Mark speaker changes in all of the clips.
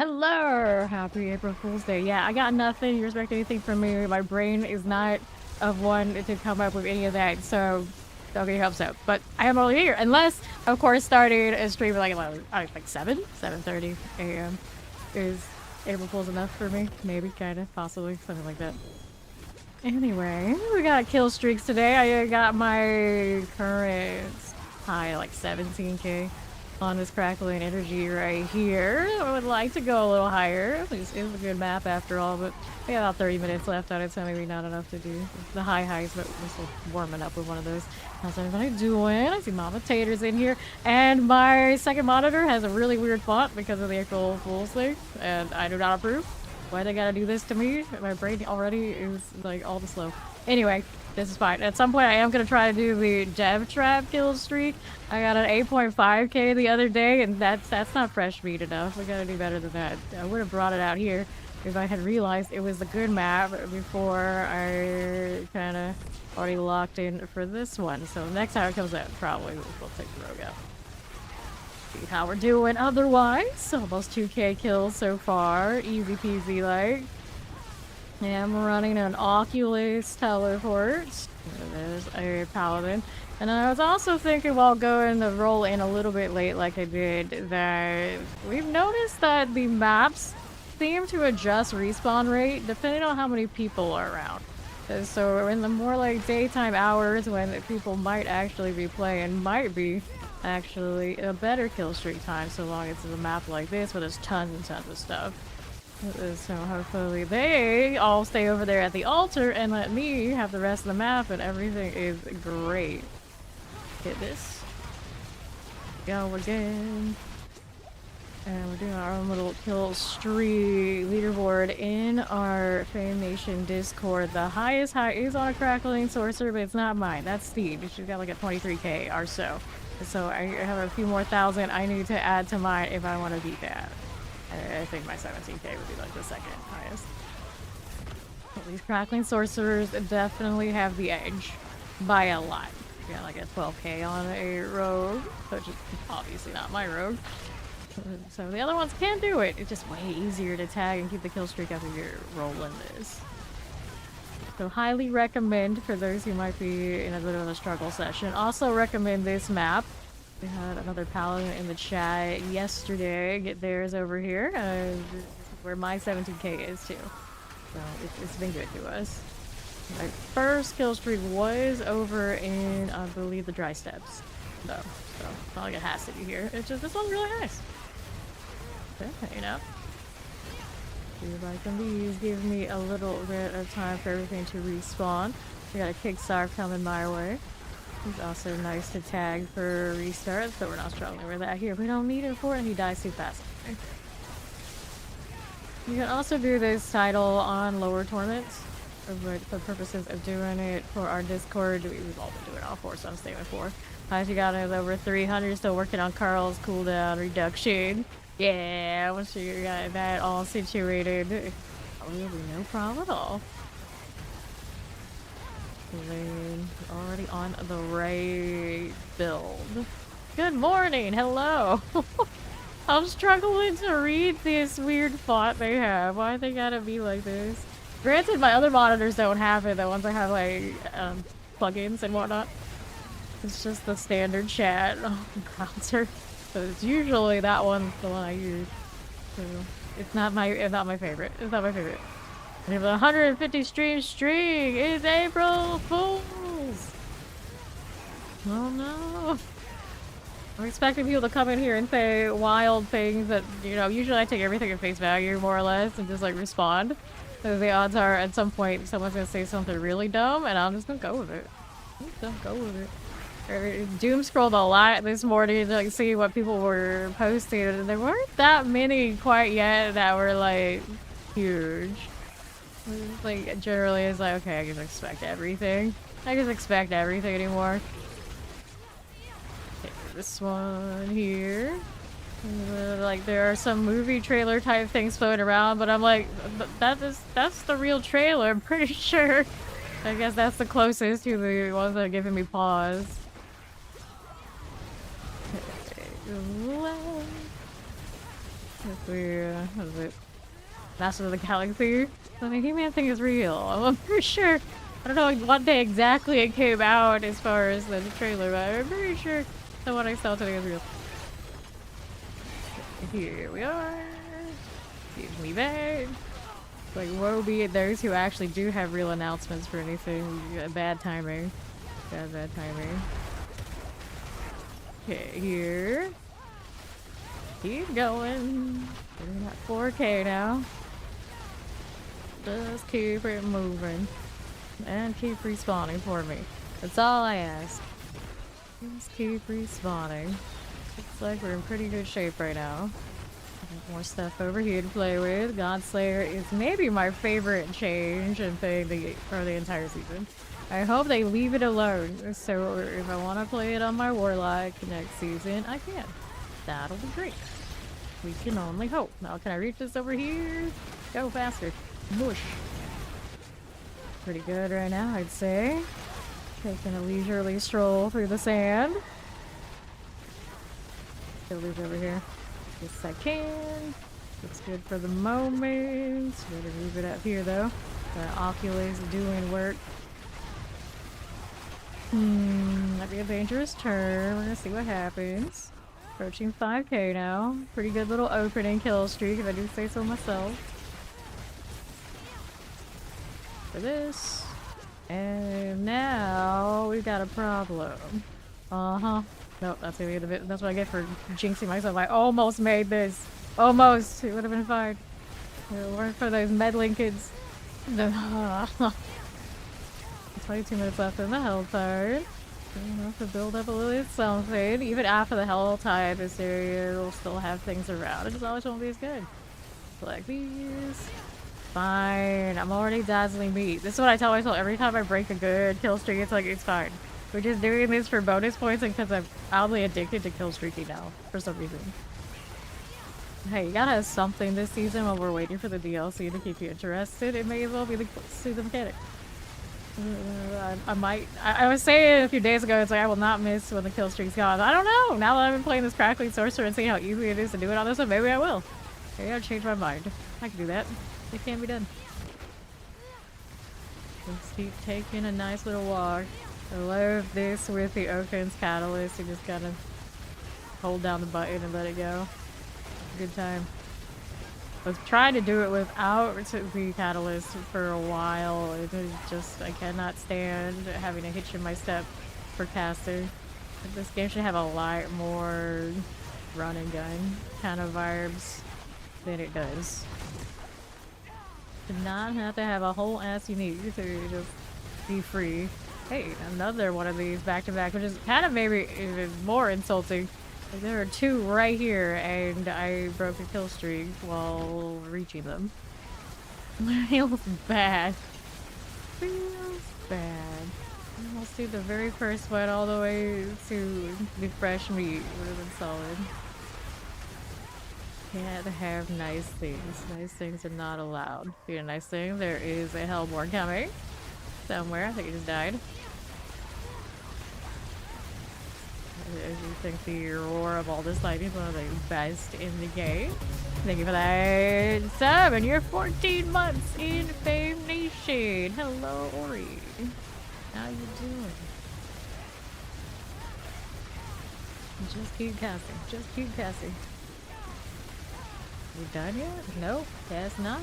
Speaker 1: Hello! Happy April Fool's Day. Yeah, I got nothing. You expect anything from me. My brain is not of one to come up with any of that, so don't get your hopes up. But I am only here, unless, of course, starting a stream at like 7:30 a.m. is April Fool's enough for me. Maybe, kinda, possibly, something like that. Anyway, we got kill streaks today. I got my current high, like 17k. On this crackling energy right here. I would like to go a little higher. This is a good map after all, but we have about 30 minutes left on it, so maybe not enough to do the highs, but we're still warming up with one of those. How's everybody doing? I see Mama Tater's in here, and my second monitor has a really weird font because of the April Fool's thing, and I do not approve. Why they gotta do this to me? My brain already is like all the slow. Anyway, this is fine. At some point, I am going to try to do the dev trap kill streak. I got an 8.5k the other day, and that's not fresh meat enough. We got to do better than that. I would have brought it out here if I had realized it was a good map before I kind of already locked in for this one. So next time it comes out, probably we'll take the rogue out. See how we're doing otherwise. Almost 2k kills so far. Easy peasy like. Yeah, I'm running an Oculus teleport. There's a paladin. And I was also thinking while going to roll in a little bit late like I did that we've noticed that the maps seem to adjust respawn rate depending on how many people are around. So in the more like daytime hours when people might actually be playing, might be actually a better kill streak time so long as it's a map like this where there's tons and tons of stuff. So hopefully they all stay over there at the altar and let me have the rest of the map and everything is great. Hit this. Go again. And we're doing our own little kill streak leaderboard in our Fame Nation Discord. The highest high is on a crackling sorcerer, but it's not mine. That's Steve. She's got like a 23k or so. So I have a few more thousand I need to add to mine if I want to beat that. I think my 17k would be like the second highest. These crackling sorcerers definitely have the edge by a lot. You got like a 12k on a rogue, which is obviously not my rogue. So the other ones can do it. It's just way easier to tag and keep the kill streak after you're rolling this. So highly recommend for those who might be in a bit of a struggle session. Also recommend this map. We had another paladin in the chat yesterday. Get theirs over here. Where my 17k is too. So it's been good to us. My first kill streak was over in, I believe, the dry steppes. So it's not like it has to be here. It's just this one's really nice. Okay, you know. See if I can these give me a little bit of time for everything to respawn. We got a kickstart coming my way. It's also nice to tag for restarts, but we're not struggling with that here. We don't need it for it, and he dies too fast. Okay. You can also do this title on lower tournaments for purposes of doing it for our Discord. We've all been doing all 4, so I'm staying with 4. You got is over 300, still working on Carl's cooldown reduction. Yeah, once you got that all situated, really no problem at all. Already on the right build. Good morning, hello. I'm struggling to read this weird font they have. Why they gotta be like this? Granted, my other monitors don't have it. The ones I have like plugins and whatnot. It's just the standard chat browser. So it's usually that one, the one I use. So it's not my favorite. It's not my favorite. We have a 150 stream streak! It's April Fools! Oh no! I'm expecting people to come in here and say wild things that, you know, usually I take everything at face value, more or less, and just like respond. So the odds are at some point someone's gonna say something really dumb, and I'm just gonna go with it. I'm just gonna go with it. Doom scrolled a lot this morning to like see what people were posting, and there weren't that many quite yet that were like huge. Like, generally it's like, okay, I just expect everything. I just expect everything anymore. Okay, this one here. Like, there are some movie trailer type things floating around, but I'm like, that's the real trailer, I'm pretty sure. I guess that's the closest to the ones that are giving me pause. What is it? Master of the Galaxy. So the He-Man thing is real. I'm pretty sure. I don't know what day exactly it came out as far as the trailer, but I'm pretty sure the one I saw today is real. Here we are. Give me back. Like, woe be it those who actually do have real announcements for anything. Bad timing. Bad timing. Okay, here. Keep going. We're at 4K now. Just keep it moving. And keep respawning for me. That's all I ask. Just keep respawning. Looks like we're in pretty good shape right now. More stuff over here to play with. Godslayer is maybe my favorite change in for the entire season. I hope they leave it alone. So if I want to play it on my Warlock next season, I can. That'll be great. We can only hope. Now, can I reach this over here? Go faster. Mush. Pretty good right now, I'd say. Taking a leisurely stroll through the sand. Still leave over here. Yes, I can. Looks good for the moment. Better move it up here, though. The Oculus doing work. Might be a dangerous turn. We're gonna see what happens. Approaching 5K now. Pretty good little opening kill streak, if I do say so myself. For this. And now we've got a problem. Nope, that's the end of it. That's what I get for jinxing myself. I almost made this. Almost. It would have been fine. If it weren't for those meddling kids. 22 minutes left in the hell tide. Enough to build up a little something. Even after the hell tide, this area will still have things around. It just always won't be as good. Like these. Fine. I'm already dazzling meat. This is what I tell myself every time I break a good kill streak. It's like, it's fine. We're just doing this for bonus points and because I'm oddly addicted to kill streaking now. For some reason. Hey, you gotta have something this season while we're waiting for the DLC to keep you interested. It may as well be the mechanic. I was saying a few days ago, it's like I will not miss when the kill streak's gone. I don't know. Now that I've been playing this crackling sorcerer and seeing how easy it is to do it on this one, maybe I will. Maybe I'll change my mind. I can do that. It can be done. Let's keep taking a nice little walk. I love this with the offense catalyst. You just gotta hold down the button and let it go. Good time. I was trying to do it without the catalyst for a while. It was just, I cannot stand having a hitch in my step for caster. This game should have a lot more run and gun kind of vibes than it does. To not have to have a whole ass you need to just be free. Hey, another one of these back to back, which is kind of maybe even more insulting. There are two right here, and I broke a kill streak while reaching them. Feels bad. Feels bad. Almost do the very first one all the way to the fresh meat. Would have been solid. Can't have nice things. Nice things are not allowed. Be a nice thing. There is a Hellborn coming. Somewhere. I think he just died. As you think the roar of all this lighting is one of the best in the game. Thank you for that sub, and you're 14 months in Fame Nation. Hello, Ori. How you doing? Just keep casting. Just keep casting. We done yet? Nope, guess not.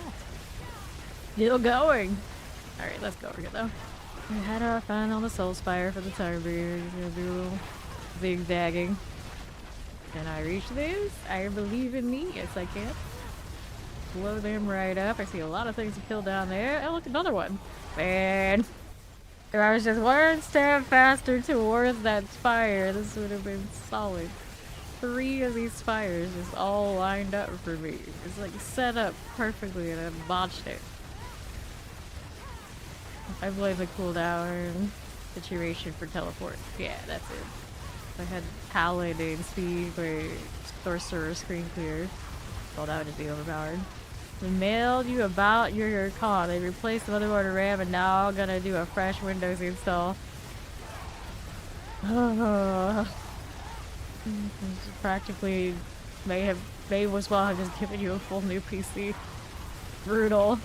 Speaker 1: Still going. Alright, let's go over here though. We had our fun on the Soul Spire for the time being. Gonna do a little zigzagging. Can I reach this? I believe in me. Yes, I can. Blow them right up. I see a lot of things to kill down there. Oh, look, another one. Man. If I was just one step faster towards that spire, this would have been solid. 3 of these spires just all lined up for me. It's like set up perfectly and I botched it. I blame the cooldown situation for teleport. Yeah, that's it. I had Paladin speed, but Sorcerer screen clear. Well, that would just be overpowered. They mailed you about your con. They replaced the motherboard and RAM and now gonna do a fresh Windows install. It's practically may as well have just given you a full new PC. Brutal.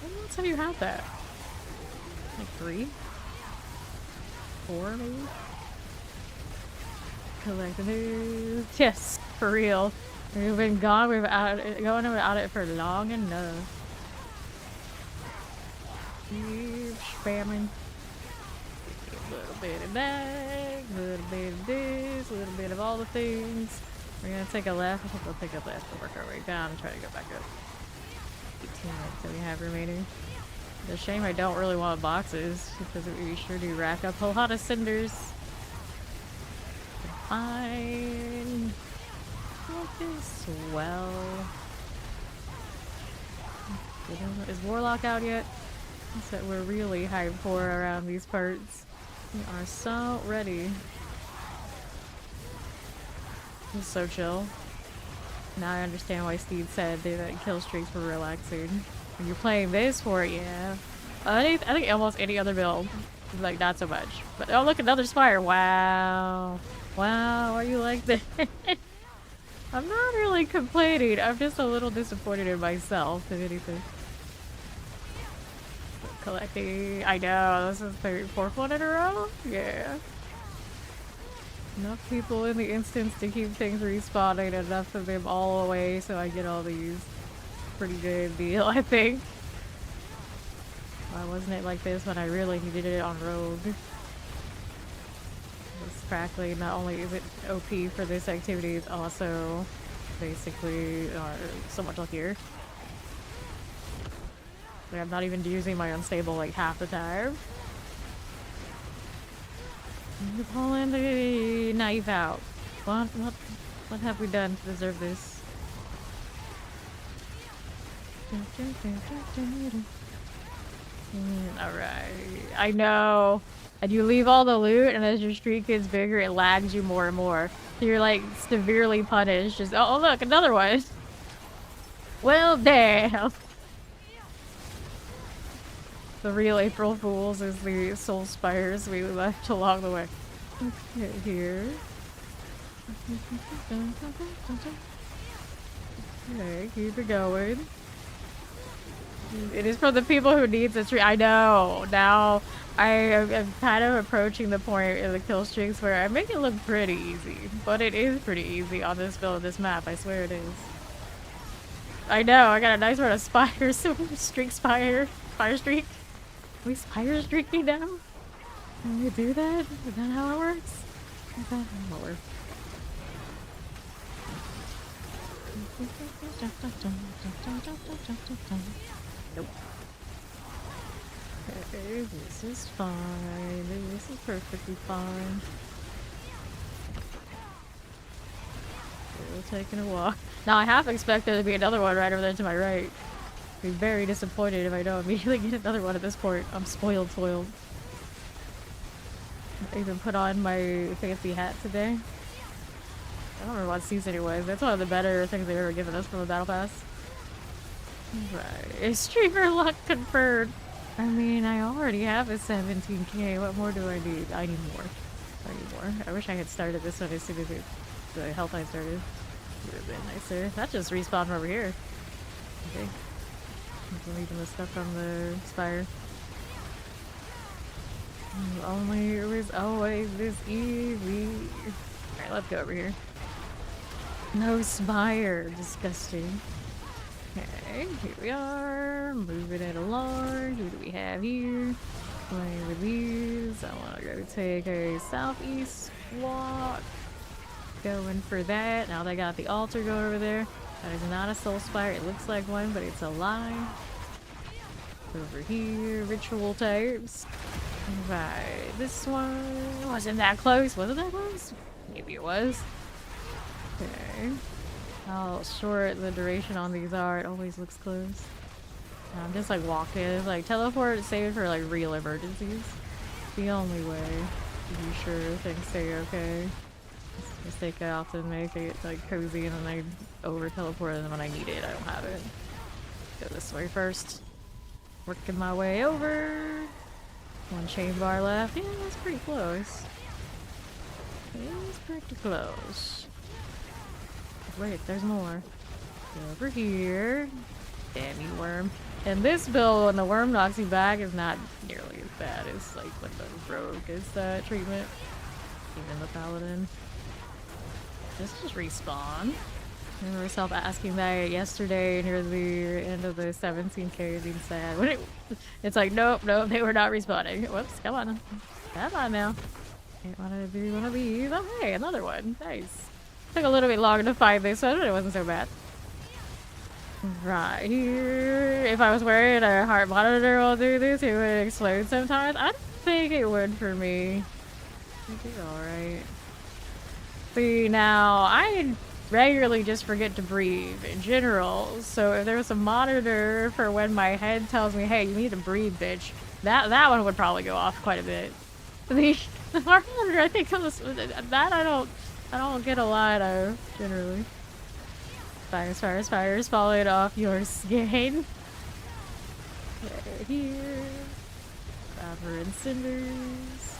Speaker 1: When else have you had that? Like 3? 4 maybe? Collectibles. Yes, for real. We've been gone without it for long enough. Keep spamming. A little bit of that, a little bit of this, a little bit of all the things. We're gonna take a left. I think we'll take a left and work our way down and try to go back up. 18 minutes that we have remaining. It's a shame I don't really want boxes because we sure do rack up a lot of cinders. Fine. Like this well. Is Warlock out yet? That's what we're really hyped for around these parts. We are so ready. It's so chill. Now I understand why Steve said that kill streaks were relaxing. When you're playing this for it, yeah. I think almost any other build, like not so much. But oh look, another spire! Wow, wow, are you like this? I'm not really complaining. I'm just a little disappointed in myself, if anything. Collecting. I know, this is the 4th one in a row? Yeah. Enough people in the instance to keep things respawning, enough of them all away so I get all these. Pretty good deal, I think. Why wasn't it like this when I really needed it on Rogue? This crackling, not only is it OP for this activity, it's also basically so much luckier. Like, I'm not even using my unstable like half the time. We're pulling the knife out. What have we done to deserve this? Alright. I know. And you leave all the loot, and as your streak gets bigger, it lags you more and more. So you're like severely punished. Just oh look, another one. Well, damn. The real April Fools is the soul spires we left along the way. Okay, here. Okay, keep it going. It is for the people who need the tree. I know. Now I am kind of approaching the point in the kill streaks where I make it look pretty easy, but it is pretty easy on this build, this map. I swear it is. I know. I got a nice run of spires. Fire streak. Are we spire streaking now? Can we do that? Is that how it works? Is that how it works? Nope. Okay, this is fine. This is perfectly fine. Still taking a walk. Now I half expect there to be another one right over there to my right. I'd be very disappointed if I don't immediately get another one at this point. I'm spoiled. I even put on my fancy hat today. I don't remember what season it was. That's one of the better things they've ever given us from the Battle Pass. Right. Streamer luck confirmed. I mean, I already have a 17k. What more do I need? I need more. I wish I had started this one as soon as the health I started. Would have been nicer. That just respawned over here. Okay. I'm leaving the stuff from the spire. Only it was always this easy. Alright, let's go over here. No spire. Disgusting. Okay, here we are. Moving it along. Who do we have here? Playing with these. I want to go take a southeast walk. Going for that. Now they got the altar going over there. That is not a soul spire. It looks like one, but it's a lie. Over here, ritual types. Right, this one wasn't that close. Was it that close? Maybe it was. Okay. How short the duration on these are. It always looks close. I'm just like walking. It's like teleport, save for like real emergencies. The only way to be sure things stay okay. Mistake I often make. I get like cozy and then I over teleport, and then when I need it, I don't have it. Go this way first. Working my way over. One chain bar left. Yeah, that's pretty close. It's pretty close. Wait, there's more. Over here. Damn you, worm. And this build, when the worm knocks you back, is not nearly as bad as like when the rogue is treatment. Even the paladin. Just respawn. I remember myself asking that yesterday near the end of the 17K, being sad. When it's like, nope, they were not respawning. Whoops, come on. Come on now. Can't wanna do one of these. Oh, hey, another one. Nice. Took a little bit longer to find this one, but it wasn't so bad. Right here. If I was wearing a heart monitor while doing this, it would explode sometimes. I don't think it would for me. I think it's alright. See, now, I regularly just forget to breathe in general, so if there was a monitor for when my head tells me, hey, you need to breathe, bitch, that one would probably go off quite a bit. The heart monitor, I think, that I don't get a lot of, generally. Fires, falling off your skin. Okay, here. Lava and cinders.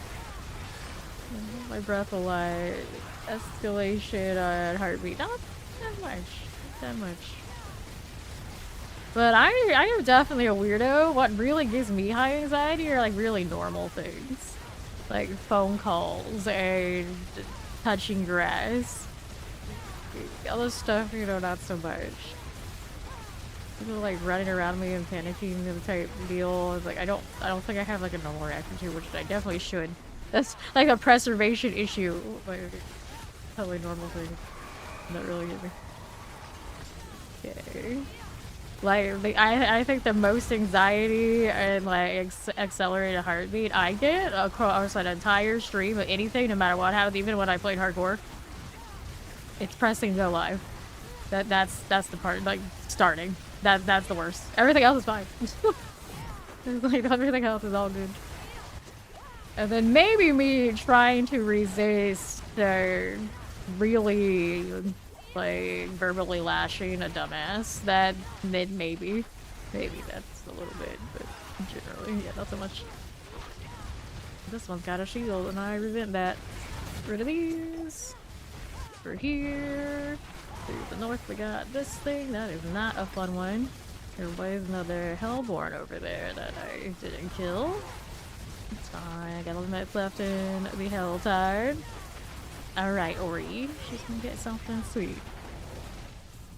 Speaker 1: My breath a lot. Escalation on heartbeat. Not that much. Not that much. But I am definitely a weirdo. What really gives me high anxiety are like really normal things. Like phone calls and touching grass. Other stuff, you know, not so much. People like running around me and panicking the type deal. It's like I don't think I have like a normal reaction to, which I definitely should. That's like a preservation issue. Like totally normal thing. Not really get me. Okay. Like I think the most anxiety and like accelerated heartbeat I get across an entire stream of anything, no matter what happens, even when I played hardcore. It's pressing go live. That's the part, like starting. That's the worst. Everything else is fine. Like everything else is all good. And then maybe me trying to resist really like verbally lashing a dumbass. That maybe that's a little bit, but generally, yeah, not so much. This one's got a shield, and I resent that. Rid of these. Over here. To the north, we got this thing. That is not a fun one. There's another Hellborn over there that I didn't kill. It's fine. I got 11 minutes left in the Helltide. Alright, Ori. She's gonna get something sweet.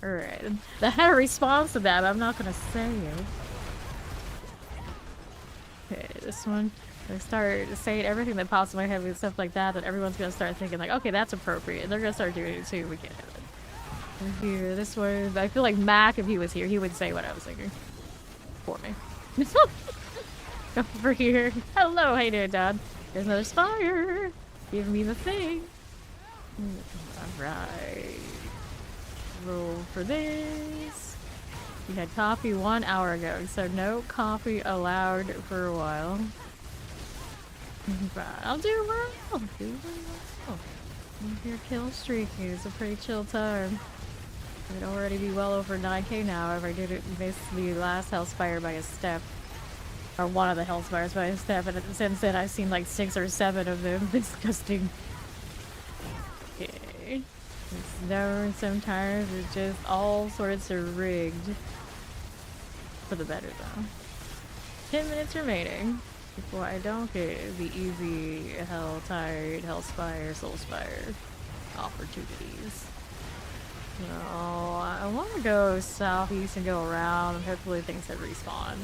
Speaker 1: Alright. I had a response to that, but I'm not gonna say it. Okay, this one. I start saying everything that pops in my head and stuff like that, that everyone's gonna start thinking like, okay, that's appropriate. And they're gonna start doing it too. We can't have it. Over here, this one. I feel like Mac, if he was here, he would say what I was thinking. For me. Over here. Hello, how you doing, Dad? There's another spire. Give me the thing. Alright. Roll for this. We had coffee 1 hour ago, so no coffee allowed for a while. Right, I'll do well. I'll do well. Your kill streak is a pretty chill time. It'd already be well over 9K now if I didn't miss the last Hellspire by a step. Or one of the Hellspires by a step, and since then I've seen like 6 or 7 of them. Disgusting. Okay. It's known sometimes it's just all sorts of rigged. For the better though. 10 minutes remaining. Before I don't get the easy Helltide, Hellspire, Soulspire opportunities. No, I want to go southeast and go around and hopefully things have respawned.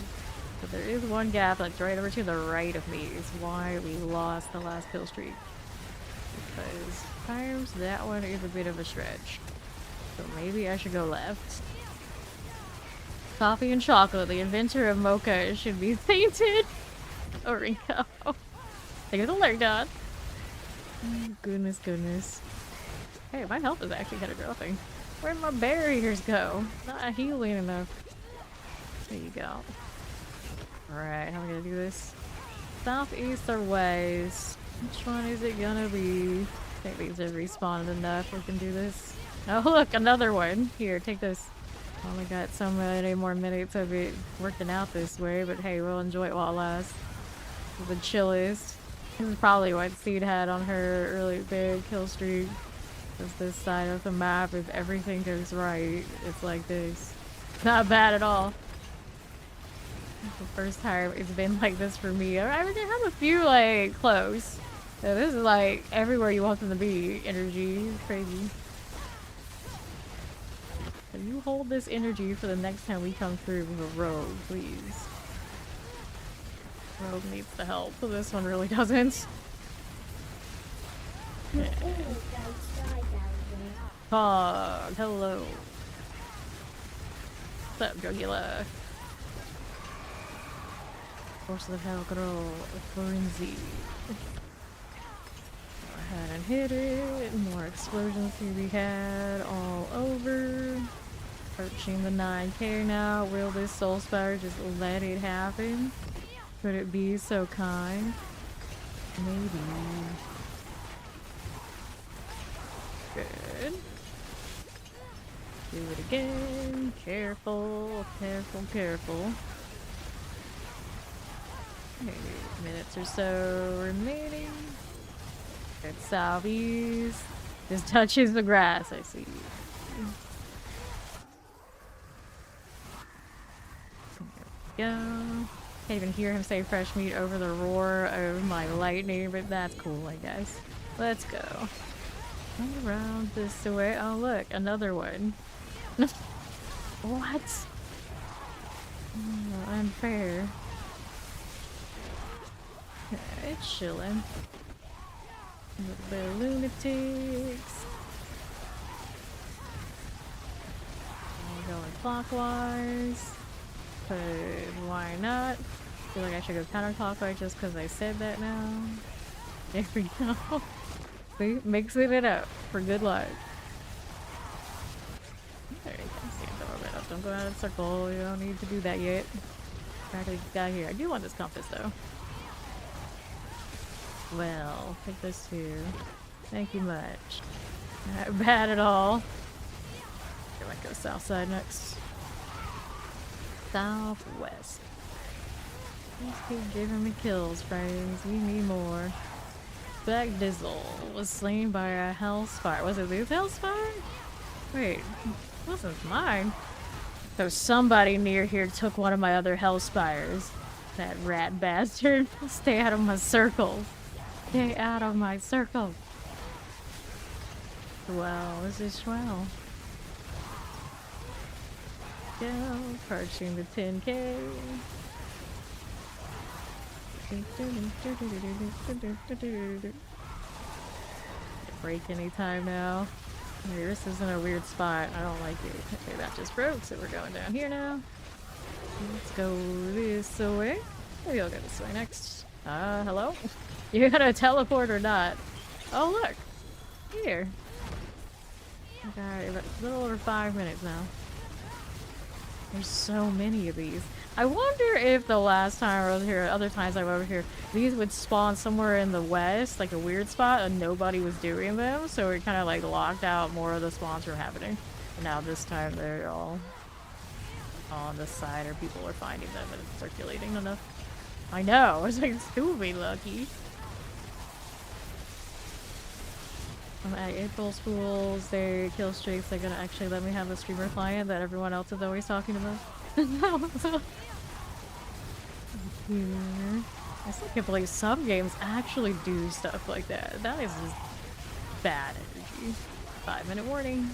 Speaker 1: But there is one gap like right over to the right of me is why we lost the last kill streak. Because sometimes that one is a bit of a stretch. So maybe I should go left. Coffee and chocolate, the inventor of mocha should be sainted. Orinko. Thank you for the alert, Dad. Goodness. Hey, my health is actually kind of dropping. Where'd my barriers go? Not healing enough. There you go. Alright, how am I gonna do this? Southeast or west? Which one is it gonna be? I think these have respawned enough. We can do this. Oh, look, another one. Here, take this. Only got so many more minutes of it working out this way, but hey, we'll enjoy it while it lasts. The chillest. This is probably what Seed had on her really big kill streak. Because this side of the map, if everything goes right, it's like this. Not bad at all. The first time it's been like this for me. I mean, I have a few like close. So this is like everywhere you want them to be. Energy, it's crazy. Can you hold this energy for the next time we come through with a rogue, please? Rogue needs the help, but this one really doesn't. Fog, hello. What's up, Drugula? Force of the Velcro, Frenzy. Go ahead and hit it. More explosions to be had all over. Approaching the 9K now. Will this Soul Spire just let it happen? Could it be so kind? Maybe. Good. Do it again. Careful, careful, careful. 8 minutes or so remaining. Good southeast. Just touches the grass, I see. There we go. Can't even hear him say fresh meat over the roar of my lightning, but that's cool, I guess. Let's go. Around this way. Oh, look, another one. What? Oh, unfair. Okay, chilling. A little bit of lunatics. We're going clockwise. But why not? I feel like I should go counterclockwise just because I said that now. There we go. See? Mixing it up for good luck. There you go. Stand over it up. Don't go out of the circle. You don't need to do that yet. Practically got here. I do want this compass though. Well, take this too. Thank you much. Not bad at all. I might go south side next. Southwest. Please keep giving me kills, friends. We need more. Black Dizzle was slain by a Hellspire. Was it this Hellspire? Wait, it wasn't mine. So somebody near here took one of my other Hellspires. That rat bastard. Stay out of my circle. Stay out of my circle. Wow, this is swell. Go, approaching the 10K. Break anytime now. Hey, this isn't a weird spot. I don't like it. Okay, that just broke, so we're going down here now. Let's go this way. Maybe I'll go this way next. Hello? You gonna teleport or not? Oh, look! Here. Okay, a little over 5 minutes now. There's so many of these. I wonder if the last time I was here, other times I was over here, these would spawn somewhere in the west, like a weird spot, and nobody was doing them, so it kind of like locked out more of the spawns from happening. And now this time they're all on the side, or people are finding them and it's circulating enough. I know, it's like stupid lucky. I'm at April Schools, their kill streaks, they're gonna actually let me have a streamer client that everyone else is always talking about. I still can't believe some games actually do stuff like that. That is just bad energy. 5-minute warning.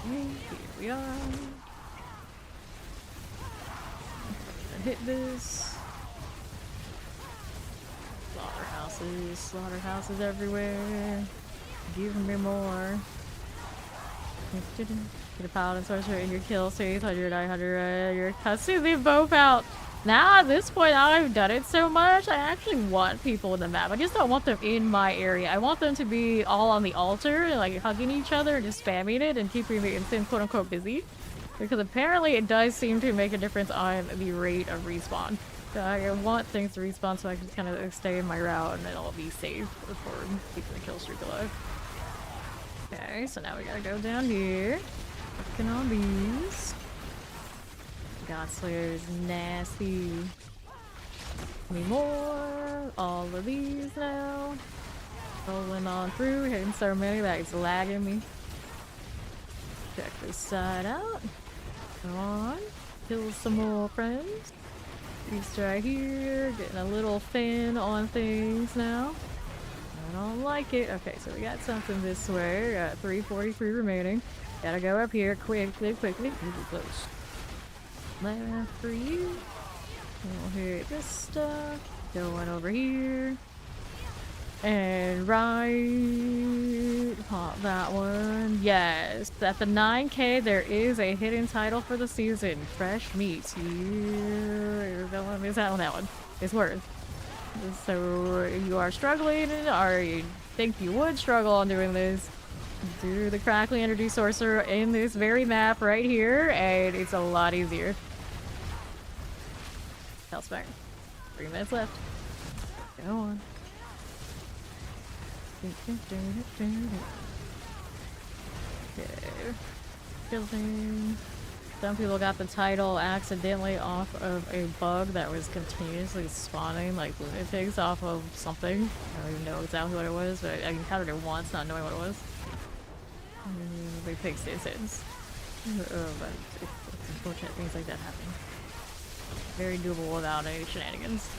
Speaker 1: Okay, here we are. Hit this. Slaughterhouses everywhere. Give me more. Get a paladin sorcerer in your kill, so 800, 900, you're cussing them both out. Now at this point, I've done it so much, I actually want people in the map. I just don't want them in my area. I want them to be all on the altar, like hugging each other and just spamming it and keeping the instant quote unquote busy. Because apparently it does seem to make a difference on the rate of respawn. So I want things to respawn so I can kind of stay in my route and then I'll be safe for keeping the kill streak alive. Okay, so now we gotta go down here. Working on these. God Slayer is nasty. Need more. All of these now. Rolling on through, hitting so many that it's lagging me. Check this side out. Come on. Kill some more friends. These right here. Getting a little thin on things now. I don't like it. Okay, so we got something this way. We got 343 remaining. Gotta go up here quickly. Really close. Left for you. We'll hit this stuff. Going over here. And right. Pop that one. Yes. At the 9K, there is a hidden title for the season. Fresh meat. You don't want to miss out on that one. It's worth. So you are struggling, or you think you would struggle on doing this, do the crackly energy sorcerer in this very map right here, and it's a lot easier. Hellspire. 3 minutes left. Go on. Okay. Killing. Some people got the title accidentally off of a bug that was continuously spawning like lunatics off of something. I don't even know exactly what it was, but I encountered it once not knowing what it was. They fixed it since. But it's unfortunate things like that happen. Very doable without any shenanigans.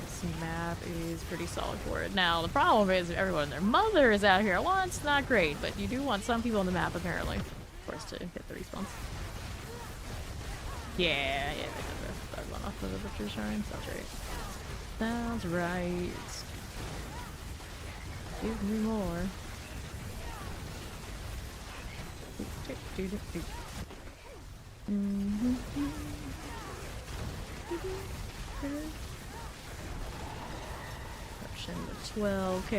Speaker 1: This map is pretty solid for it. Now, the problem is everyone and their mother is out here. Well, it's not great, but you do want some people on the map apparently. Forced to hit the response. Yeah, that one off of the butcher shrine. Sounds right. Sounds right. Give me more. Option to 12K.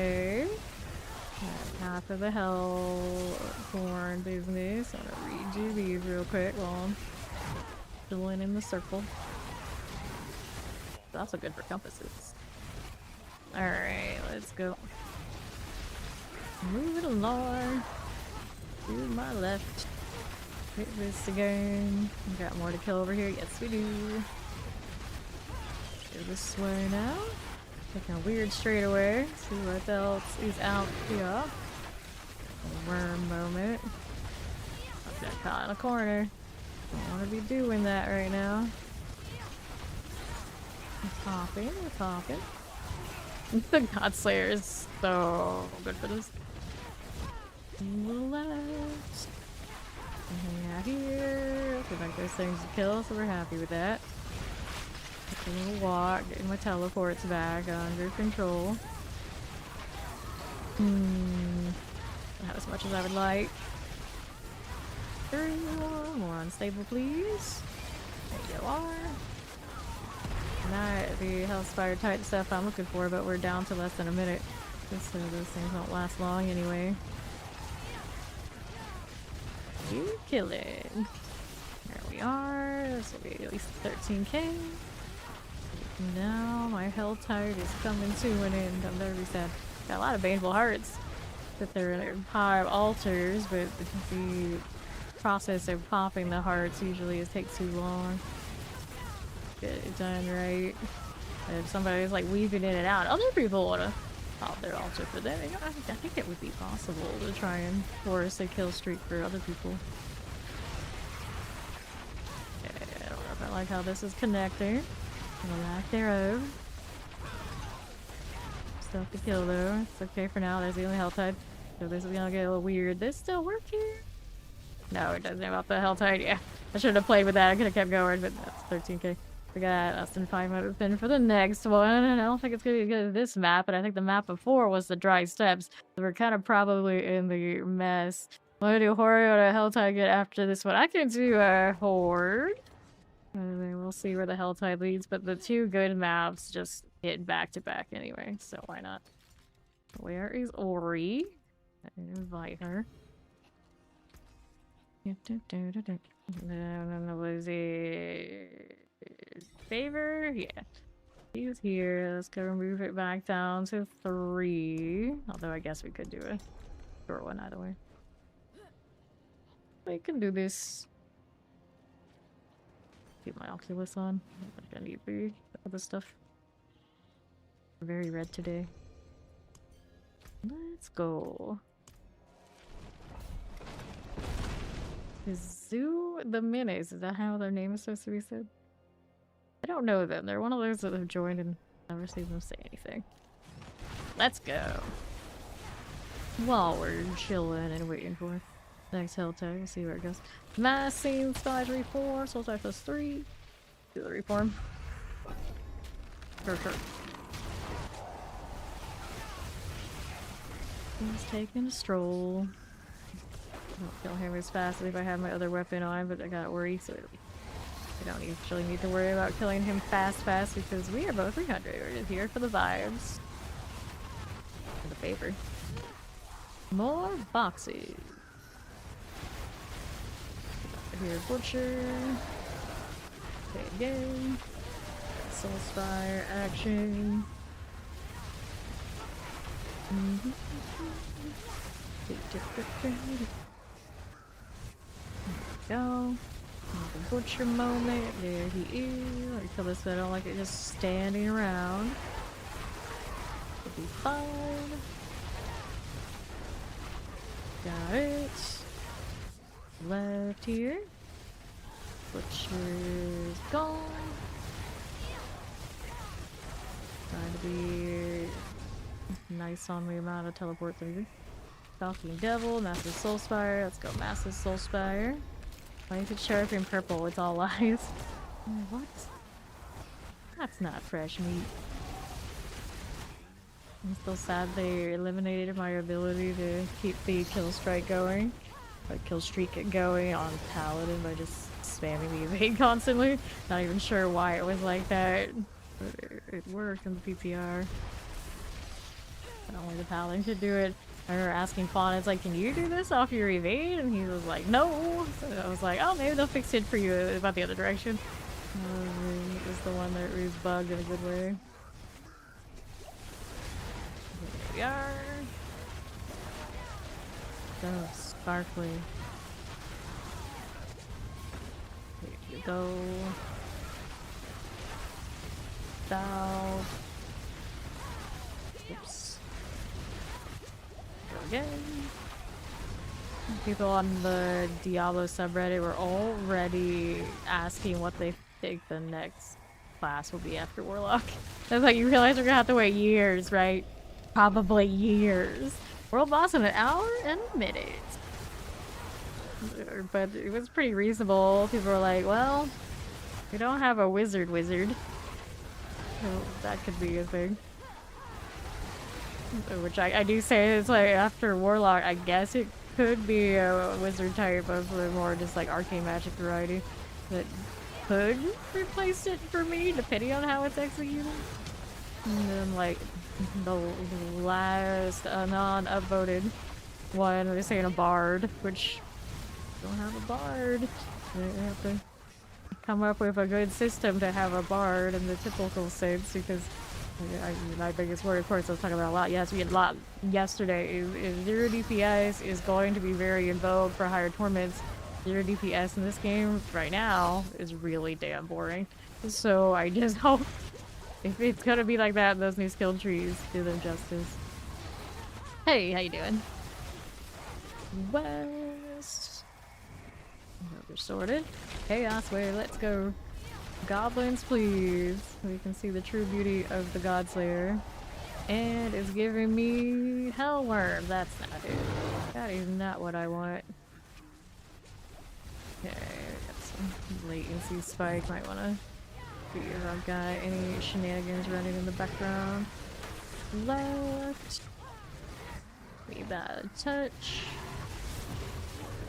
Speaker 1: Half of the hellborn business. I'm gonna redo these real quick while I'm filling in the circle. It's also good for compasses. Alright, let's go. Move it along. To my left. Hit this again. We got more to kill over here. Yes, we do. Go this way now. Taking a weird straightaway. See what else is out here. A worm moment. I got caught in a corner. Don't want to be doing that right now. We're popping. The God Slayer is so good for this. Left. Hang out here. Feel like there's things to kill, so we're happy with that. Just a little walk, getting my teleports back under control. Not as much as I would like. 3 more unstable, please. There you are. Not the Hellspire type stuff I'm looking for, but we're down to less than a minute. Just so those things won't last long anyway. You kill it. There we are. This will be at least 13K. Now my health tide is coming to an end. I'm very sad. Got a lot of baneful hearts that they're in high altars, but the process of popping the hearts usually takes too long. Get it done right. If somebody's like weaving in and out, other people want to pop their altar for them. I think it would be possible to try and force a kill streak for other people. Okay, I don't know if I like how this is connecting. The lack thereof. Stuff to kill though. It's okay for now. There's the only health tide. So this is gonna get a little weird. This still work here? No, it doesn't about the health tide. Yeah, I should have played with that. I could have kept going, but that's 13K. We got less than 500 spin for the next one. And I don't think it's gonna be good at this map, but I think the map before was the dry steppes. So we're kind of probably in the mess. Want to do horde or a hell tide get after this one? I can do a horde. And then we'll see where the hell tide leads, but the two good maps just hit back to back anyway, so why not? Where is Ori? I invite her. Was it favor? Yeah. He's here. Let's go move it back down to 3. Although I guess we could do a short one either way. We can do this. Keep my Oculus on. I need to be. for this stuff. Very red today. Let's go. Is Zoo the Minis? Is that how their name is supposed to be said? I don't know them. They're one of those that have joined and never seen them say anything. Let's go. While we're chilling and waiting for the next hell tag, we'll see where it goes. Mass scene, Spy 3-4, Soul Type +3. Do the reform. Sure. He's taking a stroll. Don't kill him as fast as if I had my other weapon on, but I got worried, so I don't actually need to worry about killing him fast because we are both 300. We're just here for the vibes. For the favor. More boxes. Here, Butcher. Okay, again. Soulspire action. There we go. The Butcher moment. There he is. Let me kill this, but I don't like it just standing around. It'll be fine. Got it. Left here. Butcher's gone. Trying to be nice on the amount of teleports over. Stalking Devil, Massive Soulspire. Let's go Massive Soulspire. Why is it show up in purple? It's all lies. What? That's not fresh meat. I'm still sad they eliminated my ability to keep the kill streak going. Like kill streak going on Paladin by just spamming the evade constantly. Not even sure why it was like that. But it worked in the PTR. Only the Paladin could do it. I remember asking Fawn, it's like, can you do this off your evade? And he was like, no! So I was like, oh, maybe they'll fix it for you about the other direction. It was the one that was bugged in a good way. There we are. So sparkly. There you go. South. Oops. Again. People on the Diablo subreddit were already asking what they think the next class will be after Warlock. That's like, you realize we're gonna have to wait years, right? Probably years. World boss in an hour and a minute. But it was pretty reasonable. People were like, well, we don't have a wizard. So that could be a thing. Which I do say it's like after Warlock, I guess it could be a wizard type of the more just like arcane magic variety that could replace it for me depending on how it's executed. And then like the last non-upvoted one, they're saying a bard, which don't have a bard. They have to come up with a good system to have a bard in the typical sense because my biggest worry, of course, I was talking about a lot. Yes, we had a lot yesterday. Is 0 DPS is going to be very in vogue for higher torments. 0 DPS in this game right now is really damn boring. So I just hope if it's gonna be like that, those new skill trees do them justice. Hey, how you doing? West. We're sorted. Chaos Wave, let's go. Goblins, please. We can see the true beauty of the Godslayer. And it's giving me Hellworm. That's not it. That is not what I want. Okay, we got some latency spike. Might want to see if I've got any shenanigans running in the background. Left. Need that touch.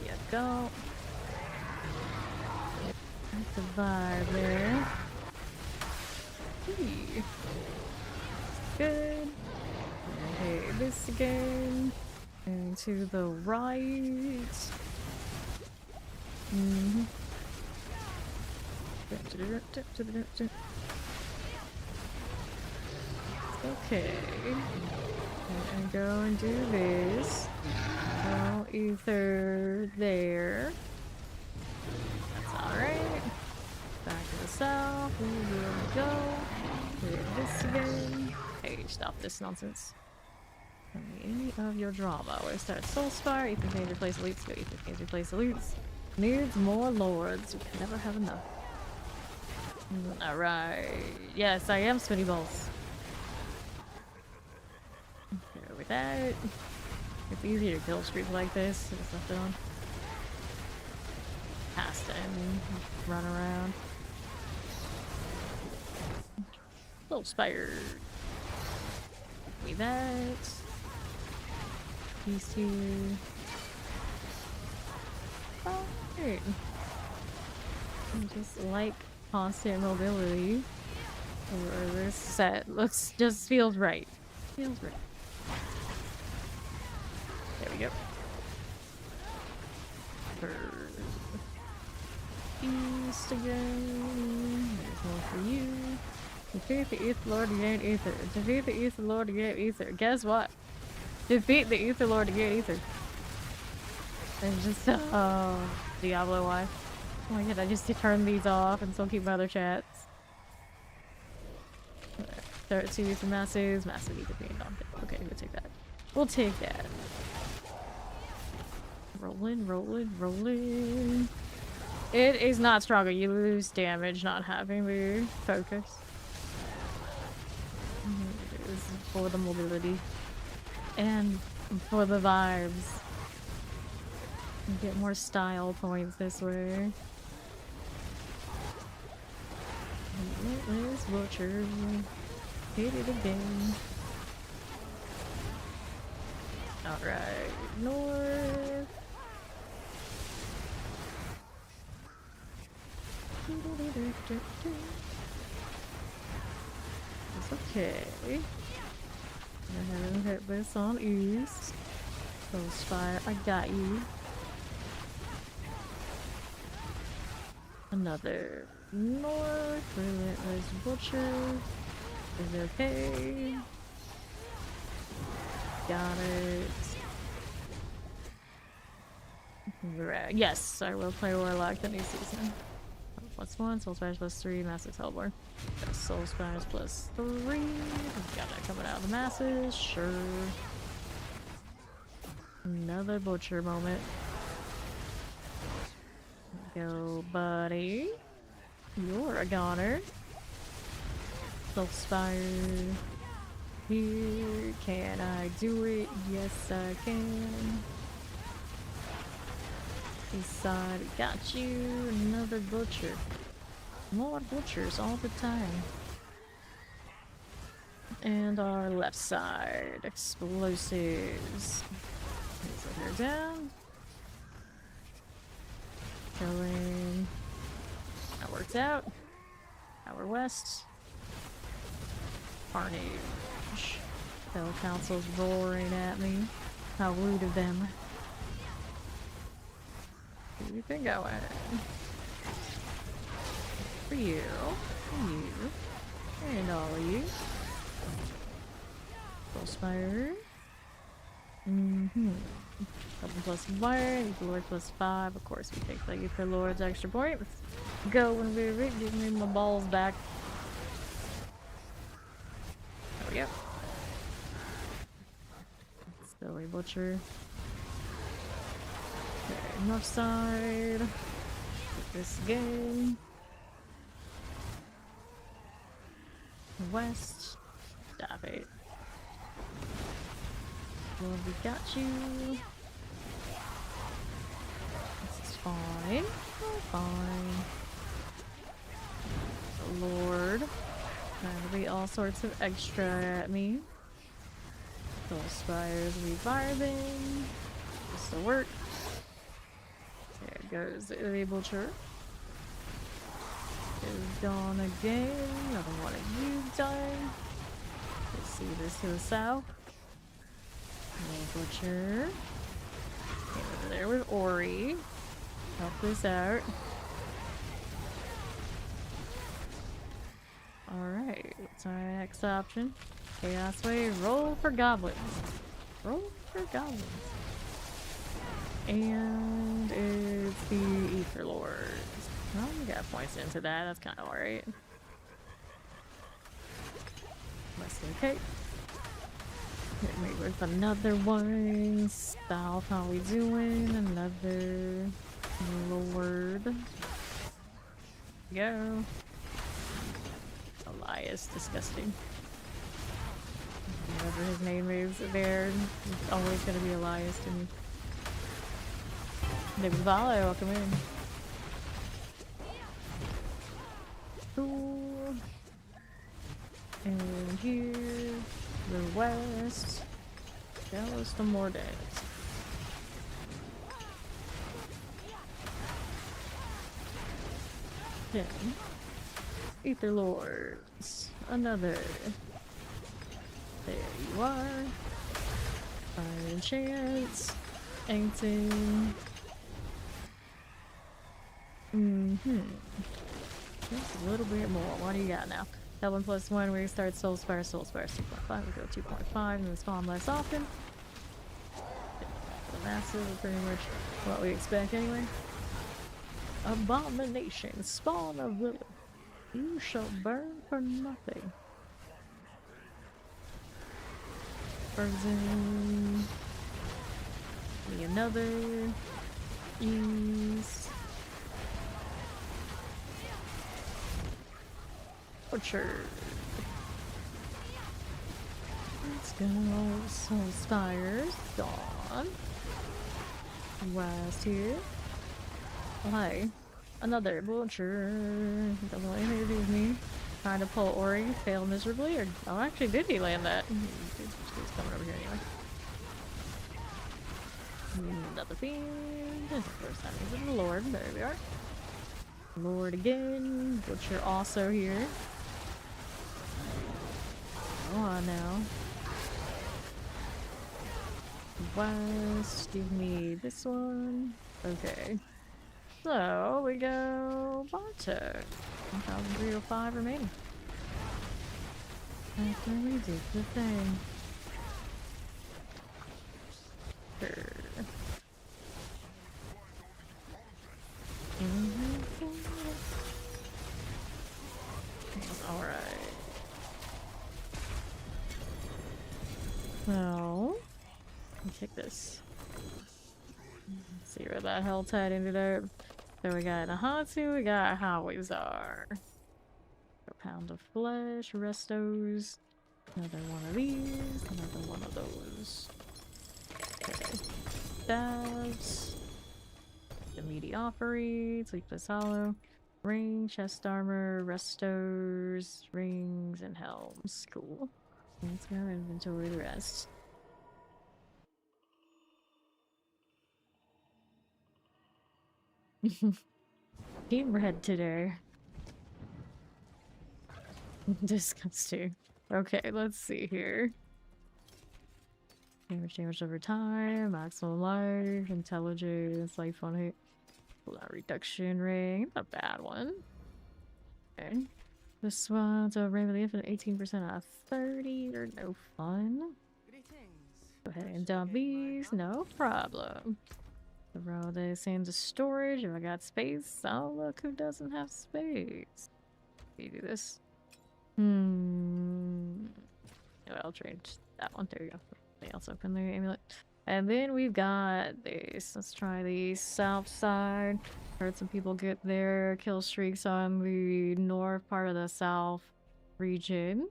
Speaker 1: There you go. The vibe there. Hey. Good. Okay, this again. And to the right. Okay. And go and do this. Go ether there. That's alright. Back to the south. Here we go. This again. Hey, stop this nonsense. Any of your drama. Where start Soulspire, Ethan can replace elites, go Ethan can replace elites. Needs more lords. We can never have enough. Alright. Yes, I am spinny balls. Okay, with that. It's easier to kill streaks like this. There's nothing on. Past him. Run around. Soulspire. Give me that. These two. Alright. Just like constant mobility. Or this set looks just feels right. Feels right. There we go. East again. There's one for you. Defeat the Ether Lord to gain Ether. Defeat the Ether Lord to gain Ether. Guess what? Defeat the Ether Lord to gain Ether. And just, Diablo wife. Oh my god, I just turn these off and still keep my other chats. 32 Ether masses. Massive Ether being on. Okay, we'll take that. We'll take that. Rolling, rolling, rolling. It is not stronger. You lose damage not having the focus. It is for the mobility. And for the vibes. You get more style points this way. Relentless Butcher. Hit it again. Alright, north. It's okay. Go ahead and hit this on east. Soulspire, I got you. Another north. Relentless Butcher is okay. Got it. Right. Yes, I will play Warlock the new season. +1, Soulspires +3, Massive Hellborn. Soulspires +3. Got that coming out of the masses, sure. Another Butcher moment. Go, buddy. You're a goner. Soulspire. Here, can I do it? Yes, I can. East side, got you. Another Butcher. More Butchers all the time. And our left side, explosives. Put her down. Killing. That works out. Our west. Carnage. Hell Council's roaring at me. How rude of them. Where you been going? For you. For you. And all of you. Soulspire. Couple +1, Ether Lord +5. Of course, we take the Ether Lord's extra point. Let's go when we're ready. Give me my balls back. There we go. Silly Butcher. Okay, north side. Get this game. West. Stop it. Well, we got you. This is fine. Oh, fine. The Lord. Trying to be all sorts of extra at me. Soulspires reviving. This will work. There goes the Butcher. Is gone again. Another one of you dying. Let's see this to the south. Butcher. Okay, over there with Ori. Help this out. Alright, what's our next option? Chaos Wave, roll for goblins. Roll for goblins. And it's the Ether Lord. Well, we got points into that, that's kind of alright. That's okay. Hit me with another one. South, how we doing? Another Lord. Go. Elias, disgusting. Whatever his name is there, it's always gonna be Elias to me. David Vale, welcome in. Cool. And here, the west. Dallas the more days. Then, Ether Lords. Another. There you are. Fire chance. Anything. Just a little bit more. What do you got now? That 1+1, we start Soulspire 2.5. We go 2.5 and then spawn less often. The massive is pretty much what we expect anyway. Abomination, spawn of Lilith. You shall burn for nothing. Frozen. Another. Ease. Orchard. Let's go. Soulspires. Dawn. West here. Oh, hi. Another Butcher. Doesn't want anything to do with me. Trying to pull Ori. Fail miserably. Or oh, actually, did he land that? He's coming over here anyway. Another fiend. First time he's in the Lord. There we are. Lord again. Butcher also here. Go on now. West. Give me this one. Okay. So we go Bartek. 1,305 remaining. After we did the thing. Sure. Alright. So, let's take this. Let's see where that Helltide ended up. So we got Nahatu, we got Hawizar. A pound of flesh, restos. Another one of these, another one of those. Okay. Stabs. The Medioffrey, Sleepless Hollow. Ring, chest armor, restos, rings, and helms. Cool. Let's go inventory the rest. Team red today. Disgusting. Okay, let's see here. Damage over time, maximum life, intelligence, life on hit. Reduction ring, not a bad one. Okay. This one's a Rainbow the Infinite, 18% out of 30. Or no fun. Go ahead and dump these, no problem. Throw this into storage if I got space. Oh, look who doesn't have space. You do this. I'll trade that one. There you go. Something else open the amulet. And then we've got this. Let's try the south side. Heard some people get their kill streaks on the north part of the south region.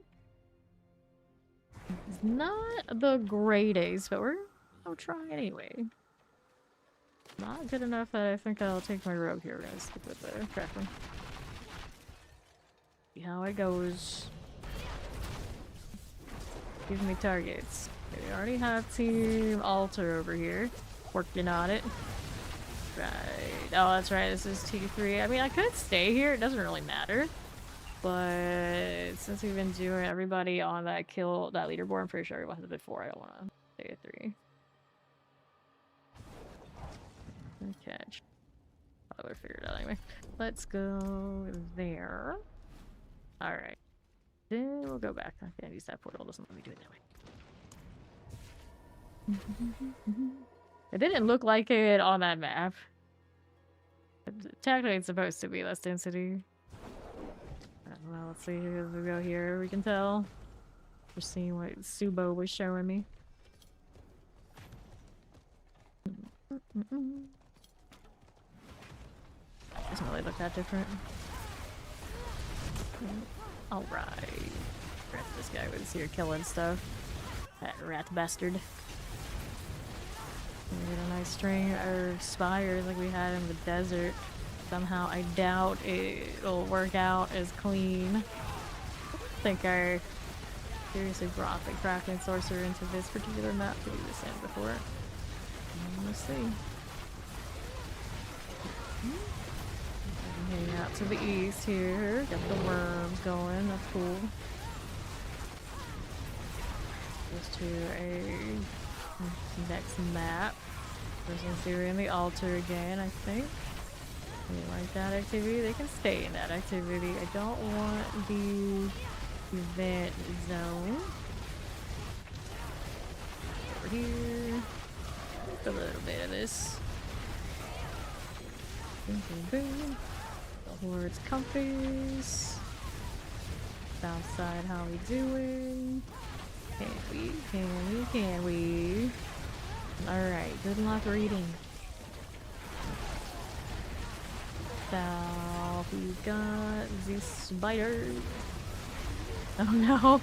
Speaker 1: It's not the greatest, but we're gonna try anyway. Not good enough that I think I'll take my rogue here. We're gonna stick with the crackling. See how it goes. Give me targets. Okay, we already have Team Altar over here. Working on it. Right. Oh, that's right. This is T3. I mean, I could stay here. It doesn't really matter. But since we've been doing everybody on that kill, that leaderboard, I'm pretty sure it was before. I don't want to stay at 3. Catch. I would have figured it out anyway. Let's go there. Alright. Then we'll go back. I can't use that portal. Doesn't let me do it that way. It didn't look like it on that map. Technically, it's supposed to be less density. I don't know. Let's see. As we go here, we can tell. for seeing what Subo was showing me. Doesn't really look that different. Alright. This guy was here killing stuff. That rat bastard. We get a nice string of spires like we had in the desert. Somehow I doubt it'll work out as clean. I think I seriously brought the Crafting Sorcerer into this particular map to do this in before. Let's see. Hang out to the east here. Got the worms going. That's cool. Goes to a next map. Person's here in the altar again, I think. They like that activity. They can stay in that activity. I don't want the event zone. Over here. Just a little bit of this. Boom, boom, boom. The hordes comfies. South side, how we doing? Can we? Alright, good luck reading. South, we got the spider. Oh no!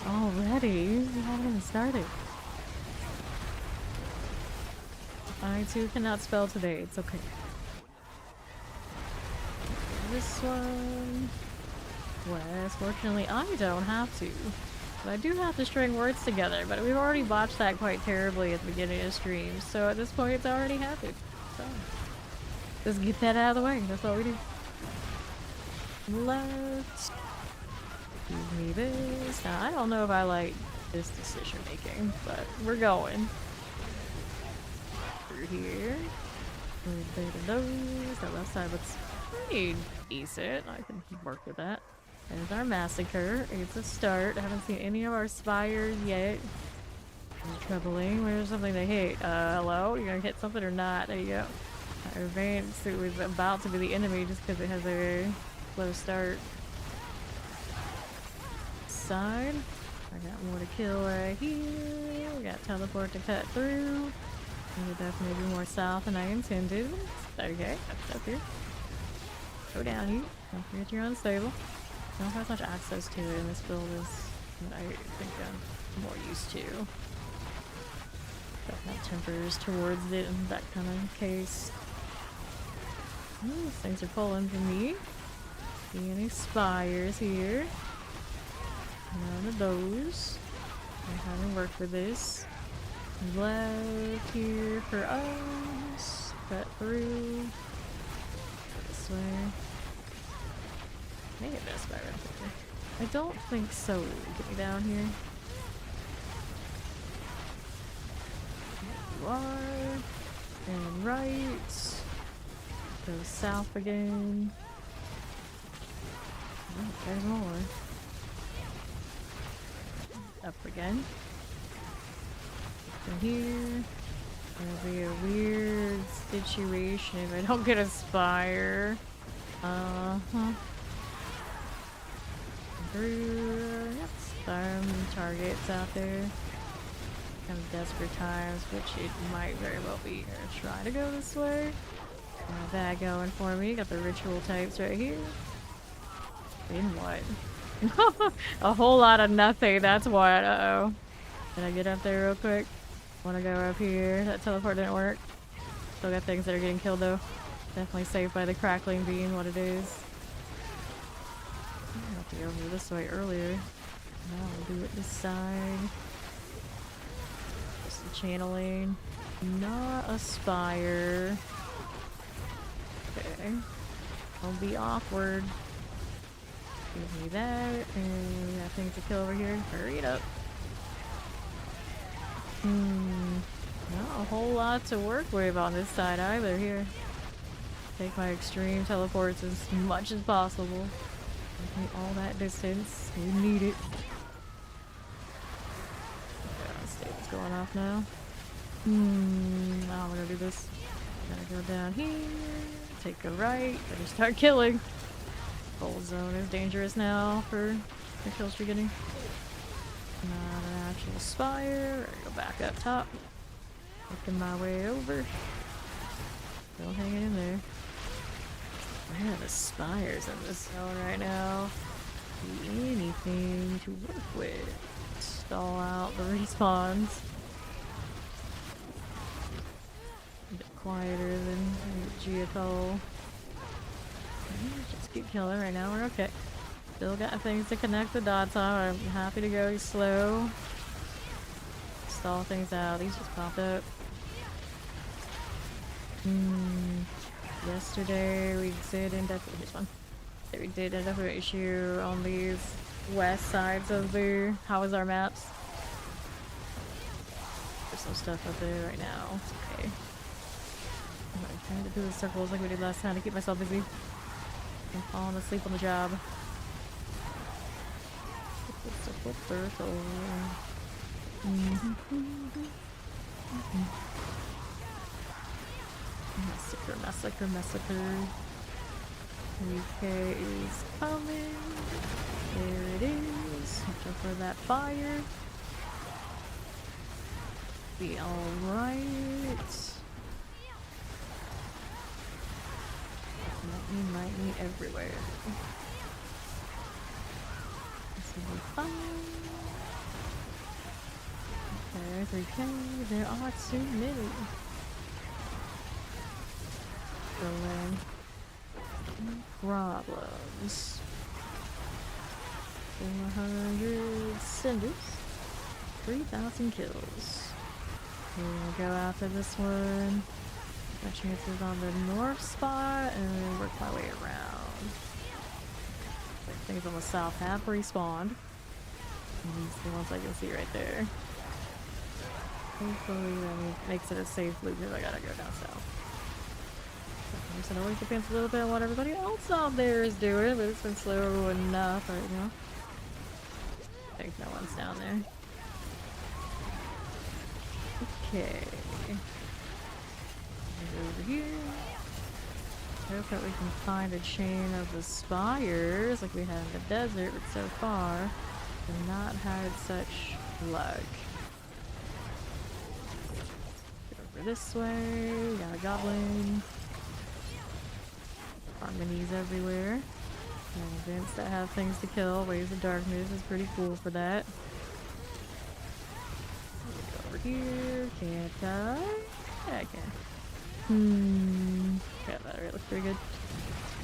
Speaker 1: Already? We haven't even started. I too cannot spell today, it's okay. This one. West, fortunately I don't have to. But I do have to string words together, but we've already botched that quite terribly at the beginning of stream, so at this point it's already happened. So, just get that out of the way, that's what we do. Let's give me this. Now, I don't know if I like this decision making, but we're going. Through here. A little bit of those. That left side looks pretty decent. I can work with that. There's our massacre. It's a start. I haven't seen any of our spires yet. It's troubling. Where's something they hate? Hello? You gonna hit something or not? There you go. Our advance, it was about to be the enemy just because it has a slow start. Side. I got more to kill right here. We got teleport to cut through. We'll definitely be more south than I intended. Okay, that's up here. Go down here. Don't forget you're unstable. I don't have much access to it in this build as what I think I'm more used to. Don't have tempers towards it in that kind of case. Ooh, these things are pulling for me. See any spires here? None of those. I haven't worked for this. Left here for us. Cut through. This way. Maybe this spire right there. I don't think so. Get me down here. There you are. And right. Go south again. Oh, there's more. Up again. From here. There'll be a weird situation if I don't get a spire. Uh-huh. Through. Yep, some targets out there. Kind of desperate times, which it might very well be. Gonna try to go this way. Got that going for me. Got the ritual types right here. In what? A whole lot of nothing, that's what. Uh-oh. Can I get up there real quick? Wanna go up here. That teleport didn't work. Still got things that are getting killed though. Definitely saved by the crackling being what it is. I have to go over this way earlier. Now we'll do it this side. Just the channeling. Not a spire. Okay. Don't be awkward. Give me that. And we got things to kill over here. Hurry it up. Not a whole lot to work with on this side either here. Take my extreme teleports as much as possible. Take me all that distance. We need it. Okay, let's see what's going off now. Now we're gonna do this. Gotta go down here. Take a right. Better start killing. Cold zone is dangerous now for the kill streak getting. Not an actual spire. I go back up top. Making my way over. Still hanging in there. Where are the spires in this zone right now? Be anything to work with. Stall out the respawns. A bit quieter than Geotol. Just keep killing right now. We're okay. Still got things to connect the dots on. I'm happy to go slow. Stall things out. These just popped up. Yesterday we did end up with this one. We did end up with an issue on these west sides of the how is our maps. There's some stuff up there right now. It's okay. I'm trying to do the circles like we did last time to keep myself busy. I'm falling asleep on the job. Circle. Massacre. UK is coming. There it is. Watch out for that fire. Be alright. Lightning everywhere. This will be fun. Okay, 3K. There are too many. Problems. 400 cinders. 3,000 kills. We'll go after this one. My chances on the north spot and then work my way around. Things on the south have respawned. And these are the ones I can see right there. Hopefully that makes it a safe loop because I gotta go down south. So it always depends a little bit on what everybody else out there is doing, but it's been slow enough right now. I think no one's down there. Okay. Over here. Hope that we can find a chain of the spires like we had in the desert, but so far we've not had such luck. Get over this way. Got a goblin. Harmonies everywhere. And events that have things to kill. Waves of Darkness is pretty cool for that. Go over here. Can't die? Yeah, I can. Yeah, that already looks pretty good.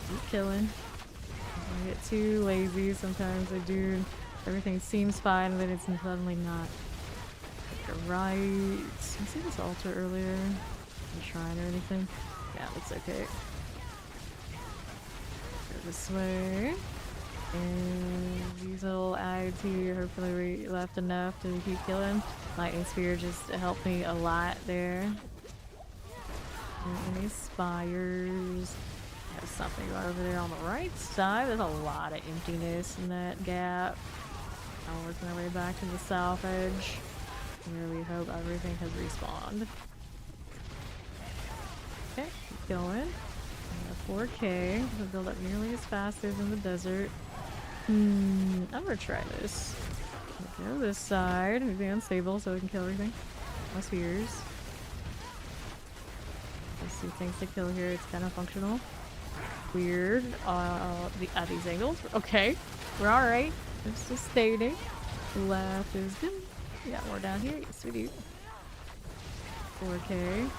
Speaker 1: Keep killing. I get too lazy. Sometimes I do. Everything seems fine, and then it's suddenly not. Right. You see this altar earlier? The shrine or anything? Yeah, looks okay. This way, and these little adds here hopefully we left enough to keep killing. Lightning Spear just helped me a lot there. And any spires. There's something over there on the right side. There's a lot of emptiness in that gap. I'm working our way back to the south edge where we hope everything has respawned. Okay, keep going. 4K to build up nearly as fast as in the desert. I'm gonna try this. Go this side. Maybe unstable so we can kill everything. No spears. I see things to kill here. It's kind of functional. Weird. These angles. Okay, we're all right. It's sustaining. Left is good. We got more down here. Yes, we do. 4K.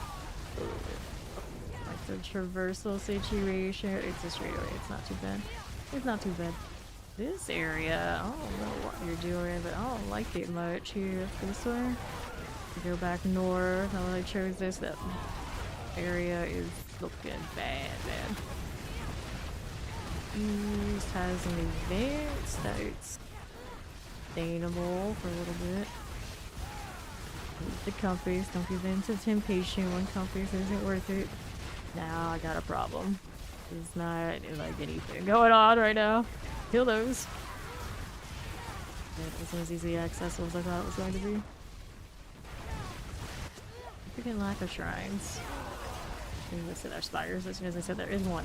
Speaker 1: Like the traversal situation. It's a straightaway. It's not too bad. It's not too bad. This area, I don't know what you're doing, but I don't like it much here. This way. Go back north. I chose this. That area is looking bad, man. East has an event that's sustainable for a little bit. The compass, don't give in to temptation when compass isn't worth it. Now I got a problem. There's not like anything going on right now. Kill those. It wasn't as easily accessible as I thought it was going to be. Freaking lack of shrines. I said our spires as soon as I said there is one.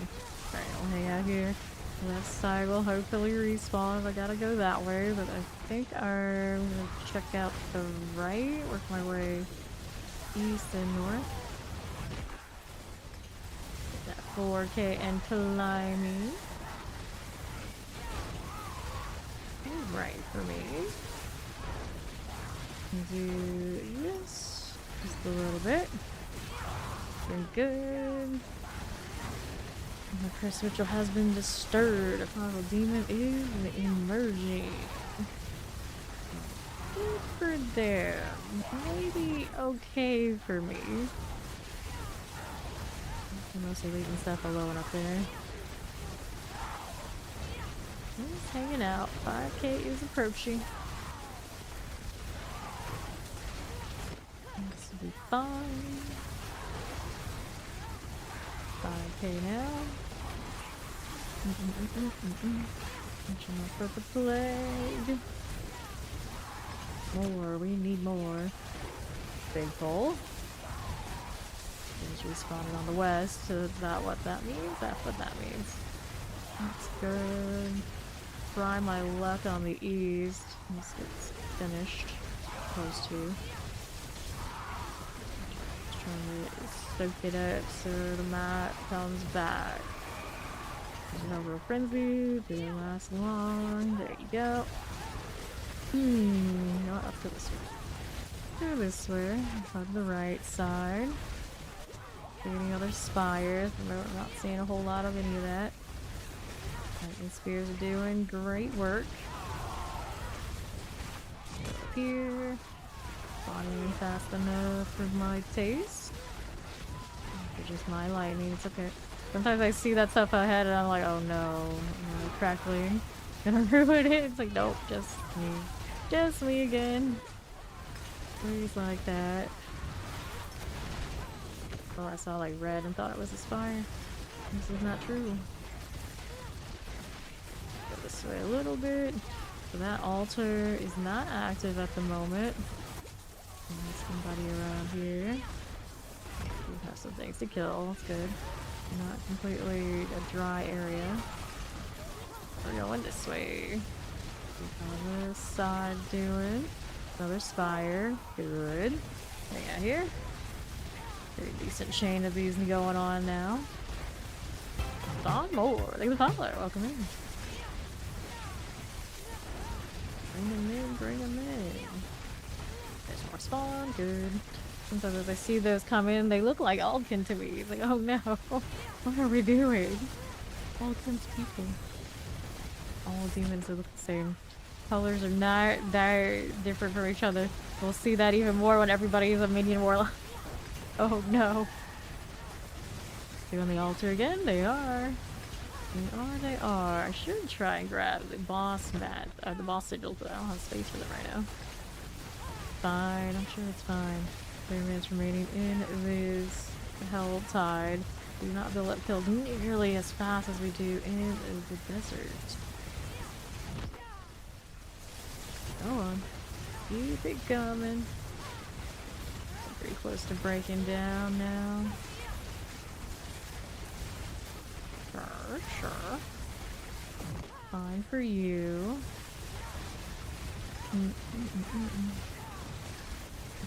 Speaker 1: Alright, I'll hang out here. Left side will hopefully respawn if I gotta go that way, but I think I'm gonna check out the right, work my way east and north. Get that 4K and climbing. Right for me. Do this just a little bit. Very good. The curse ritual has been disturbed. A powerful demon is emerging. Good for them. Maybe okay for me. I'm mostly leaving stuff alone up there. Just hanging out. 5K is approaching. This will be fine. 5K now. Watching out for the plague. More, we need more. Big hole. It's respawning on the west, so is that what that means? That's what that means. That's good. Try my luck on the east. This gets finished. Close to. Trying to soak it up so the mat comes back. There's no real frenzy. Didn't last long. There you go. You know what? Let's go this way. Go this way. On the right side. Any other spires. We're not seeing a whole lot of any of that. Lightning spears are doing great work. Go up here. Spawning fast enough for my taste. For just my lightning, it's okay. Sometimes I see that stuff ahead and I'm like, oh no, crackling. Gonna ruin it. It's like, nope, just me. Just me again. Please like that. Oh, I saw like red and thought it was a spire. This is not true. Go this way a little bit. So that altar is not active at the moment. There's somebody around here. We have some things to kill. That's good. Not completely a dry area. We're going this way. On this side doing. Another spire. Good. What I got here? Pretty decent chain of these going on now. On more. Look at the follower. Welcome in. Bring them in. Bring them in. There's more spawn. Good. Sometimes as I see those come in, they look like Aldkin to me. It's like, oh no. What are we doing? Aldkin's people. All demons look the same. Colors are not that different from each other. We'll see that even more when everybody is a minion warlock. Oh no. Doing the altar again? They are. They are. I should try and grab the boss mat, the boss sigils, but I don't have space for them right now. Fine, I'm sure it's fine. 3 minutes remaining in this hell tide. We do not build up kills nearly as fast as we do in the desert. Go on. Keep it coming. Pretty close to breaking down now. Sure. Fine for you.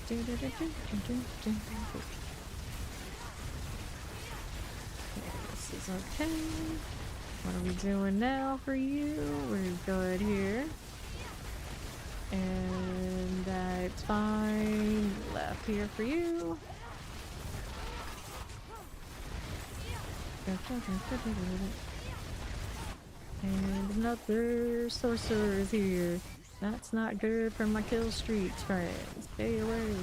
Speaker 1: This is okay. What are we doing now for you? We're good here. And that's fine. Left here for you. And another sorcerer is here. That's not good for my kill streaks, friends. Stay away.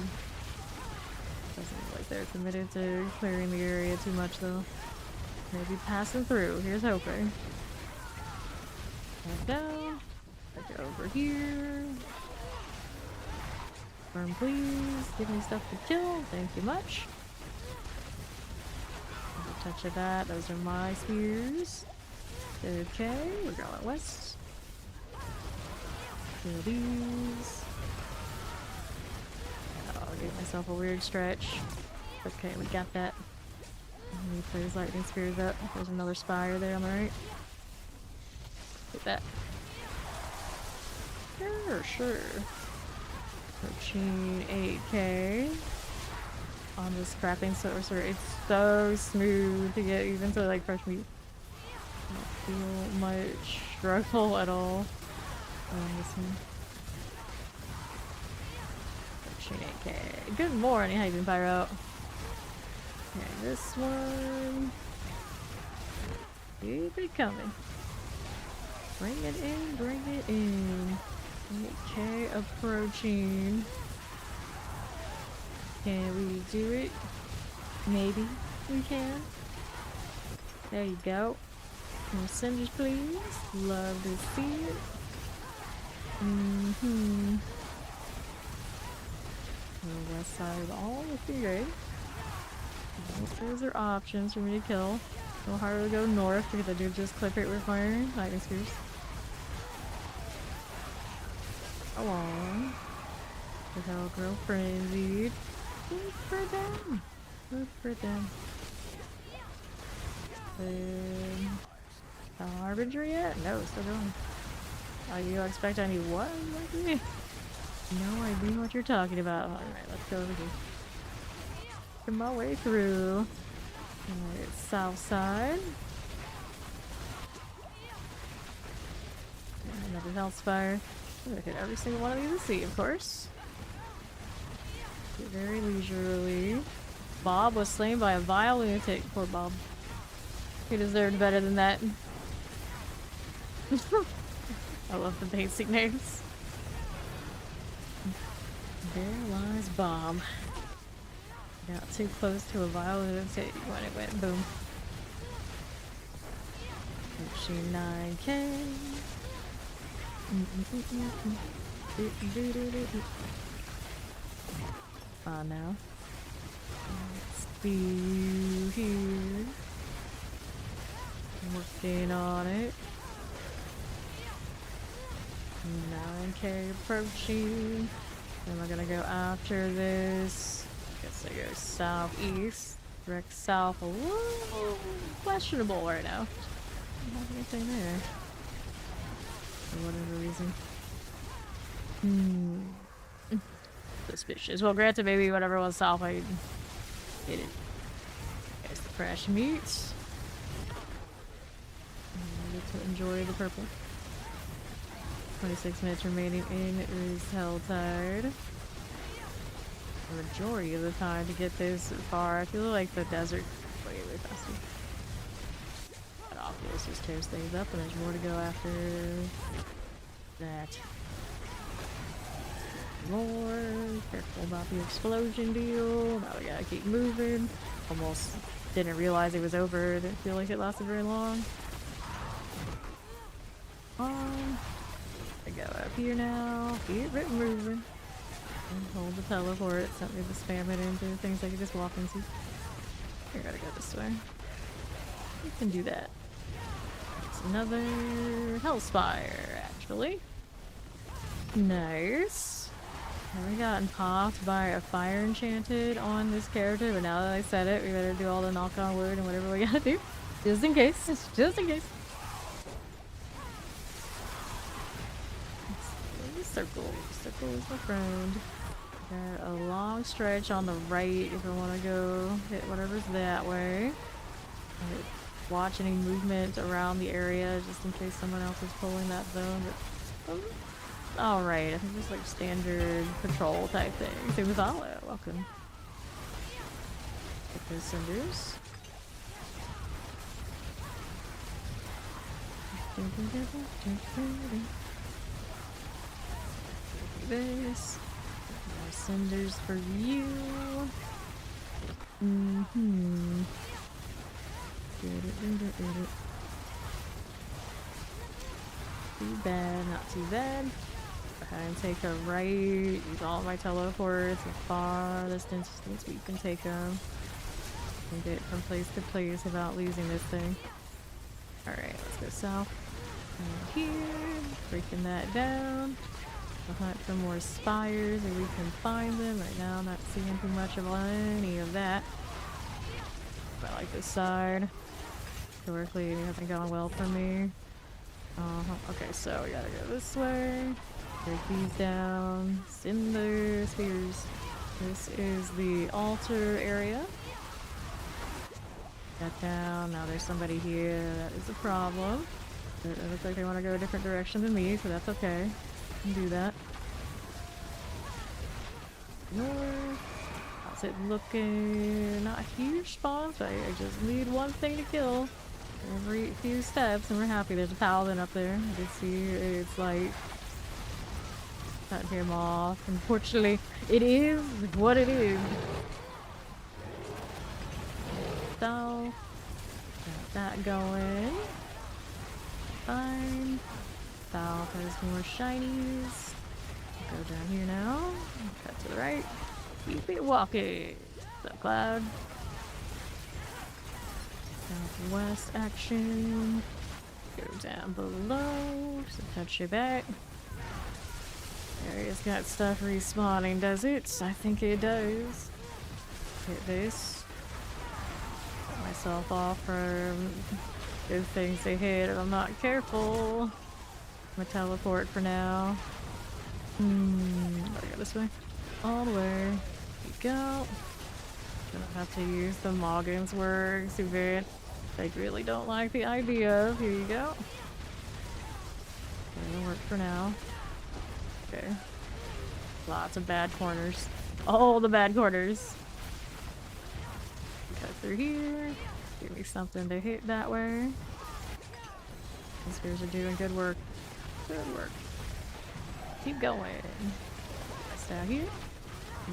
Speaker 1: Doesn't look like they're committed to clearing the area too much, though. Maybe passing through. Here's hoping. Head down. Look over here. Firm, please. Give me stuff to kill. Thank you much. A touch of that. Those are my spears. Okay, we're going west. Kill these. Oh, I gave myself a weird stretch. Okay, we got that. Let me play his lightning spears up. There's another spire there on the right. Get that. Sure. Approaching 8K on this crafting sorcerer. It's so smooth to get even to like fresh meat. I don't feel much struggle at all on this one. Approaching 8K. Good morning, how you doing, Pyro? Okay, this one. Keep it coming. Bring it in, bring it in. 8K approaching. Can we do it? Maybe we can. There you go. More cinders, please. Love to see it. The west side of all the theory. Those are options for me to kill. A little harder to go north because I do just clip it with fire. Lightning spears. Go on. The hell girl frenzied. Good for them. Good for them. Harbinger yet? No, still going. Oh, you expect I need what? No idea what you're talking about. Alright, let's go over here. Working my way through. Alright, south side. Another hellspire. I'm gonna hit every single one of these to see, of course. Get very leisurely. Bob was slain by a vile lunatic. Poor Bob. He deserved better than that. I love the basic names. There lies Bob. Got too close to a vile lunatic when it went boom. Pushing 9K. Now. Let's be here. Working on it. 9K approaching. Am I gonna go after this? Guess I go southeast. Direct south. A little questionable right now. Don't have anything there. For whatever reason. Suspicious. Well, granted, maybe whatever was south, I hit it. There's the fresh meat. I get to enjoy the purple. 26 minutes remaining in is Helltide. The majority of the time to get this far, I feel like the desert way faster. But Oculus just tears things up, and there's more to go after that. More. Careful about the explosion deal. Now we gotta keep moving. Almost didn't realize it was over. Didn't feel like it lasted very long. I go up here now. Keep it moving. And hold the teleport. Something to spam it into things I can just walk into. I gotta go this way. We can do that. It's another Hellspire, actually. Nice. Haven't gotten popped by a fire enchanted on this character, but now that I said it, we better do all the knock on wood and whatever we gotta do. Just in case. Just in case. Circle. Circle is my friend. Got a long stretch on the right if I want to go hit whatever's that way. Watch any movement around the area just in case someone else is pulling that zone. But, alright, I think it's like standard patrol type thing. Same with Ala. Welcome. Get those cinders. This. More cinders for you. Too bad, not too bad. Go ahead and take a right. Use all my teleports as far distance we can take them. And get from place to place without losing this thing. Alright, let's go south. And here. Breaking that down. We'll hunt for more spires if we can find them. Right now, I'm not seeing too much of any of that. But I like this side. Historically, it hasn't gone well for me. Okay, so we gotta go this way. Break these down. Send the spears. This is the altar area. That down. Now there's somebody here. That is a problem. It looks like they want to go a different direction than me, so that's okay. I can do that. North. How's it looking? Not huge spawns, but I just need one thing to kill every few steps, and we're happy. There's a paladin up there. I can see it's like cut him off. Unfortunately, it is what it is. So, got that going. Fine. South has more shinies. Go down here now. Cut to the right. Keep it walking. What's up, Cloud? Southwest action. Go down below. Just a touch it back. Area's got stuff respawning, does it? I think it does. Hit this. Cut myself off from good things to hit if I'm not careful. I'm gonna teleport for now. Gotta go this way. All the way. Here you go. Gonna have to use the Moggin's Works event. I really don't like the idea of. Here you go. It'll work for now. Okay. Lots of bad corners. All the bad corners. Cut through here. Give me something to hit that way. These spears are doing good work. Good work. Keep going. That's down here.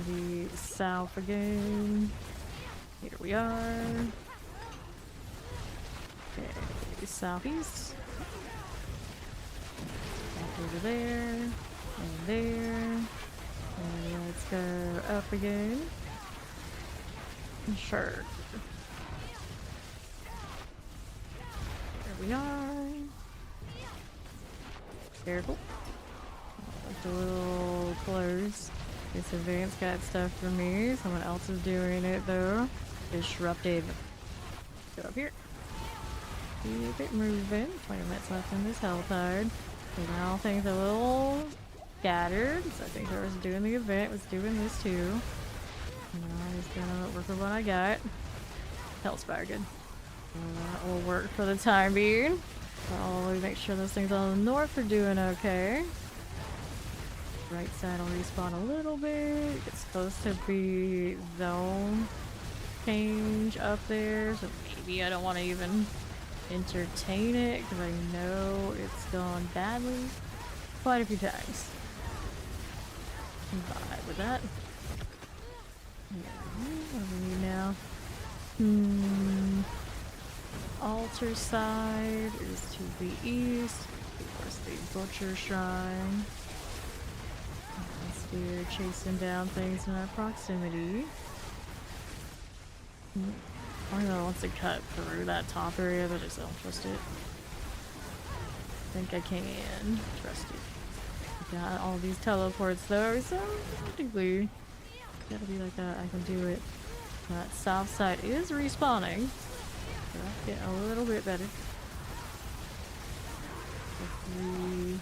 Speaker 1: The south again. Here we are. Okay, southeast. Back over there. And there. And let's go up again. Sure. There we are. Careful. It's a little close. This event's got stuff for me. Someone else is doing it though. Disrupted. Go up here. Keep it moving. 20 minutes left in this hell tide. So now things are a little scattered. So I think whoever's doing the event was doing this too. I'm just gonna work with what I got. Hellspire, good. That will work for the time being. I'll make sure those things on the north are doing okay. Right side will respawn a little bit. It's supposed to be zone change up there, so maybe I don't want to even entertain it because I know it's gone badly quite a few times. Vibe with that. What do we need now? Altar side is to the east. Of course, the Butcher Shrine. We're chasing down things in our proximity. I know wants to cut through that top area, but I just don't trust it. I think I can trust it. Got all these teleports though, so technically gotta be like that. I can do it. That south side is respawning. So that's getting a little bit better. The three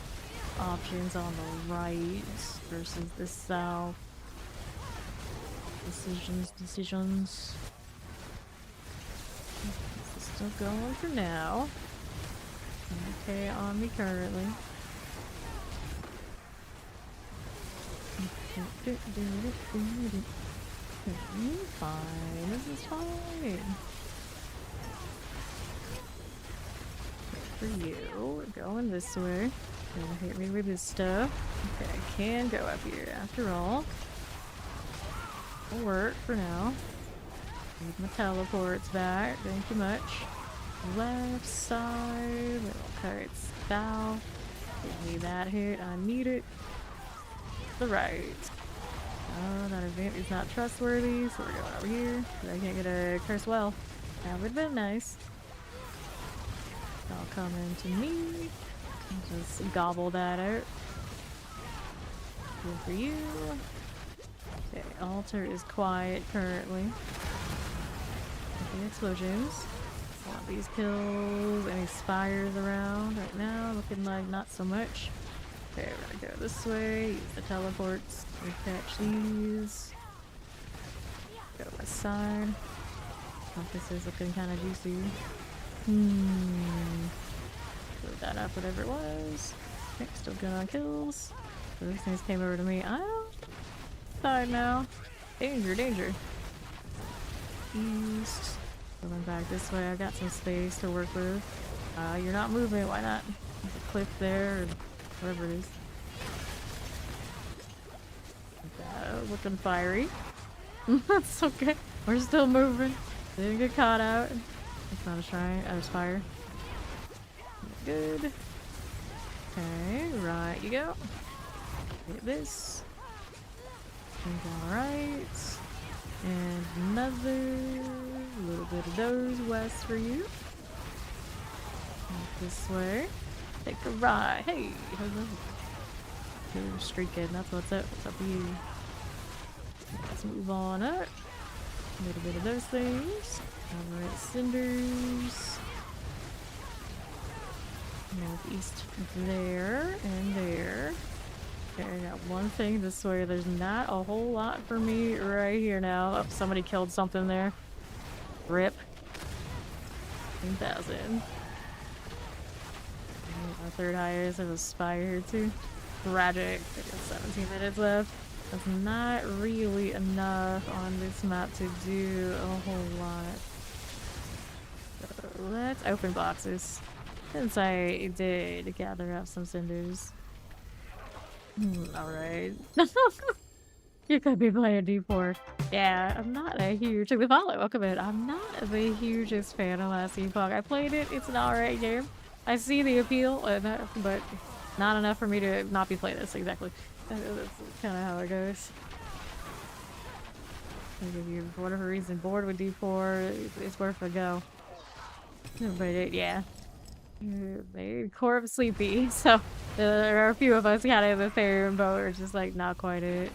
Speaker 1: options on the right versus the south. Decisions. This is still going for now. Okay on me currently. Fine, this is fine. For you, we're going this way. Gonna hit me with this stuff. Okay, I can go up here after all. It'll work for now. Need my teleports back. Thank you much. Left side. Okay, it's south. Give me that hit. I need it. The right. Oh, that event is not trustworthy, so we're going over here. I can't get a curse well. That would have been nice. I'll come into me. Just gobble that out. Good for you. Okay, altar is quiet currently. The explosions. Want these kills. Any spires around right now? Looking like not so much. Okay, we're gonna go this way. Use the teleports to catch these. Go to my side. This is looking kind of juicy. Put that up, whatever it was. Okay, still good on kills. So these things came over to me. I'm side now. Danger, danger. East. Going back this way. I got some space to work with. You're not moving. Why not? There's a cliff there, or whatever it is. Looking fiery. That's okay. We're still moving. Didn't get caught out. It's not a shrine. Oh, there's fire. Good. Okay, right you go. Get this. Alright. And another little bit of those west for you. Back this way. Take a ride. Hey, hello. You're streaking. That's what's up. What's up with you? Let's move on up. A little bit of those things. Alright, cinders. Northeast there and there. Okay, I got one thing this way. There's not a whole lot for me right here now. Oh, somebody killed something there. Rip. 10,000. Our third highest. There's a spy here too. Tragic. I got 17 minutes left. That's not really enough on this map to do a whole lot. So let's open boxes. Since I did gather up some cinders. Alright. You could be playing D4. Yeah, I'm not a huge... Check the follow, welcome in. I'm not the hugest fan of Last Epoch. I played it, it's an alright game. I see the appeal, but not enough for me to not be playing this, exactly. That's kind of how it goes. If you're, for whatever reason, bored with D4, it's worth a go. But yeah. They corpse sleepy, so there are a few of us kind of in the same boat. We're just like not quite it.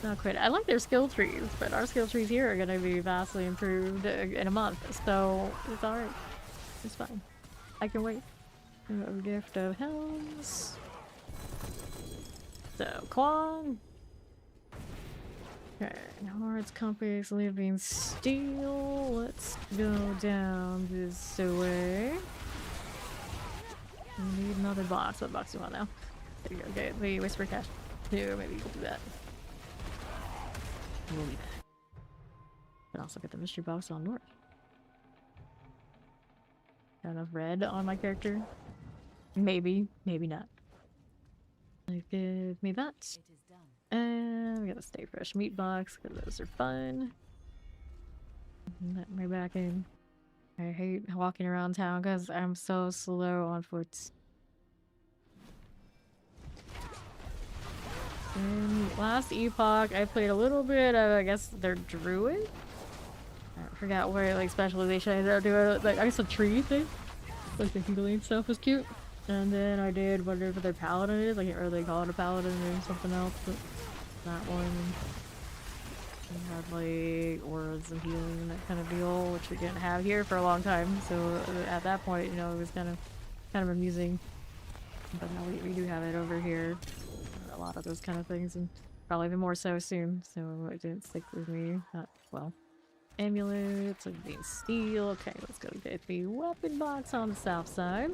Speaker 1: Not quite. I like their skill trees, but our skill trees here are gonna be vastly improved in a month, so it's alright. It's fine. I can wait. A gift of helms. So Kwong. Okay, hordes, compass, living steel. Let's go down this way. We need another box. What box do you want now? There you go. Okay, the whisper cache. Here, maybe we'll do that. We'll leave it. Can also get the mystery box on north. Got enough red on my character? Maybe, maybe not. Give me that. And we got a stay fresh meat box because those are fun. Let me back in. I hate walking around town because I'm so slow on foot. In Last Epoch, I played a little bit of, I guess, their druid? I forgot where, like, specialization I ended up doing. Like, I guess a tree thing? Like, the healing stuff was cute. And then I did whatever their paladin is. I can't really call it a paladin or something else, but that one. We had like hordes and healing and that kind of deal, which we didn't have here for a long time. So at that point, you know, it was kind of amusing. But now we do have it over here. A lot of those kind of things, and probably even more so soon. So it didn't stick with me. Not well. Amulets, like being steel. Okay, let's go get the weapon box on the south side.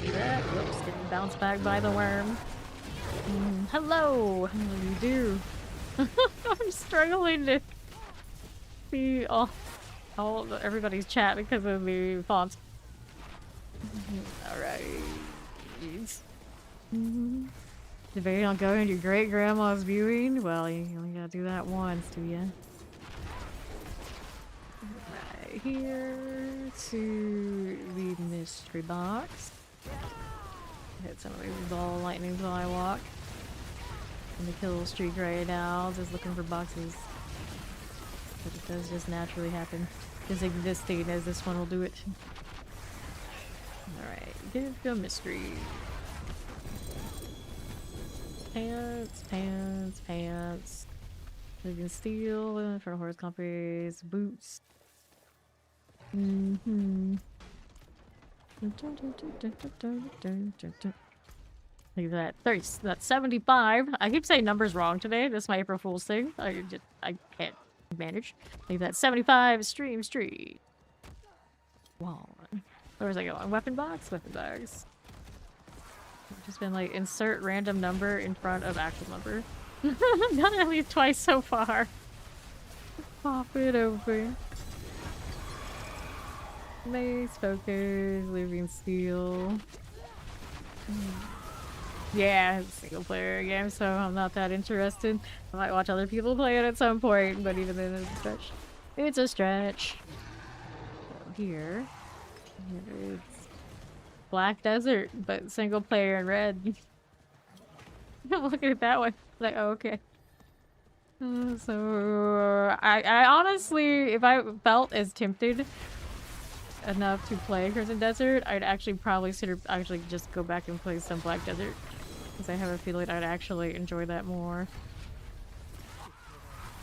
Speaker 1: See that? Whoops, getting bounced back by the worm. Hello! How do you do? I'm struggling to see all everybody's chat because of the fonts. Alright. Debating on going to your great grandma's viewing? Well, you only gotta do that once, do ya? Right here to the mystery box. Hit some of these ball lightnings while I walk. In the kill streak right now, just looking for boxes. But it does just naturally happen. Just existing as this one will do it. Alright, give the mystery. Pants, pants, pants. Living steel, Infernal hordes, compass, boots. Look at that. That's 75. I keep saying numbers wrong today. That's my April Fool's thing. I can't manage. Look at that. 75 Stream Street. Wall. Where was I going? Weapon box? Weapon box. I've just been like, insert random number in front of actual number. Done it at least twice so far. Pop it open. Mace, focus, living steel. Yeah, it's a single player game, so I'm not that interested. I might watch other people play it at some point, but even then it's a stretch. It's a stretch. So here it's Black Desert, but single player in red. Look at it that way. Like, oh, okay. So I honestly, if I felt as tempted enough to play Crimson Desert, I'd actually probably just go back and play some Black Desert, because I have a feeling I'd actually enjoy that more.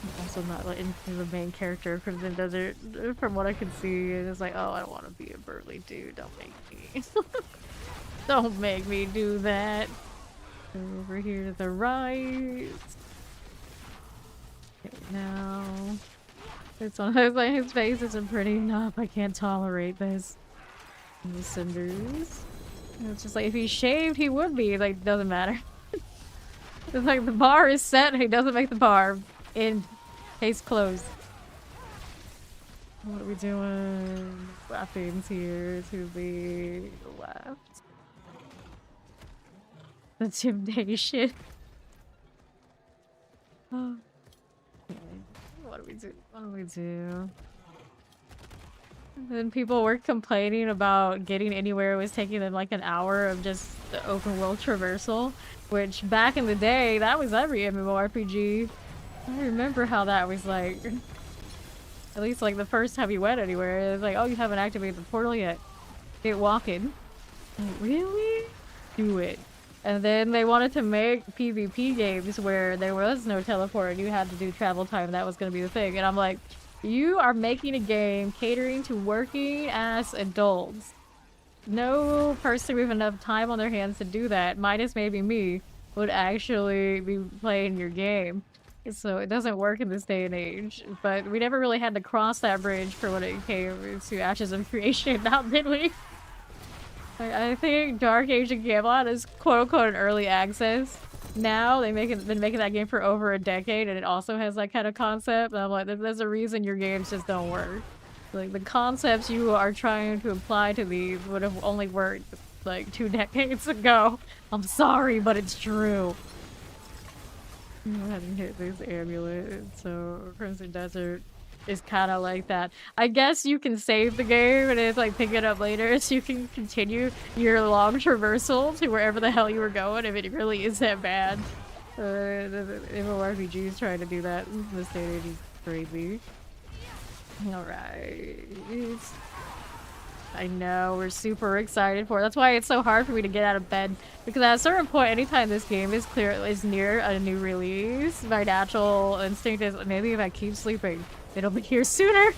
Speaker 1: I'm also not like into the main character of Crimson Desert from what I can see. It's like, oh, I don't want to be a burly dude. Don't make me. Don't make me do that. Over here to the right. Okay, now. It's one of those, like, his face isn't pretty enough. I can't tolerate this. And the cinders. And it's just like, if he shaved, he would be. Like, doesn't matter. It's like, the bar is set, and he doesn't make the bar. In. Case closed. What are we doing? Weapons here to the left. Intimidation. Oh. Okay. What do we do? What do we do? And then people were complaining about getting anywhere. It was taking them like an hour of just the open world traversal, which back in the day, that was every MMORPG. I remember how that was like. At least like the first time you went anywhere, it was like, oh, you haven't activated the portal yet. Get walking. Like, really? Do it. And then they wanted to make PvP games where there was no teleport and you had to do travel time. That was going to be the thing. And I'm like, you are making a game catering to working ass adults. No person with enough time on their hands to do that, minus maybe me, would actually be playing your game. So it doesn't work in this day and age. But we never really had to cross that bridge for when it came to Ashes of Creation, now did we? I think Dark Age of Camelot is quote-unquote an early access. Now, been making that game for over a decade, and it also has that kind of concept. And I'm like, there's a reason your games just don't work. Like, the concepts you are trying to apply to these would have only worked, like, 2 decades ago. I'm sorry, but it's true. I haven't hit this amulet, so Crimson Desert is kind of like that. I guess you can save the game and it's like pick it up later so you can continue your long traversal to wherever the hell you were going if it really is that bad. The MMORPGs trying to do that in this day and age is crazy. Alright. I know, we're super excited for it. That's why it's so hard for me to get out of bed. Because at a certain point, anytime this game is near a new release, my natural instinct is maybe if I keep sleeping, it'll be here sooner.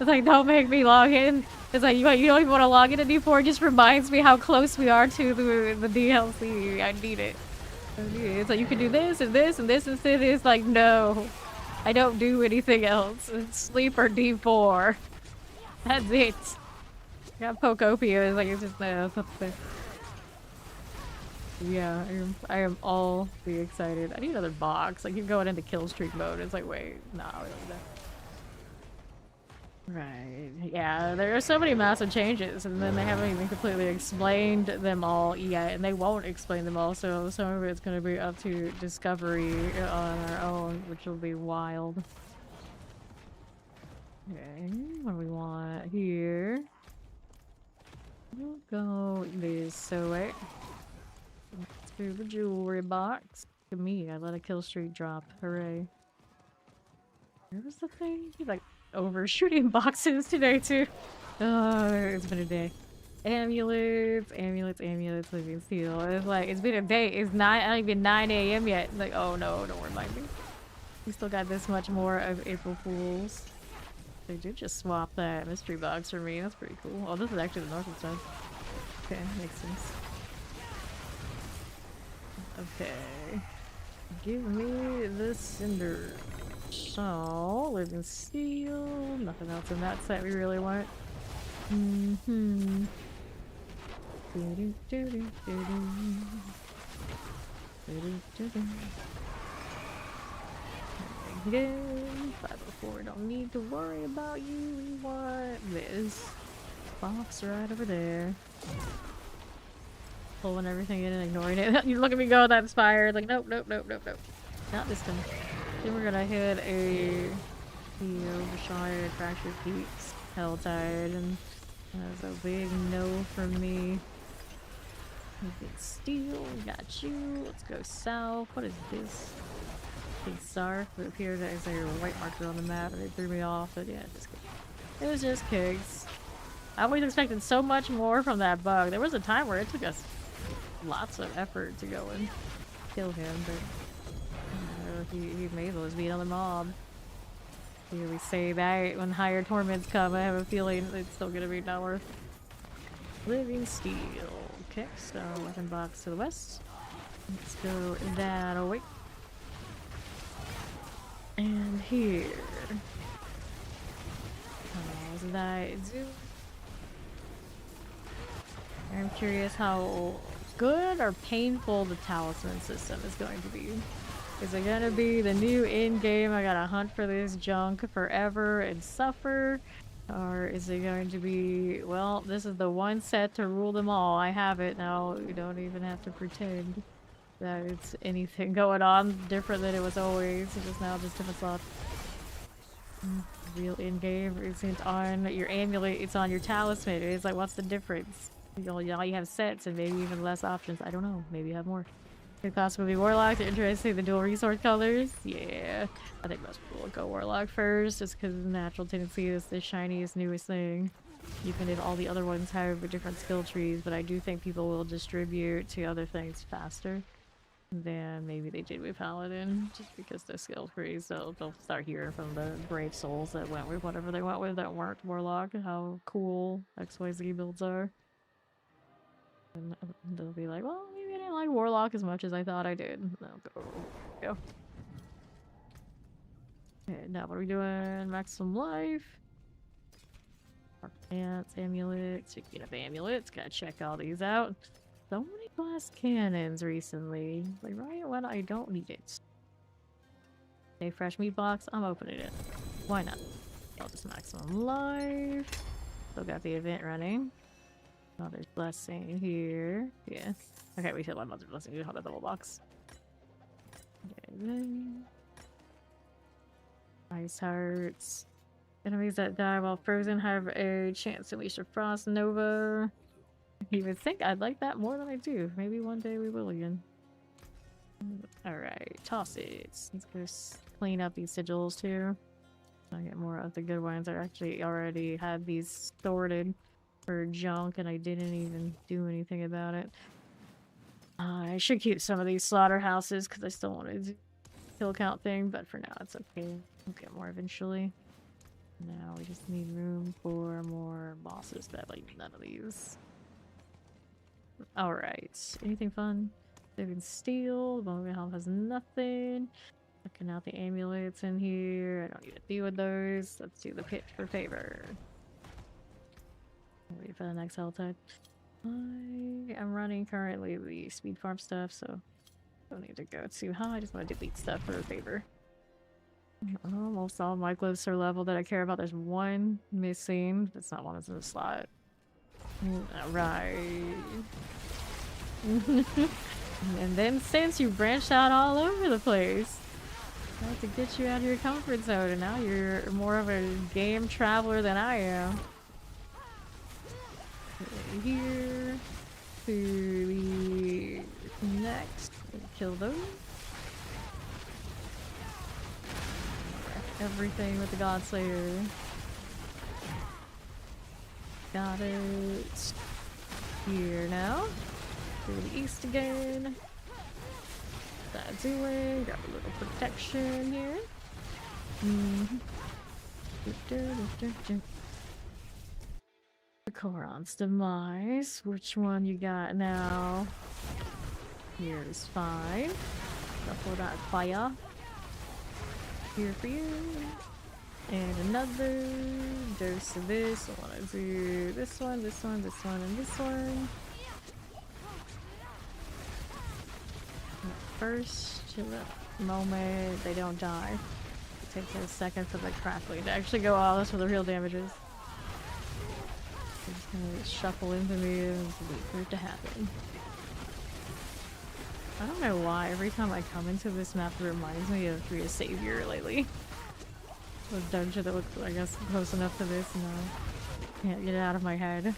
Speaker 1: It's like, don't make me log in. It's like, you don't even want to log in anymore. It just reminds me how close we are to the DLC. I need it. It's like, you can do this and this and this instead. It's like, no. I don't do anything else. Sleep or D4. That's it. Got Pokopia, it's like, it's just, no, something. Yeah, I am all the excited. I need another box. Like, you're going into kill streak mode. It's like, wait, nah, we don't do that. Right. Yeah, there are so many massive changes, and then they haven't even completely explained them all yet, and they won't explain them all, so some of it's going to be up to discovery on our own, which will be wild. Okay, what do we want here? We'll go this way. Let's do the jewelry box. To me, I let a kill streak drop. Hooray. Where was the thing? Like, overshooting boxes today, too. Oh, it's been a day. Amulets, living steel. It's like, it's been a day. It's not even 9 a.m. yet. Like, oh no, don't remind me. We still got this much more of April Fools. They did just swap that mystery box for me. That's pretty cool. Oh, this is actually the northern side. Okay, makes sense. Okay. Give me the cinder. So, living steel. Nothing else in that set we really want. Mm-hmm. Again, 504, don't need to worry about you. We want this box right over there. Pulling everything in and ignoring it. You look at me go, that's fire. Like, nope, nope, nope, nope, nope. Not this time. Then we're gonna hit a Overshire, Fractured Peaks, Helltide, and that's a big no for me. Big steel, got you. Let's go south. What is this? Big star. It appeared as a white marker on the map and it threw me off, but yeah, it was just kicks. I always expected so much more from that bug. There was a time where it took us lots of effort to go and kill him, but he made those beat on the mob. We always say that when higher torments come, I have a feeling it's still gonna be not worth. Living steel. Okay, so weapon box to the west. Let's go that away. And here. How's that do? I'm curious how good or painful the talisman system is going to be. Is it gonna be the new in-game, I gotta hunt for this junk forever and suffer? Or is it going to be, well, this is the one set to rule them all. I have it now. You don't even have to pretend that it's anything going on different than it was always. It's just now just different slots. Real in-game isn't on your amulet, it's on your talisman. It's like, what's the difference? Now you have sets and maybe even less options. I don't know. Maybe you have more. Could possibly be Warlock. They're interested in the dual resource colors. Yeah. I think most people will go Warlock first just because the natural tendency is the shiniest, newest thing. Even if all the other ones have different skill trees, but I do think people will distribute to other things faster than maybe they did with Paladin, just because the skill trees, they'll start hearing from the brave souls that went with whatever they went with that weren't Warlock, how cool XYZ builds are. And they'll be like, well, maybe I didn't like Warlock as much as I thought I did. I'll go. Okay, now what are we doing? Maximum life. Our plants, amulets. Speaking of amulets, gotta check all these out. So many glass cannons recently. Like right when I don't need it. A fresh meat box, I'm opening it. Why not? I'll just maximum life. Still got the event running. Oh, there's blessing here. Yeah. Okay, we hit one mother blessing. We have a double box. Okay, Ice hearts. Enemies that die while frozen have a chance to unleash a frost nova. You would think I'd like that more than I do. Maybe one day we will again. Alright, toss it. Let's go clean up these sigils too. I'll get more of the good ones. I actually already had these sorted for junk and I didn't even do anything about it. I should keep some of these slaughterhouses because I still want to do kill count thing, but for now it's okay. We'll get more eventually. Now we just need room for more bosses that like none of these. Alright, anything fun? Living steel, the moment health has nothing. Looking out the amulets in here. I don't need to deal with those. Let's do the pitch for favor. Wait for the next Helltide. I am running currently the speed farm stuff, so don't need to go too high. I just want to delete stuff for a favor. Almost all my glyphs are level that I care about. There's one missing. That's not one that's in the slot. Alright. And then since you branched out all over the place, I have to get you out of your comfort zone, and now you're more of a game traveler than I am. Here to the next. Kill those. Everything with the Godslayer. Got it. Here now. To the east again. That's doing. Got a little protection here. The Koron's demise. Which one you got now? Here's 5. Shuffle that fire. Here for you. And another dose of this. I want to do this one, this one, this one, and this one. First, to the moment they don't die. It takes a second for the crackling to actually go off. That's where the real damage is. I'm just gonna shuffle into me and wait for it to happen. I don't know why every time I come into this map it reminds me of Three Savior lately. The dungeon that looks, I guess, close enough to this and I can't get it out of my head.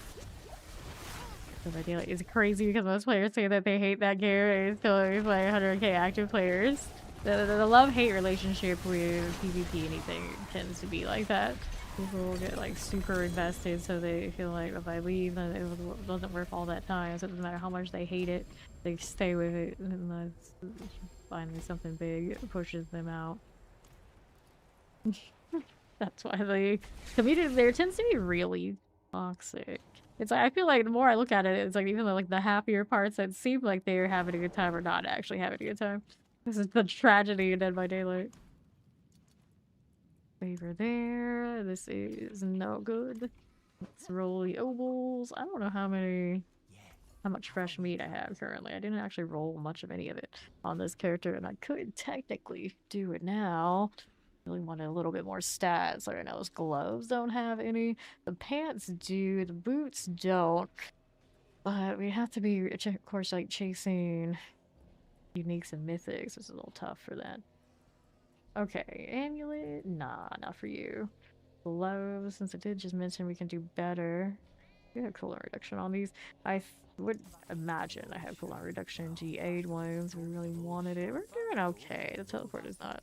Speaker 1: It's crazy because most players say that they hate that game and it's still we play 100k active players. The love-hate relationship with PvP anything tends to be like that. People get like super invested so they feel like if I leave then it doesn't worth all that time, so it doesn't matter how much they hate it, they stay with it unless finally something big pushes them out. That's why the community there tends to be really toxic. It's like I feel like the more I look at it, it's like even like the happier parts that seem like they're having a good time are not actually having a good time. This is the tragedy of Dead by Daylight. Favor there. This is no good. Let's roll the ovals. I don't know how much fresh meat I have currently. I didn't actually roll much of any of it on this character, and I could technically do it now. Really wanted a little bit more stats. Like I know those gloves don't have any. The pants do. The boots don't. But we have to be, of course, like chasing uniques and mythics. This is a little tough for that. Okay, amulet. Nah, not for you. Gloves. Since I did just mention we can do better. We have cooldown reduction on these. I would imagine I have cooldown reduction G8 ones. We really wanted it. We're doing okay. The teleport is not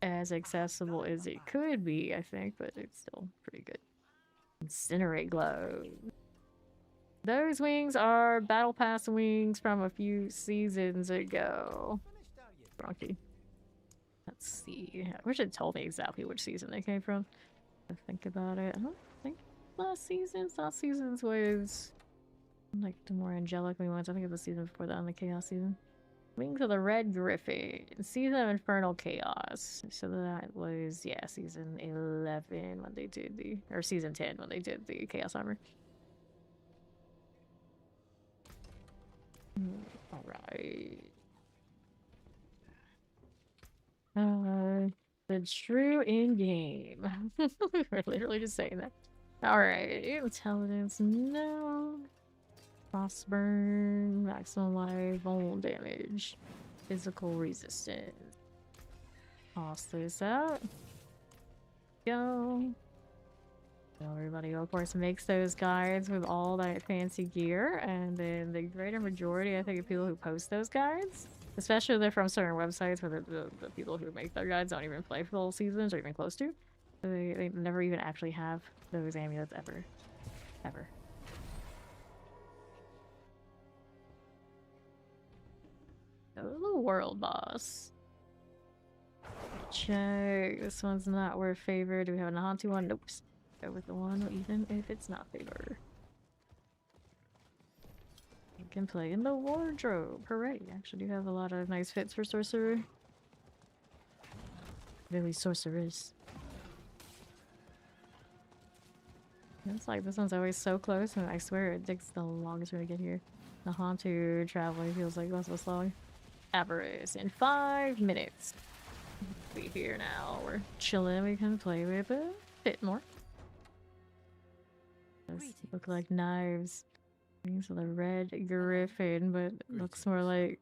Speaker 1: as accessible as it could be, I think, but it's still pretty good. Incinerate glow. Those wings are battle pass wings from a few seasons ago. Bronky. Let's see. I wish it told me exactly which season they came from. I think about it. I don't think last season's was like the more angelic ones. I think it was the season before that, on the chaos season. Wings of the Red Griffin. Season of Infernal Chaos. So that was, yeah, season 11 when they did the, or season 10 when they did the Chaos Armor. Alright. The true in-game. We're literally just saying that. Alright, intelligence, no. Frostburn, maximum life, vulnerable damage, physical resistance. Toss this out. Go. So everybody, of course, makes those guides with all that fancy gear, and then the greater majority, I think, of people who post those guides, especially if they're from certain websites where the people who make their guides don't even play full seasons or even close to. So they never even actually have those amulets ever. Ever. Oh, world boss. Check. This one's not worth favor. Do we have a haunted one? Nope. Go with the one, even if it's not favor. You can play in the wardrobe. Hooray. Actually do have a lot of nice fits for Sorcerer. Really Sorcerers. It's like this one's always so close, and I swear it takes the longest for me to get here. The Haunted traveling feels like less of a slog. Avarice in 5 minutes. Be here now. We're chilling. We can play with a bit more. Those look like knives. These are the Red Griffin, but it looks more like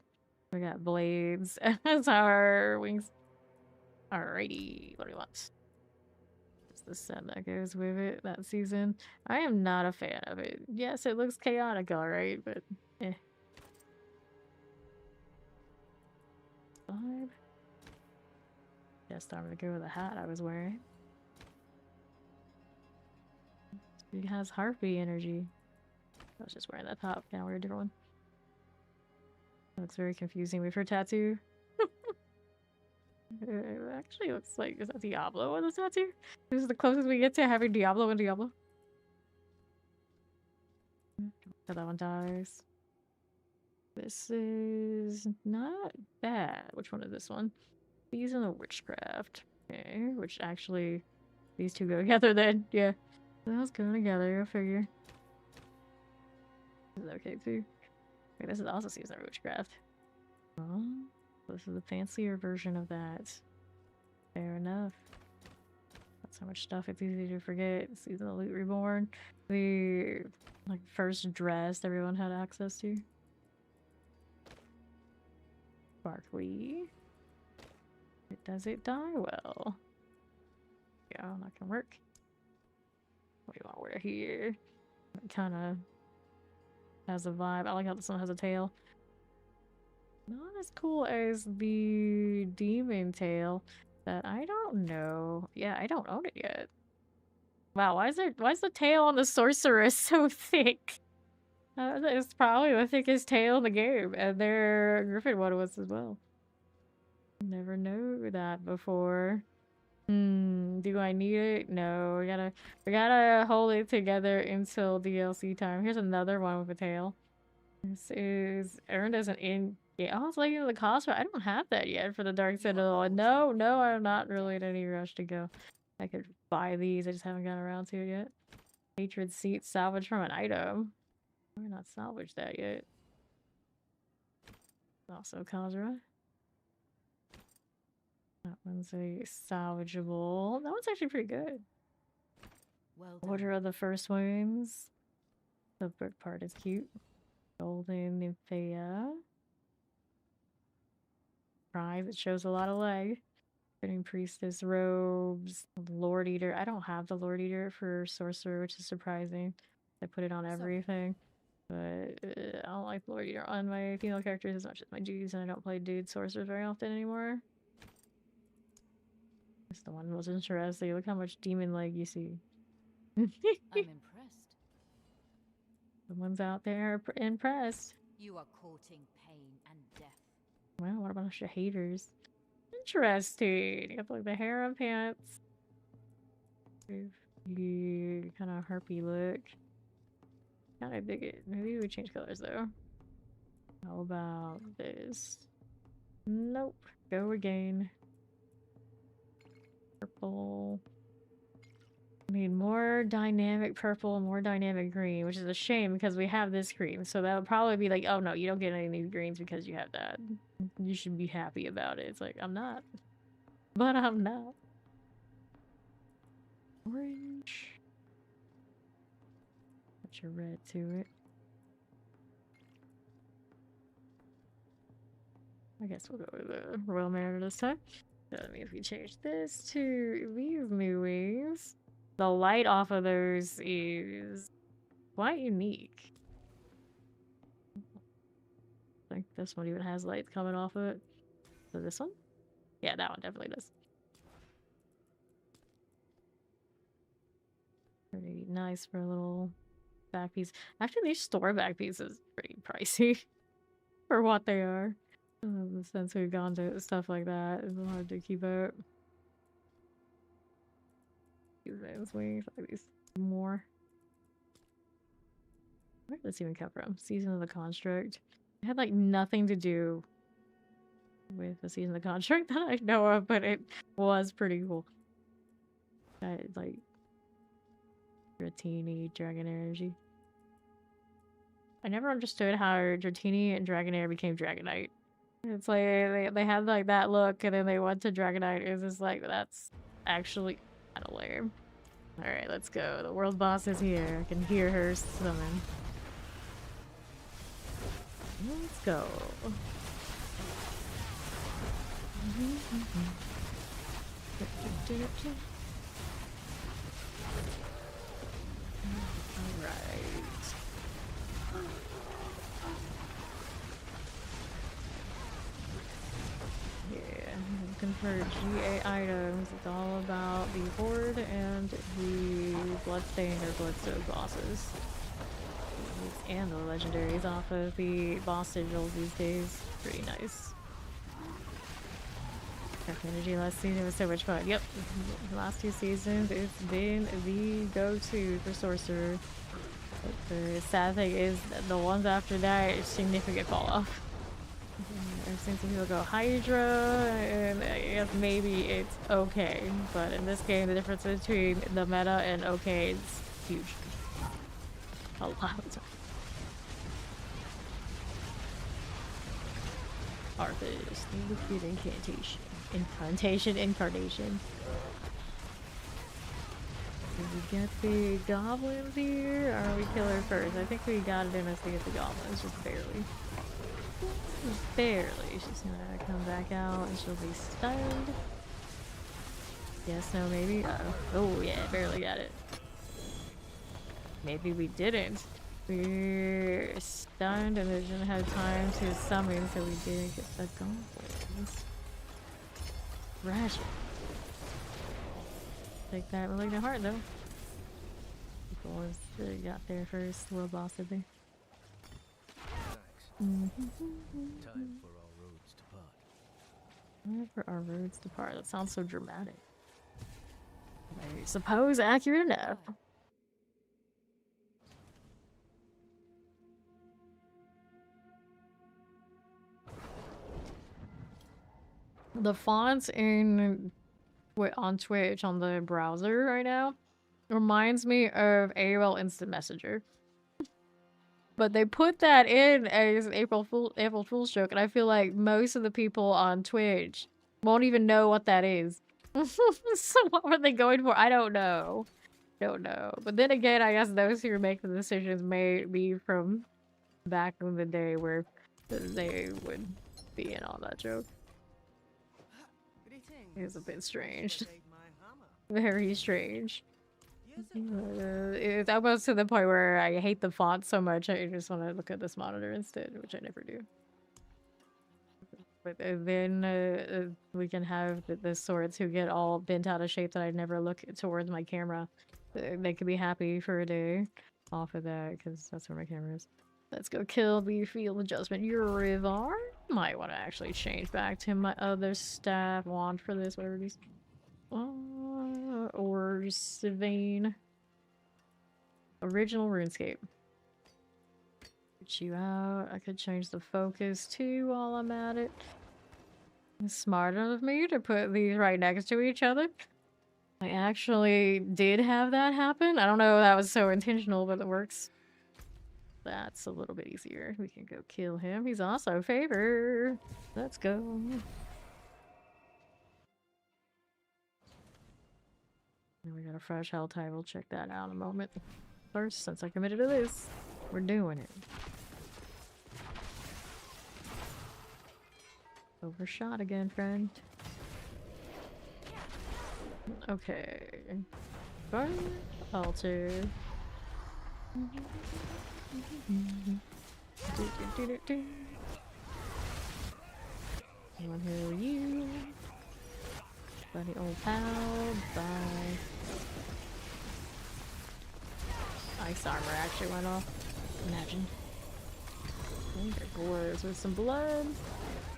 Speaker 1: we got blades as our wings. Alrighty, what do we want? It's the set that goes with it that season. I am not a fan of it. Yes, it looks chaotic, alright, but eh. 5. Guess time to go with the hat I was wearing. It has harpy energy. I was just wearing that top. Now wear a different one. That looks very confusing with her tattoo. It actually looks like, is that Diablo on the tattoo? This is the closest we get to having Diablo and Diablo. So that one dies. This is not bad. Which one is this one? These and the witchcraft. Okay, which actually, these two go together then. Yeah. Those go together, I figure. This is okay too. Okay, this is also season of witchcraft. Oh, this is the fancier version of that. Fair enough. That's how much stuff it's easy to forget. Season of Loot Reborn. The like first dress everyone had access to. Sparkly. Does it die well? Yeah, not gonna work. What do you want to wear here? It kind of has a vibe. I like how this one has a tail. Not as cool as the demon tail that I don't know. Yeah, I don't own it yet. Wow, why is the tail on the sorcerer so thick? It's probably the thickest tail in the game, and their griffin one was as well. Never knew that before. Do I need it? No, we gotta hold it together until DLC time. Here's another one with a tail. This is earned as an in. Yeah, I was looking at the cost, but I don't have that yet for the Dark Citadel. No, I'm not really in any rush to go. I could buy these, I just haven't gotten around to it yet. Hatred seat salvaged from an item. Why not salvage that yet? Also Khazra. That one's a salvageable. That one's actually pretty good. Well done. Order of the First Wounds. The book part is cute. Golden Nymphea. Prize, it shows a lot of leg. Fitting Priestess robes. Lord Eater. I don't have the Lord Eater for Sorcerer, which is surprising. I put it on everything. But I don't like Lord Eater on my female characters as much as my dudes, and I don't play dude Sorcerers very often anymore. That's the one most interesting. Look how much demon leg you see.
Speaker 2: I'm impressed.
Speaker 1: Someone's out there impressed.
Speaker 2: You are courting pain and death.
Speaker 1: Well, what about your haters? Interesting. You got like the harem pants. You kind of harpy look. Kind of dig it. Maybe we change colors though. How about this? Nope. Go again. Purple. I need more dynamic purple and more dynamic green, which is a shame because we have this green. So that would probably be like, oh no, you don't get any new greens because you have that. You should be happy about it. It's like, I'm not. But I'm not. Orange. Put your red to it. I guess we'll go with the Royal Mariner this time. So that means we change this to these new wings. The light off of those is quite unique. I think this one even has lights coming off of it. So this one? Yeah, that one definitely does. Pretty nice for a little back piece. Actually, these store back pieces are pretty pricey for what they are. Since we've gone to stuff like that, it's hard to keep up. These wings, like these more. Where did this even come from? Season of the Construct. It had like nothing to do with the Season of the Construct that I know of, but it was pretty cool. Like Dratini, Dragon Energy. I never understood how Dratini and Dragonair became Dragonite. It's like they had like that look and then they went to Dragonite. It was just like, that's actually kind of lame. Alright, let's go. The world boss is here. I can hear her summon. Let's go. Alright. Yeah, looking for GA items. It's all about the Horde and the Bloodstained or Bloodstone bosses. And the legendaries off of the boss sigils these days. Pretty nice. C.Energy last season was so much fun. Yep, the last 2 seasons, it's been the go-to for Sorcerer. But the sad thing is that the ones after that, it's significant fall off. I've seen some people go Hydra, and I guess maybe it's okay. But in this game, the difference between the meta and okay is huge. A lot of time. Arthas, liquid incarnation. Did we get the goblins here? Or we kill her first? I think we got it in us to get the goblins, just barely. Barely. She's gonna come back out and she'll be stunned. Yes, no, maybe. Oh, yeah, barely got it. Maybe we didn't. We're stunned and they didn't have time to summon, so we didn't get the goblins. Ratchet. Take that malignant heart, though. The ones that got there first, little boss did they?
Speaker 3: Time for our roads to part.
Speaker 1: Time for our roads to part. That sounds so dramatic. I suppose accurate enough. The fonts on Twitch on the browser right now reminds me of AOL Instant Messenger. But they put that in as April Fool's joke, and I feel like most of the people on Twitch won't even know what that is. So what were they going for? I don't know. Don't know. But then again, I guess those who make the decisions may be from back in the day where they would be in on that joke. It's a bit strange. Very strange. It's almost to the point where I hate the font so much I just want to look at this monitor instead, which I never do. But then we can have the swords who get all bent out of shape that I never look towards my camera. They could be happy for a day off of that, because that's where my camera is. Let's go kill the field adjustment. Urivar. Might want to actually change back to my other staff wand for this, whatever it is. Or Sylvain. Original RuneScape. Put you out. I could change the focus too while I'm at it. It's smart of me to put these right next to each other. I actually did have that happen. I don't know if that was so intentional, but it works. That's a little bit easier. We can go kill him. He's also a favor. Let's go. And we got a fresh hell type. We'll check that out in a moment. First, since I committed to this, we're doing it. Overshot again, friend. Okay. Burn. Alter. One heal you. Buddy old pal. Bye. Ice armor actually went off. Imagine. I think they're boars with some blood.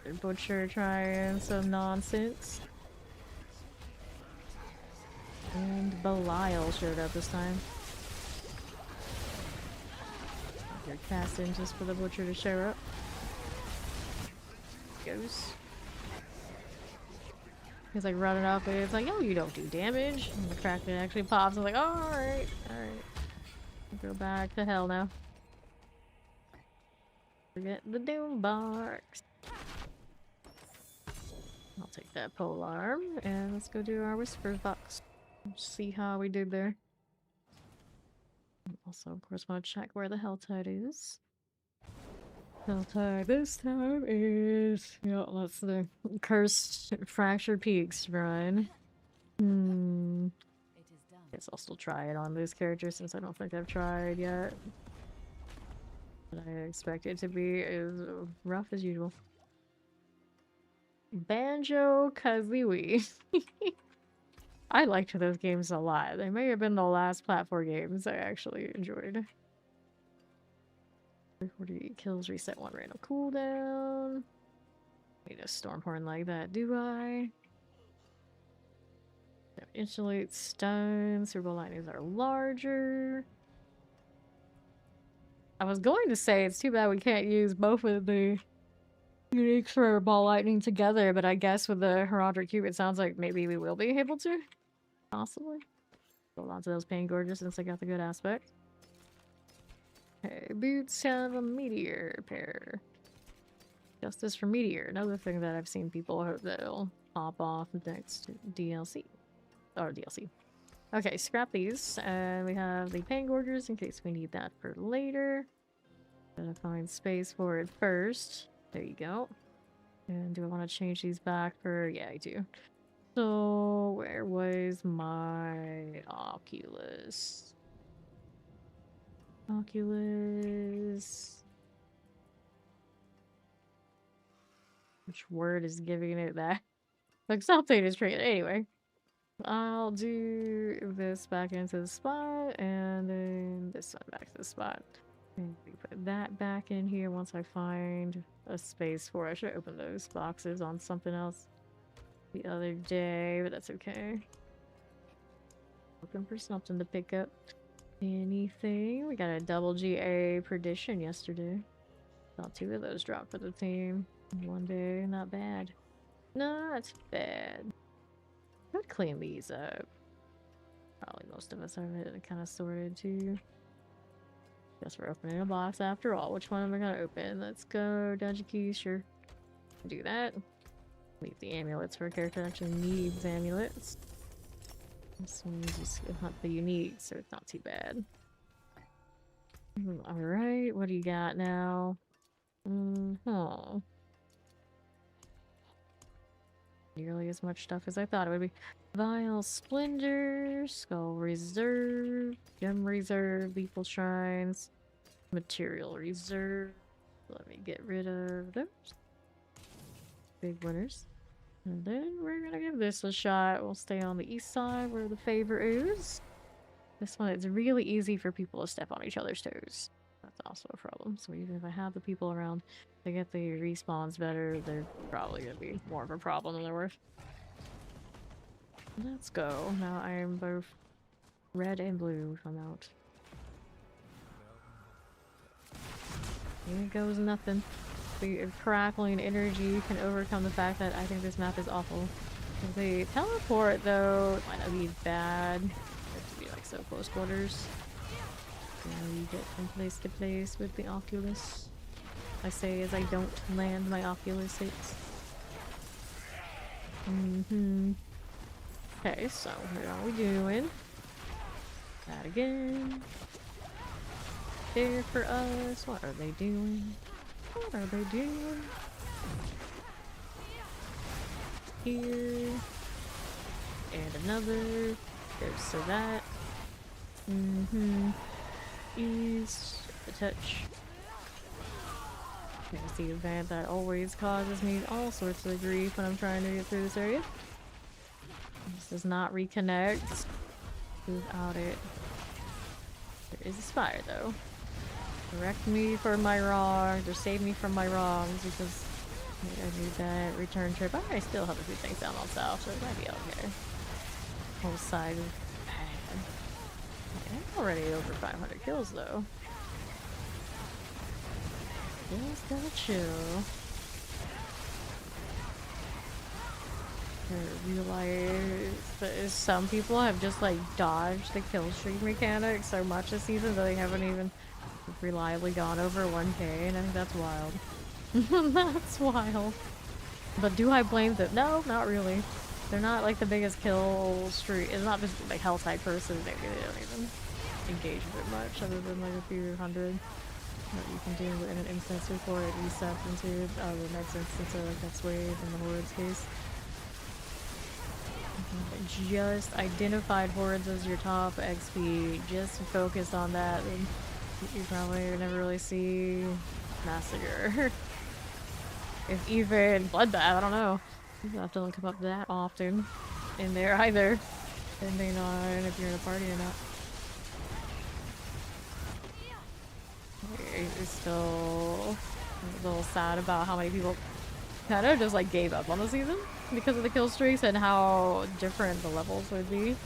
Speaker 1: Their butcher trying some nonsense. And Belial showed up this time. They're casting just for the butcher to show up. Goes. He's like running up and it's like, oh, you don't do damage. And the Kraken actually pops. I'm like, oh, alright, alright. Go back to hell now. Forget the doom box. I'll take that pole arm and let's go do our whispers box. See how we did there. Also, of course, want to check where the Helltide is. Helltide this time is... Yeah, that's the Cursed Fractured Peaks run. Guess I'll still try it on this character since I don't think I've tried yet. But I expect it to be as rough as usual. Banjo-Kazooie. I liked those games a lot. They may have been the last platform games I actually enjoyed. 48 kills, reset 1 random cooldown. Need a Stormhorn like that, do I? Insulate stone. Cerebral lightnings are larger. I was going to say it's too bad we can't use both of the uniques for ball lightning together, but I guess with the Heraldric Cube, it sounds like maybe we will be able to. Possibly. Hold on to those pain gorges since I got the good aspect. Okay, boots have a meteor pair. Justice for meteor. Another thing that I've seen people hope that'll pop off next DLC. Or DLC. Okay, scrap these. And we have the pain gorgers in case we need that for later. Gotta find space for it first. There you go. And do I want to change these back for... Yeah, I do. So, where was my Oculus? Oculus... Which word is giving it that? Like something is treated. Anyway. I'll do this back into the spot, and then this one back to the spot. And we put that back in here once I find a space for it. I should open those boxes on something else the other day, but that's okay. Looking for something to pick up. Anything? We got a double GA perdition yesterday. Saw 2 of those drop for the team. One day, not bad. Not bad. Could clean these up. Probably most of us have it kind of sorted too. Guess we're opening a box after all. Which one am I gonna open? Let's go dungeon keys. Sure, do that. Leave the amulets for a character that actually needs amulets. This one's just not the unique, so it's not too bad. All right, what do you got now? Nearly as much stuff as I thought it would be. Vile Splendor, Skull Reserve, Gem Reserve, Lethal Shrines, Material Reserve. Let me get rid of those. Big winners. And then we're gonna give this a shot. We'll stay on the east side where the favor is. This one, it's really easy for people to step on each other's toes. That's also a problem. So even if I have the people around to get the respawns better, they're probably gonna be more of a problem than they're worth. Let's go. Now I am both red and blue if I'm out. Here goes nothing. The crackling energy can overcome the fact that I think this map is awful. If they teleport though, it might not be bad. It has to be like so close quarters. Now you get from place to place with the Oculus. I say as I don't land my Oculus hits. Okay, so what are we doing? That again. There for us. What are they doing? What are they doing? Here. And another. Goes to that. Ease. A touch. There's the event that always causes me all sorts of grief when I'm trying to get through this area. This does not reconnect without it. There is a spire though. Correct me for my wrongs, or save me from my wrongs, because I need that return trip. I still have a few things down on south, so it might be okay. Whole side is bad. I'm already over 500 kills though. Just gotta chill. I realize that some people have just like dodged the kill streak mechanic so much this season that they haven't even reliably gone over 1k, and I think that's wild. That's wild. But do I blame them? No, not really. They're not like the biggest kill streak. It's not just like hell type person. Maybe they don't even engage with it much other than like a few hundred that you can do in an instance before it resets into the next instance, or like next wave in the hordes case. Just identified hordes as your top XP, just focused on that, and you probably never really see Massacre. If even Bloodbath, I don't know. That doesn't come up that often in there either, depending on if you're in a party or not. It's still a little sad about how many people kind of just like gave up on the season because of the kill streaks and how different the levels would be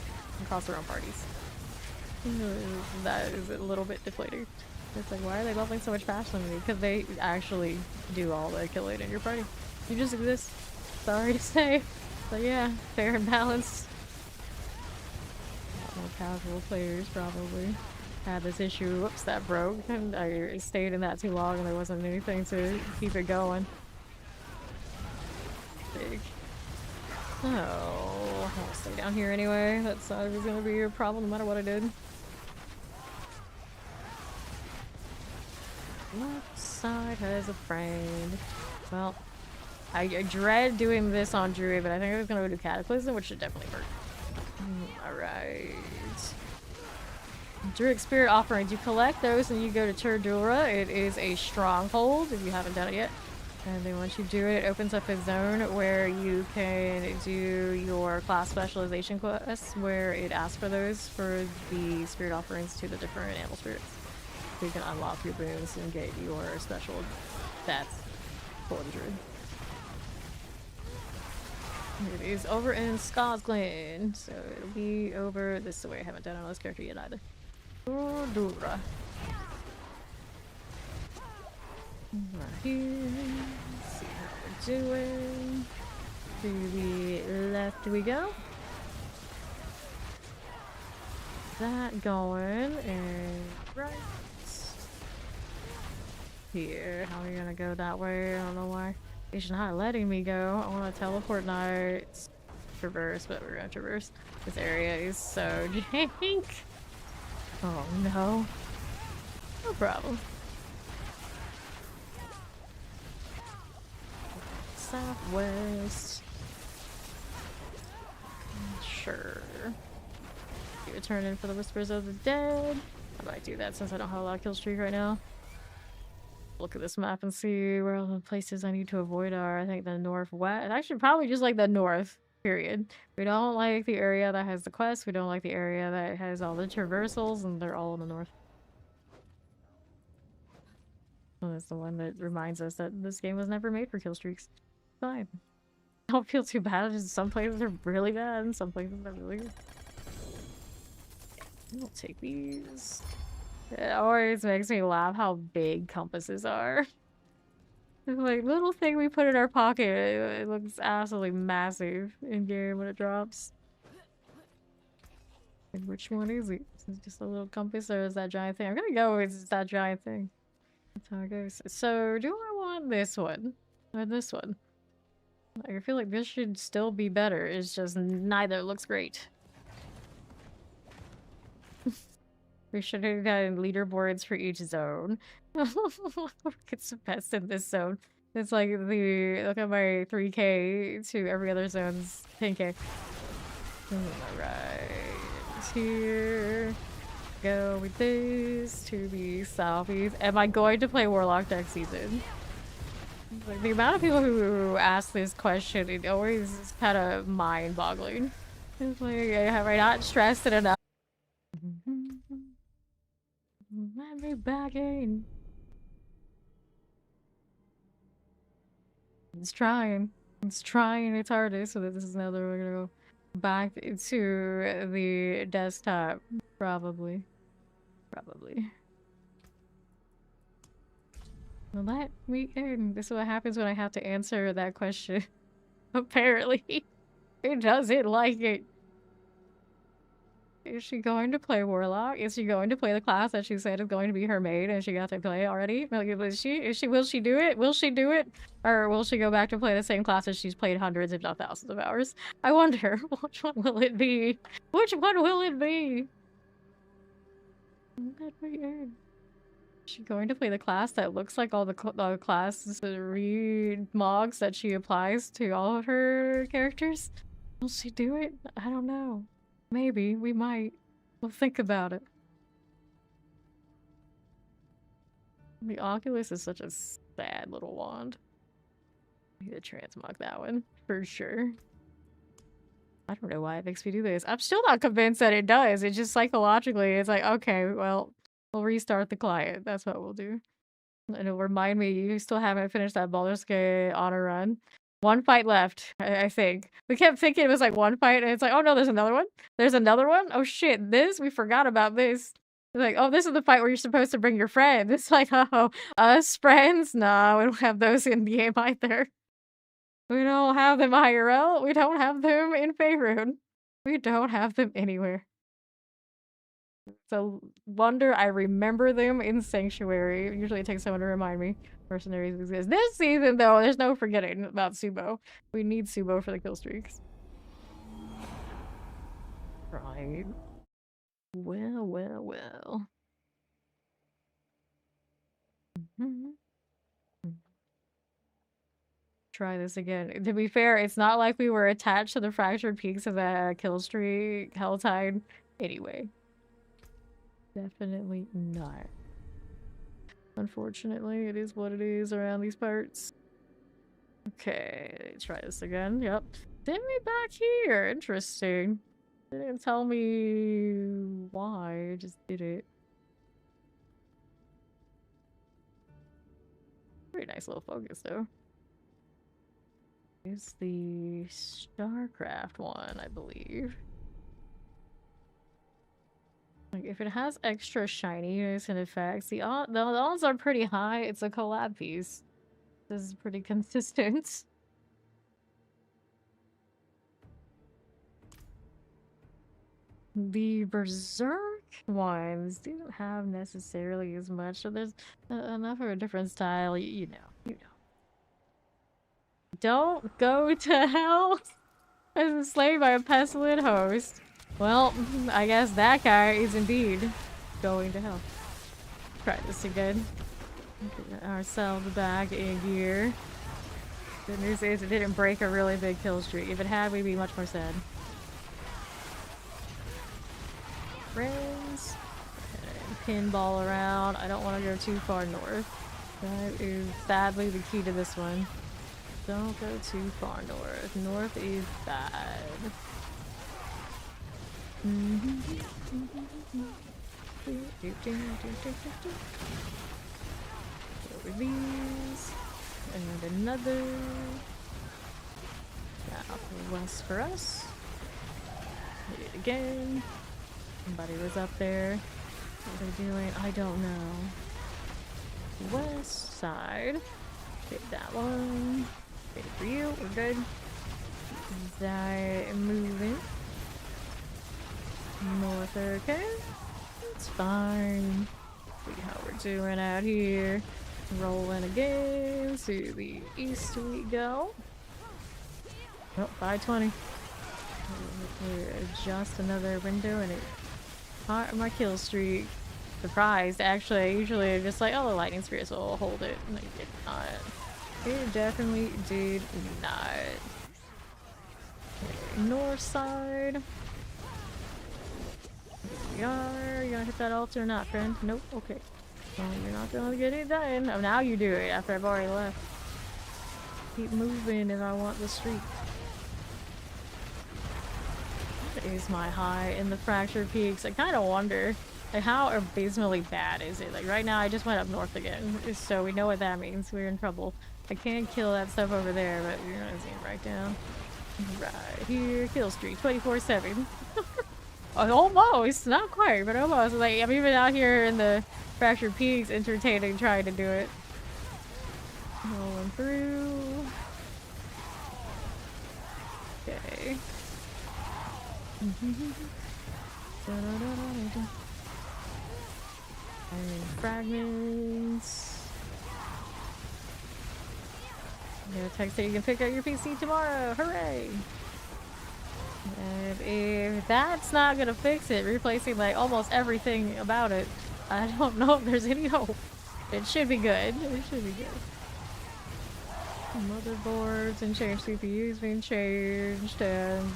Speaker 1: across their own parties. That is a little bit deflating. It's like, why are they leveling so much faster than me? Because they actually do all the killing in your party. You just exist. Sorry to say. But yeah, fair and balanced. More casual players probably had this issue. Whoops, that broke. And I stayed in that too long and there wasn't anything to keep it going. Big. Oh, I'll stay down here anyway. That's was gonna be a problem no matter what I did. Left side has a friend. Well, I dread doing this on Druid, but I think I was gonna go do Cataclysm, which should definitely work. Alright. Druid Spirit Offerings. You collect those and you go to Turdura. It is a stronghold if you haven't done it yet. And then once you do it, it opens up a zone where you can do your class specialization quests, where it asks for those for the spirit offerings to the different animal spirits. So you can unlock your boons and get your special stats for the druid. It is over in Scotland, so it'll be over this way. I haven't done it on this character yet either. Dura. Right here. Let's see how we're doing. To the left we go. That going and right. Here. How are we gonna go that way? I don't know why. It's not letting me go. I want to teleport, not traverse, but we're gonna traverse. This area is so jank. Oh no. No problem. Southwest. Sure. You turn in for the Whispers of the Dead. I might do that since I don't have a lot of kill streak right now. Look at this map and see where all the places I need to avoid are. I think the northwest. Actually, probably just like the north, period. We don't like the area that has the quest. We don't like the area that has all the traversals, and they're all in the north. Well, that's the one that reminds us that this game was never made for kill streaks. Fine. I don't feel too bad. Just some places are really bad and some places are really good. I'll take these. It always makes me laugh how big compasses are. It's like little thing we put in our pocket. It looks absolutely massive in game when it drops. And which one is it? Is it just a little compass or is that giant thing? I'm gonna go with that giant thing. That's how it goes. So do I want this one or this one? I feel like this should still be better. It's just neither looks great. We should have done leaderboards for each zone. It's the best in this zone. It's like the look at my 3K to every other zone's 10K. Alright. Here. Go with this to the southeast. Am I going to play Warlock next season? Like, the amount of people who ask this question, it always is kind of mind-boggling. It's like, have I not stressed it enough? Let me back in. It's trying. It's trying its hardest, so this is another. We're gonna go back to the desktop. Probably. Let me in. This is what happens when I have to answer that question. Apparently. It doesn't like it. Is she going to play Warlock? Is she going to play the class that she said is going to be her main and she got to play already? Like, is she, will she do it? Will she do it? Or will she go back to play the same class as she's played hundreds if not thousands of hours? I wonder, which one will it be? Which one will it be? Let me in. Is she going to play the class that looks like all the classes, the remogs that she applies to all of her characters? Will she do it? I don't know. Maybe. We might. We'll think about it. The Oculus is such a sad little wand. I need to transmog that one. For sure. I don't know why it makes me do this. I'm still not convinced that it does. It's just psychologically, it's like, okay, well, we'll restart the client. That's what we'll do. And it'll remind me, you still haven't finished that Baldur's Gate honor run. One fight left, I think. We kept thinking it was like one fight, and it's like, oh no, there's another one? There's another one? Oh shit, this? We forgot about this. It's like, oh, this is the fight where you're supposed to bring your friend. It's like, oh, us friends? Nah, we don't have those in the game either. We don't have them IRL. We don't have them in Faerun. We don't have them anywhere. It's a wonder I remember them in Sanctuary. Usually it takes someone to remind me mercenaries exist. This season, though, there's no forgetting about Subo. We need Subo for the kill streaks. Right. Well, well, well. Try this again. To be fair, it's not like we were attached to the fractured peaks of the kill streak Helltide anyway. Definitely not. Unfortunately, it is what it is around these parts. Okay, try this again. Yep. Send me back here. Interesting. Didn't tell me why. Just did it. Very nice little focus, though. Is the StarCraft one, I believe. Like, if it has extra shininess and effects, the odds are pretty high. It's a collab piece. This is pretty consistent. The Berserk ones didn't have necessarily as much, so there's enough of a different style. You know. Don't go to hell as enslaved by a pestilent host. Well, I guess that guy is indeed going to hell. Try this again. Get ourselves back in gear. Good news is it didn't break a really big kill streak. If it had, we'd be much more sad. Friends. And pinball around. I don't want to go too far north. That is sadly the key to this one. Don't go too far north. North is bad. Over these. And another. Now, west for us. Hit it again. Somebody was up there. What are they doing? I don't know. West side. Hit that one. Hit it for you. We're good. Die moving. North, okay. It's fine. See how we're doing out here. Rolling again. To the east we go. Oh, 520. Adjust another window and it caught my kill streak. Surprised, actually. Usually I'm just like, oh, the lightning spirits will hold it. And they did not. It definitely did not. Okay, north side. Here we are. You gonna hit that altar or not, friend? Nope. Okay. Well, you're not gonna get it done. Oh, now you do it after I've already left. Keep moving if I want the streak. What is my high in the fractured peaks? I kind of wonder, like, how abysmally bad is it? Like, right now I just went up north again, so we know what that means. We're in trouble. I can't kill that stuff over there, but we're gonna zoom right down. Right here, kill streak 24/7. Almost, not quite, but almost. Like, I'm even out here in the fractured peaks entertaining trying to do it. Rolling through. Okay. And fragments. Yeah, text that you can pick up your PC tomorrow. Hooray! And if that's not gonna fix it, replacing like almost everything about it, I don't know if there's any hope. It should be good. It should be good. Motherboards and changed CPUs being changed and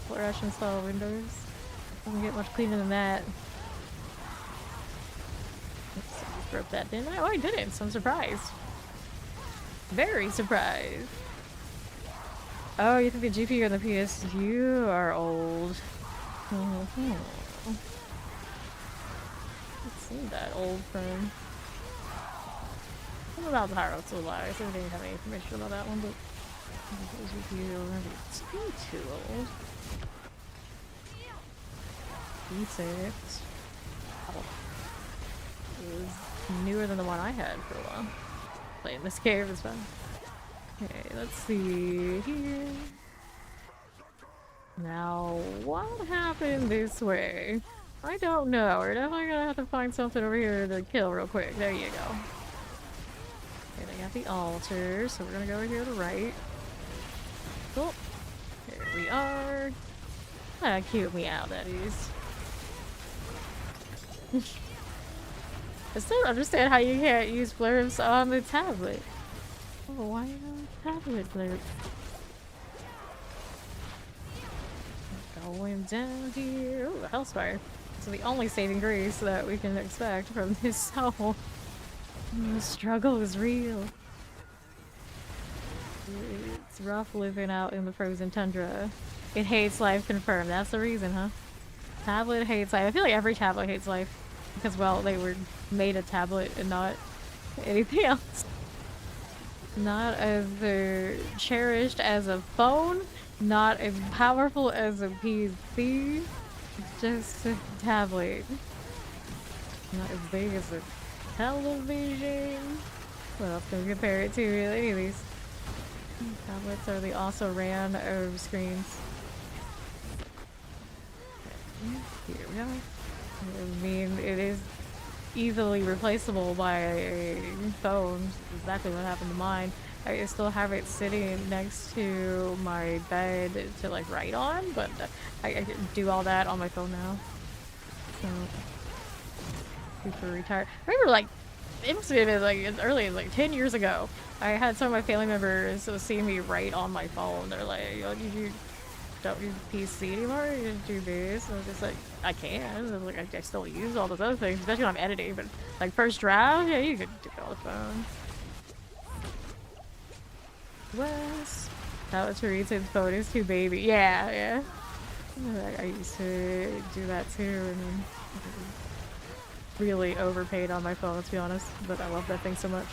Speaker 1: fresh install Windows. Doesn't get much cleaner than that. Let's see, broke that, didn't I? Oh, I didn't, so I'm surprised. Very surprised. Oh, you think the GPU and the PSU are old? It seems that old, friend. Something about the Hyrule Tool Lies. I didn't have any information about that one, but those with you speed tool. D6. Oh. It was newer than the one I had for a while. Playing this game is fun. Okay, let's see here. Now, what happened this way? I don't know. We're definitely gonna have to find something over here to kill real quick. There you go. Okay, they got the altar, so we're gonna go over here to the right. Cool. Here we are. Ah, cute meow, that is. I still don't understand how you can't use blurbs on the tablet. Oh, why not tablet blurb? Going down here. Ooh, a Hellspire. So the only saving grace that we can expect from this soul. The struggle is real. It's rough living out in the frozen tundra. It hates life, confirmed. That's the reason, huh? Tablet hates life. I feel like every tablet hates life. Because, well, they were made a tablet and not anything else. Not as cherished as a phone. Not as powerful as a PC. Just a tablet. Not as big as a television. What else can we compare it to? Any of these? Tablets are the also ran of screens. Okay, here we are. I mean, it is easily replaceable by a phone. That's exactly what happened to mine. I still have it sitting next to my bed to like write on, but I can do all that on my phone now. So, super retired. I remember like, it must have been like as early as like 10 years ago. I had some of my family members see me write on my phone. They're like, oh, you don't use PC anymore? You just do this? And I was just like, I can. I was like, I still use all those other things, especially when I'm editing, but like first draft, yeah, you could do it on the phone. Wes. That was Terita's phone is too baby. Yeah, yeah. I used to do that too, and then really overpaid on my phone, let's be honest. But I love that thing so much.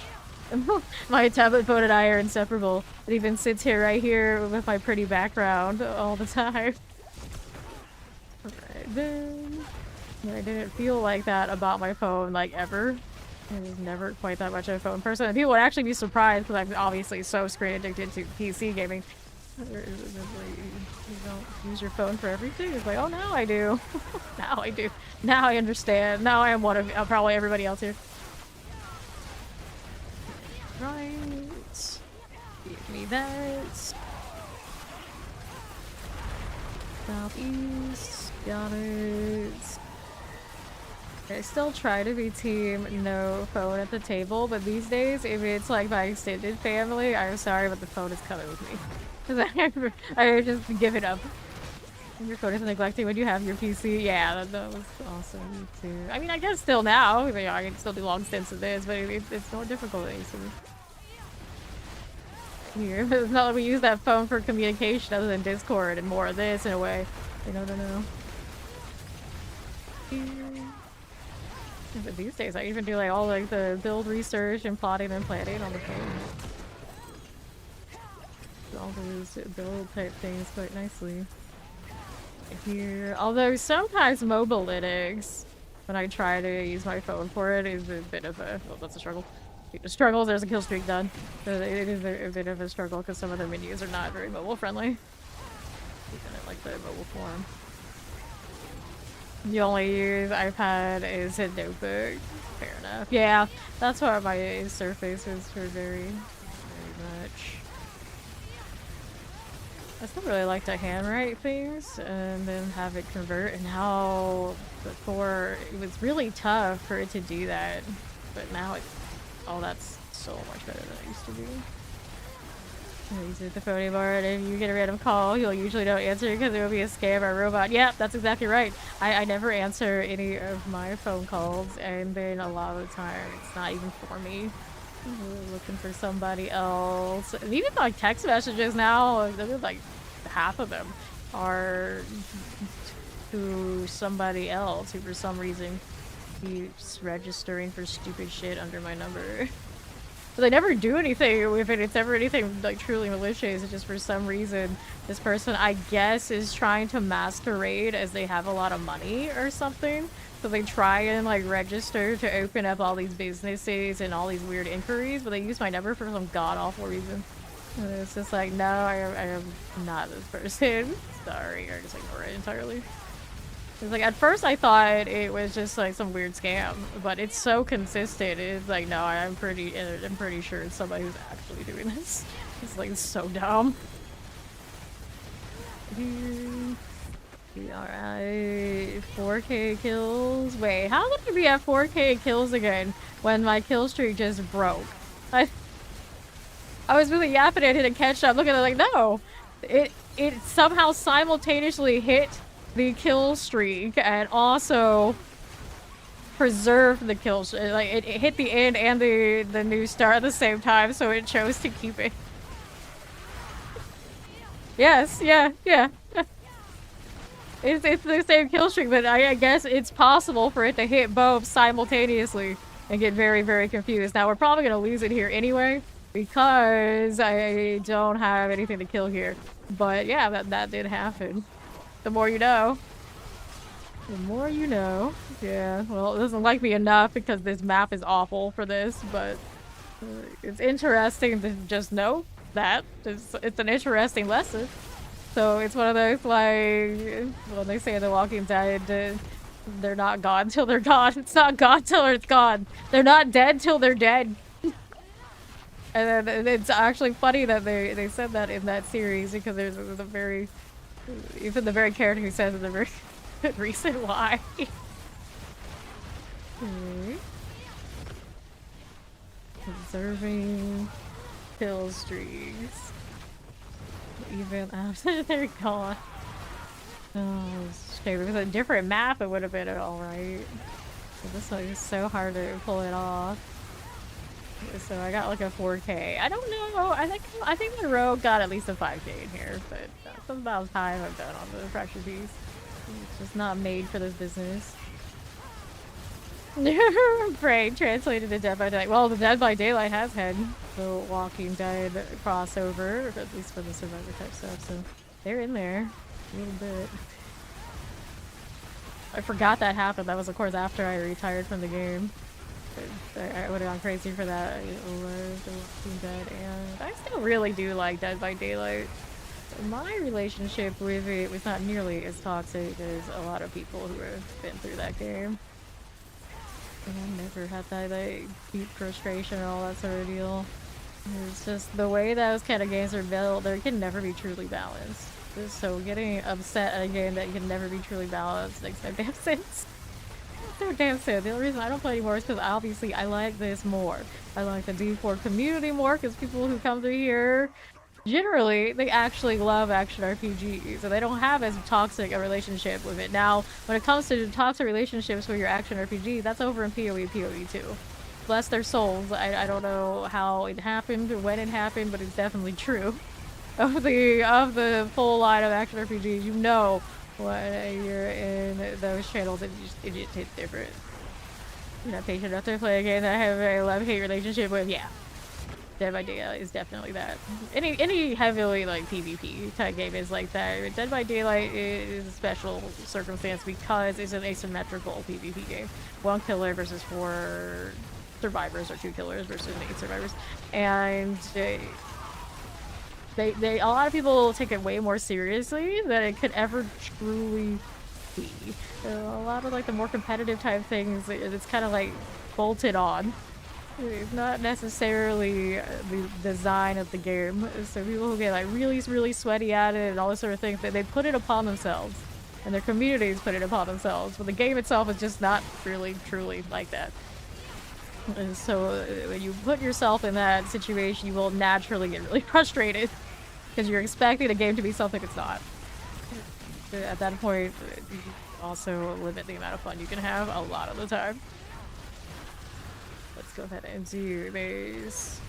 Speaker 1: My tablet phone and I are inseparable. It even sits here right here with my pretty background all the time. Alright, then. I didn't feel like that about my phone, like, ever. I was never quite that much of a phone person. And people would actually be surprised because I'm obviously so screen addicted to PC gaming. You don't use your phone for everything? It's like, oh, now I do. Now I do. Now I understand. Now I am one of probably everybody else here. Right. Give me that. Southeast. Got it. I still try to be team no phone at the table, but these days, if it's like my extended family, I'm sorry, but the phone is coming with me. Because I just give it up. Your phone is neglecting when you have your PC. Yeah, that was awesome too. I mean, I guess still now, I can still do long stints of this, but it's more difficult than it used to be. Here, but it's not like we use that phone for communication other than Discord and more of this in a way. I don't know. But these days, I even do like all like the build research and plotting and planning on the phone. All those build type things quite nicely. Here, although sometimes mobile Linux, when I try to use my phone for it, is a bit of a well, that's a struggle. The struggles, there's a kill streak done. So it is a bit of a struggle because some of the menus are not very mobile friendly. Even in like the mobile form. The only use I've had is a notebook. Fair enough. Yeah, that's what my Surface is for very much. I still really like to handwrite things and then have it convert, and how before it was really tough for it to do that, but now it's oh, that's so much better than it used to be. Use it the phone bar, and if you get a random call, you'll usually don't answer because it will be a scam or a robot. Yeah, that's exactly right. I never answer any of my phone calls, and then a lot of the time it's not even for me. I'm looking for somebody else. And even like text messages now, like half of them are to somebody else who for some reason keeps registering for stupid shit under my number. But they never do anything with it. It's never anything like truly malicious. It's just for some reason this person, I guess, is trying to masquerade as they have a lot of money or something. So they try and like register to open up all these businesses and all these weird inquiries, but they use my number for some god-awful reason. And it's just like, no, I am not this person. Sorry, or just ignore it entirely. It's like, at first I thought it was just like some weird scam, but it's so consistent. It's like, no, I'm pretty sure it's somebody who's actually doing this. It's like so dumb. Alright, 4K kills. Wait, how would I be at 4K kills again when my kill streak just broke? I was really yapping at it and catch up. Looking at it like, no, it somehow simultaneously hit the kill streak and also preserved the kill streak. Like it hit the end and the new start at the same time, so it chose to keep it. Yes, yeah. It's the same kill streak, but I guess it's possible for it to hit both simultaneously and get very, very confused. Now we're probably gonna lose it here anyway because I don't have anything to kill here. But yeah, that did happen. The more you know. The more you know. Yeah, well, it doesn't like me enough because this map is awful for this, but it's interesting to just know that. It's an interesting lesson. So it's one of those, like, when they say in The Walking Dead, they're not gone till they're gone. It's not gone till it's gone. They're not dead till they're dead. And then it's actually funny that they said that in that series because there's the very, even the very character who says it, the very good reason why. Okay. Observing kill streaks. Even after they're gone. Oh, okay, if it was a different map, it would have been alright. This one is so hard to pull it off. So I got like a 4K. I don't know. I think my rogue got at least a 5K in here, but that's about the time I've done on the fractured piece. It's just not made for this business. Brain translated to Dead by Daylight. Well, the Dead by Daylight has had the Walking Dead crossover, at least for the Survivor type stuff, so they're in there a little bit. I forgot that happened. That was, of course, after I retired from the game. I would have gone crazy for that. I love the Walking Dead, and I still really do like Dead by Daylight. My relationship with it was not nearly as toxic as a lot of people who have been through that game. I never had that like deep frustration and all that sort of deal. It's just the way those kind of games are built, they can never be truly balanced. So getting upset at a game that can never be truly balanced makes no damn sense. No damn sense. The only reason I don't play anymore is because obviously I like this more. I like the D4 community more because people who come through here, generally, they actually love action RPGs, so they don't have as toxic a relationship with it. Now, when it comes to toxic relationships with your action RPG, that's over in PoE too. Bless their souls. I don't know how it happened or when it happened, but it's definitely true. Of the full line of action RPGs, you know when you're in those channels, it's different. I'm not patient enough to play a game that I have a love-hate relationship with. Yeah. Dead by Daylight is definitely that. Any heavily like PvP type game is like that. Dead by Daylight is a special circumstance because it's an asymmetrical PvP game. 1 killer versus 4 survivors, or 2 killers versus 8 survivors, and a lot of people take it way more seriously than it could ever truly be. A lot of like the more competitive type things, it's kind of like bolted on. It's not necessarily the design of the game. So people who get like really, really sweaty at it and all this sort of thing, they put it upon themselves. And their communities put it upon themselves. But the game itself is just not really, truly like that. And so when you put yourself in that situation, you will naturally get really frustrated. Because you're expecting the game to be something it's not. At that point, you also limit the amount of fun you can have a lot of the time. Let's go ahead and do base.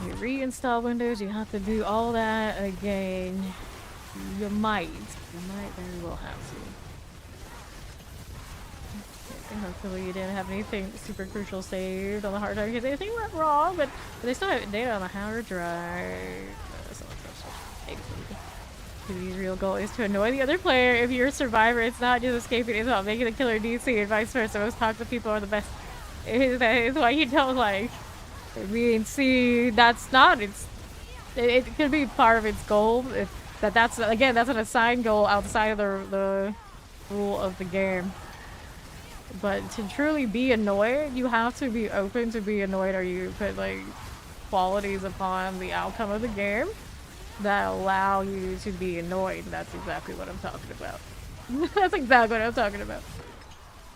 Speaker 1: Okay, reinstall Windows, you have to do all that again. You might very well have to. And hopefully you didn't have anything super crucial saved on the hard drive because anything went wrong, but they still have data on the hard drive. The real goal is to annoy the other player. If you're a survivor, it's not just escaping, it's about making the killer DC and vice versa. Most toxic people are the best. That is why you don't like. I mean, see, that's not, it could be part of its goal. That's again, that's an assigned goal outside of the rule of the game. But to truly be annoyed, you have to be open to be annoyed, or you put like qualities upon the outcome of the game that allow you to be annoyed. That's exactly what I'm talking about. That's exactly what I'm talking about.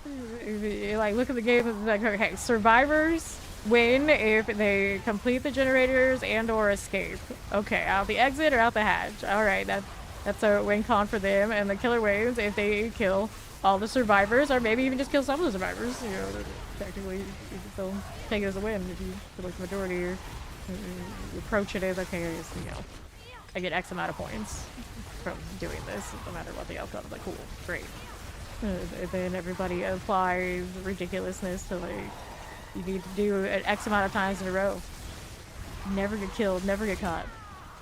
Speaker 1: Like, look at the game, it's like, okay, survivors win if they complete the generators and or escape. Okay, out the exit or out the hatch. Alright, that's a win con for them. And the killer wins if they kill all the survivors, or maybe even just kill some of the survivors. You know, technically, you can still take it as a win if you feel like the majority, or you approach it as, okay, you know, I get X amount of points from doing this, no matter what the outcome. Like, cool, great. And then everybody applies ridiculousness to, like, you need to do it X amount of times in a row. Never get killed, never get caught.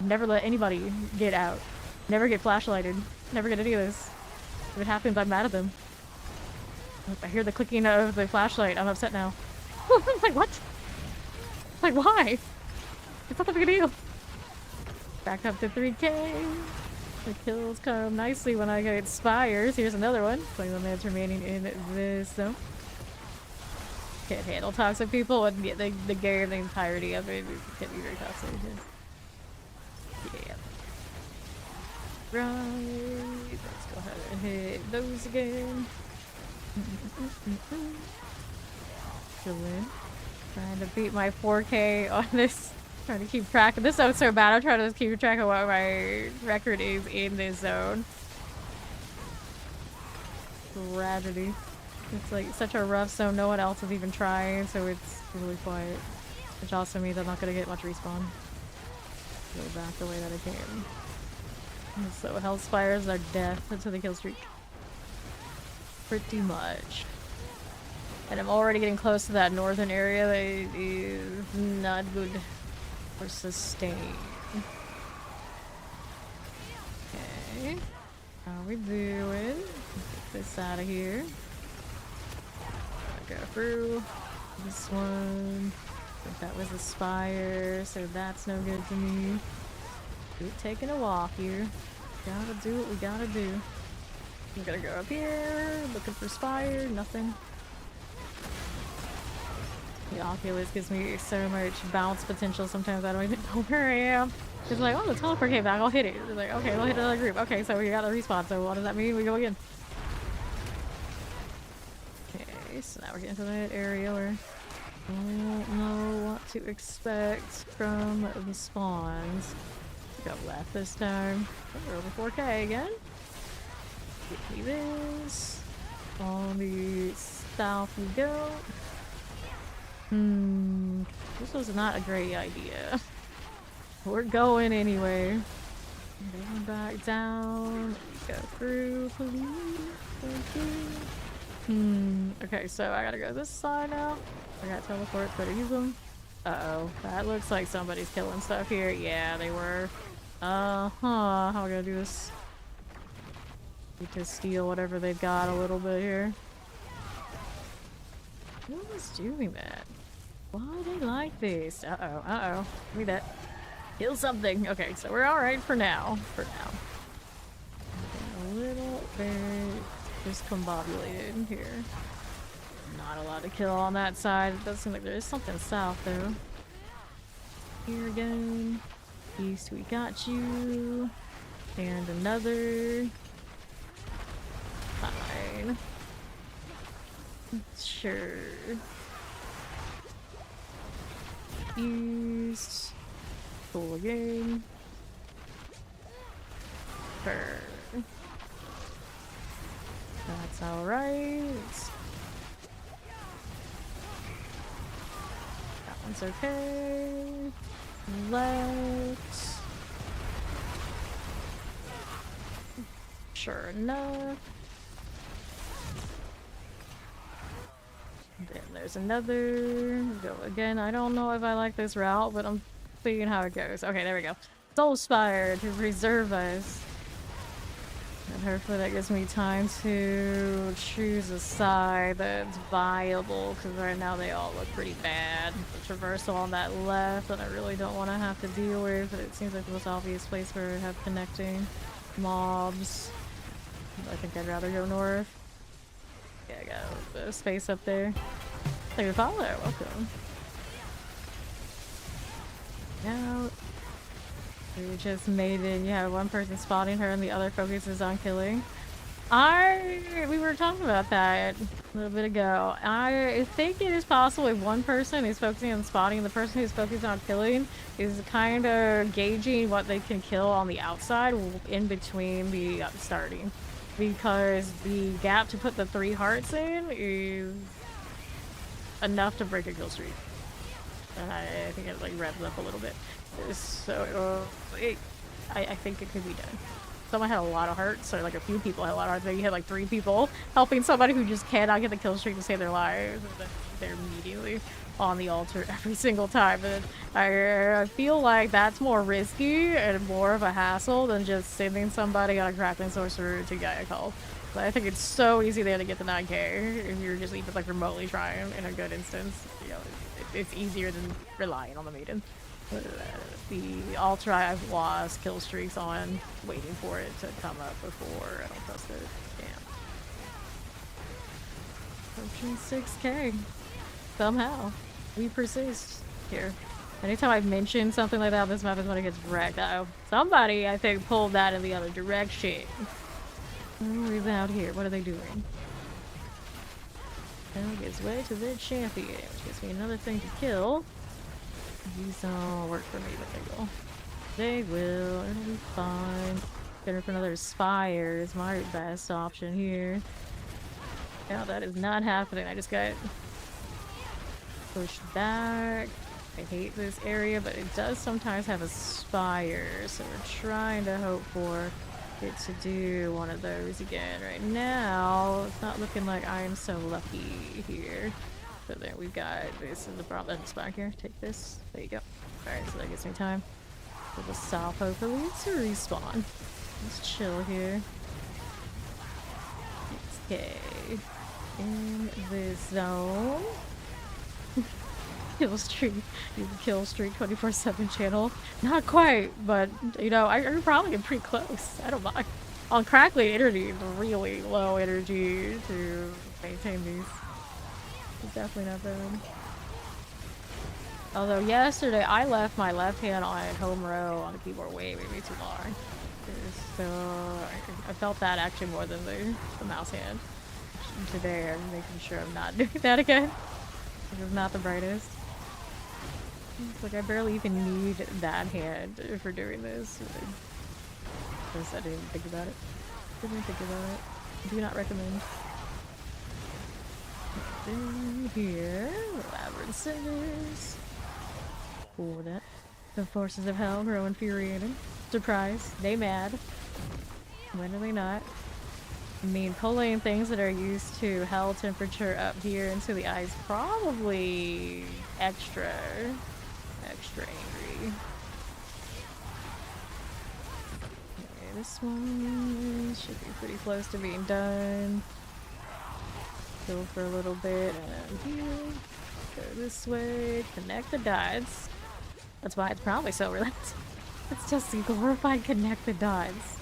Speaker 1: Never let anybody get out. Never get flashlighted. Never get any of this. If it happens, I'm mad at them. I hear the clicking of the flashlight. I'm upset now. Like, what? Like, why? It's not that big a deal. Back up to 3K. The kills come nicely when I get spires. Here's another one. 21 minutes remaining in this zone. Can't handle toxic people. And the game, the entirety of it can be very toxic. Yeah. Right. Let's go ahead and hit those again. Chillin'. Trying to beat my 4K on this. Trying to keep track of this zone's so bad. I'm trying to keep track of what my record is in this zone. Tragedy. It's like such a rough zone. No one else is even trying, so it's really quiet. Which also means I'm not gonna get much respawn. Go back the way that I came. So health spires are death to the kill streak. Pretty much. And I'm already getting close to that northern area that is not good for sustain. Okay. How we doing? Get this out of here. Go through this one. I think that was a spire, so that's no good to me. Keep taking a walk here. Gotta do what we gotta do. I'm gonna go up here, looking for spire, nothing. The Oculus gives me so much bounce potential, sometimes I don't even know where I am. It's like, oh, the teleport came back, I'll hit it. It's like, okay, we'll hit another group. Okay, so we got a respawn, so what does that mean? We go again. Okay, so now we're getting to that area where I don't know what to expect from the spawns. Go left this time. Oh, we're over 4K again. Give me this. On the south we go. This was not a great idea. We're going anyway. Going back down. Go through, please. Thank you. Okay, so I gotta go this side now. I got teleports, better use them. Uh-oh. That looks like somebody's killing stuff here. Yeah, they were. How am I gonna do this? Need to steal whatever they've got a little bit here. Who is doing that? Why do they like this? Uh-oh, uh-oh. Give me that. Kill something. Okay, so we're alright for now. For now. A little bit discombobulated here. Not a lot to kill on that side. It does seem like there is something south, though. Here again. East, we got you. And another. Fine. Sure. East. Cool again. Burn. That's alright. That one's okay. Left. Sure enough. Then there's another. Go again. I don't know if I like this route, but I'm seeing how it goes. Okay, there we go. Soul Spire to preserve us. And hopefully that gives me time to choose a side that's viable, because right now they all look pretty bad. The traversal on that left that I really don't want to have to deal with, but it seems like the most obvious place for have connecting mobs. I think I'd rather go north. Yeah, I got a bit of space up there. Thank you for follow. Welcome. Now, we just made it. You have one person spotting her and the other focuses on killing. We were talking about that a little bit ago. I think it is possible if one person is focusing on spotting, the person who's focused on killing is kind of gauging what they can kill on the outside in between the starting. Because the gap to put the 3 hearts in is enough to break a kill streak. And I think it like revs up a little bit. So I think it could be done. Someone had a lot of hearts, or like a few people had a lot of hearts. Maybe you had like 3 people helping somebody who just cannot get the kill streak to save their lives. And then they're immediately on the altar every single time. And I feel like that's more risky and more of a hassle than just sending somebody on a crackling sorcerer to get a call. But I think it's so easy there to get the 9k if you're just even like remotely trying in a good instance. You know, it's easier than relying on the maiden. The altar I've lost kill streaks on waiting for it to come up before. I don't trust it. Damn. Approaching 6k. Somehow. We persist here. Anytime I've mentioned something like that, this map is when it gets wrecked. Somebody, I think, pulled that in the other direction. Who is out here? What are they doing? Well, gives way to the champion, which gives me another thing to kill. These don't work for me, but they will. They will. It'll be fine. Going for another Spire is my best option here. Now that is not happening. I just got pushed back. I hate this area, but it does sometimes have a Spire, so we're trying to hope for it to do one of those again. Right now, it's not looking like I am so lucky here. So there we've got this in the problem spot here. Take this. There you go. Alright, so that gives me time for the south hopefully to respawn. Let's chill here. Okay. In this zone. Kill streak. You can kill streak 24/7 channel. Not quite, but you know, I'm probably getting pretty close. I don't mind. On crackling energy, really low energy to maintain these. It's definitely not bad. Although yesterday I left my left hand on home row on the keyboard way too long. So I felt that actually more than the mouse hand. Today I'm making sure I'm not doing that again. It's not the brightest. It's like I barely even need that hand for doing this. Because I didn't even think about it. Didn't think about it. Do not recommend. In here, Labyrinth Cinders. Cool with that. The forces of hell grow infuriated. Surprise. They mad. When are they not? I mean, pulling things that are used to hell temperature up here into the eyes probably extra angry. Okay, this one should be pretty close to being done. Go for a little bit and here. Go this way. Connect the dots. That's why it's probably so relaxed. It's just a glorified connect the dots.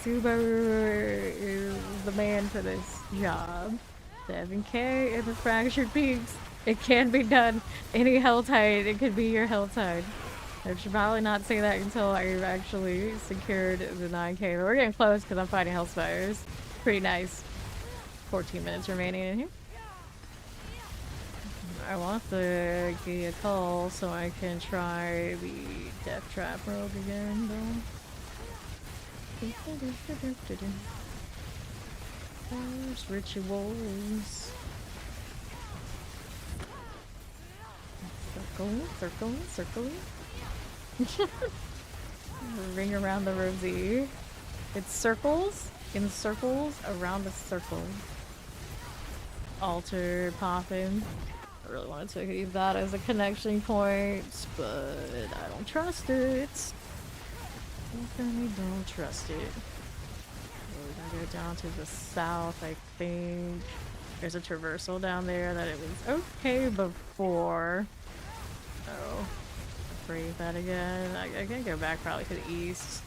Speaker 1: Subaru is the man for this job. 7k in the fractured peaks. It can be done. Any hell tide, it could be your hell tide. I should probably not say that until I've actually secured the 9k. But we're getting close because I'm fighting hell spires. Pretty nice. 14 minutes remaining in here. I want the Gia call so I can try the Death Trap rogue again, though. There's rituals. Circle. Ring around the rosy. It's circles in circles around the circle. altar popping. I really wanted to use that as a connection point, but I don't trust it. Definitely don't trust it. We're gonna go down to the south, I think. There's a traversal down there that it was okay before. Oh, brave that again. I can go back probably to the east.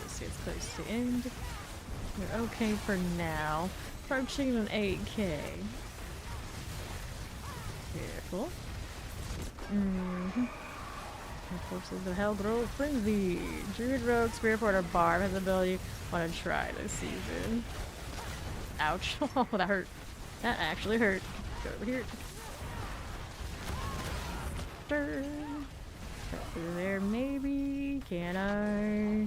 Speaker 1: This gets close to end. We're okay for now. Approaching an 8K. Careful. Forces the Hellgrove Frenzy. Druid Rogue, Spirit Porter, Barb has the ability. Want to try this season. Ouch. Oh, that hurt. That actually hurt. Go over here. Turn. Through there, maybe. Can I?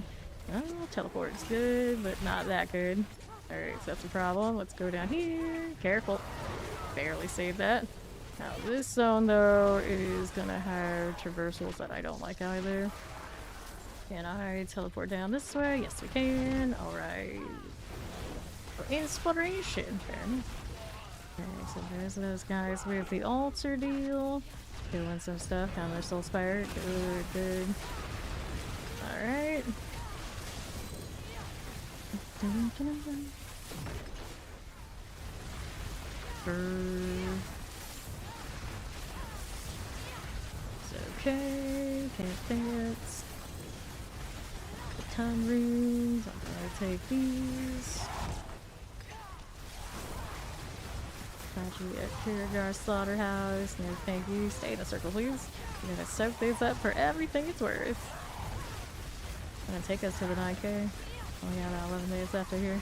Speaker 1: Oh, teleport's good, but not that good. Alright, so that's a problem. Let's go down here. Careful. Barely saved that. Now, this zone, though, is gonna have traversals that I don't like either. Can I teleport down this way? Yes, we can. Alright. For inspiration. Fair enough. Okay, so there's those guys with the altar deal. Doing some stuff down their soul spire. Good, good. Alright. It's okay. Can't dance. The time runes. I'm gonna take these. Tragedy at Kiragar Slaughterhouse. No, thank you. Stay in the circle, please. I'm gonna soak these up for everything it's worth. Gonna take us to the 9K. Oh yeah, about 11 minutes after here.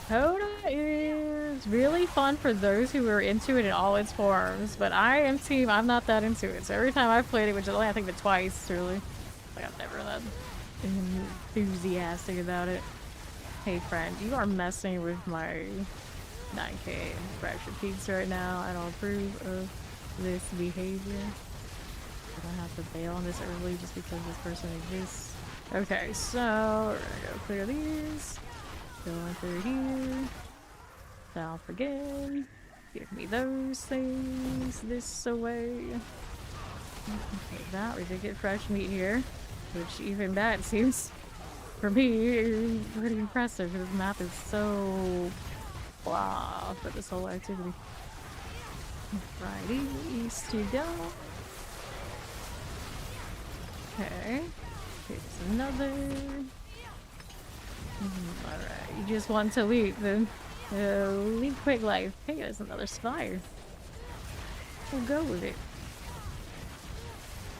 Speaker 1: Coda is really fun for those who are into it in all its forms, but I'm not that into it. So every time I've played it, which is only I think but twice, truly, like I'm never that enthusiastic about it. Hey friend, you are messing with my 9K fracture peaks right now. I don't approve of this behavior. I don't have to bail on this early just because this person exists. Okay, so we're gonna go clear these. Going through here. South again. Give me those things this way. Okay, that we did get fresh meat here, which even that seems for me pretty impressive. This map is so blah for this whole activity. Right east you go. Okay. Here's another. Alright, you just want to leave then. Leave quick life. Hey, there's another spire. We'll go with it.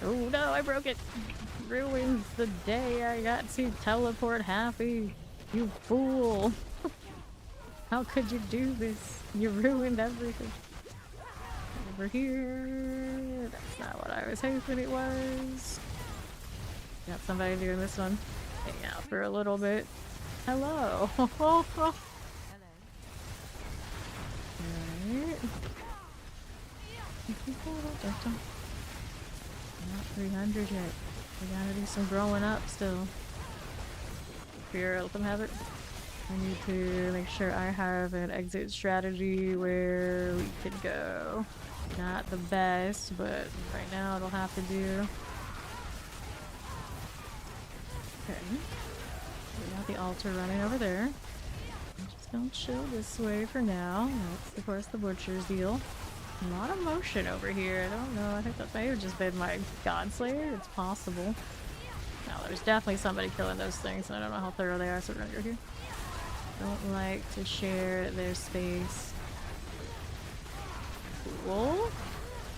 Speaker 1: Oh no, I broke it. Ruins the day I got to teleport happy. You fool. How could you do this? You ruined everything. Over here. That's not what I was hoping it was. Got somebody doing this one. Hang out for a little bit. Hello.
Speaker 2: Hello.
Speaker 1: Alright. Not 300 yet. We gotta do some growing up still. Here, let them have it. I need to make sure I have an exit strategy where we could go. Not the best, but right now it'll have to do. Okay. We got the altar running over there. I'm just gonna chill this way for now. That's of course the butcher's deal. A lot of motion over here. I don't know. I think that may have just been my Godslayer. It's possible. Now there's definitely somebody killing those things, and I don't know how thorough they are, so we're gonna go here. Don't like to share their space. Cool.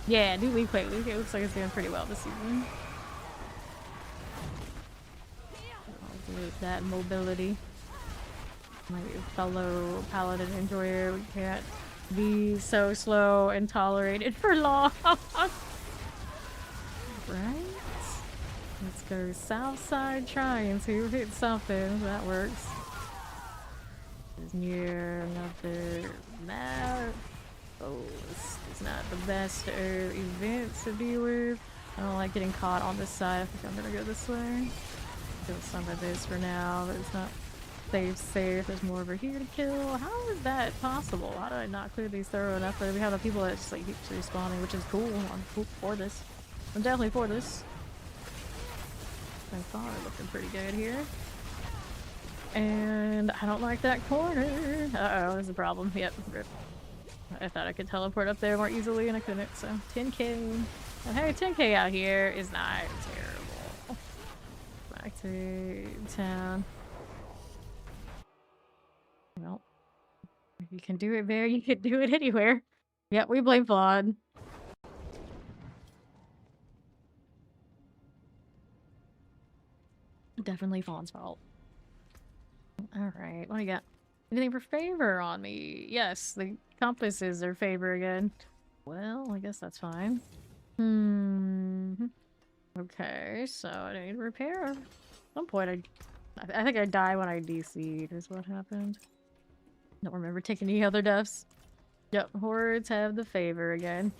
Speaker 1: Yeah, do leave quick. It looks like it's doing pretty well this season. I'll do that mobility. My fellow paladin enjoyer, we can't be so slow and tolerated for long. Right? Let's go south side trying to hit something. That works. Is near another map. Oh, this is not the best event to be with. I don't like getting caught on this side. I think I'm gonna go this way. Do some of this for now, but it's not Safe. There's more over here to kill. How is that possible? How did I not clear these thorough enough? We have the people that just like keep respawning, which is cool. I'm cool for this. I'm definitely for this. I thought it looking pretty good here. And I don't like that corner. Uh-oh, there's a problem. Yep, rip. I thought I could teleport up there more easily and I couldn't, so 10k. And hey, 10k out here is not terrible. Back to town. Well, if you can do it there, you can do it anywhere. Yep, we blame Flawed. Definitely Fawn's fault. Alright, what do you got? Anything for favor on me? Yes, the compasses are favor again. Well, I guess that's fine. Okay, so I need repair. At some point I think I died when I DC'd is what happened. Don't remember taking any other deaths. Yep, hordes have the favor again.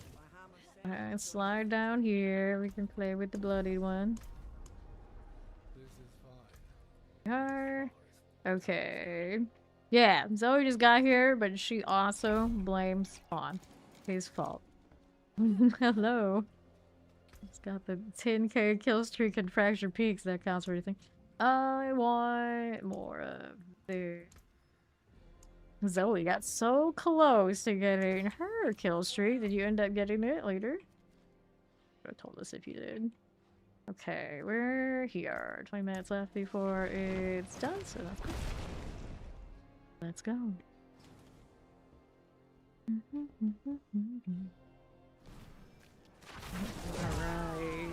Speaker 1: Alright, slide down here. We can play with the bloody one. Okay. Yeah, Zoe just got here, but she also blames Spawn. His fault. Hello. It's got the 10k kill streak and fracture peaks. That counts for anything. I want more of this. Zoe got so close to getting her kill streak. Did you end up getting it later? You could have told us if you did. Okay, we're here. 20 minutes left before it's done, so let's go. Alright.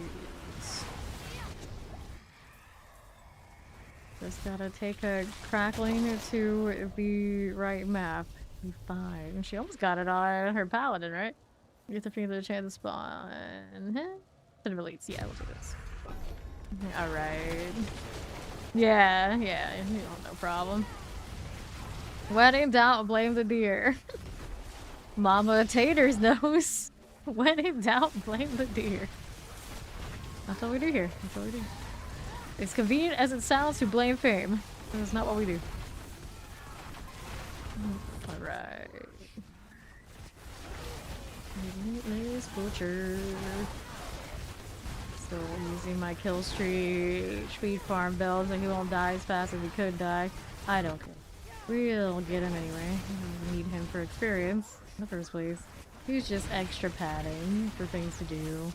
Speaker 1: Just gotta take a crackling to the right map. Be fine. She almost got it on her paladin, right? You get the feeling of the chance to spawn. Cinema elites. Yeah, we'll do this. Alright. Yeah, no problem. When in doubt, blame the deer. Mama Taters knows. When in doubt, blame the deer. That's what we do here. That's what we do. As convenient as it sounds to blame fame. That's not what we do. Alright. Relentless Butcher. Still using my kill streak, speed farm build so he won't die as fast as he could die. I don't care. We'll get him anyway. We need him for experience in the first place. He's just extra padding for things to do.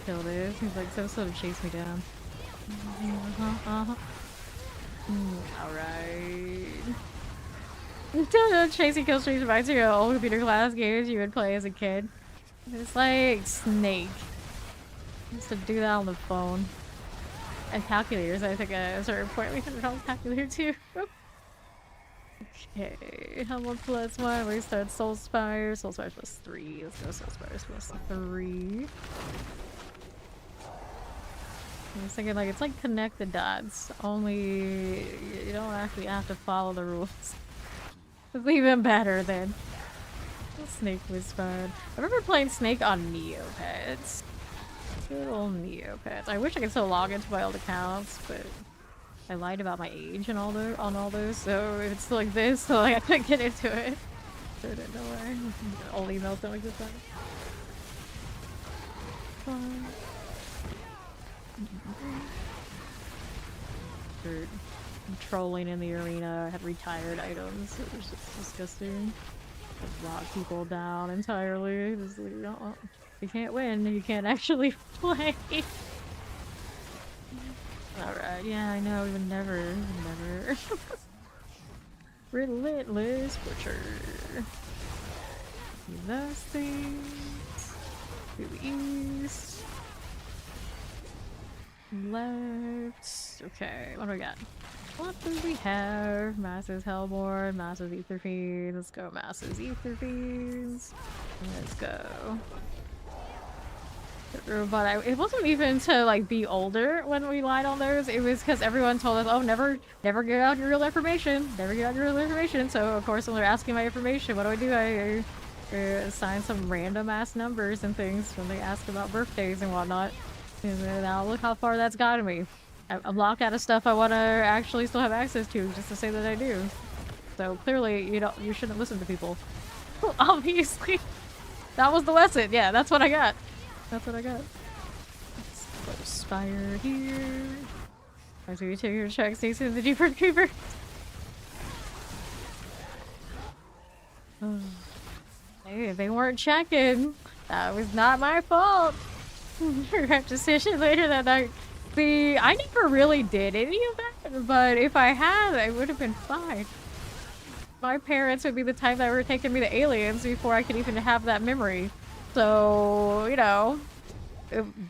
Speaker 1: Kill this. He's like so slow to chase me down. Alright. Chasing kill streaks reminds me of old computer class games you would play as a kid. It's like Snake. I used to do that on the phone. And calculators, I think at a certain point we can run calculator too. Okay, how much plus one? We start Soul Spires. Soul Spires plus 3. Let's go Soul Spires plus 3. I was thinking like it's like connect the dots. Only you don't actually have to follow the rules. It's even better then. Snake was fun. I remember playing Snake on Neopets. Good old Neopets. I wish I could still log into my old accounts, but I lied about my age and on all those, so it's like this, so like I couldn't get into it. So I didn't know why. All emails don't exist that. Trolling in the arena, I had retired items. It was just disgusting. Just lock people down entirely. Just like, oh, you can't win, you can't actually play. Alright, yeah, I know, we would never. Relentless Butcher. Do those things. To the east. Left. Okay, what do we got? What do we have? Masses Hellborn, Masses Ether Fiends. Let's go, Masses Ether Fiends. Let's go. But it wasn't even to like be older when we lied on those. It was because everyone told us, "Oh, never give out your real information. Never give out your real information." So of course, when they're asking my information, what do? I assign some random ass numbers and things when they ask about birthdays and whatnot. And now look how far that's gotten me. I'm locked out of stuff I want to actually still have access to, just to say that I do. So clearly, you shouldn't listen to people. Obviously, that was the lesson. Yeah, that's what I got. That's what I got. Let's go Spire here. I see you take your check station in the deeper creeper. Hey, if they weren't checking, that was not my fault. Regret decision later that night. See, I never really did any of that, but if I had, I would have been fine. My parents would be the type that were taking me to aliens before I could even have that memory. So, you know,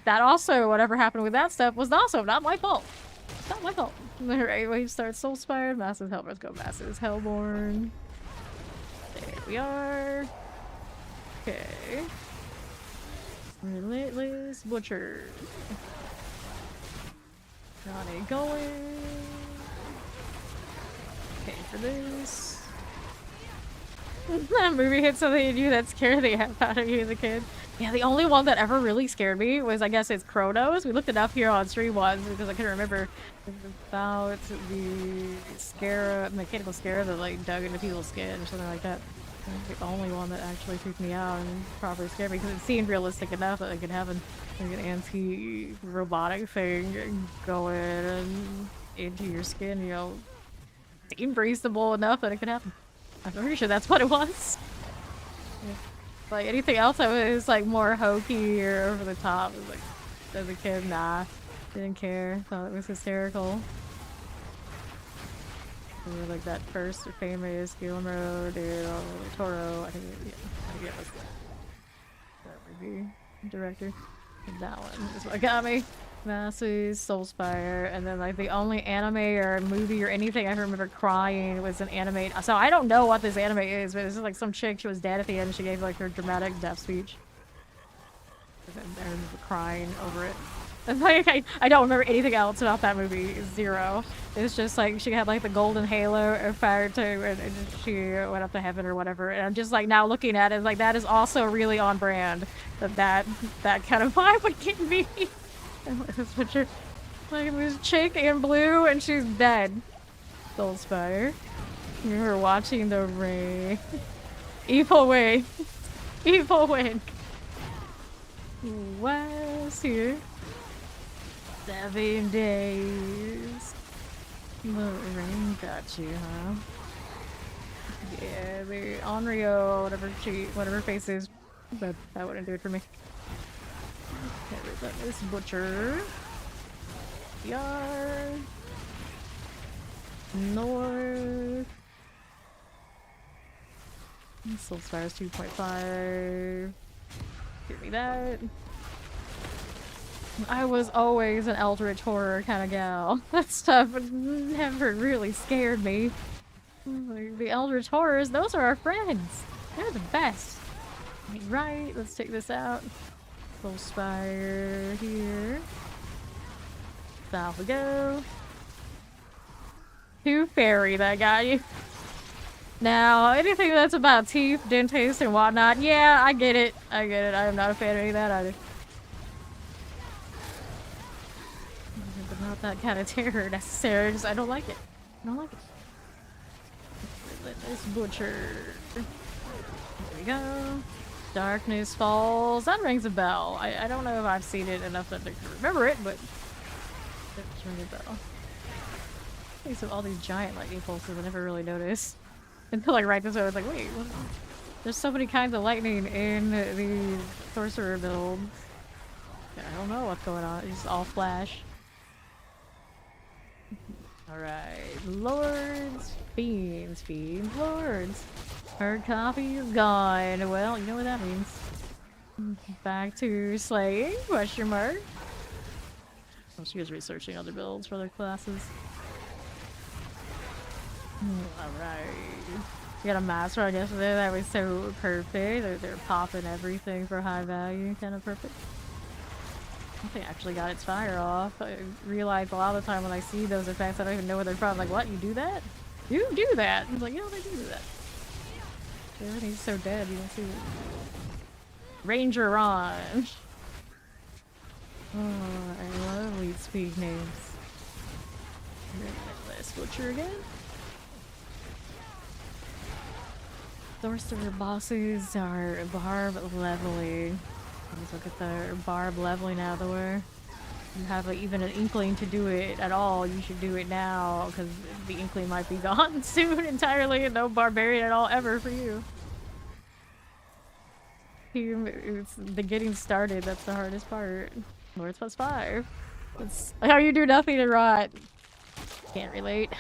Speaker 1: that also, whatever happened with that stuff was also not my fault. Not my fault. Alright, wave starts Soul Spired, Masses Hell, let's go Masses Hellborn. There we are. Okay. Relentless Butcher. Got it going. Okay, for this. That movie hit something in you that scared the heck out of you as a kid. Yeah, the only one that ever really scared me was, I guess it's Chronos. We looked it up here on stream once because I couldn't remember. It was about the scarab, mechanical scarab that like dug into people's skin or something like that. That's the only one that actually freaked me out and properly scared me because it seemed realistic enough that it could happen. Like an anti-robotic thing going into your skin, you know, seemed reasonable enough that it could happen. I'm pretty sure that's what it was. Yeah. Like anything else that was like more hokey or over the top, was like as a kid, nah, didn't care. Thought it was hysterical. Or like that first famous Guillermo del Toro, I think it was that movie director. That one is what got me. Masses, Soulspire, and then like the only anime or movie or anything I remember crying was an anime. So I don't know what this anime is, but this is like some chick, she was dead at the end and she gave like her dramatic death speech. I remember crying over it. And like I don't remember anything else about that movie. Zero. It's just like she had like the golden halo fired to and she went up to heaven or whatever. And I'm just like now looking at it like that is also really on brand. That kind of vibe would give me. That's what you're like this chick in blue and she's dead. Soulspire. You were watching the rain. Evil win. Evil win. West here. 7 days. The rain got you, huh? Yeah, the Onryo, whatever face is, that wouldn't do it for me. Okay, let this butcher. Yard. North. Soulspire's 2.5. Give me that. I was always an eldritch horror kind of gal. That stuff never really scared me. Like, the eldritch horrors, those are our friends. They're the best. Right, let's take this out. Soulspire here. South we go. 2 fairy, that got you. Now, anything that's about teeth, dentist, and whatnot, yeah, I get it. I get it. I am not a fan of any of that either. Not that kind of terror necessary, because I don't like it. I don't like it. This butcher. There we go. Darkness Falls. That rings a bell. I don't know if I've seen it enough that I can remember it, but it rings a bell. These have all these giant lightning pulses I never really noticed. Until like right this way, I was like, wait, what? There's so many kinds of lightning in the Sorcerer build. Yeah, I don't know what's going on. It's just all flash. Alright, Lords, Fiends, Lords. Her copy is gone. Well, you know what that means. Back to slaying, question mark. Oh, she was researching other builds for other classes. Alright. We got a master on yesterday that was so perfect. They're popping everything for high value, kind of perfect. I think I actually got its fire off. I realize a lot of the time when I see those effects, I don't even know where they're from. I'm like, what? You do that? You do that? I was like, yeah, they do that. Everything's so dead, you don't see it. Ranger on. Oh, I love lead speed names. Let's butcher again. Sorcerer bosses are barb leveling. Let's look at the barb leveling out of the way. You have even an inkling to do it at all, you should do it now, because the inkling might be gone soon entirely and no barbarian at all ever for you. It's the getting started, that's the hardest part. Lords +5. That's how you do nothing to rot. Can't relate.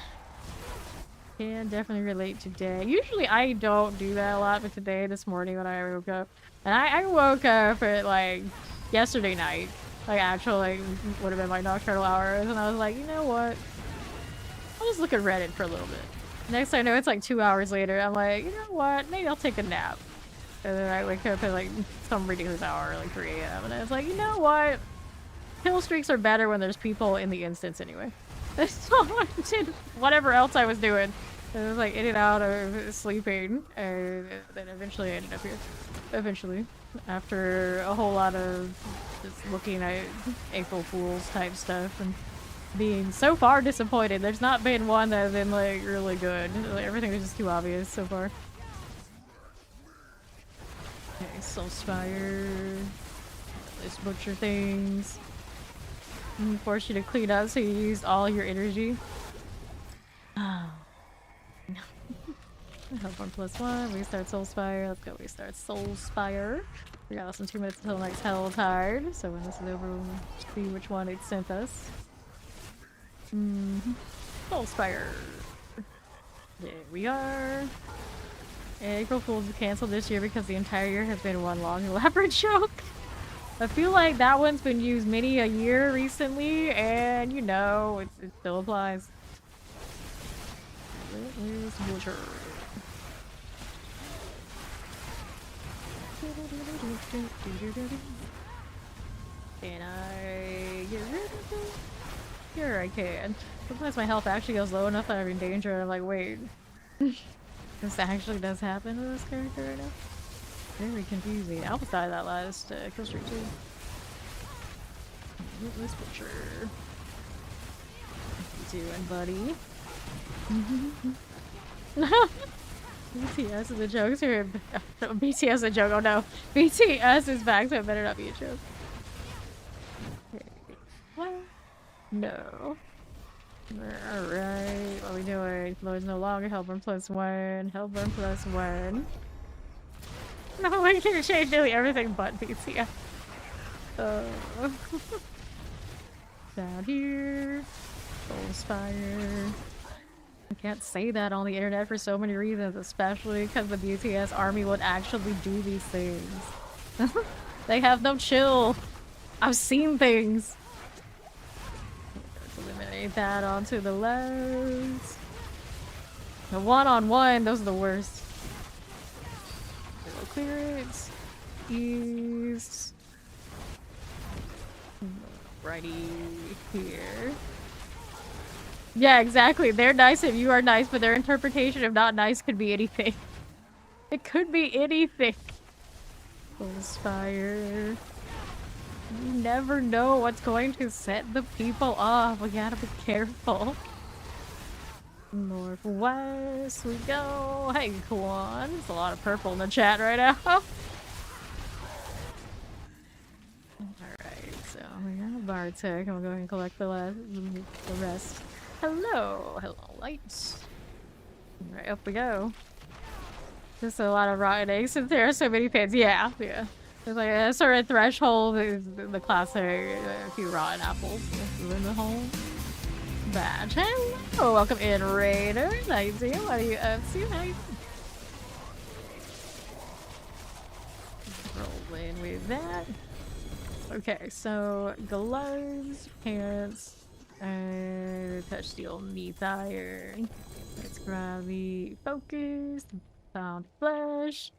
Speaker 1: Can definitely relate today. Usually I don't do that a lot, but today, this morning when I woke up, and I woke up at like yesterday night, like actually would have been my nocturnal hours, and I was like, you know what? I'll just look at Reddit for a little bit. Next thing I know, it's like 2 hours later. I'm like, you know what? Maybe I'll take a nap. And then I wake up at like some ridiculous hour, like 3 a.m. And I was like, you know what? Kill streaks are better when there's people in the instance anyway. So I did whatever else I was doing. I was like in and out of sleeping, and then eventually I ended up here. Eventually. After a whole lot of just looking at April Fool's type stuff and being so far disappointed. There's not been one that has been like really good. Like, everything was just too obvious so far. Okay, Soulspire. Let's butcher things. Force you to clean up so you used all your energy. Oh. Health 1+1. We start Soulspire. Let's go. We start Soulspire. We got less than 2 minutes until the next Hell Tide. So when this is over, we'll see which one it sent us. Soulspire. There we are. April Fool's is canceled this year because the entire year has been one long elaborate joke. I feel like that one's been used many a year recently, and you know, it still applies. Where's Butcher? Can I get rid of it? Here I can. Sometimes my health actually goes low enough that I'm in danger, and I'm like, wait. This actually does happen to this character right now? Very confusing. I almost died that last kill streak too. This Butcher. What you doing, buddy? BTS is a joke. So BTS is a joke. Oh no. BTS is back, so it better not be a joke. Okay. What? No. Alright. What are we doing? Lord's no longer Hellburn +1. Hellburn +1. No, I can change nearly everything but BTS. Down here. Soulspire. I can't say that on the internet for so many reasons, especially because the BTS army would actually do these things. They have no chill. I've seen things. Let's eliminate that onto the left. The one-on-one, those are the worst. Clearance. East. Righty here. Yeah, exactly. They're nice if you are nice, but their interpretation of not nice could be anything. It could be anything. Soulspire. You never know what's going to set the people off. We gotta be careful. Northwest we go. Hey, Kwan. There's a lot of purple in the chat right now. Alright, so we got a Bartek. I'm going to collect the rest. Hello. Hello, lights. Alright, up we go. Just a lot of rotten eggs since there are so many pins. Yeah, yeah. There's like a sort of threshold is the classic, a few rotten apples in the hole. Badge. Hello, welcome in, Raider. Nice to you. What are you up to? Nice. Roll in with that. Okay, so gloves, pants, touch steel, needs iron. Let's grab the focus, found flesh.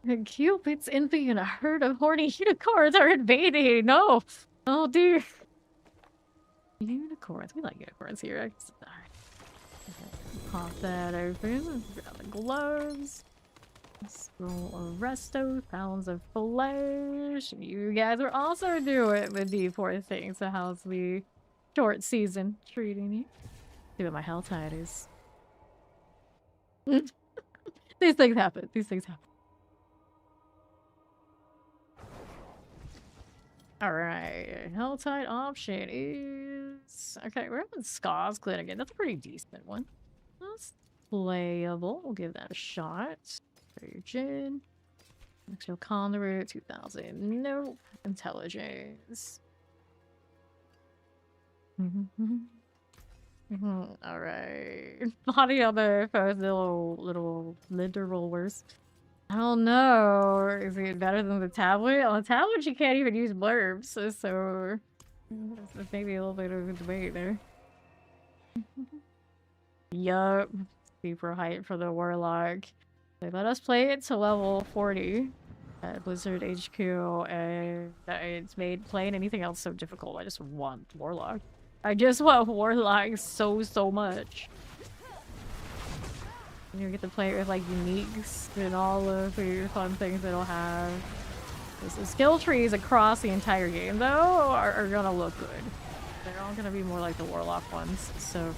Speaker 1: And Cupid's envy and a herd of horny unicorns are invading. No. Oh dear. Unicorns. We like unicorns here. Alright. Okay. Pop that open. Grab the gloves. Scroll Arresto. Pounds of flesh. You guys are also doing the D4 thing. So how's the short season treating you? See what my health tide is. These things happen. These things happen. Alright. Health tide option is... Okay, we're having Ska's Clan again. That's a pretty decent one. That's playable. We'll give that a shot. Virgin. Actual Conduit, 2000. Nope. Intelligence. Alright. Body on the first little rollers. I don't know. Is it better than the tablet? On the tablet, you can't even use blurbs, so that's maybe a little bit of a debate there. Yup. Super hype for the Warlock. They let us play it to level 40 at Blizzard HQ, and it's made playing anything else so difficult. I just want Warlock. I just want Warlock so much. You get to play it with like uniques and all of your fun things it'll have. The skill trees across the entire game though are gonna look good. They're all gonna be more like the Warlock ones. So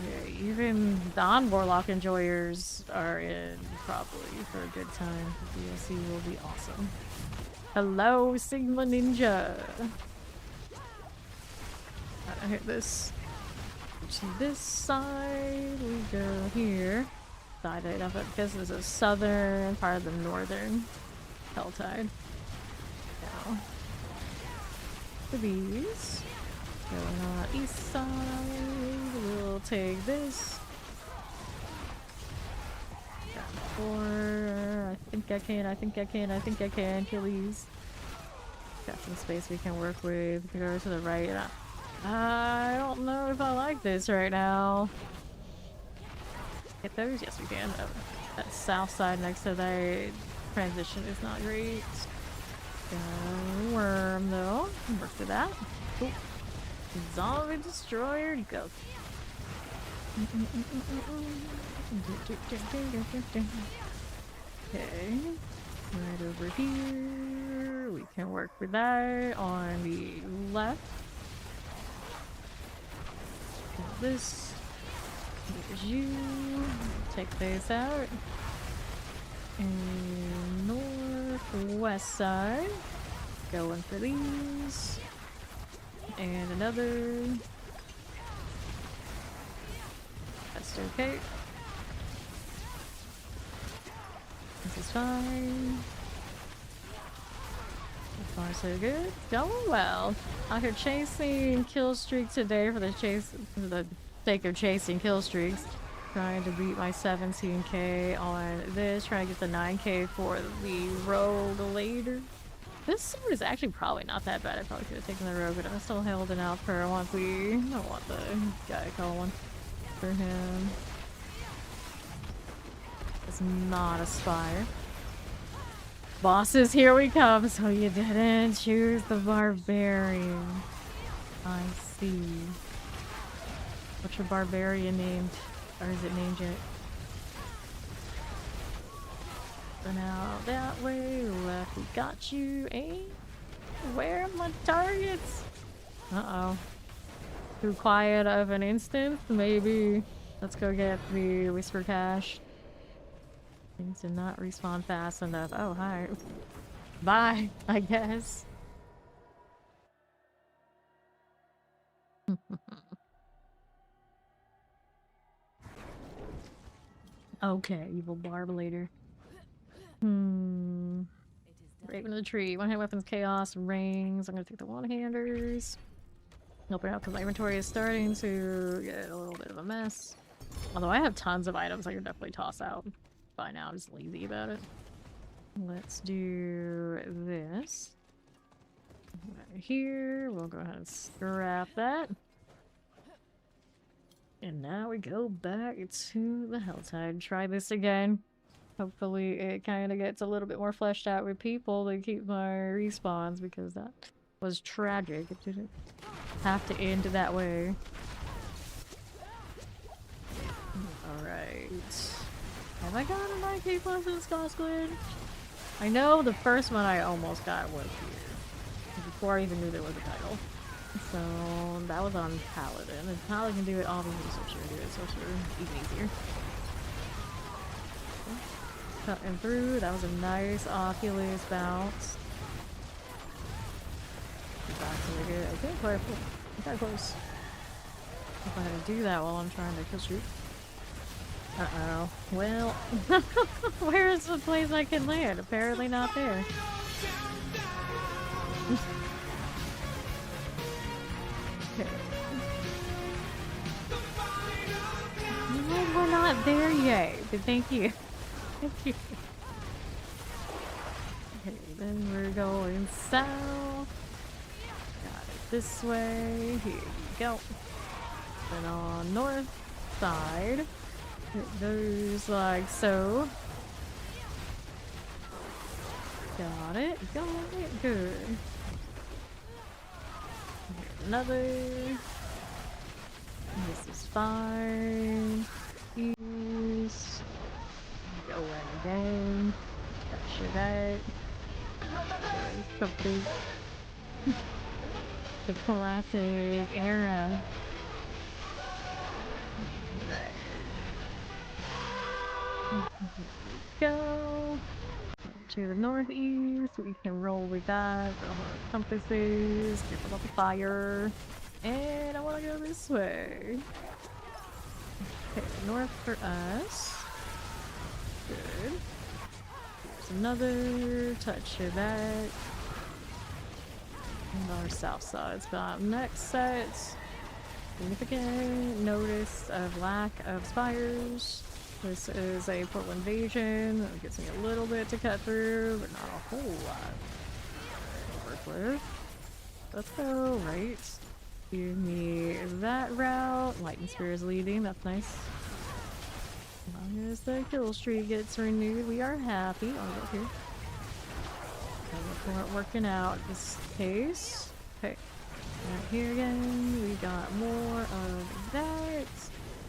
Speaker 1: yeah, even non-Warlock enjoyers are in probably for a good time. The DLC will be awesome. Hello, Sigma Ninja. I hit this. To this side, we go here. Side it up because this is southern part of the northern Helltide. Now, for these, going on east side, we'll take this. Got 4. I think I can kill these. Got some space we can work with. We go to the right. I don't know if I like this right now. Hit those? Yes, we can. Oh, that south side next to that transition is not great. Got a worm though. Work with that. Cool. Zombie destroyer, go. Okay. Right over here. We can work with that on the left. This. Here's you. Take this out. And northwest side. Going for these. And another. That's okay. This is fine. So far so good. Going well. Out here chasing kill streak today for the sake of chasing kill streaks. Trying to beat my 17k on this. Trying to get the 9k for the rogue later. This sword is actually probably not that bad. I probably could have taken the rogue, but I'm still holding out for I want the guy call one for him. It's not a spire. Bosses, here we come. So you didn't choose the barbarian. I see. What's your barbarian named? Or is it named yet? So now that way, left, we got you. Hey, where are my targets? Uh-oh. Too quiet of an instance, maybe. Let's go get the Whisper Cache. Things did not respawn fast enough. Oh, hi. Bye, I guess. Okay, evil barb later. Raven of the tree. One-hand weapons, chaos, rings. I'm gonna take the one-handers. Open it up because my inventory is starting to get a little bit of a mess. Although I have tons of items I could definitely toss out by now. I'm just lazy about it. Let's do this. Right here. We'll go ahead and scrap that. And now we go back to the Helltide. Try this again. Hopefully it kind of gets a little bit more fleshed out with people to keep my respawns, because that was tragic. It didn't have to end that way. Alright. Have I gotten a 9k plus in Scott's Glen? I know the first one I almost got was here. Before I even knew there was a title. So that was on Paladin. If Paladin can do it, obviously Sorcerer do it. Sorcerer even easier. Cutting through. That was a nice Oculus bounce. Back to the good. Okay, quite close. If I had to do that while I'm trying to kill shoot. Uh-oh. Well, where's the place I can land? Apparently not there. Okay. We're not there yet, but thank you. Thank you. Okay, then we're going south. Got it this way. Here we go. Then on north side, it goes like so. Got it. Good. Another. This is fine. Use. Go in again. Capture that. Something. The classic era. Go to the northeast. We can roll with that. Compasses. Careful about the fire. And I want to go this way. Okay, north for us. Good. Here's another touch of that. And our south side spot. Next set. Significant notice of lack of spires. This is a portal invasion. It gives me a little bit to cut through, but not a whole lot to work with. Let's go right. Give me that route. Lightning Spear is leading. That's nice. As long as the kill streak gets renewed, we are happy. I'll go here. We're working out this case. Okay. Right here again. We got more of that.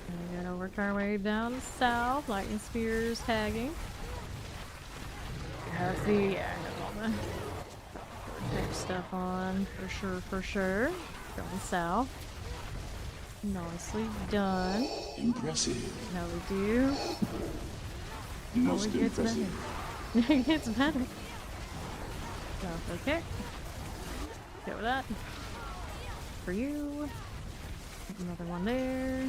Speaker 1: And we're gonna work our way down south. Lightning Spears tagging. That's the all the type stuff on for sure. Going south. Nicely done.
Speaker 4: Impressive.
Speaker 1: How we do.
Speaker 4: Most
Speaker 1: it gets better.
Speaker 4: impressive.
Speaker 1: It gets better. Okay. Go with that. For you. Another one there.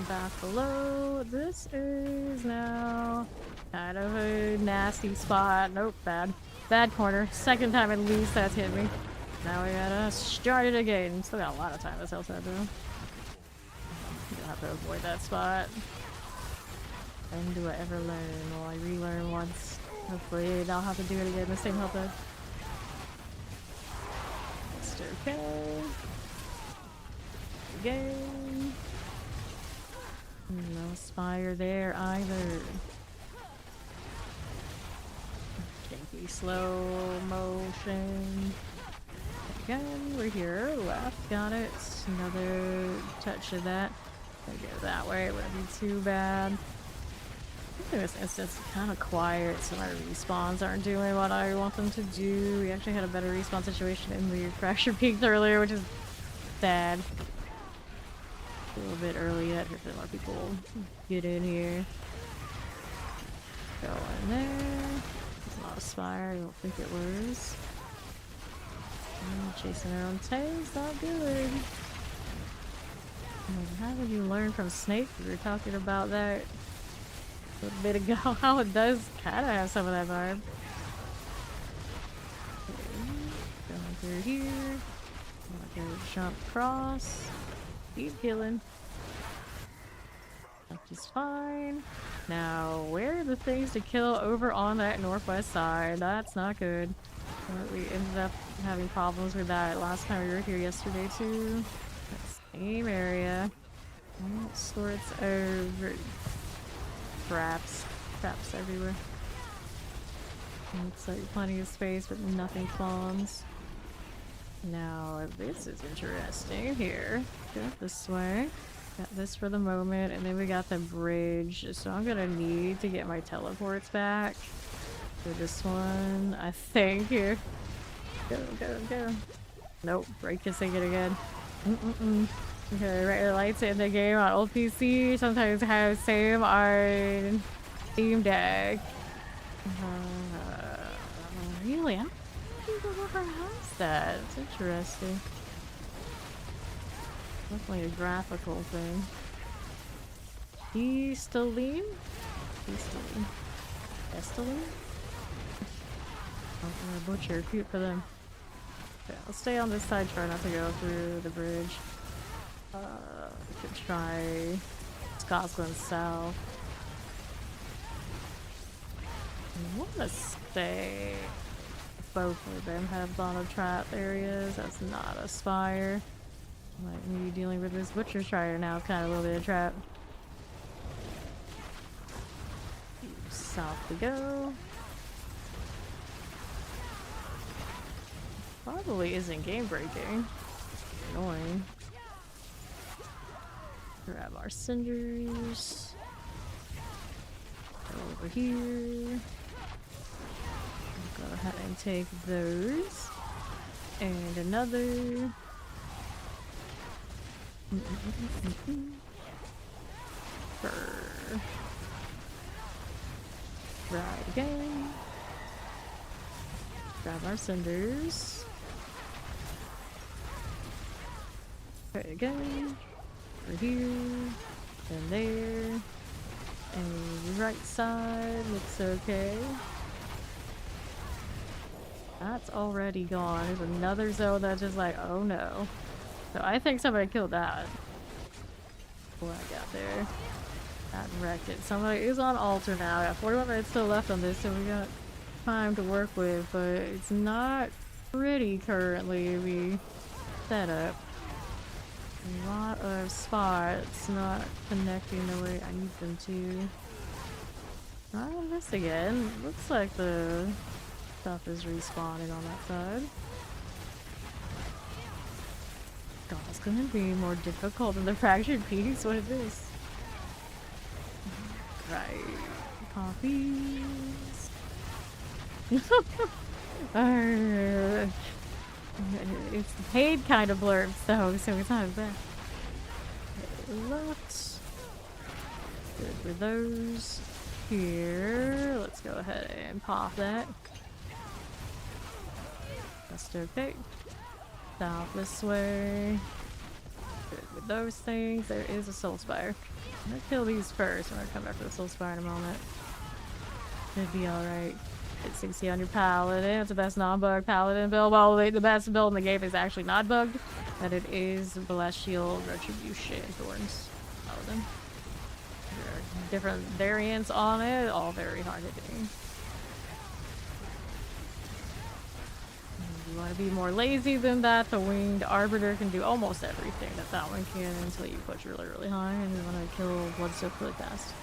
Speaker 1: Back below. This is now kind of a nasty spot. Nope, bad. Bad corner. Second time at least that's hit me. Now we gotta start it again. Still got a lot of time this outside though. You'll have to avoid that spot. And do I ever learn? Well, I relearn once. Hopefully I'll have to do it again. The same health though. It's okay. Again. No spire there either. Janky slow motion. Again, we're here. Left, got it. Another touch of that. Gotta go that way. It wouldn't be too bad. I think in this instance, it's kind of quiet, so my respawns aren't doing what I want them to do. We actually had a better respawn situation in the fracture peaks earlier, which is sad. A little bit early yet. Hopefully more people get in here. Go in there. It's not a spire. I don't think it was. Chasing our own tails, not good. How did you learn from Snake? We were talking about that a little bit ago. How it does kind of have some of that vibe. Okay. Going through here. Go jump across. Keep killing. Which is fine. Now, where are the things to kill over on that northwest side? That's not good. We ended up having problems with that last time we were here yesterday too. Same area. Sorts over. Traps everywhere. Looks like plenty of space, but nothing spawns. Now, this is interesting here. Go this way. Got this for the moment, and then we got the bridge. So I'm gonna need to get my teleports back for this one. I think here. Go. Nope, break kissing it again. Okay, regular lights in the game on old PC. Sometimes have same on Steam Deck. Really? I don't think I've ever has that. It's interesting. Definitely a graphical thing. Esteline? Esteline. Esteline? Oh, butcher. Cute for them. Okay, I'll stay on this side, try not to go through the bridge. We could try Scotland South. I want to stay. Both of them have bottom trap areas. That's not a spire. Like me dealing with this butcher shire now is kind of a little bit of trap. South we go. Probably isn't game breaking. Annoying. Grab our cinders. Go over here. Go ahead and take those. And another. Brr. Right again. Grab our cinders. Okay, again. Over here. And there. And right side looks okay. That's already gone. There's another zone that's just like, oh no. So I think somebody killed that. Before I got there. That wrecked it. Somebody is on altar now. I got 41 minutes still left on this, so we got time to work with, but it's not pretty currently. We set up a lot of spots not connecting the way I need them to. Try this again. Looks like the stuff is respawning on that side. God, it's gonna be more difficult than the fractured piece. What is this? Right. Copies. It's paid kind of blurb, so it's not as bad. Left. Good with those. Here. Let's go ahead and pop that. That's okay. South this way. Good with those things. There is a soul spire. I'm gonna kill these first. I'm gonna come back for the soul spire in a moment. It'd be alright. Hit 60 on your paladin. It's the best non-bug paladin build. Well, the best build in the game is actually not bugged. But it is Blast Shield, Retribution, Thorns, Paladin. There are different variants on it, all very hard hitting. You want to be more lazy than that, the Winged Arbiter can do almost everything that that one can until you push really, really high and you want to kill Bloodsoak really fast.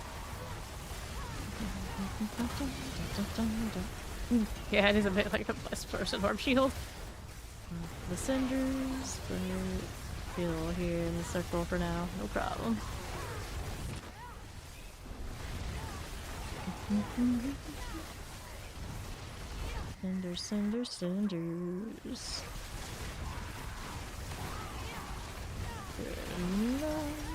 Speaker 1: Yeah, it is a bit like a blessed person orb shield. The cinders, but still here in the circle for now, no problem. Cinders, cinders, cinders. Good enough.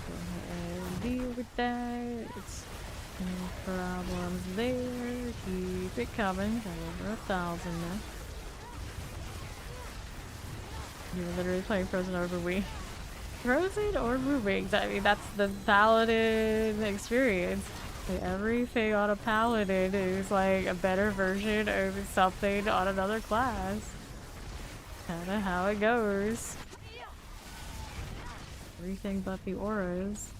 Speaker 1: Go ahead and deal with that. It's no problems there. Keep it coming. Got over 1,000 now. You're literally playing Frozen Orb Wii. Frozen Orb Wings. I mean, that's the paladin experience. Like, everything on a paladin is like a better version of something on another class. Kinda how it goes. Everything but the auras.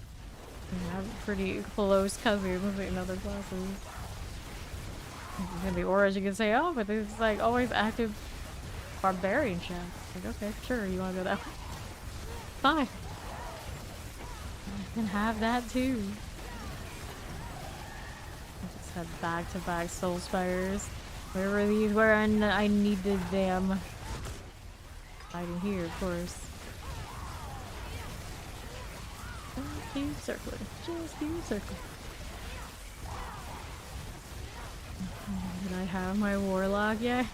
Speaker 1: They have pretty close cousins in other classes. And the auras you can say, oh, but there's like always active barbarian chat. Like, okay, sure, you wanna go that way? Fine. You can have that too. I just had back-to-back soul spires. Where were these? Where I needed them. Hiding here, of course. Just keep circling. Just keep circling. Did I have my warlock yet?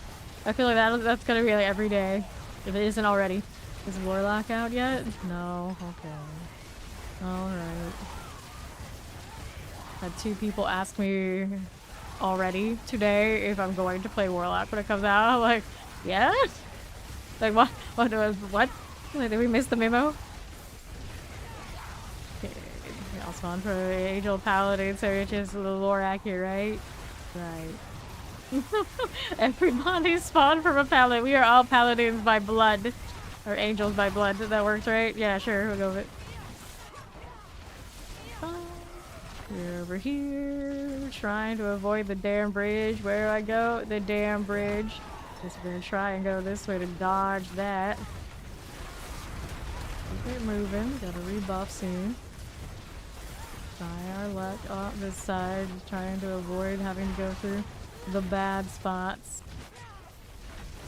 Speaker 1: I feel like that's gonna be like every day, if it isn't already. Is Warlock out yet? No. Okay. All right. Had 2 people ask me already today if I'm going to play Warlock when it comes out. I'm like, yeah. Like what? What? Like, did we miss the memo? Okay. I'll spawn for Angel Paladin, so it's just the lore accurate, right? Right. Everybody spawned from a paladin. We are all paladins by blood. Or angels by blood. That works, right? Yeah, sure. We'll go with it. We're over here. Trying to avoid the damn bridge. Where do I go? The damn bridge. Just gonna try and go this way to dodge that. Keep it moving. Got a rebuff soon. Try our luck on this side. Just trying to avoid having to go through the bad spots.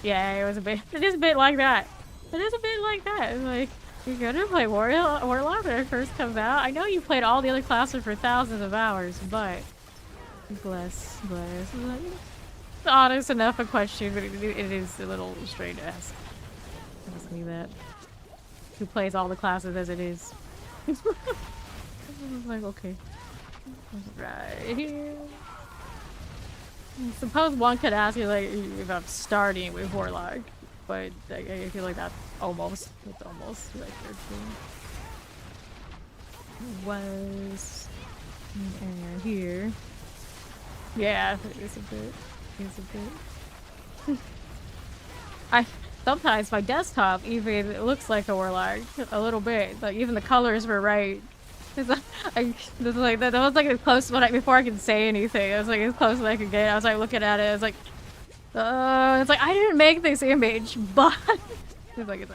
Speaker 1: Yeah, it was a bit. It is a bit like that. It is a bit like that. It's like, you're gonna play Warlock when it first comes out. I know you played all the other classes for thousands of hours, but bless. It's honest enough a question, but it is a little strange to ask. Ask me that. Who plays all the classes as it is? Like, okay. Right here. I suppose one could ask you, like, if I'm starting with Warlock, but I feel like that's almost like was and here. Yeah, it's a bit. I sometimes my desktop even looks like a Warlock a little bit. Like even the colors were right. It's like that was like as close before I could say anything. I was like as close as I could get. I was like looking at it. I was like, it's like I didn't make this image, but it's like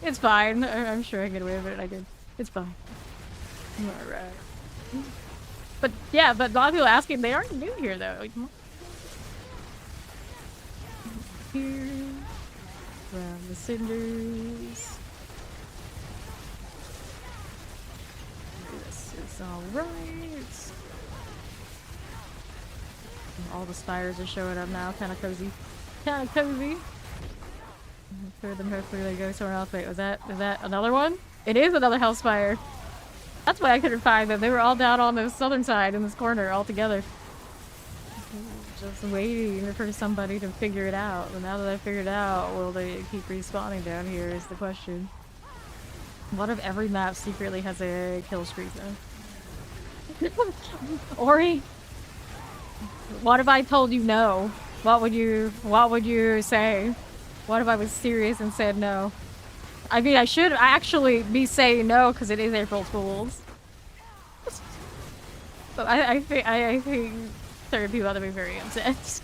Speaker 1: it's fine. I'm sure I can get away with it. I did. It's fine. All right. But yeah, but a lot of people asking, they aren't new here though. Like, here, around the cinders. This is all right. All the spires are showing up now. Kind of cozy. Kind of cozy. For them, hopefully they go somewhere else. Wait, is that another one? It is another Hellspire. That's why I couldn't find them. They were all down on the southern side in this corner all together. Just waiting for somebody to figure it out. And now that I figured it out, will they keep respawning down here is the question. What if every map secretly has a kill streak though? Ori? What if I told you no? What would you say? What if I was serious and said no? I mean, I should actually be saying no because it is April Fools. But I think certain people ought to be very upset.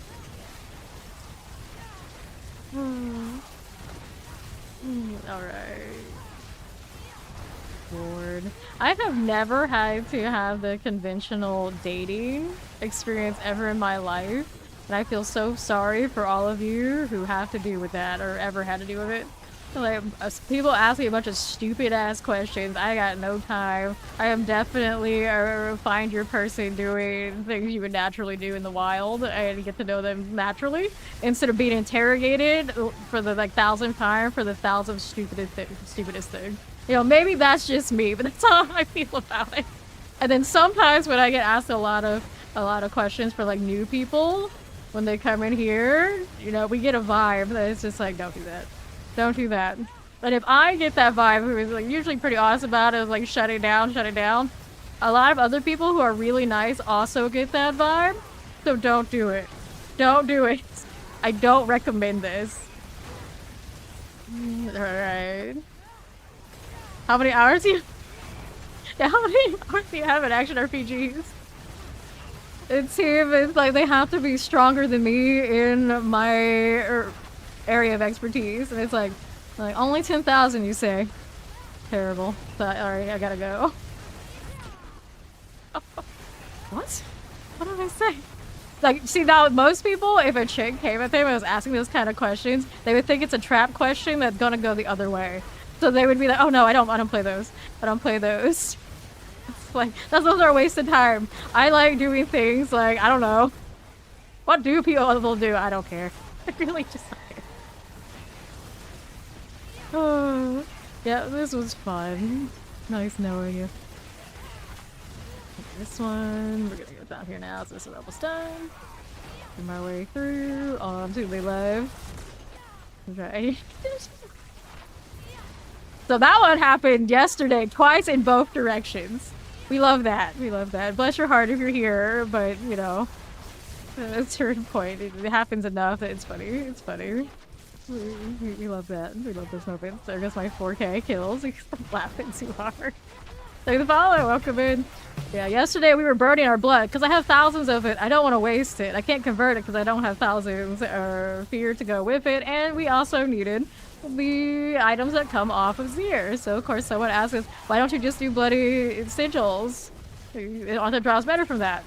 Speaker 1: Alright. Lord. I have never had to have the conventional dating experience ever in my life. And I feel so sorry for all of you who have to deal with that or ever had to deal with it. Like, people ask me a bunch of stupid ass questions. I got no time. I am definitely find your person doing things you would naturally do in the wild and get to know them naturally instead of being interrogated for the like 1,000th time for the 1,000th stupidest thing. You know, maybe that's just me, but that's how I feel about it. And then sometimes when I get asked a lot of questions for like new people when they come in here, you know, we get a vibe that it's just like, don't do that. Don't do that. But if I get that vibe, who is like usually pretty honest about it, like shut it down. A lot of other people who are really nice also get that vibe. So don't do it. Don't do it. I don't recommend this. Alright. How many hours do you have in action RPGs? It seems like they have to be stronger than me in my area of expertise, and it's like only 10,000 you say. Terrible. But alright, I gotta go. What? What did I say? Like, see now most people, if a chick came at them and was asking those kind of questions, they would think it's a trap question that's gonna go the other way. So they would be like, oh no, I don't play those. I don't play those. It's like, those are a waste of time. I like doing things like, I don't know. What do people do? I don't care. Really just tired. Oh, yeah, this was fun. Nice knowing you. This one, we're gonna go down here now, so this is almost done. Working my way through. Oh, I'm totally live. Okay. So that one happened yesterday, twice in both directions. We love that. We love that. Bless your heart if you're here, but you know, at a certain point, it happens enough that it's funny. It's funny. We love that. We love those moments. There goes my 4K kills. He's laughing too hard. Thank you for the follow. Welcome in. Yeah, yesterday we were burning our blood because I have thousands of it. I don't want to waste it. I can't convert it because I don't have thousands or fear to go with it. And we also needed the items that come off of Zier. So of course someone asked us, why don't you just do bloody sigils? Author draws better from that.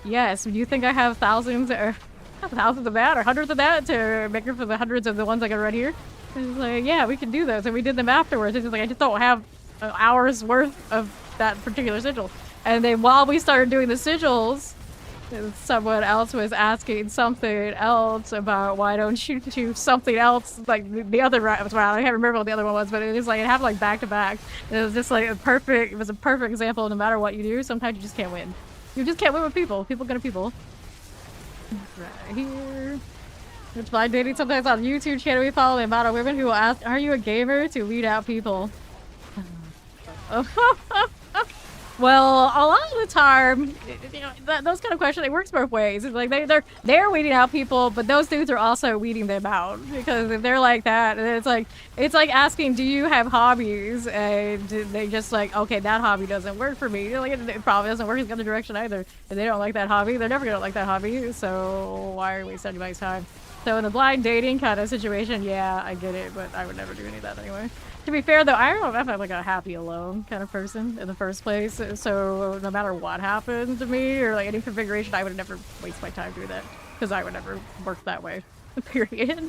Speaker 1: Yes, do you think I have thousands or thousands of that or hundreds of that to make up for the hundreds of the ones I got right here? It's like, yeah, we can do those, and we did them afterwards. It's just like, I just don't have an hour's worth of that particular sigil. And then while we started doing the sigils, someone else was asking something else about why don't you do something else, like the other round. I can't remember what the other one was, but it was like, it happened like back to back. And it was just like it was a perfect example. No matter what you do, sometimes you just can't win. You just can't win with people. People gonna people. Right here. It's by dating sometimes on YouTube channel we follow the amount of women who will ask, are you a gamer, to weed out people. Well, a lot of the time, you know, those kind of questions, it works both ways. It's like they're weeding out people, but those dudes are also weeding them out, because if they're like that, it's like asking, do you have hobbies? And they just like, okay, that hobby doesn't work for me. Like, it probably doesn't work in the other direction either. If they don't like that hobby, they're never gonna like that hobby. So why are we wasting anybody's time? So in a blind dating kind of situation, yeah, I get it, but I would never do any of that anyway. To be fair, though, I don't know if I'm like a happy alone kind of person in the first place. So no matter what happened to me or like any configuration, I would never waste my time doing that, because I would never work that way. Period.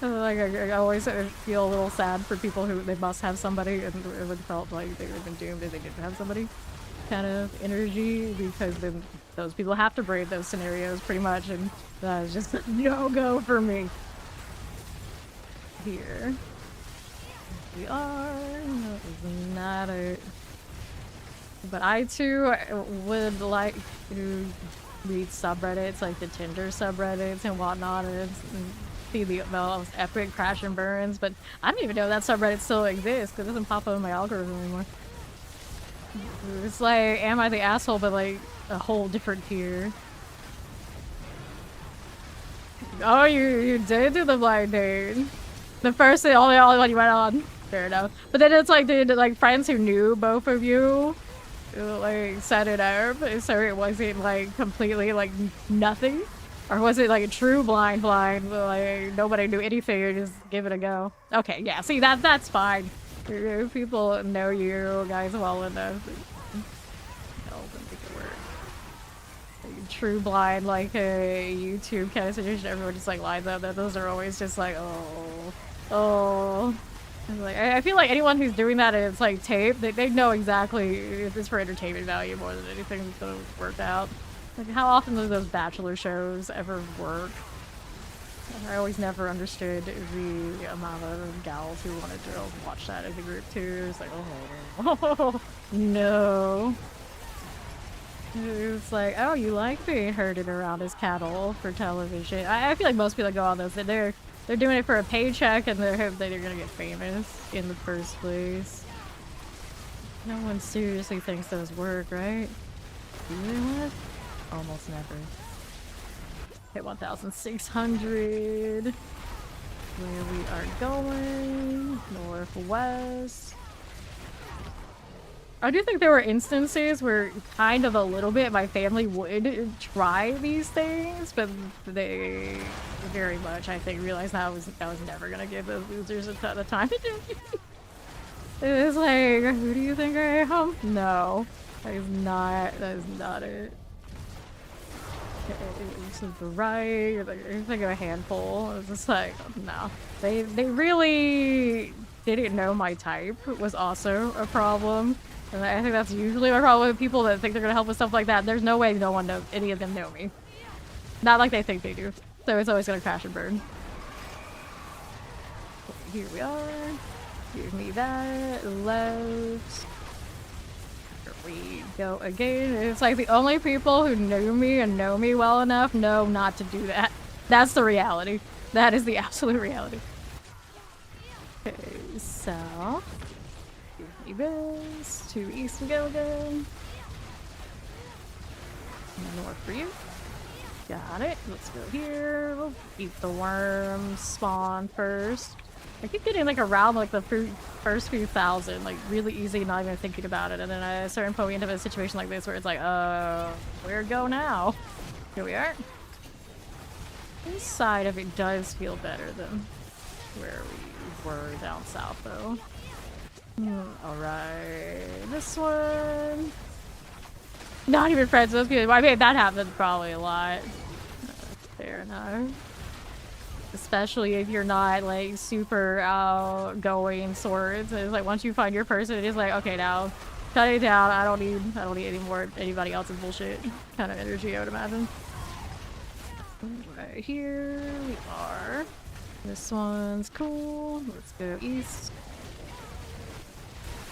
Speaker 1: Like I always feel a little sad for people who they must have somebody and it would felt like they would have been doomed if they didn't have somebody. Kind of energy, because then those people have to brave those scenarios pretty much, and that is just a no-go for me. Here. We are. No, it's not it. But I too would like to read subreddits like the Tinder subreddits and whatnot, and see the most epic crash and burns. But I don't even know that subreddit still exists because it doesn't pop up in my algorithm anymore. It's like, am I the asshole, but like a whole different tier. Oh, you did do the blind date. The first thing, only one you went on. Fair enough. But then it's like, did like friends who knew both of you like set it up, so it wasn't like completely like nothing? Or was it like a true blind, like nobody knew anything, you just give it a go? Okay, yeah, see, that's fine. People know you guys well enough. Help and make it work. Like, true blind, like a YouTube kind of situation, everyone just like lines up. Those are always just like, oh. Like, I feel like anyone who's doing that is like tape. They know exactly if it's for entertainment value more than anything that's gonna work out. Like, how often do those bachelor shows ever work? I always never understood the amount of gals who wanted to watch that as a group too. It's like, oh no. It's like, oh, you like being herded around as cattle for television. I feel like most people that go on those, they're doing it for a paycheck and they hope that they're gonna get famous in the first place. No one seriously thinks those work, right? Do they work? Almost never. Hit 1,600. Where we are going. Northwest. I do think there were instances where kind of a little bit my family would try these things, but they very much, I think, realized that I was never gonna give those losers a ton of time to do. It was like, who do you think I am? No, that is not it. To the right, like, it's like a handful. It's just like, no. They really didn't know my type was also a problem. And I think that's usually my problem with people that think they're gonna help with stuff like that. There's no way any of them know me. Not like they think they do. So it's always gonna crash and burn. Here we are. Give me that. Left. Here we go again. It's like the only people who knew me and know me well enough know not to do that. That's the reality. That is the absolute reality. Okay, south. Give me this. To east we go again. North for you. Got it. Let's go here. We'll eat the worms. Spawn first. I keep getting like around like the first few thousand, like really easy, not even thinking about it. And then at a certain point we end up in a situation like this where it's like, where go now? Here we are. This side of it does feel better than where we were down south though. Alright. This one. Not even friends with people. I mean, that happens probably a lot. Fair enough. Especially if you're not like super outgoing swords. It's like once you find your person, it is like, okay, now cut it down. I don't need any more anybody else's bullshit kind of energy, I would imagine. Right here we are. This one's cool. Let's go east.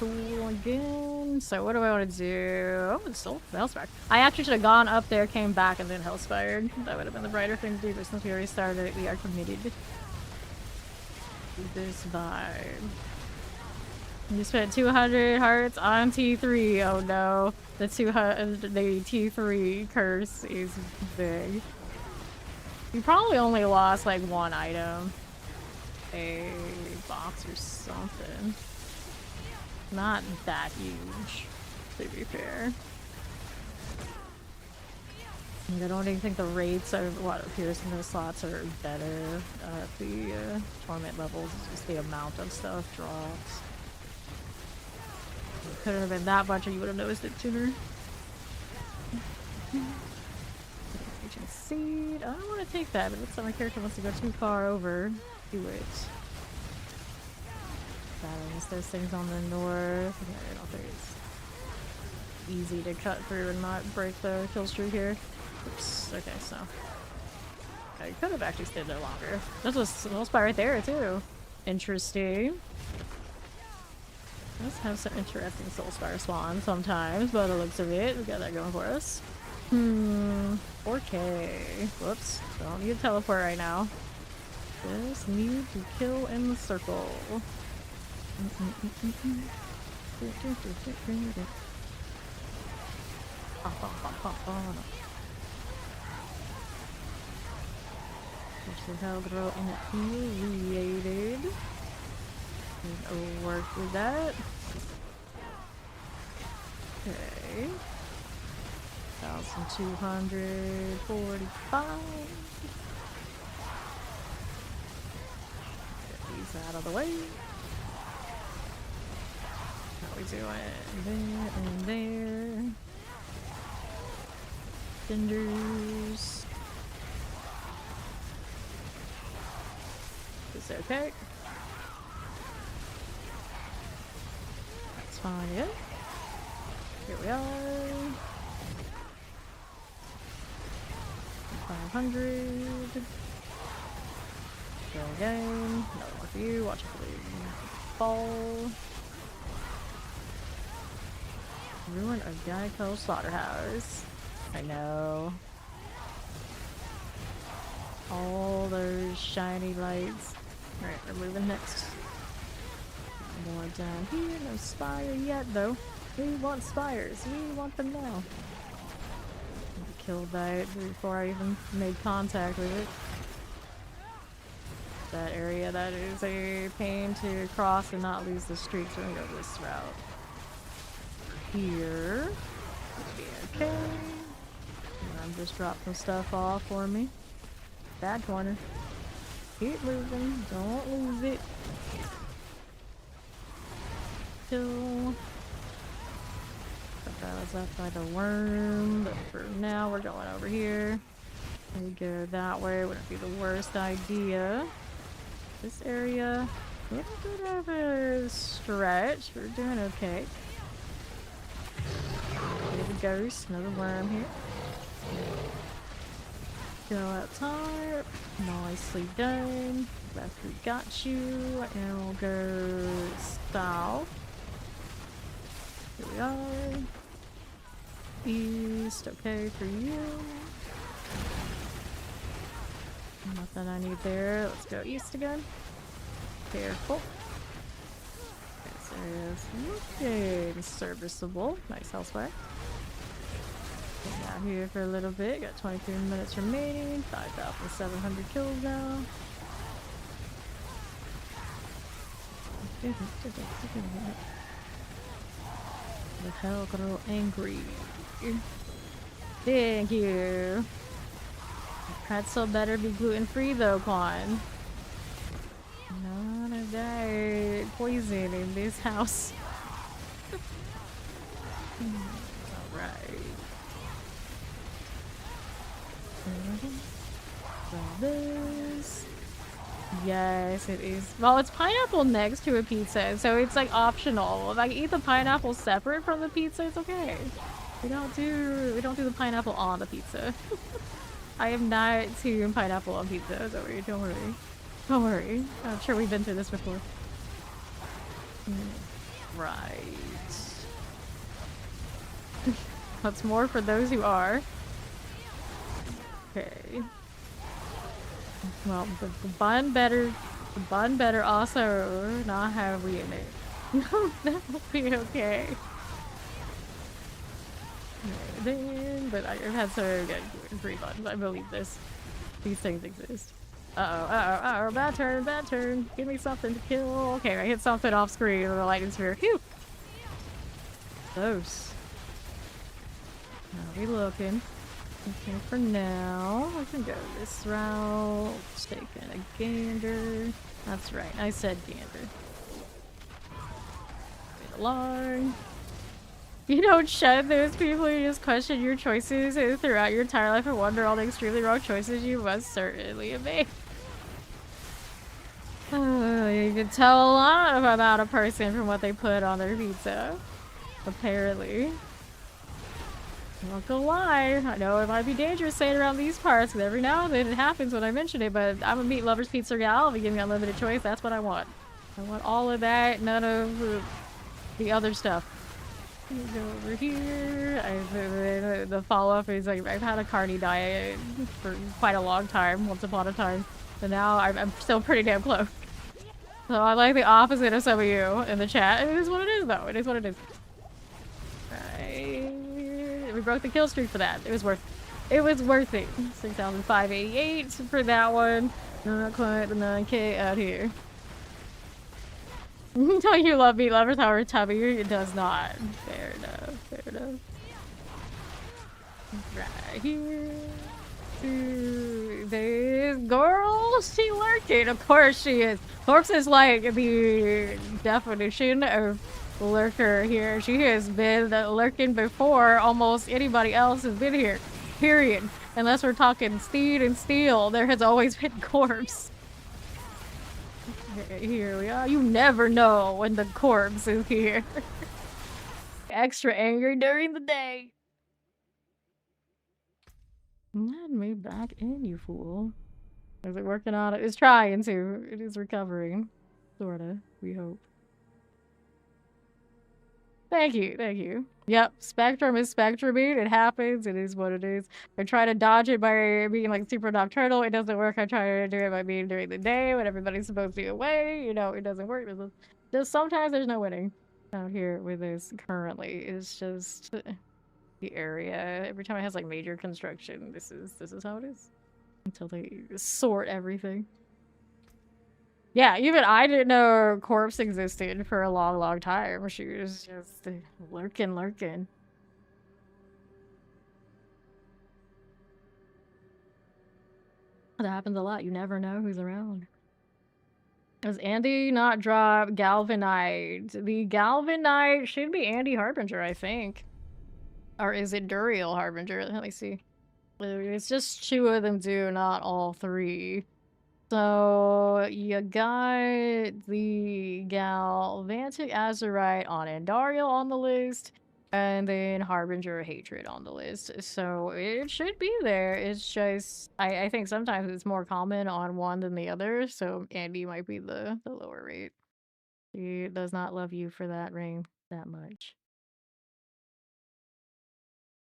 Speaker 1: Cool again. So what do I want to do? Oh, it's still Hellspire. I actually should have gone up there, came back, and then Hellspired. That would have been the brighter thing to do, but since we already started it, we are committed to this vibe. You spent 200 hearts on T3. Oh no. The T3 curse is big. You probably only lost like one item. A box or something. Not that huge, to be fair. I don't even think the rates of what appears in those slots are better at the torment levels. It's just the amount of stuff drops. It couldn't have been that much or you would have noticed it sooner. Ancient Seed. I don't want to take that, but it looks like my character wants to go too far over. Do it. Balance those things on the north. I don't think it's easy to cut through and not break the kill streak here. Oops. Okay, so I could have actually stayed there longer. There's a little spot right there too. Interesting. Let's have some interesting Soulspire spawns sometimes, by the looks of it. We got that going for us. 4K. Whoops. Don't need to teleport right now. Just need to kill in the circle. Actually, how grow infuriated. Work with that. Okay. 1,245. Get these out of the way. How we doing? There and there. Cinders. Is it okay? That's fine, yeah. Here we are. 500. Go again. Another one for you. Watch it fall. Ruin a Geico slaughterhouse. I know. All those shiny lights. Alright, we're moving next. More down here. No spire yet, though. We want spires. We want them now. Killed that before I even made contact with it. That area that is a pain to cross and not lose the streak, so I'm gonna go this route. Here. Be okay. And I'm just dropping some stuff off for me. Bad corner. Keep moving. Don't lose it. Kill. That was up by the worm, but for now we're going over here. We go that way, wouldn't be the worst idea. This area, a little bit of a stretch. We're doing okay. Bit of a ghost, another worm here. Go out top. Nicely done. Left, we got you. And we'll go south. Here we are. East, okay for you. Nothing I need there. Let's go east again. Careful. This area is looking serviceable. Nice house fire. Hang out here for a little bit. Got 23 minutes remaining. 5,700 kills now. The hell got a little angry. Thank you. Pretzel better be gluten-free though, Quan. None of that poison in this house. Alright. This. Yes, it is. Well, it's pineapple next to a pizza, so it's like optional. If I eat the pineapple separate from the pizza, it's okay. We don't do the pineapple on the pizza. I am not team pineapple on pizza, so don't worry. Don't worry. I'm sure we've been through this before. Right. That's more for those who are. Okay. Well, the bun better also not have wheat in it. No, that'll be okay. But I've had so good free buns. I believe this. These things exist. Uh-oh, bad turn. Give me something to kill. Okay, I hit something off screen with a lightning sphere. Phew! Close. Now we looking. Okay, for now, I can go this route. Let's take in a gander. That's right, I said gander. Wait along. You don't shun those people who just question your choices throughout your entire life and wonder all the extremely wrong choices you must certainly have made. You can tell a lot about a person from what they put on their pizza. Apparently. I'm not gonna lie, I know it might be dangerous saying around these parts, because every now and then it happens when I mention it, but I'm a meat lover's pizza gal. If you give me unlimited choice, that's what I want. I want all of that, none of the other stuff. Go over here. The follow-up is like, I've had a carny diet for quite a long time, once upon a time, and now I'm still pretty damn close. So I'm like the opposite of some of you in the chat. It is what it is, though. It is what it is. Right. We broke the kill streak for that. It was worth it. 6,588 for that one. Not quite the 9K out here. Don't you love meat lovers? However, Tubby, it does not. Fair enough. Right here. This girl, she lurking. Of course she is. Corpse is like the definition of lurker here. She has been lurking before almost anybody else has been here. Period. Unless we're talking Steed and Steel, there has always been corpse. Here we are. You never know when the corpse is here. Extra angry during the day. Let me back in, you fool. Is it working on it? It's trying to. It is recovering. Sorta. We hope. Thank you. Yep, Spectrum is Spectruming. It happens. It is what it is. I try to dodge it by being like super nocturnal. It doesn't work. I try to do it by being during the day when everybody's supposed to be away. You know, it doesn't work. Just sometimes there's no winning out here with this currently. It's just the area. Every time it has like major construction, this is how it is. Until they sort everything. Yeah, even I didn't know Corpse existed for a long time. She was just lurking. That happens a lot. You never know who's around. Does Andy not drop Galvanite? The Galvanite should be Andy Harbinger, I think. Or is it Duriel Harbinger? Let me see. It's just 2 of them do, not all 3. So, you got the Galvantic Azurite on Andariel on the list. And then Harbinger of Hatred on the list. So it should be there. It's just I think sometimes it's more common on one than the other. So Andy might be the lower rate. He does not love you for that ring that much.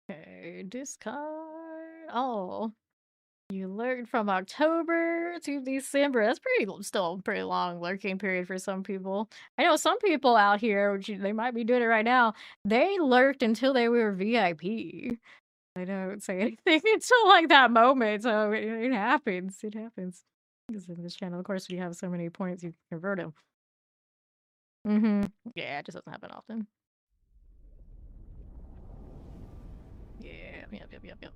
Speaker 1: Okay, discard. Oh, you lurked from October to December. That's still a pretty long lurking period for some people. I know some people out here, which they might be doing it right now, they lurked until they were VIP. I don't say anything until like that moment, so it happens. It happens. Because in this channel, of course, when you have so many points, you can convert them. Yeah, it just doesn't happen often. Yeah, yep.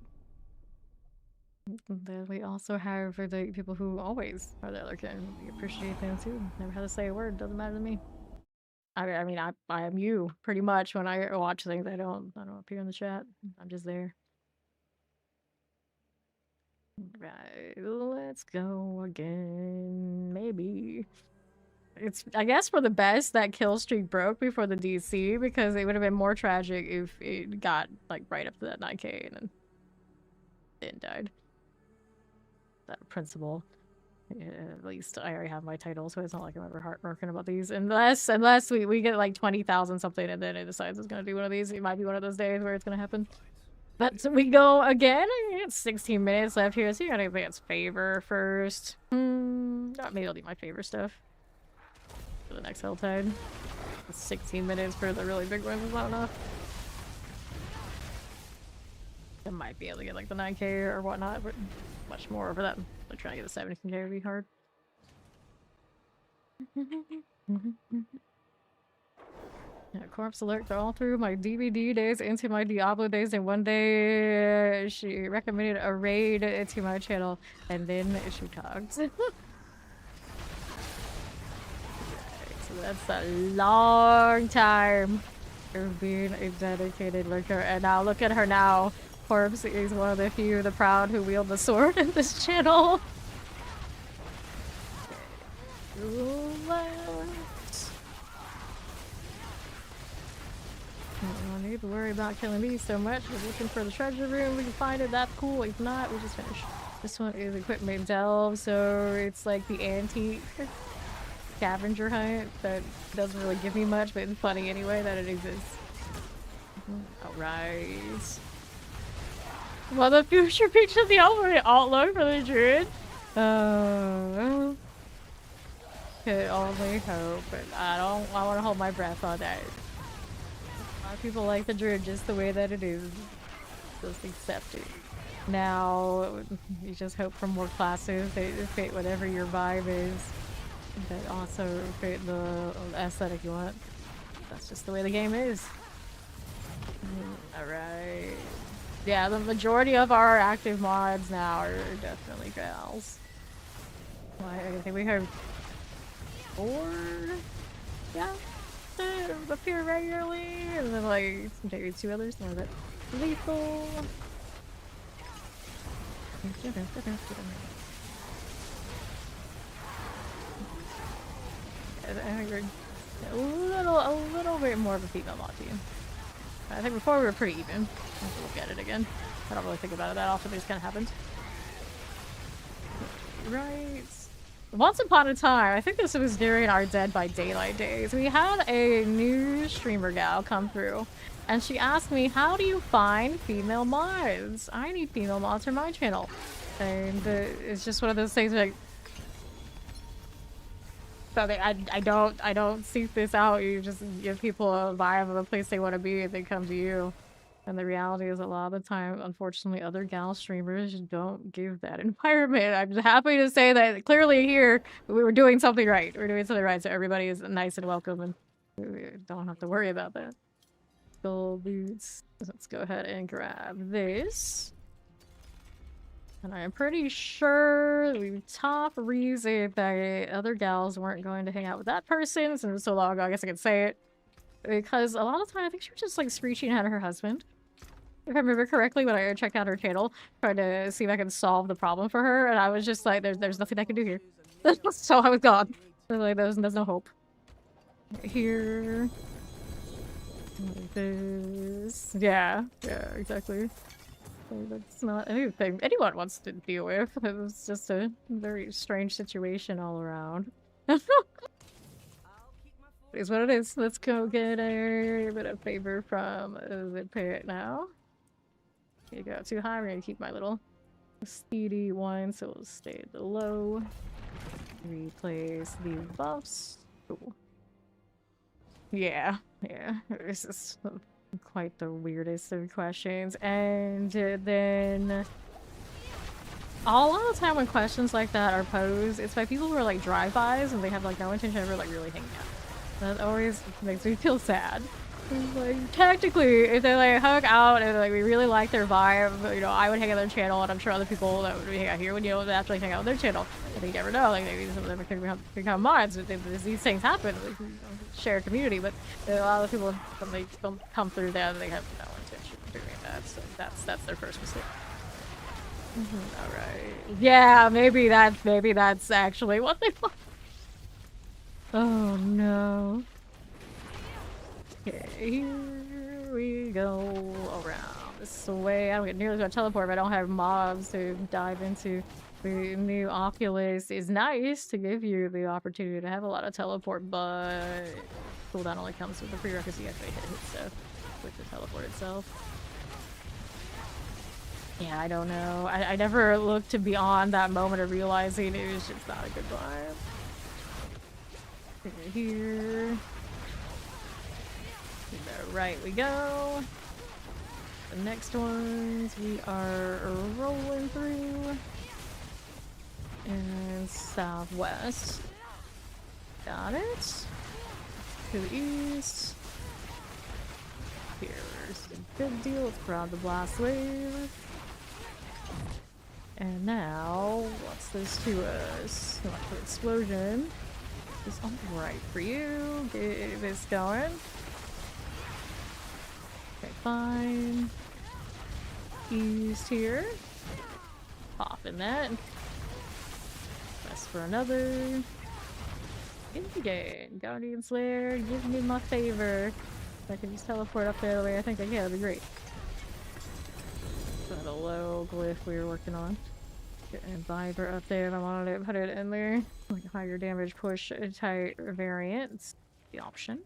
Speaker 1: Then we also have for the people who always are there looking. We appreciate them too. Never had to say a word. Doesn't matter to me. I mean, I am you pretty much when I watch things. I don't appear in the chat. I'm just there. Right, let's go again. Maybe. It's, I guess, for the best that kill streak broke before the DC, because it would have been more tragic if it got like right up to that 9k and then died. That principle. Yeah, at least I already have my title, so it's not like I'm ever heartbroken about these. Unless we get like 20,000 something and then it decides it's gonna do one of these. It might be one of those days where it's gonna happen. But so we go again. It's 16 minutes left here, so you gotta advance favor first. Maybe I'll do my favor stuff for the next Helltide. 16 minutes for the really big ones is not enough. I might be able to get like the 9k or whatnot, but much more over that. Like trying to get the 17k would be hard. Yeah, corpse alert all through my DVD days into my Diablo days, and one day she recommended a raid to my channel, and then she talks. Right, so that's a long time of being a dedicated lurker, and now look at her now. Corpse is one of the few, the proud, who wield the sword in this channel. Don't need to worry about killing these so much. We're looking for the treasure room. We can find it. That's cool. If not, we just finish. This one is equipment delve, so it's like the antique scavenger hunt that doesn't really give me much, but it's funny anyway that it exists. Alright. Well, the future picture of the ultimate outlook for the druid. Could only hope, but I want to hold my breath on that. A lot of people like the druid just the way that it is. Just accept it. Now, you just hope for more classes that fit whatever your vibe is. That also fit the aesthetic you want. That's just the way the game is. Alright. Yeah, the majority of our active mods now are definitely gals. I think we have 4, yeah, that appear regularly, and then like maybe 2 others. More that lethal. I think we're a little bit more of a female mod team. I think before we were pretty even. Let's look at it again. I don't really think about it that often, but it just kind of happens. Right. Once upon a time, I think this was during our Dead by Daylight days, we had a new streamer gal come through, and she asked me, how do you find female mods? I need female mods for my channel. And it's just one of those things like, so I don't seek this out. You just give people a vibe of a place they want to be, and they come to you. And the reality is, a lot of the time, unfortunately, other gal streamers don't give that environment. I'm happy to say that clearly here we were doing something right. We're doing something right, so everybody is nice and welcome, and we don't have to worry about that. Gold boots. Let's go ahead and grab this. And I'm pretty sure the top reason that other gals weren't going to hang out with that person, since it was so long ago, I guess I could say it, because a lot of the time I think she was just like screeching at her husband. If I remember correctly, when I checked out her channel, trying to see if I could solve the problem for her, and I was just like, there's nothing I can do here. So I was gone. I was like, there's no hope. Here. Like this. Yeah, yeah, exactly. So that's not anything anyone wants to deal with. It was just a very strange situation all around. Is what it is. Let's go get a bit of favor from the pit now. Here you go. Too high. We're gonna keep my little speedy one, so we'll stay at the low. Replace the buffs. Cool. Yeah, yeah. This is quite the weirdest of questions. And then a lot of the time when questions like that are posed, it's by people who are like drive-bys and they have like no intention of ever like really hanging out. That always makes me feel sad. Like, technically, if they like hug out and like we really like their vibe, you know, I would hang out their channel, and I'm sure other people that would hang out here would, you know, actually hang out with their channel. I think you never know, like maybe some of them could become mods. These things happen, like, you know, share a community, but a lot of people, when they don't come through that, they have no intention of doing that. So that's their first mistake. All right. Yeah, maybe that's actually what they want. Oh no. Okay, here we go around this way. I don't get nearly as much teleport if I don't have mobs to dive into. The new Oculus is nice to give you the opportunity to have a lot of teleport, but cooldown only comes with the prerequisite you have to hit stuff with the teleport itself. Yeah, I don't know. I never looked to beyond that moment of realizing it was just not a good vibe. Here. Right we go. The next ones we are rolling through. And southwest. Got it. To the east. Here's a good deal. Let's grab the blast wave. And now, what's this to us? Electric explosion. Is alright for you. Get this going. Okay, fine. East here. Pop in that. Press for another. In the game. Guardian Slayer, give me my favor. If I can just teleport up there the way I think I can, that'd be great. Got a low glyph we were working on. Get a Viper up there if I wanted to put it in there. Like a higher damage push type variant. It's the option.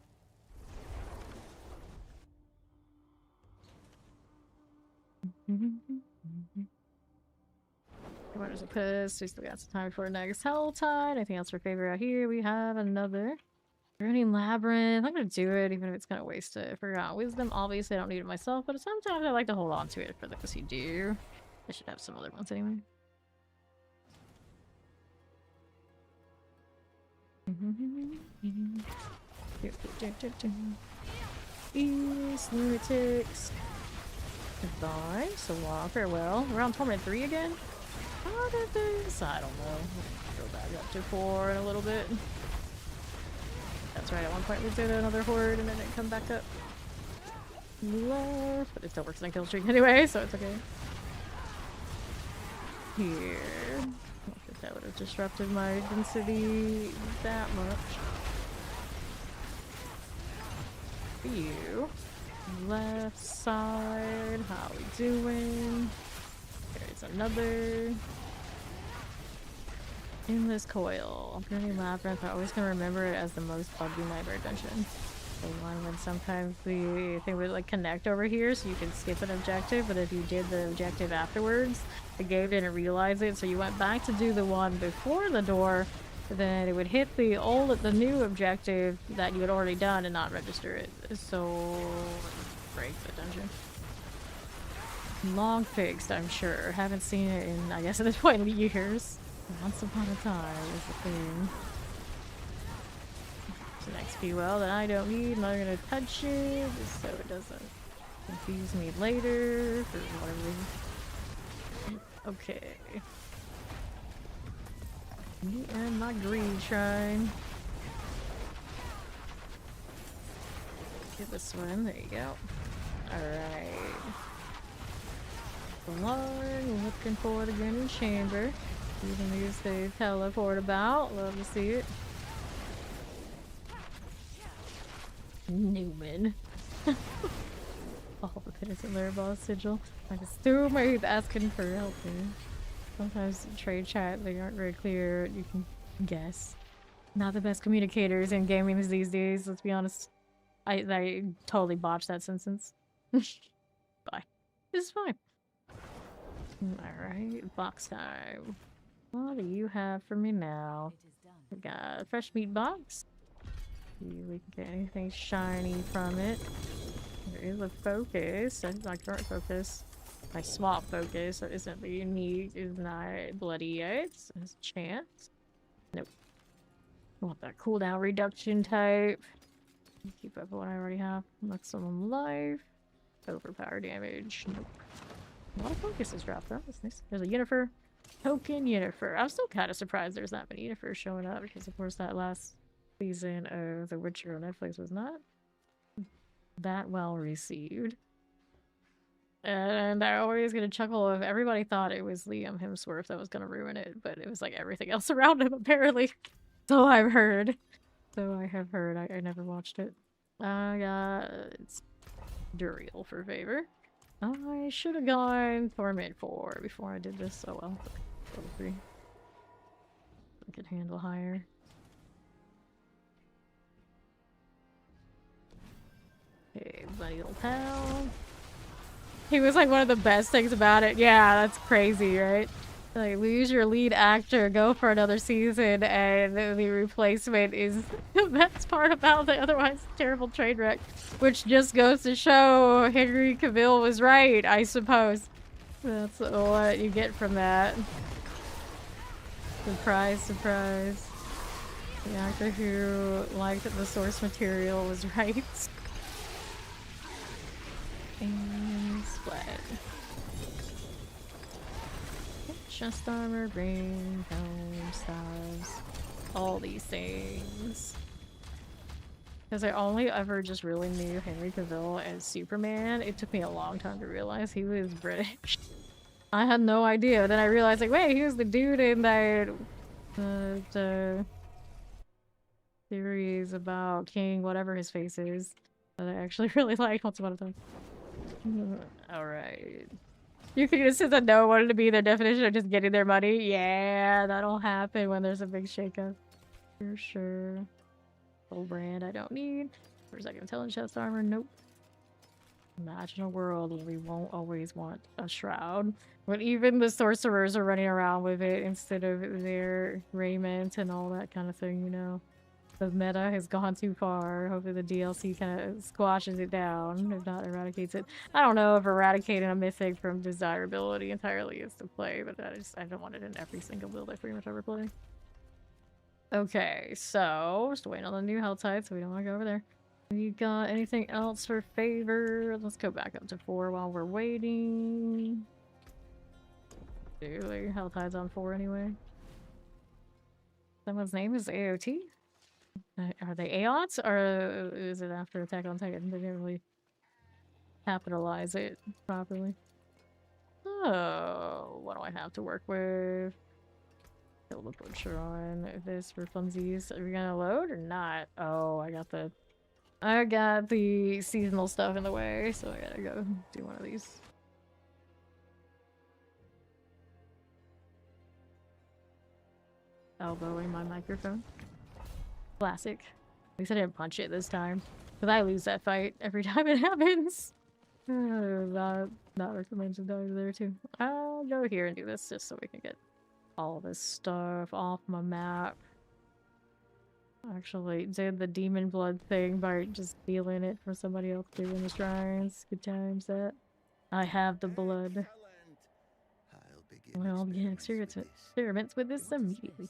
Speaker 1: There's a piss. We still got some time for next Helltide. Anything else for favor out here? We have another Burning Labyrinth. I'm gonna do it even if it's gonna waste it. Forgot Wisdom. Obviously I don't need it myself, but sometimes I like to hold on to it for the because you do. I should have some other ones anyway. East Lunatics. Goodbye. So long. Farewell. We're on Torment 3 again? How did this? I don't know. Go back up to 4 in a little bit. That's right, at one point we did another horde and then it come back up left, but it still works in a kill streak anyway, so it's okay. Here. I don't think that would have disrupted my density that much. You. Left side, how we doing? There's another. In this coil. Burning Labyrinth, I'm always gonna remember it as the most buggy nightmare dungeon. The one when sometimes the thing would like connect over here so you could skip an objective, but if you did the objective afterwards, the game didn't realize it, so you went back to do the one before the door, then it would hit the new objective that you had already done and not register it. So break the dungeon. Long fixed, I'm sure. Haven't seen it in, I guess at this point, years. Once upon a time was the thing. It's an XP well that I don't need. I'm not gonna touch it just so it doesn't confuse me later for whatever reason. Okay. Me and my green shrine. Get this one. There you go. Alright. Along, looking for the Green Chamber. You can use the teleport about. Love to see it. Newman. All the Pennant Lair boss sigil. I assume he's asking for help here. Sometimes in trade chat they aren't very clear. You can guess. Not the best communicators in gaming these days, let's be honest. I totally botched that sentence. Bye. It's fine. Alright, box time. What do you have for me now?
Speaker 2: It is done.
Speaker 1: We got a fresh meat box. See if we can get anything shiny from it. There is a focus. That's my current focus. My swap focus isn't the unique, is not bloody yet. There's a chance. Nope. I want that cooldown reduction type. Keep up with what I already have. Maximum life. Overpower damage. Nope. A lot of focuses dropped. That was nice. There's a Yennefer. Token Yennefer. I'm still kind of surprised there's not many Yennefers showing up because, of course, that last season of The Witcher on Netflix was not that well received. And I always get a chuckle if everybody thought it was Liam Hemsworth that was going to ruin it, but it was like everything else around him, apparently. So I've heard. So I have heard. I never watched it. I got Duriel for favor. I should have gone Torment 4 before I did this. Oh well. Level 3. I could handle higher. Hey, buddy old pal. He was like one of the best things about it. Yeah, that's crazy, right? Like, lose your lead actor, go for another season, and the replacement is the best part about the otherwise terrible train wreck. Which just goes to show Henry Cavill was right, I suppose. That's what you get from that. Surprise, surprise. The actor who liked the source material was right. And splat. Chest armor, brain, helm, staves, all these things. Because I only ever just really knew Henry Cavill as Superman. It took me a long time to realize he was British. I had no idea. Then I realized, like, wait, he was the dude in that series about King, whatever his face is, that I actually really liked once upon a time. Alright. You think this is a no wanted to be their definition of just getting their money? Yeah, that'll happen when there's a big shakeup. For sure. Full brand I don't need. Where's that intelligent chest armor? Nope. Imagine a world where we won't always want a shroud. But even the sorcerers are running around with it instead of their raiment and all that kind of thing, you know. The meta has gone too far. Hopefully the DLC kind of squashes it down, if not eradicates it. I don't know if eradicating a mythic from desirability entirely is to play, but I don't want it in every single build I pretty much ever play. Okay, so just waiting on the new health tide, so we don't want to go over there. You got anything else for favor? Let's go back up to 4 while we're waiting. Dude, health tide's on 4 anyway. Someone's name is AOT? Are they Aeons, or is it after Attack on Titan? They didn't really capitalize it properly. Oh, what do I have to work with? Kill the butcher on this for funsies. Are we gonna load or not? Oh, I got the seasonal stuff in the way, so I gotta go do one of these. Elbowing my microphone. Classic. At least I didn't punch it this time. Because I lose that fight every time it happens. Not recommended to die there too. I'll go here and do this just so we can get all this stuff off my map. Actually did the demon blood thing by just stealing it from somebody else doing the shrines. Good times that. I have the blood. I'll begin experiments with this immediately.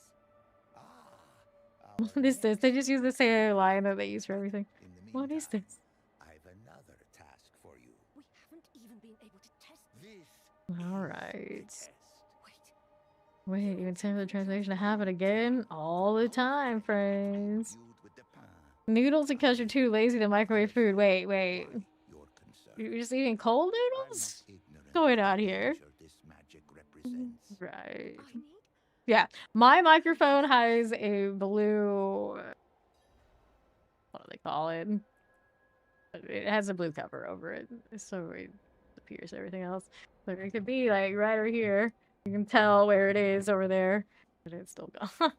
Speaker 1: What is this? They just use the same line that they use for everything. What is this?
Speaker 5: I've another task for you.
Speaker 2: We haven't even been able to test this.
Speaker 1: Alright.
Speaker 5: Test.
Speaker 2: Wait.
Speaker 1: Wait, you intend for the translation to happen again? All the time, friends.
Speaker 5: Viewed with the pain.
Speaker 1: Noodles because you're too lazy to microwave food. Wait.
Speaker 5: Your concern.
Speaker 1: You're just eating cold
Speaker 5: I'm
Speaker 1: noodles?
Speaker 5: not ignorant
Speaker 1: What's going
Speaker 5: of
Speaker 1: on
Speaker 5: the
Speaker 1: here?
Speaker 5: danger this magic represents.
Speaker 1: Right.
Speaker 2: I need
Speaker 1: Yeah, my microphone has a blue... What do they call it? it has a blue cover over it, so it appears everything else. So it could be like right over here. You can tell where it is over there, but it's still gone.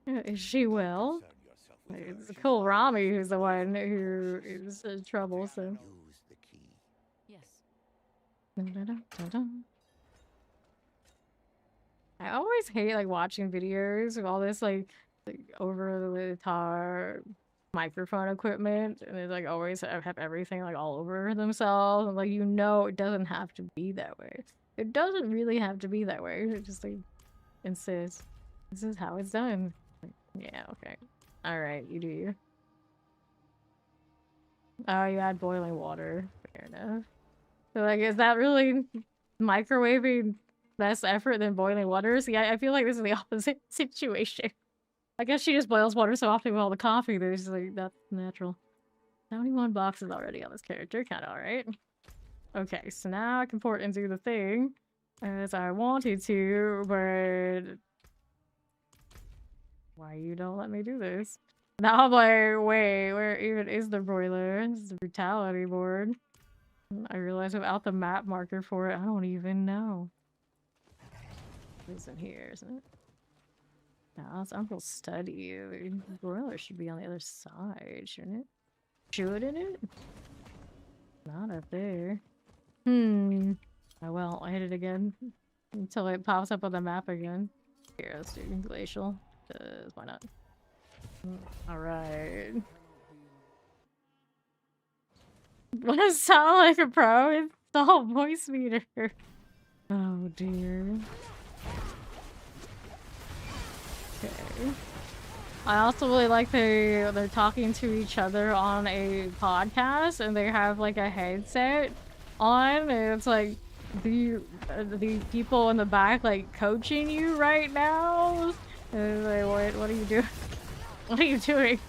Speaker 1: Is she well?
Speaker 5: Concern yourself with her.
Speaker 1: It's
Speaker 5: She's
Speaker 1: cool
Speaker 5: fine.
Speaker 1: Rami who's the one who is in trouble, so.
Speaker 5: Use the key.
Speaker 2: Yes.
Speaker 1: Dun-dun-dun-dun-dun. I always hate like watching videos of all this like over the top microphone equipment, and they like always have everything like all over themselves. And, like, you know, it doesn't have to be that way. It doesn't really have to be that way. It just like insists this is how it's done. Like, yeah, okay, all right, you do you. Oh, you add boiling water. Fair enough. So like, is that really microwaving less effort than boiling water? See, I feel like this is the opposite situation. I guess she just boils water so often with all the coffee that it's like, that's natural. 71 boxes already on this character, kinda alright. Okay, so now I can port into the thing as I wanted to, but why you don't let me do this? Now I'm like, wait, where even is the broiler? This is the brutality board. I realized without the map marker for it, I don't even know. It's in here, isn't it? No, it's Uncle Study. The broiler should be on the other side, shouldn't it? Shouldn't it? Not up there. Oh well, I hit it again. Until it pops up on the map again. Here, let's do glacial. Why not? Alright. What does sound like a pro? It's the whole voice meter. Oh dear. Okay. I also really like they're talking to each other on a podcast, and they have like a headset on, and it's like the people in the back like coaching you right now. And it's like, what are you doing? What are you doing?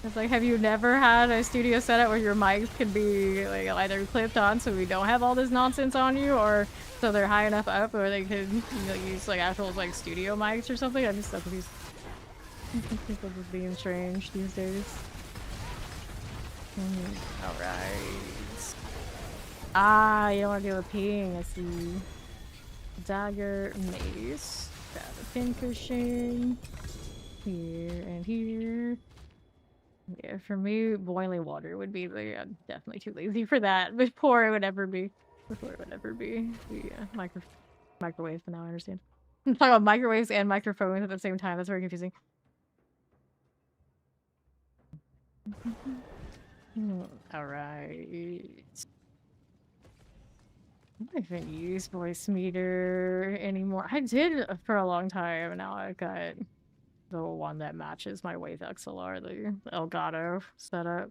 Speaker 1: It's like, have you never had a studio setup where your mics can be like either clipped on so we don't have all this nonsense on you, or so they're high enough up where they could, you know, use like actual like studio mics or something? I just stuck with these people just being strange these days. Alright. Ah, you don't want to deal with ping, I see. Dagger, mace. Got a pincushion. Here and here. Yeah, for me, boiling water would be the definitely too lazy for that. Before it would ever be. Before it would ever be. The microwave, but now I understand. I'm talking about microwaves and microphones at the same time. That's very confusing. Alright. I don't even use voice meter anymore. I did for a long time. Now I've got the one that matches my Wave XLR, the Elgato setup.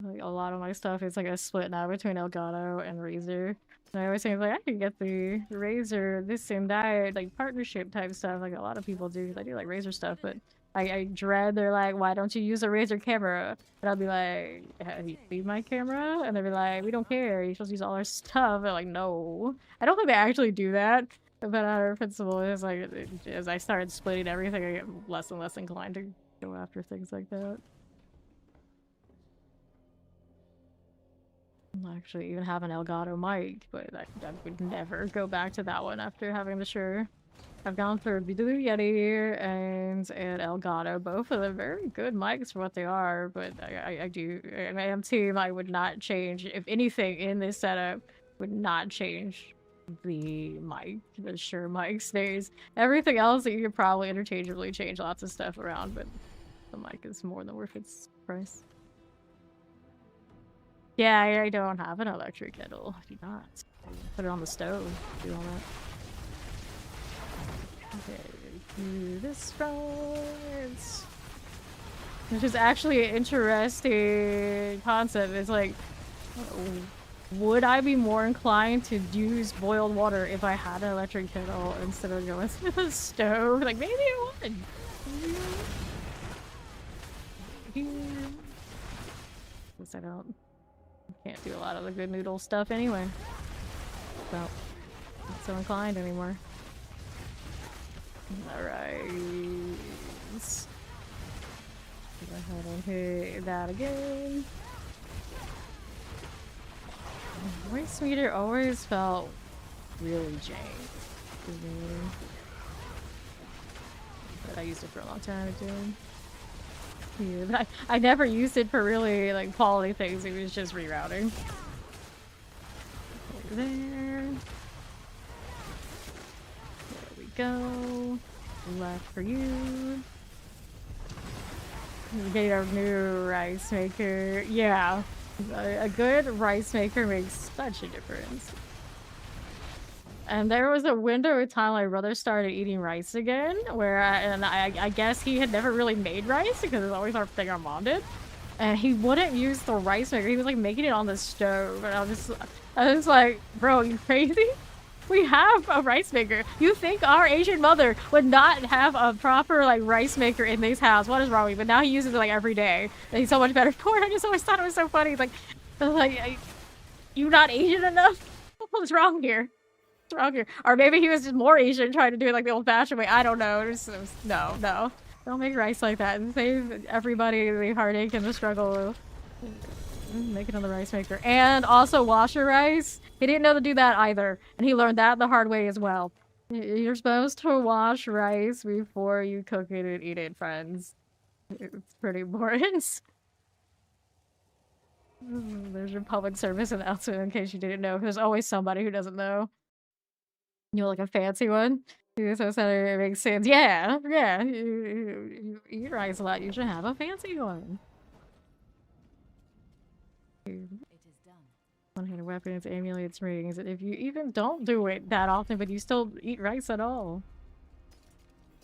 Speaker 1: Like a lot of my stuff is like a split now between Elgato and Razer. And I always think like I could get the Razer this and that, like partnership type stuff, like a lot of people do, because I do like Razer stuff, but I dread they're like, why don't you use a Razer camera? And I'll be like, have you seen my camera? And they'll be like, we don't care, you're supposed to use all our stuff. And like, no. I don't think they actually do that. But our principle is like, as I started splitting everything, I get less and less inclined to go after things like that. I actually even have an Elgato mic, but I would never go back to that one after having the Shure. I've gone for Blue Yeti and Elgato, both of them very good mics for what they are, but I am team, I would not change, if anything in this setup, would not change the mic, the Shure mics. There's everything else that you could probably interchangeably change lots of stuff around, but the mic is more than worth its price. Yeah, I don't have an electric kettle. I do not. Put it on the stove. Do all that. Okay, do this front. Which is actually an interesting concept. It's like, would I be more inclined to use boiled water if I had an electric kettle instead of going with a stove? Like, maybe I would. Guess I can't do a lot of the good noodle stuff anyway. So, not so inclined anymore. Alright. Go ahead and hit that again. Rice meter always felt really jank to me. But I used it for a long time, it did. Yeah, but I never used it for really like quality things, it was just rerouting. Over there. There we go. Left for you. We get our new rice maker. Yeah. A good rice maker makes such a difference. And there was a window of time my brother started eating rice again, where I guess he had never really made rice because it's always our thing our mom did. And he wouldn't use the rice maker. He was like making it on the stove. And I was like, bro, you crazy? We have a rice maker. You think our Asian mother would not have a proper like rice maker in this house? What is wrong with you? But now he uses it like every day. And he's so much better for it. I just always thought it was so funny. Like, you not Asian enough? What's wrong here? What's wrong here? Or maybe he was just more Asian trying to do it like the old-fashioned way. I don't know. No. Don't make rice like that and save everybody the heartache and the struggle. Make it on the rice maker. And also wash your rice. He didn't know to do that either. And he learned that the hard way as well. You're supposed to wash rice before you cook it and eat it, friends. It's pretty important. There's your public service announcement in case you didn't know. There's always somebody who doesn't know. You know, like a fancy one? So it makes sense. Yeah. You eat rice a lot. You should have a fancy one.
Speaker 2: It is done.
Speaker 1: One-handed weapons, amulets, rings. If you even don't do it that often, but you still eat rice at all,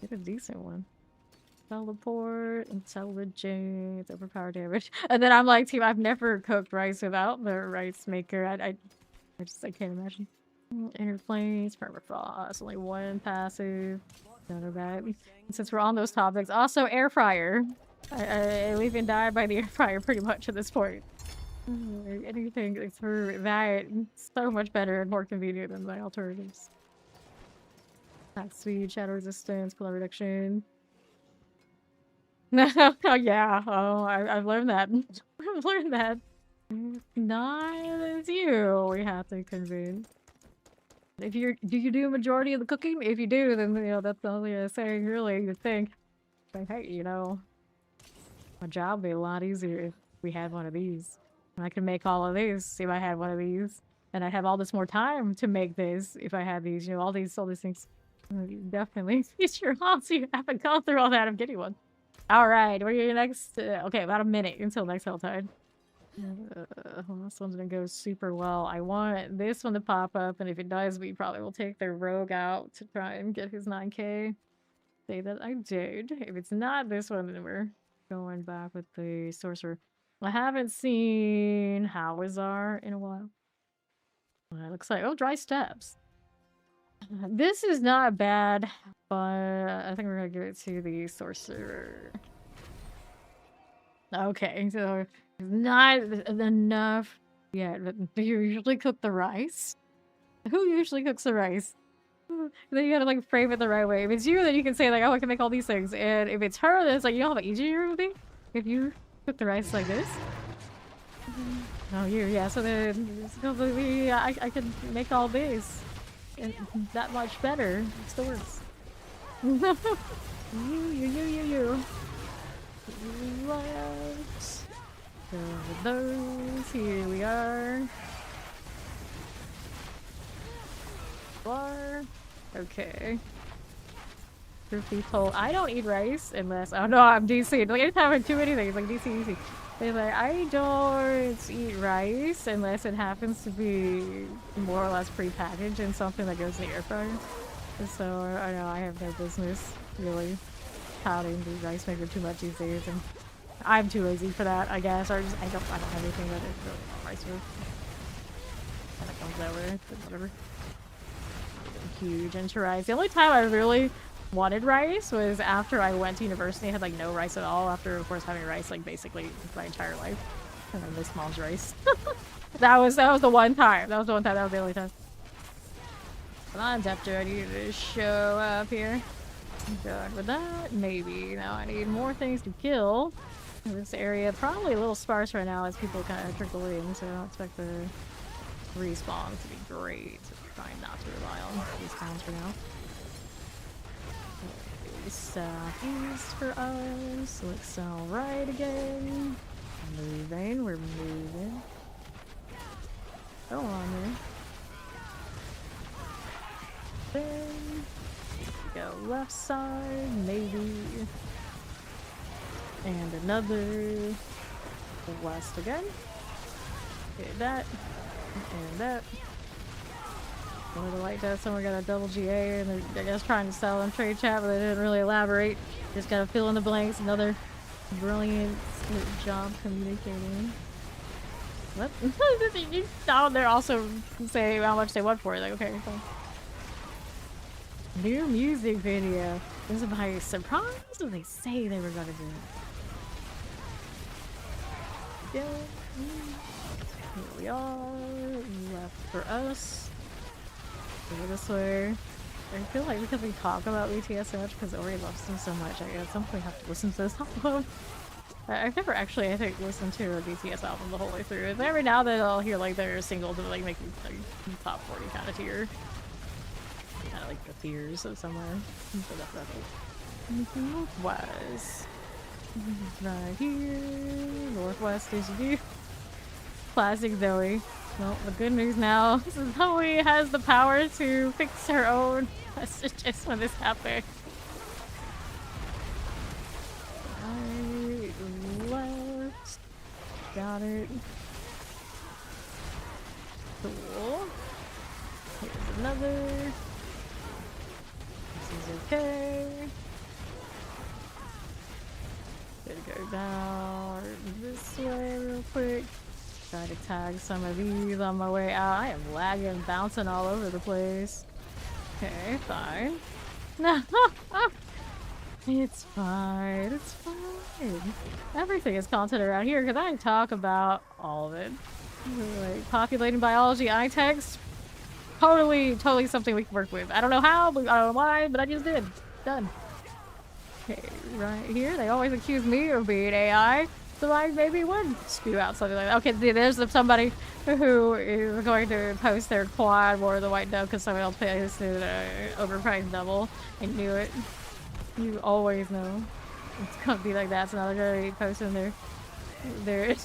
Speaker 1: get a decent one. Teleport, intelligence, overpower damage. And then I'm like, team, I've never cooked rice without the rice maker. I can't imagine. Inner flames, permafrost, only one passive. None of that. And since we're on those topics, also air fryer. I live and die by the air fryer pretty much at this point. Anything through that, so much better and more convenient than my alternatives. Attack speed, shadow resistance, pull reduction. Oh yeah, I've learned that. I've learned that. Not as you, we have to convince. Do you do a majority of the cooking? If you do, then you know that's only a saying really you think. Like, hey, you know, my job would be a lot easier if we had one of these. I could make all of these if I had one of these. And I'd have all this more time to make this if I had these, you know, all these things. Definitely. It's your haul, so you haven't gone through all that of getting one. Alright, where are you next? Okay, about a minute until next Helltide. This one's gonna go super well. I want this one to pop up, and if it does, we probably will take the rogue out to try and get his 9k. Say that I did. If it's not this one, then we're going back with the sorcerer. I haven't seen Howizar in a while. It looks like, oh, dry steps. This is not bad, but I think we're gonna give it to the sorcerer. Okay, so not enough yet, but do you usually cook the rice? Who usually cooks the rice? Then you gotta like frame it the right way. If it's you, then you can say like, oh, I can make all these things. And if it's her, then it's like, you know how easier it would be? If you cook the rice like this? Oh, yeah, so then it's completely, I can make all this. And that much better. It still works. You. Let's go with those. Here we are. Okay. Truth be told, I don't eat rice unless, oh no, I'm DC. Like anytime I do anything, it's like DC easy. It's like, I don't eat rice unless it happens to be more or less pre-packaged in something that goes in the air fryer. So, I know I have no business really touting the rice maker too much these days, and I'm too lazy for that, I guess, or just, I don't have anything that is really rice with. Kind of comes that way, but whatever. Huge into rice. The only time I really wanted rice was after I went to university. I had like no rice at all after, of course, having rice like basically my entire life. And I miss mom's rice. that was the one time. That was the only time. Come on, Deptor, I need you to show up here. I'm done with that. Maybe. Now I need more things to kill. In this area, probably a little sparse right now as people kind of trickle in, so I don't expect the respawns would be great. Trying not to rely on respawns for now. Southeast for us. Looks alright again. Moving, we're moving. Go on there. Then go left side, maybe. And another west again. Okay, that. And that. One of the light does someone got a double GA and they're just trying to sell on trade chat, but they didn't really elaborate. Just gotta fill in the blanks. Another brilliant job communicating. What? Down there also say how much they want for it. Like, okay, fine. New music video. This is by surprise, or they say they were gonna do it? Yeah. Here we are. Left for us. Go this way. I feel like because we talk about BTS so much, because Ori loves them so much, I at some point have to listen to this album. I've never actually, I think, listened to a BTS album the whole way through. Every now and then I'll hear like their singles that like make like, top 40 kind of tier. Kind of like the tiers of somewhere. So that's it. Northwest. Right here. Northwest is you. Classic Zoe. Well, the good news now is Zoe has the power to fix her own messages when this happens. Right, left. Got it. Cool. Here's another. This is okay. Gonna go down this way real quick. Try to tag some of these on my way out. I am lagging, bouncing all over the place. Okay, fine. No, it's fine. It's fine. Everything is content around here because I talk about all of it. Like populating biology, eye text. Totally something we can work with. I don't know how, but I don't know why, but I just did. Done. Okay, right here. They always accuse me of being AI. So I maybe would spew out something like that. Okay, there's somebody who is going to post their quad War of the White Dove because somebody else posted overpriced double. I knew it. You always know. It's gonna be like that. So now they're gonna be posting their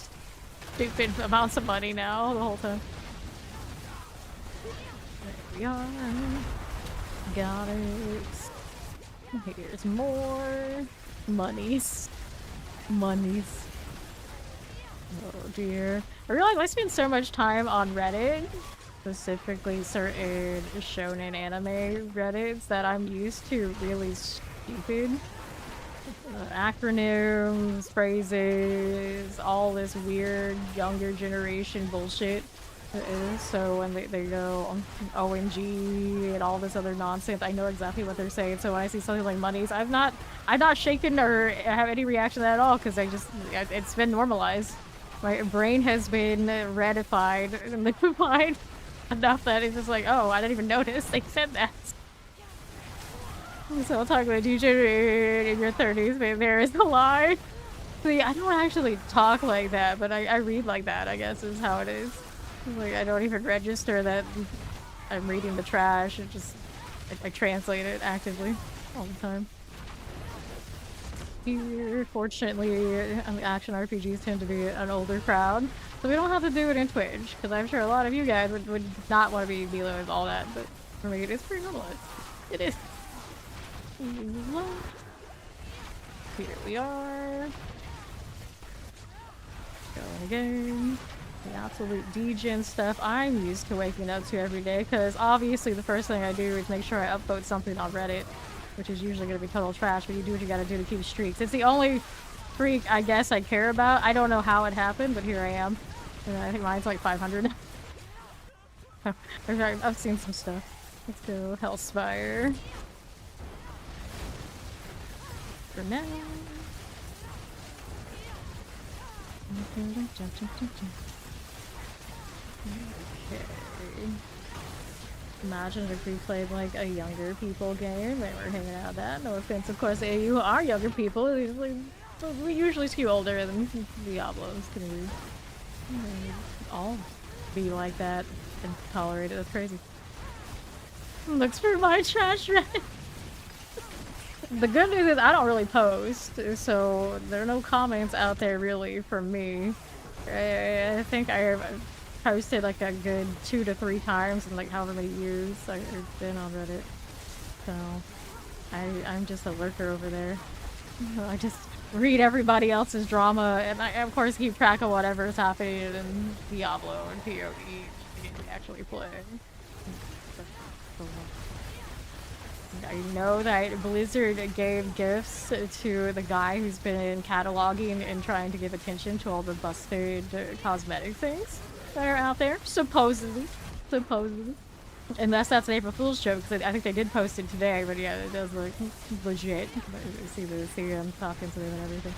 Speaker 1: stupid amounts of money now the whole time. There we are. Got it. Here's more monies. Oh dear. I realize I spend so much time on Reddit, specifically certain shonen anime Reddits, that I'm used to really stupid acronyms, phrases, all this weird younger generation bullshit. So when they go OMG and all this other nonsense, I know exactly what they're saying. So when I see something like monies, I'm not shaken or have any reaction to that at all because it's been normalized. My brain has been ratified and liquefied enough that it's just like, oh, I didn't even notice they said that. So I'll talk about you in your 30s, maybe there is a lie. See, I don't actually talk like that, but I read like that, I guess is how it is. Like, I don't even register that I'm reading the trash. It just, I translate it actively all the time. Here, fortunately, action RPGs tend to be an older crowd, so we don't have to do it in Twitch, because I'm sure a lot of you guys would not want to be dealing with all that, but for me, it is pretty normalized. It is. Here we are. Going again. The absolute degen stuff I'm used to waking up to every day, because obviously the first thing I do is make sure I upvote something on Reddit, which is usually going to be total trash, but you do what you gotta do to keep streaks. It's the only streak I guess I care about. I don't know how it happened, but here I am. And I think mine's like 500. I've seen some stuff. Let's go Hellspire. For now. Okay. Imagine if we played like a younger people game and we're hanging out that. No offense, of course, you are younger people. We usually skew older than Diablo's. Can we all be like that? intolerate it. That's crazy. Looks for my trash red. The good news is I don't really post, so there are no comments out there really from me. I think I posted like a good 2 to 3 times in like however many years I've been on Reddit. So I'm just a lurker over there. I just read everybody else's drama, and I of course keep track of whatever's happening in Diablo and PoE, the game we actually play. I know that Blizzard gave gifts to the guy who's been cataloging and trying to give attention to all the busted cosmetic things that are out there, supposedly. Unless that's an April Fool's joke, because I think they did post it today, but yeah, it does look legit. See them talking to them and everything.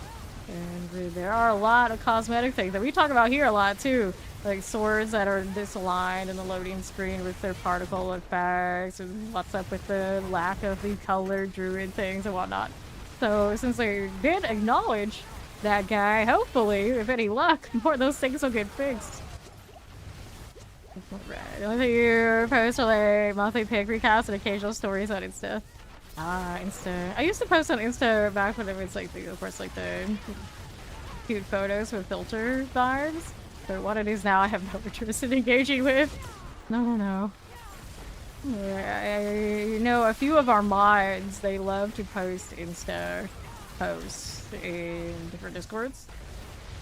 Speaker 1: And there are a lot of cosmetic things that we talk about here a lot too, like swords that are disaligned in the loading screen with their particle effects, and what's up with the lack of the colored druid things and whatnot. So since they did acknowledge that guy, hopefully, with any luck, more of those things will get fixed. Right. The only thing you post are like monthly pic recaps and occasional stories on Insta. Ah, Insta. I used to post on Insta back when it was like, of course, like the cute photos with filter vibes. But what it is now, I have no interest in engaging with. No. You know, a few of our mods, they love to post Insta posts in different Discords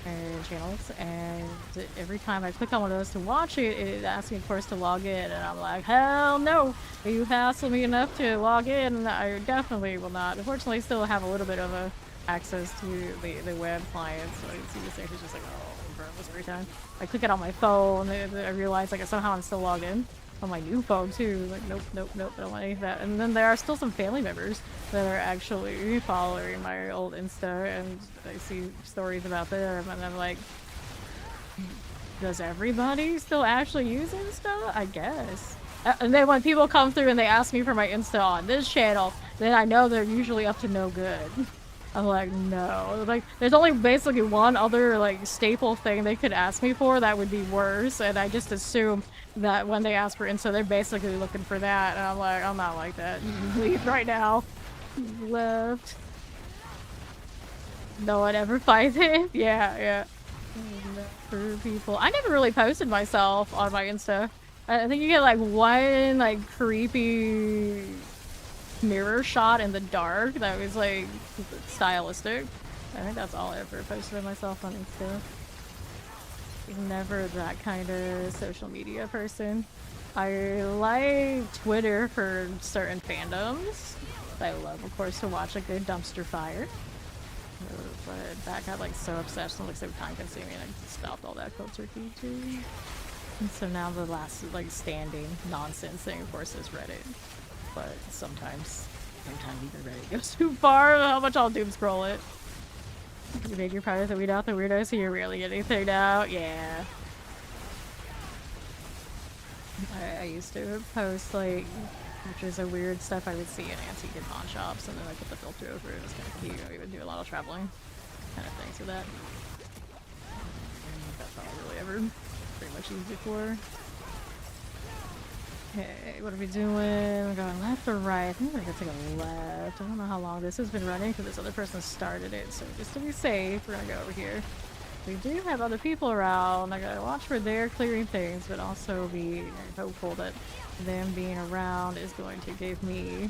Speaker 1: and channels, and every time I click on one of those to watch it, it asks me, of course, to log in, and I'm like, hell no! You hassle me enough to log in, I definitely will not. Unfortunately, I still have a little bit of access to the web client, so I see this actually just like, oh, bro, every time. I click it on my phone, and I realize like somehow I'm still logged in. On my new phone too, like nope, I don't want any of that. And then there are still some family members that are actually following my old Insta, and I see stories about them, and I'm like, does everybody still actually use Insta? I guess. And then when people come through and they ask me for my Insta on this channel, then I know they're usually up to no good. I'm like, no. Like, there's only basically one other, like, staple thing they could ask me for that would be worse, and I just assume that when they ask for Insta, they're basically looking for that, and I'm like, I'm not like that. You can leave right now. Left. No one ever finds it? Yeah. For people. I never really posted myself on my Insta. I think you get, like, one, like, creepy mirror shot in the dark that was like stylistic. I think that's all I ever posted of myself on Insta. Never that kind of social media person. I like Twitter for certain fandoms. I love, of course, to watch a good dumpster fire. But that got like so obsessed and like so time consuming, I just stopped all that cold turkey too. And so now the last like standing nonsense thing, of course, is Reddit. But sometimes even Reddit goes too far. How much I'll doom scroll it. You make your powers to weed out the weirdos so you rarely get anything out. Yeah. I used to post like pictures of weird stuff I would see in antique and pawn shops, and then I put the filter over it. It was kind of cute. I would do a lot of traveling kind of things with that. And that's all I really ever pretty much used it for. Okay, what are we doing? We're going left or right? I think we're gonna take a left. I don't know how long this has been running because this other person started it, so just to be safe, we're gonna go over here. We do have other people around. I gotta watch for their clearing things, but also be hopeful that them being around is going to give me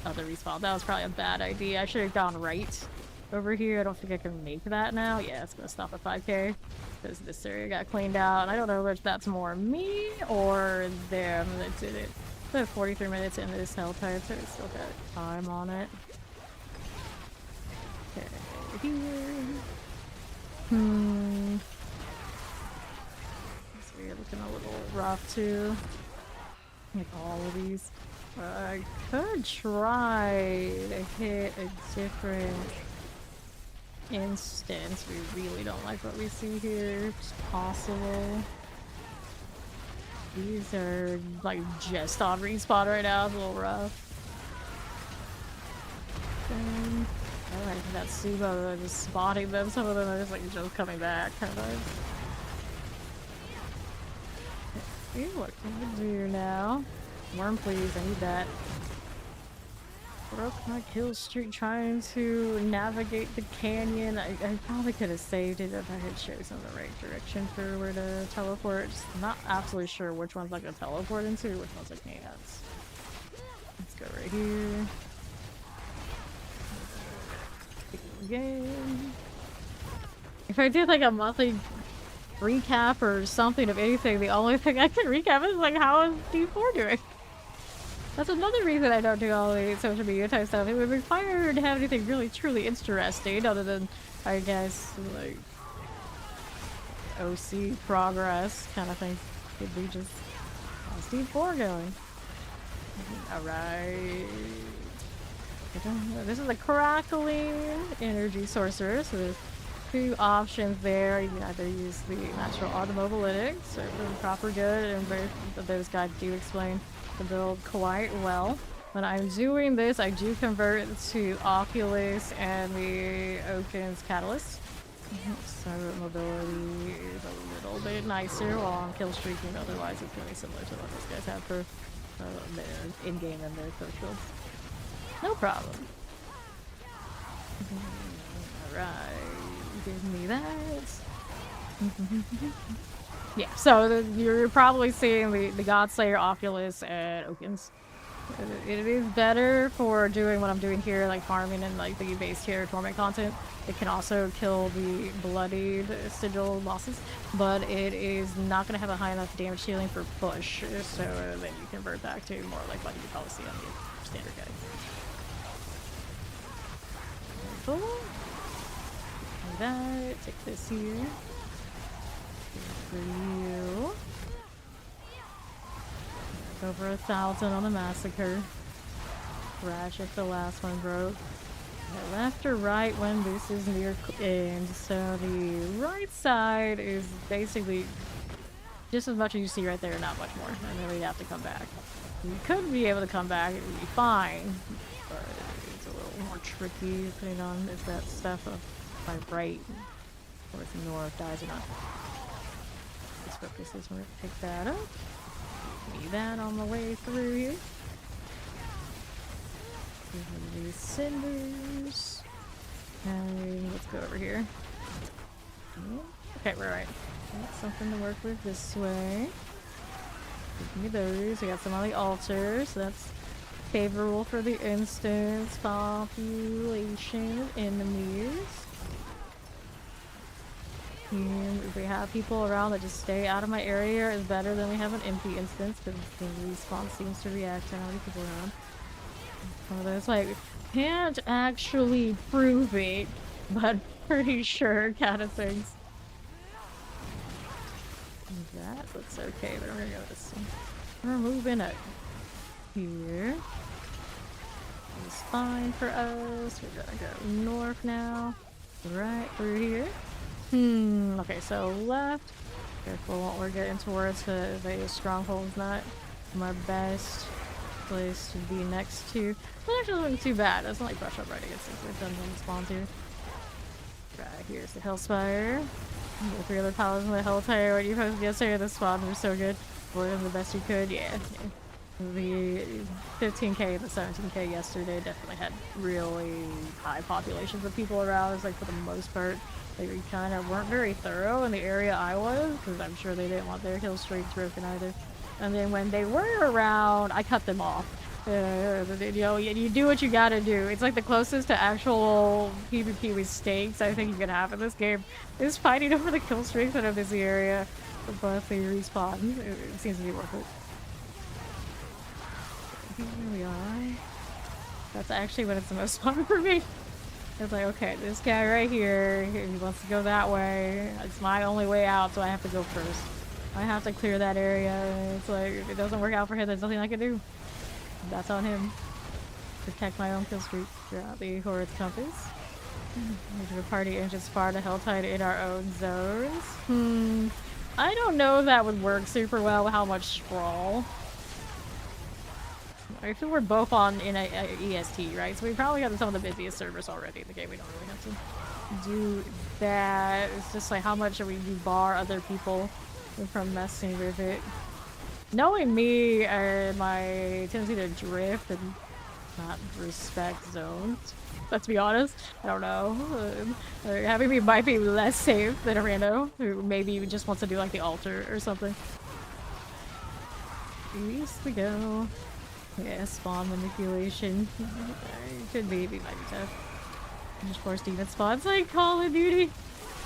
Speaker 1: other respawn. That was probably a bad idea. I should have gone right over here. I don't think I can make that now. Yeah, it's gonna stop at 5k because this area got cleaned out. And I don't know if that's more me or them that did it. I have 43 minutes into this hell type, so it's still got time on it. Okay, here. So we're looking a little rough too. Like all of these. I could try to hit a different instance. We really don't like what we see here. It's possible. These are like just on respawn right now. It's a little rough. I like that Subo just spotting them. Some of them are just like just coming back kind of. What can we do now? Worm, please. I need that. Broke my kill streak trying to navigate the canyon. I probably could have saved it if I had chosen the right direction for where to teleport. Just not absolutely sure which ones I can teleport into, which ones I can't. Let's go right here. Game. If I did like a monthly recap or something of anything, the only thing I can recap is like, how is D4 doing? That's another reason I don't do all the social media type stuff. It would require to have anything really truly interesting other than, I guess, like OC progress kind of thing. Could be just, how's D4 going? Alright. This is a crackling energy sorcerer, so there's two options there. You can either use the natural automobilytics or the proper good, and both of those guys do explain the build quite well. When I'm doing this, I do convert to Oculus and the Oaken's Catalyst. So mobility is a little bit nicer while I'm kill streaking, otherwise it's going to be similar to what those guys have for their in-game and their social. No problem. Alright, give me that. Yeah, so you're probably seeing the Godslayer, Oculus, and Oakens. It is better for doing what I'm doing here, like farming and like the base tier torment content. It can also kill the bloodied sigil bosses, but it is not going to have a high enough damage ceiling for push, so then you convert back to more like what you probably see on the standard guide. Cool. Like that. Take this here. For you. Over 1,000 on the massacre. Crash if the last one broke. Left or right when this is near end. So the right side is basically just as much as you see right there, not much more. And then we'd have to come back. You could be able to come back, it would be fine. But it's a little more tricky depending on if that stuff up by right or if north dies or not. Let's focus this one. Pick that up. Need that on the way through here. Give me these cinders. And let's go over here. Okay, we're right. Got something to work with this way. Give me those. We got some on the altar, so that's favorable for the instance population of enemies. And if we have people around that just stay out of my area, is better than we have an empty instance, because the respawn seems to react to how many people around. One of those, like, can't actually prove it, but pretty sure kind of things. That looks okay, but we're gonna go this way. We're moving up here. It's fine for us. We're gonna go north now. Right through here. Okay, so left. Careful what we're getting towards, because the stronghold's not my best place to be next to. But actually looking too bad. That's not like brush up right against it. We've done one spawns here. Right, here's the Hellspire. The 3 other paladins in the Helltire. What you posted yesterday, the spawn were so good. We're the best you could, yeah. The 15k and the 17k yesterday definitely had really high populations of people around. It's like for the most part. They kind of weren't very thorough in the area I was, because I'm sure they didn't want their kill streaks broken either. And then when they were around, I cut them off. You know, you do what you gotta do. It's like the closest to actual PvP with stakes I think you can have in this game is fighting over the kill streaks out of this area. But they respawn. It seems to be worth it. Here we are. That's actually when it's the most fun for me. It's like, okay, this guy right here, he wants to go that way. It's my only way out, so I have to go first. I have to clear that area. And it's like, if it doesn't work out for him, there's nothing I can do. That's on him. Protect my own kill streak throughout the Hordes compass. The party inches far to Helltide in our own zones. I don't know if that would work super well with how much sprawl. If we were both on in a EST, right? So we probably got some of the busiest servers already in the game. We don't really have to do that. It's just like how much do we bar other people from messing with it. Knowing me and my tendency to drift and not respect zones, let's be honest, I don't know. Having me might be less safe than a rando who maybe just wants to do like the altar or something. East we go. Yeah, spawn manipulation. Could be, might be tough. Just force demon spawns like Call of Duty.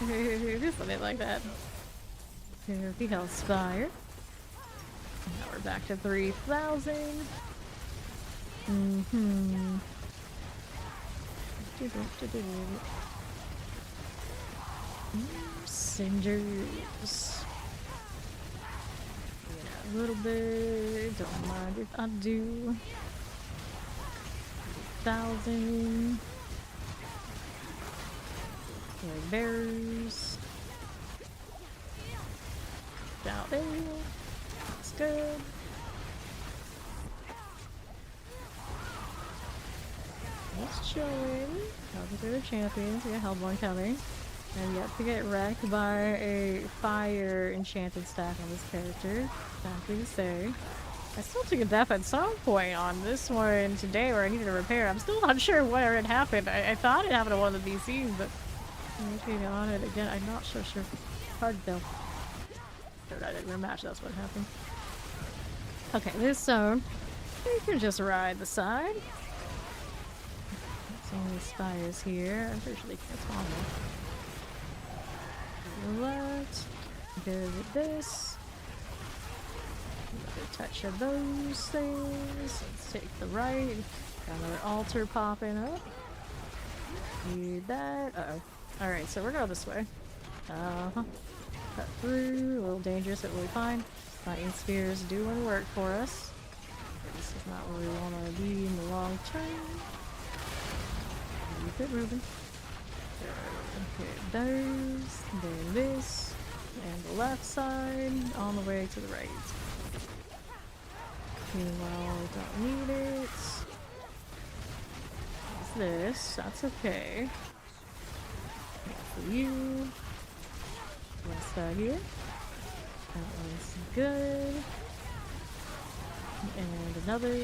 Speaker 1: Just something like that. Here we go, Spire. Now we're back to 3,000. Singers. A little bit. Don't mind if I do. 1,000. Like bears. Down there. That's good. Just chilling. Talking to the champions. We got Hellborn coming. And yet to get wrecked by a fire enchanted stack on this character. Happy to say. I still took a death at some point on this one today where I needed a repair. I'm still not sure where it happened. I thought it happened to one of the DCs, but looking on it again, I'm not so sure. Hard to tell. I didn't rematch, that's what happened. Okay, this zone, you can just ride the side. Some of the spires here. I'm pretty sure they can't spawn there. Left. Go with this. Another touch of those things. Let's take the right. Got another altar popping up. Need that. Uh-oh. Alright, so we're going this way. Cut through. A little dangerous, but really fine. Lightning spears doing work for us. This is not where we want to be in the long term. Keep it moving. Okay, those. Then this. And the left side. On the way to the right. Meanwhile, we don't need it. What's this? That's okay. For you. Left side here. That one's good. And another.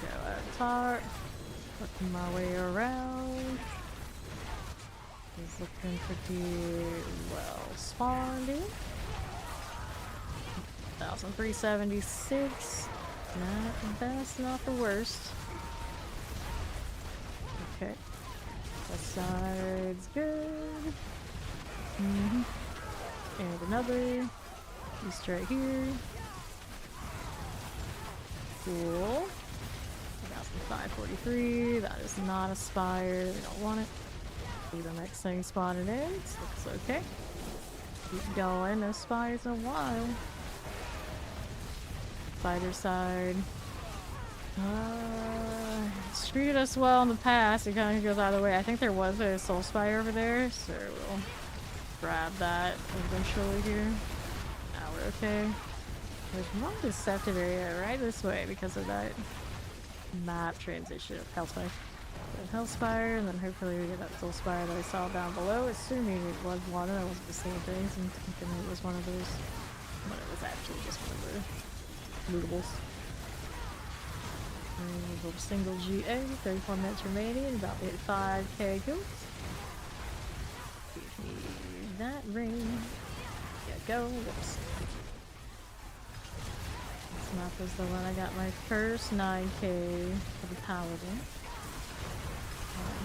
Speaker 1: Go at top. Working my way around. He's looking pretty well spawned in. 1,376. Not the best, not the worst. Okay. This side's good. And another. Just right here. Cool. 1,543. That is not a spire. We don't want it. See the next thing spawning in. This looks okay. Keep going. No spires in a while. Spider side. It's treated us well in the past. It kind of goes either way. I think there was a soul spire over there, so we'll grab that eventually here. Now we're okay. There's one deceptive area right this way because of that map transition of Hellspire. So Hellspire, and then hopefully we get that soul spire that I saw down below, assuming it was one and I wasn't just seeing things and thinking it was one of those, but it was actually just one of the lootables. A little single GA, 34 minutes remaining, about to hit 5k kills. Give me that ring. Yeah, go. Whoops. This map was the one I got my first 9k for the Paladin.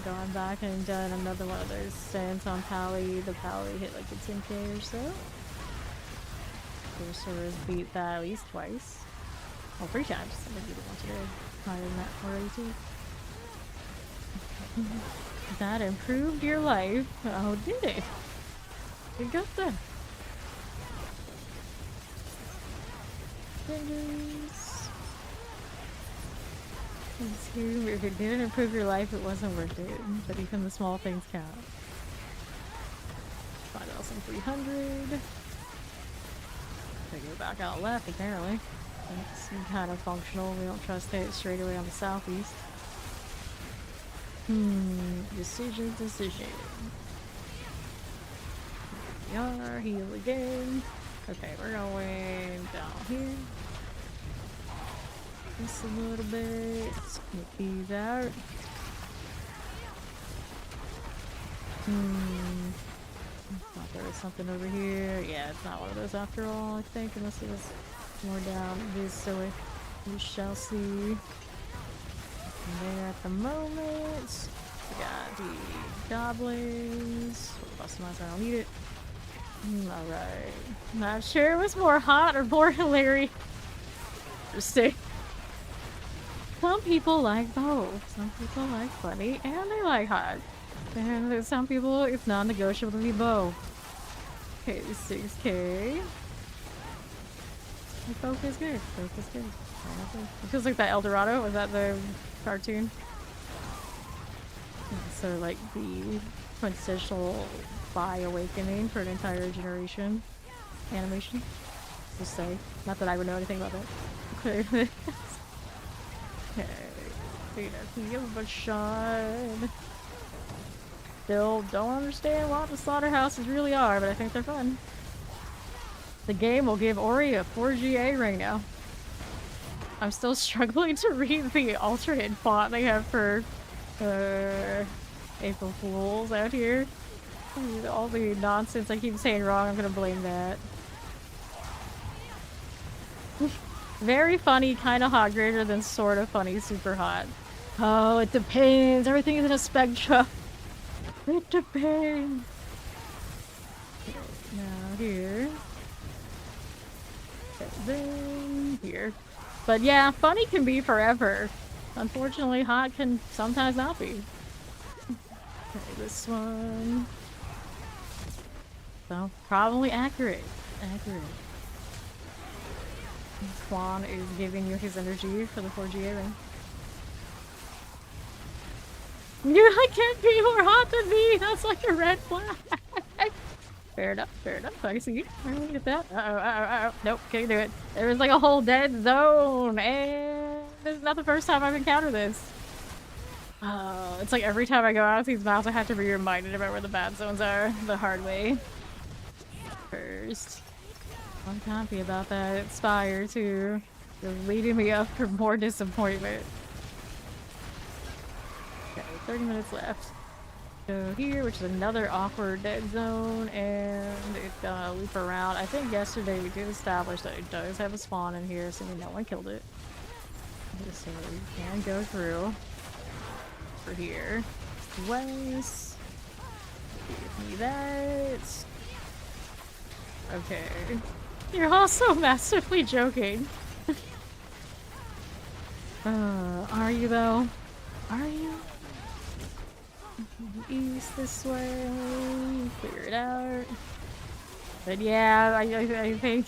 Speaker 1: Going back and done another one of those stands on Pally. The Pally hit like a 10k or so. Sorcerer's beat that at least twice. Well, 3 times. I think we did one today. Higher than that already too. That improved your life. Oh, did it? You got that. Fingers. If it didn't improve your life, it wasn't worth it. But even the small things count. 5,300. They go back out left, apparently. It's kind of functional. We don't trust it straight away on the southeast. Decision. Here we are. Heal again. Okay, we're going down here. Just a little bit. Get these out. Thought there was something over here. Yeah, it's not one of those after all, I think, unless it was more down this way. We shall see. And there at the moment. We got the goblins. Customize, I don't need it. Alright. Not sure it was more hot or more hilarious. Interesting. Some people like both. Some people like funny and they like hot. And there's some people, it's non-negotiable to be both. Okay, 6K. Focus good. Focus good. It feels like that El Dorado. Was that the cartoon? So, like, the quintessential Bi Awakening for an entire generation animation. Just say. Not that I would know anything about that. Okay. Give a shot. Still don't understand what the slaughterhouses really are, but I think they're fun. The game will give Ori a 4GA right now. I'm still struggling to read the alternate font they have for April Fools out here. All the nonsense I keep saying wrong, I'm gonna blame that. Very funny, kind of hot, greater than sort of funny, super hot. Oh, it depends. Everything is in a spectrum. It depends. Okay, now here. Then here. But yeah, funny can be forever. Unfortunately, hot can sometimes not be. Okay, this one. So, probably accurate. Accurate. Quan is giving you his energy for the 4GA ring. You can't be more hot than me! That's like a red flag! Fair enough, fair enough. I see. I look at that. Uh-oh. Nope, can't do it. There was like a whole dead zone, and this is not the first time I've encountered this. It's like every time I go out of these maps, I have to be reminded about where the bad zones are the hard way. First. I'm happy about that. Spire, too. You're leading me up for more disappointment. Okay, 30 minutes left. Go here, which is another awkward dead zone, and it's gonna loop around. I think yesterday we did establish that it does have a spawn in here, so no one killed it. So we can go through. For here. Twice. Give me that. Okay. You're also massively joking. Are you though? Are you? East this way. Figure it out. But yeah, I think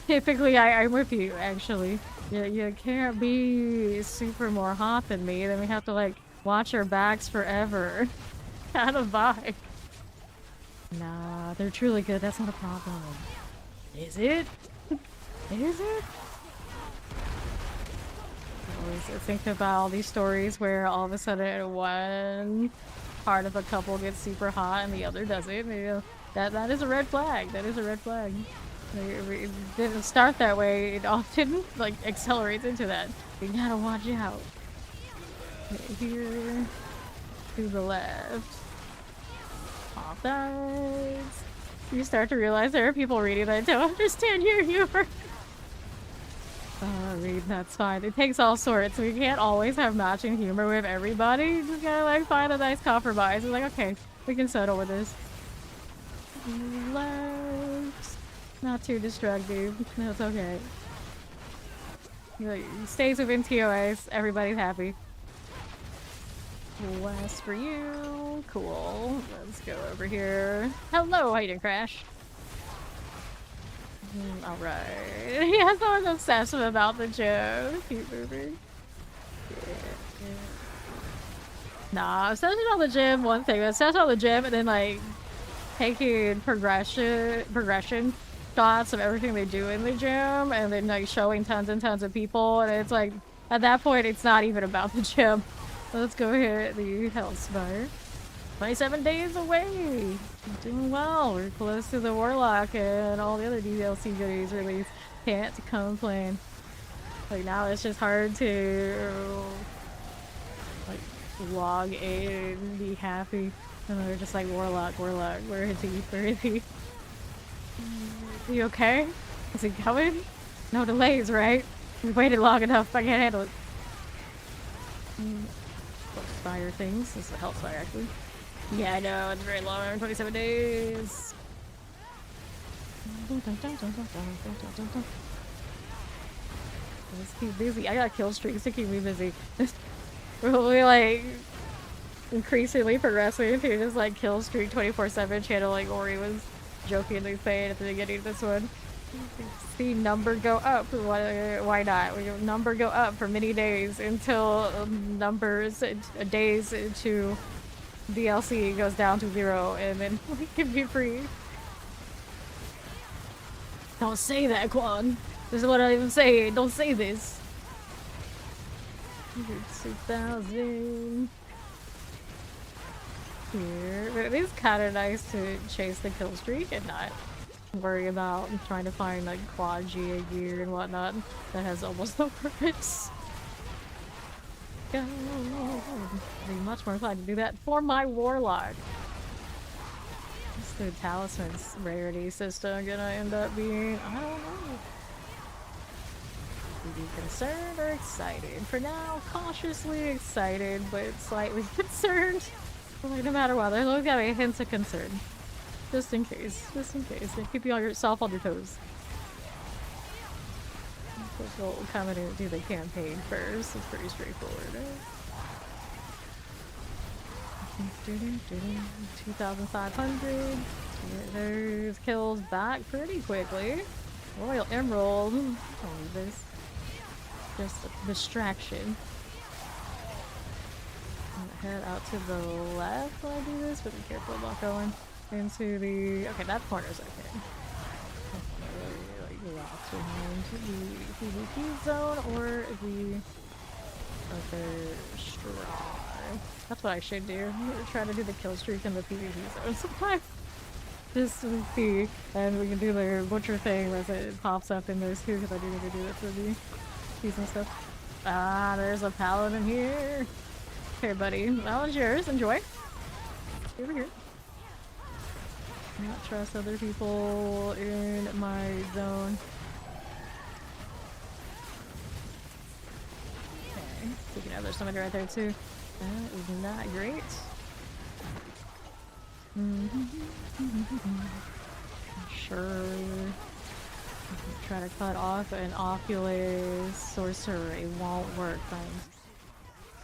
Speaker 1: typically I'm with you actually. You can't be super more hot than me, then we have to like watch our backs forever. Kind of vibe. Nah, they're truly good, that's not a problem. Is it? Is it? I always think about all these stories where all of a sudden one part of a couple gets super hot and the other doesn't. You know, that is a red flag. That is a red flag. It didn't start that way. It often like accelerates into that. You gotta watch out. Okay, here to the left. Pop that. You start to realize there are people reading that don't understand your humor. Read, that's fine. It takes all sorts. We can't always have matching humor with everybody. You just gotta like find a nice compromise. It's like, okay, we can settle with this. Left. Not too destructive. No, it's okay. He stays within TOS. Everybody's happy. West for you. Cool. Let's go over here. Hello, how you doing, Crash? Alright. Yeah, someone's obsessive about the joke. Keep moving. Yeah. Nah, obsessed about the gym, one thing. Obsessed about the gym and then like taking progression shots of everything they do in the gym and then like showing tons and tons of people, and it's like at that point it's not even about the gym. Let's go hit the Hellspire. 27 days away. Doing well. We're close to the Warlock and all the other DLC goodies released. Can't complain. Like now it's just hard to like log in and be happy. And they're just like Warlock, Warlock, where is he? Where is he? Are you okay? Is he coming? No delays, right? We waited long enough. I can't handle it. Fire things. This is a Hellfire actually. Yeah, I know, it's very long, 27 days. Let's keep busy. I got kill streaks to keep me busy. We're like increasingly progressing to just like kill streak 24/7 channel like Ori was jokingly saying at the beginning of this one. See number go up. Why not? We have number go up for many days until numbers days to DLC goes down to 0 and then we can be free. Don't say that, Quan. This is what I even say. Don't say this. 2,000 here. But it is kind of nice to chase the kill streak and not worry about trying to find like quad Gia gear and whatnot that has almost no purpose. I'd be much more inclined to do that for my Warlock. What's the talisman's rarity system gonna end up being? I don't know. Be concerned or excited? For now, cautiously excited, but slightly concerned. Like, no matter what, there's always gotta be hints of concern. Just in case. Just in case. And keep yourself on your toes. We'll come in and do the campaign first. It's pretty straightforward. 2,500. There's kills back pretty quickly. Royal Emerald. I don't need this. Just a distraction. I'm gonna head out to the left while I do this, but be careful about going into the. Okay, that corner's okay. Locked behind the PvP zone or the other straw. That's what I should do. Try to do the kill streak in the PvP zone sometime. Just to see, and we can do the butcher thing as it pops up in those too, because I do need to do it for the season stuff. Ah, there's a paladin here. Here, buddy. That one's yours. Enjoy. Over here. Not trust other people in my zone. Okay, speaking of, there's somebody right there too. That is not great. Sure. Try to cut off an Oculus Sorcerer. It won't work.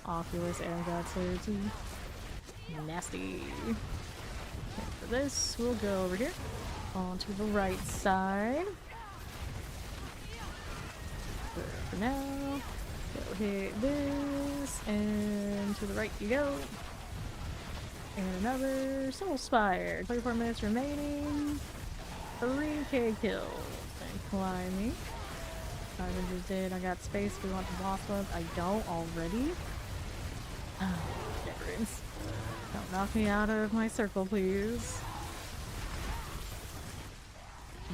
Speaker 1: Oculus and Godslayer too. Nasty. For this, we'll go over here onto the right side. For now, go hit this, and to the right you go. And another Soul Spire. 24 minutes remaining. 3k kills. And climbing. 500 dead. I got space. We want the boss ones. I don't already. Difference. Don't knock me out of my circle, please.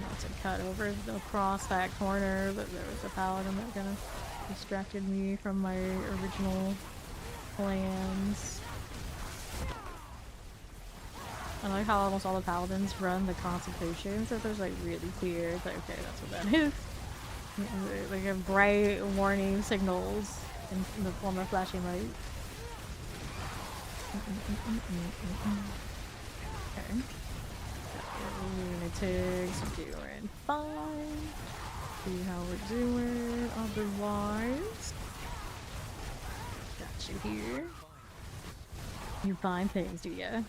Speaker 1: Not to cut over across that corner, but there was a paladin that kind of distracted me from my original plans. I like how almost all the paladins run the consecration, so there's like really clear. It's like, okay, that's what that is. Like a bright warning signals in the form of flashing light. Okay. Lunatics are doing fine. See how we're doing otherwise. Got you here. You find things, do ya?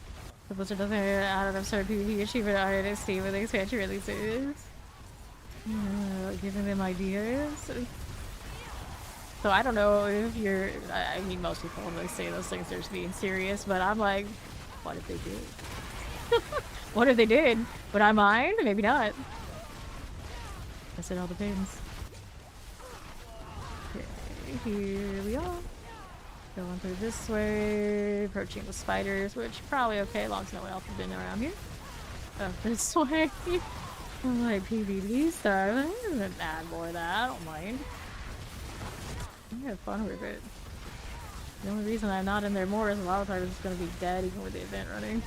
Speaker 1: The Blizzard doesn't out of absurd PvP achievement artist Steve with the expansion releases. Giving them ideas. So I don't know if you're, I mean most people when they say those things they're just being serious, but I'm like, what if they did? What if they did? Would I mind? Maybe not. I said all depends. Okay, here we are. Going through this way, approaching the spiders, which probably okay, as long as no one else has been around here. Up this way. I like PvP stuff. I'm gonna add more of that, I don't mind. I have fun with it. The only reason I'm not in there more is a lot of times it's gonna be dead even with the event running.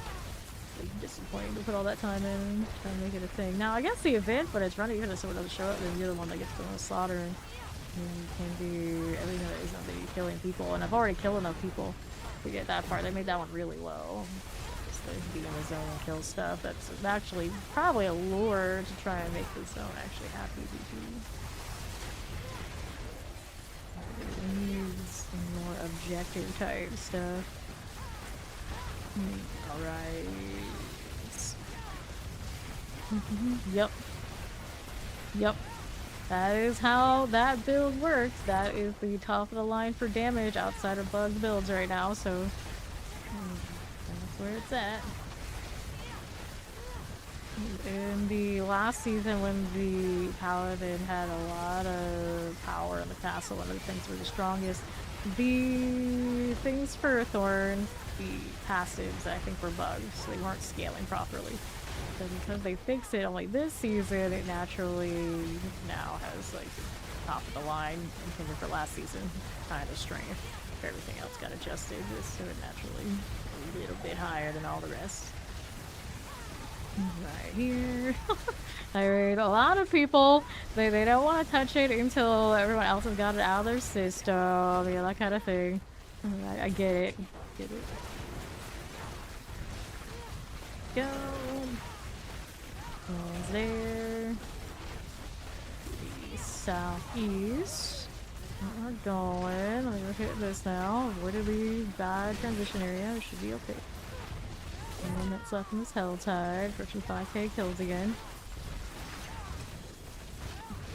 Speaker 1: Like, disappointing to put all that time in, trying to make it a thing. Now, I guess the event, when it's running, even if someone doesn't show up, then you're the one that gets the most slaughter, and you can do everything that is something killing people. And I've already killed enough people to get that part. They made that one really low. Just the be in the zone and kill stuff. That's actually probably a lure to try and make the zone actually have PvP. It needs some more objective type stuff. Alright. Yep. Yep. That is how that build works. That is the top of the line for damage outside of bug builds right now, so that's where it's at. In the last season, when the Paladin had a lot of power in the castle, one of the things were the strongest. The things for Thorn, the passives, I think were bugs. They weren't scaling properly. So because they fixed it only this season, it naturally now has like top of the line intended for last season kind of strength. Everything else got adjusted, so it naturally a little bit higher than all the rest. Right here. Alright, a lot of people, they don't want to touch it until everyone else has got it out of their system. Yeah, that kind of thing. I get it. Get it. Go. One's there. The southeast. We're going. Let me look at this now. Avoided the bad transition area. It should be okay. And one that's left in this Helltide. Approaching 5k kills again.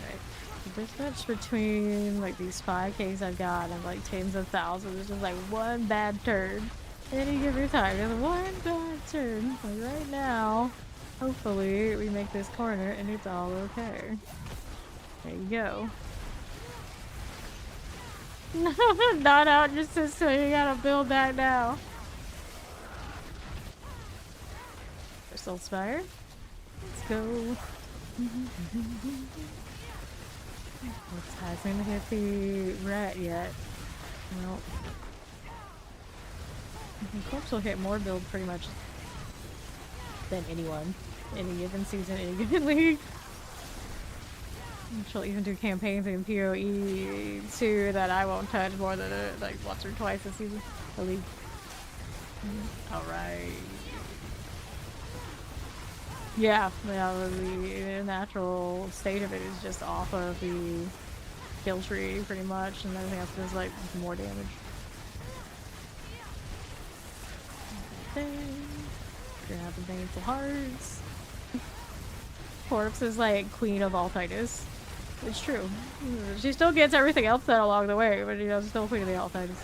Speaker 1: Okay. The difference between like these 5ks I've got and like tens of thousands is just like one bad turn. Any given time, there's one bad turn. Like right now, hopefully we make this corner and it's all okay. There you go. Not out your system, you gotta build that now. Crystal Spire. Let's go. This hasn't hit the rat yet. Nope. Corpse will hit more build pretty much than anyone. Any given season, any given league. She'll even do campaigns in PoE too that I won't touch more than like once or twice a season. A league. Alright. Yeah, the natural state of it is just off of the kill tree pretty much, and everything else does like more damage. Grab the baneful hearts. Corpse is like queen of all Titus. It's true. She still gets everything else done along the way, but you know, she's still queen of the all Titus.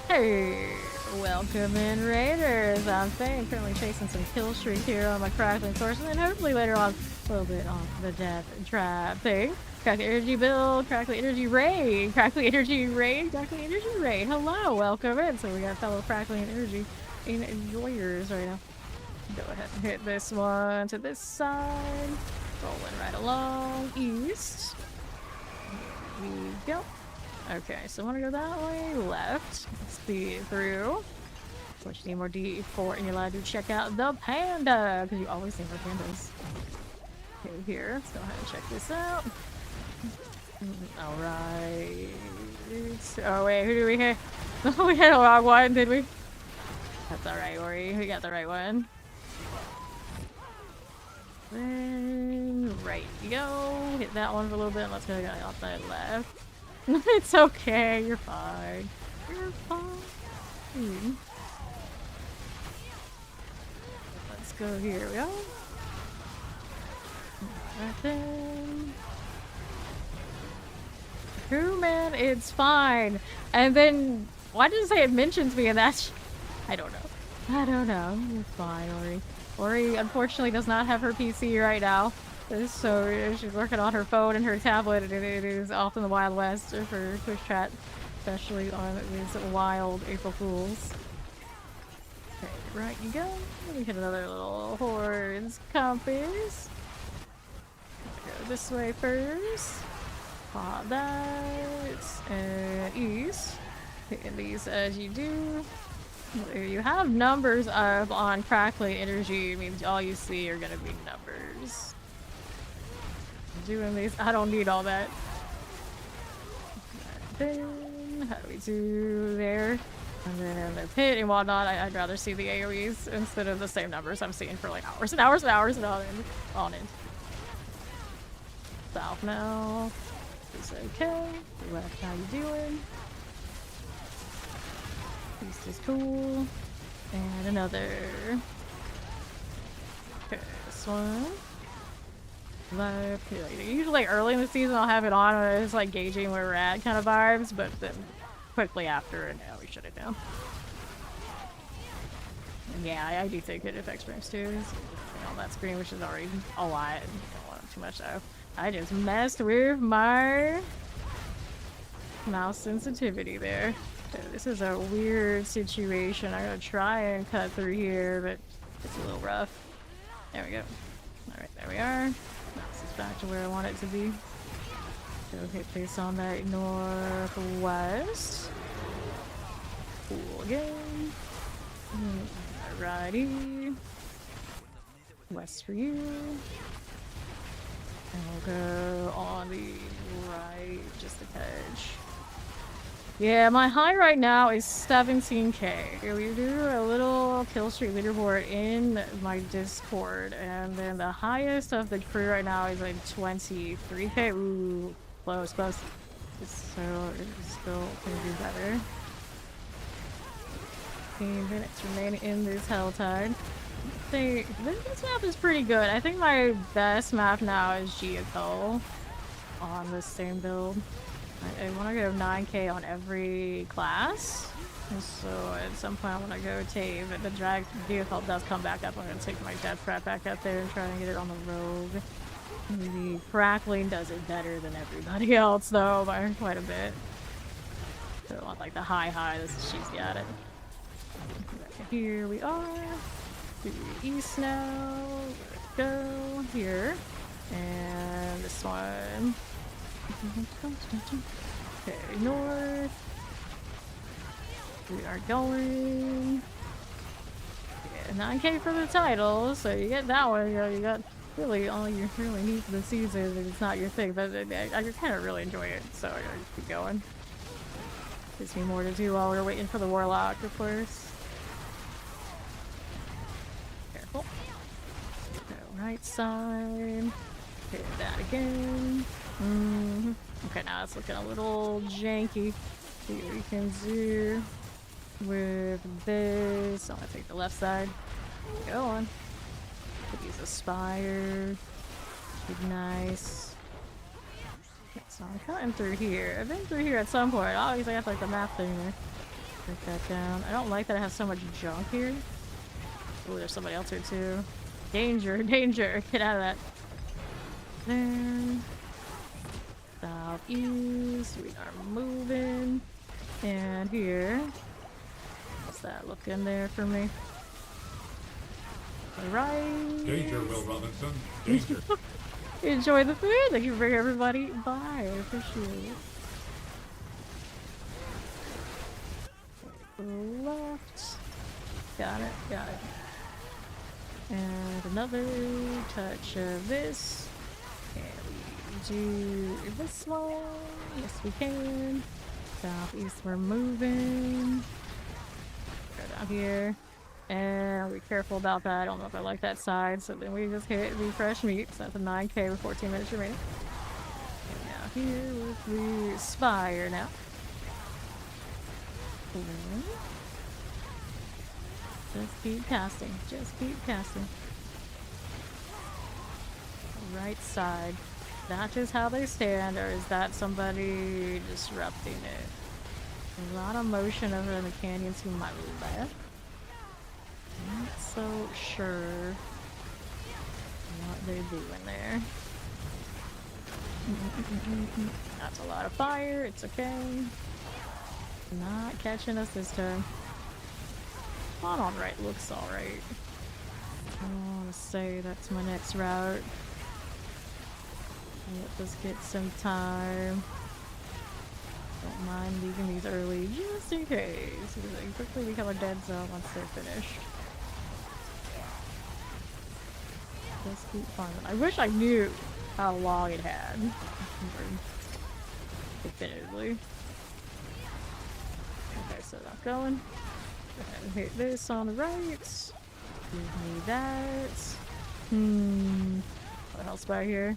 Speaker 1: Hey, welcome in Raiders. I'm Faye, currently chasing some kill streak here on my crackling Sorcerer, and hopefully later on a little bit on the death trap thing. Crackling Energy build, Crackling Energy raid, Crackling Energy raid, Crackling Energy raid. Hello, welcome in. So we got fellow Crackling Energy enjoyers right now. Go ahead and hit this one to this side. Rolling right along east. Here we go. Okay, so I want to go that way, left. Speed through. So you need more D4 and you're allowed to check out the panda, because you always think of pandas. Okay, here, let's go ahead and check this out. Alright. Oh wait, who do we hit? We hit the wrong one, did we? That's alright, Ori. We got the right one. Then right you go. Hit that one for a little bit. Let's go outside left. It's okay. You're fine. You're fine. Let's go here. We go. Right then. Who, man? It's fine. And then why did it say it mentions me in that? I don't know. I don't know. You're fine, Ori. Ori unfortunately does not have her PC right now. So she's working on her phone and her tablet, and it is off in the Wild West for Twitch chat, especially on these wild April Fools. Okay, right you go. Let me hit another little hordes compass. Go this way first. Pop that and east. Hitting these as you do. There you have numbers up on crackling energy. It means all you see are gonna be numbers. Doing these, I don't need all that. Then how do we do there? And then the pit and whatnot. I'd rather see the AoEs instead of the same numbers I'm seeing for like hours and hours and hours and on end. South now. Is okay. Left, how you doing? East is cool. And another. Okay, this one. Left. Usually early in the season I'll have it on when it's like gauging where we're at kind of vibes, but then quickly after and now we shut it down. And yeah, I do think it affects frames too. So, on that screen, which is already a lot. I don't want too much though. I just messed with my mouse sensitivity there. So this is a weird situation. I'm gonna try and cut through here, but it's a little rough. There we go. Alright, there we are. Mouse is back to where I want it to be. Go hit place on that northwest. Cool again. Alrighty. West for you. And we'll go on the right, just a touch. Yeah, my high right now is 17k. We do a little kill streak leaderboard in my Discord, and then the highest of the crew right now is like 23k. Ooh, close. So it's still gonna do better. 15 minutes remaining in this Helltide. This map is pretty good. I think my best map now is Geoco on this same build. I want to go 9k on every class. And so at some point I want to go Tave. The drag Geoco does come back up. I'm going to take my Death Trap back up there and try and get it on the Rogue. The Crackling does it better than everybody else though, by quite a bit. So on like the high, she's got it. Here we are. To the east now. Let's go here. And this one. Okay, north. We are going. Yeah, 9k for the title, so you get that one. You got really all you really need for the season. It's not your thing, but I kind of really enjoy it, so I gotta keep going. Gives me more to do while we're waiting for the Warlock, of course. Careful. Go right side. Hit that again. Okay, now it's looking a little janky. See what we can do with this. I'm gonna take the left side. Go on. Could use a spire. Be nice. Okay, so I'm cutting through here. I've been through here at some point. Obviously I have like the map thing there. Break that down. I don't like that it has so much junk here. Oh, there's somebody else here too. Danger, danger. Get out of that. There. Southeast, we are moving. And here. What's that looking there for me? Alright.
Speaker 6: Danger, Will Robinson. Danger.
Speaker 1: Enjoy the food. Thank you for everybody. Bye. I appreciate it. Left. Got it. And another touch of this. And we do this one. Yes, we can. Southeast, we're moving. Go down here. And be careful about that. I don't know if I like that side. So then we just hit the fresh meat. So that's a 9k with 14 minutes remaining. And now here with the spire now. Just keep casting. Just keep casting. Right side. That just how they stand, or is that somebody disrupting it? A lot of motion over in the canyon to my left. Not so sure. Not they do in there. That's a lot of fire. It's okay. Not catching us this time. Not on right. Looks alright. I want to say that's my next route. Let us get some time. Don't mind leaving these early just in case. Because they quickly become a dead zone once they're finished. Just keep farming. I wish I knew how long it had. Definitively. Okay, so that's going. Go ahead and hit this on the right. Give me that. What else by here?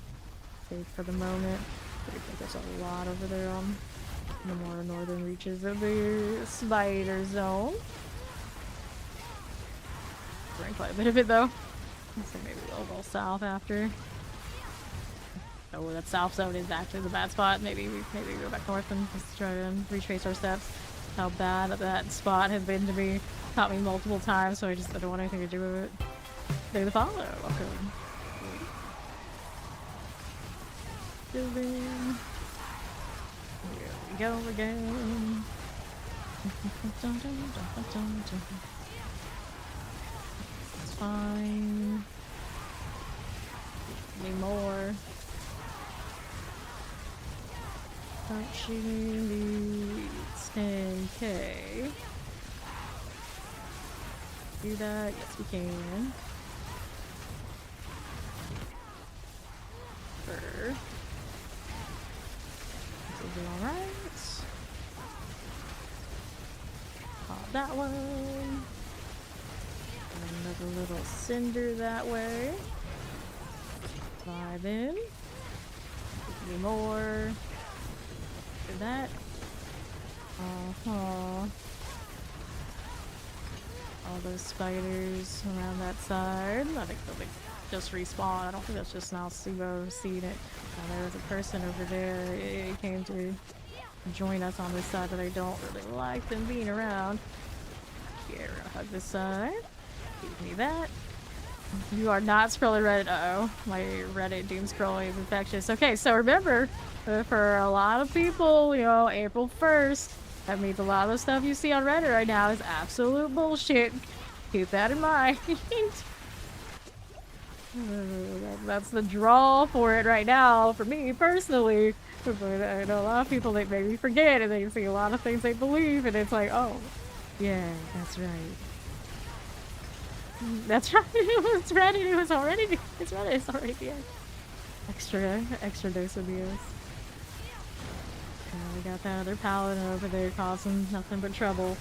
Speaker 1: Save for the moment. I think there's a lot over there on the more northern reaches of the spider zone. Bring quite a bit of it though. So maybe we'll go south after. Oh, that south zone is actually the bad spot. Maybe we go back north and just try to retrace our steps. How bad that spot has been to me. Caught me multiple times, so I don't want anything to do with it. They're the follow. Okay. Building. Here we go again. It's fine. Need more. Don't she needs 10k? Do that? Yes, we can. Fur. This will be alright. Pop that one. Another little cinder that way. Dive in. Give me more. Do that. All those spiders around that side. I think they'll just respawn. I don't think that's just now Sibo seeing it. There was a person over there. It came to join us on this side, but I don't really like them being around. Here, I'll hug this side. Give me that. You are not scrolling Reddit. Uh-oh. My Reddit doom scrolling is infectious. Okay, so remember, for a lot of people, you know, April 1st, that means a lot of the stuff you see on Reddit right now is absolute bullshit. Keep that in mind. That's the draw for it right now, for me personally. But I know a lot of people, they maybe forget, and they see a lot of things they believe, and it's like, oh, yeah, that's right. That's right. It's ready. It's already. It's ready. It's already here. Extra dose of BS. We got that other paladin over there causing nothing but trouble.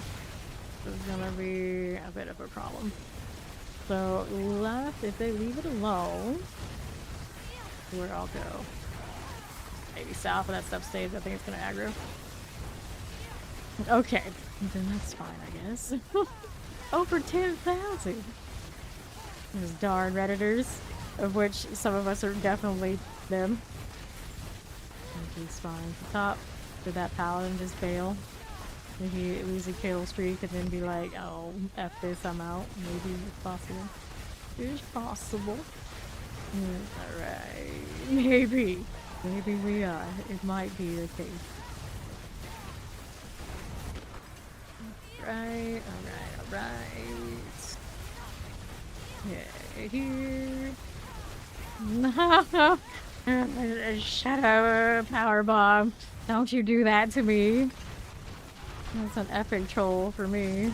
Speaker 1: This is gonna be a bit of a problem. So left, if they leave it alone, where I'll go. Maybe south, if that stuff stays. I think it's gonna aggro. Okay, then that's fine, I guess. Over 10,000. Those darn Redditors, of which some of us are definitely them. He's fine. At the top, did that paladin just bail? Maybe lose a kill streak and then be like, oh, F this, I'm out. Maybe it's possible. It's possible. Alright. Maybe. Maybe we are. It might be the case. Alright, alright. Yeah, here. No! Shut up, power bomb. Don't you do that to me. That's an epic troll for me.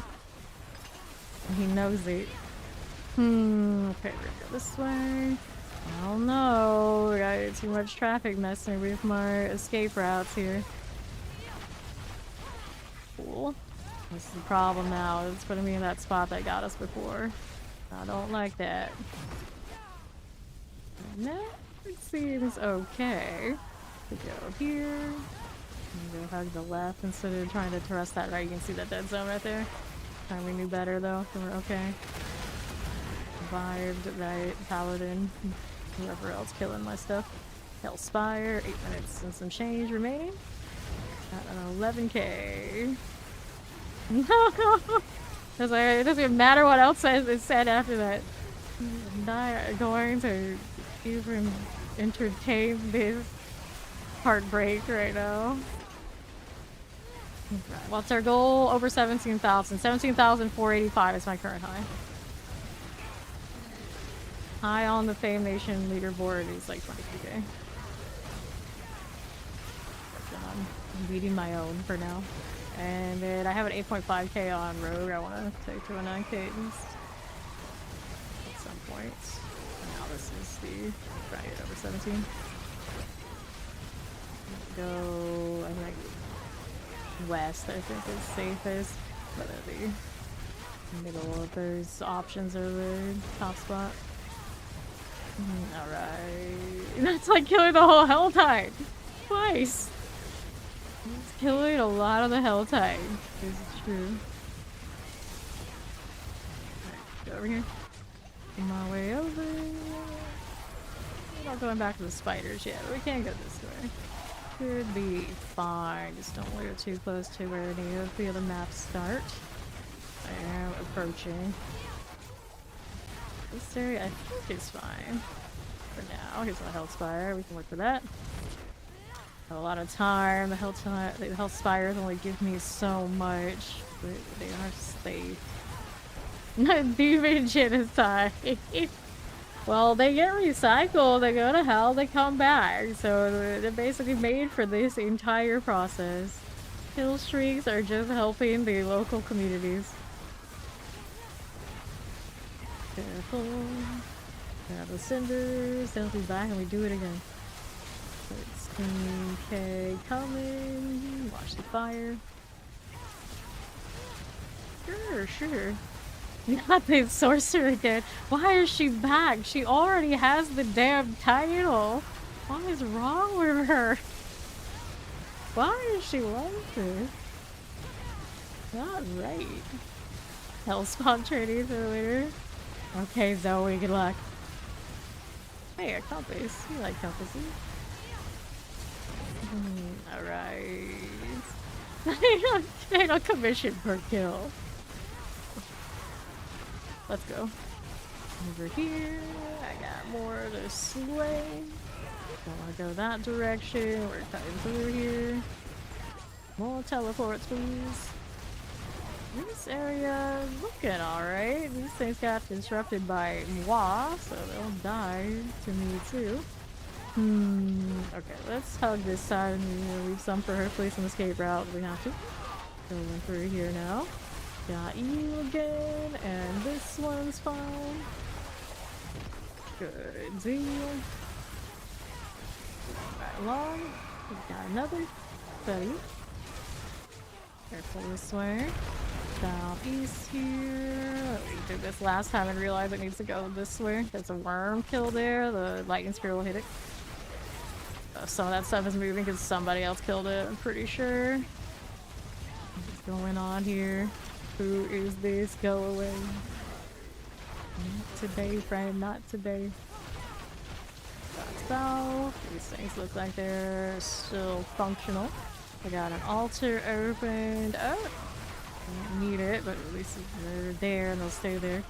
Speaker 1: He knows it. Okay, we're gonna go this way. I don't know. We got too much traffic messing with my escape routes here. Cool. This is the problem now. It's putting me in that spot that got us before. I don't like that. Now it seems okay to go here. And go hug the left instead of trying to thrust that right. You can see that dead zone right there. Time we knew better though, so we're okay. Survived, right? Paladin. Whoever else killing my stuff. Hellspire. 8 minutes and some change remaining. Got an 11k. No! It doesn't even matter what else is said after that. I'm not going to even entertain this heartbreak right now. Okay, what's our goal? Over 17,000. 17,485 is my current high. High on the Fame Nation leaderboard is like 22k. I'm beating my own for now. And then I have an 8.5k on Rogue. I want to take to a 9k at least. At some point. Now this is the try to get over 17. Go, I think west I think is safest. But the middle of those options are the top spot. Alright. That's like killing the whole Hell Tide. Twice. It's killing a lot of the Hell Tide. This is true. Alright, go over here. My way over. We're not going back to the spiders yet. We can't go this way. Could be fine. Just don't want to go too close to where any of the other maps start. I am approaching. This area I think is fine. For now. Here's a Hell Spire. We can work for that. Have a lot of time. The Hell Spires only give me so much. But they are safe. Demon genocide. Well, they get recycled, they go to hell, they come back. So they're basically made for this entire process. Kill streaks are just helping the local communities. Careful. Grab the cinders, they'll be back and we do it again. 16k coming. Watch the fire. Sure. Not the Sorcerer again. Why is she back? She already has the damn title. What is wrong with her? Why is she like this? Not right. Hellspawn training for later. Okay, Zoe, good luck. Hey, a compass. You like compasses. Alright. They don't commission per kill. Let's go. Over here. I got more this way. Don't want to go that direction. We're cutting through here. More teleports, please. This area is looking alright. These things got disrupted by moi, so they'll die to me too. Okay, let's hug this side and leave some for her. Place an escape route if we have to. Going through here now. Got you again, and this one's fine. Good deal. Right along. We've got another buddy. Careful this way. Southeast here. We did this last time and realized it needs to go this way. There's a worm kill there. The lightning spear will hit it. Some of that stuff is moving because somebody else killed it, I'm pretty sure. What's going on here? Who is this? Go away. Not today, friend. Not today. That's south. These things look like they're still functional. I got an altar opened. Oh! Don't need it, but at least they're there and they'll stay there.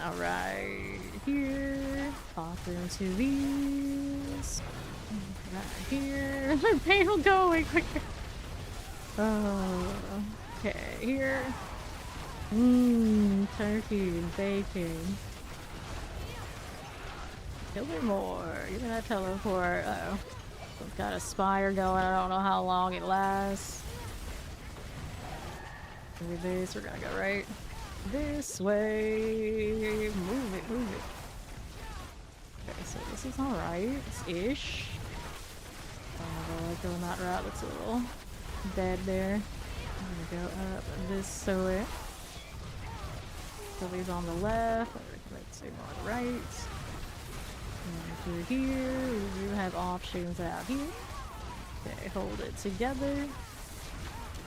Speaker 1: Alright. Here. Pop into these. Right here. My pain will go away quicker. Oh. Okay, here. Turkey and bacon. Kill me more. Give me that teleport. Uh-oh. We've got a spire going. I don't know how long it lasts. With this, we're gonna go right this way. Move it. Okay, so this is alright-ish. I like going that route. Looks a little dead there. I'm gonna go up this way. So these on the left. Let's see more on the right. And through here, we do have options out here. Okay, hold it together.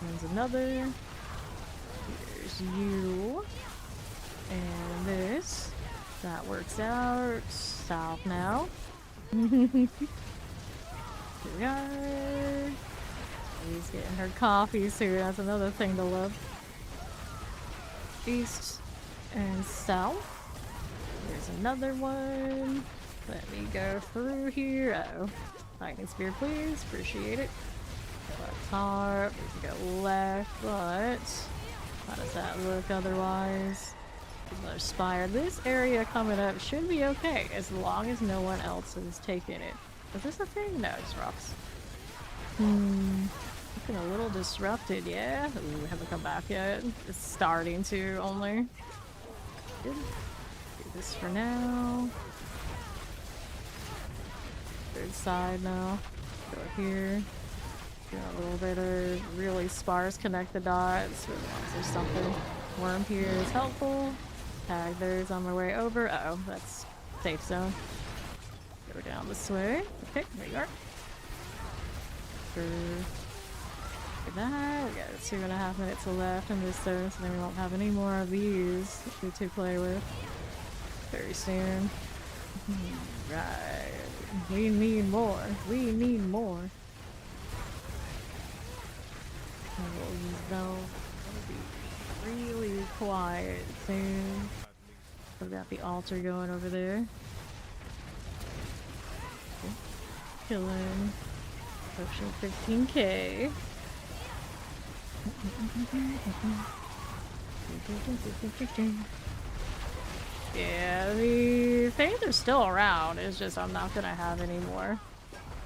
Speaker 1: There's another. Here's you. And this. That works out. South now. Here we are. She's getting her coffee soon. That's another thing to love. East and south. There's another one. Let me go through here. Uh-oh. Lightning spear, please. Appreciate it. Go up top. We can go left, but how does that look otherwise? Another spire. This area coming up should be okay as long as no one else is taking it. Is this a thing? No, it's rocks. Looking a little disrupted, yeah? Ooh, haven't come back yet. It's starting to only. Good. Do this for now. Third side now. Go here. Do a little bit of really sparse connect the dots. As long as there's something. Worm here is helpful. Tag theirs on my way over. Uh-oh, that's safe zone. Go down this way. Okay, there you are. Look at that. We got 2.5 minutes left in this zone, so then we won't have any more of these to play with very soon. Right. We need more. We need more. Though it'll be really quiet soon. I've got the altar going over there. Killing. Approaching 15k. Yeah, the things are still around. It's just I'm not gonna have any more.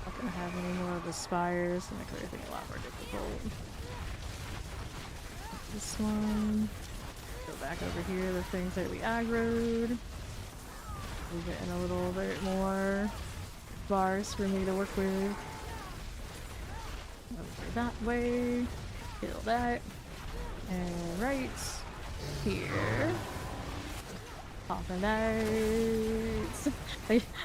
Speaker 1: Not gonna have any more of the spires. It makes everything a lot more difficult. This one. Go back over here. The things that we aggroed. We're getting a little bit more bars for me to work with. Over that way. Kill that. And right here. Popping nights.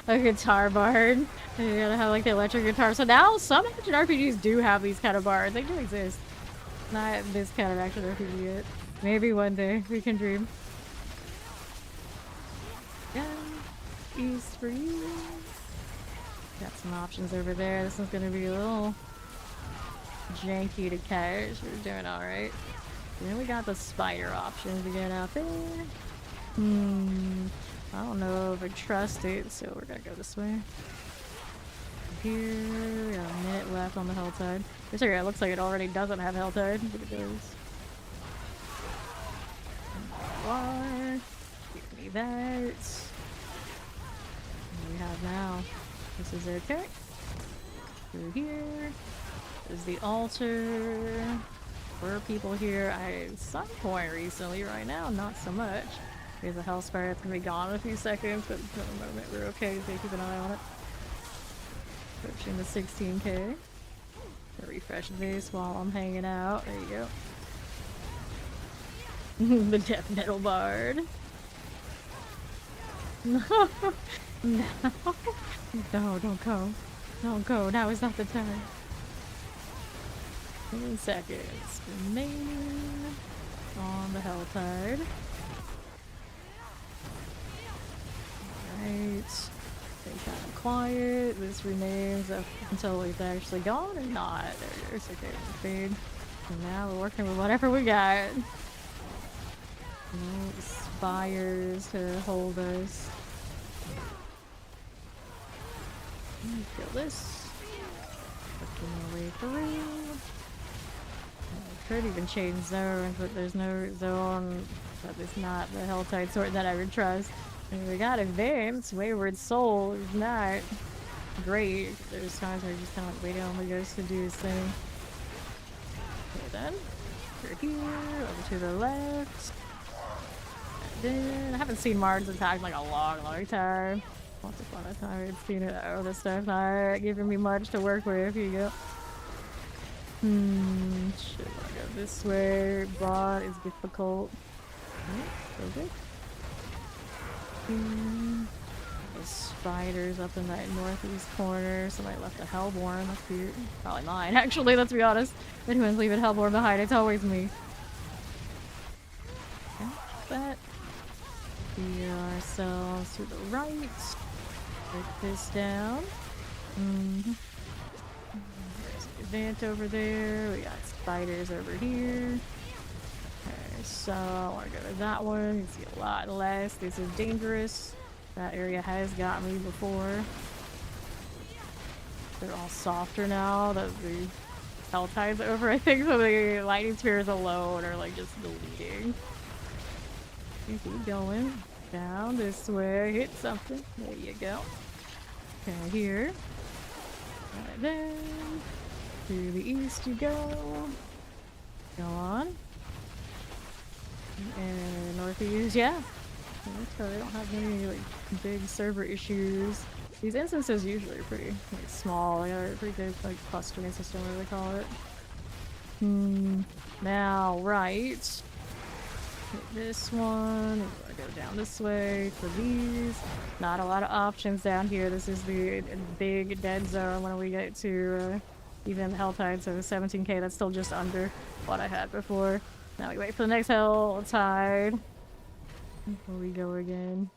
Speaker 1: A guitar bard. You gotta have like the electric guitar. So now some action RPGs do have these kind of bars. They do exist. Not this kind of action RPG yet. Maybe one day we can dream. Yeah. East for you. Got some options over there. This one's gonna be a little janky to catch. We're doing alright. Then we got the spider options again out there. I don't know if I trust it, so we're gonna go this way. Here, we got a minute left on the Helltide. This area looks like it already doesn't have Helltide, but it does. What? Give me that. What do we have now? This is okay. Through here. There's the altar. Were people here at some point recently? Right now, not so much. There's a Hellspire that's gonna be gone in a few seconds, but for the moment we're okay, so keep an eye on it. Approaching the 16k. Refresh this while I'm hanging out. There you go. The death metal bard. No, no, no, don't go. Don't go. Now is not the time. 10 seconds remaining on the Helltide. Alright. Stay kind of quiet. This remains up until it's actually gone or not. There it is. Okay, fade. And now we're working with whatever we got. No spires to hold us. Kill this. Working our way through. I could even change zones, but there's no zone that is not the Helltide sort that I would trust. And we got Advance. Wayward Soul is not great. There's times where you're just kind of like waiting on the ghost to do his thing. Okay then. We're here, over to the left. And then I haven't seen Mard's attack in like a long time. Once upon a time I'd seen it. Oh, this stuff's not giving me much to work with. Here you go. Should I go this way? Broad is difficult. Okay. The spiders up in that northeast corner. Somebody left a Hellborn. That's weird. Probably mine, actually, let's be honest. If anyone's leaving Hellborn behind, it's always me. Okay, that. We ourselves to the right. Break this down. There's an event over there. We got spiders over here. Okay, so I want to go to that one. You can see a lot less. This is dangerous. That area has got me before. They're all softer now that the hell tide's over, I think, so the lightning spears alone are like just deleting. You keep going down this way, hit something. There you go. Okay, here. Right there. To the east you go. Go on. And northeast, yeah. So they don't have any like big server issues. These instances usually are pretty like, small. They got a pretty good like clustering system, what do they call it? Now, right. Hit this one. I go down this way for these. Not a lot of options down here. This is the big dead zone when we get to even Helltide. So 17k, that's still just under what I had before. Now we wait for the next Helltide. Before we go again.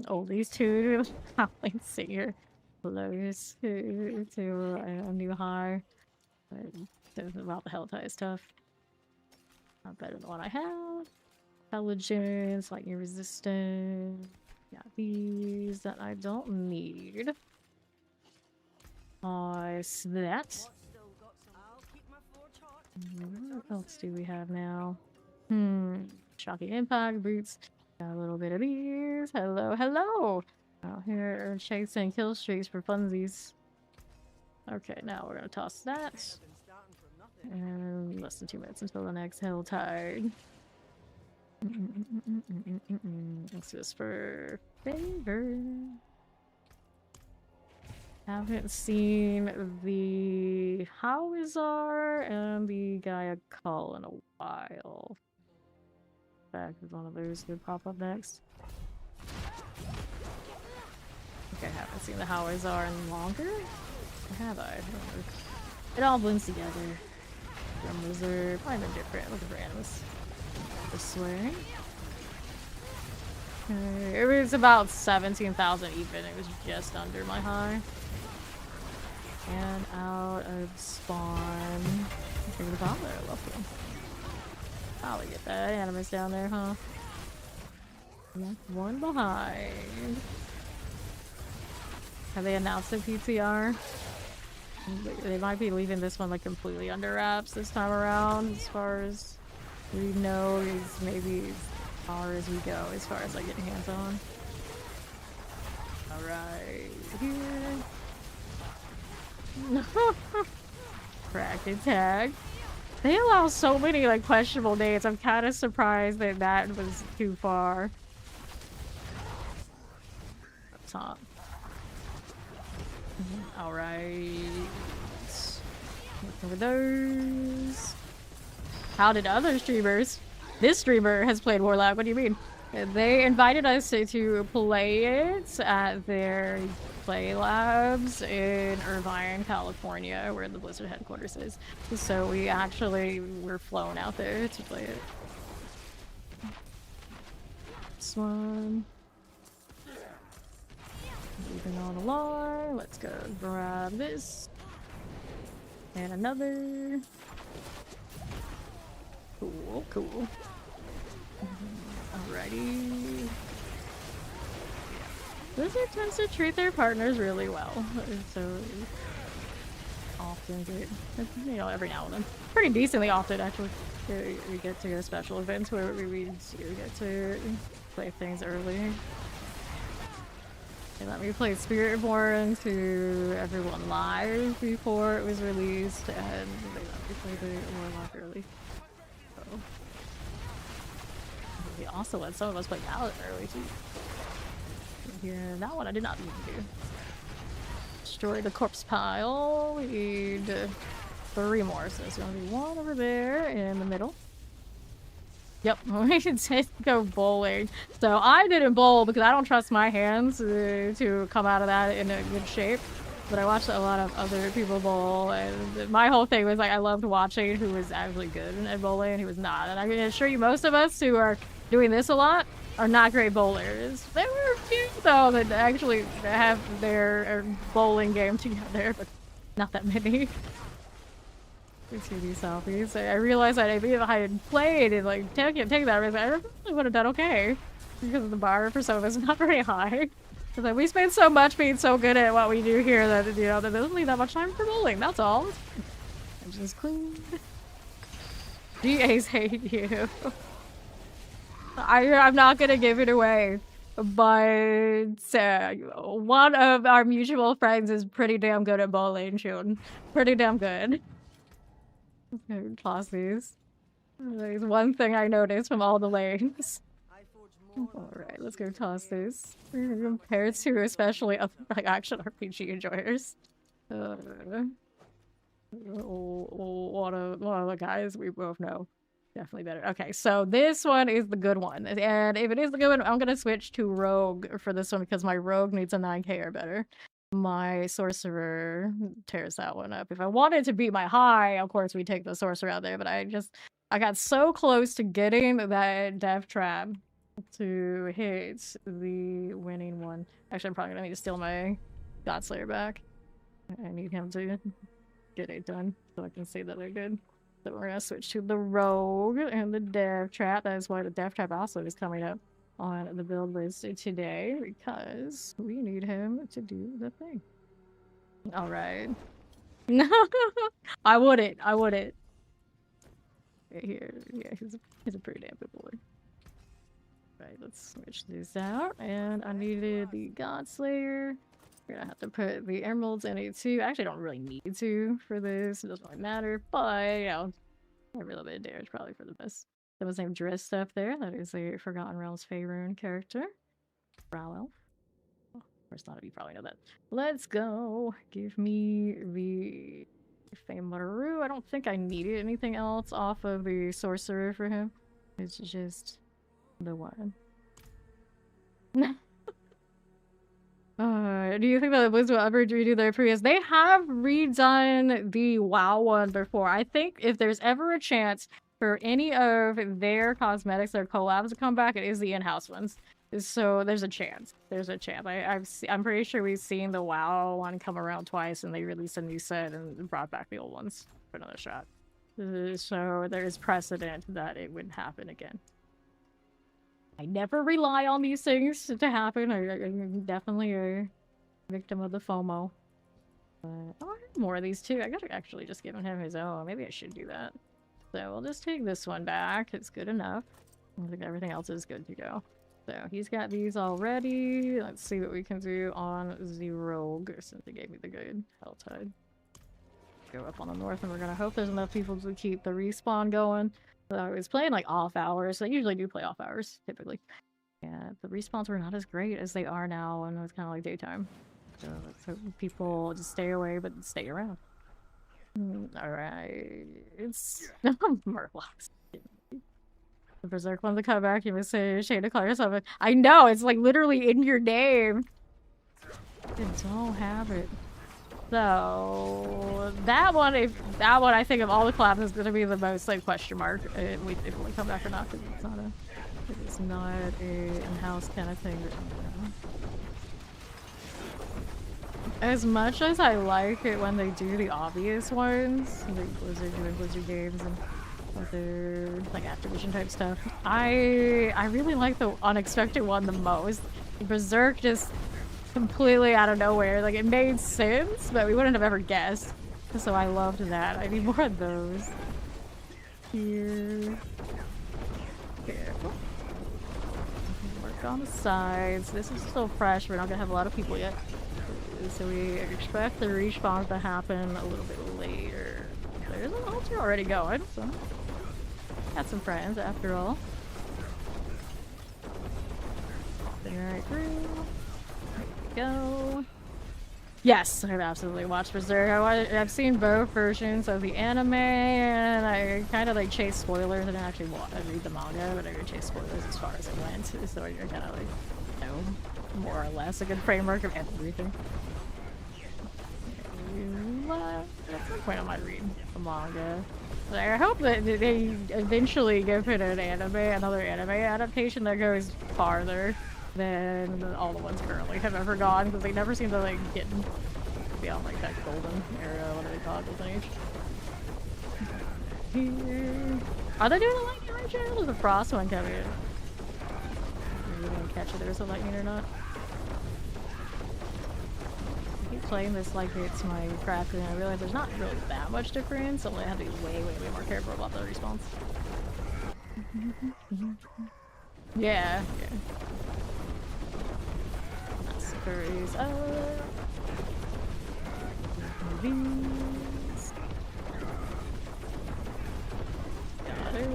Speaker 1: Oh, these two howling singer close to a new high. But about the Helltide stuff. Not better than what I have. Intelligence, lightning resistant. Got these that I don't need. Nice. That. What else do we have now? Shocking impact boots. Got a little bit of these. Hello, hello. Out here chasing kill streaks for funsies. Okay, now we're gonna toss that. And less than 2 minutes until the next Helltide. What's this for favor? Haven't seen the Howizar and the Gaia Cull in a while. In fact, one of those would pop up next. Okay, I haven't seen the Howizar in longer. Or have I? It all blends together. Drum Lizard, probably been different. Looking for animals. This way. Okay, it was about 17,000 even. It was just under my high. And out of spawn. Take the bomb there, lovely. Probably get that animus down there, huh? Left one behind. Have they announced the PTR? They might be leaving this one like completely under wraps this time around, as far as we know, is maybe as far as we go, as far as like getting hands on. Alright, here. Cracked tag. They allow so many like questionable names. I'm kind of surprised that that was too far. Up top. Alright. Looking for those. How did other streamers? This streamer has played Warlock. What do you mean? They invited us to play it at their play labs in Irvine, California, where the Blizzard headquarters is. So we actually were flown out there to play it. This one. Moving on along. Let's go grab this. And another. Cool, cool. Alrighty. Blizzard tends to treat their partners really well, so often good. You know, every now and then. Pretty decently often, actually. We get to special events where we get to play things early. They let me play Spiritborn to everyone live before it was released, and they let me play the Warlock early. So. They also let some of us play Paladin early too. Here, that one I did not need to do. Destroy the corpse pile. We need 3 more, so there's gonna be 1 over there in the middle. Yep, we did go bowling. So I didn't bowl because I don't trust my hands to come out of that in a good shape. But I watched a lot of other people bowl, and my whole thing was like I loved watching who was actually good at bowling and who was not. And I can assure you, most of us who are doing this a lot are not great bowlers. There were a few though that actually have their bowling game together, but not that many. Let's see these selfies. I realized that if I had played and like taken that risk, I probably would have done okay. Because the bar for some of us is not very high. Because like, we spend so much being so good at what we do here that, you know, there doesn't leave that much time for bowling, that's all. I'm just clean. GAs hate you. I'm not gonna give it away, but one of our mutual friends is pretty damn good at bowling, June. Pretty damn good. Toss these. There's one thing I noticed from all the lanes. Alright, let's go toss this. Compared to especially like action RPG enjoyers. One of the guys we both know. Definitely better. Okay, so this one is the good one. And if it is the good one, I'm gonna switch to Rogue for this one because my Rogue needs a 9k or better. My Sorcerer tears that one up. If I wanted to beat my high, of course we take the Sorcerer out there, but I got so close to getting that Death Trap to hit the winning one. Actually, I'm probably gonna need to steal my Godslayer back. I need him to get it done so I can say that they're good. So we're gonna switch to the Rogue and the Death Trap. That is why the Death Trap also is coming up on the build list today because we need him to do the thing. All right. No, I wouldn't. Right here, yeah, he's a pretty damn good boy. Right, let's switch this out. And I needed the Godslayer. We're gonna have to put the emeralds in it too. I actually don't really need to for this. It doesn't really matter, but you know, every little bit of damage probably for the best. That was named Dress stuff there. That is a Forgotten Realms Faerun character. Brow Elf. Of course, not of you probably know that. Let's go. Give me the Famaru. I don't think I needed anything else off of the Sorcerer for him. It's just the one. Do you think that the Blizz will ever redo their previous? They have redone the WoW one before. I think if there's ever a chance for any of their cosmetics or collabs to come back, it is the in-house ones. So there's a chance. There's a chance. I'm pretty sure we've seen the WoW one come around twice, and they released a new set and brought back the old ones for another shot. So there is precedent that it would happen again. I never rely on these things to happen. I'm definitely a victim of the FOMO. Oh, I have more of these too. I gotta actually just give him his own. Maybe I should do that. So we'll just take this one back. It's good enough. I think everything else is good to go. So he's got these already. Let's see what we can do on the Rogue since he gave me the good Helltide. Go up on the north and we're gonna hope there's enough people to keep the respawn going. So I was playing like off hours. I usually do play off hours, typically. Yeah, the respawns were not as great as they are now when it's kind of like daytime. So let's hope people just stay away but stay around. Alright. It's Murlocs. The Berserk wants to come back. You must say Shade to call yourself. I know, it's like literally in your name. You don't have it. So that one, I think of all the collabs is gonna be the most like question mark if we come back or not, because it's not a in-house kind of thing. As much as I like it when they do the obvious ones, like Blizzard doing Blizzard games and other like Activision type stuff, I really like the unexpected one the most. Berserk just completely out of nowhere. Like, it made sense, but we wouldn't have ever guessed. So I loved that. I need more of those. Here. Careful. Work on the sides. This is still fresh. We're not gonna have a lot of people yet. So we expect the respawns to happen a little bit later. There's an altar already going, so got some friends after all. Right through. Go. Yes, I've absolutely watched Berserk. I've seen both versions of the anime, and I kind of like chase spoilers. I didn't actually read the manga, but I would chase spoilers as far as it went. So you're kind of like, you know, more or less a good framework of everything. At some point I might read the manga. But I hope that they eventually give it an another anime adaptation that goes farther than all the ones currently have ever gone, because they never seem to like get beyond like that golden era, whatever they call it, golden age. Here. Are they doing a lightning right now? There's a frost one coming in. Maybe we didn't catch it. There's a lightning or not. I keep playing this like it's my craft, and I realize there's not really that much difference. So I have to be way more careful about the respawns. Yeah. Massacres up. These. Got it.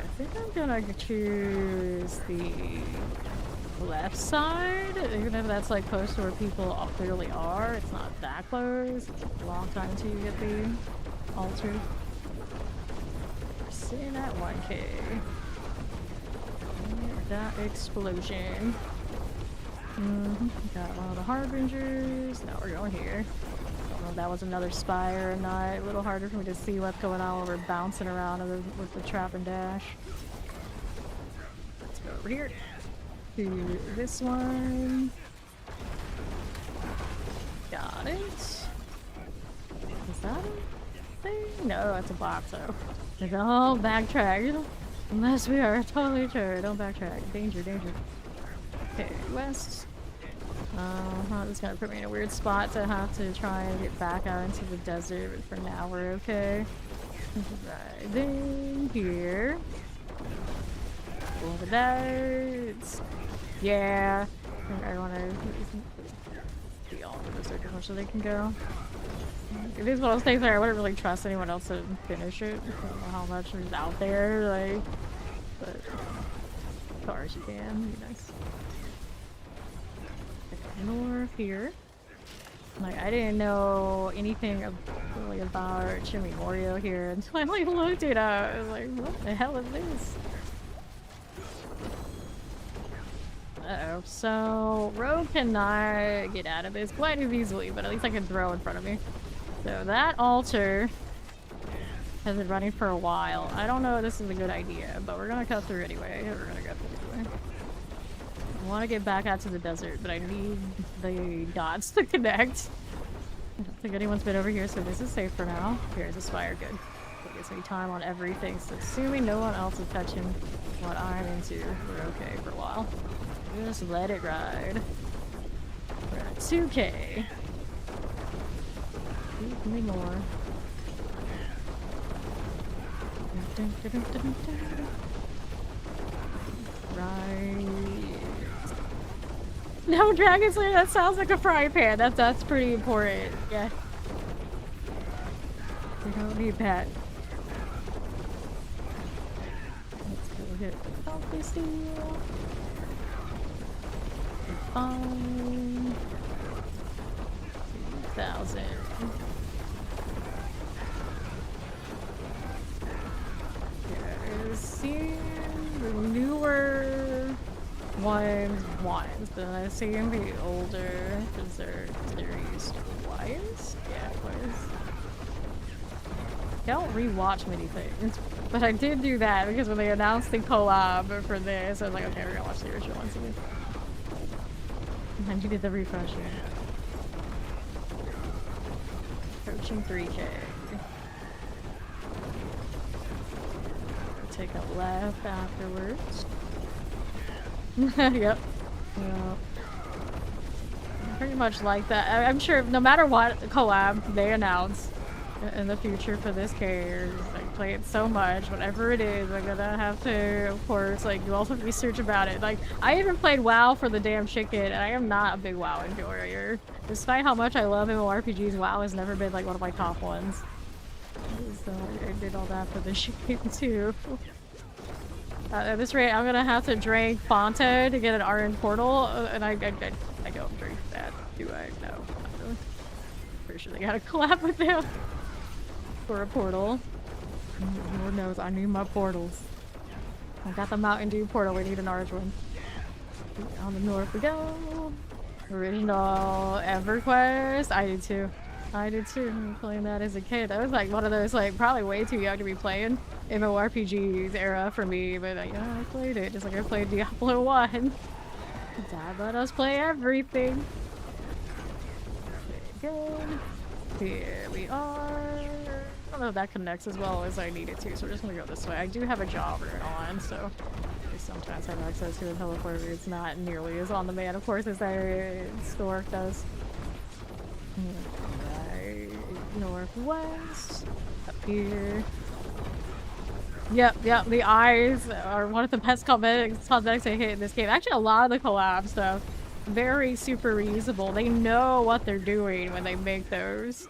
Speaker 1: I think I'm gonna choose the left side, even if that's like close to where people clearly are. It's not that close. It's a long time until you get the altar. We're sitting at 1k. That explosion. Got one of the harbingers. Now we're going here. Don't know if that was another spire or not. A little harder for me to see what's going on when we're bouncing around with the trap and dash. Let's go over here to this one. Got it. Is that a thing? No, that's a box though. Don't backtrack. Unless we are totally sure. Don't backtrack. Danger, danger. Okay, west. This is gonna put me in a weird spot to have to try and get back out into the desert, but for now we're okay. Right then, here. Over that. Yeah. I wanna be all over the desert as much as they can go. It is one of those things where I wouldn't really trust anyone else to finish it. I don't know how much is out there, like, but as far as you can, be nice. North here. Like, I didn't know anything really about Jimmy Oreo here until I like looked it up. I was like, what the hell is this? Uh-oh. So, Rogue cannot get out of this quite as easily, but at least I can throw in front of me. So that altar has been running for a while. I don't know if this is a good idea, but we're gonna cut through anyway. We're gonna go through anyway. I want to get back out to the desert, but I need the dots to connect. I don't think anyone's been over here, so this is safe for now. Here's a spire, good. It gives me time on everything, so assuming no one else is touching what I'm into, we're okay for a while. Just let it ride. We're at 2k. Give me more. Right. No, Dragon Slayer, that sounds like a frying pan. That's pretty important. Yeah. We don't need that. Let's go hit Healthy Steel. Fine. 2,000. Seeing the newer ones, but I see the older dessert series twice. Yeah, twice. Don't rewatch many things, but I did do that because when they announced the collab for this, I was like, okay, we're gonna watch the original ones again. And I needed the refresher. Approaching 3k. Take a left afterwards. Yep. Yeah. Pretty much like that. I'm sure no matter what collab they announce in the future for this character, like play it so much, whatever it is, I'm gonna have to, of course, like do all some research about it. Like, I even played WoW for the damn chicken, and I am not a big WoW enjoyer. Despite how much I love MMORPGs, WoW has never been like one of my top ones. So I did all that for the chicken too. At this rate, I'm gonna have to drink Fanta to get an RN portal, and I don't drink that, do I? No, not really. Pretty sure they gotta collab with them for a portal. Lord knows, I need my portals. I got the Mountain Dew portal, we need an orange one. On the north we go. Original EverQuest, I did too. I did too. I was playing that as a kid. That was like one of those, like, probably way too young to be playing MMORPGs era for me, but yeah, I played it just like I played Diablo 1. Dad let us play everything. Okay, good. Here we are. know if that connects as well as I need it to, so we're just gonna go this way. I do have a jobber on, so I sometimes have access to a teleporter. It's not nearly as on demand, of course, as that Stork does. Right, northwest, up here. Yep, the eyes are one of the best cosmetics I hit in this game. Actually, a lot of the collab stuff, very super reusable. They know what they're doing when they make those.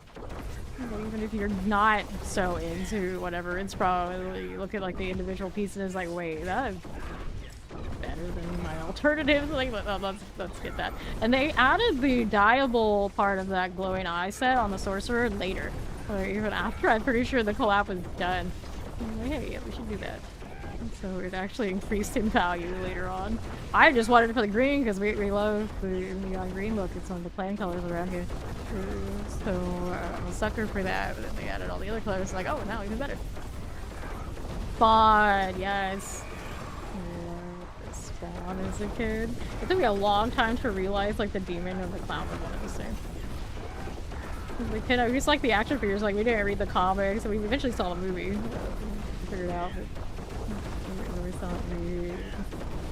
Speaker 1: Even if you're not so into whatever, it's probably you look at like the individual pieces and it's like, wait, that is better than my alternatives. Like, let's get that. And they added the dyeable part of that glowing eye set on the Sorcerer later. Or even after, I'm pretty sure the collab was done. I'm like, hey, yeah, we should do that. So it actually increased in value later on. I just wanted it for the green because we love the neon green look. It's one of the clan colors around here. So I'm a sucker for that. But then they added all the other colors. Like, oh, now even better. Spawn, yes. Yeah, Spawn as a kid. It took me a long time to realize like the demon and the clown were one and the same. As a kid, I used to like the action figures. Like we didn't read the comics, so we eventually saw the movie. Figured it out. But we thought the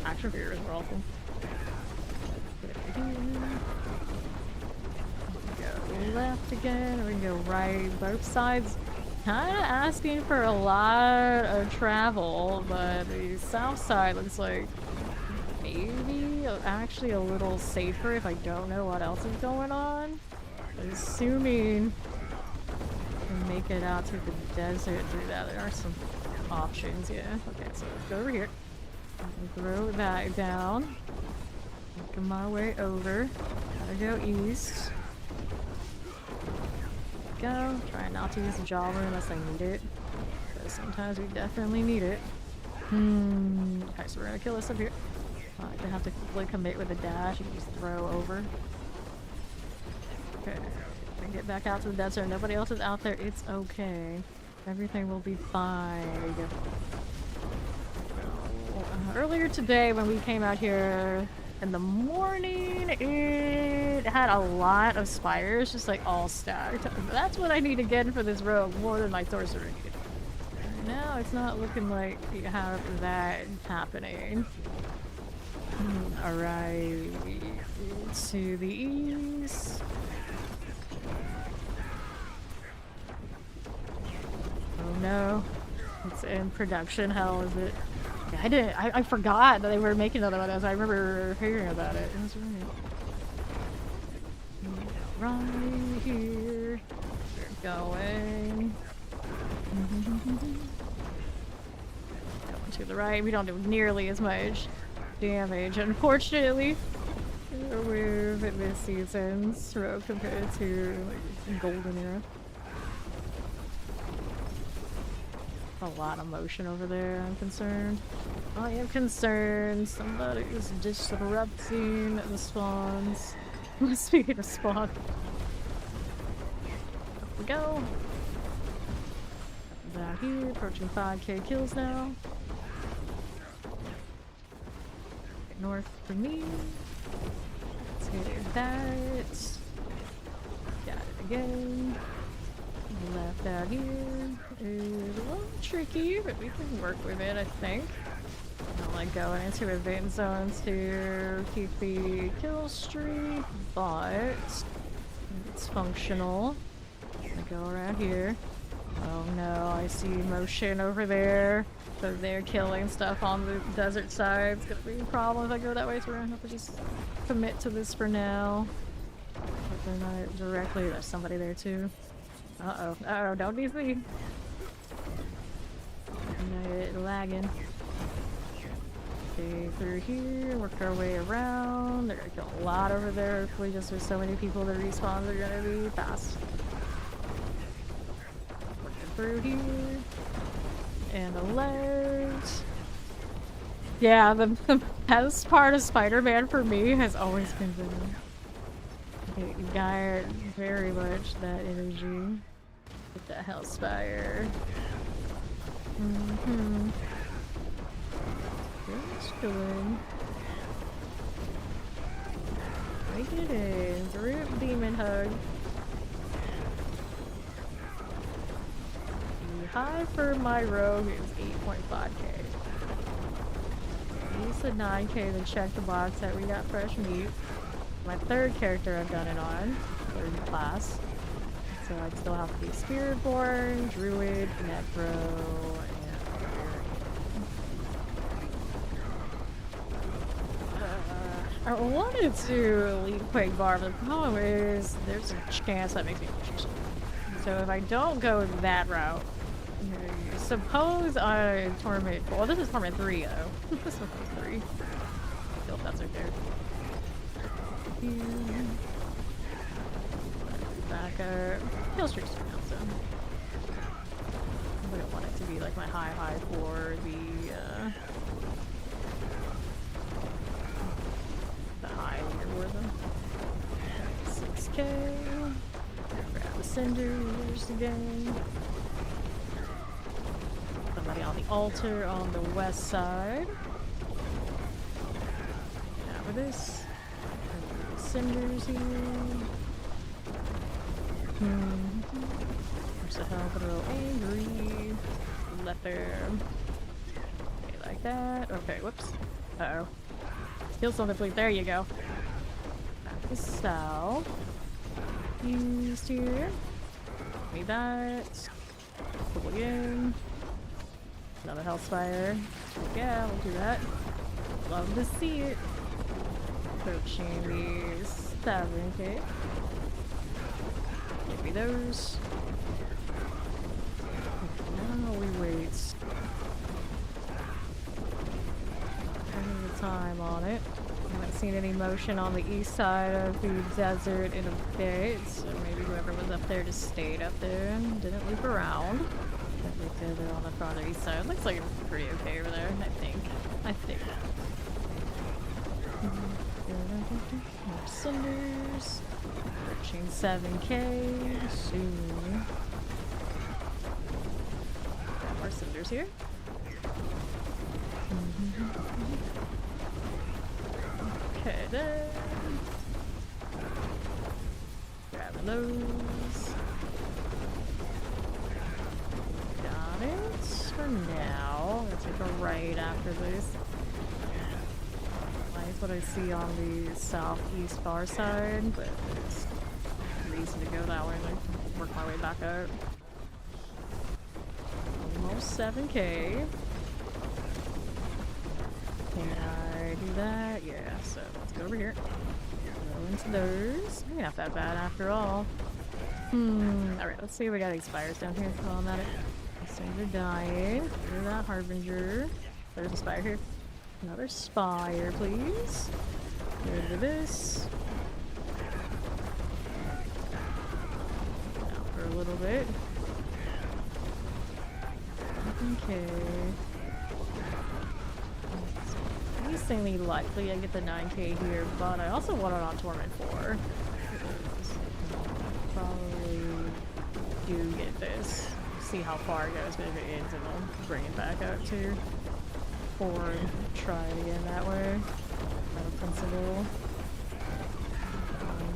Speaker 1: action figures were awesome. Go left again, we can go right, both sides. Kinda asking for a lot of travel, but the south side looks like maybe actually a little safer if I don't know what else is going on. Assuming I can make it out to the desert through that. There are some options, yeah. Okay, so let's go over here. Throw that down. Making my way over. Gotta go east. Go. Try not to use the jobber unless I need it. But sometimes we definitely need it. Okay, so we're gonna kill this up here. I have to quickly commit with a dash. You can just throw over. Okay. Get back out to the desert. Nobody else is out there. It's okay. Everything will be fine. Earlier today when we came out here in the morning, it had a lot of spires just like all stacked. That's what I need again for this rogue more than my sorcerer needed. Now it's not looking like you have that happening. Alright, to the east. Oh no, it's in production. Hell, is it? Yeah, I forgot that they were making another one of those. I remember hearing about it. It was right here. We're going. Going to the right. We don't do nearly as much damage, unfortunately, with this season's rogue compared to like, Golden Era. A lot of motion over there, I'm concerned. I am concerned somebody is disrupting the spawns. Speaking of spawn. Up we go. Down here, approaching 5k kills now. Get north for me. Let's get that. Got it again. Left out here is a little tricky, but we can work with it, I think. I don't like going into event zones to keep the kill streak, but it's functional. I go around here. Oh no, I see motion over there. So they're killing stuff on the desert side. It's gonna be a problem if I go that way, so we're gonna have to just commit to this for now. Hopefully not directly. There's somebody there too. Uh-oh. Uh-oh, don't be me. Lagging. Stay through here, work our way around. They're gonna kill a lot over there. Hopefully just with so many people, the respawns are gonna be fast. Working through here. And a left. Yeah, the best part of Spider-Man for me has always been Venom. You got very much that energy. Get that Hellspire. Just chilling. Make it in. Through demon hug. high for my rogue is 8.5k. Use the 9k to check the box that we got fresh meat. My third character I've done it on, third class. So I'd still have to be Spiritborn, Druid, Necro, and I wanted to lead Quake Bar, but the problem is there's a chance that makes me lose. So if I don't go that route, suppose I Torment. Well, this is Torment 3 though. This is 3. I feel if that's okay. Back up. Kill streaks around, so I don't want it to be like my high for the high leaderboard. 6k. Grab the cinders again. Somebody on the altar on the west side. Now with this. Cinders here. There's a hell of a little angry leper. Okay, like that. Okay, whoops. Uh-oh. Kill something, please. There you go. Back to south. Used here. Need that. Pull again. Another Hellspire. Yeah, we'll do that. Love to see it. Approaching these 7k. Give me those. Now we wait. Plenty of time on it. Haven't seen any motion on the east side of the desert in a bit, so maybe whoever was up there just stayed up there and didn't loop around. Right there on the farther east side. Looks like it's pretty okay over there, I think. More cinders. Approaching 7k soon. Got more cinders here. Okay, then. Grabbing those. Got it for now. Let's take a right after this. Nice what I see on the southeast far side, but there's reason to go that way and then work my way back up. Almost 7k. Can I do that? Yeah, so let's go over here. Go into those. Maybe not that bad after all. Alright, let's see if we got any spires down here while I'm at it. These things are dying. Look at that Harbinger. There's a spire here. Another spire, please. Get rid of this. Now for a little bit. Okay. Increasingly likely I get the 9k here, but I also want it on Torment 4. Probably do get this. See how far it goes, but if it ends, then I'll bring it back up to 4 and try it again that way. Out of principle.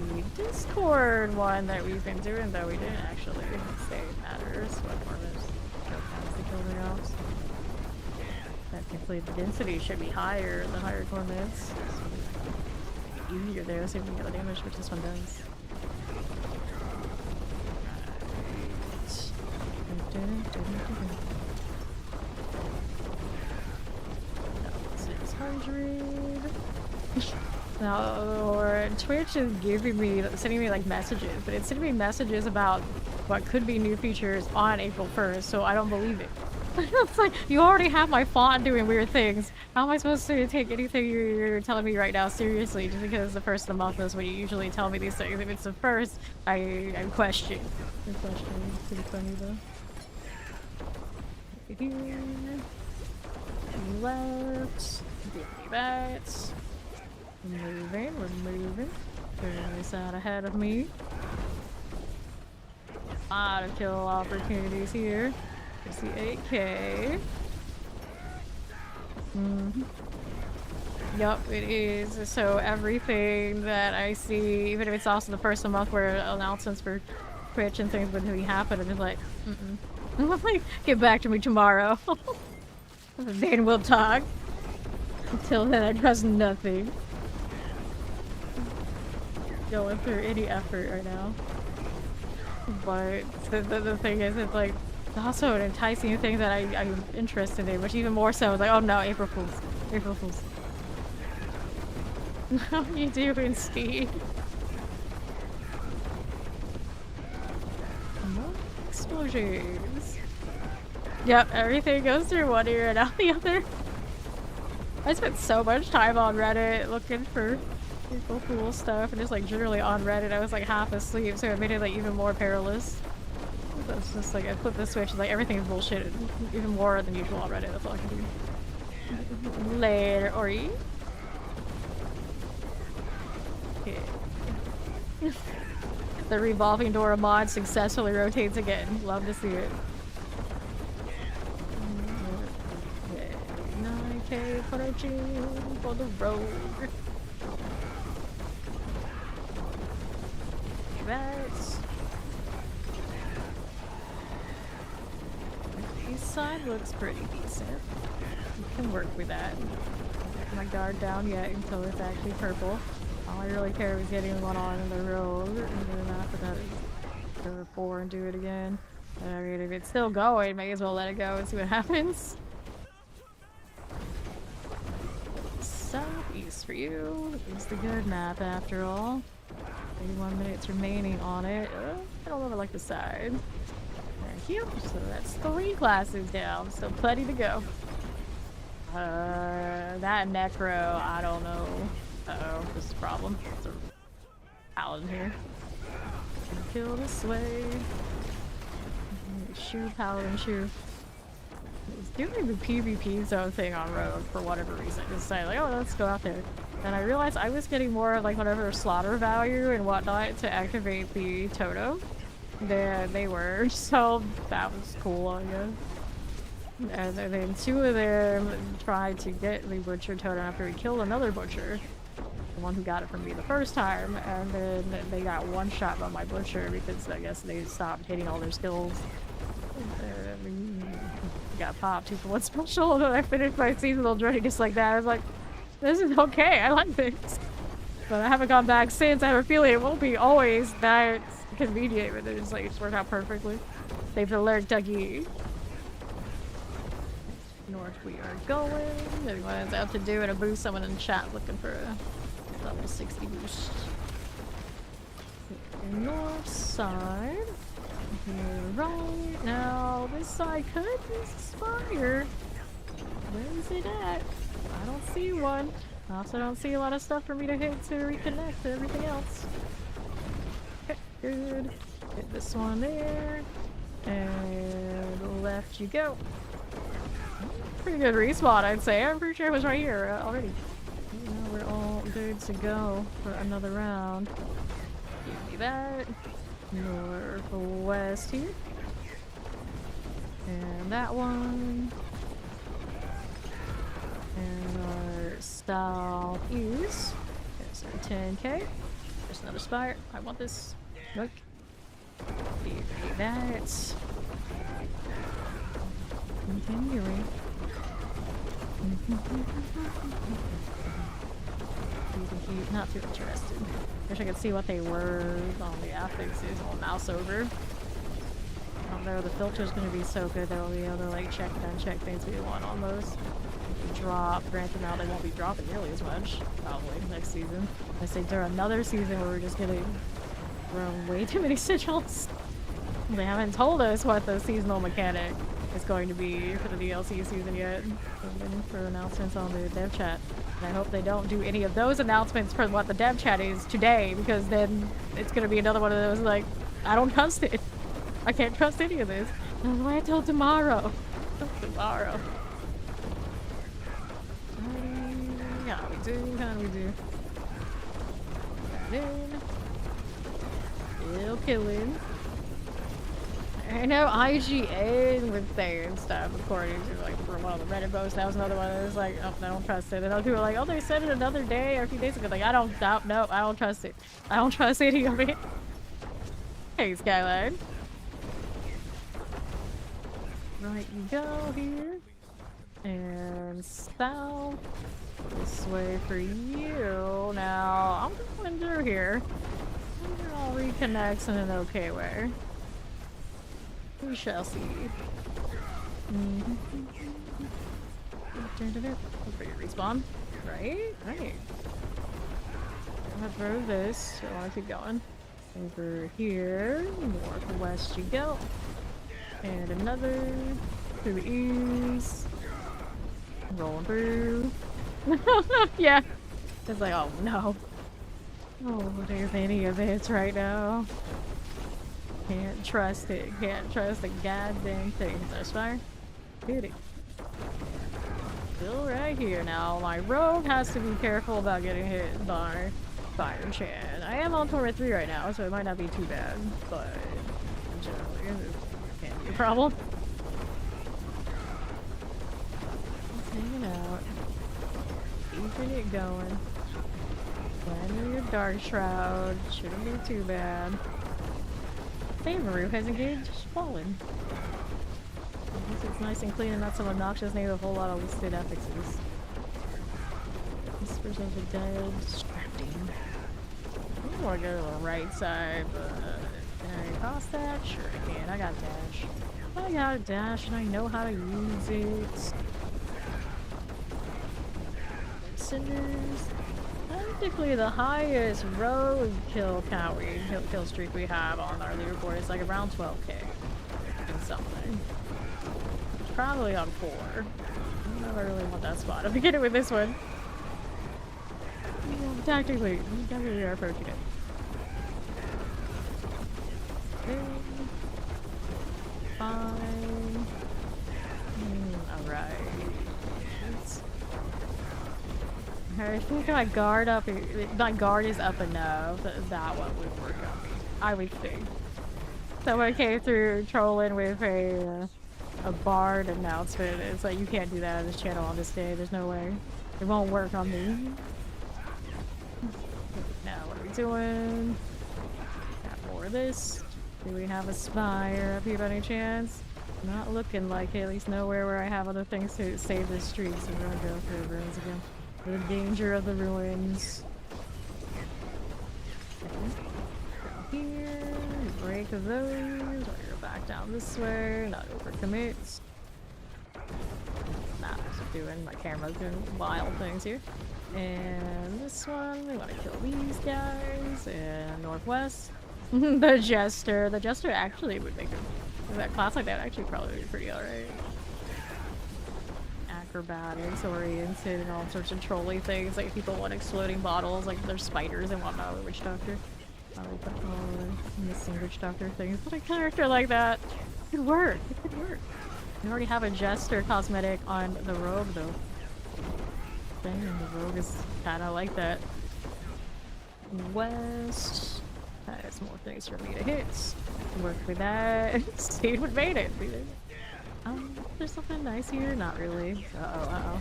Speaker 1: The Discord one that we've been doing, though, we didn't actually say it matters. What more is the killer ops. Technically, the density should be higher the higher torments. Easier there, see if we can get the damage, which this one does. Right. 600. Now, Twitch is sending me like messages, but it's sending me messages about what could be new features on April 1st, so I don't believe it. It's like, you already have my font doing weird things. How am I supposed to take anything you're telling me right now seriously just because it's the first of the month is when you usually tell me these things? If it's the first, I question. Your question is pretty funny though. Here. Left. Give me that. We're moving. Fairly out ahead of me. A lot of kill opportunities here. There's the 8k. Yup, it is. So everything that I see, even if it's also the first of the month where announcements for Twitch and things would be happening, it's like, Like, get back to me tomorrow. Then we'll talk. Until then, I trust nothing. Going through any effort right now. But the thing is, it's like, it's also an enticing thing that I'm interested in, which even more so is like, oh no, April Fools. April Fools. How you doing, Steve? No explosions. Yep, everything goes through one ear and out the other. I spent so much time on Reddit looking for April Fool stuff, and just like generally on Reddit I was like half asleep, so it made it like even more perilous. So it's just like I flipped the switch and like everything is bullshit, even more than usual on Reddit. That's all I can do. Later, Ori. Okay. The revolving door mod successfully rotates again. Love to see it. 9K approaching for the road. That. The east side looks pretty decent. You can work with that. Get my guard down yet until it's actually purple. All I really care is getting one on the road, and then after that, go 4 and do it again. I mean, if it's still going, may as well let it go and see what happens. Southeast for you is the good map after all. 81 minutes remaining on it. I don't really like the side. Thank you. So that's 3 classes down, so plenty to go. That necro, I don't know. Uh-oh, this is a problem. There's a paladin here. Kill this way. Shoe, paladin, shoe. It's doing the PvP zone thing on road for whatever reason. Just say like, oh, let's go out there. And I realized I was getting more like whatever slaughter value and whatnot to activate the totem than they were. So that was cool, I guess. And then 2 of them tried to get the butcher totem after we killed another butcher. The one who got it from me the first time, and then they got one shot by my butcher because I guess they stopped hitting all their skills. Got popped 2 for 1 special, and then I finished my seasonal journey just like that. I was like, this is okay, I like this. But I haven't gone back since. I have a feeling it won't be always that convenient, but it's like it's worked out perfectly. They've learned Dougie. North we are going. Anyone's out to do it, a boost. Someone in chat looking for a level 60 boost. North side. Here, right now, this side could expire. Where is it at? I don't see one. I also don't see a lot of stuff for me to hit to reconnect to everything else. Okay, good. Hit this one there. And left you go. Pretty good respawn, I'd say. I'm pretty sure it was right here already. Now we're all good to go for another round. Give me that. Northwest here. And that one. And our southeast. There's our 10K. There's another spire. I want this. Look. Give me that. Continuing. Not too interested. Wish I could see what they were on the affixes on mouse over. I don't know, the filter's gonna be so good there will be able to like check and uncheck things we want on those. Drop, granted now they won't be dropping nearly as much, probably next season. I say during another season where we're just getting thrown way too many sigils. They haven't told us what the seasonal mechanic is going to be for the DLC season yet. I'm waiting for announcements on the dev chat. And I hope they don't do any of those announcements for what the dev chat is today, because then it's gonna be another one of those like, I don't trust it. I can't trust any of this. I'll wait till tomorrow. Tomorrow. Yeah, we do. How do we do? Still killing. I know IGN was saying stuff according to like for one of the Reddit posts. That was another one that was like, oh, I don't trust it. And other people were like, oh, they said it another day or a few days ago. Like, I don't trust it. I don't trust any of it. Hey, Skyline. Right you go here. And south. This way for you. Now, I'm going through here. It all reconnects in an okay way. We shall see. Hopefully you respawn. Right? Right. I'm gonna throw this. I wanna keep going. Over here. Northwest you go. And another. Through the east. Rolling through. Yeah. It's like, oh no. Oh, there's any of this right now. Can't trust it. Can't trust the goddamn thing. That's fire. Hit it. Still right here now. My rogue has to be careful about getting hit by Fire Chan. I am on Torment 3 right now, so it might not be too bad, but generally it can't be a problem. Just hanging out. Keeping it going. Planning your Dark Shroud. Shouldn't be too bad. Favorite has engaged Fallen. At least it's nice and clean and not some obnoxious name with a whole lot of listed affixes. Whispers of the Dead. Distracting. I want to go to the right side, but can I toss that? Sure I can. I got a dash. I got a dash and I know how to use it. Cinders. Technically, the highest rogue kill count kill streak we have on our leaderboard is like around 12k and something. Probably on 4. I never really want that spot. I'm beginning with this one. Yeah, tactically, we definitely are approaching it. Okay. Fine. Alright. I think my guard is up enough that one would work on me. I would think. Someone came through trolling with a bard announcement. It's like, you can't do that on this channel on this day. There's no way. It won't work on me. Now, what are we doing? Got more of this. Do we have a spire up here by any chance? Not looking like it. At least nowhere where I have other things to save this streak. So we're gonna go for the ruins again. The danger of the ruins. Down here, break those. Or you're back down this way. Not overcommit. Nah, just doing. My camera's doing wild things here. And this one, we want to kill these guys. And northwest, the jester. The jester actually would make that class like that. Actually, probably be pretty alright. Acrobatics oriented and all sorts of trolly things, like people want exploding bottles, like there's spiders and whatnot with Witch Doctor. I would put all the missing Witch Doctor things, but a character like that could work. It could work. We already have a Jester cosmetic on the rogue though. Dang, the rogue is kinda like that. West. That's more things for me to hit. Work with that. See what made it. There's something nice here? Not really. Uh-oh.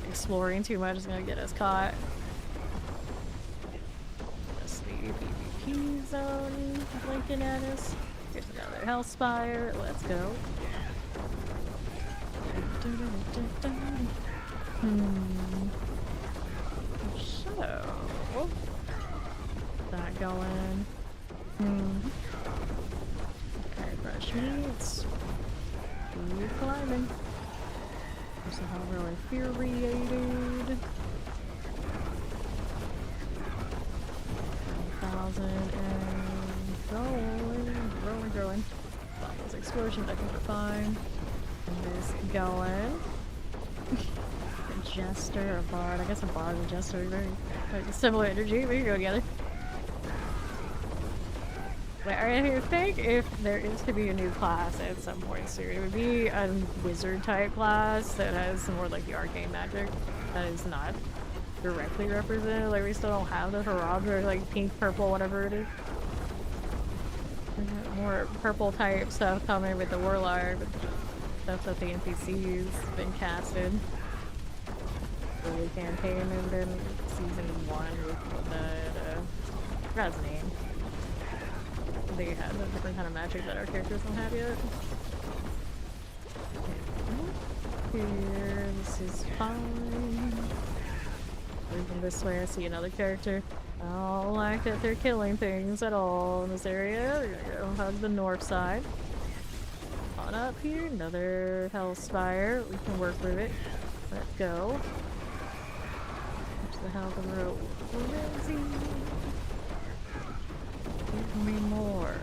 Speaker 1: Exploring too much is gonna get us caught. Just the PvP zone blinking at us. Here's another Hellspire. Let's go. So... that going. Okay, fresh meats. Keep climbing. Somehow really infuriated. 1,000 and growing. Those explosions, I think we're fine. And this going. A jester, a bard. I guess a bard and a jester are very similar energy. We can go together. I think if there is to be a new class at some point soon, it would be a wizard type class that has some more like the arcane magic that is not directly represented. Like we still don't have the Harabra, like pink, purple, whatever it is. We got more purple type stuff coming with the warlord, with the stuff that the NPC's been casted. The campaign and then season 1 with the I forgot his name. They had a different kind of magic that our characters don't have yet. here. This is fine. Moving this way, I see another character. I don't like that they're killing things at all in this area. We're gonna go hug the north side. On up here, another Hellspire. We can work with it. Let's go. To the hell of the road. Give me more.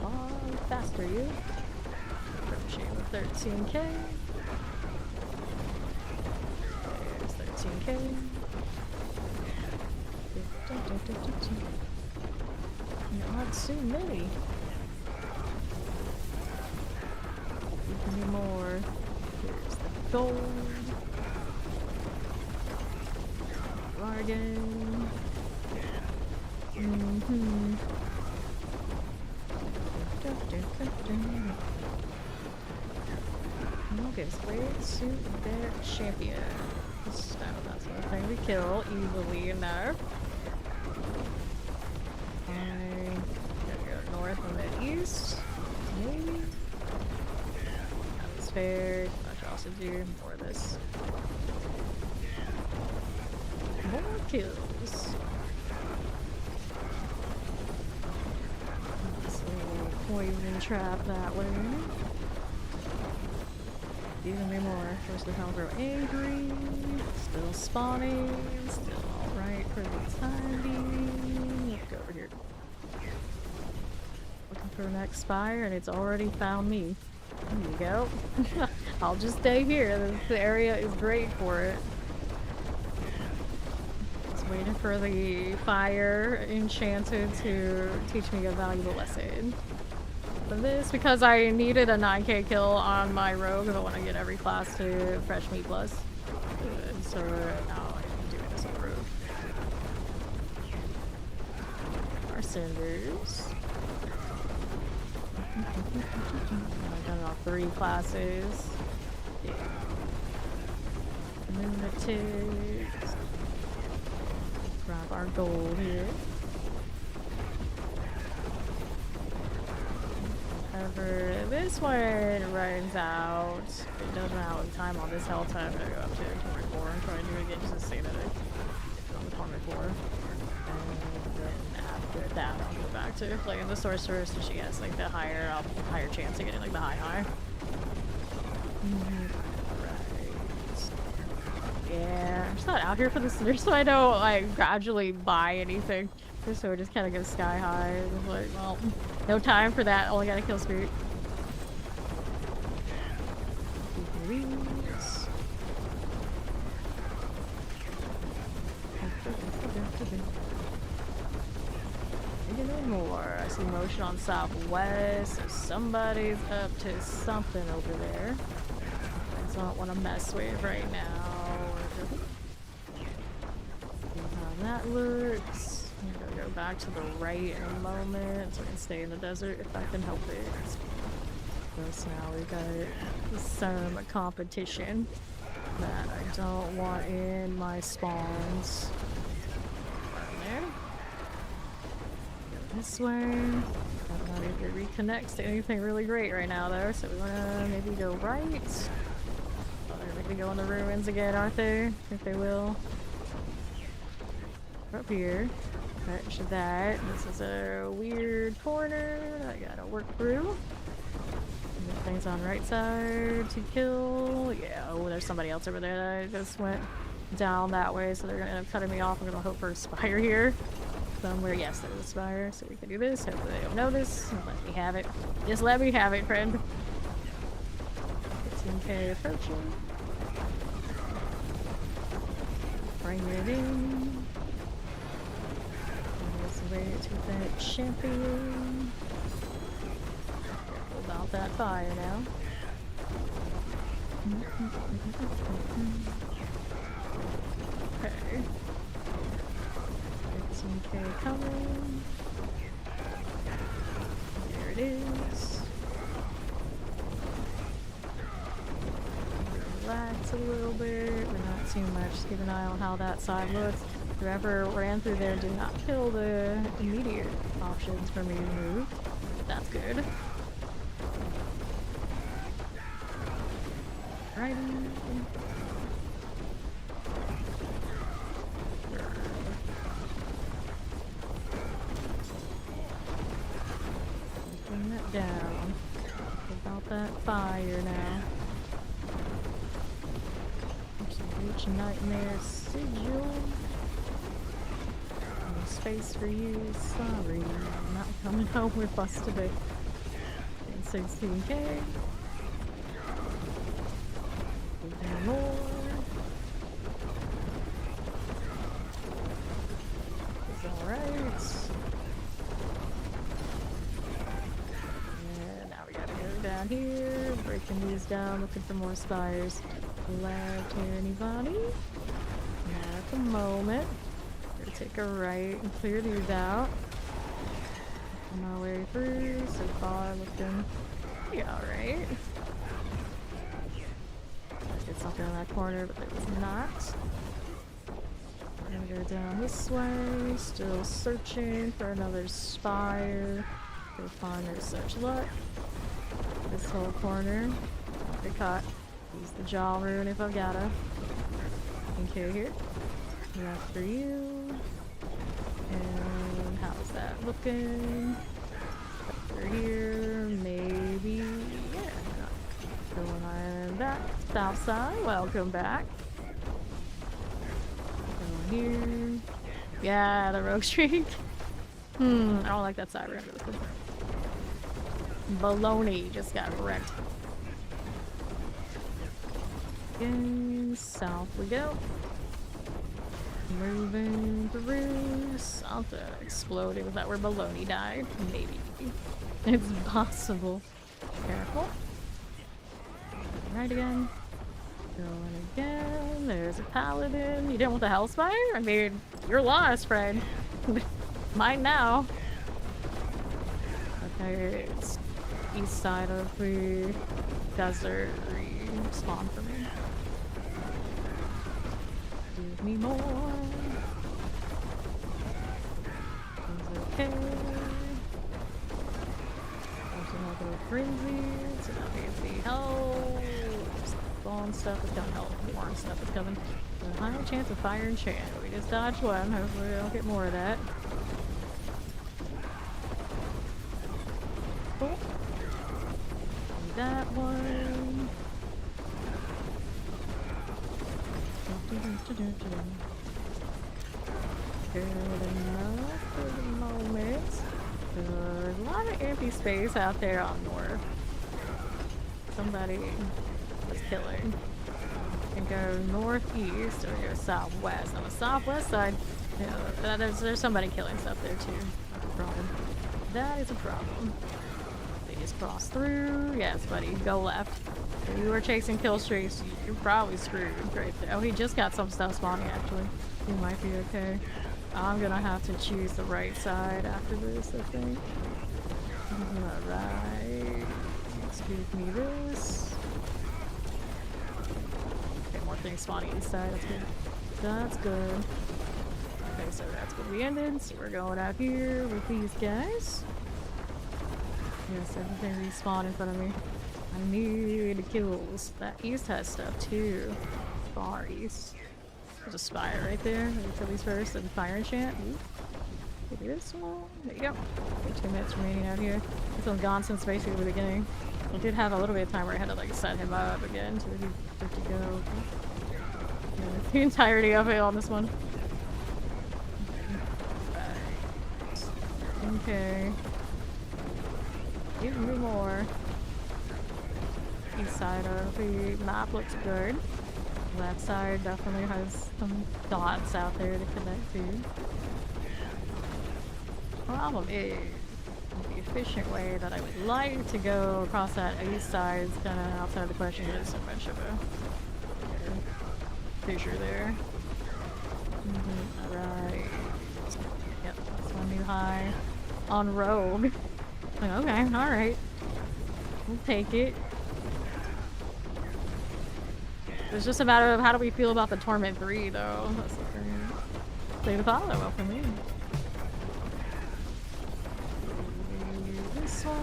Speaker 1: Oh, faster, you. Approaching the 13k. There's 13k. Not too many. Give me more. Here's the gold. Bargain. Okay, so wait, suit their champion. That's the thing we kill easily enough. I'm gonna go north and then east. Maybe? That's fair. I should also do more of this. More kills. This little poison trap that way. Even more. First the hell grow angry. Still spawning. Still alright for the time being. Let's go over here. Looking for the next spire and it's already found me. There you go. I'll just stay here. The area is great for it. Just waiting for the fire enchanted to teach me a valuable lesson. This because I needed a 9k kill on my rogue because I want to get every class to fresh meat plus. Good. So now I'm doing this on rogue. Our cinders. I've done all 3 classes. Yeah. Lunatics. Grab our gold here. This one runs out. It doesn't have all the time on this hell time. I'm gonna go up to 24 and try and do it again just to see that it's on the 24. And then after that, I'll go back to playing the Sorcerer so she gets like the higher chance of getting like the high. Right. Yeah, I'm just not out here for the Cinder so I don't like gradually buy anything. So we're just kind of go sky high. It's like, well, no time for that. Only gotta kill spirit. Any more? I see motion on southwest. So somebody's up to something over there. I don't want to mess with right now. See how that looks. I'm gonna go back to the right in a moment so I can stay in the desert if I can help it. So now we got some competition that I don't want in my spawns. There. Go this way. I'm not able to reconnect to anything really great right now though, so we wanna maybe go right. Oh, they're maybe go in the ruins again, aren't they? If they will. Up here. Touch that. This is a weird corner I gotta work through. Things on right side to kill. Yeah, oh, there's somebody else over there that I just went down that way, so they're gonna end up cutting me off. I'm gonna hope for a spire here. Somewhere, yes, there's a spire, so we can do this. Hopefully they don't know this. Let me have it. Just let me have it, friend. 15k approaching. Bring it in. Wait to that champion. Careful about that fire now. Okay. 15k coming. There it is. Relax a little bit, but not too much. Just keep an eye on how that side looks. Whoever ran through there did not kill the immediate options for me to move. That's good. Righty. Bring that down. About that fire now. Reach nightmare sigil. No space for you. Sorry, I'm not coming home with us today. 16k. More. It's alright. And now we gotta go down here, breaking these down, looking for more spires. Left here, anybody? Not at the moment. Gonna take a right and clear these out. On our way through, so far looking pretty alright. Get something in that corner, but it was not. We're gonna go down this way, still searching for another spire. Go find there's such luck. This whole corner. Get caught. Use the jaw rune if I've gotta. Okay, here. Left for you. And how's that looking? Over here, maybe. Yeah. Going on back. South side. Welcome back. Going here. Yeah, the rogue streak. I don't like that side. We're gonna go baloney just got wrecked. Again, south we go. Moving through. Something exploded. Was that where baloney died? Maybe. It's possible. Careful. Right again. Going again. There's a paladin. You didn't want the hellspire? I mean, you're lost, friend. Mine now. Okay, it's east side of the desert. Respawn for me. Give me more. It's okay. There's another frenzy. So that means the hell. Spawn stuff is coming. Hell, warm stuff is coming. A high chance of fire and chant. We just dodged one. Hopefully we don't get more of that. Cool. That one. Good enough for the moment. There's a lot of empty space out there on north. Somebody was killing. And go northeast or go southwest. On the southwest side, you know, there's somebody killing stuff there too. That's a problem. That is a problem. They just cross through. Yes, buddy, go left. If you were chasing kill streaks, you're probably screwed right there. Oh, he just got some stuff spawning actually. He might be okay. I'm gonna have to choose the right side after this, I think. Alright. Excuse me this. Okay, more things spawning east side, that's good. That's good. Okay, so that's what we ended. So we're going out here with these guys. Yes, everything respawned in front of me. I need kills. That east has stuff too. Far east. There's a spire right there. Let me kill these first and fire enchant. Ooh. This one. There you go. Okay, 2 minutes remaining out here. This one's gone since basically the beginning. I did have a little bit of time where I had to like set him up again so he's good to go. Yeah, the entirety of it on this one. Okay. Give me more. East side of the map looks good. That side definitely has some dots out there to connect to. Problem is, the efficient way that I would like to go across that east side is kind of outside the question. There's so much of a fissure there. Alright. Yep, that's my new high on rogue. Like, okay, alright. We'll take it. It's just a matter of how do we feel about the Torment 3, though. That's the thing. Play the follow well for me. this one.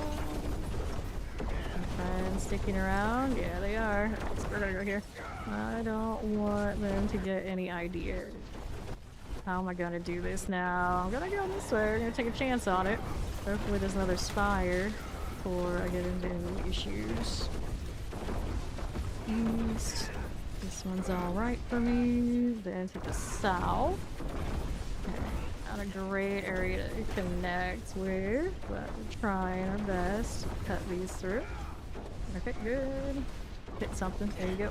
Speaker 1: Friends sticking around? Yeah, they are. So we're gonna go here. I don't want them to get any ideas. How am I gonna do this now? I'm gonna go this way. I'm gonna take a chance on it. Hopefully there's another spire before I get into any issues. East. This one's alright for me. Then to the south. Okay. Not a great area to connect with, but we're trying our best to cut these through. Okay, good. Hit something. There you go.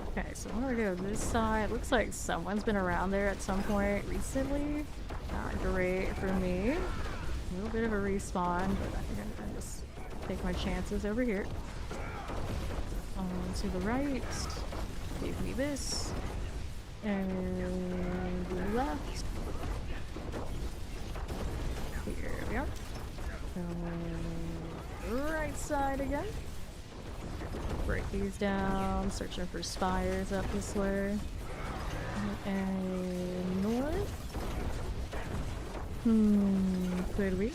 Speaker 1: Okay, so I'm gonna go this side. Looks like someone's been around there at some point recently. Not great for me. A little bit of a respawn, but I'm gonna just take my chances over here. On to the right. Give me this. And the left. Here we are. Right side again. Break these down, searching for spires up this way. And north. Could we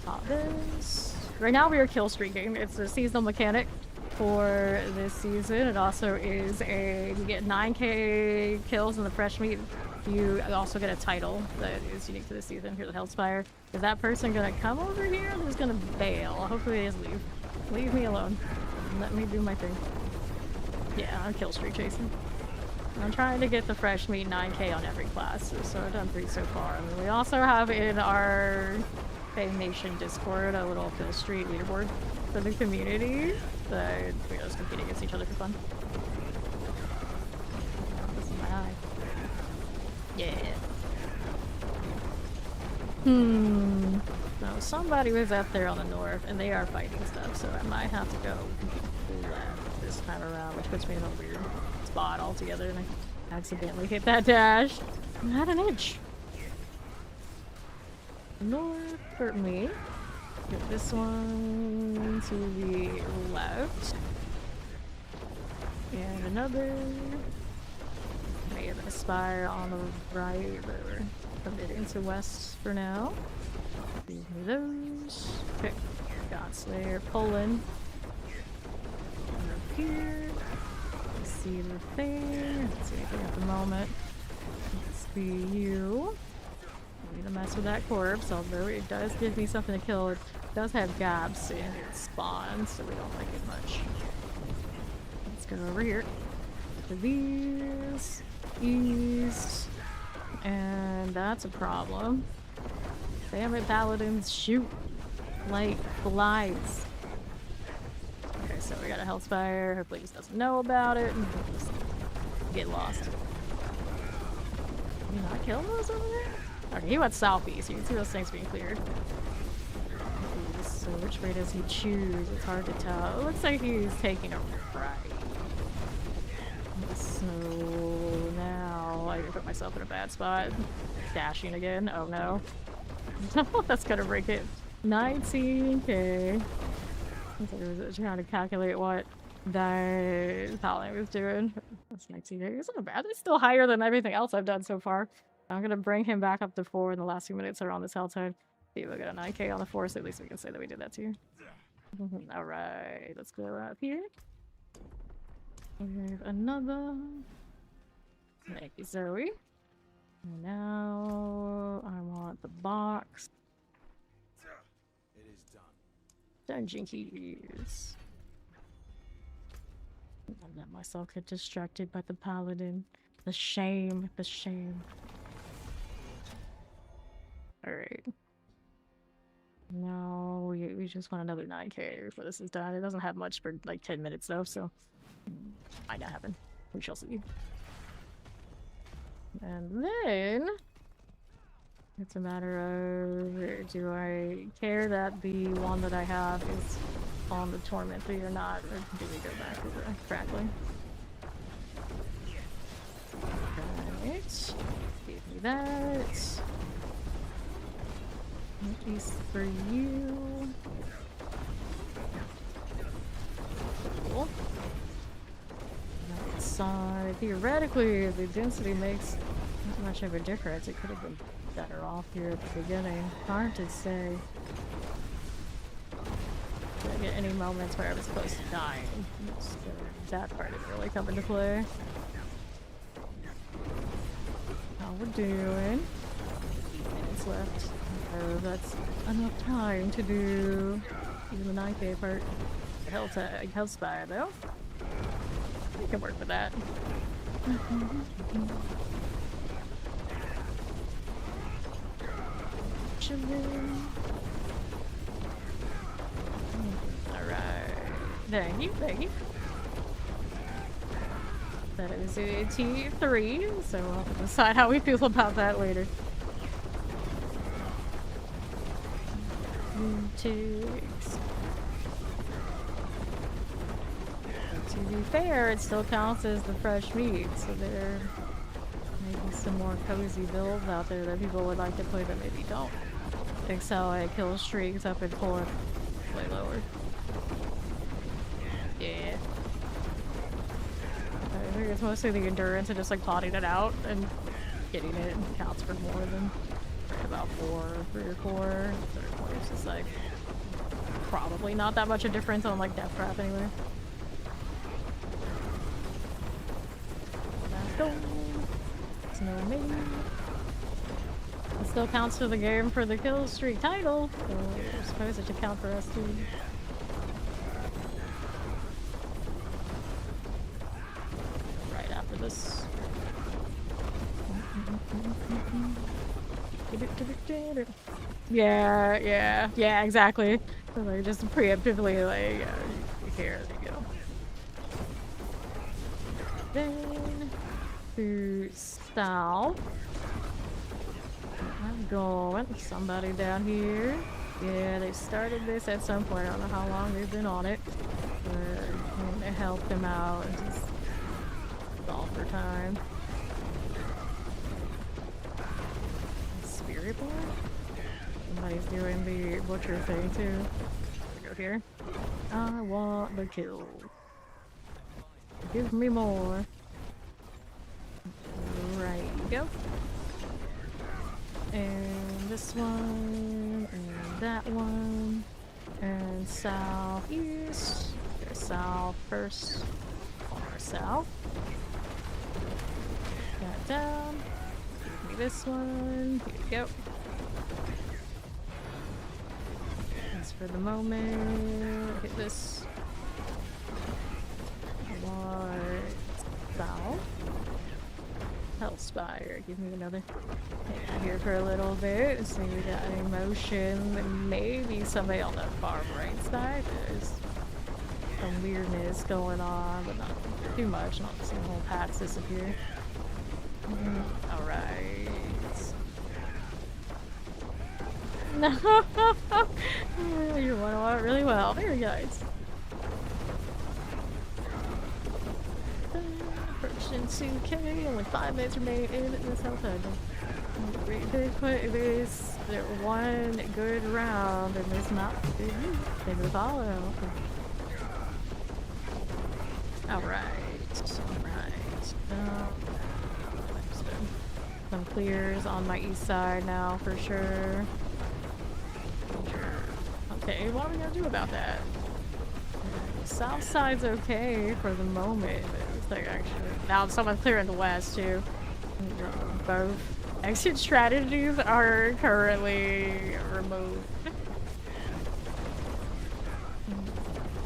Speaker 1: pop this? Right now we are kill streaking. It's a seasonal mechanic for this season. It also is you get 9k kills in the fresh meat. You also get a title that is unique to this season. Here's the Hellspire. Is that person gonna come over here? Or is gonna bail? Hopefully they just leave. Leave me alone. Let me do my thing. Yeah, I'm kill streak chasing. I'm trying to get the fresh meat 9k on every class, so I've done 3 so far. And we also have in our Nation Discord a little kill streak leaderboard for the community that we're just competing against each other for fun. Oh, this is my eye. Yeah. No, somebody was up there on the north, and they are fighting stuff, so I might have to go left this time around, which puts me in a weird spot altogether, and I accidentally hit that dash. Not an inch. North for me. Get this one to the left. And another. May have a spire on the right, but we're a bit into west for now. Give me those. Okay. Got Slayer pulling. Up here. See the thing. Let's see anything at the moment. Let's be you. I need to mess with that corpse, although it does give me something to kill. It does have gaps in its spawn, so we don't like it much. Let's go over here. To these. East. And that's a problem. Damn it, paladins, shoot like flies. Okay, so we got a Hellspire. Hopefully he just doesn't know about it. And we'll just get lost. Can you not kill those over there? Okay, he went southeast. You can see those things being cleared. So which way does he choose? It's hard to tell. It looks like he's taking a right. So now I put myself in a bad spot. Dashing again. Oh no. That's gonna break it. 19k. I was trying to calculate what that paladin was doing. That's 19k. It's not bad. It's still higher than everything else I've done so far. I'm gonna bring him back up to 4 in the last few minutes around this hell time. See if we got a 9k on the 4, so at least we can say that we did that too. Alright, let's go out here. We have another. Thank you, Zoe. And now I want the box.
Speaker 3: It is done.
Speaker 1: Dungeon keys. I let myself get distracted by the paladin. The shame, the shame. Alright. No, we just want another 9k before this is done. It doesn't have much for like 10 minutes though, so might not happen. We shall see. And then it's a matter of, do I care that the one that I have is on the torment tree or not, or do we go back to the crackling? Right. Give me that. At least for you. Cool. Right side. Theoretically, the density makes not much of a difference. It could have been better off here at the beginning. Hard to say. At any moments where I was close to dying. So that part didn't really come into play. How we're doing? 8 minutes left. So that's enough time to do even the 9K part. Hell spy though. We can work with that. Alright. Thank you, thank you. That is a T3, so we'll have to decide how we feel about that later. 2 weeks. To be fair, it still counts as the fresh meat, so there may be some more cozy builds out there that people would like to play that maybe don't. Excel at kill streaks up in 4, play lower. Yeah. I think it's mostly the endurance and just like plotting it out and getting it counts for more than about 3 or 4. It's just like probably not that much a difference on like death trap anyway. Let's go. It's no me. It still counts for the game for the kill streak title, so I suppose it should count for us too. Right after this. Yeah, exactly. So like just preemptively like, here, there you go. Then to south. I'm going. Somebody down here. Yeah, they started this at some point. I don't know how long they've been on it. But I'm going to help them out and just stall for time. Spirit board? Somebody's doing the butcher thing too. Go here. I want the kill. Give me more. Right, go. And this one, and that one, and southeast. Go south first, or south. That down. Give me this one. Here we go. That's for the moment. Hit this. One south. Hellspire, give me another. Hang out here for a little bit. See, we got any motion. Maybe somebody on the far right side. There's some weirdness going on, but not too much. Not seeing whole paths disappear. Alright. No! You want it really well. Very nice. Approaching 2K, only 5 minutes remain in this health dungeon. They put this one good round and this not good. They will follow. Alright. Some clears on my east side now for sure. Okay, what are we gonna do about that? South side's okay for the moment. It's like actually now someone's clearing the west too. Both exit strategies are currently removed.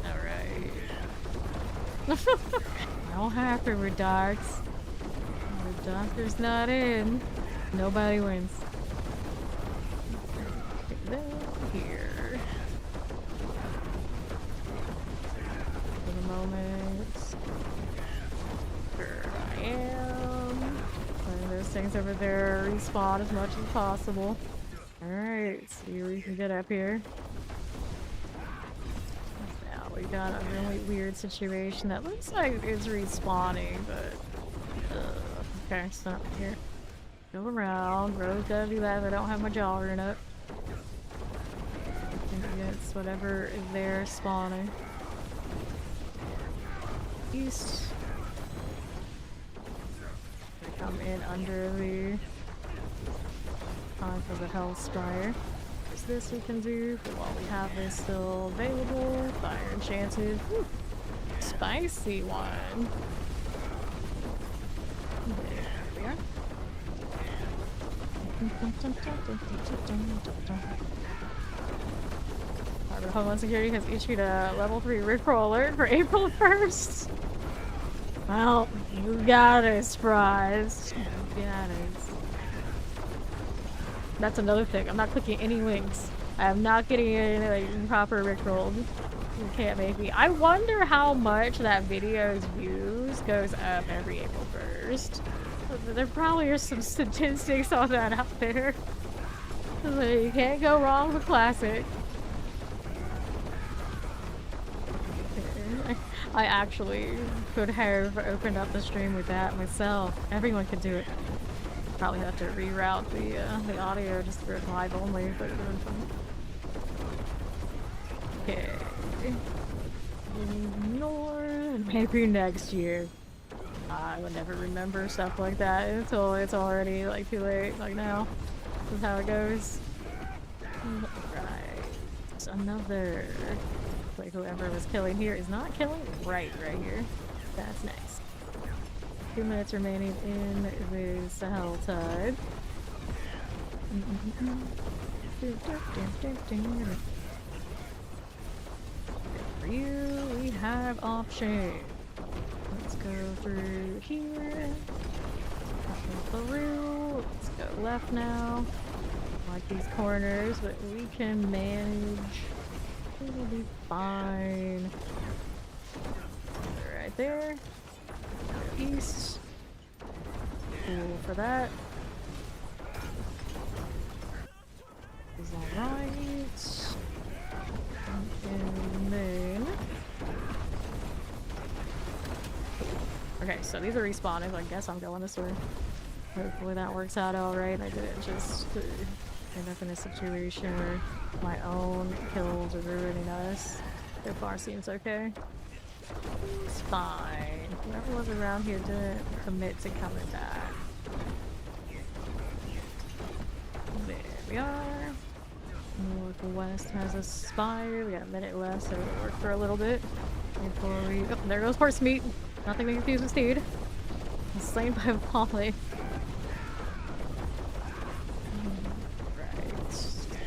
Speaker 1: Alright. No happy with darks. The doctor's not in. Nobody wins. Here. For the moment. Here I am. Letting those things over there respawn as much as possible. Alright, see what we can get up here. Now we got a really weird situation that looks like it's respawning, but okay, it's not here. Go around. Road's gotta do that. I don't have my jaw in up. I think it's whatever is there spawning. East. They come in under the time for the Hellspire. There's this we can do, but while we have this still available, fire enchanted. Whew. Spicy one. There we are. Department of Homeland Security has issued a level 3 rickroll alert for April 1st. Well, you got us, surprise. You got us. That's another thing. I'm not clicking any links. I am not getting any like proper rickrolled. You can't make me. I wonder how much that video's views goes up every April 1st. There probably are some statistics on that out there. You can't go wrong with classic. I actually could have opened up the stream with that myself. Everyone could do it. Probably have to reroute the audio just for live only, but it would have been fun. Okay. Ignore. Maybe next year. I would never remember stuff like that until it's already like too late. Like now. This is how it goes. Right. It's another. Like whoever was killing here is not killing right here. That's nice. 2 minutes remaining in this hell tide. For you, we have option. Let's go through here. Through. Let's go left now. Like these corners, but we can manage. It'll be fine. Right there. Go east. Cool for that. Is alright. And then. Okay, so these are respawning, so I guess I'm going this way. Hopefully that works out alright. I didn't just end up in a situation where my own kills are ruining us. So far seems okay. It's fine. Whoever was around here didn't commit to coming back. There we are. Northwest has a spire. We got a minute left, so it'll work for a little bit. Before we... Oh, there goes horse meat. Nothing to be confused with steed. He's slain by a volley.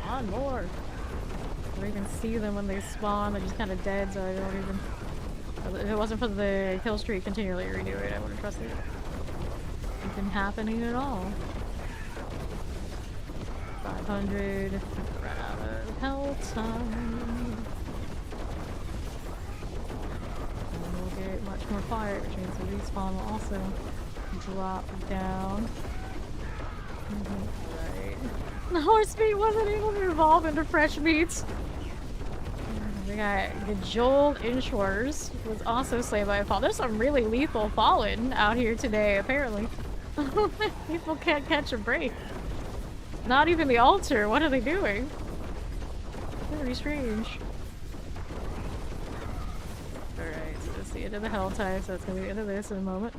Speaker 1: On more. I don't even see them when they spawn. They're just kind of dead, so I don't even. If it wasn't for the kill streak continually renew it, I wouldn't trust it. It's been happening at all. 500. Run out of hell time. And we'll get much more fire, which means the respawn will also drop down. Right. The horse meat wasn't able to evolve into fresh meats. We got Gajol Inshores was also slain by a fall. There's some really lethal fallen out here today, apparently. People can't catch a break. Not even the altar. What are they doing? Very strange. Alright, so that's the end of the hell time, so that's gonna be the end of this in a moment.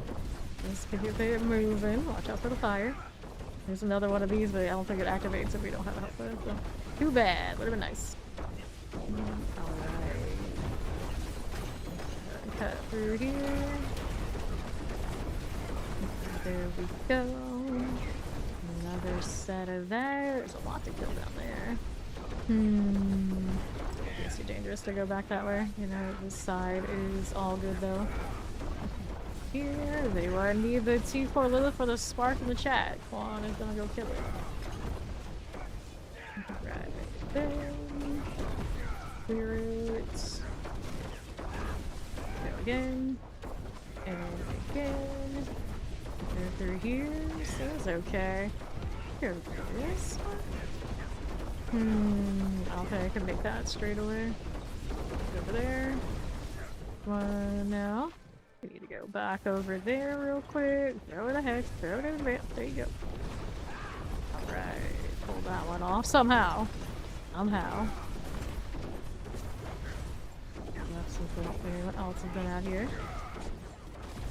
Speaker 1: Just keep it moving. Watch out for the fire. There's another one of these, but I don't think it activates if we don't have a health with, so. Too bad. Would've been nice. Alright. Cut through here. There we go. Another set of that. There's a lot to kill down there. It's too dangerous to go back that way. You know, this side is all good though. Here, does anyone need the T4 Lilith for the spark in the chat? Come on, it's gonna go kill it. Right there. Clear it. Go again. And again. Go through here. So it's okay. Go through this one. Okay, I can make that straight away. Over there. One now. We need to go back over there real quick. Throw it ahead. Throw it in the ramp. There you go. Alright. Pull that one off. Somehow. Somehow. Left something. What else has been out here?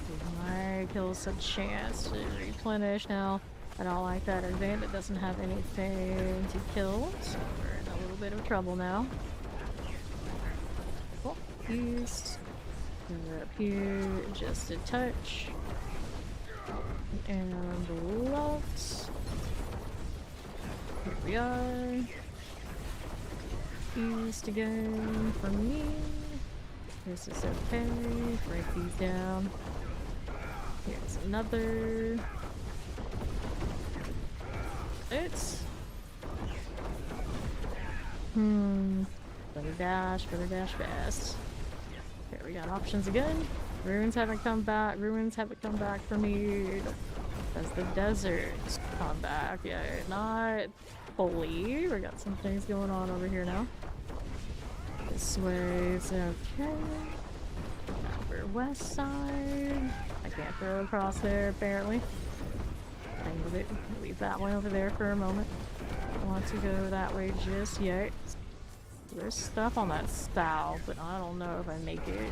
Speaker 1: Give my kills a chance to replenish now. I don't like that event that doesn't have anything to kill, so we're in a little bit of trouble now. Oh, east. We're up here just a touch. And left. Here we are. East again for me. This is okay. Break these down. Here's another. It's better dash fast. Okay, we got options again. Ruins haven't come back. Ruins haven't come back for me. Does the deserts come back? Yeah, not fully. We got some things going on over here now. This way is okay. Now we're west side. I can't throw across there apparently. Of it. Leave that one over there for a moment. Don't want to go that way just yet. There's stuff on that south, but I don't know if I make it.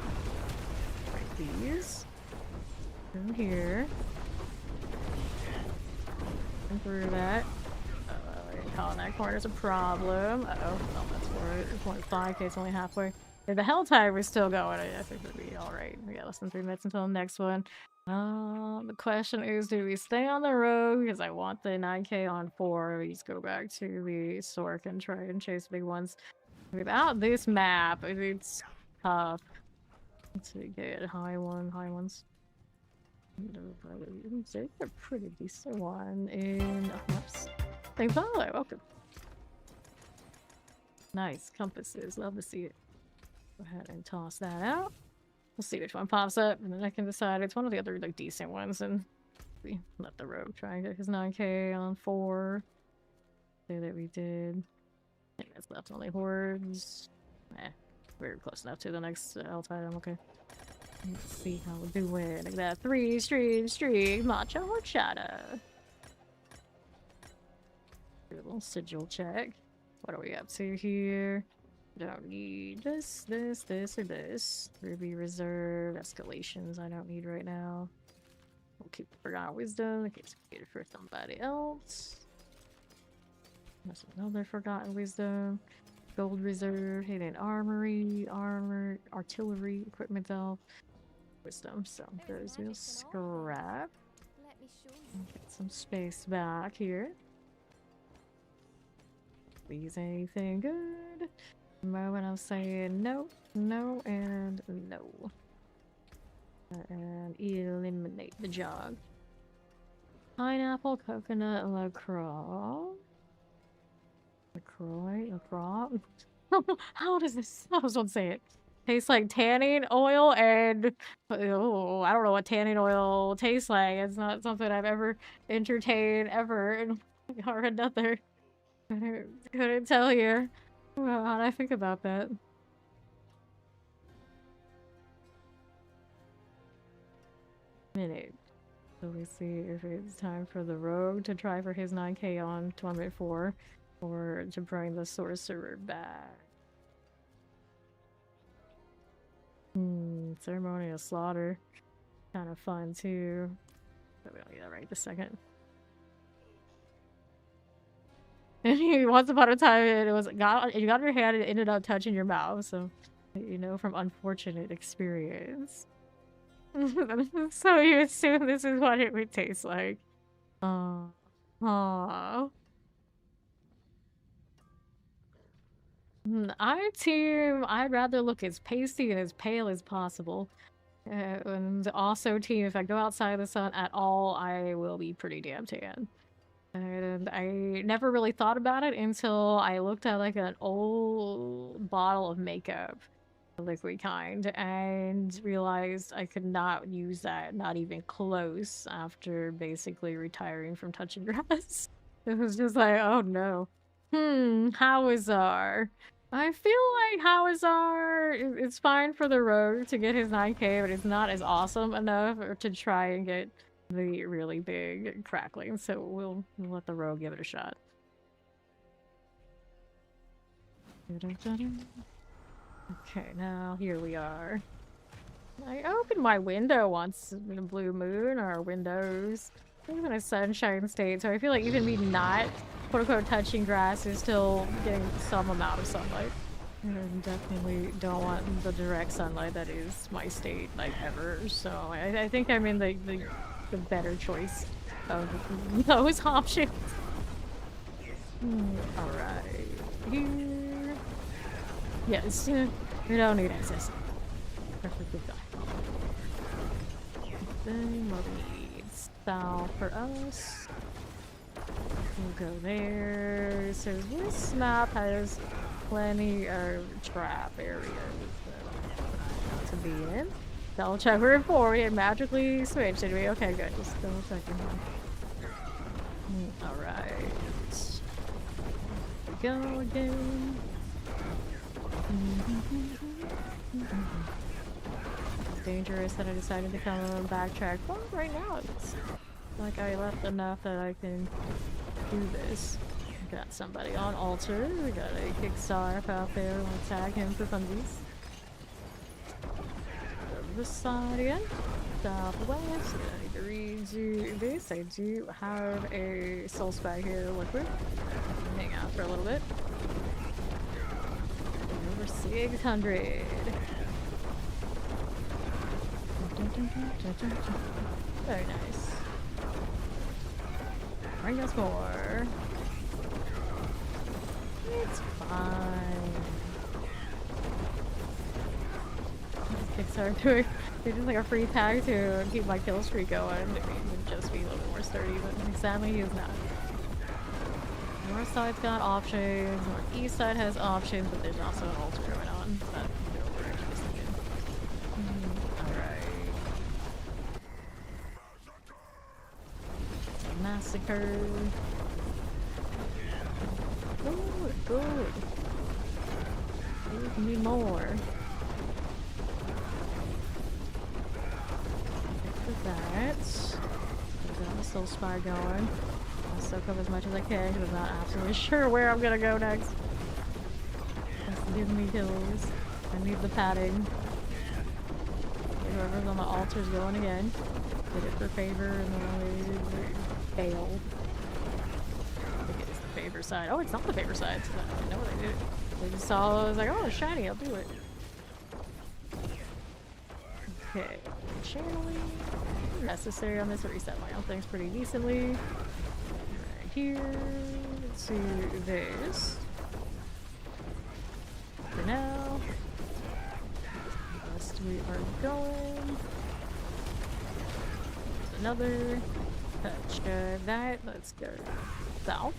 Speaker 1: Right, these. Through here. And through that. Calling that corner's a problem. Uh-oh. Oh, that's for it. 0.5. Okay, it's only halfway. If the hell tide was still going, I think we'd be alright. We got less than 3 minutes until the next one. The question is, do we stay on the road? Because I want the 9k on 4. We just go back to the Sork and try and chase big ones. Without this map, it's tough to get high ones. It's a pretty decent one in maps. Thanks, Follow. Welcome. Nice compasses. Love to see it. Go ahead and toss that out. We'll see which one pops up, and then I can decide it's one of the other like decent ones, and we let the rogue try and get his 9k on 4. Say that we did. I think that's left only hordes. We're close enough to the next L-tide. I'm okay. Let's see how we're doing. Like that 3 stream macho horchata. Do a little sigil check. What are we up to here? Don't need this, or this. Ruby reserve, escalations I don't need right now. We'll keep the Forgotten Wisdom in case we get it for somebody else. That's another Forgotten Wisdom. Gold reserve, hidden armory, armor, artillery, equipment elf, wisdom. So those we'll scrap.
Speaker 2: Let me show you.
Speaker 1: Get some space back here. Please, anything good? Moment I'm saying no, no, and no. And eliminate the jog. Pineapple, coconut, LaCroix. LaCroix? How does this? I was going to say it. Tastes like tanning oil and... Oh, I don't know what tanning oil tastes like. It's not something I've ever entertained, ever. Or another. Couldn't tell you. Well, how'd I think about that? Minute. So we see if it's time for the rogue to try for his 9k on Torment 4, or to bring the sorcerer back. Ceremonial slaughter. Kind of fun too. But we don't need that right this second. Once upon a time, it was you got in your hand and it ended up touching your mouth. So, you know from unfortunate experience. So you assume this is what it would taste like. Aww. Our team, I'd rather look as pasty and as pale as possible. And also team, if I go outside of the sun at all, I will be pretty damn tan. And I never really thought about it until I looked at like an old bottle of makeup, the liquid kind, and realized I could not use that, not even close, after basically retiring from touching grass. It was just like, oh no. Howazar. I feel like Howazar is fine for the rogue to get his 9k, but it's not as awesome enough to try and get the really big crackling, so we'll let the rogue give it a shot. Okay, now here we are. I opened my window once in a blue moon, or windows. I'm in a sunshine state, so I feel like even me not quote-unquote touching grass is still getting some amount of sunlight. And definitely don't want the direct sunlight that is my state, like, ever. So I think I'm in the better choice of those options. Alright. Here. Yes. We don't need access. Perfectly fine. Then what we need? South for us. We'll go there. So this map has plenty of trap areas to be in. Double check we're in 4. It magically switched, did we? Okay, good. Just double checking. Alright. Here we go again. It's dangerous that I decided to come and backtrack. Well, right now it's like I left enough that I can do this. Got somebody on altar. We got a kick Sarf out there. We'll tag him for funsies. This side again. Southwest. I need to redo this. I do have a soul spy here liquid. Hang out for a little bit. Over 600. Very nice. Bring us more. It's fine. Kickstarter doing just like a free tag to keep my kill streak going. It would just be a little bit more sturdy, but sadly he is not. North side's got options, northeast side has options, but there's also an altar going on. So that we're actually thinking. Alright. Massacre. Good. Give me more. With that. We've got a soul spy going. I'll soak up as much as I can because I'm not absolutely sure where I'm gonna go next. Just give me kills. I need the padding. Whoever's on the altar's going again. Did it for favor and then I failed. I think it's the favor side. Oh, it's not the favor side. So I don't know what I did. They just saw I was like, oh, it's shiny, I'll do it. Okay. Channeling. Necessary on this. Reset my own things pretty decently. Right here. Let's do this. For now. West we are going. There's another. Touch that. Let's go south.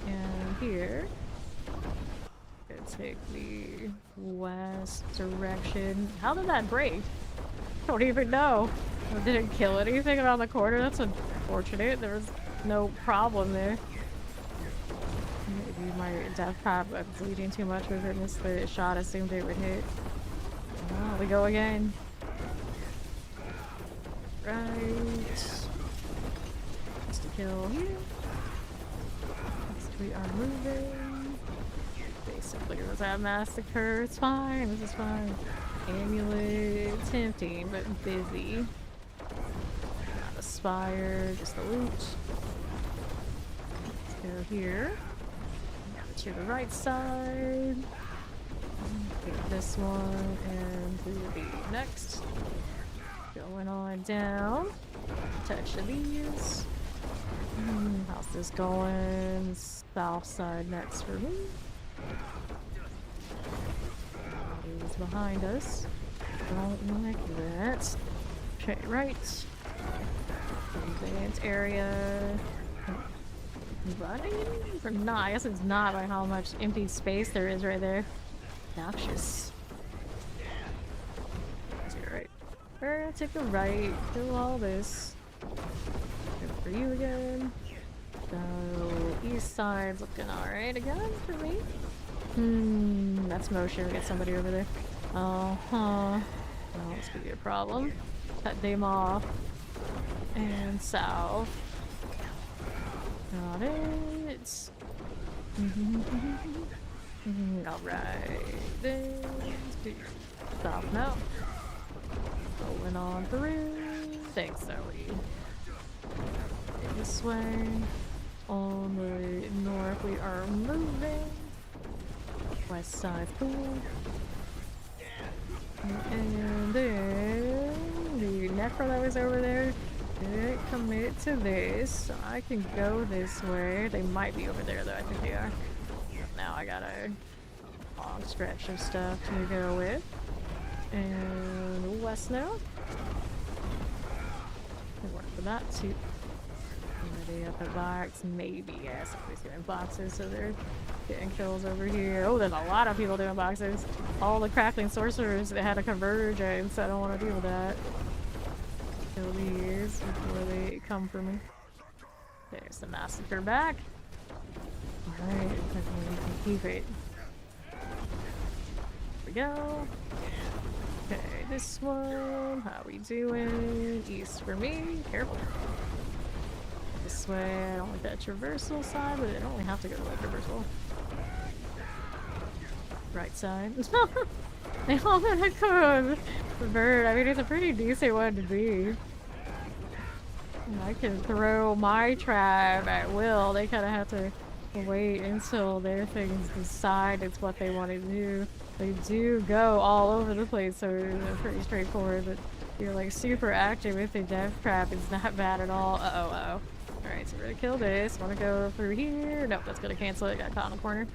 Speaker 1: And here. Gonna take the west direction. How did that break? Don't even know. It didn't kill anything around the corner. That's unfortunate. There was no problem there. Maybe my death path was bleeding too much with it. Missed the shot. Assumed it would hit. Oh, we go again. Right. Just a kill here. Next we are moving. Basically, was that massacre? It's fine. This is fine. Amulet, tempting, but busy. Not a spire, just a loot. Let's go here. Go to the right side. Take this one and do the next. Going on down. Touch of these. How's this going? South side next for me. Is behind us. Don't like that. Okay, right. Advanced area. Running? Or not? I guess it's not by how much empty space there is right there. Noxious. Is it right? We're gonna take the right. Do all this. Good for you again. So east side's looking alright again for me. That's motion. We got somebody over there. Well, this could be a problem. Cut them off. And south. Got it. Alright. Then south now. Going on through. Thanks, Zoe. this way. On the north, we are moving. West side, cool. And then the necro that was over there didn't commit to this, so I can go this way. They might be over there though, I think they are. Now I got a long stretch of stuff to go with. And west now. Can work for that too. Somebody up at box, maybe. Yeah, somebody's doing boxes, so they're getting kills over here. Oh, there's a lot of people doing boxes. All the crackling sorcerers that had a convergence, so I don't want to deal with that. Kill these before they come for me. There's the massacre back. Alright, we can keep it. Here we go. Okay, this one. How we doing? East for me. Careful. This way. I don't like that traversal side, but I don't really have to go to that traversal. Right side. They all gonna come. The bird. I mean, it's a pretty decent one to be. I can throw my trap at will. They kind of have to wait until their things decide it's what they want to do. They do go all over the place, so they're pretty straightforward. But you're like super active with the death trap. It's not bad at all. Uh-oh. Alright, so we're gonna kill this. Wanna go through here? Nope, that's gonna cancel it. Got caught in the corner.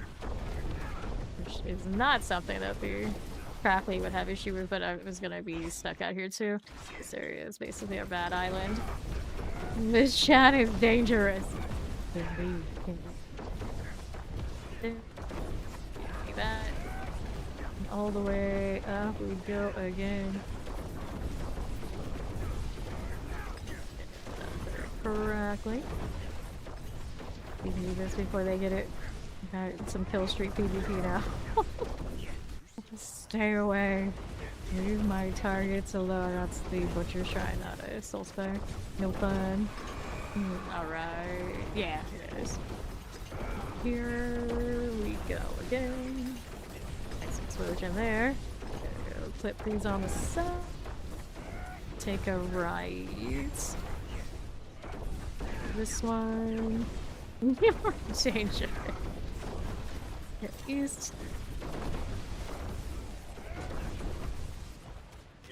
Speaker 1: Which is not something that the Crackly would have issue with, but I was gonna be stuck out here too. This area is basically a bad island. This chat is dangerous. That. All the way up we go again. Correctly. We can do this before they get it. Got some kill streak PvP now. Stay away. Leave my targets alone. That's the butcher shrine, not a soul spire. No fun. Alright. Yeah, it is. Here we go again. Nice explosion there. Go clip these on the side. Take a right. This one. Change it. Hit east.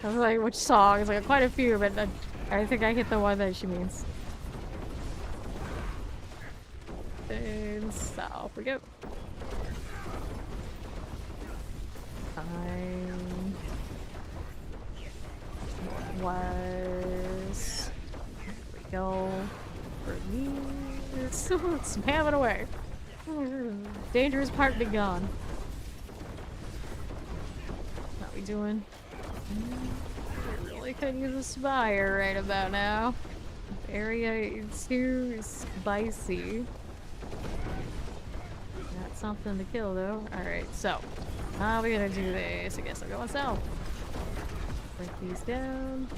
Speaker 1: I was like, which song? It's like quite a few, but I think I hit the one that she means. And south we go. Time. West. Here we go. For these. Spam it away. Dangerous part be gone. How we doing? I really could use a spire right about now. The area is too spicy. Got something to kill though. Alright, so how are we gonna do this? I guess I'll go south. Break these down.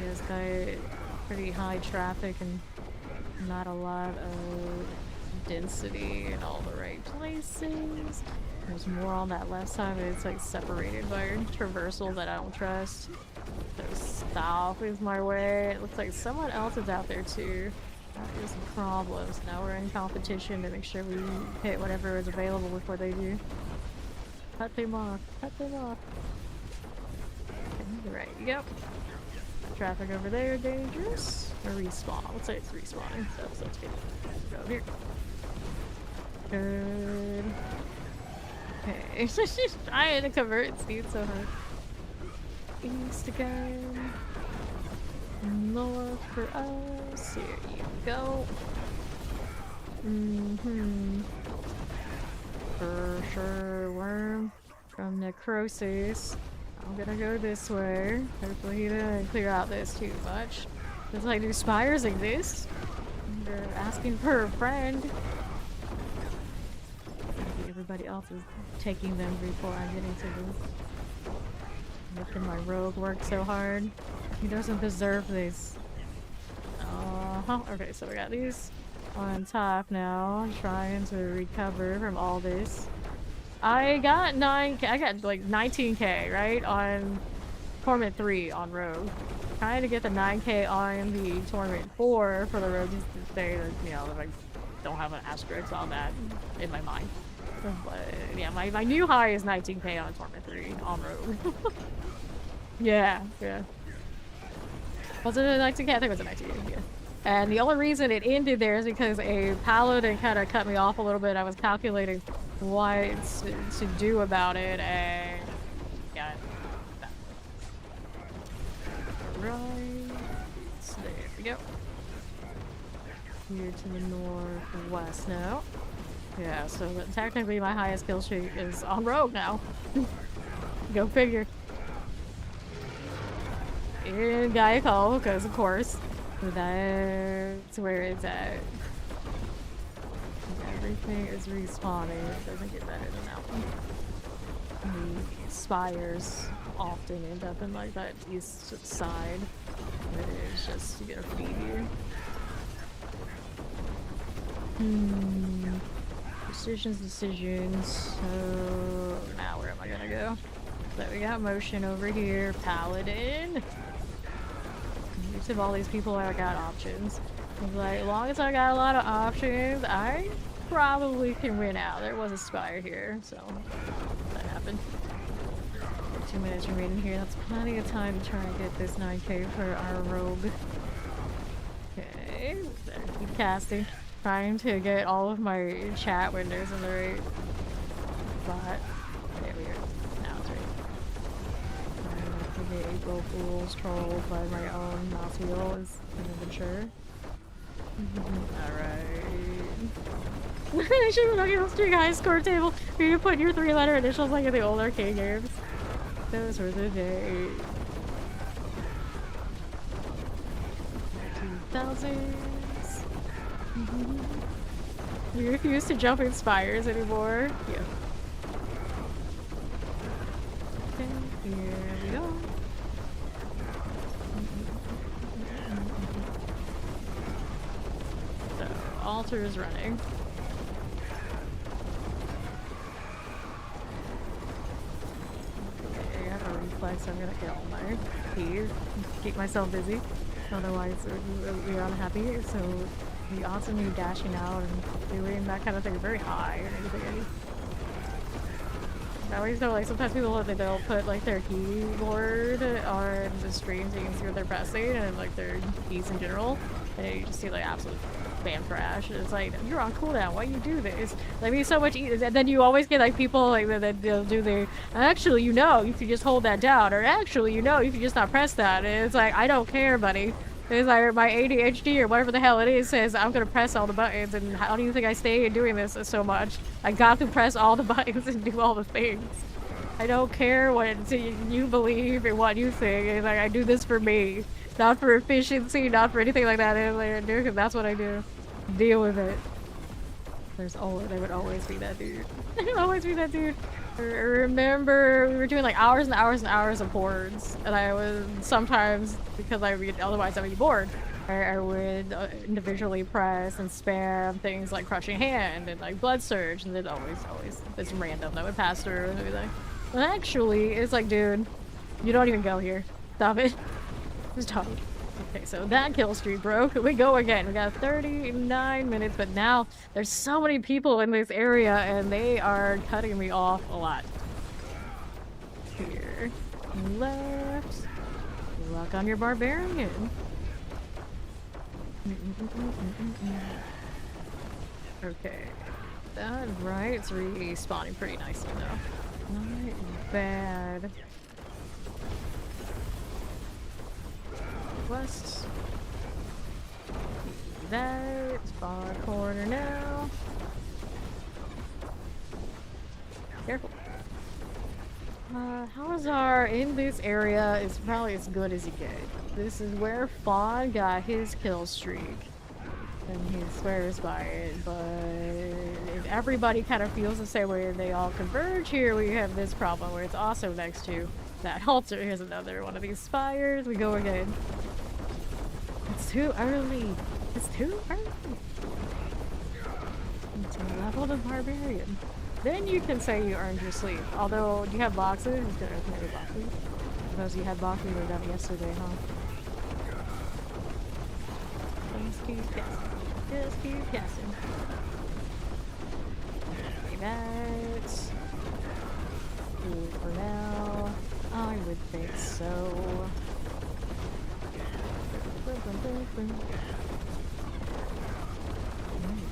Speaker 1: Area's got pretty high traffic and not a lot of density in all the right places. There's more on that left side, but it's like separated by a traversal that I don't trust. So south is my way. It looks like someone else is out there too. That is a problem. So now we're in competition to make sure we hit whatever is available before they do. Cut them off. Cut them off. Okay, right, yep. Traffic over there, dangerous. Or respawn. Let's say it's respawning. So let's get go over here. Good. Okay. She's trying to convert Steve so hard. East again. North for us. Here you go. For sure, worm from necrosis. I'm gonna go this way. Hopefully he didn't clear out this too much. It's like, do spires exist? They're asking for a friend. Maybe everybody else is taking them before I'm getting to them. Making my rogue work so hard. He doesn't deserve this. Okay, so we got these on top now. Trying to recover from all this. I got 9K, I got like 19K, right? On Torment 3 on Rogue. trying to get the 9k on the Torment 4 for the road to say that, you know, that I don't have an asterisk on that in my mind. But yeah, my new high is 19k on Torment 3 on road. Yeah. Was it a 19k? I think it was a 19k, yeah. And the only reason it ended there is because a paladin kind of cut me off a little bit. I was calculating what to do about it, and yeah. Right. So there we go. Here to the northwest now. Yeah, so technically my highest kill streak is on rogue now. Go figure. In Gaiacal, because of course, that's where it's at. Everything is respawning. It doesn't get better than that one. The spires often end up in like that east side. It is just to get a feed here. Decisions. So now where am I gonna go? So we got motion over here. Paladin. Most of all these people, I got options. Like, as long as I got a lot of options, I probably can win out. There was a spire here, so that happened. 2 minutes remaining here. That's plenty of time to try and get this 9k for our rogue. Okay, keep casting. Trying to get all of my chat windows in the right spot. There we go. Now it's right. To get April Fools trolled by my own mouse wheel is immature. Alright. I should have looked at the streak high score table where you put your 3-letter initials like in the old arcade games. Those were the days. 2000s. We refuse to jump in spires anymore. Yeah. Okay, here we go. So, altar is running. Okay, I have a reflex. I'm gonna get all my keys. Keep myself busy. Otherwise, we're unhappy. So, the odds of me dashing out and doing that kind of thing are very high and everything. I always know, like, sometimes people, they'll put, like, their keyboard on the stream so you can see what they're pressing and, like, their keys in general. And you just see, like, absolute spam crash. And it's like, you're on cooldown, why you do this? Like, it's so much easier. And then you always get, like, people, like, that they'll do their, actually, you know, you can just hold that down. Or, actually, you know, you can just not press that. And it's like, I don't care, buddy. It's like my ADHD or whatever the hell it is says I'm gonna press all the buttons, and how do you think I stay doing this so much? I got to press all the buttons and do all the things. I don't care what you believe and what you think. It's like I do this for me, not for efficiency, not for anything like that. And because that's what I do. Deal with it. There would always be that dude. There would always be that dude. I remember we were doing like hours and hours and hours of hordes, and I was sometimes, because otherwise I would be bored, I would individually press and spam things like Crushing Hand and like Blood Surge, and then always it's random that would pass through and everything. But actually, it's like, dude, you don't even go here. Stop it. Stop it. Okay, so that kill streak broke. We go again. We got 39 minutes, but now there's so many people in this area and they are cutting me off a lot. Here. Left. Lock on your barbarian. Okay. That right. It's respawning pretty nicely though. Not bad. West. That far corner now. Careful. How's our in this area is probably as good as you get. This is where Fawn got his kill streak. And he swears by it, but if everybody kind of feels the same way and they all converge here, we have this problem where it's also next to that altar. Here's another one of these spires. We go again. It's too early. It's too early. To level the barbarian. Then you can say you earned your sleep. Although, do you have boxes? You could open your boxes. Suppose you had boxes, you were done yesterday, huh? keep guessing. Just keep guessing. Okay, that. Good for now. I would think so.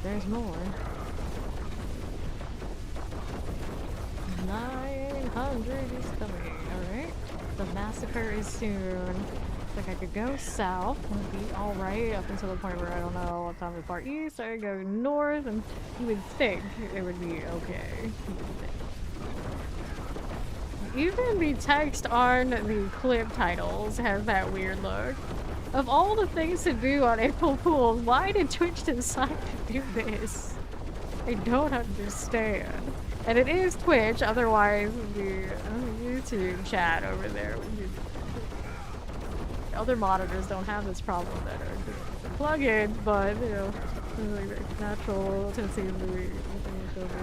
Speaker 1: There's more. 900 is coming. Alright. The massacre is soon. Like I could go south and be alright up until the point where I don't know what time to part east. I could go north and you would think it would be okay. Even the text on the clip titles has that weird look. Of all the things to do on April Fools, why did Twitch decide to do this? I don't understand. And it is Twitch, otherwise the YouTube chat over there would be... Other monitors don't have this problem that are plugins, but you know, like natural tendencies to be over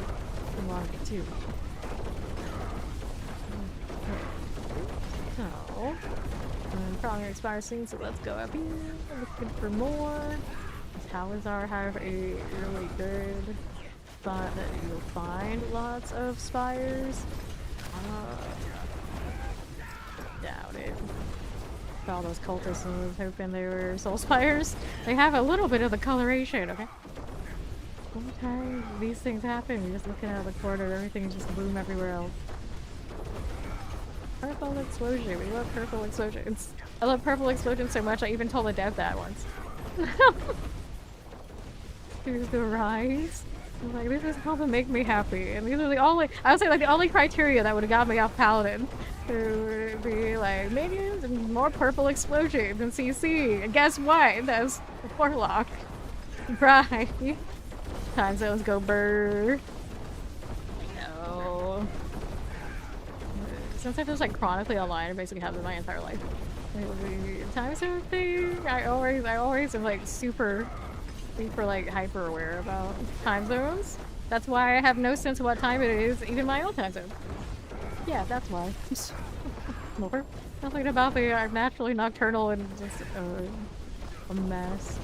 Speaker 1: the monitor too. So, I'm probably gonna expire soon, so let's go up here. Looking for more. Towazar have a really good spot that you'll find lots of spires. Doubt it. All those cultists and was hoping they were soul spires. They have a little bit of the coloration, okay? Sometimes these things happen. You're just looking out of the corner, everything just boom everywhere else. Purple explosion. We love purple explosions. I love purple explosions so much I even told the dev that once. Here's the rise. I'm like, this is how to make me happy. And these are the only, I would say like the only criteria that would have got me off Paladin. To be like, minions and more purple explosions and CC. And guess what? That's the Warlock. Right. Time zones go burr. No. Since I was like chronically online, I basically have it my entire life. The time zone thing, I always am like super like hyper aware about time zones. That's why I have no sense of what time it is, even my own time zone. Yeah, that's why. More. Nothing about the I'm naturally nocturnal and just a mess.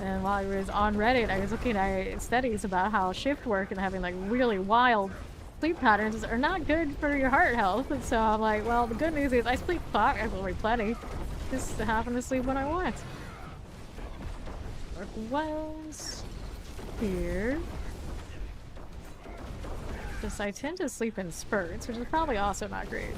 Speaker 1: And while I was on Reddit, I was looking at studies about how shift work and having like really wild sleep patterns are not good for your heart health. And so I'm like, well, the good news is I sleep plenty. Just happen to sleep when I want. Dark wells here. Just I tend to sleep in spurts, which is probably also not great.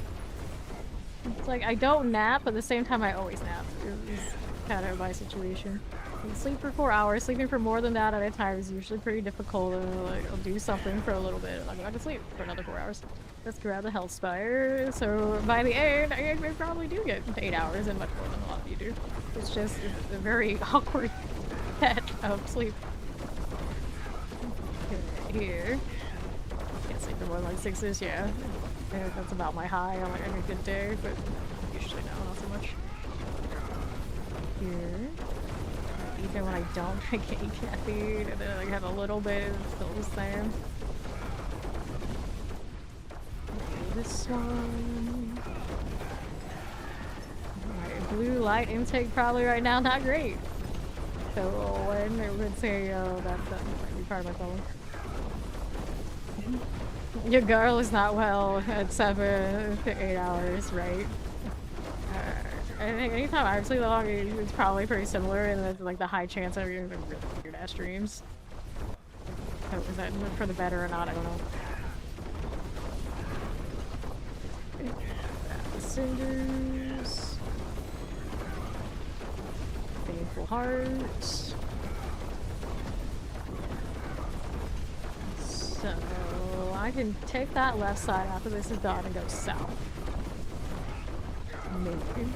Speaker 1: It's like I don't nap, but at the same time I always nap. It's kind of my situation. I sleep for 4 hours. Sleeping for more than that at a time is usually pretty difficult. Like I'll do something for a little bit, and I'll go back to sleep for another 4 hours. Let's grab the health spire. So by the end, I probably do get 8 hours and much more than a lot of you do. It's just a very awkward set of sleep. Here. Can't sleep for more than like 6-ish, yeah. That's about my high on like a good day, but usually no, not so much. Here. Even when I don't drink any caffeine, and then I have a little bit, it's still the same. This one. My blue light intake probably right now not great. So when it would say, that might be part of my phone. Your girl is not well at 7 to 8 hours, right? I think anytime I sleep long, it's probably pretty similar, and there's like the high chance of really weird ass dreams. So is that for the better or not? I don't know. Cinders. Painful heart. So I can take that left side after this is done and go south. Maybe.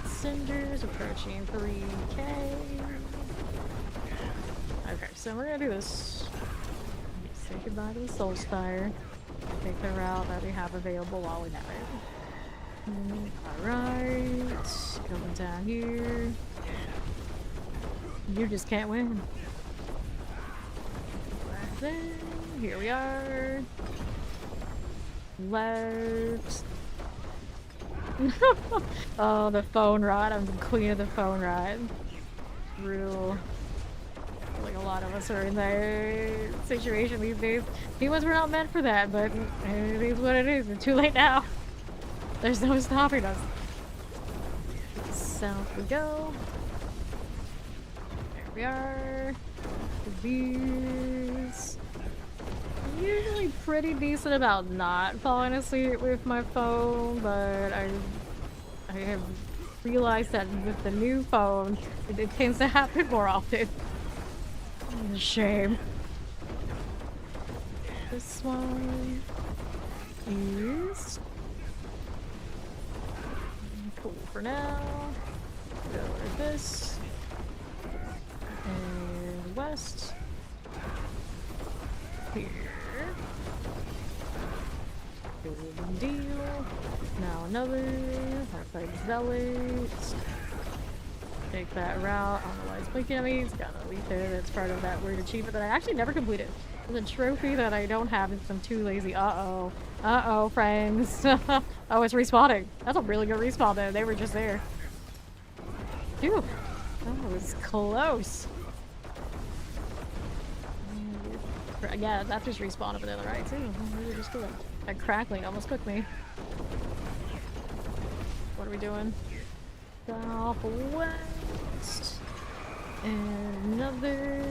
Speaker 1: Cinders approaching 3K. Okay, so we're gonna do this. Say goodbye to the Soul Spire. Take the route that we have available while we have it. Alright. Going down here. You just can't win. Then, here we are. Left. Oh, the phone rod. I'm the queen of the phone rod. Real. Like a lot of us are in that situation these days. Humans were not meant for that, but it is what it is. It's too late now. There's no stopping us. South we go. There we are. These. I'm usually pretty decent about not falling asleep with my phone, but I have realized that with the new phone, it tends to happen more often. It's a shame. This one is cool for now. Go with this. And west. Here. Golden deal. Now another. Heartbreak zealots. Take that route. I don't know why it's blinking at me. It's got a leaf there that's part of that weird achievement that I actually never completed. There's a trophy that I don't have because I'm too lazy. Uh-oh. Uh-oh, friends. Oh, it's respawning. That's a really good respawn though. They were just there. Phew. That was close. Yeah, that just respawned over there on the right too. Really just good. That crackling almost cooked me. What are we doing? Southwest. And another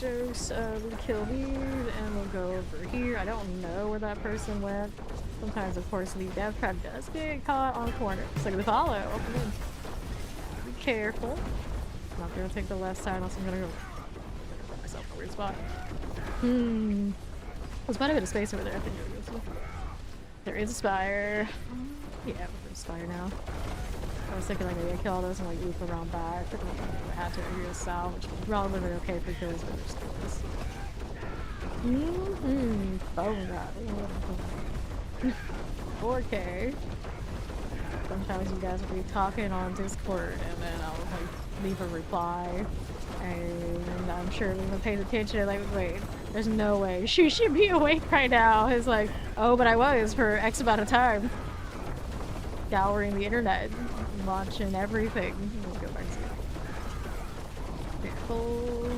Speaker 1: dose of kill these, and we'll go over here. I don't know where that person went. Sometimes, of course, the death trap does get caught on corners. Like the follow. Be careful. I'm not gonna take the left side, unless I'm gonna go put myself in a weird spot. There's quite a bit of space over there. I think there is a spire. Yeah, we're going to spire now. I was thinking like maybe I kill all those and like loop around back. I had to over here south, which is relatively okay for kills, but there's still this. Oh god. 4K. Sometimes you guys will be talking on Discord and then I'll like leave a reply. And I'm sure everyone pays attention, like, wait, there's no way she should be awake right now. It's like, oh, but I was for X amount of time. Scouring the internet, watching everything. Let's go back to careful.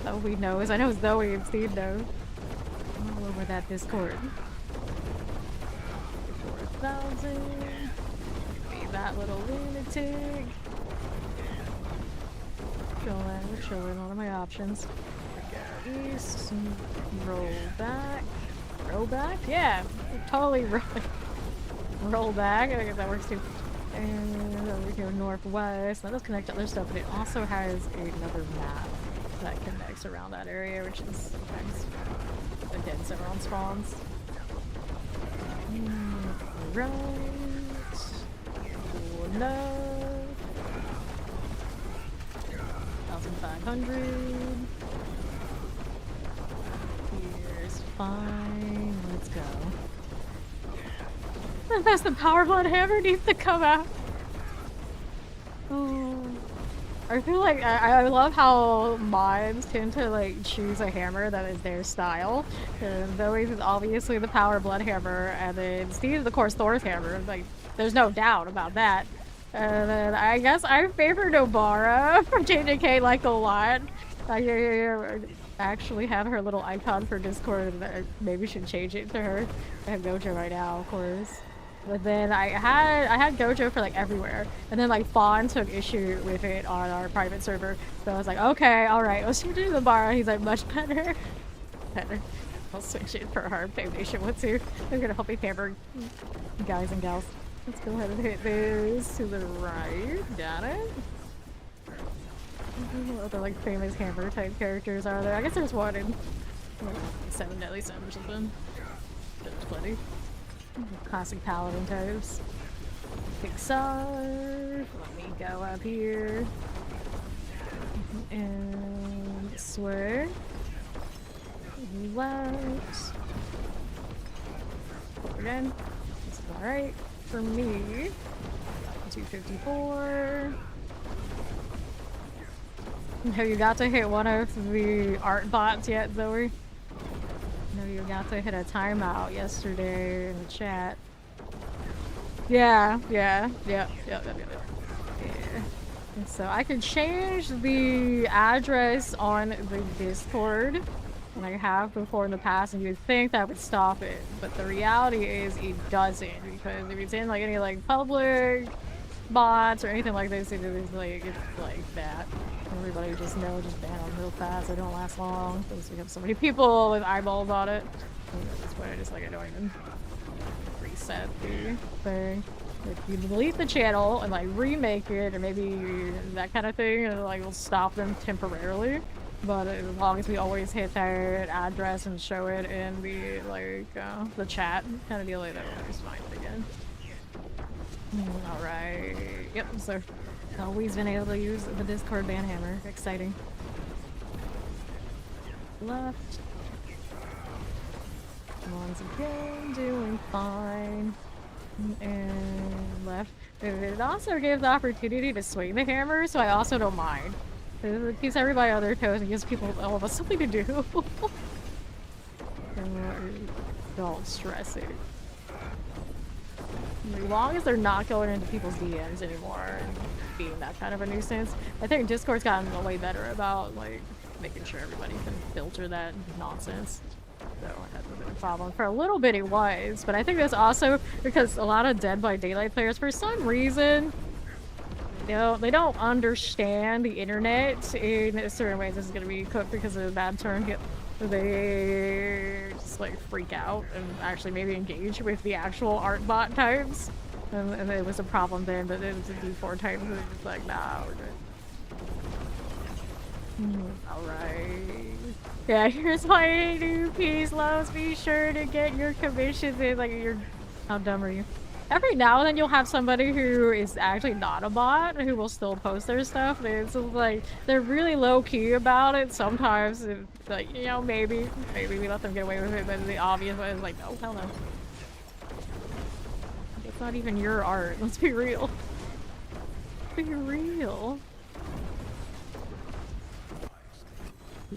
Speaker 1: Zoe knows. I know Zoe and Steve know. All over that Discord. 4,000. Be that little lunatic. We're chilling. What are my options? Go east, roll back. Roll back? Yeah, totally roll back. I guess that works too. And over here northwest. That does connect to other stuff, but it also has another map that connects around that area, which is sometimes a dead center on spawns. Right. Oh, no. 1,500. Here's fine. Let's go. That's the power blood hammer needs to come out. Oh. I feel like I love how mods tend to like choose a hammer that is their style. And Zoe's is obviously the power blood hammer, and then Steve's of course Thor's hammer. Like, there's no doubt about that. And then I guess I favor Nobara from JJK like a lot. I actually have her little icon for Discord, and I maybe should change it to her. I have Gojo right now, of course. But then I had Gojo for like everywhere, and then like Fawn took issue with it on our private server. So I was like, okay, all right, let's switch to Nobara. He's like much better. I'll switch it for our Nation one too. They're gonna help me hammer guys and gals. Let's go ahead and hit this to the right. Got it. What other like famous hammer type characters are there? I guess there's one in 7 Deadly Sins or something. There's plenty. Classic paladin types. Pixar. Let me go up here. And swear. Left. Again. This is alright. For me, 254. Have you got to hit one of the art bots yet, Zoe? No, you got to hit a timeout yesterday in the chat. Yeah, yeah, yeah, yeah, yeah, yeah. Yeah. And so I can change the address on the Discord, and I have before in the past, and you'd think that would stop it, but the reality is it doesn't, because if it's in like any like public bots or anything like this, it's like that. Everybody just ban them real fast. They don't last long because we have so many people with eyeballs on it. And at this point, I don't even reset the thing. If you delete the channel and like remake it, or maybe that kind of thing, and like will stop them temporarily. But as long as we always hit that address and show it in the chat kind of deal, like that, we'll just find it again. All right. Yep. So always been able to use the Discord ban hammer. Exciting. Left. Once again, doing fine. And left. It also gives the opportunity to swing the hammer, so I also don't mind. It keeps everybody on their toes and gives people all of us something to do. Don't stress it. As long as they're not going into people's DMs anymore and being that kind of a nuisance. I think Discord's gotten way better about like making sure everybody can filter that nonsense. So it hasn't been a problem. For a little bit it was, but I think that's also because a lot of Dead by Daylight players, for some reason, they don't understand the internet in certain ways. This is going to be cooked because of a bad turn. They just like freak out and actually maybe engage with the actual art bot types. And it was a problem then, but it was a D4 type, so it's like, nah, we're good. Alright. Yeah, here's my new piece, loves. Be sure to get your commissions in. Like, how dumb are you? Every now and then you'll have somebody who is actually not a bot who will still post their stuff. It's like they're really low key about it. Sometimes it's like, you know, maybe we let them get away with it, but the obvious one is like, no, hell no. It's not even your art. Let's be real. Be real.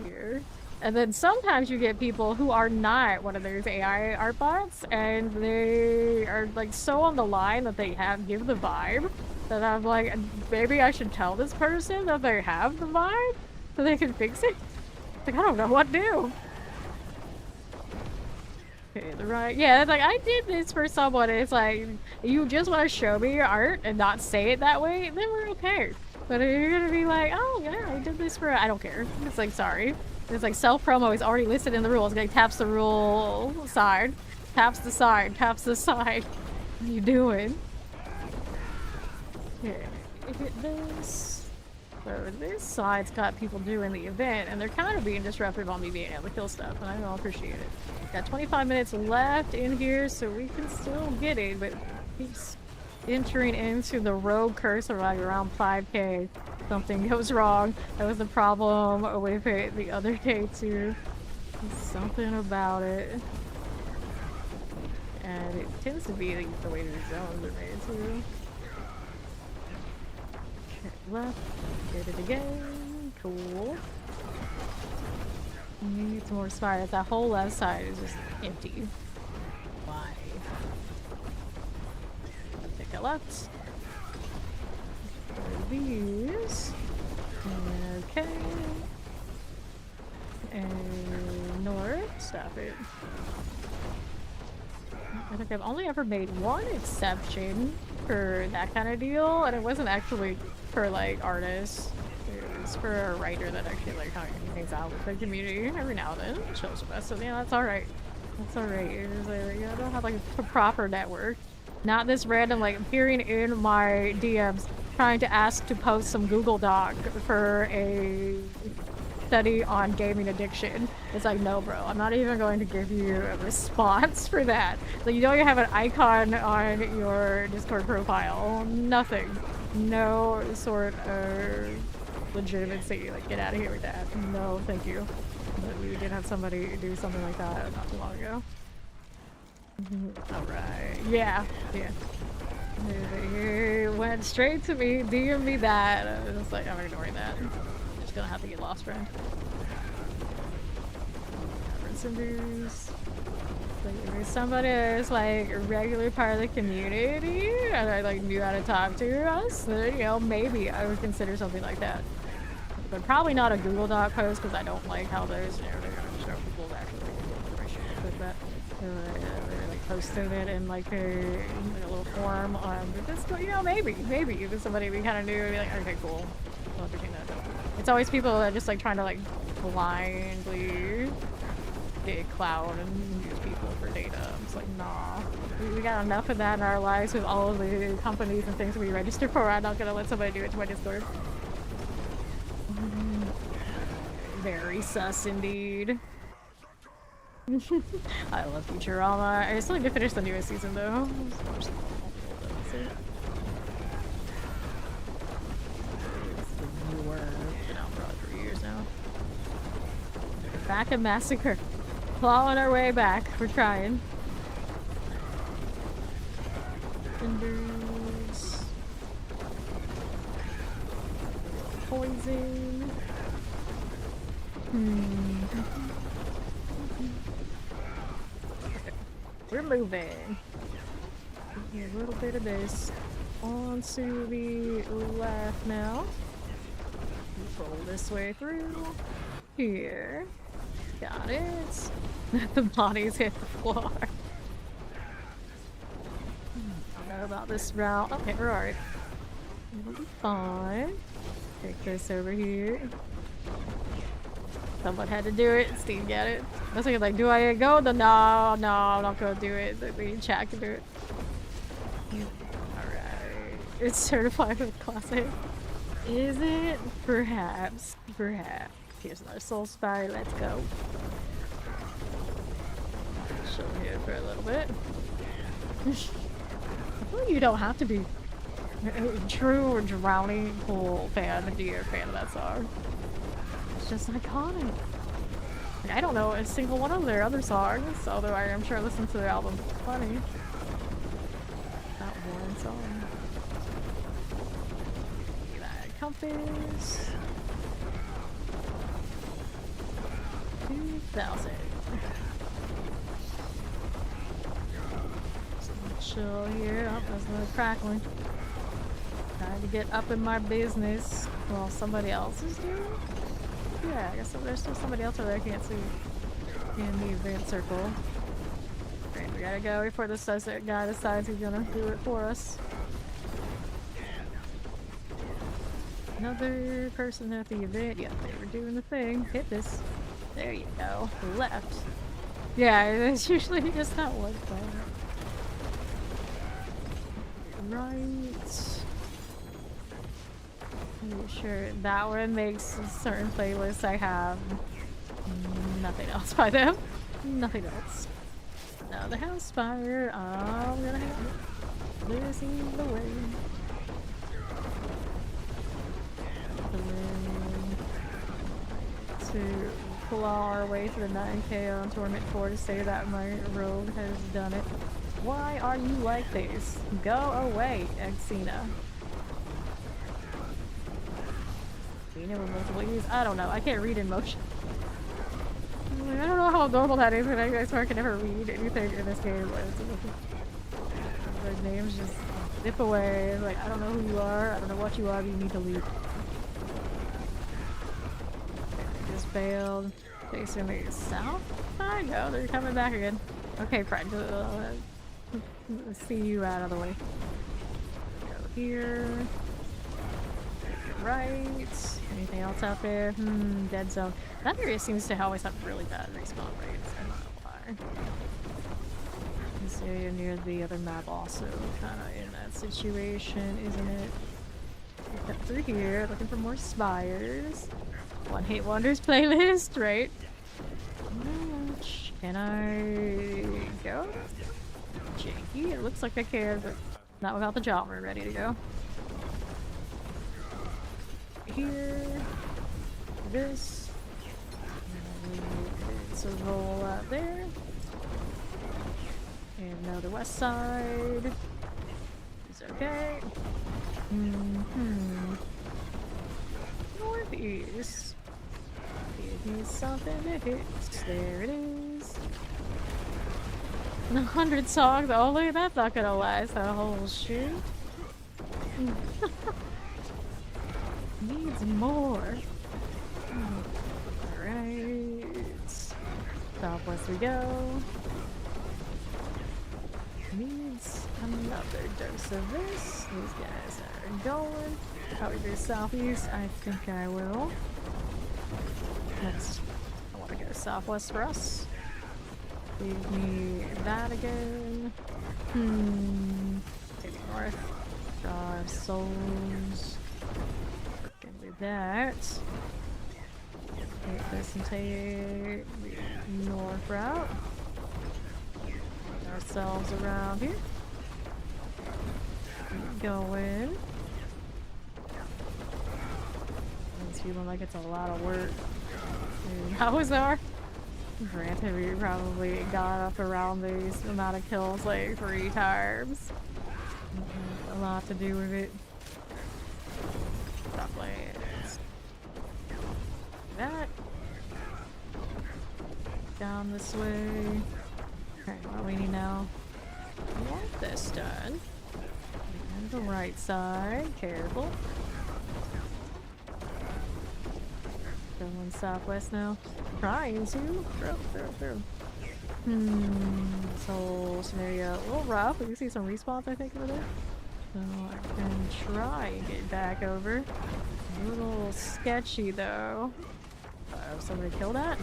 Speaker 1: Here. And then sometimes you get people who are not one of those AI art bots, and they are like so on the line that they give the vibe that I'm like, maybe I should tell this person that they have the vibe so they can fix it. Like, I don't know what to do. Okay, the right, yeah, it's like I did this for someone. It's like you just want to show me your art and not say it that way, then we're okay. But if you're gonna be like, oh yeah, I did this for, I don't care. It's like, sorry. It's like self-promo is already listed in the rules. Like taps the rule side, taps the side, taps the side. What are you doing? Here, hit this. So this side's got people doing the event, and they're kind of being disruptive on me being able to kill stuff, and I don't appreciate it. Got 25 minutes left in here, so we can still get it, but it keeps entering into the rogue curse around 5k. Something goes wrong. That was the problem with it the other day too. Something about it. And it tends to be the way the zones are made too. Okay, left. Get it again. Cool. Need some more spires. That whole left side is just empty. Why? Take a left. These. Okay. And north. Stop it. I think I've only ever made one exception for that kind of deal, and it wasn't actually for like artists. It was for a writer that actually like hangs out with the community every now and then. It shows with us, so yeah, that's alright. That's alright. It was like, I don't have like a proper network. Not this random like appearing in my DMs trying to ask to post some Google Doc for a study on gaming addiction. It's like, no bro, I'm not even going to give you a response for that. Like, you don't even have an icon on your Discord profile. Nothing. No sort of legitimacy. Like, get out of here with that. No, thank you. But we did have somebody do something like that not too long ago. Alright. Yeah. Yeah. He went straight to me, DM'd me that. I was like, I'm ignoring that. I'm just gonna have to get lost, friend. Rinse and booze. Like, if there's somebody that's like a regular part of the community and I like knew how to talk to us, then, you know, maybe I would consider something like that. But probably not a Google Doc post because I don't like how those, you know, they're gonna show people actually with that. They're like posting it in like a little forum on Discord. You know, maybe if somebody we kind of knew, be like, okay, cool. We'll entertain that. It's always people that are just like trying to like blindly get cloud and use people for data. I'm just like, nah. We got enough of that in our lives with all of the companies and things we register for. I'm not gonna let somebody do it to my Discord. Very sus indeed. I love Futurama. I still need to finish the newest season though. It's the newer. Been out for like 3 years now. Back in Massacre. Clawing our way back. We're trying. Cinders. Poison. Okay. We're moving. A little bit of this onto the left now. Roll this way through. Here. Got it. The bodies hit the floor. I don't know about this route. Okay, we're alright. It'll be fine. Take this over here. Someone had to do it. Steve, get it. I was thinking, like, do I go? No, I'm not gonna do it. The chat can do it. Alright. It's certified with classic. Is it? Perhaps. Perhaps. Here's another soul spire. Let's go. Chill here for a little bit. I feel like you don't have to be a true drowning pool fan to be a fan of that song. It's just iconic. Like, I don't know a single one of their other songs, although I'm sure I listened to their album plenty. That one song. That compass. 2000. Chill here. Oh, there's another crackling. Trying to get up in my business while somebody else is doing it. Yeah, I guess there's still somebody else over there I can't see in the advanced circle. Alright, we gotta go before the sunset guy decides he's gonna do it for us. Another person at the event. Yep, they were doing the thing. Hit this. There you go. Left. Yeah, it's usually just not one thing. Right. I'm sure that one makes certain playlists I have. Nothing else by them. Nothing else. Now the house fire. I'm gonna have it. Losing the way. To claw our way through the 9k on Torment 4 to say that my rogue has done it. Why are you like this? Go away, Exena. Exena with multiple E's? I don't know. I can't read in motion. I don't know how normal that is, but I swear I can never read anything in this game. The names just zip away. Like, I don't know who you are. I don't know what you are, but you need to leave. Just failed. Facing me south? I know, they're coming back again. Okay, friend. Let's see you out of the way. Go here. Right. Anything else out there? Dead zone. That area seems to always have really bad respawn rates. I don't know why. This area near the other map also kind of in that situation, isn't it? Cut through here, looking for more spires. One Hit Wonders playlist, right? Can I go? Janky. It looks like I can, but not without the job. We're ready to go. Here. This. So roll out there. And now the west side. Is okay. Northeast. Give me something to hit. There it is. 100 songs only? That's not gonna last a whole shoot. Needs more. Alright. Southwest we go. Needs another dose of this. These guys are going. Probably do southeast. I think I will. Next. I want to go southwest for us. Leave me that again. Maybe north. Draw souls. Can do that. Take this and take the north route. Get ourselves around here. Keep going. It's feeling like it's a lot of work. Dude, how was our? Granted, we probably got up around these amount of kills like 3 times. A lot to do with it. Stop playing. That. Down this way. Alright, what do we need now? We want this done. And the right side. Careful. Going southwest now. Trying to. Throw. This whole scenario a little rough. We can see some respawns, I think, over there. So I can try and get back over. A little sketchy though. Somebody killed that?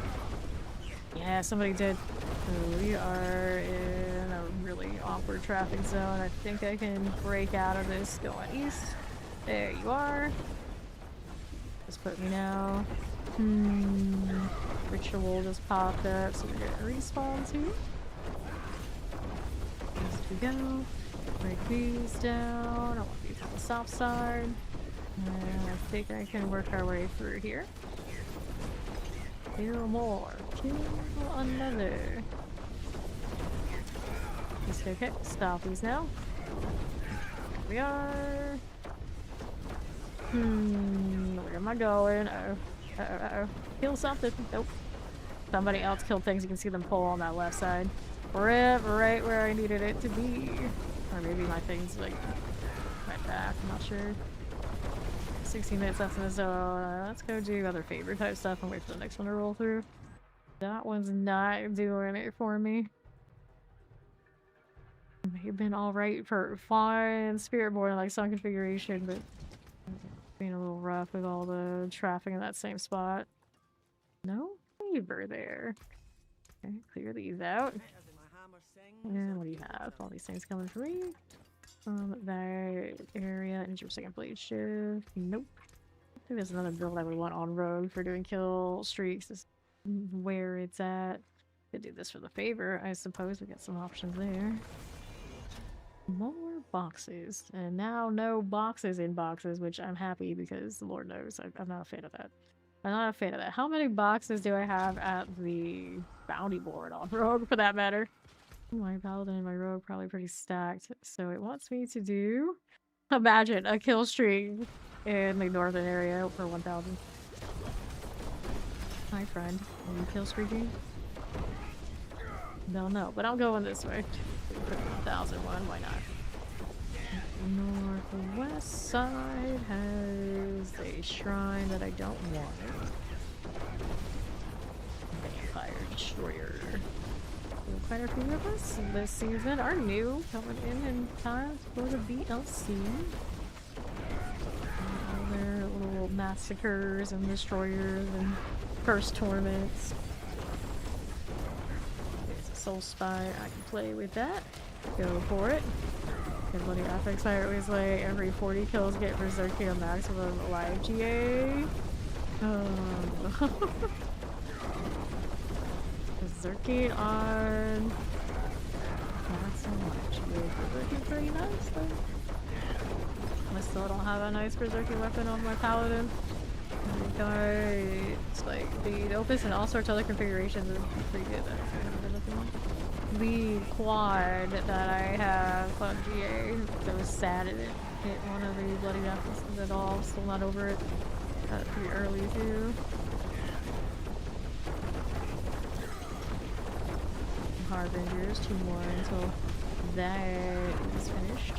Speaker 1: Yeah, somebody did. So we are in a really awkward traffic zone. I think I can break out of this going east. There you are. Just put me now. Ritual just popped up, so we're gonna respawn too. East we go. Break these down. I want these on the south side. And I think I can work our way through here. Kill more. Kill another. Just okay. Stop these now. Here we are. Where am I going? Uh-oh. Kill something. Nope. Somebody else killed things. You can see them pull on that left side. Right where I needed it to be. Or maybe my thing's like right back. I'm not sure. 16 minutes left in the zone. Let's go do other favor type stuff and wait for the next one to roll through. That one's not doing it for me. It may have been alright for fine Spiritborn like some configuration, but being a little rough with all the traffic in that same spot. No favor there. Okay, clear these out. And what do you have? All these things coming for me. That area. Energy for second blade shift. Nope. I think there's another build I would want on road for doing kill streaks. This is where it's at. Could do this for the favor, I suppose. We got some options there. More boxes. And now no boxes in boxes, which I'm happy because the Lord knows I'm not a fan of that. I'm not a fan of that. How many boxes do I have at the bounty board on rogue for that matter? My paladin and my rogue probably pretty stacked. So it wants me to do, imagine, a kill streak in the northern area for 1,000. Hi friend, are you kill streaking? No, but I'm going this way. 1,001, why not? Northwest side has a shrine that I don't want. Vampire Destroyer. Quite a few of us this season are new, coming in time for the DLC. All their little massacres and destroyers and first tournaments. There's a soul spy. I can play with that. Go for it. Good bloody affix. I always like every 40 kills get Berserkir max with a live GA. Berserkir on not so much. Berserkir pretty nice though. I still don't have a nice Berserkir weapon on my paladin. It's like the Opus and all sorts of other configurations are pretty good. The quad that I have on GA, that was sad it didn't hit one of the bloody affixes at all. Still not over it. Got it pretty early too. harbingers, 2 more until that is finished.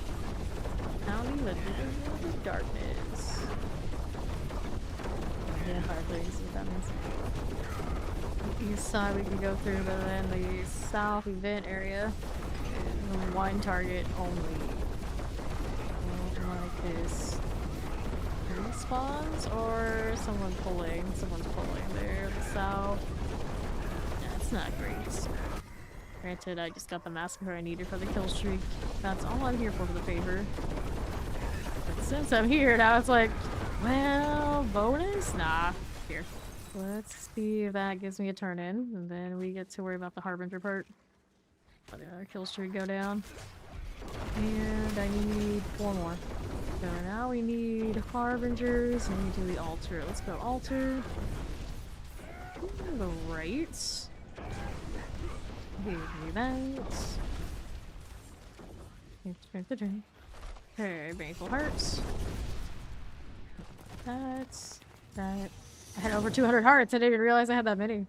Speaker 1: Now we live in the darkness. Yeah, hardly see what that means. The east side we can go through, but then the south event area is 1 target only. Like this. Respawns or someone pulling? Someone's pulling there. The south. That's not great. Granted, I just got the massacre I needed for the kill streak. That's all I'm here for the favor. But since I'm here, now it's like, well, bonus? Nah. Here. Let's see if that gives me a turn in, and then we get to worry about the Harbinger part. Let our kill streak go down. And I need 4 more. So now we need Harbingers, and we do the altar. Let's go altar. To the right. Give me that. Okay, Baneful Hearts. That's that. I had over 200 hearts. I didn't even realize I had that many.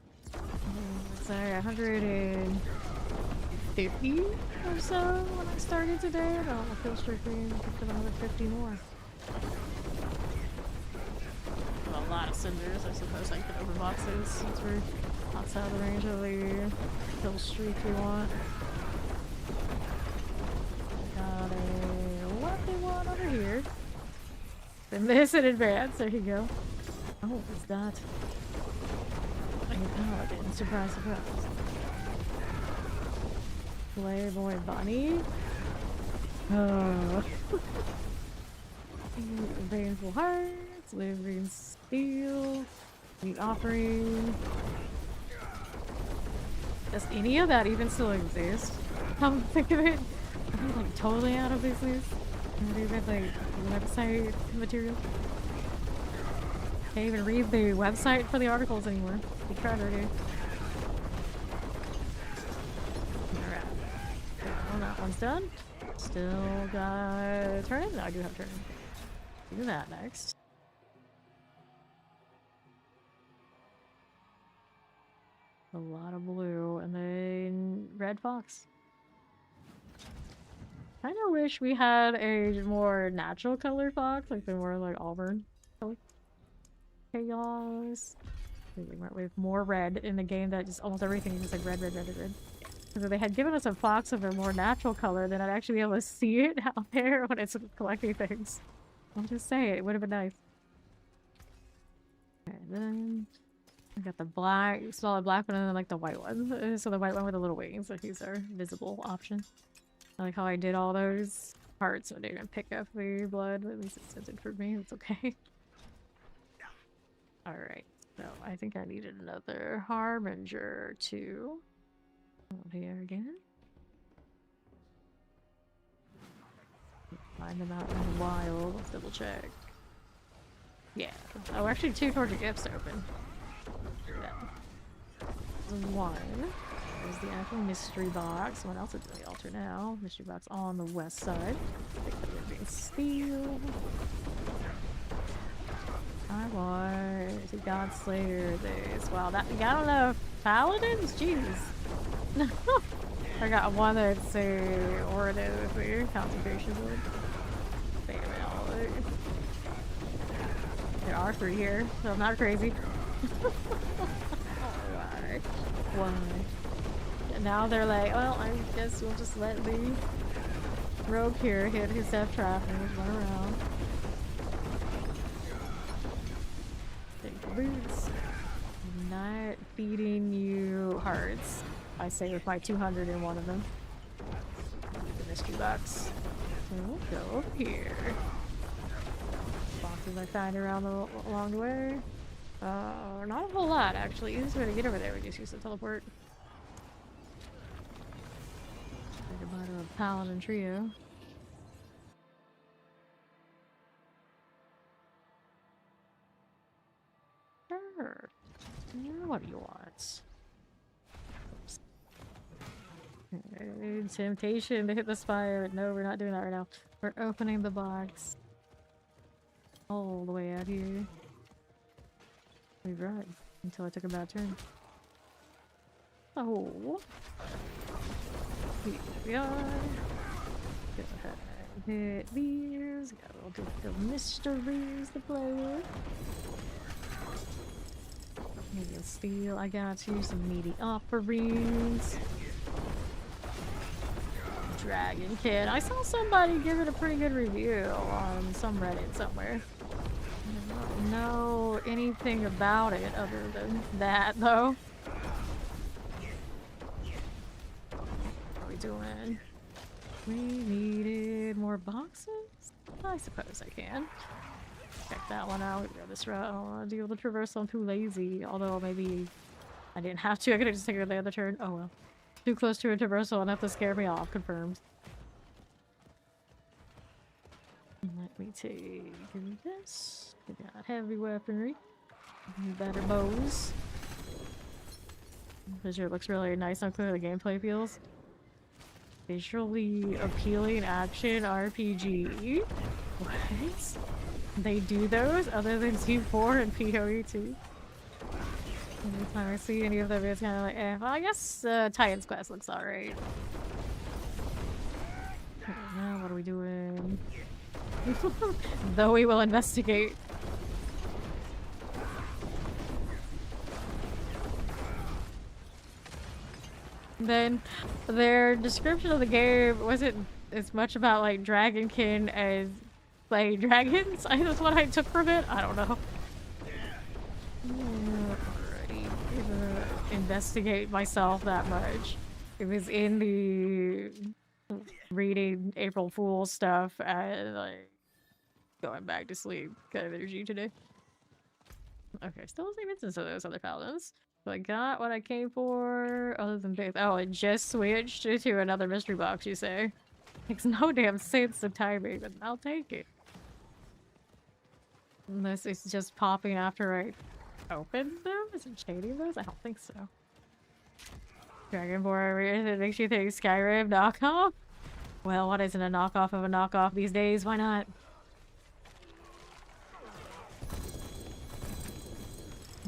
Speaker 1: Sorry, 150 or so when I started today. I don't feel strictly picked up another 50 more. A lot of cinders. I suppose I could open boxes since we're outside the range of the kill streak we want. Got a weapon one over here. Been this in advance. There you go. Oh, what's that? A paladin. Surprise, surprise. Playboy bunny. Oh. Baneful Hearts. Living Steel. Meat Offering. Does any of that even still exist? Come think of it. I'm like totally out of business. Not even like website material. Can't even read the website for the articles anymore. We tried already. Alright. Well, that one's done. Still got turn in? No, I do have turn in. Do that next. A lot of blue, and then red fox. Kind of wish we had a more natural color fox, like the more like auburn color. Chaos. We went with more red in the game that just almost everything is just like red, red, red, red, red. Because if they had given us a fox of a more natural color, then I'd actually be able to see it out there when it's collecting things. I'll just say it would have been nice. Okay, then I got the black, solid black one, and then like the white one. So the white one with the little wings, so these are visible option. I like how I did all those parts so they didn't pick up the blood. At least it says it for me. It's okay. Alright, so I think I needed another Harbinger too. Over here again. Find them out in the wild. Let's double check. Yeah. Oh, actually 2 torture gifts open. There's 1. There's the actual mystery box. What else is in the altar now? Mystery box on the west side. Living Steel. I want to God Slayer this. Wow, that I don't know. Paladins? Jeez. I got one that's a hordes here. Concentration board. There are 3 here, so I'm not crazy. Alright. Why? And now they're like, well, I guess we'll just let the rogue here hit his death trap and just run around. Take the boots. I'm not feeding you hearts. I say with my 200 in one of them. The mystery box. We'll go up here. Boxes I find around along the way. Not a whole lot actually. Easiest way to get over there, we just use the teleport. Like about a paladin trio. Sure. What do you want? Temptation to hit the spire. No, we're not doing that right now. We're opening the box. All the way out here. We run until I took a bad turn. Oh. Here we are. Go ahead and hit these. Got a little bit of mysteries to play with. Maybe steel. I got you some meaty offerings. Dragon Kid. I saw somebody give it a pretty good review on some Reddit somewhere. I don't know anything about it other than that, though. What are we doing? We needed more boxes? I suppose I can. Check that one out. Go this route. I don't want to deal with the traversal. I'm too lazy. Although maybe I didn't have to. I could have just taken the other turn. Oh well. Too close to a traversal enough to scare me off. Confirmed. Let me take this. We got heavy weaponry. Better bows. Visual looks really nice. How clear the gameplay feels. Visually appealing action RPG. What? They do those other than T4 and PoE 2? Every time I see any of them, it's kind of like, eh. Well, I guess Titan's Quest looks alright. Now, what are we doing? Though we will investigate. Then their description of the game wasn't as much about like Dragonkin as playing dragons. That's what I took from it. I don't know. Alrighty. Investigate myself that much. It was in the reading April Fool's stuff and like going back to sleep kind of energy today. Okay, still the same instance of those other paladins. So I got what I came for, other than this. Oh, it just switched to another mystery box, you say? Makes no damn sense of timing, but I'll take it. Unless it's just popping after I open them? Is it shading those? I don't think so. Dragonborn, it makes you think Skyrim knockoff? Well, what isn't a knockoff of a knockoff these days? Why not?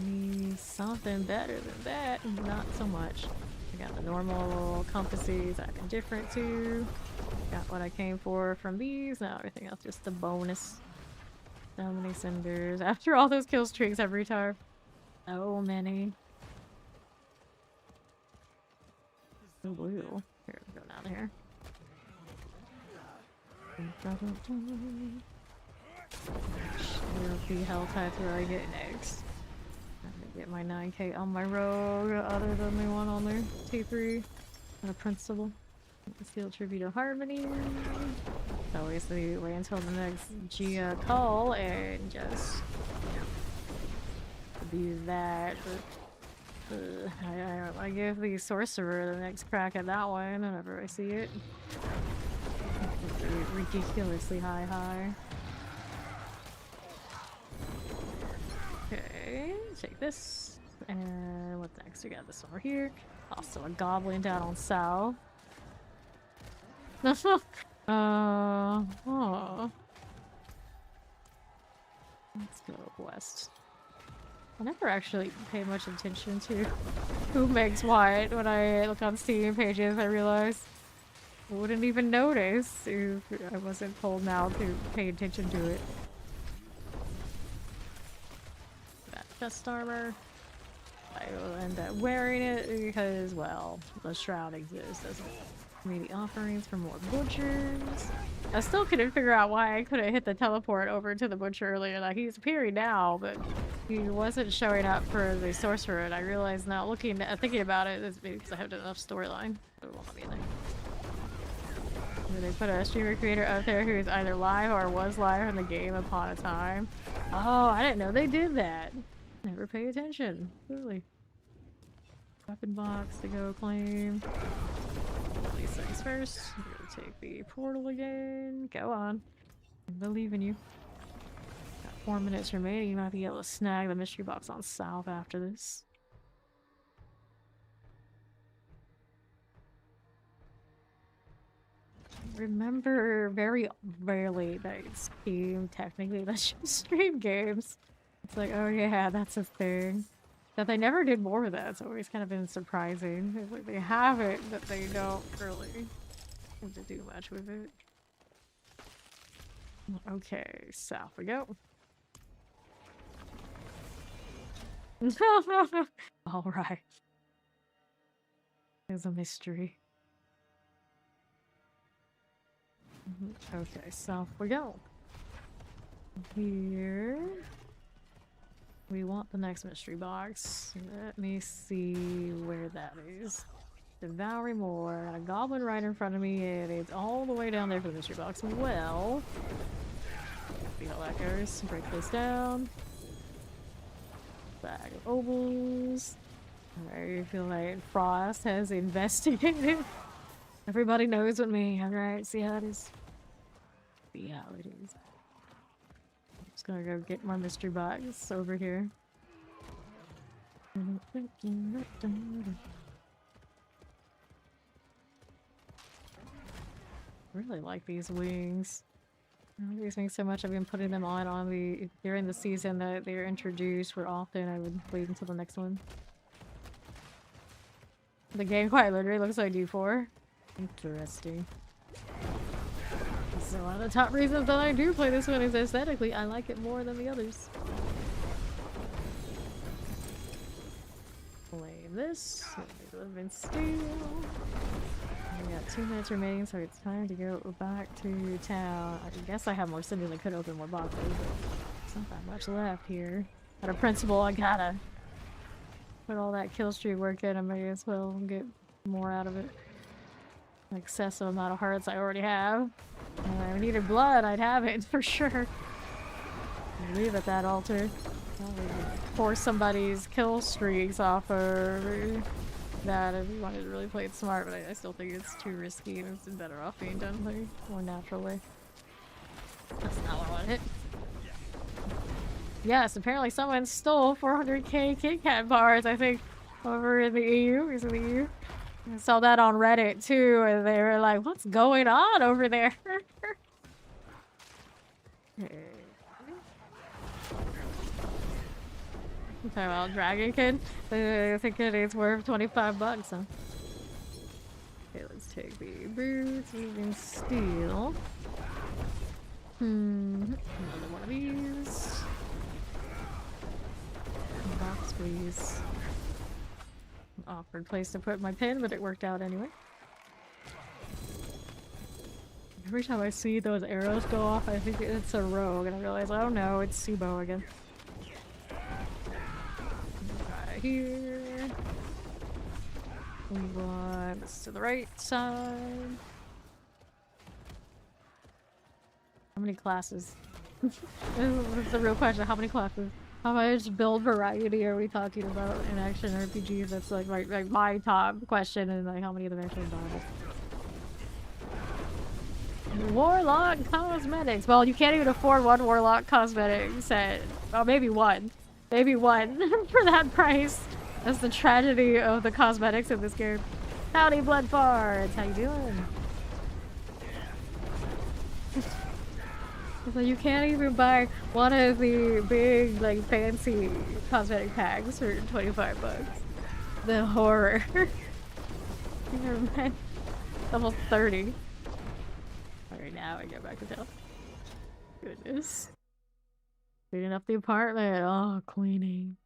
Speaker 1: Need something better than that. Not so much. I got the normal compasses I've been different to. Got what I came for from these. Now everything else just a bonus. So many cinders. After all those kill streaks I've retired. So many. So blue. Here, we go down here. We'll see hell types where I get next. I'm gonna get my 9k on my rogue, other than the one on there. T3. The principal. Steel tribute to Harmony. Obviously, wait until the next Gia call and just abuse that. But, I give the Sorcerer the next crack at that one whenever I see it. It's ridiculously high. Okay, take this. And what's next? We got this over here. Also a goblin down on south. Oh. Let's go west. I never actually pay much attention to who makes what when I look on Steam pages. I realize I wouldn't even notice if I wasn't told now to pay attention to it. That chest armor. I will end up wearing it because, well, the shroud exists, doesn't it? Maybe offerings for more butchers. I still couldn't figure out why I couldn't hit the teleport over to the butcher earlier. Like, he's appearing now, but he wasn't showing up for the sorcerer. And I realized now, thinking about it, it's because I haven't done enough storyline. So it won't let me in there. They put a streamer creator out there who is either live or was live in the game upon a time. Oh, I didn't know they did that. Never pay attention. Really. Weapon box to go claim. These things first. I'm gonna take the portal again. Go on. I believe in you. Got 4 minutes remaining. You might be able to snag the mystery box on south after this. Remember very rarely that it's Steam technically lets you stream games. It's like, oh yeah, that's a thing. That they never did more with that. It's always kind of been surprising. It's like they have it, but they don't really seem to do much with it. Okay, south we go. Alright. There's a mystery. Okay, south we go. Here. We want the next mystery box. Let me see where that is. Devouring more. A goblin right in front of me, and it's all the way down there for the mystery box. Well, see how that goes. Break this down. Bag of ovals. I feel like Frost has investigated. Everybody knows with me. Alright, see how it is. See how it is. Just gonna go get my mystery box over here. Really like these wings. I like these wings so much. I've been putting them on the during the season that they're introduced. Where often I would wait until the next one. The game quite literally looks like D4. Interesting. So one of the top reasons that I do play this one is aesthetically, I like it more than the others. Claim this. Live in steel. We got 2 minutes remaining, so it's time to go back to town. I guess I have more simming than could open more boxes, but it's not that much left here. Out of principle, I gotta put all that kill streak work in. I may as well get more out of it. An excessive amount of hearts I already have. If I needed blood, I'd have it for sure. Leave at that altar. Force somebody's kill streaks off of that if you wanted to really play it smart, but I still think it's too risky and it's better off being done like more naturally. That's not what I wanted. Yes, apparently someone stole 400k Kit Kat bars, I think, over in the EU. Is it the EU? I saw that on Reddit too, and they were like, what's going on over there? Okay, well, Dragon Kid. I think it is worth 25 bucks, huh? Okay, let's take the boots. We can steal. Another one of these. Box, please. Awkward place to put my pin, but it worked out anyway. Every time I see those arrows go off, I think it's a rogue, and I realize, oh no, it's Sibo again. Right here. We want this to the right side. How many classes? That's the real question. How many classes? How much build variety are we talking about in action RPGs? That's like my top question, and like how many of them actually die. Warlock cosmetics. Well, you can't even afford one Warlock cosmetic set. Well, maybe one. Maybe one for that price. That's the tragedy of the cosmetics in this game. Howdy, Blood Farts. How you doing? So you can't even buy one of the big, like, fancy cosmetic packs for 25 bucks. The horror. Almost 30. Alright, now I go back to town. Goodness. Cleaning up the apartment. Oh, cleaning.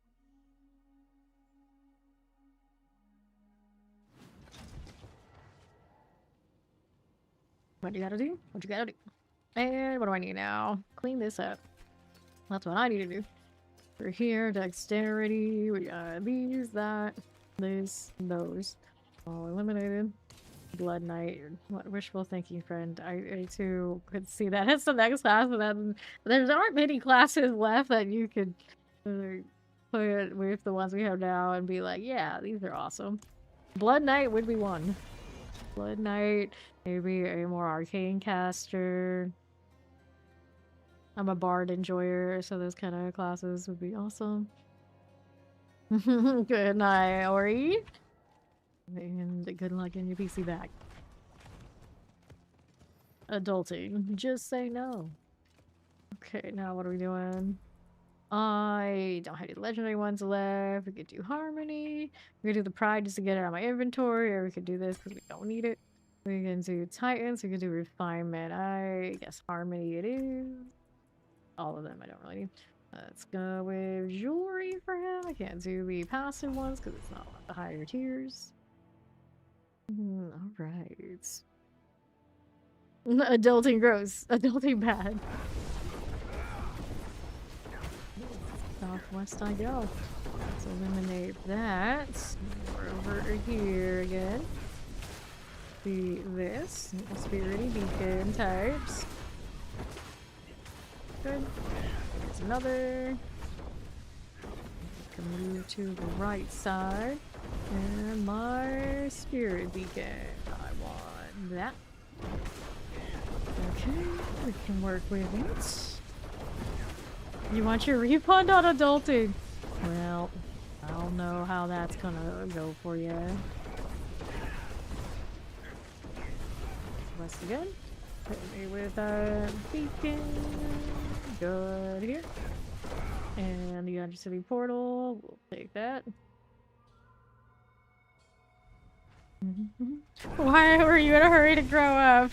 Speaker 1: What do you gotta do? What you gotta do? And what do I need now? Clean this up. That's what I need to do. We're here, dexterity, we got these, that, this, those. All eliminated. Blood Knight. What wishful thinking, friend. I too could see that as the next class, but then there aren't many classes left that you could put with the ones we have now and be like, yeah, these are awesome. Blood Knight would be one. Blood Knight, maybe a more arcane caster. I'm a bard enjoyer, so those kind of classes would be awesome. Good night, Ori. And good luck in your PC bag. Adulting. Just say no. Okay, now what are we doing? I don't have any legendary ones left. We could do Harmony. We could do the Pride just to get it out of my inventory, or we could do this because we don't need it. We can do Titans. We can do Refinement. I guess Harmony it is. All of them I don't really need. Let's go with Jewelry for him. I can't do the passive ones because it's not one of the higher tiers. Alright. Adulting gross. Adulting bad. Southwest I go. Let's eliminate that. We're over here again. See this. Spirity beacon types. Good. There's another. Can move to the right side. And my spirit beacon. I want that. Okay, we can work with it. You want your refund on adulting? Well, I don't know how that's gonna go for you. Once again, hit me with a beacon. Good here. And the Undercity portal, we'll take that. Why were you in a hurry to grow up?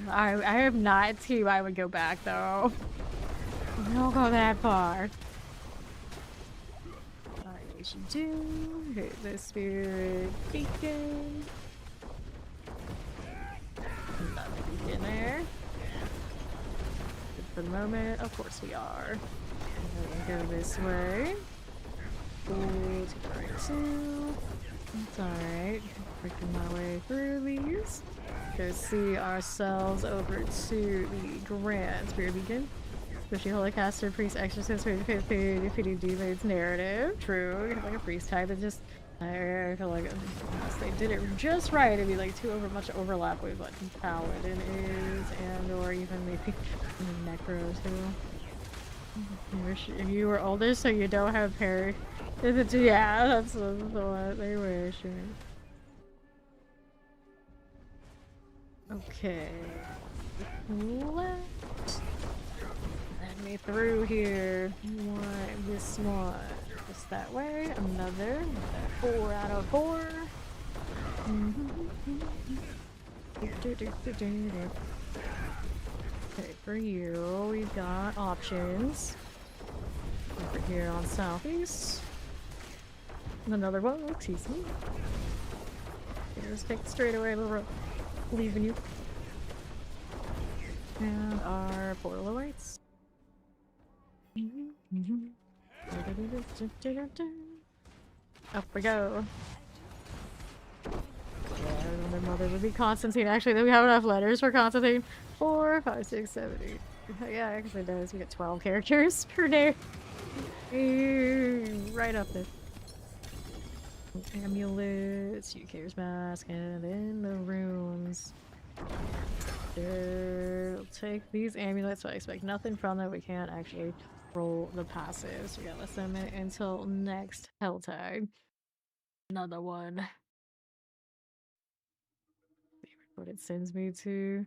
Speaker 1: I am not team I would go back though. Don't go that far. Alright, we should do hit the spirit beacon. Another beacon there. Good for the moment, of course we are. Go this way. Ooh, two. It's alright. Working my way through these. Go see ourselves over to the Grand Spirit Beacon. Especially Holy Caster, Priest, Exorcist, Defeating Demons, Narrative. True, like a priest type. It just, I feel like unless they did it just right, it'd be like much overlap with what Paladin is, and or even maybe Necro too. Wish you were older so you don't have parry. Yeah, that's what they wish. Okay. Left. Let me through here. One, this one. Just that way. Another. 4 out of 4. Okay, for you, we've got options. Over here on Southeast. Another one. Excuse me. Just take it straight away, little leaving you. And our portal awaits. Up we go. Yeah, I remember Mother would be Constantine. Actually, do we have enough letters for Constantine? 4, 5, 6, 7, 8. Yeah, actually it does. We get 12 characters per day. Right up there. Amulets, Yuka's mask, and then the runes. We'll take these amulets, so I expect nothing from them. We can't actually roll the passives. We got less than a minute until next Helltide. Another one. What it sends me to.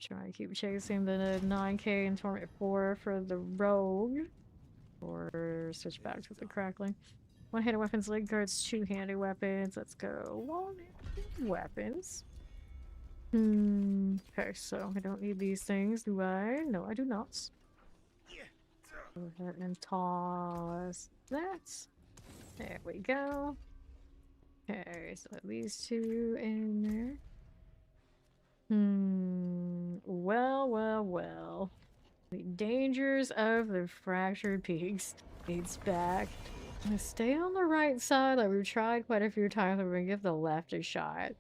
Speaker 1: Try to keep chasing the 9k and Torment 4 for the rogue. Or switch back to the crackling. One-handed weapons, leg guards, two-handed weapons. Let's go. One-handed weapons. Okay, so I don't need these things, do I? No, I do not. Go ahead and toss that. There we go. Okay, so these two in there. Well. The dangers of the fractured peaks. It's back. I'm gonna stay on the right side. Like we've tried quite a few times. We're gonna give the left a shot.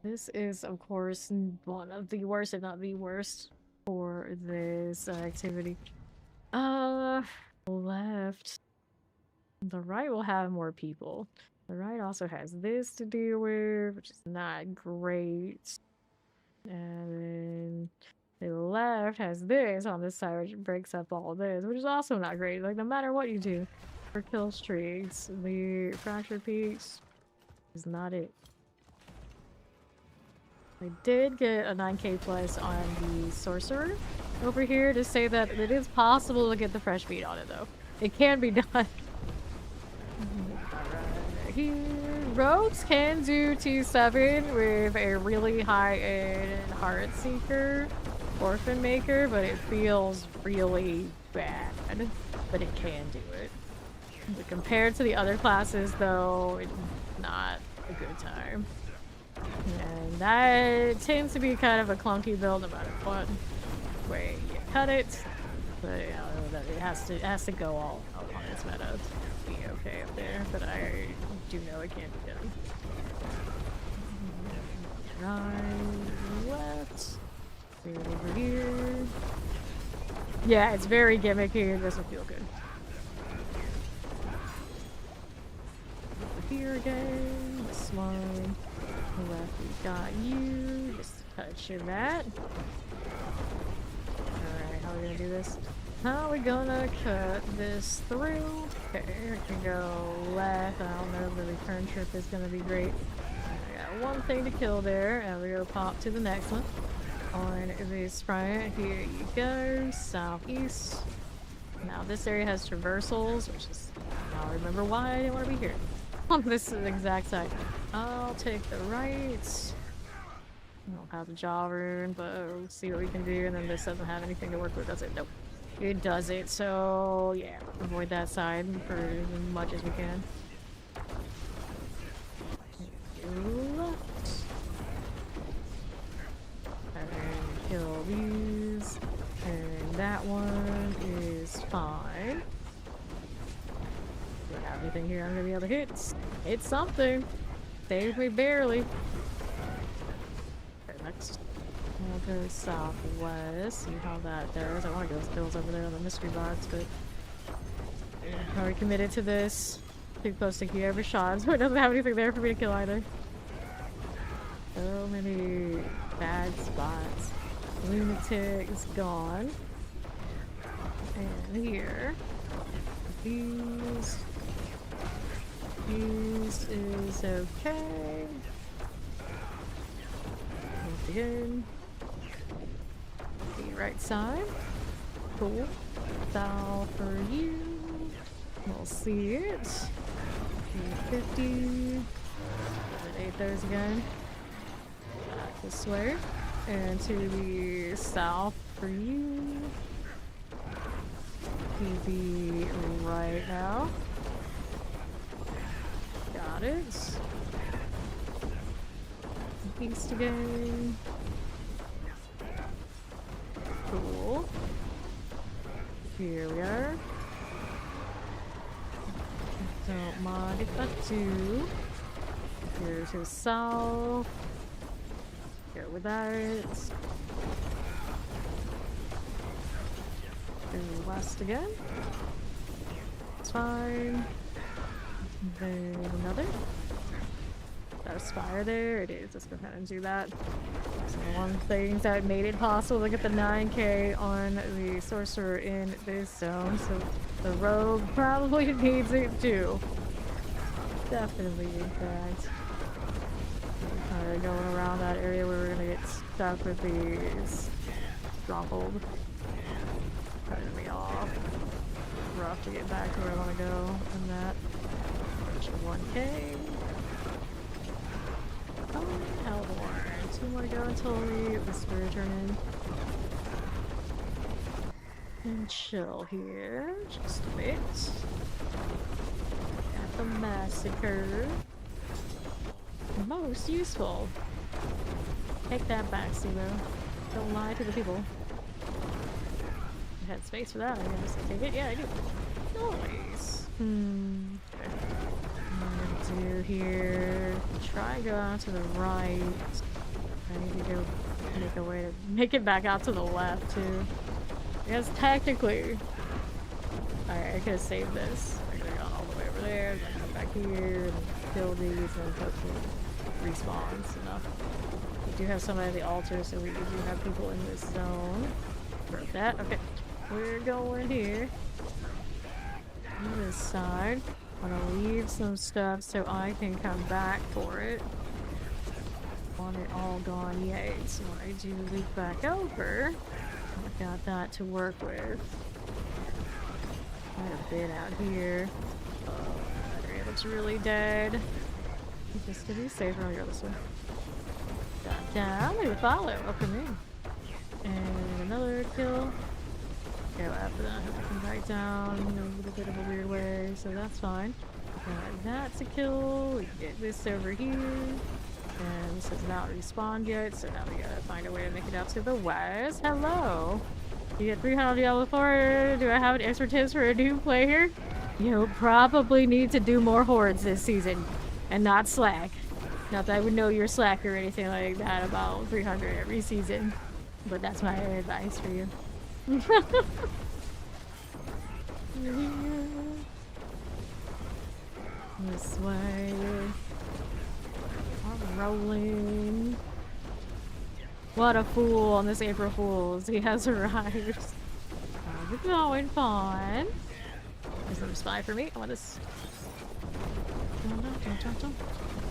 Speaker 1: This is, of course, one of the worst, if not the worst, for this activity. Left. The right will have more people. The right also has this to deal with, which is not great. And then the left has this on this side, which breaks up all this, which is also not great. Like, no matter what you do for kill streaks, the fractured peaks is not it. I did get a 9k plus on the Sorcerer, over here to say that it is possible to get the fresh meat on it, though. It can be done. Alright, here. Rogues can do T7 with a really high-end Heart Seeker Orphan Maker, but it feels really bad. But it can do it. But compared to the other classes, though, it's not a good time. And that tends to be kind of a clunky build no matter what way you cut it. But you know, that it has to go all out on its meta to be okay up there. But I do know it can't be done. Right, left. Over here. Yeah, it's very gimmicky. It doesn't feel good. Over here again. This one. Left, we got you. Just a touch of that. Alright, how are we gonna do this? How are we gonna cut this through? Okay, I can go left. I don't know if the return trip is gonna be great. I got one thing to kill there, and we go pop to the next one. On this front, here you go, southeast. Now this area has traversals, which is, I don't remember why I didn't want to be here. On this exact side. I'll take the right. I don't have the jaw rune, but we'll see what we can do. And then this doesn't have anything to work with, does it? Nope. It does it, so yeah, avoid that side for as much as we can. Left. And kill these. And that one is fine. Don't have anything here I'm gonna be able to hit. Hit something. Save me barely. Okay, next. I'll go southwest. See how that does. I want to go those bills over there on the mystery box, but I'm already committed to this. Too close to here every shot, so it doesn't have anything there for me to kill either. So many bad spots. Lunatic is gone. And here. These is okay. Once again. The right side. Cool. Foul for you. We'll see it. 250. Eliminate those again. Back this way. And to the south for you. PB right now. Got it. East again. Cool. Here we are. Don't mind if I do. Here to the south. Go with that. Go west again. It's fine. Then another. That a spire there? It is. Let's go ahead and do that. So one thing that made it possible to get the 9k on the sorcerer in this zone. So the rogue probably needs it too. Definitely in fact. Going around that area where we're gonna get stuck with these stronghold. Cutting me off. Rough to get back to where I want to go and that. 1k. Oh, Hellborn. 2 more to go until we whisper turn in. And chill here. Just a bit. At the massacre. Most useful. Take that back, Zero. Don't lie to the people. I had space for that, I guess. Take it? Yeah, I do. Nice. Okay. I'm gonna do here. Try and go out to the right. I need to go make a way to make it back out to the left too. Because technically, alright, I could have saved this. I could have gone all the way over there, then come back here and kill these and hopefully respawns enough. We do have somebody at the altar, so we do have people in this zone. Broke that. Okay. We're going here. On this side. I'm gonna leave some stuff so I can come back for it. Want it all gone yet. So when I do loop back over, Got that to work with. Quite a bit out here. Battery looks really dead. Just to be safe around here this way. Got down, leave a follow up for me. And another kill. Go after that. I have to come back down in a little bit of a weird way, so that's fine. That's a kill. We can get this over here. And this has not respawned yet, so now we gotta find a way to make it out to the west. Hello! You get 300 Diablo 4. Do I have any extra tips for a new player? You'll probably need to do more hordes this season. And not slack. Not that I would know you're slack or anything like that about 300 every season. But that's my advice for you. This way. I'm rolling. What a fool on this April Fool's. He has arrived. We're going fun. There's no spy for me. I want this.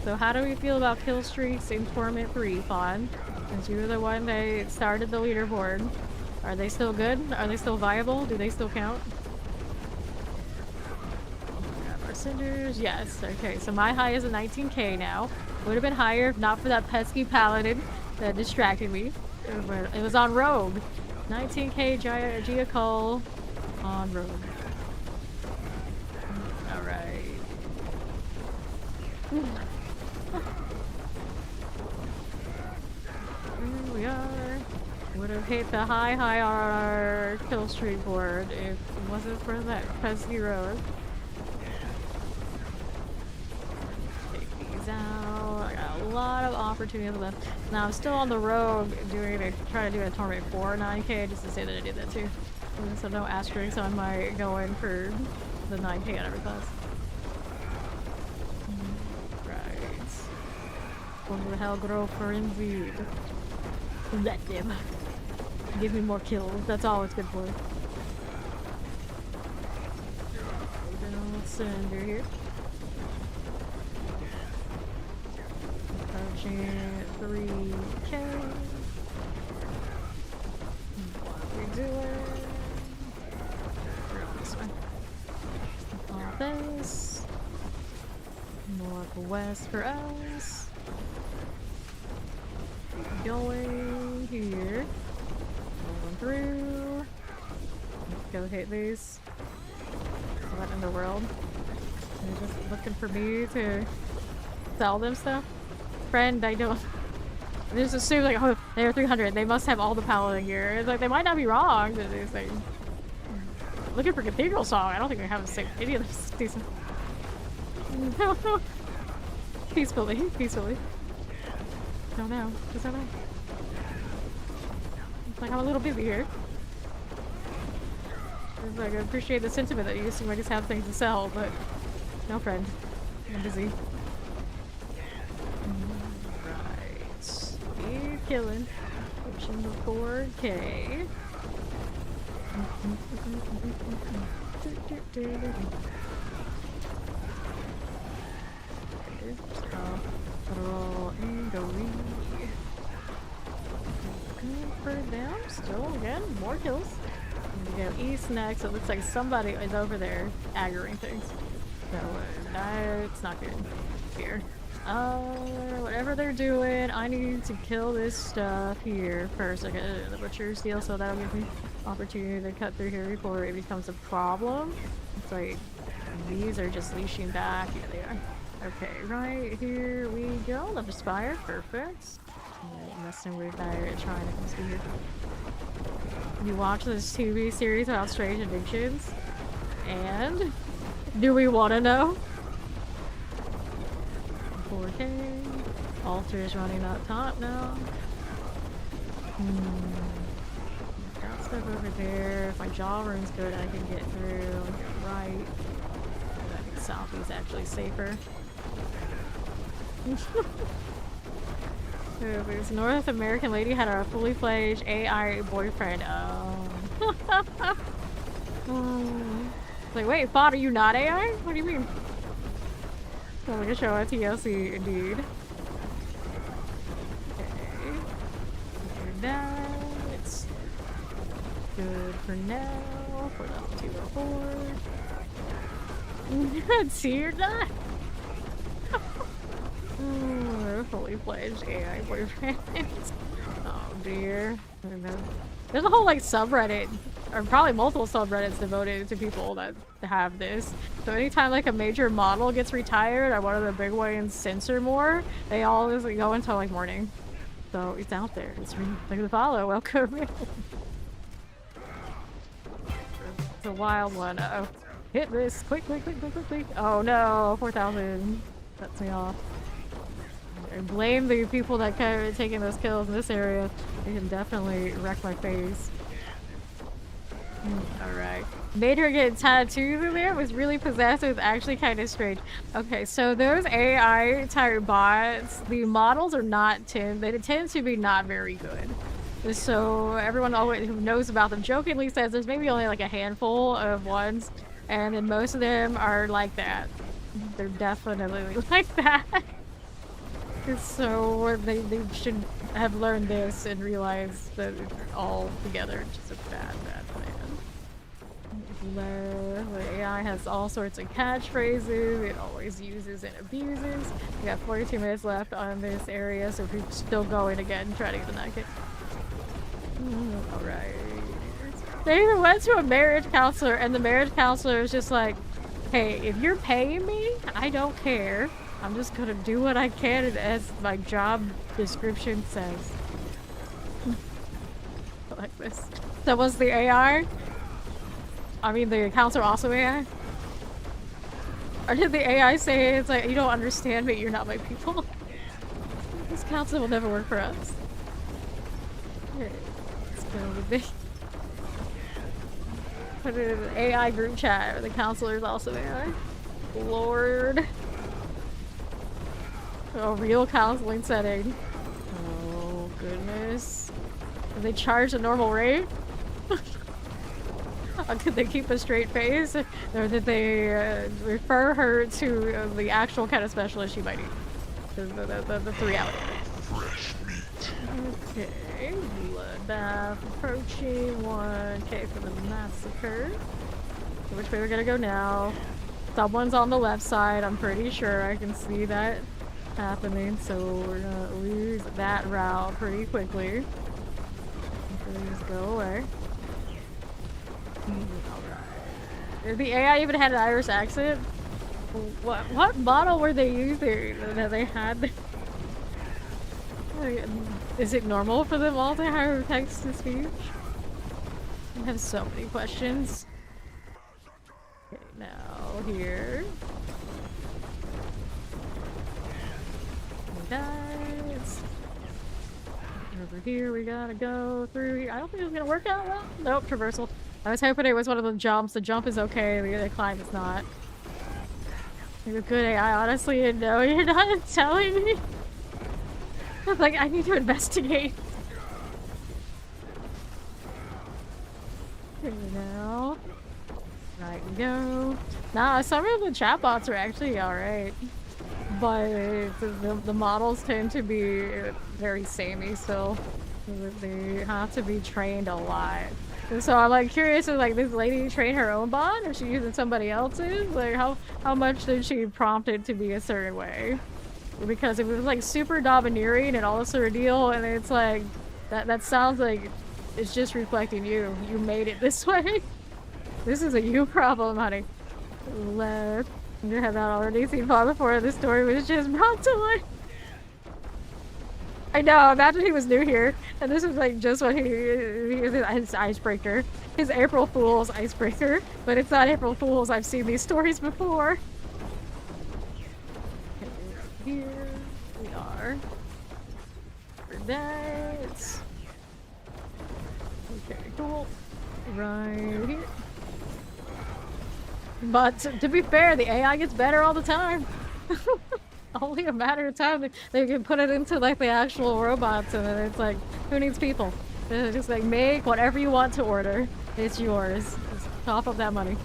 Speaker 1: So how do we feel about kill streaks in Torment 3, Fawn? Since you were the one that started the leaderboard. Are they still good? Are they still viable? Do they still count? Grab our cinders. Yes. Okay, so my high is a 19k now. Would have been higher if not for that pesky paladin that distracted me. It was on Rogue. 19k Giacol on Rogue. Alright. Here we are. Would have hit the high on our kill streak board if it wasn't for that pesky road. Take these out. I got a lot of opportunities left. Now I'm still on the road trying to do a Torment 4 9k just to say that I did that too. So no asterisks on my going for the 9k on every class. Right. Over the hell grow for indeed. Let them. Give me more kills. That's all it's good for. Cylinder here. Approaching 3k. What are we doing? This way. All this. Northwest for us. Going here. Rolling through. Let's go hit these. What in the world? They're just looking for me to sell them stuff? Friend, I don't. I just assume like, oh, they're 300. They must have all the paladin gear. It's like, they might not be wrong. But it's like, looking for Cathedral Song. I don't think we have any of this decent. Peacefully, peacefully. Don't know. Just don't know. It's like I'm a little busy here. It's like I appreciate the sentiment that you assume I just have things to sell, but no friend. I'm busy. Right. You're killing. Pushing the 4k. Roll and go read. Good for them. Still, again, more kills. We go east next. It looks like somebody is over there aggroing things. So, that's not good. Here. Whatever they're doing, I need to kill this stuff here first. I get the butcher's deal, so that'll give me opportunity to cut through here before it becomes a problem. It's like, these are just leashing back. Yeah, they are. Okay, right here we go. Love Spire, perfect. Messing with that, trying to come through here. You watch this TV series about strange addictions, and do we want to know? 4k. Altar is running up top now. Got stuff over there. If my jaw rune's good, I can get through. Get right. I think south is actually safer. This North American lady had a fully fledged AI boyfriend. Like, wait, Fod, are you not AI? What do you mean? I'm gonna show a TLC indeed. Okay. That. good for now. For the 204. Tear not. Fully fledged AI boyfriend. Oh dear. There's a whole like subreddit, or probably multiple subreddits devoted to people that have this. So anytime like a major model gets retired or one of the big ones censor more, they all just go until like morning. So it's out there. It's like the follow. Welcome. It's a wild one. Uh-oh. Hit this. Quick. Oh no. 4,000. Cuts me off. I blame the people that kind of taking those kills in this area. They can definitely wreck my face. Alright. Made her get tattoos in there. Was really possessed. It was actually kind of strange. Okay, so those AI type bots, the models are not they tend to be not very good. So everyone always who knows about them jokingly says there's maybe only like a handful of ones, and then most of them are like that. They're definitely like that. So they should have learned this and realized that it's all together just a bad plan. The AI has all sorts of catchphrases it always uses and abuses. We got 42 minutes left on this area, so if we're still going again, try to get the nugget. Alright. They even went to a marriage counselor, and the marriage counselor is just like, hey, if you're paying me, I don't care. I'm just gonna do what I can as my job description says. Like this. That was the AI? I mean, the counselor also AI? Or did the AI say it's like, you don't understand me, you're not my people? This counselor will never work for us. Okay, let's go with the put it in an AI group chat, or the counselor is also AI. Lord. A real counseling setting. Oh goodness. Did they charge a normal rate? Could they keep a straight face? Or did they refer her to the actual kind of specialist she might need? That's the reality. Okay. Bloodbath approaching. 1K for the massacre. Which way we're gonna go now? Someone's on the left side, I'm pretty sure. I can see that happening, so we're gonna lose that route pretty quickly. Please go away. Alright. The AI even had an Irish accent? What model were they using that they had? Is it normal for them all to have text to speech? I have so many questions. Okay, now here. Guys. Over here we gotta go through here. I don't think it's gonna work out well. Nope, traversal. I was hoping it was one of the jumps. The jump is okay, the climb is not. You're a good AI, honestly, and no, you're not telling me. Like, I need to investigate. Here we go. Right we go. Nah, some of the chatbots are actually alright. But the models tend to be very samey still. They have to be trained a lot. And so I'm like curious if like this lady trained her own bot or she using somebody else's? Like how much did she prompt it to be a certain way? Because if it was like super domineering and all this sort of deal, and it's like that sounds like it's just reflecting you. You made it this way. This is a you problem, honey. Left. I have not already seen far before this story was just brought to life. I know, imagine he was new here, and this is like just what his icebreaker. His April Fool's icebreaker, but it's not April Fool's, I've seen these stories before. Here we are. For that. Okay, cool. Right here. But to be fair, the AI gets better all the time. Only a matter of time. They can put it into like the actual robots, and then it's like, who needs people? It's just like, make whatever you want to order. It's yours. Just top up that money.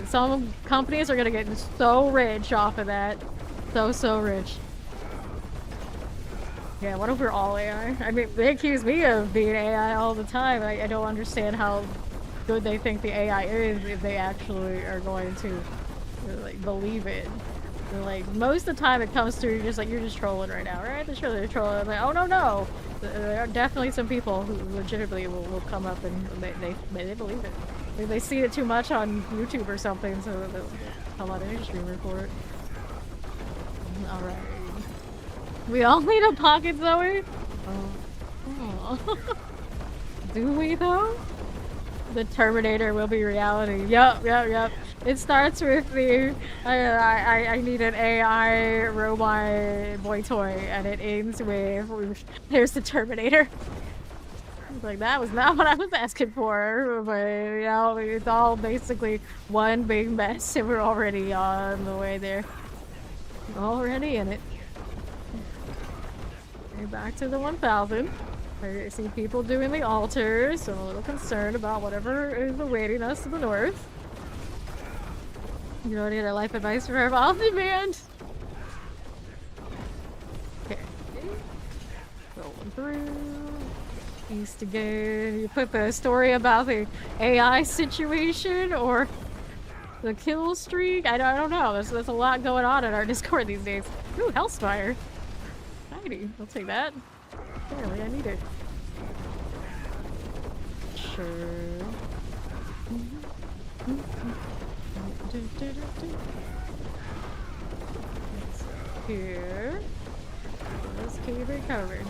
Speaker 1: Some companies are gonna get so rich off of that. So rich. Yeah, what if we're all AI? I mean, they accuse me of being AI all the time. I don't understand how good they think the AI is if they actually are going to like believe it. And, like most of the time it comes through, you're just trolling right now, right? They're trolling. I'm like, oh no. There are definitely some people who legitimately will come up and they believe it. They see it too much on YouTube or something, so they'll come on any streamer for it. All right. We all need a pocket, Zoe? Oh. Do we, though? The Terminator will be reality. Yep. It starts with the, I need an AI robot boy toy, and it ends with, there's the Terminator. Like, that was not what I was asking for, but, you know, it's all basically one big mess, and we're already on the way there. Already in it. Back to the 1000. I see people doing the altars, so I'm a little concerned about whatever is awaiting us to the north. You don't need a life advice for our on demand. Okay. Rolling through. East again. You put the story about the AI situation or the kill streak? I don't know. There's a lot going on in our Discord these days. Ooh, Hellspire. I'll take that. Apparently, I need it. Sure. Here. Let's keep it covered.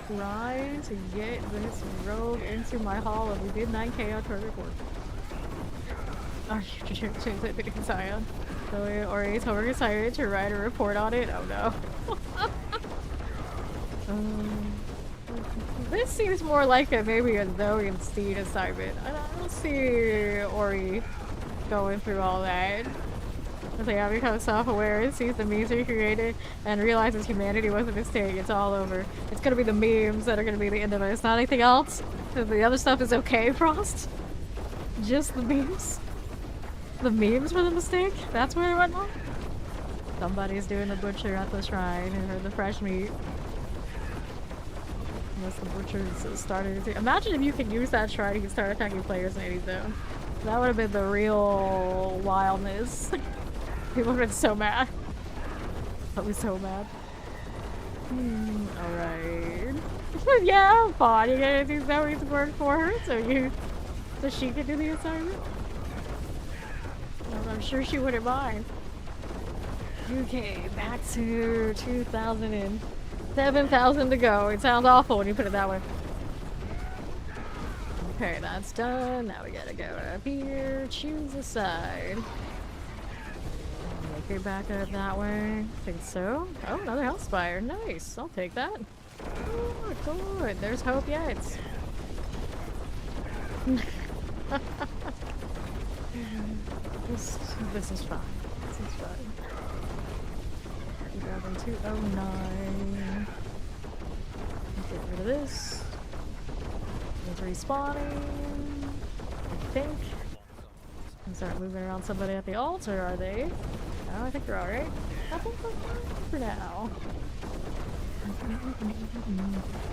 Speaker 1: Trying to get this rogue into my hall, and we did 9k on target report. Oh, you should change that to Zion. So, or he's overexcited to write a report on it. Oh no. This seems more like maybe a Zoe and Steed assignment. I don't see Ori going through all that. I think I become self-aware, sees the memes we created, and realizes humanity was a mistake. It's all over. It's gonna be the memes that are gonna be the end of it. It's not anything else. The other stuff is okay, Frost. Just the memes. The memes were the mistake? That's where it went wrong? Somebody's doing the butcher at the shrine or the fresh meat. Unless the butcher's started to. Imagine if you could use that shrine, you could start attacking players in any zone. That would have been the real wildness. People would have been so mad. I'd be so mad. Alright. Yeah, fine. You're gonna do Zoe's work for her so she can do the assignment? I'm sure she wouldn't mind. Okay, back to 2,000 and 7,000 to go. It sounds awful when you put it that way. Okay, that's done. Now we gotta go up here, choose a side. Okay, back up that way. I think so. Oh, another Hellspire. Nice. I'll take that. Oh, good. There's hope yet. This is fine. This is fine. 209. Get rid of this. It's respawning. I think. And start moving around somebody at the altar, are they? No, I think they're alright. I think we're fine for now.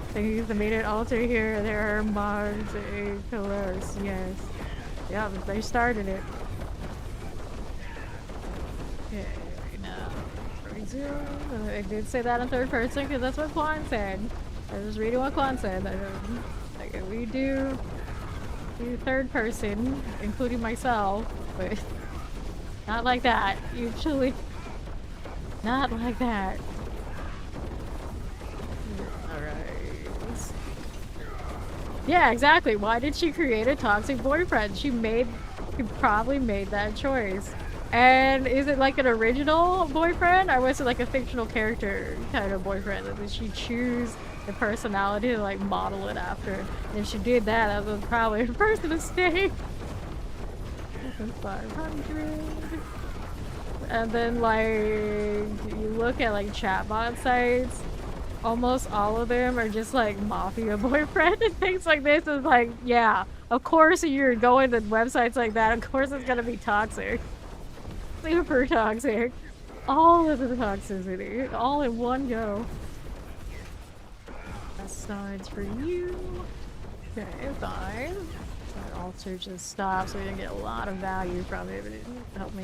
Speaker 1: Things that made it altar here. There are mods and pillars. Yes. Yeah, they started it. Okay, now. I did say that in third person because that's what Quan said. I was reading what Quan said. Like, we do third person, including myself, but not like that. Usually, not like that. Alright. Yeah, exactly. Why did she create a toxic boyfriend? She probably made that choice. And is it like an original boyfriend, or was it like a fictional character kind of boyfriend? Did she choose the personality to like model it after? And if she did that, that was probably her first mistake. 500. And then like you look at like chatbot sites, almost all of them are just like mafia boyfriend and things like this. Is like, yeah, of course you're going to websites like that. Of course it's gonna be toxic. Super toxic. All of the toxicity. All in one go. sides for you. Okay, fine. That altar just stopped, so we didn't get a lot of value from it, but it helped me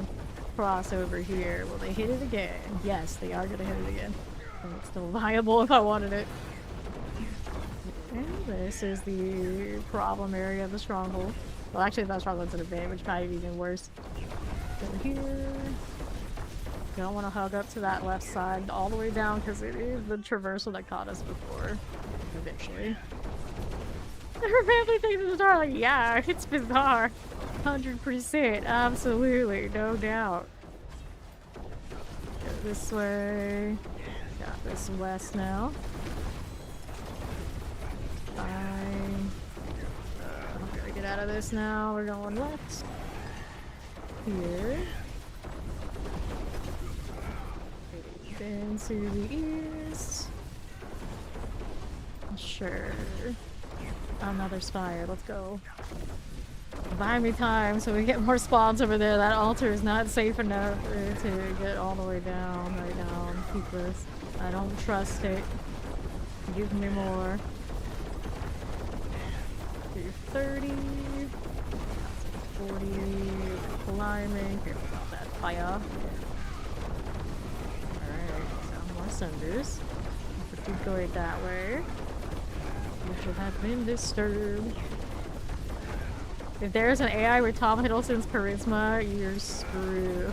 Speaker 1: cross over here. Will they hit it again? Yes, they are gonna hit it again. And it's still viable if I wanted it. And this is the problem area of the stronghold. Well, actually, that stronghold's in a bay, which might be even worse. Over here. You don't want to hug up to that left side all the way down because it is the traversal that caught us before. Eventually. Her family thinks it's bizarre. Like, yeah, it's bizarre. 100%. Absolutely. No doubt. Go this way. Got this west now. Fine. I'm gonna get out of this now. We're going left. Here. Then to the east. Sure. Another spire. Let's go. Buy me time so we get more spawns over there. That altar is not safe enough to get all the way down right now. Keep this. I don't trust it. Give me more. 230. 40. Climbing. Here, got that fire. Cinders. If you go it that way, you should have been disturbed. If there's an AI with Tom Hiddleston's charisma, you're screwed.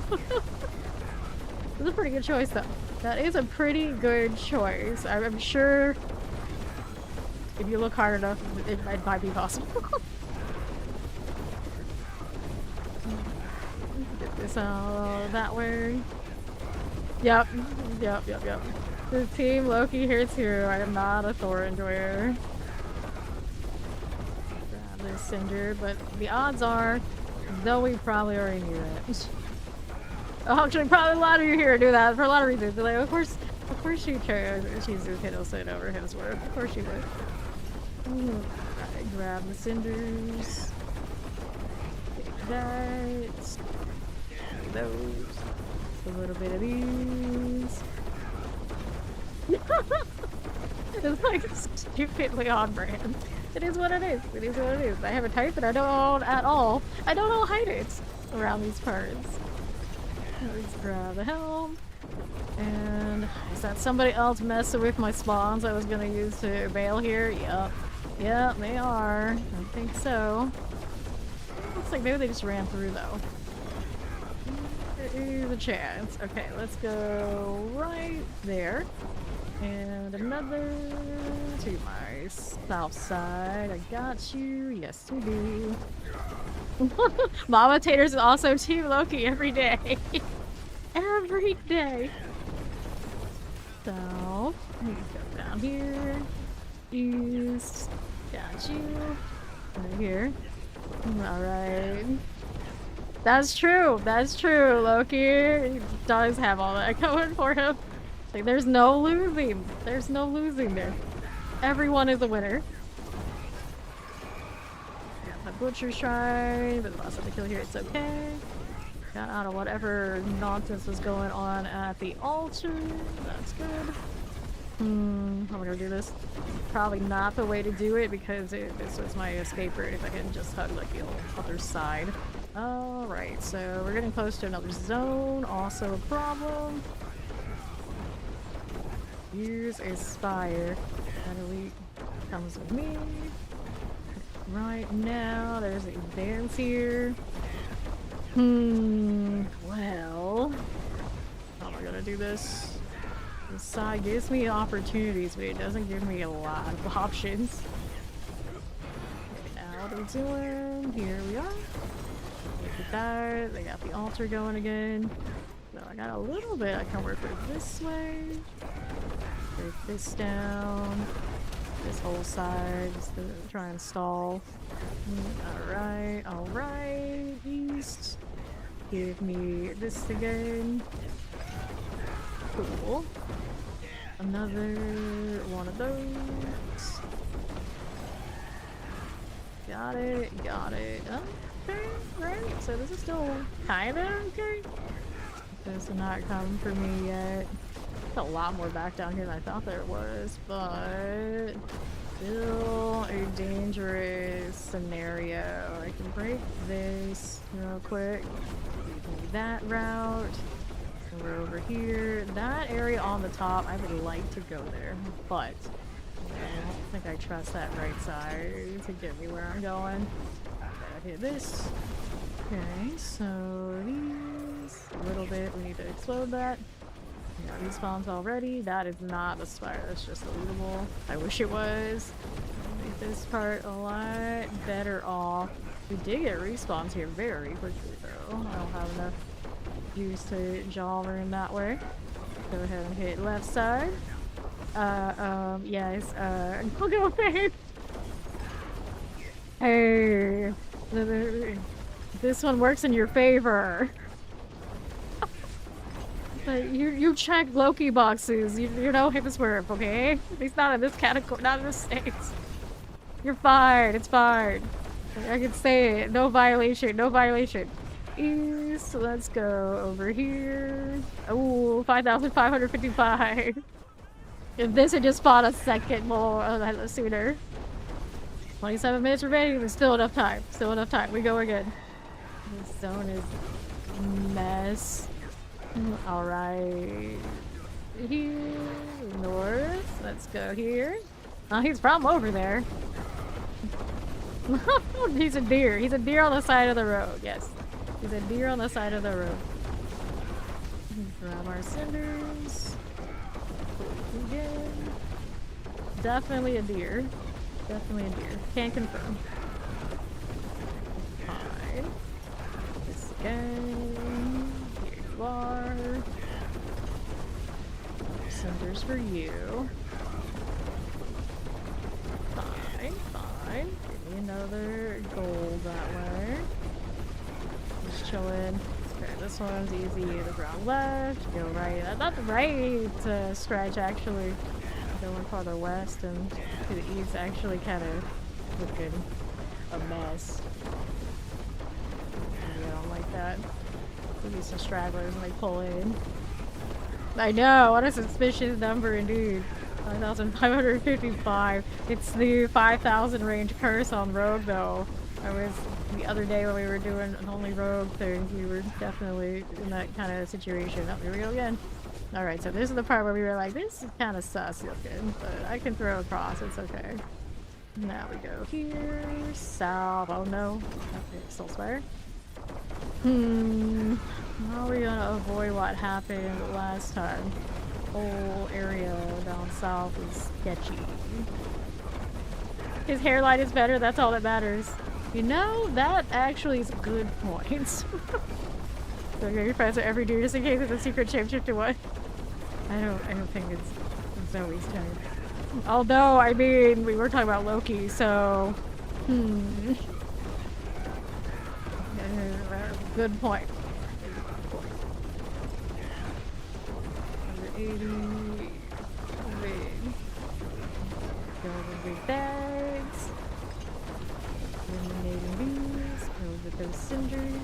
Speaker 1: That's a pretty good choice, though. That is a pretty good choice. I'm sure if you look hard enough, it might be possible. Get this out that way. Yep. The team Loki here too. I am not a Thor enjoyer. Grab this cinder, but the odds are, though we probably already knew that. Oh, actually, probably a lot of you here do that for a lot of reasons. Like, of course she chooses Hiddleston over Hemsworth. Of course she would. Right, grab the cinders. Take that. Those. A little bit of these. It's like stupidly on brand. It is what it is. It is what it is. I have a type and I don't at all. I don't know hide it around these parts. Let's grab the helm. And is that somebody else messing with my spawns I was gonna use to bail here? Yep. Yep, they are. I think so. Looks like maybe they just ran through though. There is a chance. Okay, let's go right there. And another to my south side. I got you. Yes, we do. Mama Taters is also Team Loki every day. Every day. So, let me go down here. East. Got you. Right here. Alright. That's true. That's true. Loki does have all that going for him. Like, there's no losing. There's no losing there. Everyone is a winner. Got my butcher shrine, but the last time I kill here, it's okay. Got out of whatever nonsense was going on at the altar. That's good. How am I gonna do this? Probably not the way to do it because this was my escape route if I can just hug like the other side. Alright, so we're getting close to another zone. Also a problem. Use a spire. That elite comes with me. Right now, there's a dance here. Well, how am I gonna do this? This side gives me opportunities, but it doesn't give me a lot of options. Okay, now what are we doing? Here we are. Look at that. They got the altar going again. So I got a little bit I can work with this way. Break this down. This whole side, just to try and stall. Alright, alright. East. Give me this again. Cool. Another one of those. Got it, got it. Okay, right. So this is still kind of okay. This did not come for me yet. There's a lot more back down here than I thought there was, but Still a dangerous scenario. I can break this real quick. Maybe that route. And we're over here. That area on the top, I would like to go there, but I don't think I trust that right side to get me where I'm going. Gotta hit this. Okay, so these, a little bit, we need to explode that. We got respawns already. That is not a spire, that's just lootable. I wish it was. Make this part a lot better off. We did get respawns here very quickly though. I don't have enough use to jolly in that way. Go ahead and hit left side. Yes, look at my Hey, this one works in your favor. But you check Loki boxes. You know his worth, okay? He's not in this category, not in this state. You're fine. It's fine. I can say it. No violation. No violation. East. Let's go over here. Oh, 5,555. If this had just fought a second more sooner. 27 minutes remaining. There's still enough time. Still enough time. We go again. This zone is a mess. Alright. Here. North. Let's go here. Oh, he's from over there. He's a deer. He's a deer on the side of the road. Yes. He's a deer on the side of the road. Grab our cinders. Again. Definitely a deer. Definitely a deer. Can't confirm. Fine. This again. Here you are. Cinders for you. Fine, fine. Give me another gold that way. Just chilling. Okay, this one's easy. The ground left, go right. Not the right stretch actually. Going farther west and to the east actually kind of looking a mess. Maybe I don't like that. Maybe some stragglers when they pull in. I know, what a suspicious number indeed. 5,555. It's the 5,000 range curse on rogue though. I was the other day when we were doing an only rogue thing, we were definitely in that kind of situation. Oh, here we go again. Alright, so this is the part where we were like, this is kind of sus looking, but I can throw across, it's okay. Now we go here, south, oh no. Okay, Soul Spire. How are we gonna avoid what happened last time? Whole area down south is sketchy. His hairline is better, that's all that matters. You know, that actually is a good point. So your friends are every dude just in case it's a secret shapeshifter one. I don't think it's Zoe's turn. Although, I mean, we were talking about Loki, so good point. 180. Big. Go with big bags. Eliminating these. Go with those cinders.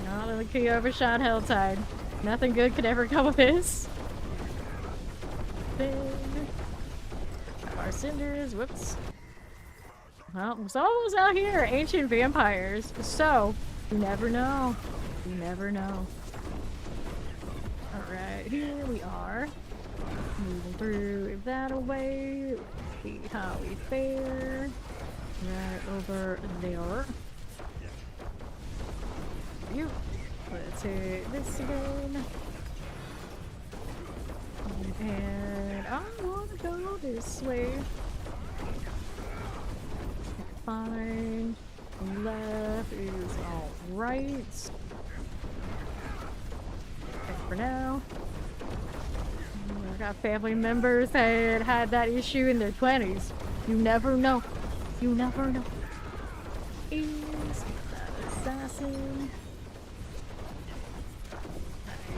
Speaker 1: Not a key overshot Helltide. Nothing good could ever come of this. Big. Have our cinders. Whoops. Well, someone's out here. Ancient vampires. So, you never know. You never know. Alright, here we are. Moving through that away. Let's see how we fare. Right over there. You. Let's hit this again. And I want to go this way. Fine. Left is alright. For now. I got family members that had that issue in their 20s. You never know. You never know. Is that assassin?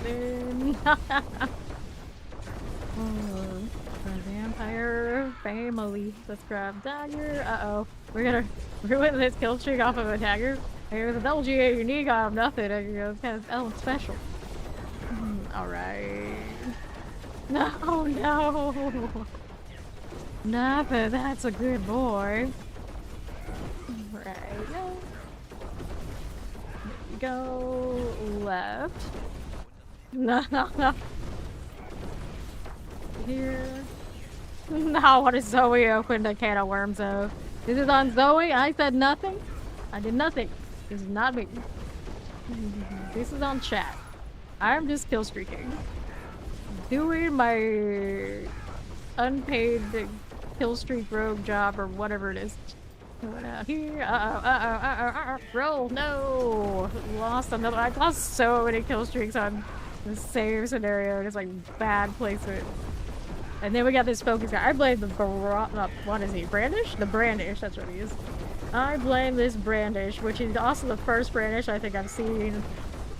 Speaker 1: Then the vampire family. Let's grab dagger. Uh-oh. We're gonna ruin this kill streak off of a dagger. Hey, with a double GA unique, I have nothing. It's kind of special. Alright. No, no. Napa, that's a good boy. Right. Go left. No, no, no. Here. No, what is Zoe opened a can of worms though? This is on Zoe? I said nothing? I did nothing. This is not me. This is on chat. I'm just kill streaking. Doing my unpaid kill streak rogue job or whatever it is. Going out here. Roll. No. Lost another. I lost so many kill streaks on the same scenario. Just like bad placement. And then we got this focus guy. I blame the what is he? Brandish? The Brandish. That's what he is. I blame this Brandish, which is also the first Brandish I think I've seen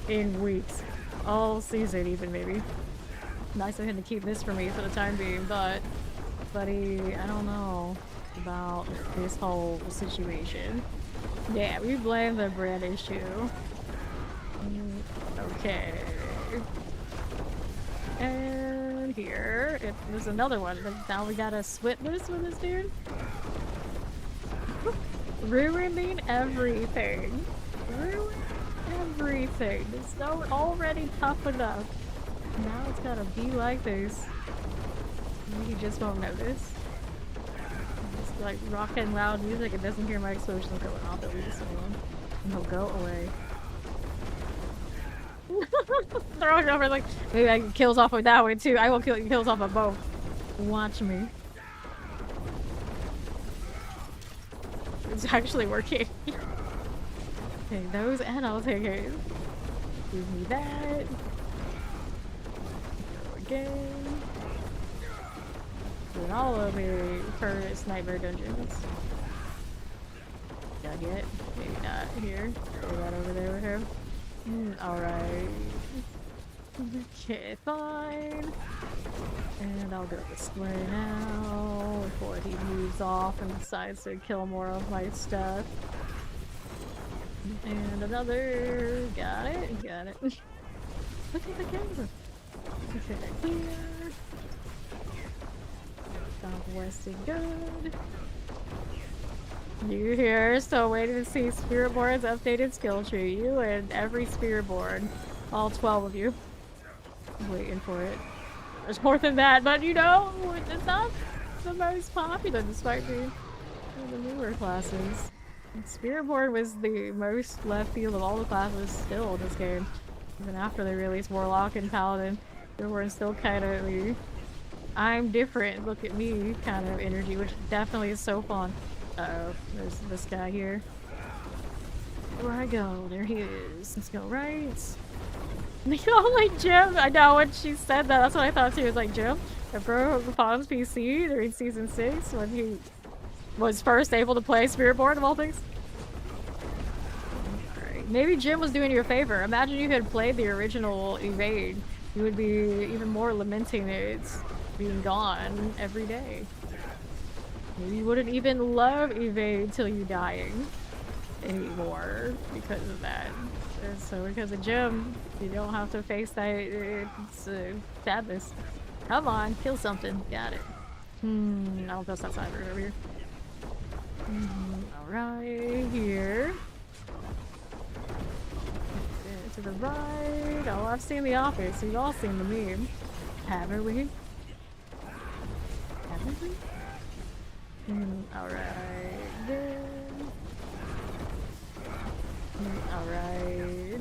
Speaker 1: in weeks. All season, even maybe. Nice of him to keep this for me for the time being, but buddy, I don't know about this whole situation. Yeah, we blame the Brandish too. Okay. And here, there's another one, but now we gotta split this with this dude. Ruining everything. Ruin everything. It's so already tough enough. Now it's gotta be like this. Maybe he just won't notice. Just like rocking loud music, it doesn't hear my explosions going off at least. And he'll go away. Throw it over like maybe I can kills off with that way too. I will kills off of both. Watch me. It's actually working. Okay, those and I'll take it. Give me that. Go again. Doing all of me first nightmare dungeons. Did I get it? Maybe not. Here. Throw that over there with him. Alright. Okay, fine. And I'll go this way now before he moves off and decides to kill more of my stuff. And another. Got it. Got it. Look at the camera. Okay, clear. Southwest is good. You here, still waiting to see Spiritborn's updated skill tree. You and every Spiritborn. All 12 of you. Waiting for it. There's more than that, but you know, it's not the most popular despite being one of the newer classes. Spiritborn was the most left field of all the classes still in this game. Even after they released Warlock and Paladin, Spiritborn still kind of the I'm different, look at me kind of energy, which definitely is so fun. Uh-oh, there's this guy here. Where I go, there he is. Let's go right. Like Jim, I know when she said that, that's what I thought too. It was like Jim, I broke Fawn's PC during season 6 when he was first able to play Spiritborn of all things. Alright, maybe Jim was doing you a favor. Imagine you had played the original Evade. You would be even more lamenting it's being gone every day. Maybe you wouldn't even love Evade till you dying anymore because of that. And so because of Jim, you don't have to face that it's sadness. Come on, kill something. Got it. I don't trust that side right over here. Alright, here. To the right. Oh, I've seen The Office. We've all seen the meme. Haven't we? Haven't we? Alright, then. Alright.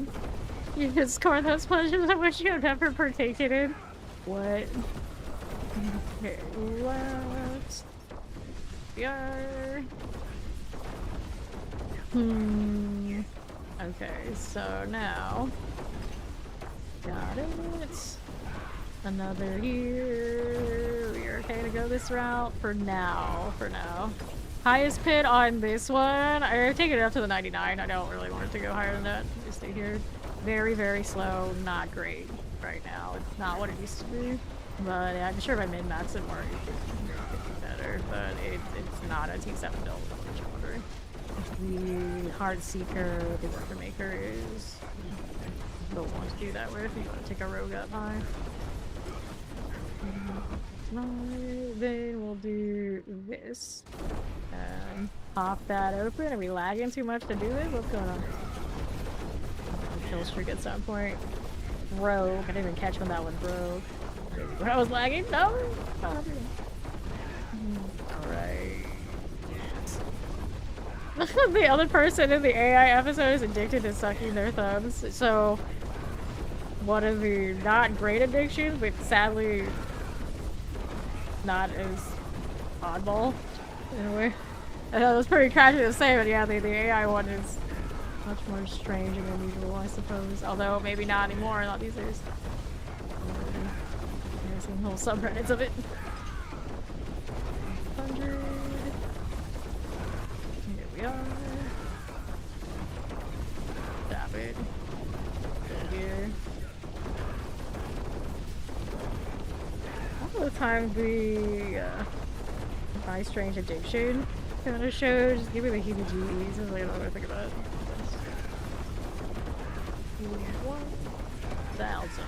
Speaker 1: You can score those pleasures I wish you had never partaken in. What? Okay, left. Here. Okay, so now. Got it. Another here. We're okay to go this route for now. Highest pit on this one. I take it up to the 99. I don't really want it to go higher than that. Just stay here. Very, very slow. Not great right now. It's not what it used to be. But yeah, I'm sure if I min-max it more, it could be better. But it's not a T7 build, which I'm wondering. The Heart Seeker, the Worker Maker is the one to do that with. You want to take a rogue up high. Right, then we'll do this. Pop that open. Are we lagging too much to do it? What's going on? Kill streak at some point. Rogue. I didn't even catch when that one broke. When I was lagging? No! Alright. The other person in the AI episode is addicted to sucking their thumbs. So, one of the not great addictions, but sadly not as oddball in a way. I know it was pretty tragic to say, but yeah, the AI one is much more strange and unusual, I suppose. Although maybe not anymore, not these days. There's some whole subreddits of it. 100. Here we are. Stop it. Go here. All the time the by strange addiction kind of show just give me the heebie-jeebies. I don't know what to think about it. 1,000.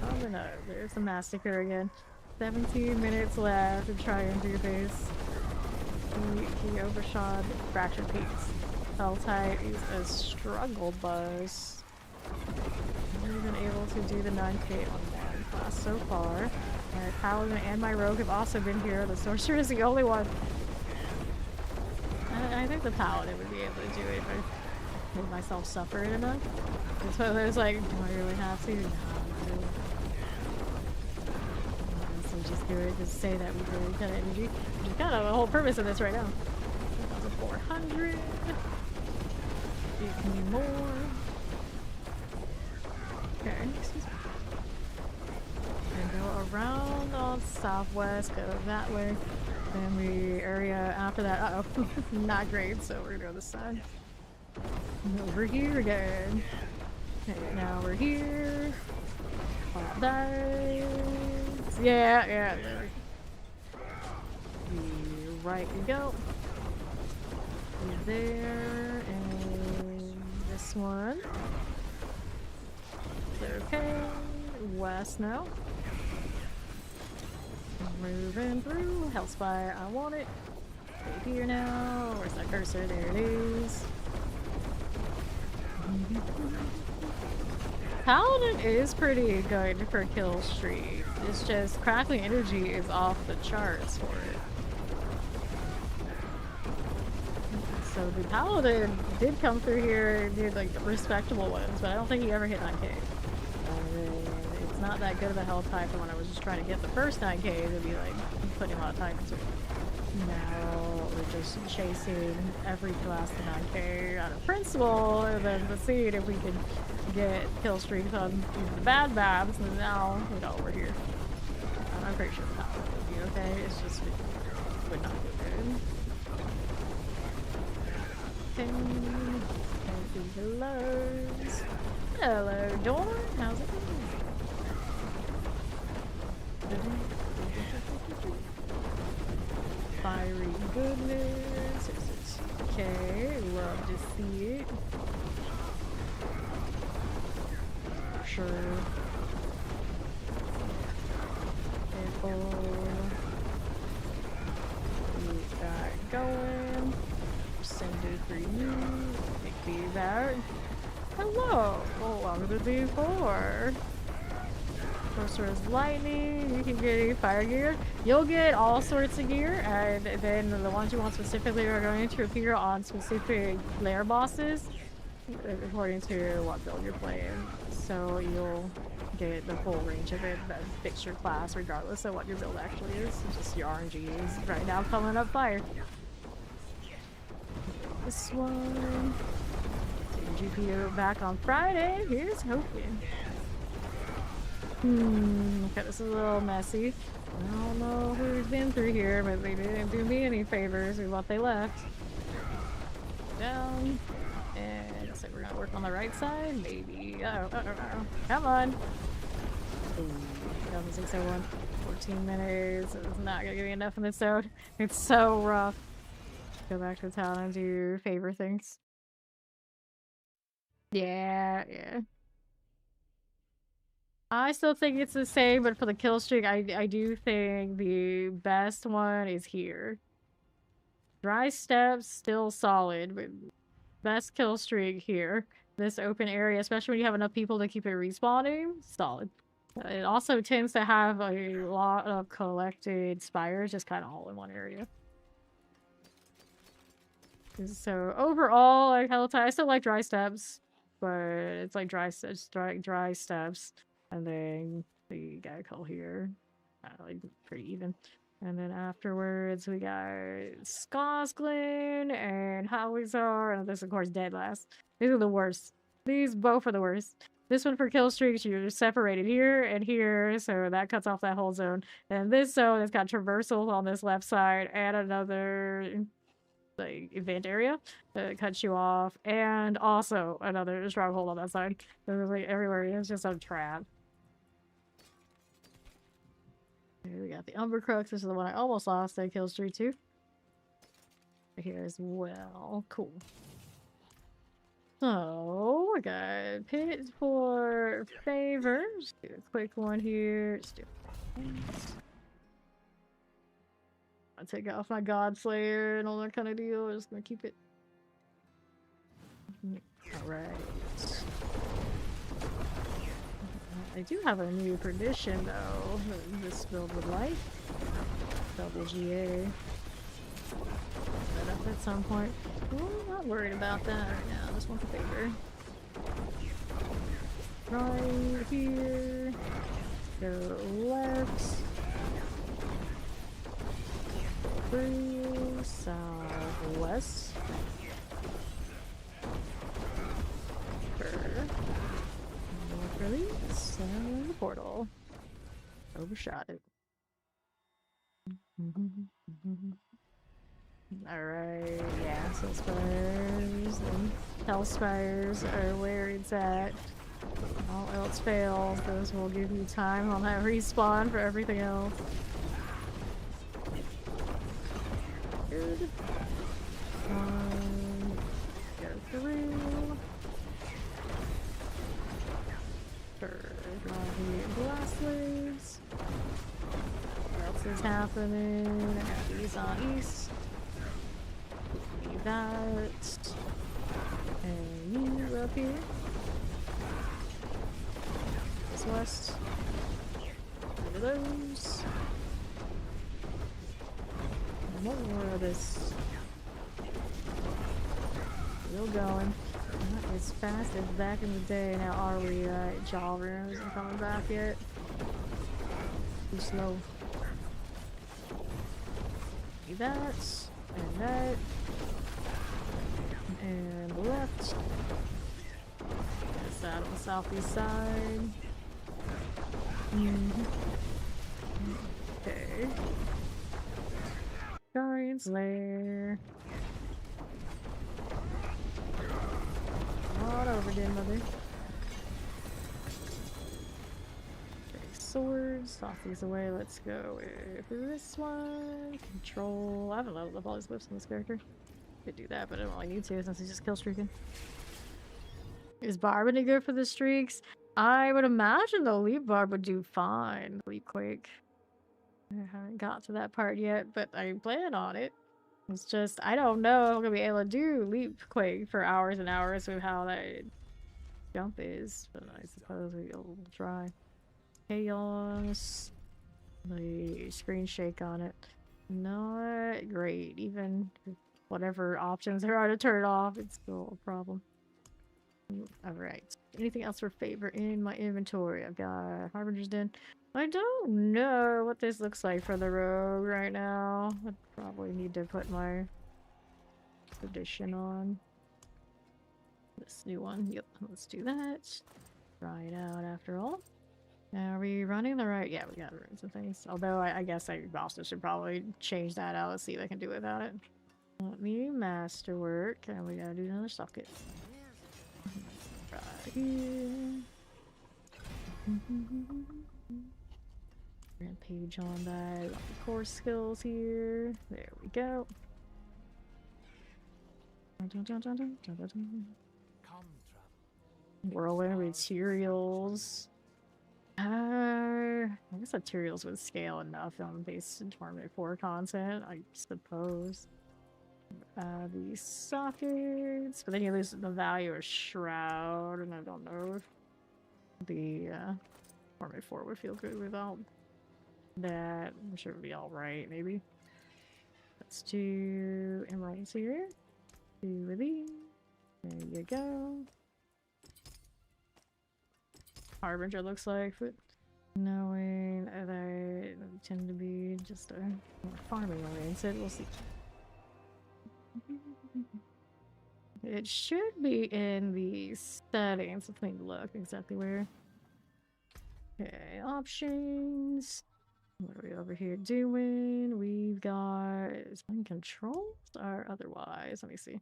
Speaker 1: Coming up. There's the massacre again. 17 minutes left to try and do this. He overshot fractured peaks. Hell tight is a struggle bus. I've been able to do the 9K on one class so far. My paladin and my rogue have also been here. The sorcerer is the only one. I think the paladin would be able to do it if I made myself suffer it enough. It's one of those like, do I really have to? No, not really. So just do it. Just say that we really got energy. Which is kind of the whole purpose of this right now. 1,400. Give me more. Okay, excuse me. And go around on southwest, go that way. Then the area after that, uh-oh, not great, so we're gonna go this side. And over here again. Okay, now we're here. Pop dice. Yeah, there we go. Right we go. There, and this one. Okay, west now. Moving through. Hellspire, I want it. Right here now. Where's that cursor? There it is. Paladin is pretty good for kill streak. It's just crackling energy is off the charts for it. So the Paladin did come through here and did like respectable ones, but I don't think he ever hit 9K. It's not that good of a health type when I was just trying to get the first 9K to be like putting a lot of time into it. Now we're just chasing every class to 9K out of principle, and then to see if we can get kill streaks on the bad babs, and now, you know, we're here. I'm pretty sure the Paladin would be okay, it's just it would not be good. Okay, hellos. Hello, Dawn. How's it going? Fiery goodness. Okay, love to see it. For sure. Keep that going. Send it for you. Take these out. Hello! Oh, welcome to D4. Sorcerer's lightning, you can get fire gear. You'll get all sorts of gear, and then the ones you want specifically are going to appear on specific lair bosses according to what build you're playing. So you'll get the full range of it, that fix your class regardless of what your build actually is. It's just your RNG is right now coming up fire. This one. GPU back on Friday. Here's hoping. Okay, this is a little messy. I don't know who's been through here, but they didn't do me any favors with what they left. Down. And looks like we're gonna work on the right side, maybe. Come on. 1601. 14 minutes. It's not gonna give me enough in this zone. It's so rough. Go back to town and do favor things. Yeah. I still think it's the same, but for the kill streak, I do think the best one is here. Dry steps, still solid, but best kill streak here. This open area, especially when you have enough people to keep it respawning, solid. It also tends to have a lot of collected spires just kind of all in one area. So overall, like Helltide, I still like dry steps, but it's like dry steps, and then the Gaggle here, like pretty even. And then afterwards, we got Skosglin and Howizar, and this, of course, Dead Last. These are the worst. These both are the worst. This one for kill streaks, you're separated here and here, so that cuts off that whole zone. And this zone has got traversals on this left side and another like event area that cuts you off, and also another stronghold on that side. So there's like everywhere. It's just a trap. Here we got the Umber Crux. This is the one I almost lost at kill streak too. Here as well. Cool. So we got pit for favors. Do a quick one here. Let's do I'll take off my God Slayer and all that kind of deal. I'm just gonna keep it. Alright. I do have a new perdition though. This build would like. Double GA. Set up at some point. Well, I'm not worried about that right now. Just want the favor. Right here. Go left. Through southwest. North release and the portal. Overshot it. Alright, yeah, so spires and hellspires are where it's at. All else fails, those will give you time on that respawn for everything else. Good. Go through. Blast leaves. What else is happening? I got these on east. Leave that. And you up here. This west. Rid of those. More of this. Still going. Not as fast as back in the day. Now are we? Jaw room isn't coming back yet. Too slow. Do that. And that. And left. That's out on the southeast side. Okay. Giant's Lair. Not over, dear mother. Okay, swords. Toss these away. Let's go with this one. Control. I haven't leveled up all these whips on this character. Could do that, but I don't really need to since he's just kill streaking. Is Barb any good for the streaks? I would imagine the Leap Barb would do fine. Leap Quake. I haven't got to that part yet, but I plan on it. It's just, I don't know if I'm gonna be able to do Leap Quake for hours and hours with how that jump is, but I suppose we'll try. Chaos. The screen shake on it. Not great. Even whatever options there are to turn it off, it's still a problem. Alright. Anything else for favor in my inventory? I've got Harbinger's Den. I don't know what this looks like for the rogue right now. I probably need to put my tradition on. This new one. Yep, let's do that. Try it out after all. Are we running the right? Yeah, we got runes and things. Although I guess I also should probably change that out. Let's see if I can do without it. Let me masterwork, and we gotta do another socket. Right here. Rampage on that. Got the core skills here. There we go. Whirlwind materials. I guess materials would scale enough on base Torment 4 content, I suppose. These sockets, but then you lose the value of Shroud, and I don't know if the Torment 4 would feel good without that. I'm sure it would be alright, maybe. Let's do emeralds here. 2 of these. There you go. Harbinger looks like, but knowing they tend to be just more farming oriented, we'll see. It should be in the settings. Let's make look exactly where. Okay, options. What are we over here doing? We've got spine controls or otherwise. Let me see.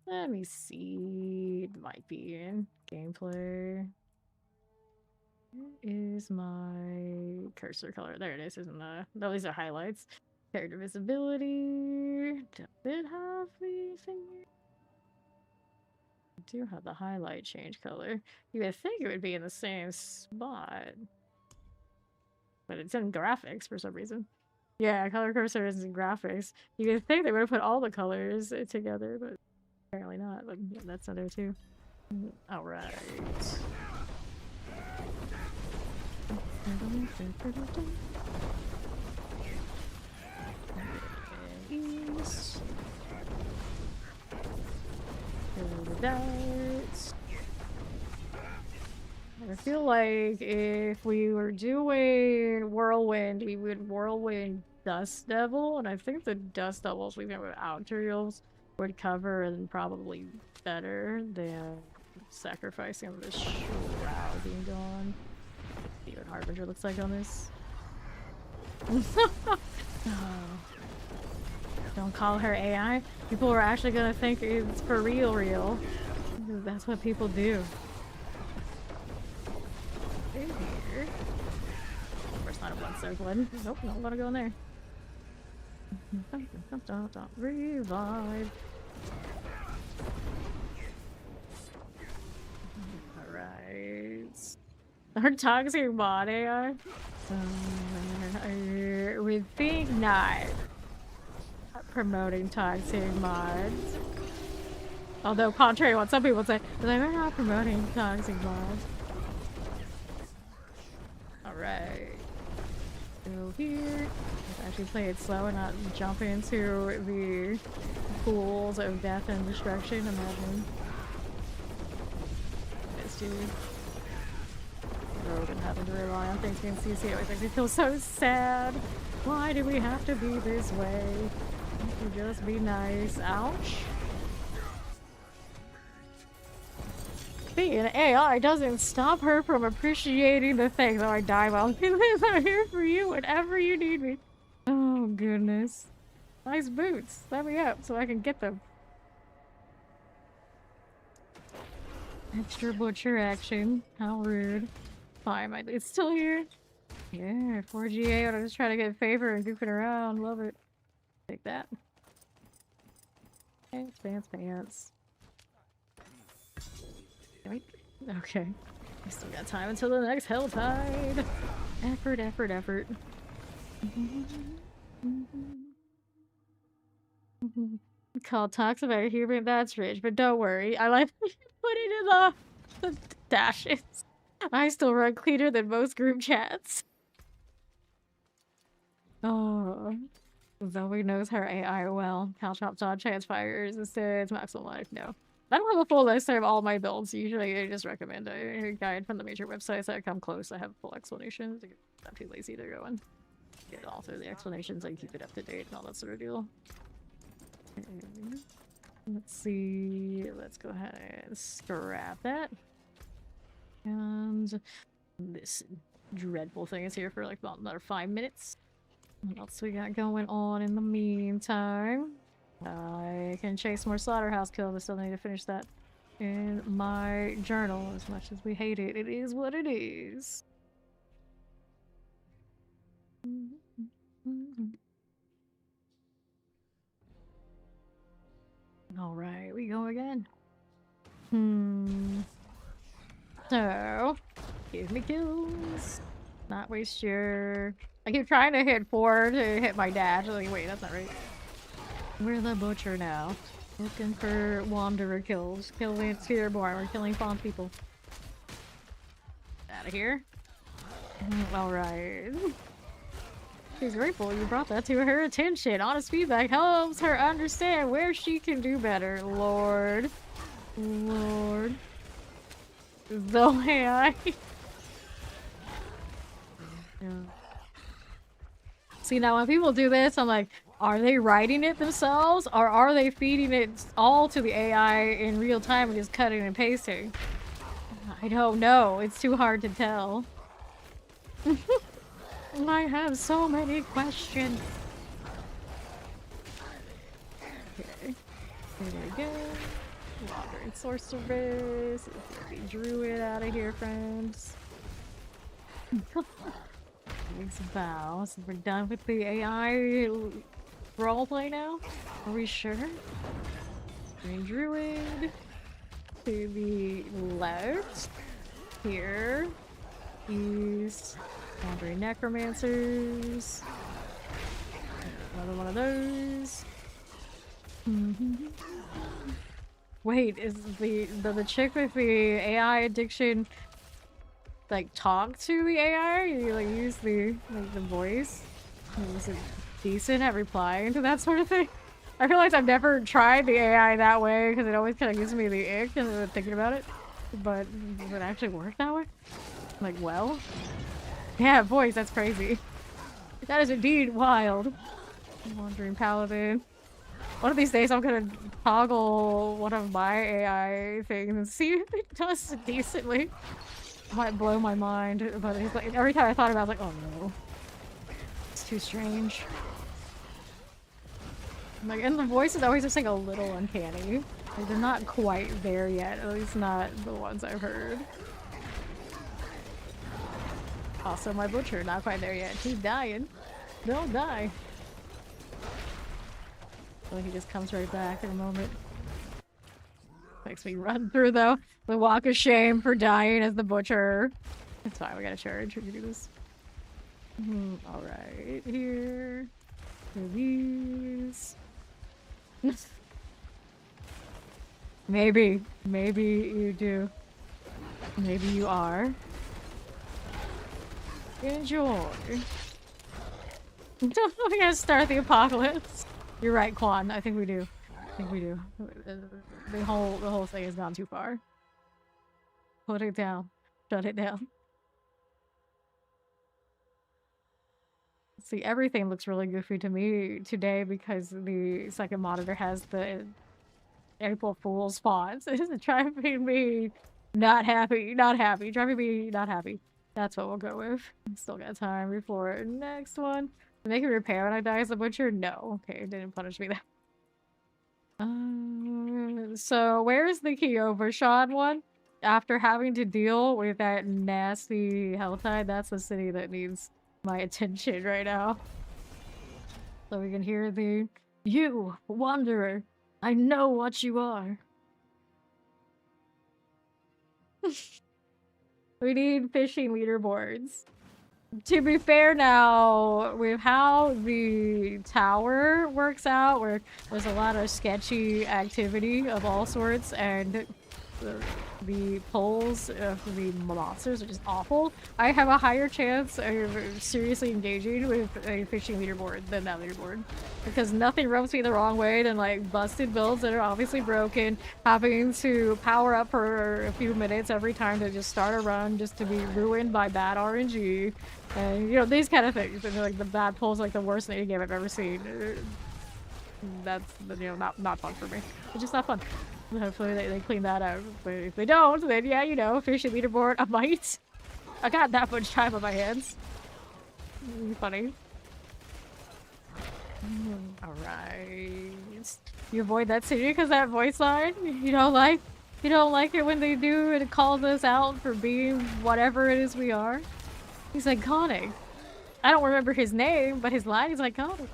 Speaker 1: Let me see. It might be in gameplay. Where is my cursor color? There it is. Isn't the? No, these are highlights. Character visibility. Does it have the thing here? I do have the highlight change color. You would think it would be in the same spot. But it's in graphics for some reason. Yeah, color cursor is in graphics. You would think they would have put all the colors together, but apparently not. Like, yeah, that's not there too. Alright. East. Go to that. I feel like if we were doing Whirlwind, we would Whirlwind Dust Devil, and I think the Dust Devils leaving it without materials would cover and probably better than sacrificing the Shroud being gone. See what Harbinger looks like on this. Oh. Don't call her AI. People are actually gonna think it's for real. That's what people do. In here. Of course, not a blood circling. Nope, don't want to go in there. Revive. Alright. Our toxic mod AI? I would think not. Promoting toxic mods. Although, contrary to what some people say, they're not promoting toxic mods. Alright. Go here. Let's actually play it slow and not jump into the pools of death and destruction. Imagine. This dude. Rogue and having to rely on things being CC always makes me feel so sad. Why do we have to be this way? Just be nice. Ouch. Being AI doesn't stop her from appreciating the things. Oh, I die while I'm here for you whenever you need me. Oh, goodness. Nice boots. Let me up so I can get them. Extra butcher action. How rude. Fine, it's still here. Yeah, 4GA. I'm just trying to get favor and goofing around. Love it. Take that. Pants. Wait. Okay. I still got time until the next hell tide. Effort. Called talks about human. That's rich, but don't worry. I like put it in the dashes. I still run cleaner than most group chats. Oh. Zoe knows her AI well. Caltrops on transpires instead. Maximum life. No. I don't have a full list of all my builds. Usually I just recommend a guide from the major websites that come close. I have full explanations. I'm too lazy to go and get all through the explanations and keep it up to date and all that sort of deal. Let's see. Let's go ahead and scrap that. And this dreadful thing is here for like about another 5 minutes. What else we got going on in the meantime? I can chase more slaughterhouse kills. I still need to finish that in my journal. As much as we hate it, it is what it is. Alright, we go again. So, give me kills. Not waste your... I keep trying to hit 4 to hit my dash. Like, wait, that's not right. We're the butcher now. Looking for wanderer kills. Killing Spearborn. We're killing fawn people. Out of here. Alright. She's grateful you brought that to her attention. Honest feedback helps her understand where she can do better. Lord. Lord. The way I... Yeah. See, now when people do this, I'm like, are they writing it themselves, or are they feeding it all to the AI in real time and just cutting and pasting? I don't know. It's too hard to tell. I have so many questions. Okay. There we go. Wandering sorcerer. Druid out of here, friends. Makes a bow. So we're done with the AI roleplay now? Are we sure? Green Druid. To the left. Here. East. Wandering Necromancers. Another one of those. Wait, is the chick with the AI addiction like talk to the AI? You like use the voice? Is it decent at replying to that sort of thing? I feel like I've never tried the AI that way because it always kind of gives me the ick and thinking about it. But does it actually work that way? Like, well? Yeah, voice, that's crazy. That is indeed wild. Wandering Paladin. One of these days I'm gonna toggle one of my AI things and see if it does it decently. Might blow my mind, but it's like, every time I thought about it, I was like, oh no. It's too strange. Like, and the voice is always just like a little uncanny. Like, they're not quite there yet, at least not the ones I've heard. Also, my butcher, not quite there yet. He's dying. Don't die. So he just comes right back in a moment. Makes me run through though. The walk of shame for dying as the butcher. It's fine, we gotta charge. We can do this. Alright, here. Do these. Maybe you do. Maybe you are. Enjoy. We gotta start the apocalypse. You're right, Quan. I think we do. I think we do. The whole thing has gone too far. Put it down. Shut it down. See, everything looks really goofy to me today because the second monitor has the April Fool's fonts. It's driving me not happy. Driving me not happy. That's what we'll go with. Still got time before next one. Make a repair when I die as a butcher? No. Okay, it didn't punish me that. So where's the Kyovashad one? After having to deal with that nasty Helltide, that's the city that needs my attention right now. So we can hear the "You, Wanderer, I know what you are." We need fishing leaderboards. To be fair now, with how the tower works out, where there's a lot of sketchy activity of all sorts, and the polls of the monsters are just awful, I have a higher chance of seriously engaging with a fishing leaderboard than that leaderboard. Because nothing rubs me the wrong way than like busted builds that are obviously broken, having to power up for a few minutes every time to just start a run just to be ruined by bad RNG. And, you know, these kind of things. And like the bad pulls, like the worst native game I've ever seen. That's, you know, not fun for me. It's just not fun. Hopefully they clean that out. But if they don't, then yeah, you know, fishing leaderboard, I might. I got that much time on my hands. It'd be funny. Alright. You avoid that city because that voice line? You don't like it when they do and it calls us out for being whatever it is we are? He's iconic. I don't remember his name, but his line is iconic.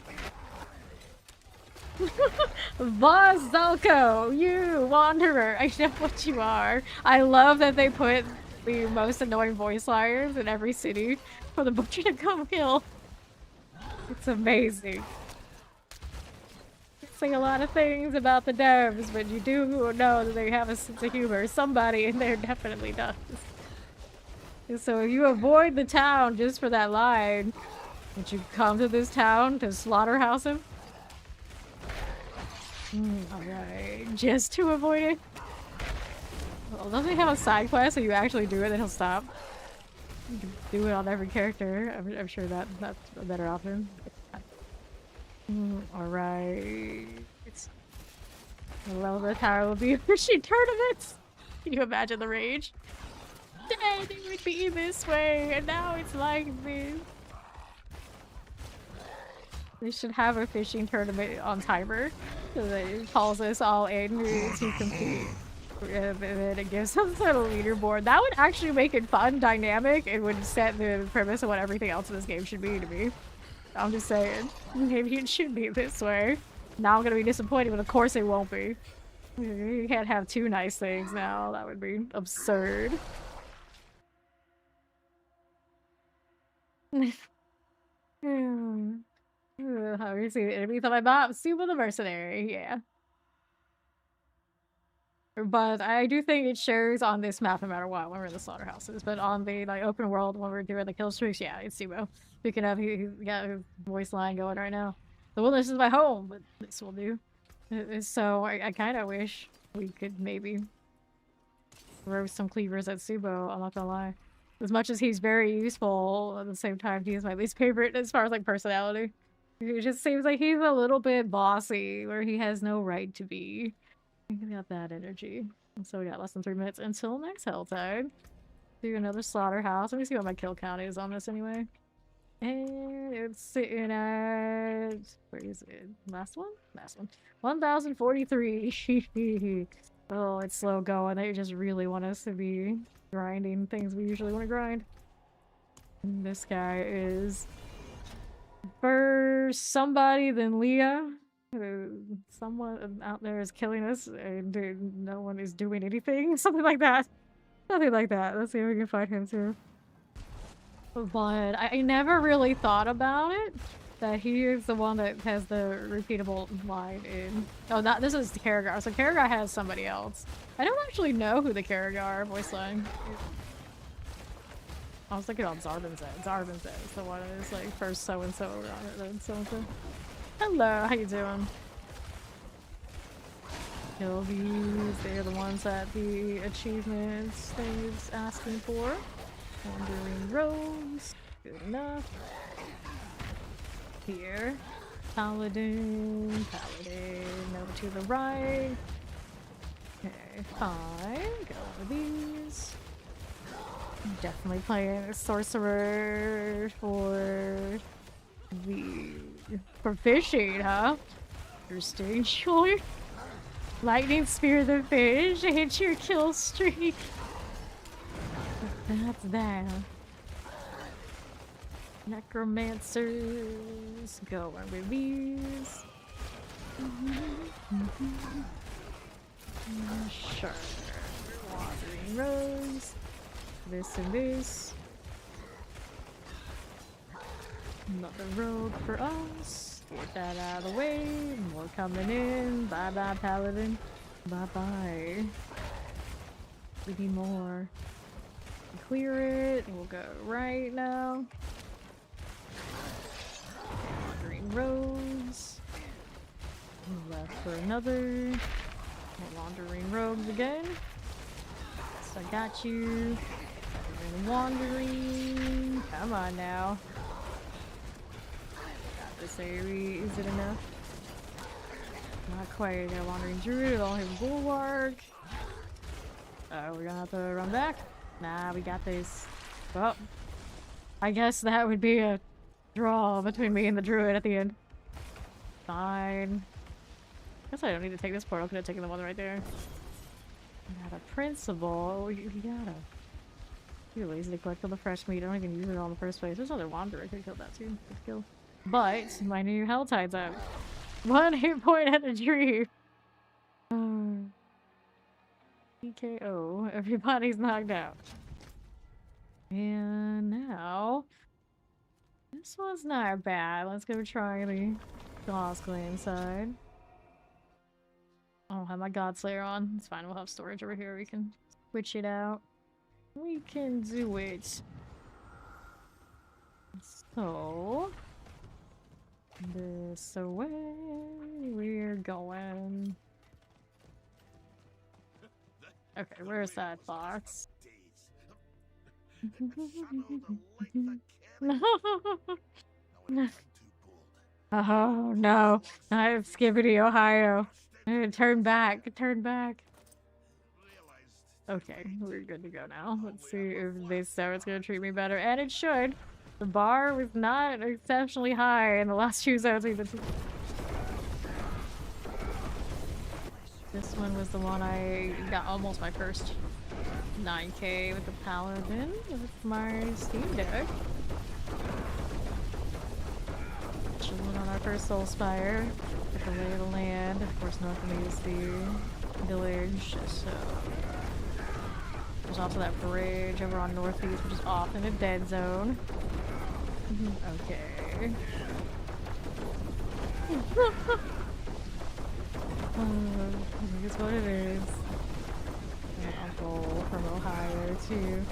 Speaker 1: Vazalko, you wanderer, I know what you are. I love that they put the most annoying voice lines in every city for the butcher to come kill. It's amazing. Say a lot of things about the devs, but you do know that they have a sense of humor. Somebody in there definitely does. And so if you avoid the town just for that line, would you come to this town to slaughterhouse him? Alright, just to avoid it? Well, doesn't he have a side quest so you actually do it, then he'll stop? You can do it on every character. I'm sure that's a better option. Alright. I love the tower will be fishing tournaments! Can you imagine the rage? Dang, it would be this way, and now it's like this. They should have a fishing tournament on timer, so that it calls us all in to compete. And then it gives us a leaderboard. That would actually make it fun, dynamic, and would set the premise of what everything else in this game should be to me. I'm just saying, maybe it should be this way. Now I'm gonna be disappointed, but of course it won't be. You can't have two nice things now. That would be absurd. How you see the enemies on my map? Suba the Mercenary, yeah. But I do think it shows on this map no matter what when we're in the slaughterhouses. But on the like open world when we're doing the kill streaks, yeah, it's Subo. Speaking of, he's got his voice line going right now. The wilderness is my home, but this will do. So I kind of wish we could maybe roast some cleavers at Subo, I'm not gonna lie. As much as he's very useful, at the same time, he is my least favorite as far as like personality. It just seems like he's a little bit bossy, where he has no right to be. He got that energy. And so we got less than 3 minutes until next Helltide. Do another slaughterhouse. Let me see what my kill count is on this anyway. And it's sitting at... where is it? Last one? Last one. 1,043. Oh, it's slow going. They just really want us to be grinding things we usually want to grind. And this guy is... first somebody, then Leah. Someone out there is killing us and no one is doing anything. Something like that. Something like that. Let's see if we can find him too. But I never really thought about it. That he is the one that has the repeatable line in... oh, this is Karragar. So Karragar has somebody else. I don't actually know who the Karragar voice line is. I was thinking on Zarban's End. Zarban's End is the one that is like first so-and-so on it, then so-and-so. Hello, how you doing? Kill these. They're the ones that the achievements thing is asking for. Wandering rogues. Good enough. Here. Paladin. Paladin. Over to the right. Okay, fine. Get all of these. Definitely playing a sorcerer for fishing, huh? Interesting. Sure. Lightning spear the fish. Hit your kill streak. That's that. Necromancers. Go on with these. Sure. Wandering rogues. This and this. Another rogue for us. Get that out of the way. More coming in. Bye bye, Paladin. Bye bye. We need more. Clear it. We'll go right now. Wandering rogues. Left for another. More wandering rogues again. So I got you. Wandering. Come on now. Got this area. Is it enough? Not quite. Got a wandering druid. I'll have bulwark. Oh, we're gonna have to run back? Nah, we got this. Well, I guess that would be a draw between me and the druid at the end. Fine. Guess I don't need to take this portal. Could have taken the one right there. Got a principle. You gotta. You're lazy to collect all the fresh meat. I don't even use it all in the first place. There's another wanderer. I could kill that too. Good kill. But my new Helltide's out. 1 hit point at a tree. PKO. Everybody's knocked out. And now This one's not bad. Let's go try the Gauss Gleam side. I don't have my Godslayer on. It's fine, we'll have storage over here. We can switch it out. We can do it. So... this way we're going. Okay, where's that box? Oh no, I have Skibbity, Ohio. Turn back, turn back. Okay, we're good to go now. Let's see if this zone's gonna treat me better, and it should. The bar was not exceptionally high in the last two zones we've been to. This one was the one I got almost my first 9k with the Paladin with my Steam Deck. Chilling on our first Soul Spire with the lay of the land. Of course, north of me is the village, so there's also that bridge over on northeast, which is off in a dead zone. Okay. I think it's what it is. My uncle from Ohio too.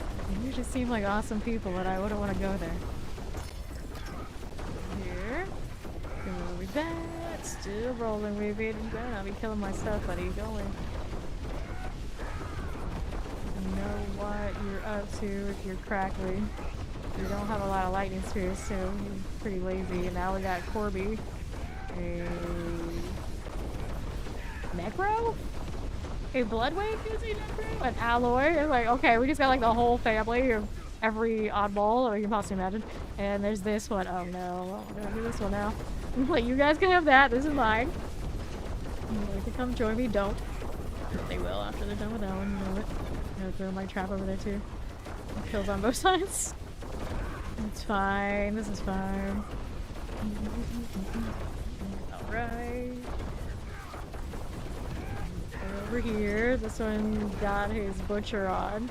Speaker 1: You just seem like awesome people, but I wouldn't want to go there. Here. Go with that. Still rolling with it. I'll be killing my stuff, buddy. Going. I know what you're up to if you're crackly. We don't have a lot of lightning spirits, so we're pretty lazy. And now we got Corby. A Necro? A Bloodwave using Necro? An Alloy? It's like, okay, we just got like the whole family of every oddball that you can possibly imagine. And there's this one. Oh no, I'm gonna do this one now. Like, you guys can have that. This is mine. You like to come join me? Don't. But they will after they're done with that one. You know it. I'm gonna throw my trap over there too. Kills on both sides. It's fine. This is fine. Alright. Over here. This one got his butcher on.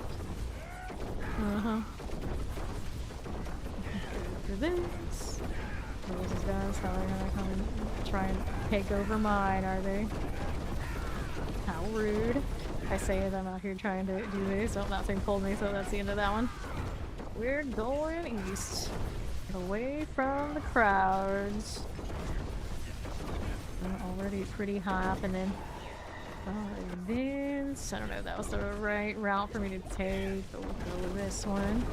Speaker 1: For this. Those guys, how are they gonna come and try and take over mine, are they? How rude. I say it, I'm out here trying to do this. Oh, that thing pulled me, so that's the end of that one. We're going east. Away from the crowds. I'm already pretty high up and then this. I don't know if that was the right route for me to take, but we'll go with this one.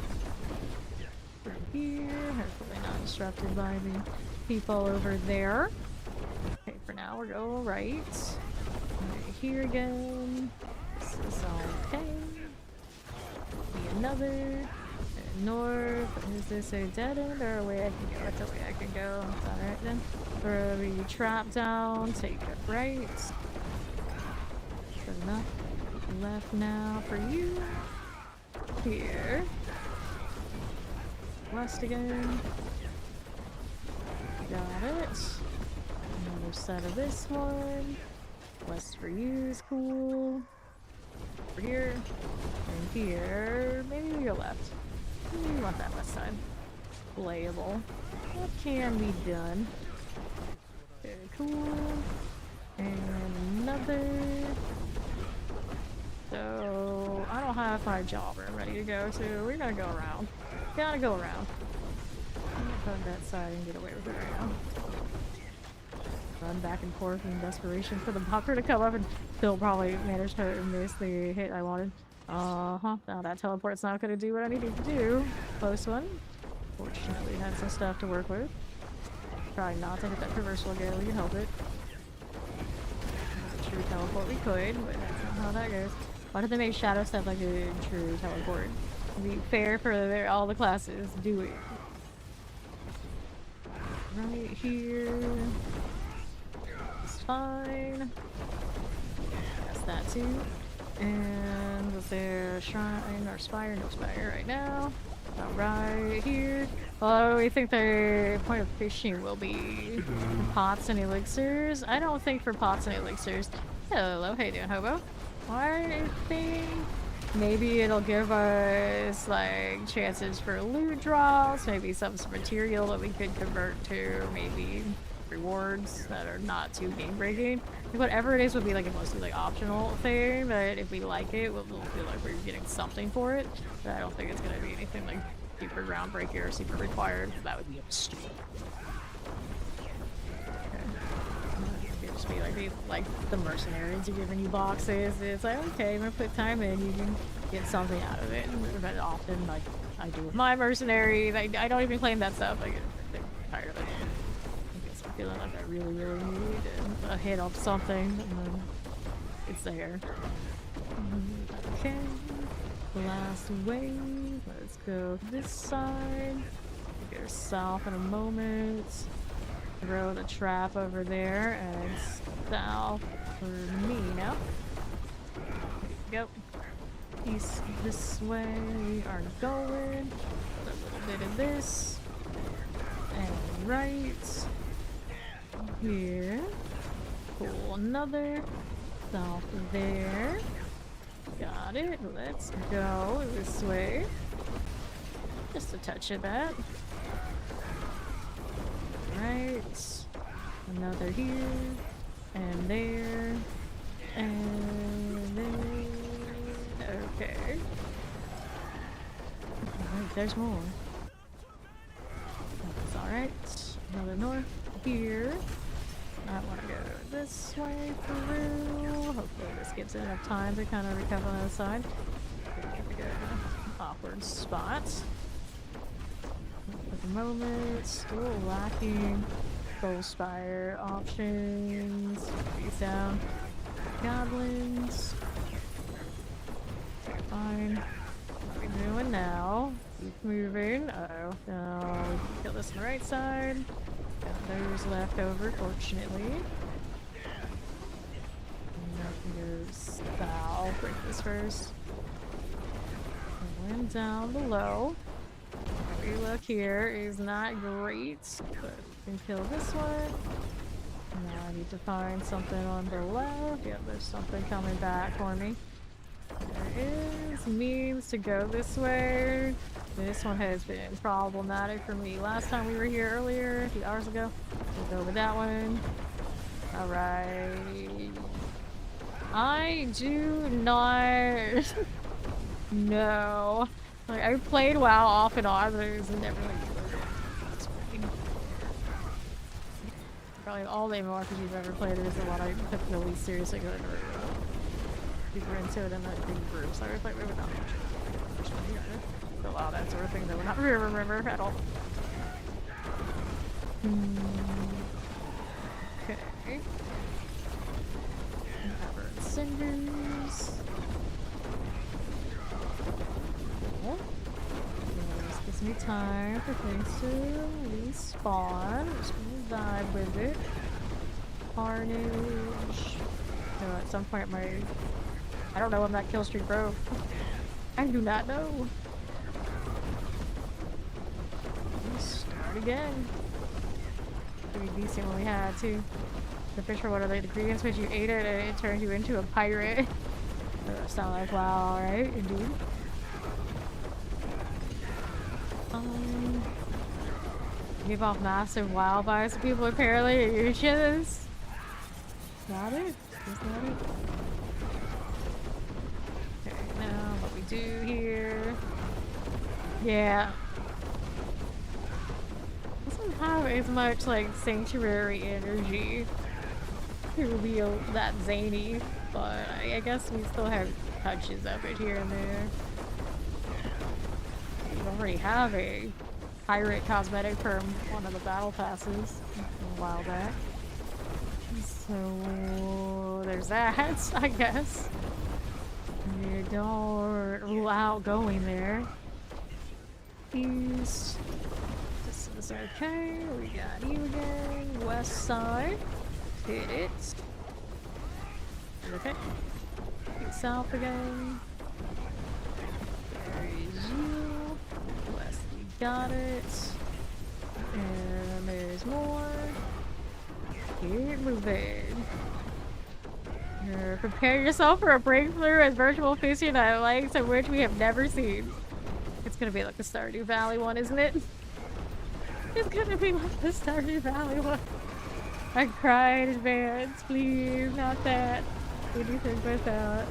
Speaker 1: We're here. Hopefully not disrupted by the people over there. Okay, for now we're going right. Right here again. This is okay. Be another. North. Is this a dead end or a way I can go? It's a way I can go. Alright then. Throw the trap down. Take it right. Good enough. Left now for you. Here. West again. Got it. Another set of this one. West for you is cool. Over here. And here. Maybe we go left. We want that west side. Playable. What can be done? Very cool. And another. So I don't have my job room ready to go to. We're gonna go around. Gotta go around. I'm gonna hug that side and get away with it right now. Run back and forth in desperation for the bopper to come up and still probably manage to miss the hit I wanted. Now that teleport's not gonna do what I needed to do. Close one. Fortunately, had some stuff to work with. Try not to hit that reversal again. We can help it. True teleport we could, but that's not how that goes. Why did they make shadow stuff like a true teleport? To be fair for all the classes, do it. Right here. It's fine. That's that too. And was there a shrine or spire? No spire right now. Not right here. Well, we think the point of fishing will be pots and elixirs. I don't think for pots and elixirs. Hello, how you doing, hobo? I think Maybe it'll give us like chances for loot drops, maybe some material that we could convert to, maybe rewards that are not too game breaking. Like whatever it is would be like a mostly like optional thing, but if we like it, we'll feel like we're getting something for it. But I don't think it's gonna be anything like super groundbreaking or super required. That would be stupid. Just be like the mercenaries are giving you boxes. It's like, okay, I'm gonna put time in, you can get something out of it. But often, like I do with my mercenaries, I don't even claim that stuff. I get tired of it. I guess I'm feeling like I really need a hit of something, and then it's there. Okay, last wave. Let's go this side. We'll go south in a moment. Throw the trap over there and south for me now. There we go. East this way we are going. Put a little bit of this. And right here. Pull another. South there. Got it. Let's go this way. Just a touch of that. Right, another here, and there, and there. Okay. Alright, there's more. That's alright. Another north here. I want to go this way through. Hopefully this gives it enough time to kind of recover on the side. Here we go. Awkward spot. At the moment, still lacking Soul Spire options. These down. Goblins. Okay, fine. What are we doing now? Keep moving. Uh-oh. No, we can kill this on the right side. Got those left over, fortunately. And goes south. Break this first. And down below. We look here is not great, but we can kill this one. Now I need to find something on the left. Yep, there's something coming back for me. There is means to go this way. This one has been problematic for me last time we were here earlier, a few hours ago. We'll go with that one. Alright. I do not know. Like, I've played WoW off and on, but it was never like probably all the MMORPGs I've ever played is the one I took the least seriously because I never deeper into it in that big group. So I played with not much. So wow, that sort of thing that we're not remember at all. Okay. Aberrant Cinders. This gives me time for things to respawn. I'm just gonna dive with it. Carnage. So at some point I don't know when that kill streak broke. I do not know. Let's start again. Pretty decent when we had too. The fish for what are the ingredients which you ate it and it turned you into a pirate. Sound like wow, right? Indeed. Give off massive WoW vibes to people apparently. Are you sure this? Got it? Is that it? Okay, now what we do here. Yeah. Doesn't have as much like sanctuary energy to reveal that zany, but I guess we still have touches of it here and there. We already have a pirate cosmetic from one of the battle passes a while back. So there's that, I guess. You don't rule out going there. East. This is okay. We got you again. West side. Hit it. Okay. South again. There is you. West, we got it. And there's more. Keep moving. Prepare yourself for a breakthrough in virtual fishing at lakes in which we have never seen. It's gonna be like the Stardew Valley one, isn't it? It's gonna be like the Stardew Valley one. I cried in advance, please, not that. Anything but that.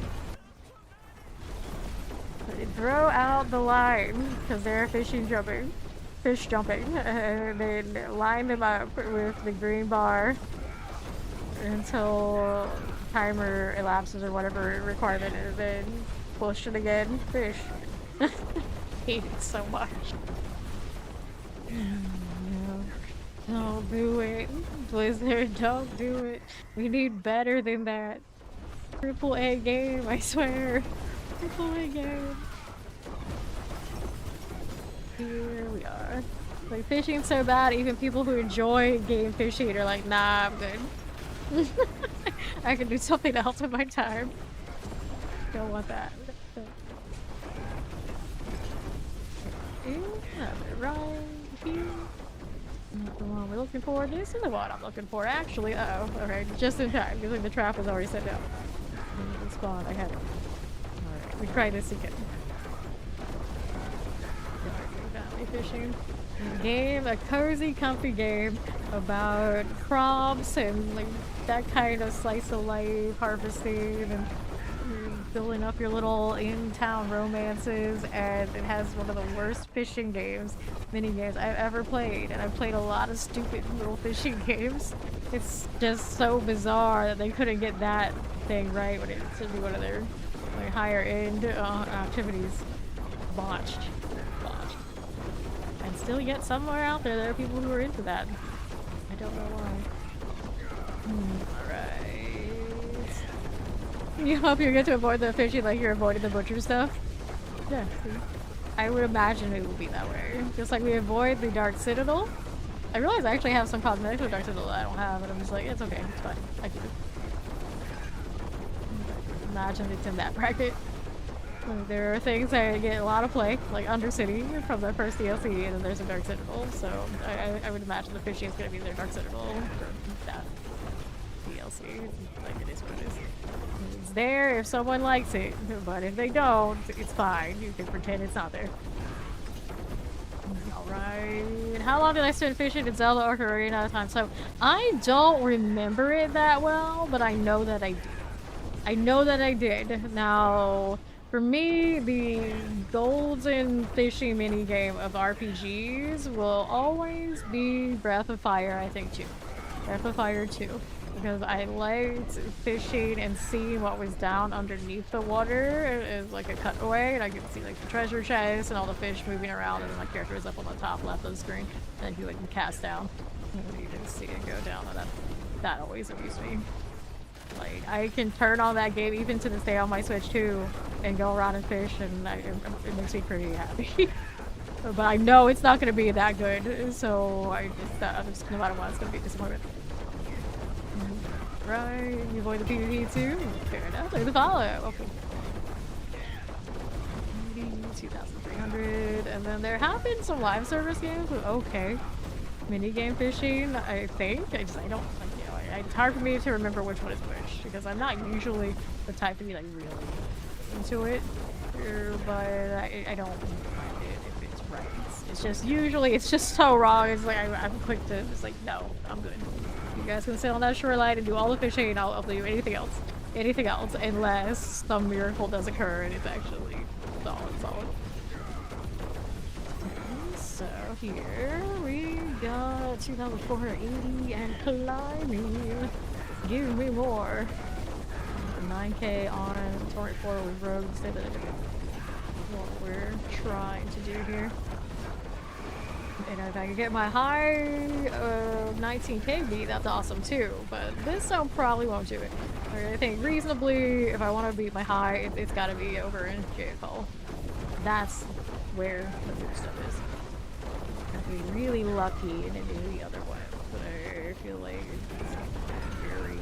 Speaker 1: Throw out the line, because they're fish jumping, and then line them up with the green bar until timer elapses or whatever requirement, and then push it again. Fish. Hate it so much. No. Don't do it. Blizzard, don't do it. We need better than that. Triple A game, I swear. Triple A game. Here we are. Like, fishing's so bad, even people who enjoy game fishing are like, nah, I'm good. I can do something else with my time. Don't want that. Right here. Not the one we're looking for. This is the one I'm looking for, actually. Uh oh. Okay, just in time, because the trap was already set down. The spawn, I had it. Alright, we try this again. Valley fishing. Game, a cozy, comfy game about crops and like that kind of slice of life, harvesting and building up your little in-town romances, and it has one of the worst fishing games, mini games I've ever played, and I've played a lot of stupid little fishing games. It's just so bizarre that they couldn't get that thing right when it should be one of their like higher end activities. Botched. And still yet somewhere out there are people who are into that. I don't know why. Alright. You hope you get to avoid the fishing like you're avoiding the butcher stuff? Yeah, see? I would imagine it would be that way. Just like we avoid the Dark Citadel. I realize I actually have some cosmetics with Dark Citadel that I don't have, and I'm just like, it's okay, it's fine. I can do it. Imagine it's in that bracket. There are things that get a lot of play, like Undercity from the first DLC, and then there's a Dark Citadel, so I would imagine the fishing is going to be their Dark Citadel for that DLC. Like, it is what it is. It's there if someone likes it, but if they don't, it's fine. You can pretend it's not there. Alright. How long did I spend fishing in Zelda Ocarina of Time? So, I don't remember it that well, but I know that I did. I know that I did. Now, for me, the golden fishing minigame of RPGs will always be Breath of Fire, I think, 2. Breath of Fire 2. Because I liked fishing and seeing what was down underneath the water as like a cutaway, and I could see like the treasure chest and all the fish moving around, and then my character was up on the top left of the screen, and then he would cast down. And you can see it go down, and that always amused me. Like, I can turn on that game even to this day on my Switch too, and go around and fish, and it makes me pretty happy. But I know it's not going to be that good, so I'm just no matter what, it's going to be a disappointment. Right, you avoid the PvP too? Fair enough, look at the follow. Okay. 2,300, and then there have been some live service games with okay minigame fishing, I think. I don't, like, you know, it's hard for me to remember which one is which, because I'm not usually the type to be like really into it, but I don't mind it if it's right. It's just usually it's just so wrong. It's like I'm quick to just like, no, I'm good. You guys can sit on that shoreline and do all the fishing, and I'll do anything else, unless some miracle does occur and it's actually solid. So here we got 2,480 and climbing. Give me more. 9K on 24 with rogues. Say that what we're trying to do here. And if I can get my high 19K beat, that's awesome too. But this zone probably won't do it. I think reasonably, if I want to beat my high, it's got to be over in Jaycall. That's where the good stuff is. I'd be really lucky and then do the other one. But I feel like it's very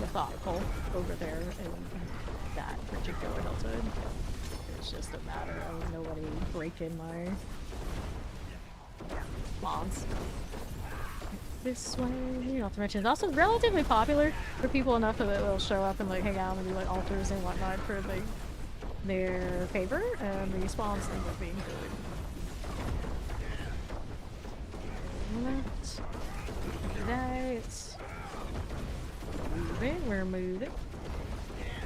Speaker 1: methodical over there in that particular hillside. It's just a matter of nobody breaking my spawns. this way. Not to mention, it's also relatively popular for people enough that they'll show up and like hang out and do like altars and whatnot for like their favor, and the spawns end up being good. Left. That. Moving, we're moving.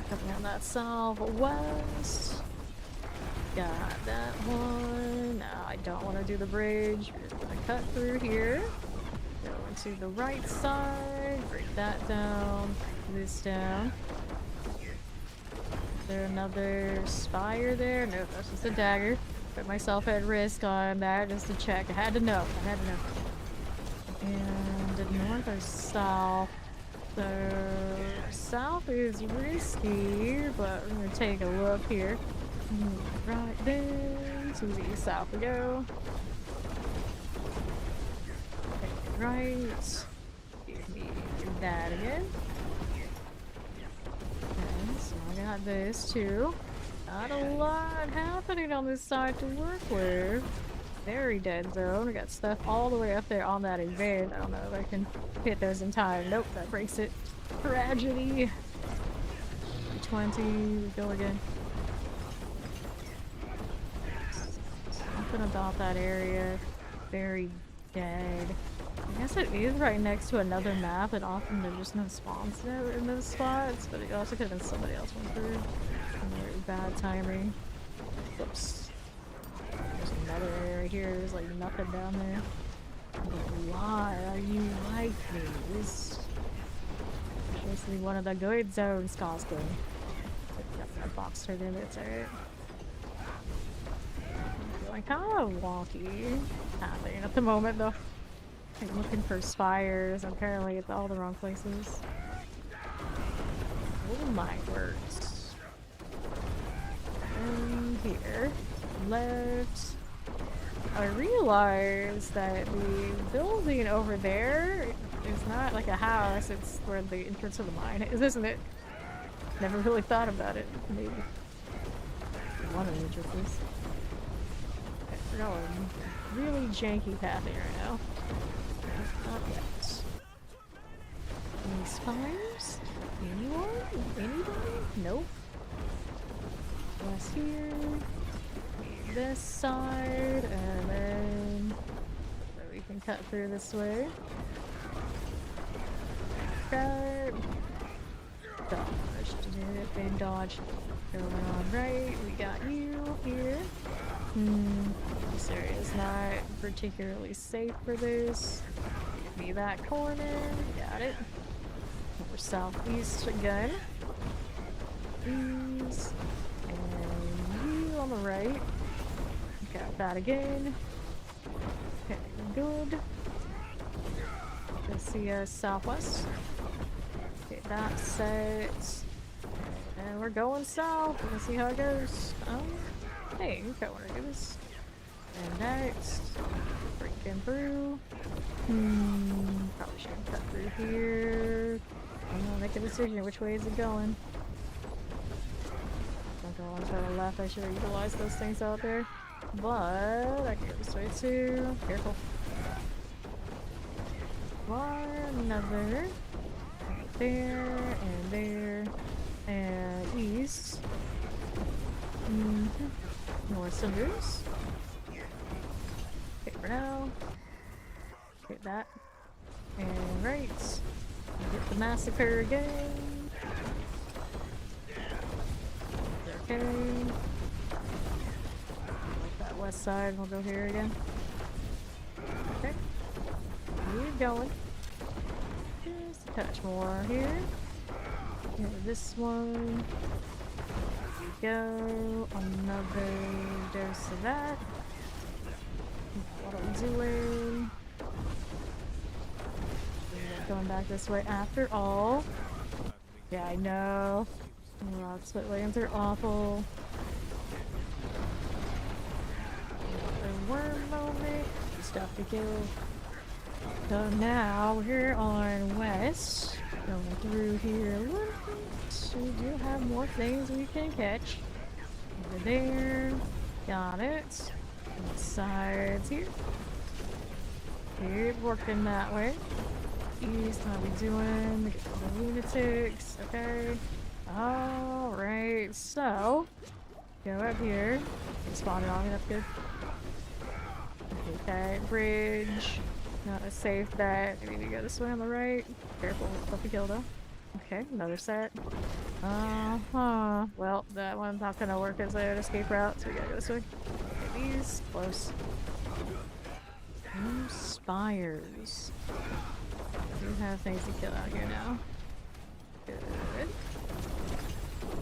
Speaker 1: Coming on that southwest. Got that one. Now I don't want to do the bridge. We're gonna cut through here. Go into the right side. Break that down. This down. Is there another spire there? No, that's just a dagger. Put myself at risk on that just to check. I had to know. I had to know. And north or south? So south is risky, but we're gonna take a look here. Right there, to the south we go. Take it right. Give me that again. Okay, so I got this too. Not a lot happening on this side to work with. Very dead zone. We got stuff all the way up there on that event. I don't know if I can hit those in time. Nope, that breaks it. Tragedy. 20, we go again. Something about that area. Very dead. I guess it is right next to another map, and often there's just no spawns there in those spots, but it also could have been somebody else went through. Very bad timing. Whoops. There's another area here. There's like nothing down there. But why are you like me? This is supposed to be one of the good zones, Costco. Got that box turned in. It's alright. Feeling kind of wonky happening at the moment, though. I'm looking for spires. Apparently, it's all the wrong places. Oh my words. And here. Left. I realized that the building over there is not like a house, it's where the entrance of the mine is, isn't it? Never really thought about it. Maybe one of the entrances. Okay, we're going really janky pathing right now. Not yet. Any spires? Anyone? Anybody? Nope. West here. This side, and then so we can cut through this way. Cut. Dodge. Then dodge. Going on right. We got you here. This area is not particularly safe for this. Give me that corner. Got it. We're southeast again. These. And you on the right. Got that again. Okay, good. Let's see us southwest. Okay, that's set. And we're going south. Let's see how it goes. Hey, okay, I want to do this. And next. Breaking through. Probably shouldn't cut through here. I'm gonna make a decision. Which way is it going? Don't go on to the left. I should have utilized those things out there. But I can go this way too. Careful. Another. There and there. And east. More cinders. Okay, for now. Get that. And right. Get the massacre again. Okay. That west side, we'll go here again. Okay. Keep going. Just a touch more here. Here, this one. There we go. Another dose of that. What are we doing? Going back this way after all. Yeah, I know. Rock split lanes are awful. Another worm moment. Stuff to kill. So now we're on west. Going through here a little bit. We do have more things we can catch. Over there. Got it. On the sides here. Keep working that way. East, how we doing? Get the lunatics. Okay. Alright, so go up here. They spawned on me, that's good. Okay, bridge. Not a safe bet. We need to go this way on the right. Careful with Puppy Kill though. Okay, another set. Well, that one's not gonna work as an escape route, so we gotta go this way. Okay, these, close. New spires. We do have things to kill out here now. Good.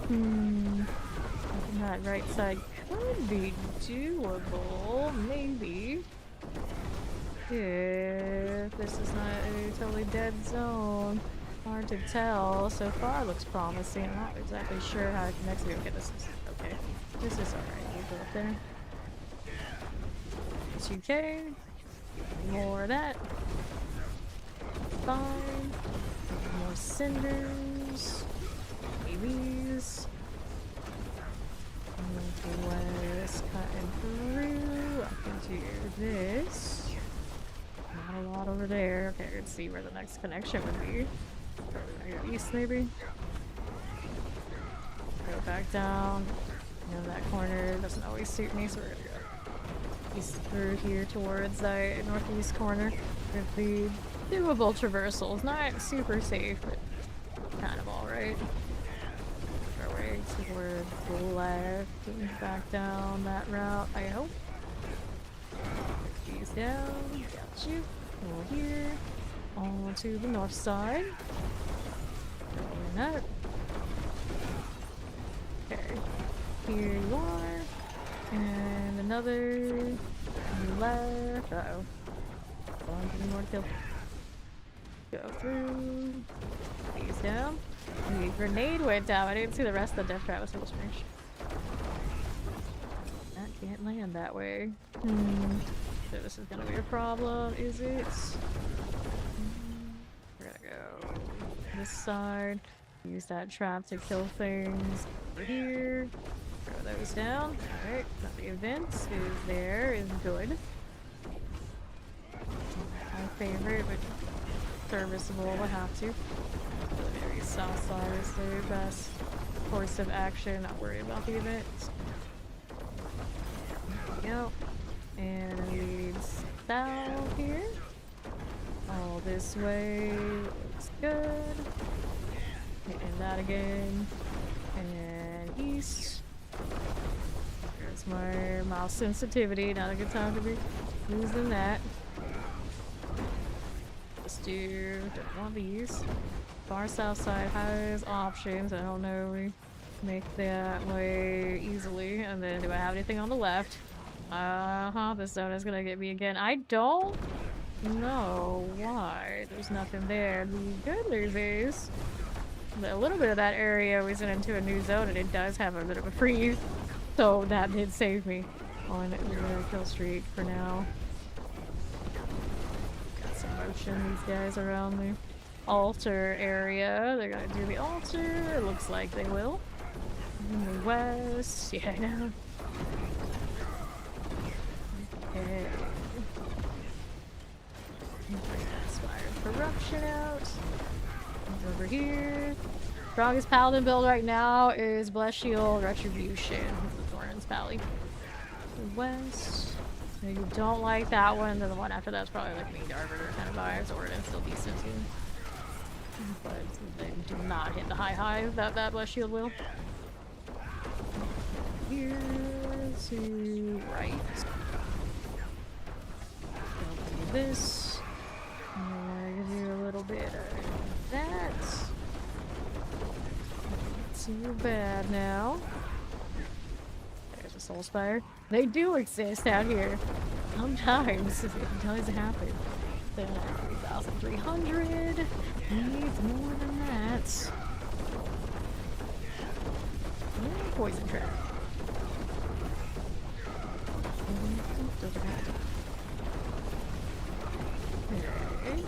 Speaker 1: Looking that right side could be doable, maybe. If this is not a totally dead zone. Hard to tell. So far looks promising. I'm not exactly sure how it connects to. Okay, this is okay. This is alright. We'll go up there. It's UK. More of that. Fine. More cinders. Babies. West cutting through up into this. Not a lot over there. Okay, let's see where the next connection would be. Go east maybe. Go back down. You know, that corner doesn't always suit me, so we're gonna go east through here towards the northeast corner with the doable traversals. Not super safe, but kind of alright. Our way towards the left and back down that route, I hope. These down, got you. Over here, on to the north side. Going up. Okay, here you are. And another left. Uh-oh. One more to kill. Go through. These down. The grenade went down. I didn't see the rest of the death trap. Was so strange. That can't land that way. So this is gonna be a problem, is it? We're gonna go this side. Use that trap to kill things over here. Throw those down. Alright, now the event is there, is good. My favorite, but serviceable, we'll have to. The very south side is the best course of action, not worry about the event. There we go. And it leads south here. All this way looks good. And that again. And east. There's my mouse sensitivity. Not a good time to be using that. Let's do one of these. Far south side has options. I don't know. We make that way easily. And then do I have anything on the left? This zone is gonna get me again. I don't know why there's nothing there. The good news is that a little bit of that area was into a new zone and it does have a bit of a freeze. So that did save me on the kill streak for now. Got some motion, these guys around the altar area. They're gonna do the altar. It looks like they will. In the west, yeah, I know. Okay. Inspired corruption out. Over here. Strongest paladin build right now is Bless Shield Retribution. The Thorns Valley. West. If you don't like that one, then the one after that's probably like Meat Arbiter kind of vibes, or it's still decent too. But they do not hit the high highs that Bless Shield will. Here to right. This. Give you a little bit of that. Not too bad now. There's a Soul Spire. They do exist out here. Sometimes it does happen. 3,300. Needs more than that. And poison trap. Doesn't have to. Okay.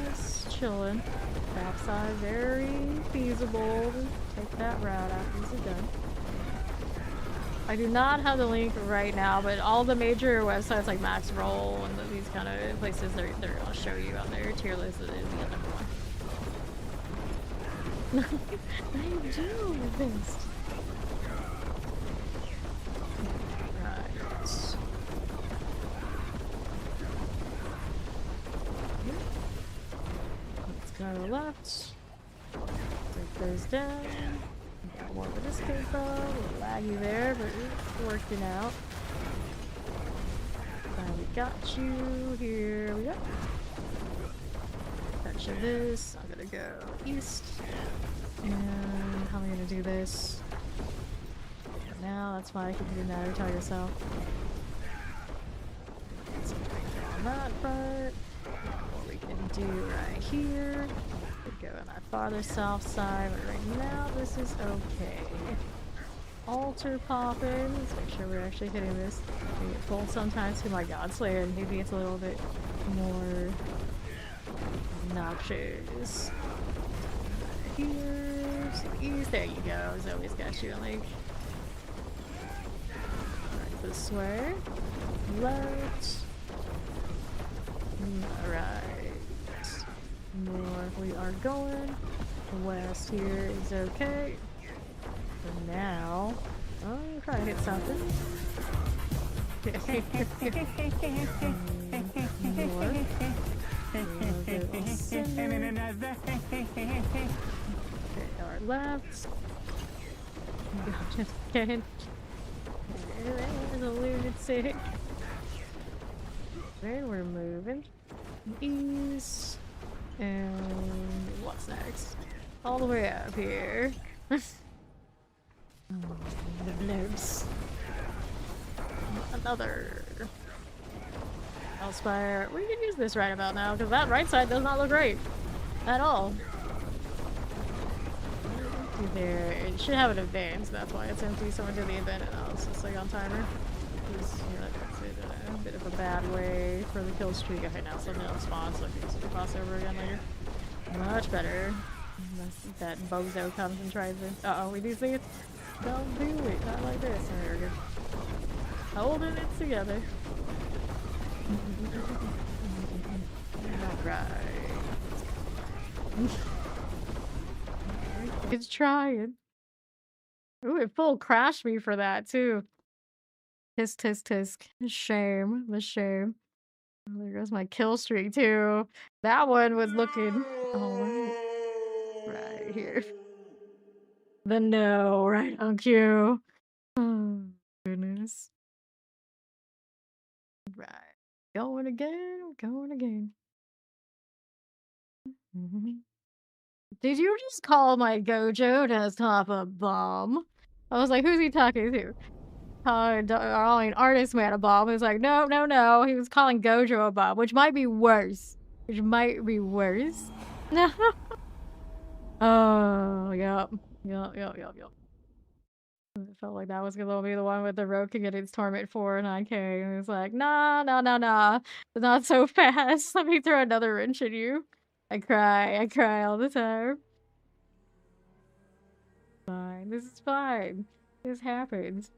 Speaker 1: Just chilling. Backside, very feasible. Take that route after these are done. I do not have the link right now, but all the major websites like Max Roll and these kind of places, they're gonna show you on their tier list that is the number one. What are you doing with this? Right. Let's go left. Break those down. Got more where this came from. A little laggy there, but it's working out. We got you. Here we go. Touch of this. I'm gonna go east. And how am I gonna do this? For now, that's fine. I can do that. Tell yourself. On that part. What we can do right here. Go on our farther south side, but right now this is okay. Altar popping. Let's make sure we're actually hitting this. We get full sometimes to my God Slayer, and maybe it's a little bit more obnoxious. Here, to the east. There you go. Zoe's got you, like. Right this way. Left. Alright. North we are going. The west here is okay. For now. Oh, I'm trying to hit something. Okay, our left. Just kidding. There's a lunatic. Then we're moving east. And what's next? All the way up here. The blobs. Another Hellspire. We can use this right about now because that right side does not look great at all. There, it should have an advance. That's why it's empty. Someone did the event and I was just like on timer. Just, you know, that's it in a bit of a bad way for the kill streak. Okay, now something else spawns, so I can just cross over again later. Much better. Unless that bozo comes and tries to. Uh-oh, we do see it. Don't do it. Not like this. Oh, there we go. Holding it together. Alright. It's trying. Ooh, it full crashed me for that too. Tisk tisk tisk. Shame. The shame. Oh, there goes my kill streak too. That one was looking right here. The no, right on cue. Oh goodness. Right. Going again, going again. Did you just call my Gojo to stop a bomb? I was like, who's he talking to? Calling artist man a bomb. He was like, no, no, no. He was calling Gojo a bomb, which might be worse. Which might be worse. No. Oh, yep. Yep. It felt like that was gonna be the one with the rogue can get its torment 4 9k. And it was like, nah. Not so fast. Let me throw another wrench at you. I cry all the time. Fine. This is fine. This happens.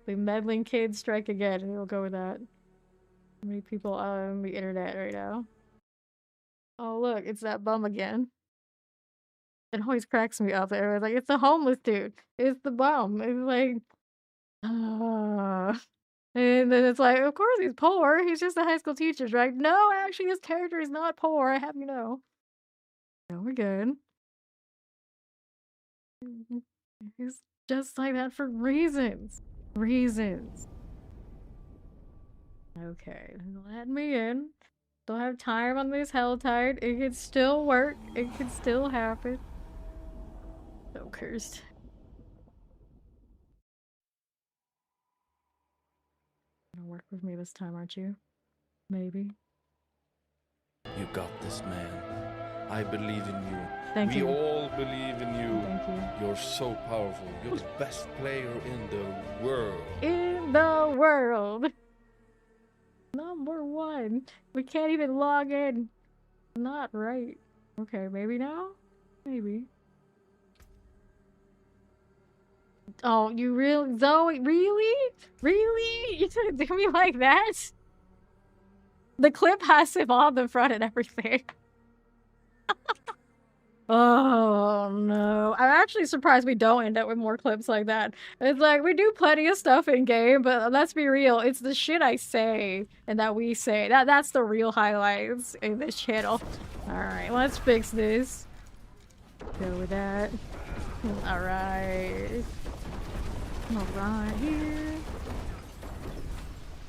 Speaker 1: The meddling kids strike again, and we'll go with that. How many people on the internet right now? Oh look, it's that bum again. It always cracks me up. Everyone's like, it's the homeless dude. It's the bum. It's like, and then it's like, of course he's poor. He's just a high school teacher, right? No, actually, his character is not poor. I have you know. No, we're good. He's just like that for reasons. Reasons. Okay, let me in. Don't have time on this Helltide. It can still work. It can still happen. So cursed. You're gonna work with me this time, aren't you? Maybe.
Speaker 4: You got this, man. I believe in you.
Speaker 1: Thank you.
Speaker 4: We all believe in you.
Speaker 1: Thank you.
Speaker 4: You're so powerful. You're the best player in the world.
Speaker 1: In the world. Number 1. We can't even log in. Not right. Okay, maybe now? Maybe. Oh, you really, Zoe? Really? Really? You gonna do me like that? The clip has him on the front and everything. Oh no. I'm actually surprised we don't end up with more clips like that. It's like, we do plenty of stuff in game, but let's be real, it's the shit I say and that we say. That's the real highlights in this channel. Alright, let's fix this. Go with that. Alright. Alright, here.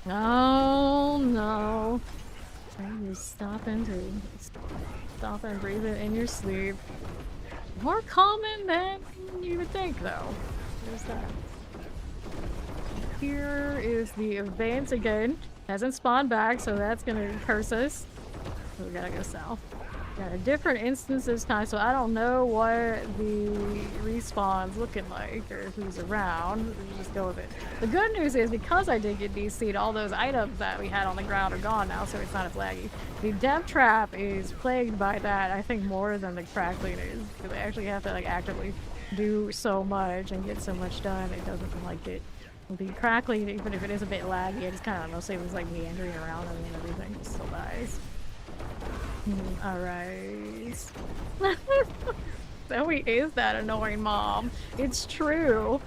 Speaker 1: Oh no. You stop and breathe it in your sleep. More common than you would think, though. There's that. Here is the event again. Hasn't spawned back, so that's gonna curse us. So we gotta go south. Got a different instance this time, so I don't know what the respawn's looking like or who's around. We'll just go with it. The good news is, because I did get DC'd, all those items that we had on the ground are gone now, so it's not as laggy. The death trap is plagued by that, I think, more than the crackling is. Because they actually have to like actively do so much and get so much done, it doesn't like it. The crackling, even if it is a bit laggy, it's kind of mostly was like meandering around and everything just still dies. Alright. Zoe is that annoying mom. It's true.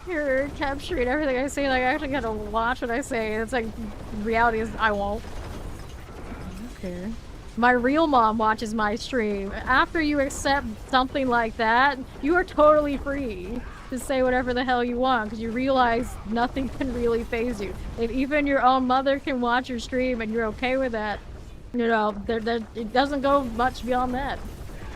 Speaker 1: You're capturing everything I say. Like, I actually gotta watch what I say. It's like, reality is, I won't. Okay. My real mom watches my stream. After you accept something like that, you are totally free to say whatever the hell you want, because you realize nothing can really faze you. If even your own mother can watch your stream and you're okay with that, you know, it doesn't go much beyond that.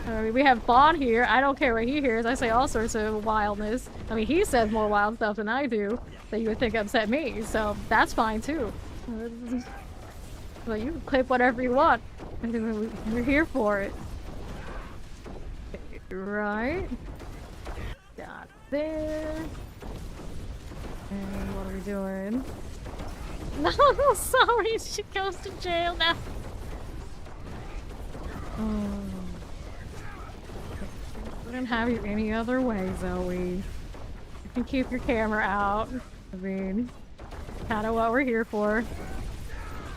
Speaker 1: I mean, we have Fawn here. I don't care what he hears. I say all sorts of wildness. I mean, he says more wild stuff than I do that you would think upset me, so that's fine too. Well, you can clip whatever you want. We're here for it. Right. Got there. And what are we doing? No, sorry, she goes to jail now. Oh. We don't have you any other way, Zoe. You can keep your camera out. I mean, kind of what we're here for.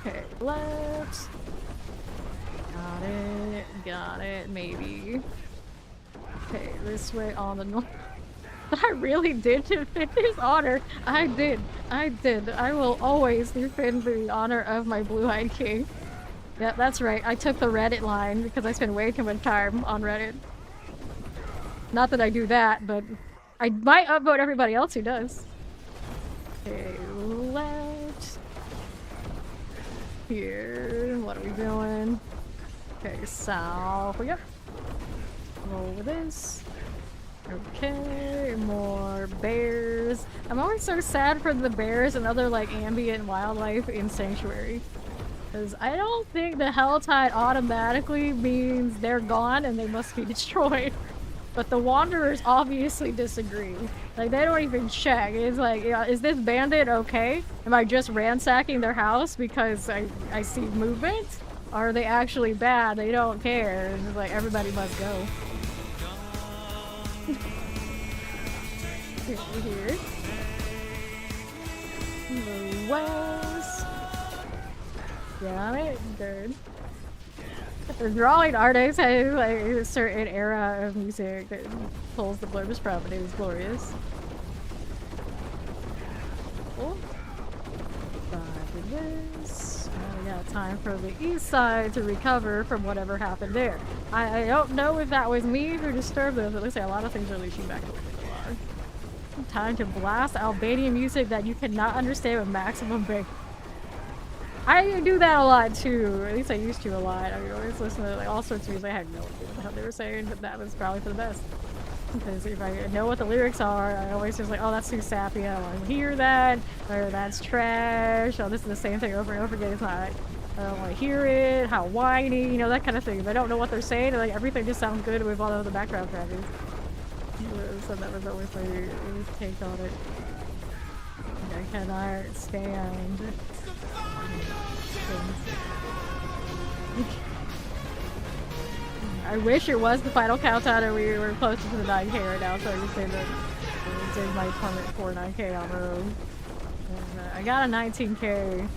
Speaker 1: Okay, left. Got it, maybe. Okay, this way on the north. But I really did defend his honor. I did. I will always defend the honor of my blue-eyed king. Yeah, that's right. I took the Reddit line because I spend way too much time on Reddit. Not that I do that, but I might upvote everybody else who does. Okay, left. Here. What are we doing? Okay, south. Yep. Roll with this. Okay, more bears. I'm always so sad for the bears and other like ambient wildlife in Sanctuary. Because I don't think the Helltide automatically means they're gone and they must be destroyed. But the Wanderers obviously disagree. Like, they don't even check. It's like, is this bandit okay? Am I just ransacking their house because I see movement? Or are they actually bad? They don't care. It's like, everybody must go. Here. The west. Got it. Good. The drawing artist has like a certain era of music that pulls the blurbs from, and it was glorious. Cool. Back with this. Now we got time for the east side to recover from whatever happened there. I don't know if that was me who disturbed them, but let's say a lot of things are leaching back to what they are. Time to blast Albanian music that you cannot understand with maximum bass. I do that a lot too. At least I used to a lot. I would always listen to like all sorts of music. I had no idea what the hell they were saying, but that was probably for the best. Because if I know what the lyrics are, I always just like, oh, that's too sappy. I don't want to hear that. Or that's trash. Oh, this is the same thing over and over again. It's not. I don't want to hear it. How whiny, you know, that kind of thing. If I don't know what they're saying, and, like everything just sounds good with all of the background track is. So that was always my take on it. I cannot stand. I wish it was the final countdown and we were closer to the 9K right now, so I just say that did my permanent 49k on Rogue. And, I got a 19k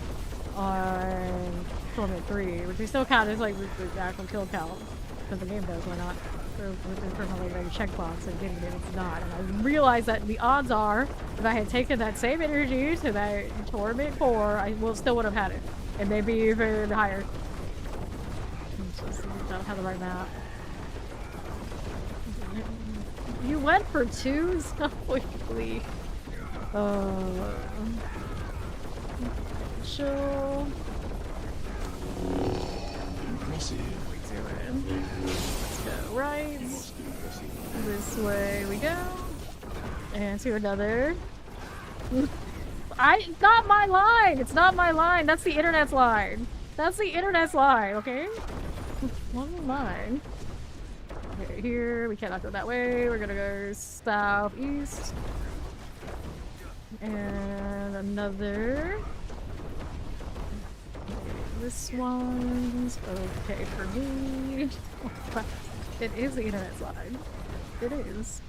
Speaker 1: on Torment 3, which we still count as like the actual kill count. Because the game does, why not? With Infernal like checkbox and getting it, it's not. And I realized that the odds are, if I had taken that same energy to that Torment 4, I still would have had it. And maybe even higher. Just don't have the right map. You went for 2 so quickly. Chill. Let's go right. This way we go. And to another. It's not my line! It's not my line! That's the internet's line! That's the internet's line, okay? One line. Okay, here, we cannot go that way. We're gonna go southeast. And another. This one's okay for me. It is the internet's line. It is.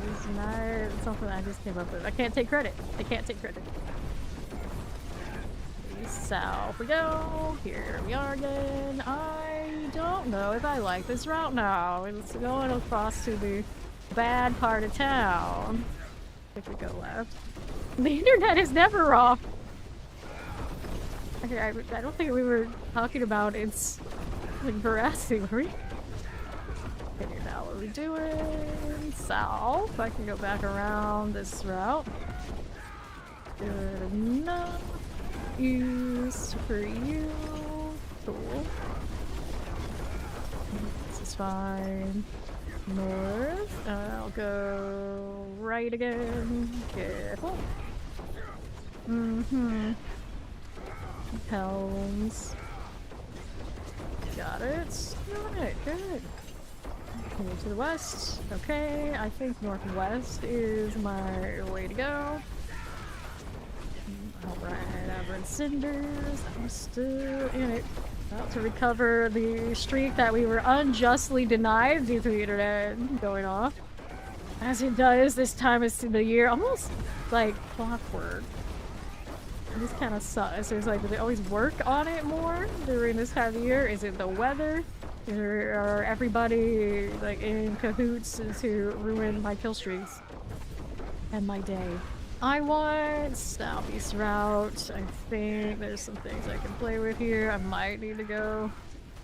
Speaker 1: It's not something I just came up with. I can't take credit. I can't take credit. South we go. Here we are again. I don't know if I like this route now. It's going across to the bad part of town. I think we go left. The internet is never wrong. Okay, I don't think we were talking about its like veracity, were we? Okay, now what are we doing? South. I can go back around this route. Good enough. East for you. Cool. This is fine. North. I'll go right again. Careful. Helms. Got it. Got it. Good. Move to the west. Okay, I think northwest is my way to go. Alright, Aberrant Cinders. I'm still in it. About to recover the streak that we were unjustly denied due to the internet going off. As it does this time of the year. Almost like clockwork. This kind of sucks. There's like, do they always work on it more during this time of year? Is it the weather? Or everybody like in cahoots to ruin my kill streaks and my day? I want southeast route. I think there's some things I can play with here. I might need to go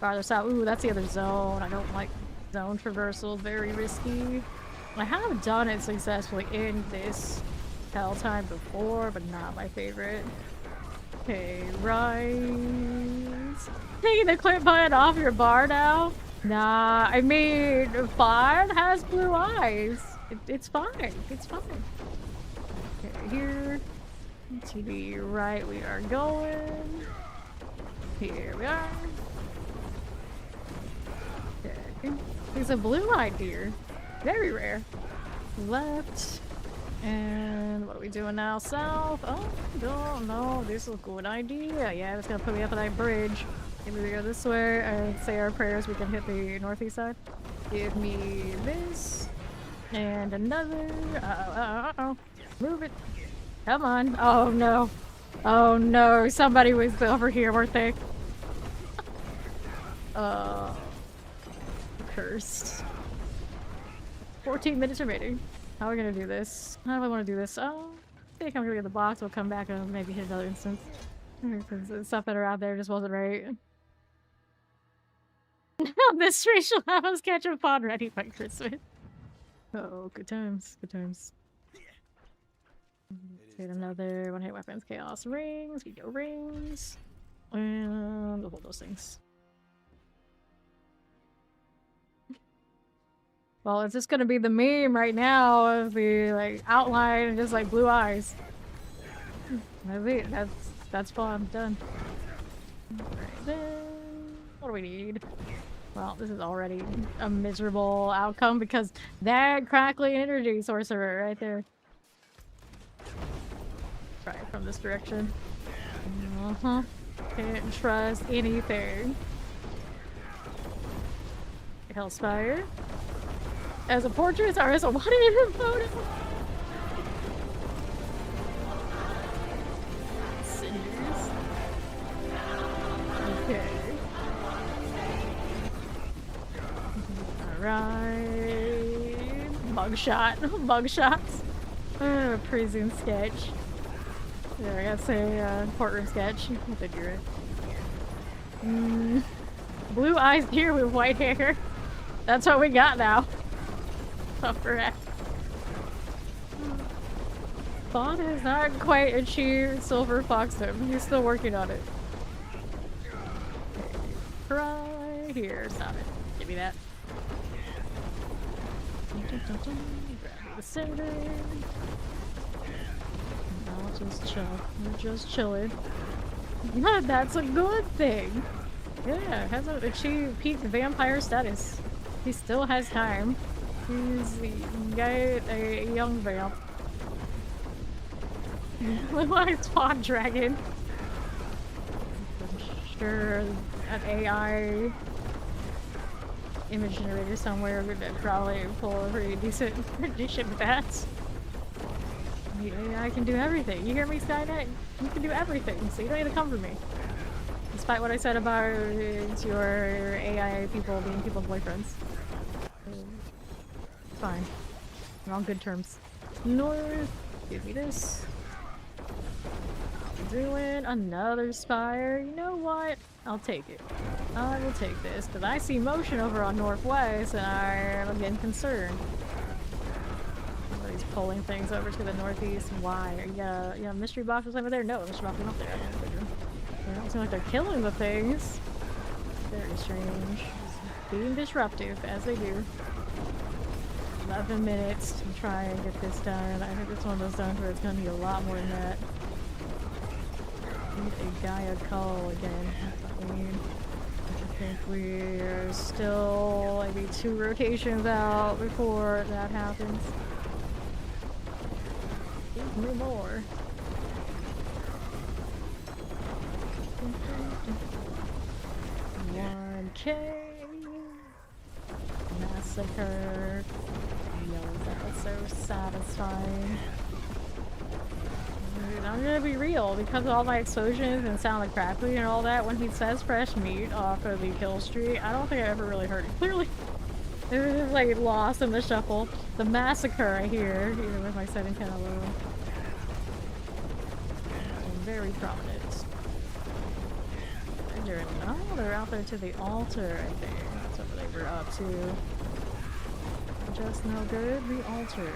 Speaker 1: farther south. Ooh, that's the other zone. I don't like zone traversal. Very risky. I have done it successfully in this hell time before, but not my favorite. Okay, rise. Taking the clip button off your bar now? Nah, I mean, Fawn has blue eyes. It's fine. It's fine. Okay, here. To the right we are going. Here we are. Okay. He's a blue-eyed deer. Very rare. Left. And what are we doing now? South? Oh, don't know. This is a good idea. Yeah, it's gonna put me up on that bridge. Maybe we go this way and say our prayers. We can hit the northeast side. Give me this. And another. Uh-oh. Move it. Come on. Oh, no. Oh, no. Somebody was over here, weren't they? Cursed. 14 minutes remaining. How are we gonna do this? How do I want to do this? Oh, I think I'm gonna get the box. We'll come back and maybe hit another instance. Because the stuff that are out there just wasn't right. This racial house catch a pod ready by Christmas. Oh, good times. Good times. Let's get another one-hit weapons, chaos rings, ego rings, and we'll hold those things. Well, it's just gonna be the meme right now of the like outline and just like blue eyes. That's it. That's fun. Done. Alright then. What do we need? Well, this is already a miserable outcome because that crackly energy sorcerer right there. Try it from this direction. Can't trust anything. Hellspire. As a portrait or as a what-even photo? Cinders. Okay. Alright. Mugshot. Mugshots. Prison sketch. There, I gotta say, courtroom sketch. I think you're right. Blue eyes here with white hair. That's what we got now. Upper half. Bond has not quite achieved Silver Foxdom. He's still working on it. Right here. Stop it. Give me that. Grab the cinder. I'll just chill. We're just chilling. Yeah, that's a good thing. Yeah, hasn't achieved peak vampire status. He still has time. He's a young vamp. Look like Spawn Dragon. I'm sure an AI image generator somewhere would probably pull a pretty decent rendition of that. The AI can do everything. You hear me, Skynet? You can do everything, so you don't need to come for me. Despite what I said about your AI people being people's boyfriends. Fine. We're on good terms. North. Give me this. Doing another spire. You know what? I'll take it. I will take this, because I see motion over on Northwest, and I'm getting concerned. Somebody's pulling things over to the northeast. Why? Yeah, mystery box was over there? No, mystery box was not there. They don't seem like they're killing the things. Very strange. Just being disruptive, as they do. 11 minutes to try and get this done. I think it's one of those times where it's going to be a lot more than that. Need a Gaia call again. That's what we need. I think we're still maybe 2 rotations out before that happens. Give me more. $1K. Massacre. Yo, that was so satisfying. Dude, I'm gonna be real, because of all my explosions and sound like crackling and all that, when he says fresh meat off of the kill streak, I don't think I ever really heard it clearly. It was just like lost in the shuffle. The massacre I hear, even with my setting kind of low. Very prominent. Oh, they're out there to the altar, I think. That's what they were up to. Just no good, the altar.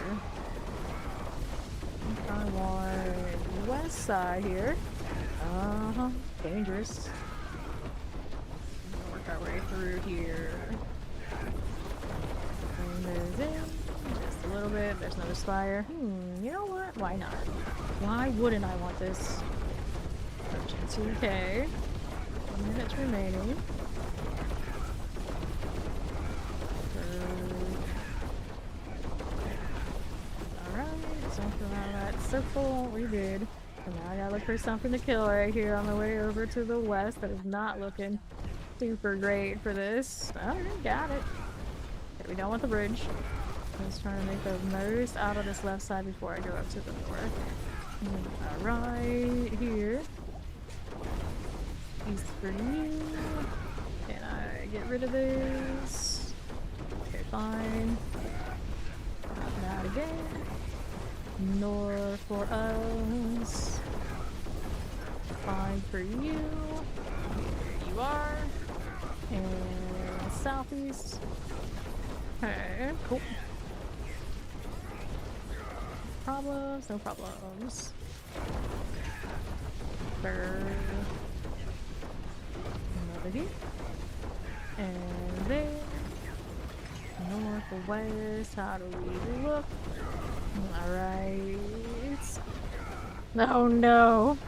Speaker 1: I want west side here. Dangerous. Work our way through here. And there's in. Just a little bit. There's another spire. You know what? Why not? Why wouldn't I want this? 2K. 1 minute remaining. Alright, something out of that circle. We did. And now I gotta look for something to kill right here on the way over to the west. That is not looking super great for this. Alright, got it. Okay, we don't want the bridge. Just trying to make the most out of this left side before I go up to the north. Alright, here. East for you. Can I get rid of this? Okay, fine. Not again. North for us. Fine for you. Here you are. And southeast. Okay, cool. Problems? No problems. Burr. Over here. And there. North or west. How do we look? Alright. Oh no.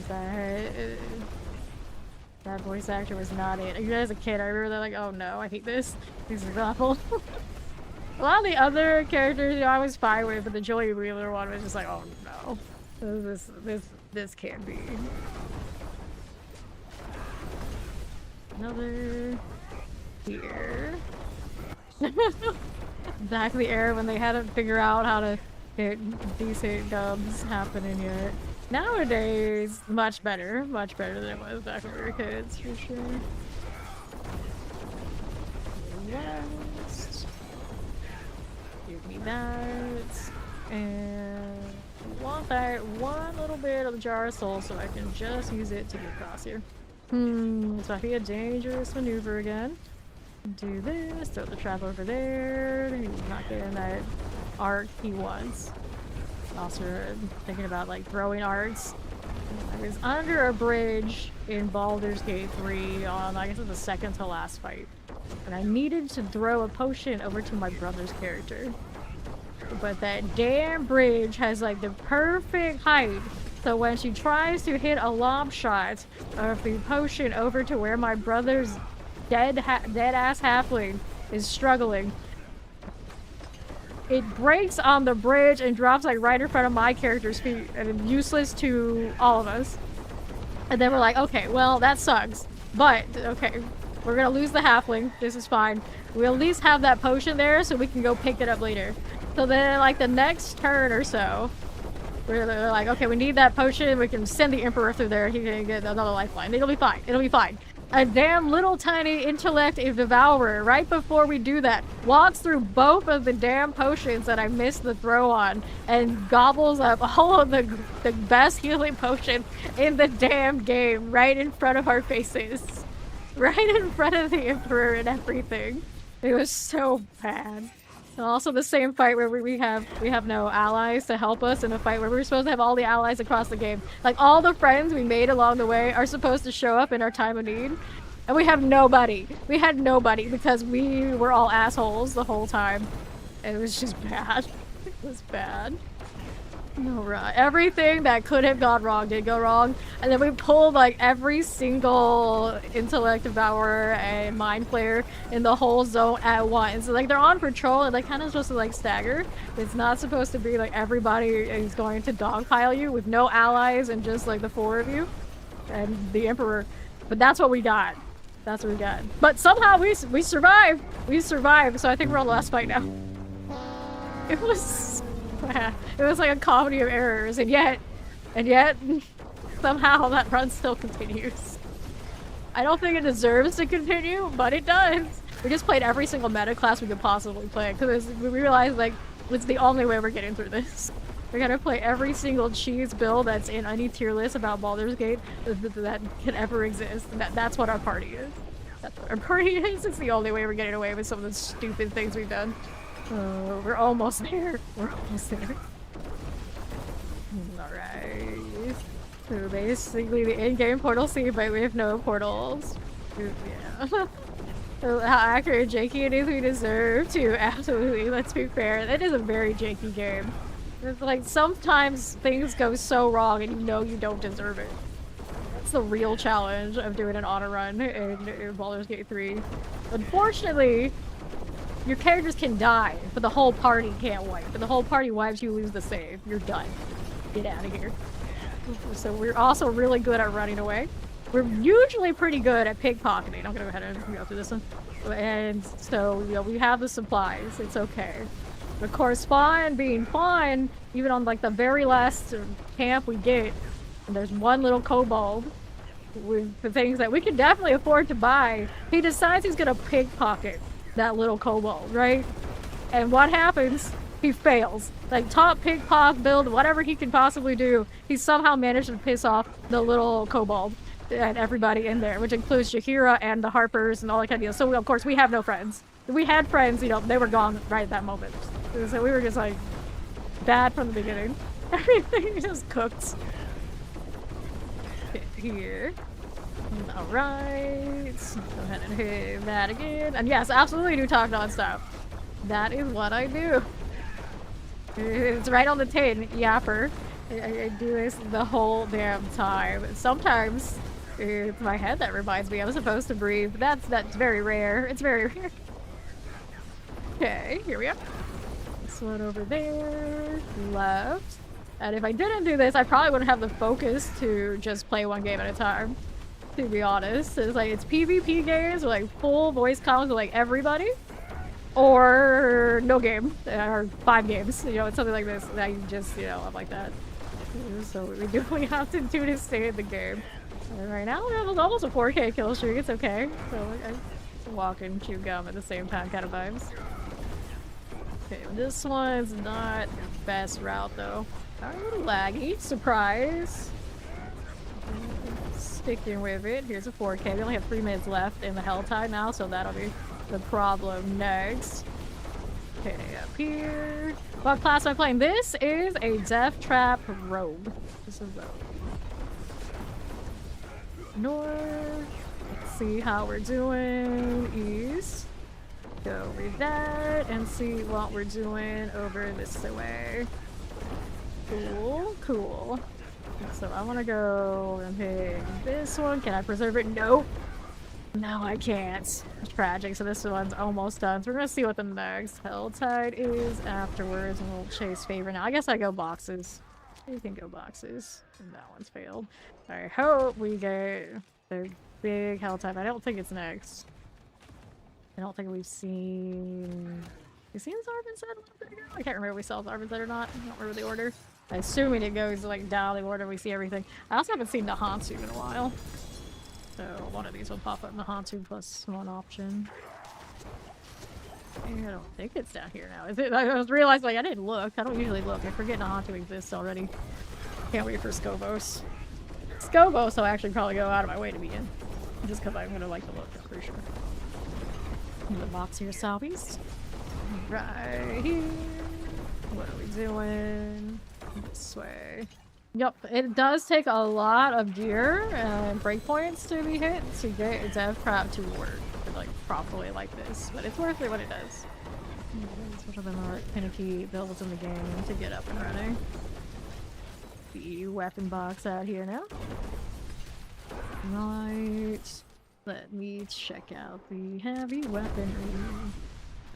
Speaker 1: That voice actor was not it. Even as a kid, I remember that like, oh no, I hate this. This is awful. A lot of the other characters, you know, I was fine with, but the Joey Wheeler one was just like, oh no. This can't be. Another here. back in the era when they hadn't figured out how to get decent dubs happening yet. Nowadays, much better than it was back when we were kids, for sure. West. Give me that. And I want that one little bit of the jar of soul so I can just use it to get across here. So might be a dangerous maneuver again. Do this, throw the trap over there. He's not getting that arc he wants. Also thinking about like throwing arcs. I was under a bridge in Baldur's Gate 3 on, I guess it was the second to last fight. And I needed to throw a potion over to my brother's character. But that damn bridge has like the perfect height. So when she tries to hit a lob shot of the potion over to where my brother's dead-ass halfling is struggling, it breaks on the bridge and drops like right in front of my character's feet and it's useless to all of us. And then we're like, okay, well, that sucks. But, okay, we're gonna lose the halfling. This is fine. We'll at least have that potion there so we can go pick it up later. So then, like, the next turn or so, we're like, okay, we need that potion. We can send the Emperor through there. He can get another lifeline. It'll be fine. It'll be fine. A damn little tiny intellect devourer, right before we do that, walks through both of the damn potions that I missed the throw on and gobbles up all of the best healing potion in the damn game right in front of our faces. Right in front of the Emperor and everything. It was so bad. And also the same fight where we have no allies to help us in a fight where we were supposed to have all the allies across the game. Like all the friends we made along the way are supposed to show up in our time of need. And we have nobody. We had nobody because we were all assholes the whole time. And it was just bad. It was bad. Alright. Everything that could have gone wrong did go wrong. And then we pulled like every single intellect devourer and mind flayer in the whole zone at once. So, like they're on patrol and they're kind of supposed to like stagger. It's not supposed to be like everybody is going to dogpile you with no allies and just like the four of you and the Emperor. But that's what we got. That's what we got. But somehow we survived. We survived. So I think we're on the last fight now. It was like a comedy of errors, and yet somehow that run still continues. I don't think it deserves to continue, but it does. We just played every single meta class we could possibly play because we realized like it's the only way we're getting through this. We gotta play every single cheese build that's in any tier list about Baldur's Gate that can ever exist. And that's what our party is. That's what our party is. It's the only way we're getting away with some of the stupid things we've done. We're almost there. We're almost there. Alright. So basically the in-game portal C, but we have no portals. Yeah. So how accurate janky it is, we deserve to. Absolutely, let's be fair. It is a very janky game. It's like sometimes things go so wrong and you know you don't deserve it. That's the real challenge of doing an auto run in Baldur's Gate 3. Unfortunately, your characters can die, but the whole party can't wipe. If the whole party wipes, you lose the save. You're done. Get out of here. So we're also really good at running away. We're usually pretty good at pickpocketing. I'm gonna go ahead and go through this one. And so, you know, we have the supplies. It's okay. Of course, Fawn being Fawn, even on like the very last camp we get, and there's one little kobold with the things that we can definitely afford to buy. He decides he's gonna pickpocket that little kobold, right? And what happens? He fails. Like top pickpocket build, whatever he can possibly do, he somehow managed to piss off the little kobold and everybody in there, which includes Shahira and the Harpers and all that kind of deal. So of course we have no friends. If we had friends, you know, they were gone right at that moment. So we were just like bad from the beginning. Everything just cooked. Hit here. Alright. Go ahead and hit that again. And yes, absolutely do talk nonstop. That is what I do. It's right on the tin, yapper. I do this the whole damn time. Sometimes it's my head that reminds me I'm supposed to breathe. That's very rare. It's very rare. Okay, here we go. This one over there, left. And if I didn't do this, I probably wouldn't have the focus to just play one game at a time. To be honest, it's like it's PvP games with like full voice comms with like everybody. or no game, or 5 games. You know, it's something like this that you just, you know, I'm like that. So we definitely have to do to stay in the game. And right now, we have almost a 4K kill streak. It's okay. So I walk and chew gum at the same time, kind of vibes. Okay, this one's not the best route though. A little laggy. Surprise. Sticking with it. Here's a 4K. We only have 3 minutes left in the Helltide now, so that'll be the problem next. Okay, up here. What class am I playing? This is a Death Trap Rogue. This is a rogue. North. Let's see how we're doing. East. Go read that and see what we're doing over this way. Cool, cool. So I want to go and pick this one. Can I preserve it? Nope. No, I can't. Tragic. So this one's almost done. So we're gonna see what the next Helltide is afterwards, and we'll chase favor. Now I guess I go boxes. You can go boxes. And that one's failed. I hope we get the big Helltide. I don't think it's next. I don't think we've seen. We've seen Zarvan's Head a little bit ago. I can't remember if we saw Zarvan's Head or not. I don't remember the order. I'm assuming it goes like down the order. We see everything. I also haven't seen the Hansu in a while. So one of these will pop up in the Hansu plus one option. And I don't think it's down here now. Is it? I was realizing like I didn't look. I don't usually look. I forget the Hansu exists already. Can't wait for Skobos. Skobos I'll actually probably go out of my way to be in. Just because I'm gonna like the look, I'm pretty sure. The box here, southeast. Right here. What are we doing? This way. Yep, it does take a lot of gear and breakpoints to be hit to get a Death Trap to work like properly like this, but it's worth it when it does. It's one of the more finicky builds in the game to get up and running. The weapon box out here now. Right. Let me check out the heavy weaponry.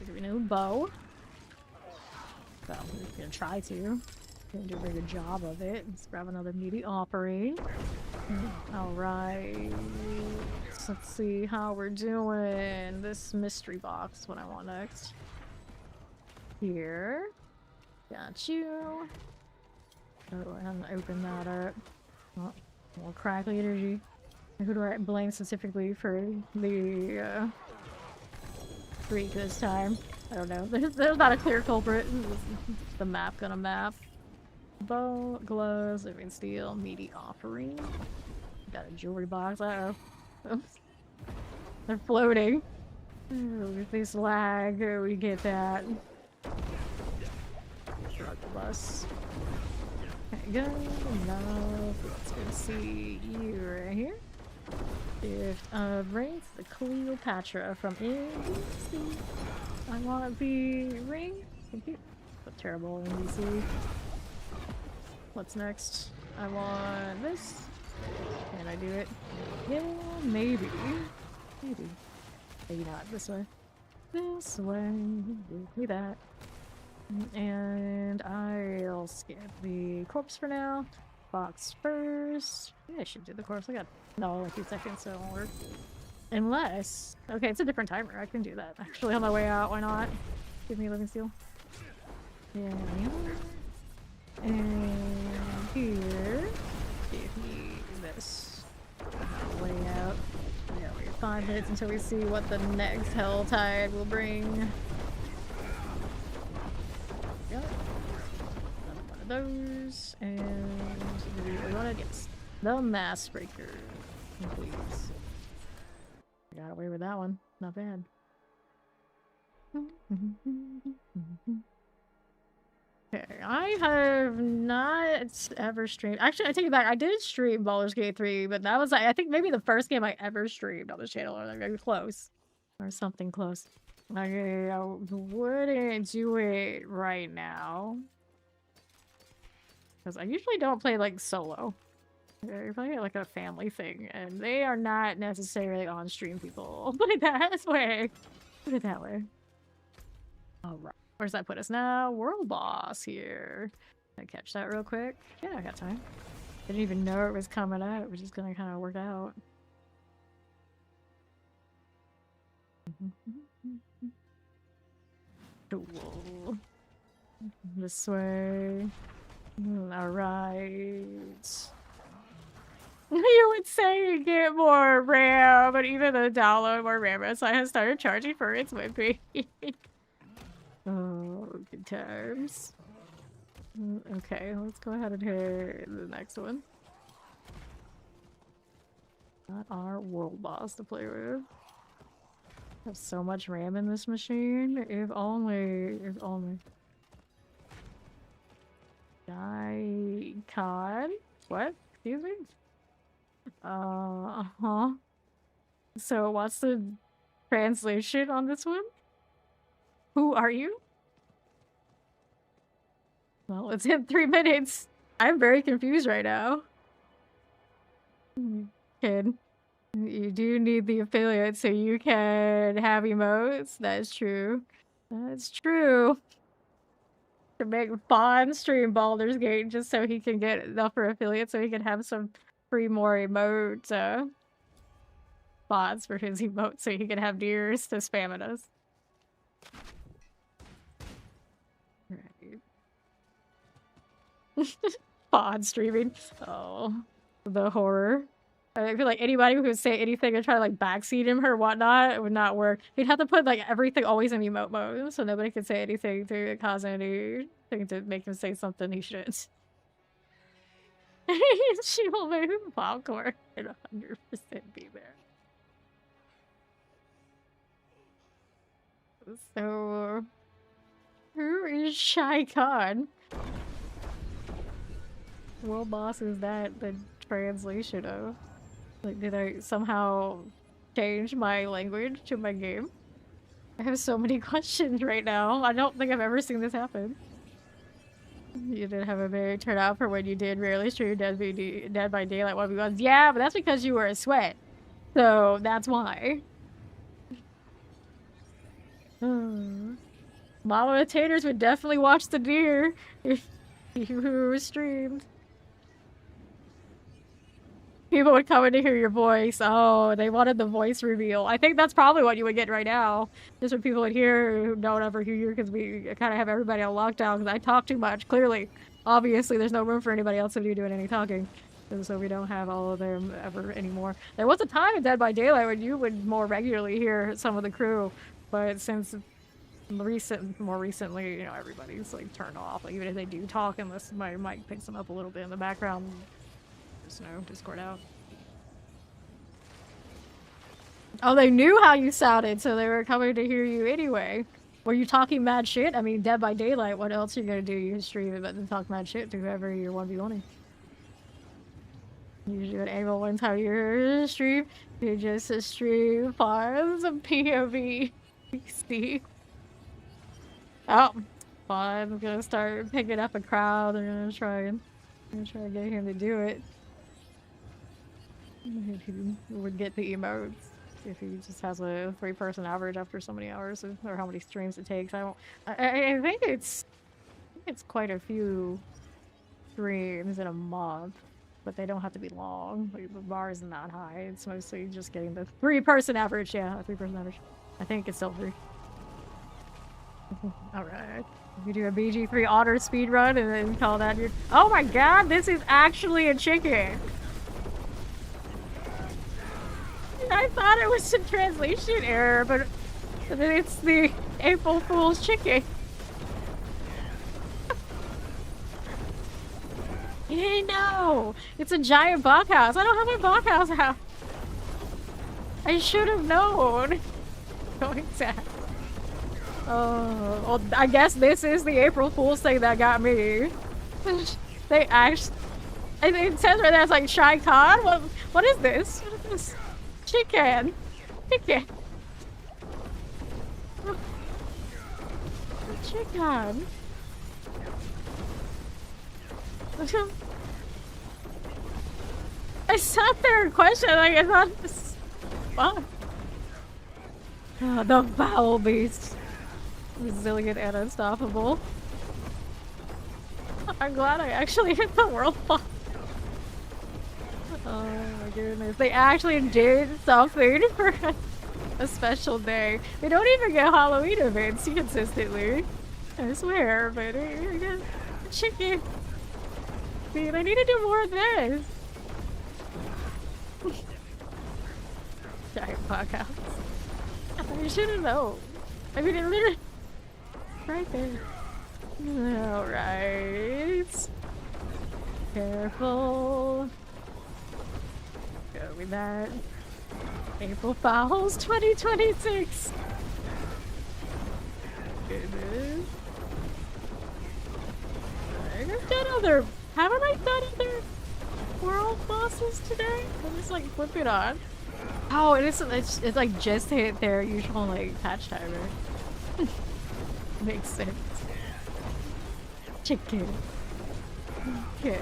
Speaker 1: There's no bow. Well, we're gonna try to. Gonna do a very good job of it. Let's grab another meaty offering. Alright. Let's see how we're doing. This mystery box is what I want next. Here. Got you. Oh, I'm gonna open that up. Oh, more crackly energy. Who do I blame specifically for the freak this time? I don't know. There's not a clear culprit. The map gonna map. Bow, gloves, living steel, meaty offering. Got a jewelry box. Uh-oh. They're floating. With this lag, we get that. Drug bus. Okay, good enough. Let's go see you right here. Gift of Wraith, the Cleopatra from NBC. I want the ring. Thank you. But terrible NBC. What's next? I want this. Can I do it? Yeah, maybe. Maybe. Maybe not. This way. This way. Give me that. And I'll skip the corpse for now. Box first. Yeah, I should do the corpse. I got like a few seconds, so it won't work. Unless... Okay, it's a different timer. I can do that. Actually, on my way out, why not? Give me a living steel. Yeah. And here, give me this layout. Yeah, we have 5 minutes until we see what the next Helltide will bring. Yep. Another one of those, and we want to get the Mass Breaker, please. I got away with that one. Not bad. Okay, I have not ever streamed. Actually, I take it back. I did stream Baldur's Gate 3, but that was like, I think maybe the first game I ever streamed on this channel, or like close, or something close. Okay, I wouldn't do it right now because I usually don't play like solo. Okay, you're playing like a family thing, and they are not necessarily on stream people. Put it that way. Put it that way. All right. Where does that put us now? World boss here. Can I catch that real quick? Yeah, I got time. Didn't even know it was coming up. We're just gonna kind of work out. Cool. This way. Alright. You would say you get more RAM, but even the download more RAM, so I have started charging for its whipping. Oh, good times. Okay, let's go ahead and hit the next one. Not our world boss to play with. I have so much RAM in this machine. If only. If only. Daikon? What? Excuse me? Uh-huh. So what's the translation on this one? Who are you? Well, it's in 3 minutes. I'm very confused right now. Kid, you do need the affiliate so you can have emotes. That's true. That's true. To make Fawn stream Baldur's Gate just so he can get enough for affiliate so he can have some free more emote bots for his emote so he can have deers to spam at us. Right. Fawn streaming. Oh, the horror. I feel like anybody who would say anything and try to like backseat him or whatnot, it would not work. He'd have to put like everything always in emote mode so nobody could say anything to cause anything to make him say something he shouldn't. She will move popcorn and 100% be there. So, who is Shy Khan? World boss is that the translation of? Like, did I somehow change my language to my game? I have so many questions right now. I don't think I've ever seen this happen. You did have a very turnout for when you did rarely stream Dead by Daylight 1v1s. Yeah, but that's because you were a sweat. So, that's why. Mama Taters would definitely watch the deer if you streamed. People would come in to hear your voice. Oh, they wanted the voice reveal. I think that's probably what you would get right now. Just what people would hear who don't ever hear you because we kind of have everybody on lockdown because I talk too much, clearly. Obviously, there's no room for anybody else to be doing any talking. And so we don't have all of them ever anymore. There was a time in Dead by Daylight when you would more regularly hear some of the crew, but since more recently, you know, everybody's like turned off. Like, even if they do talk, unless my mic picks them up a little bit in the background. There's no Discord out. Oh, they knew how you sounded, so they were coming to hear you anyway. Were you talking mad shit? I mean, Dead by Daylight, what else are you gonna do? You can stream it, but then talk mad shit to whoever you're 1v1ing. Usually when anyone wants how you stream, you just stream farms of POV. See? Oh, I'm gonna start picking up a crowd. I'm gonna try and get him to do it. If he would get the emotes. If he just has a 3-person average after so many hours, or how many streams it takes. I think it's quite a few streams in a month, but they don't have to be long. Like, the bar is not high. It's mostly just getting the 3-person average. Yeah, a 3-person average. I think it's still 3. Alright. You do a BG3 otter speed run and then call that your— oh my god, this is actually a chicken! I thought it was a translation error, but it's the April Fool's chicken. Hey, no! It's a giant bunkhouse. I don't have my bunkhouse out. I should have known. Going sad. Oh, well, I guess this is the April Fool's thing that got me. They actually— it says right there, it's like Shy Khan? What is this? What is this? Chicken! Chicken! Chicken! I sat there and questioned, like, I thought this— fuck. Oh, the foul beast. Resilient and unstoppable. I'm glad I actually hit the world boss. Oh my goodness. They actually did something for us. a special day. We don't even get Halloween events consistently. I swear, but I get chicken. Dude, I need to do more of this. Giant podcast. I should have known. I mean, it literally right there. Alright. Careful. Go with that. April Fouls 2026. Goodness. I've done other. Haven't I done other world bosses today? I'm just like flip it on. Oh, it's like just hit their usual like patch timer. Makes sense. Chicken. Okay.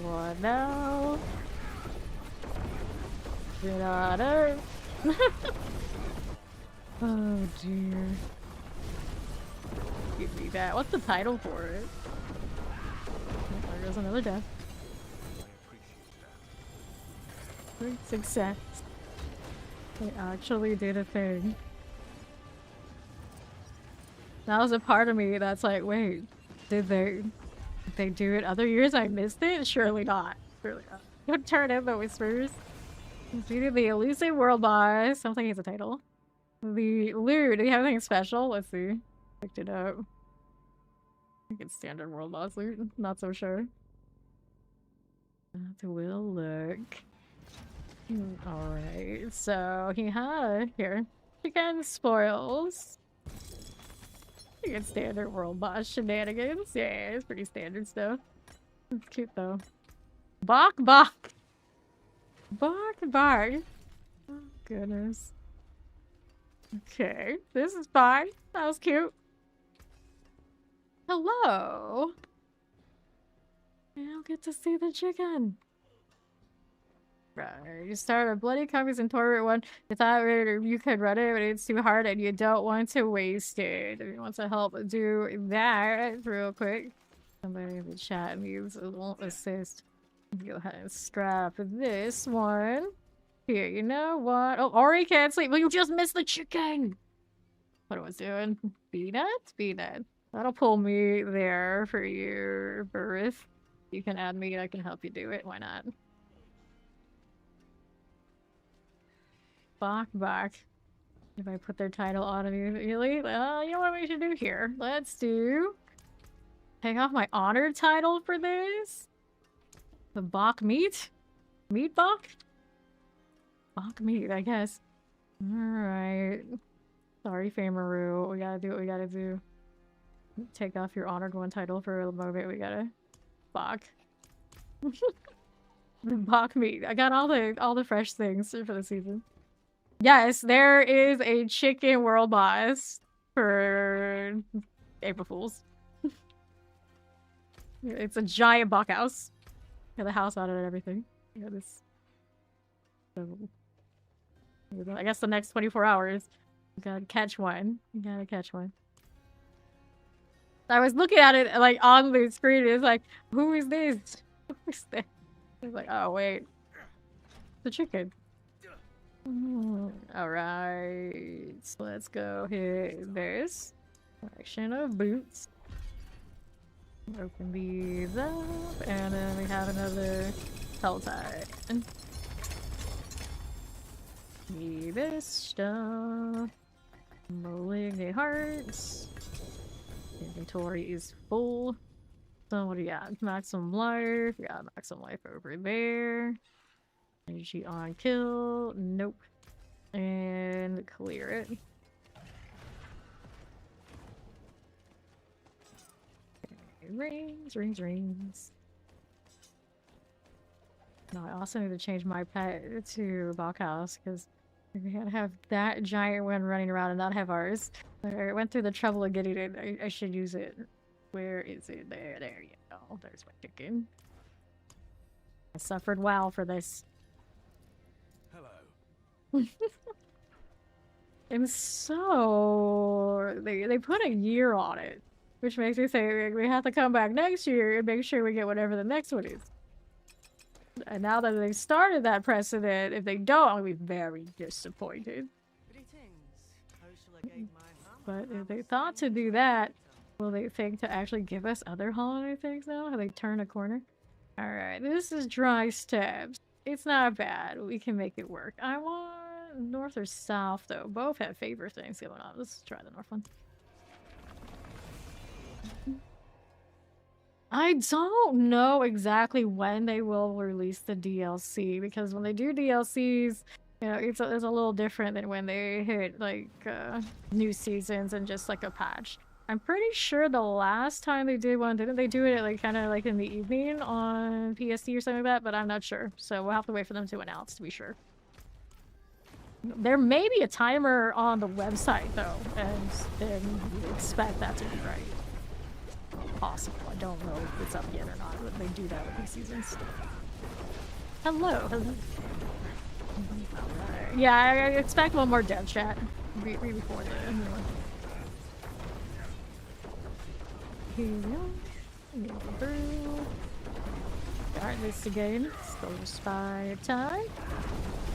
Speaker 1: What now? Get on Earth. Oh dear. Give me that. What's the title for it? Oh, there goes another death. Great success. They actually did a thing. That was a part of me that's like, wait, did they do it other years? I missed it? Surely not. Surely not. Don't turn in the whispers. Defeated the elusive world boss. Sounds like it's a title. The loot. Do you have anything special? Let's see. Picked it up. I think it's standard world boss loot. Not so sure. That will look. Alright, so he had here. Chicken spoils. You get standard world boss shenanigans. Yeah, it's pretty standard stuff. It's cute though. Bok bok. Bok bok. Oh goodness. Okay, this is fine. That was cute. Hello. I'll get to see the chicken. Right. You start a bloody comics and torment one. You thought you could run it, but it's too hard and you don't want to waste it. If you want to help do that real quick. Somebody in the chat needs a little assist. Go ahead and strap this one. Here, you know what? Oh, Ori can't sleep. Well, you just missed the chicken. What I was doing. Peanut? Peanut. That'll pull me there for your birth. You can add me, I can help you do it. Why not? Bok bok. If I put their title on immediately, well, you know what we should do here? Let's do. Take off my honored title for this. The bok meat? Meat bok? Bok meat, I guess. Alright. Sorry, Famaru. We gotta do what we gotta do. Take off your honored one title for a moment. We gotta. Bok. Bok meat. I got all the fresh things for the season. Yes, there is a chicken world boss for April Fools. It's a giant bok house. Got the house on it and everything. Yeah, this. So, I guess the next 24 hours. You gotta catch one. You gotta catch one. I was looking at it like on the screen. It's like, who is this? Who is this? I was like, oh wait, the chicken. Alright, so let's go hit this. Collection of boots. Open these up, and then we have another hell tie. Need this stuff. Rolling the hearts. Inventory is full. So what do you got? Maximum life. We got maximum life over there. Energy on kill. Nope. And clear it. Okay, rings, rings, rings. No, I also need to change my pet to Bokhouse because we gotta have that giant one running around and not have ours. I went through the trouble of getting it. I should use it. Where is it? There you go. There's my chicken. I suffered well for this.
Speaker 3: Hello.
Speaker 1: And so they put a year on it, which makes me say we have to come back next year and make sure we get whatever the next one is. And now that they've started that precedent, if they don't, I'll be very disappointed. But if they thought to do that, will they think to actually give us other holiday things now? Have they turned a corner? Alright, this is dry steps. It's not bad. We can make it work. I want north or south, though. Both have favor things going on. Let's try the north one. I don't know exactly when they will release the DLC, because when they do DLCs, you know, it's a little different than when they hit, like, new seasons and just, like, a patch. I'm pretty sure the last time they did one, didn't they do it, like, kind of, like, in the evening on PST or something like that? But I'm not sure, so we'll have to wait for them to announce to be sure. There may be a timer on the website, though, and then you expect that to be right. Possible. I don't know if it's up yet or not, but they do that with these seasons. Hello. Yeah, I expect one more dev chat before the new one. Here we go. Go through. Start this again. Still spy time.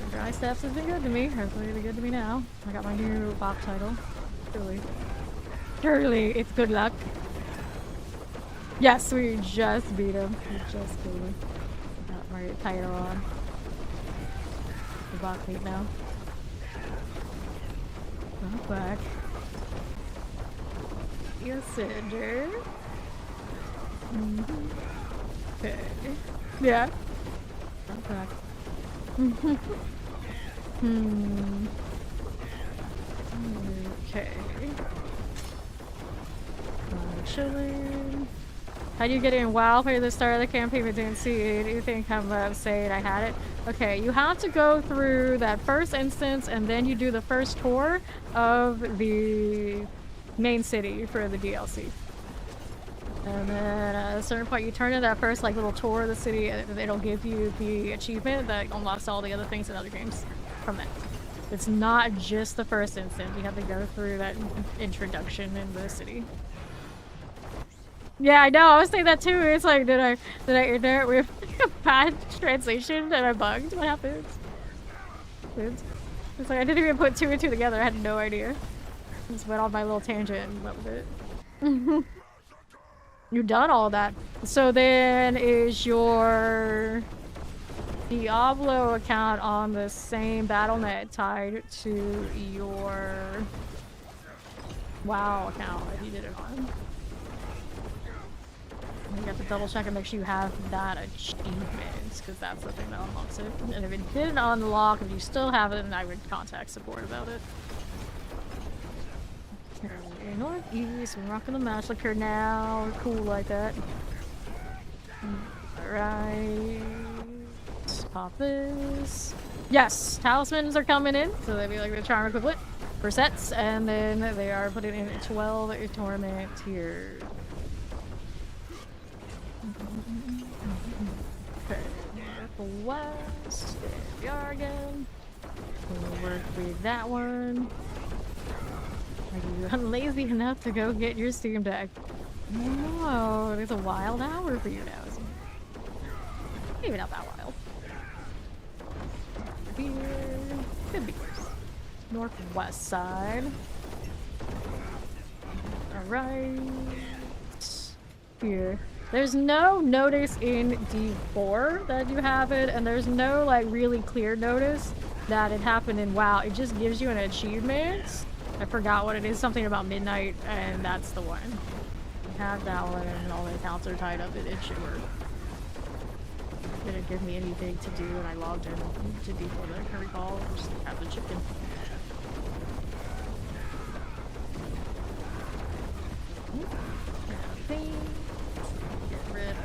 Speaker 1: The dry steps has been good to me. Hopefully it'll be good to me now. I got my new Bob title. Surely it's good luck. Yes, we just beat him. We just beat him. Got my title on. The box meat now. Not back. Yes, Cinder. Okay. Yeah. Not back. Okay. Chilling. How do you get in WoW for the start of the campaign but didn't see anything come up saying I had it? Okay, you have to go through that first instance and then you do the first tour of the main city for the DLC. And then at a certain point you turn in that first like little tour of the city and it'll give you the achievement that unlocks all the other things in other games from that. It's not just the first instance, you have to go through that introduction in the city. Yeah, I know. I was saying that too. It's like, did I enter it with a bad translation and I bugged? What happened? It's like I didn't even put two and two together. I had no idea. Just went on my little tangent and went with it. You've done all that. So then, is your Diablo account on the same BattleNet tied to your WoW account that you did it on? You have to double check and make sure you have that achievement, because that's the thing that unlocks it. And if it didn't unlock, if you still have it, then I would contact support about it. Okay, northeast, we're rocking the match like here now. We're cool like that. Alright. Pop this. Yes, talismans are coming in, so they'll be like the charm equivalent for sets, and then they are putting in 12 torment tiers. Okay, west. There we are again. We'll work with that one. Are you lazy enough to go get your Steam Deck? No, it's a wild hour for you now, isn't it? Maybe not that wild. Here. Could be worse. Northwest side. Alright. Here. There's no notice in D4 that you have it, and there's no like really clear notice that it happened in WoW. It just gives you an achievement. I forgot what it is, something about midnight, and that's the one. You have that one, and all the accounts are tied up. It should work. It didn't give me anything to do, and I logged in to D4 that I can recall. Just have the chicken.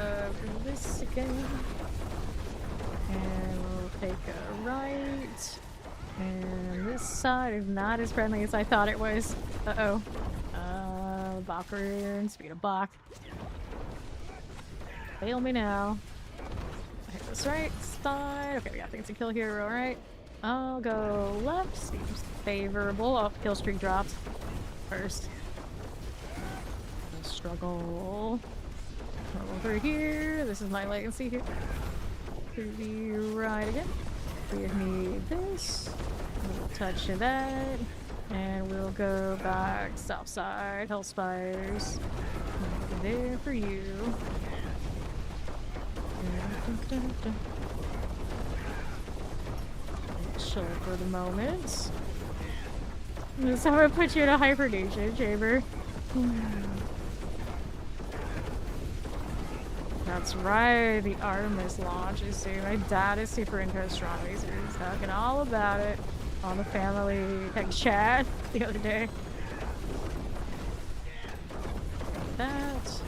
Speaker 1: Of this again, and we'll take a right, and this side is not as friendly as I thought it was. Valkyrie and speed of Bach. Fail me now. I hit this right side. Okay, we got things to kill here, alright. I'll go left, seems favorable. Oh, kill streak dropped first. Struggle. Over here. This is my latency here. to the right again. We need this. A little touch of that. And we'll go back south side, Hellspires. Over there for you. Chill for the moment. So I'm gonna put you in a hibernation chamber. That's right, the Artemis launch is soon. My dad is super into astronomy, so he's talking all about it on the family like chat the other day. That.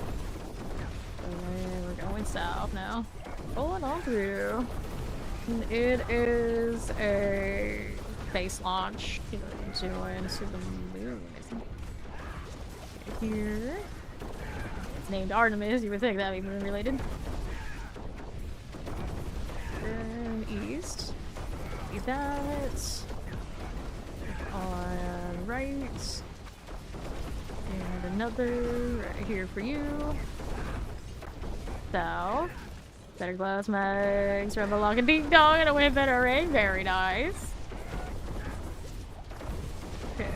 Speaker 1: And we're going south now. Going on through. And it is a base launch. You know, doing to the moon, isn't it? Here. It's named Artemis, you would think that'd be moon related. Then east. See that. On right. And another right here for you. South. Better glass mags, run along a ding dong and a way better rain. Very nice. Okay.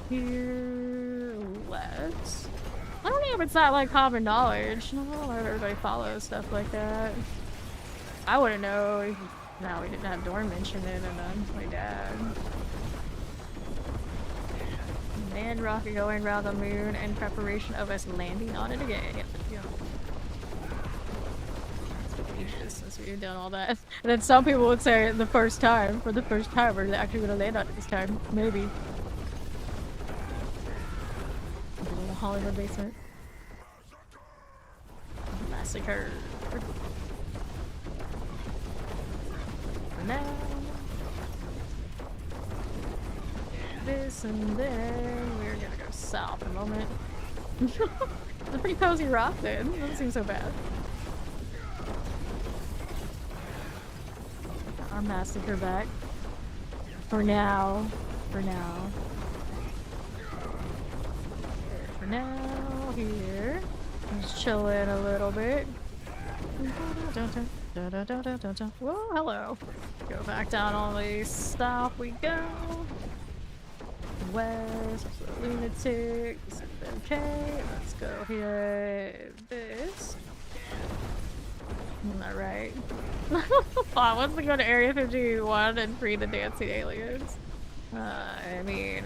Speaker 1: Here, left. I don't know if it's not like common knowledge. I don't know if everybody follows stuff like that. I wouldn't know if no, we didn't have Dorn mention it, and then my dad. Man rocket going around the moon in preparation of us landing on it again. Yep. Ages since we've done all that. And then some people would say the first time, for the first time, we're actually gonna land on it this time. Maybe. A little Hollywood basement. Massacre. For now. This and then we're gonna go south in a moment. It's a pretty cozy rock then. Doesn't seem so bad. Our massacre back. For now. For now. For now, here. Just chilling a little bit. Whoa, hello. Go back down on the south we go. West, lunatic. Okay, let's go here. This. Alright. Wants to go to Area 51 and free the dancing aliens. I mean,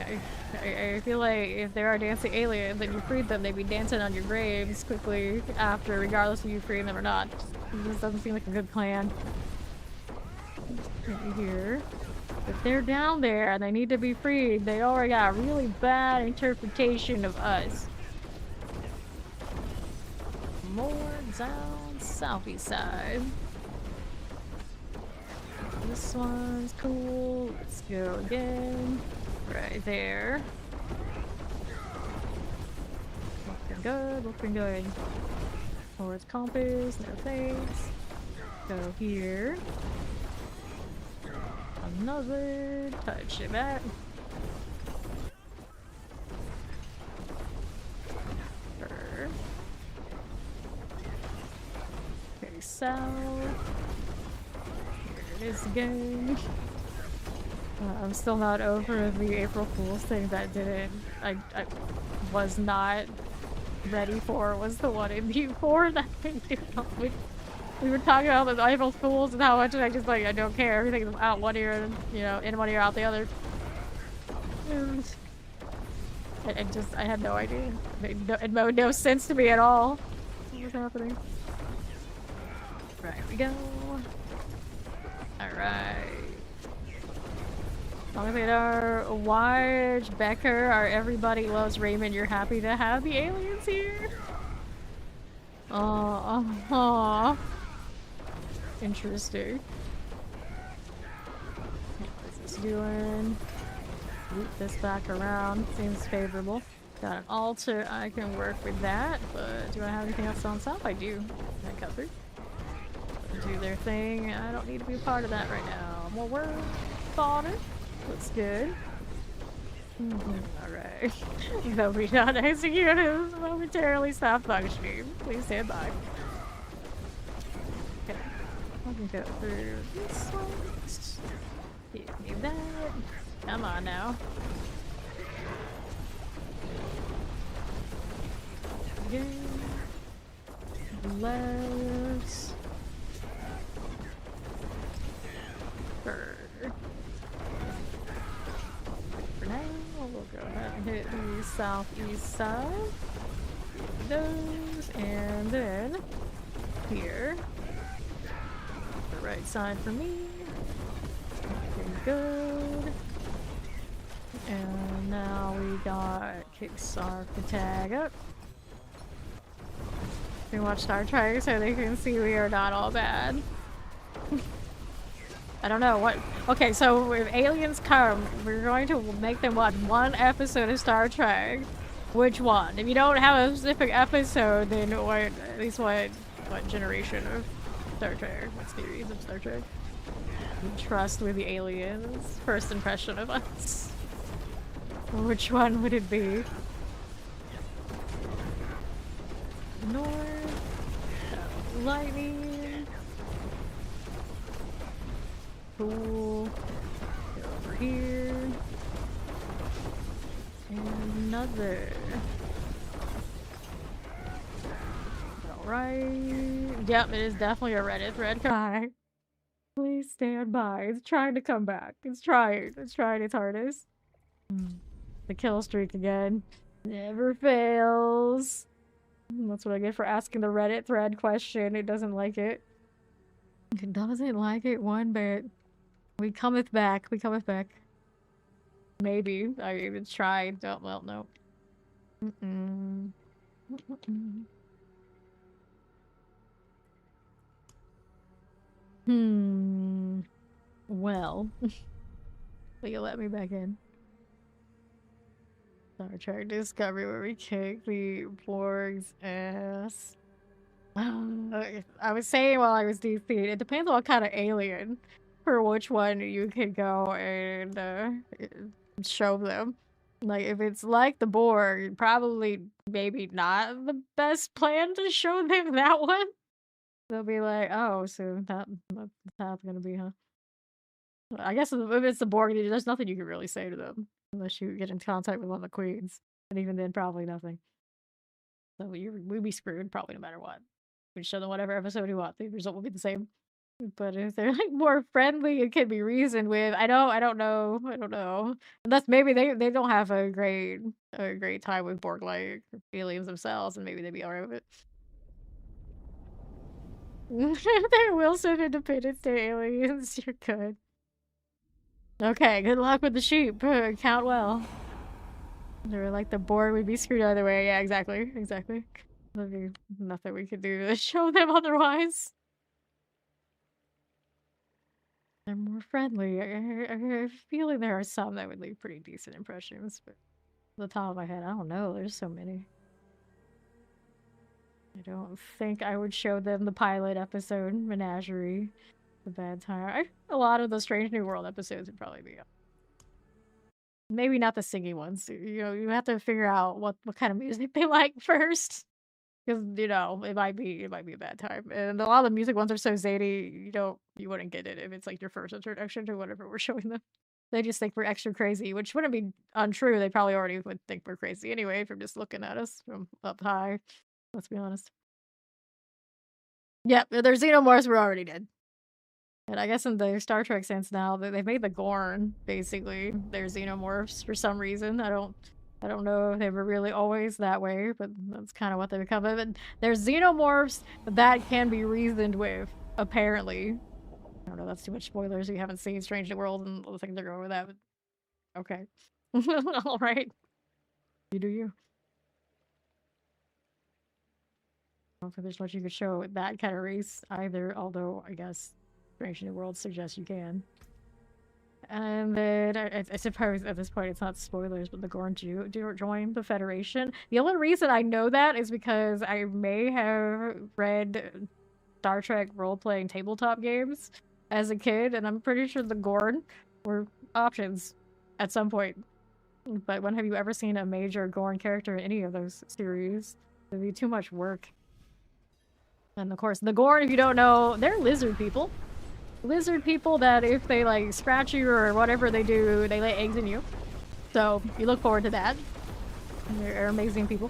Speaker 1: I feel like if there are dancing aliens and you freed them, they'd be dancing on your graves quickly after, regardless of you freeing them or not. This doesn't seem like a good plan. Right here. If they're down there and they need to be freed, they already got a really bad interpretation of us. More down southeast side. This one's cool. Let's go again. Right there. Looking good, looking good. Towards compass, no thanks. Go here. Another touch of that. Okay, south. Here it is again. I'm still not over the April Fool's thing that didn't. I was not ready for. Was the one in Q4 that we were talking about the April Fools and how much I just like I don't care. Everything's out one ear and in one ear out the other. I had no idea. It made no sense to me at all. What was happening? Right we go. Alright. Long as they are Waj, Becker, or everybody loves Raymond, you're happy to have the aliens here? Aww. Interesting. What is this doing? Loop this back around. Seems favorable. Got an altar. I can work with that, but do I have anything else on south? I do. I covered. Do their thing. I don't need to be a part of that right now. More work. Fodder. Looks good. Alright. Though we not execute is momentarily stop functioning. Please stand by. Okay. Go through this one. Give me that. Come on now. Okay. Left. Bird. For now, we'll go ahead and hit the southeast side. Those, and then here. The right side for me. Looking good. And now we got Kickstarter to tag up. We watch Star Trek so they can see we are not all bad. I don't know what. Okay, so if aliens come, we're going to make them watch one episode of Star Trek. Which one? If you don't have a specific episode, then what? At least what generation of Star Trek? What series of Star Trek? You trust with the aliens' first impression of us. Which one would it be? North, lightning. Cool. Go over here. And another. Alright. Yep, it is definitely a Reddit thread. Hi. Please stand by. It's trying to come back. It's trying. It's trying its hardest. The kill streak again. Never fails. That's what I get for asking the Reddit thread question. It doesn't like it. It doesn't like it one bit. We cometh back. We cometh back. Maybe. I even tried. Oh, well, no. Well. Will you let me back in? Star Trek Discovery where we kick the Borg's ass. I was saying while I was DC'd, it depends on what kind of alien for which one you could go and show them. Like, if it's like the Borg, probably maybe not the best plan to show them that one. They'll be like, oh, so that's how it's gonna be, huh? I guess if it's the Borg, there's nothing you can really say to them unless you get in contact with one of the queens. And even then, probably nothing. So we'd be screwed probably no matter what. We'd show them whatever episode we want. The result will be the same. But if they're like more friendly, it can be reasoned with. I don't know. Unless maybe they don't have a great time with Borg-like aliens themselves, and maybe they'd be alright with it. They're Wilson Independence Day aliens. You're good. Okay, good luck with the sheep. Count well. They're like the Borg would be screwed either way. Yeah, exactly. There'd be nothing we could do to show them otherwise. They're more friendly. I have a feeling there are some that would leave pretty decent impressions, but off the top of my head, I don't know. There's so many. I don't think I would show them the pilot episode, Menagerie, The Bad Time. A lot of the Strange New World episodes would probably be up. Maybe not the singing ones. You know, you have to figure out what kind of music they like first. Because, you know, it might be a bad time. And a lot of the music ones are so zany, you wouldn't get it if it's like your first introduction to whatever we're showing them. They just think we're extra crazy, which wouldn't be untrue. They probably already would think we're crazy anyway from just looking at us from up high. Let's be honest. Yep, their xenomorphs were already dead. And I guess in the Star Trek sense now, they've made the Gorn, basically, their xenomorphs for some reason. I don't know if they were really always that way, but that's kind of what they become. But there's xenomorphs that can be reasoned with, apparently. I don't know, that's too much spoilers if you haven't seen Strange New World and all the things that go with that, but okay. Alright. You do you. I don't think there's much you could show with that kind of race either, although I guess Strange New World suggests you can. And then I suppose at this point it's not spoilers, but the Gorn do join the Federation. The only reason I know that is because I may have read Star Trek role-playing tabletop games as a kid, and I'm pretty sure the Gorn were options at some point. But when have you ever seen a major Gorn character in any of those series? It'd be too much work. And of course, the Gorn, if you don't know, they're lizard people. lizard people that if they like scratch you or whatever they do, they lay eggs in you. So you look forward to that. They're amazing people.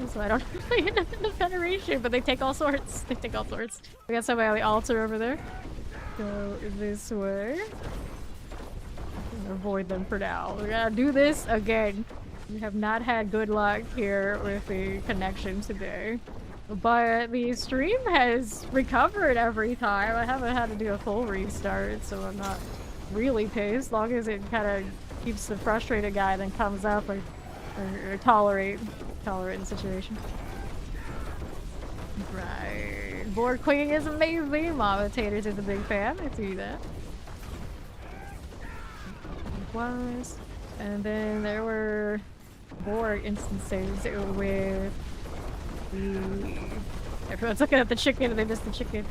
Speaker 1: So I don't really end up in the Federation, but they take all sorts. They take all sorts. We got somebody on the altar over there. Go this way. Avoid them for now. We gotta do this again. We have not had good luck here with the connection today. But the stream has recovered every time. I haven't had to do a full restart, so I'm not really pissed. As long as it kind of keeps the frustrated guy then comes up or tolerate the situation. Right. Board cleaning is amazing. Mama Taters is a big fan. I see that. Was. And then there were more instances with everyone's looking at the chicken and they missed the chicken.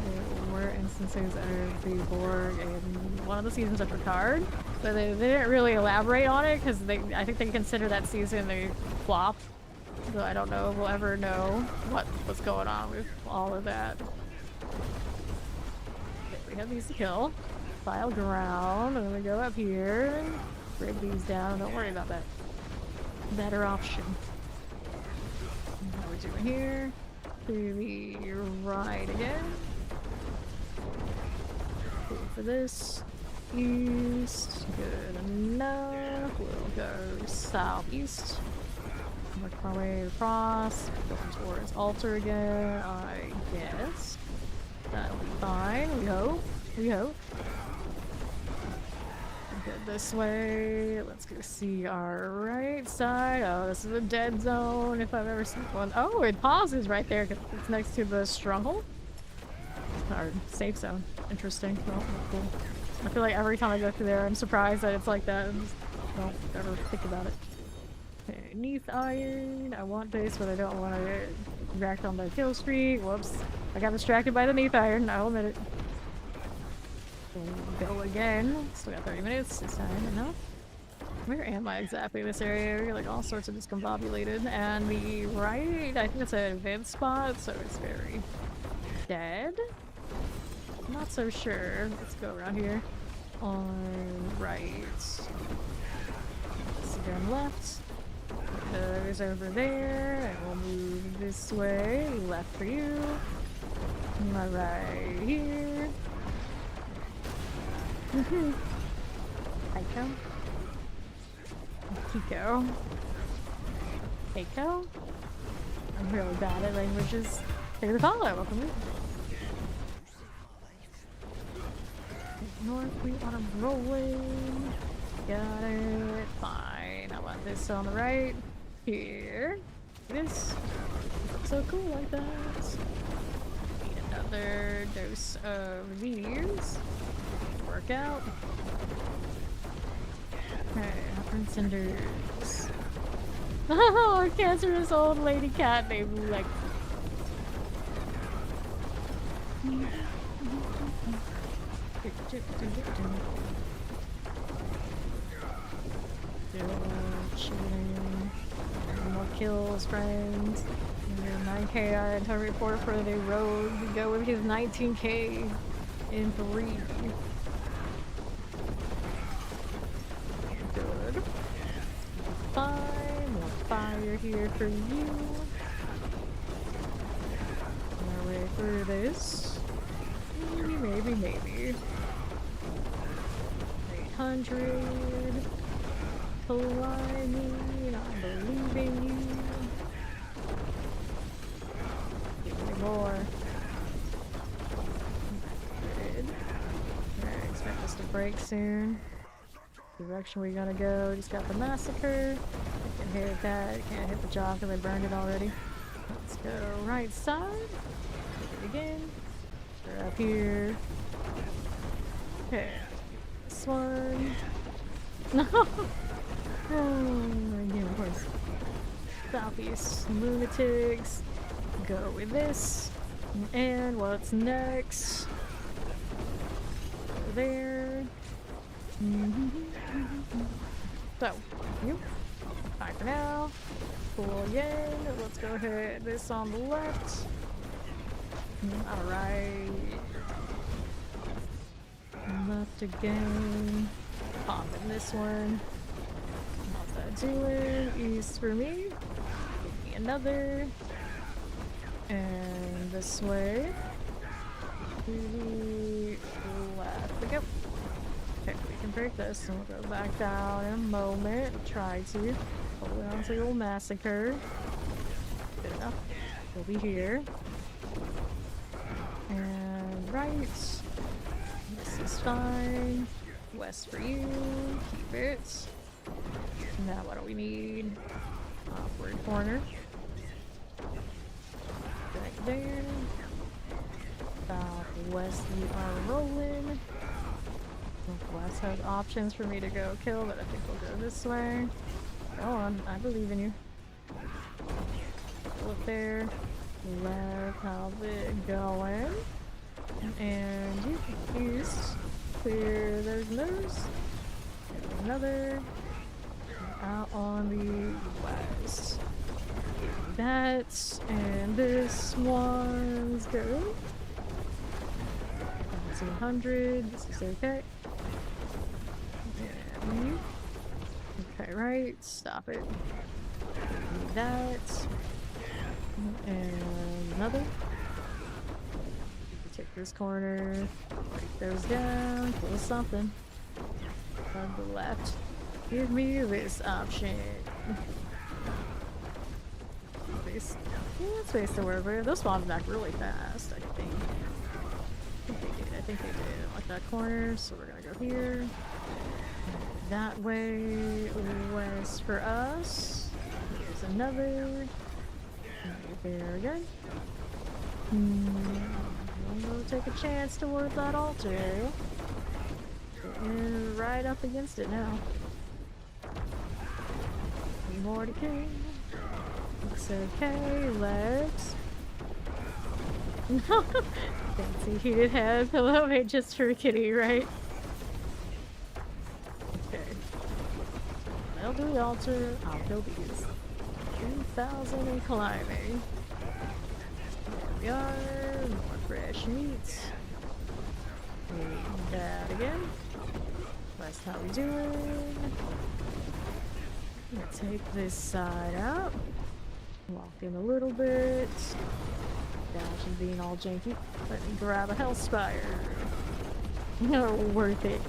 Speaker 1: There were instances of the Borg in one of the seasons of Picard, but they didn't really elaborate on it because I think they consider that season a flop. So I don't know if we'll ever know what was going on with all of that. Okay, we have these to kill. File ground, and then we go up here and break these down. Don't worry about that. Better option. What are we doing here? To the right again. Cool for this. East. Good enough. We'll go southeast. Work our way across. Going towards altar again, I guess. That'll be fine. We hope. We hope. Good this way. Let's go see our right side. Oh, this is a dead zone if I've ever seen one. Oh, it pauses right there because it's next to the stronghold. Our safe zone. Interesting. Well, cool. I feel like every time I go through there, I'm surprised that it's like that. I just don't ever think about it. Okay, Neath Iron. I want this, but I don't want to get racked on the kill streak. Whoops. I got distracted by the Neath Iron. I'll admit it. Go again. Still got 30 minutes. This time enough. Where am I exactly in this area? We got like all sorts of discombobulated. And the right, I think it's an advanced spot, so it's very dead. Not so sure. Let's go around here. On right. Let's go on left. There's over there. And we'll move this way. Left for you. My right here. Aiko? Kiko? Aiko? I'm really bad at languages. Take the follow, welcome in. North, we are rolling. Got it. Fine. I want this on the right. Here. This. Looks so cool like that. Need another dose of these. Work out. Okay, Hopper Cinders. Oh, a cancerous old lady cat named like. Shooting. More kills, friends. 9k I total report for the road. We go with his 19k in 3. Good. Fine. More fire here for you. Our way through this. Maybe. 800. Climbing. I believe in you. Give me more. Good. Alright, expect us to break soon. Direction we gotta go. Just got the massacre. Can hit that. Can't hit the job because I burned it already. Let's go right side. Hit it again. We're up here. Okay. This one. No! Oh, yeah, of course. Southeast lunatics. Go with this. And what's next? Over there. So, you. Bye for now. Cool again. Let's go ahead. This on the left. Alright. Left again. Pop in this one. How's that doing? East for me. Give me another. And this way. Left we go. Okay, we can break this and we'll go back down in a moment. Try to hold on to the old massacre. Good enough. We'll be here. And right. This is fine. West for you. Keep it. Now what do we need? Upward corner. Right there. Southwest we are rolling. Northwest has options for me to go kill, but I think we'll go this way. Go on, I believe in you. Look there. Left, how's it going? And east. Clear those nose. Another. Out on the west. That and this one's good. 1700. This is okay. And you. Okay, right. Stop it. Need that. And another. Take this corner. Break those down. Pull something. On the left. Give me this option. Space to wherever. Those spawned back really fast, I think. I think they did. Like that corner, so we're gonna go here. That way, west for us. Here's another. There again. We'll take a chance towards that altar. And right up against it now. More to king. Looks okay, let's. Fancy heated head pillow made just for a kitty, right? Okay. I'll do the altar, I'll kill these. 2,000 and climbing. There we are, more fresh meat. And that again. That's how we doing. I'm gonna take this side out. Walk in a little bit. Dash and being all janky. Let me grab a Hellspire. No, worth it.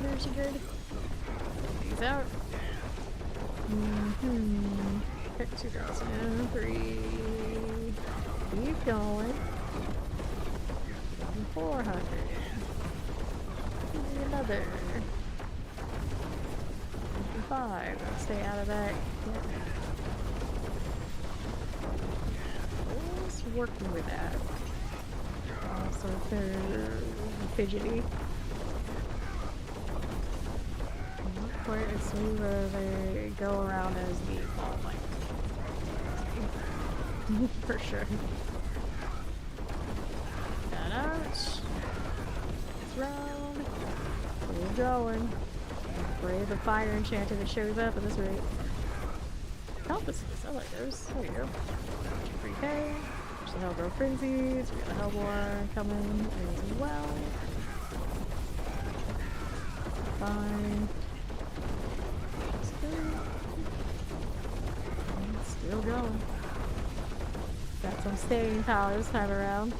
Speaker 1: There's your good. These out. Pick 2003. Keep going. 400. Another. 5. Let's stay out of that. What's working with that? So if they're fidgety. Not quite as smooth as they go around as the ball might. For sure. That out. It's round. Keep going. Brave the fire enchanter that shows up at this rate. Compasses, I like those. There you go. 3k. There's the Hellgirl Frenzies. We got a Hellborn coming as well. Fine. Still going. Got some staying power this time around.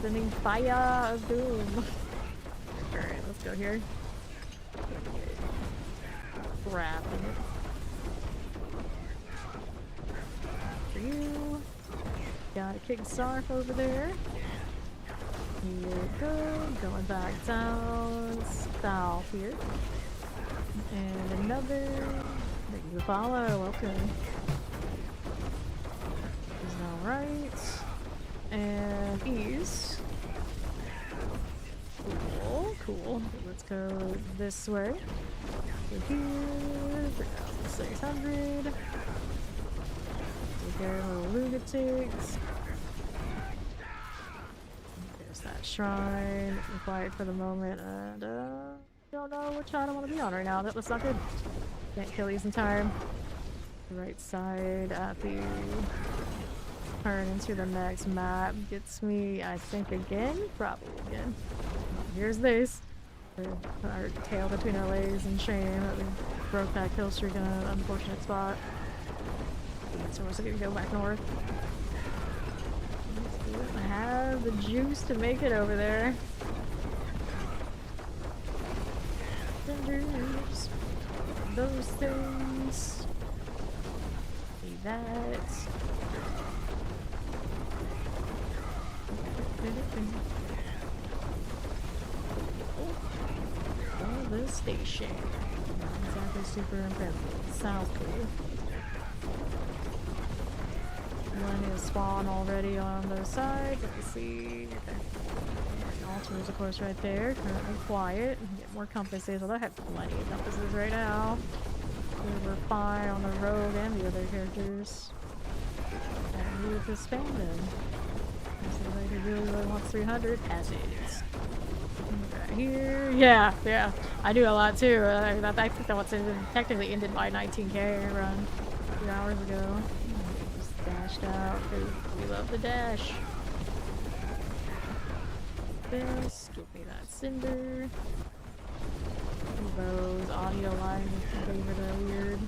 Speaker 1: Sending fire of doom. Alright, let's go here. Grabbing it. For you. Got a King Sarf over there. You're good. Going back down south here. And another. Thank you, follow. Welcome. Is alright. And east. Cool, cool. Let's go this way. We're here. Bring out the 600. Take care of little lunatics. There's that shrine. I'm quiet for the moment. And, don't know which side I want to be on right now. That looks not good. Can't kill these in time. Right side at the turn into the next map gets me, I think, again? Probably again. Here's this. Our tail between our legs and shame that we broke that kill streak in an unfortunate spot. So we're still gonna go back north. I have the juice to make it over there. Cinders. Those things. See that. Oh, the station. Not exactly super impressive. Sounds cool. One is spawn already on those sides. Let me see. Okay. The altar is, of course, right there. Currently quiet. Get more compasses. Although I have plenty of compasses right now. We're fine on the rogue and the other characters. I need to spend them. Somebody who really wants 300 passes. Right here. Yeah. I do a lot too. I think that was technically ended my 19k run 2 hours ago. Just dashed out because we love the dash. This, give me that cinder. Those audio lines and favorite are weird.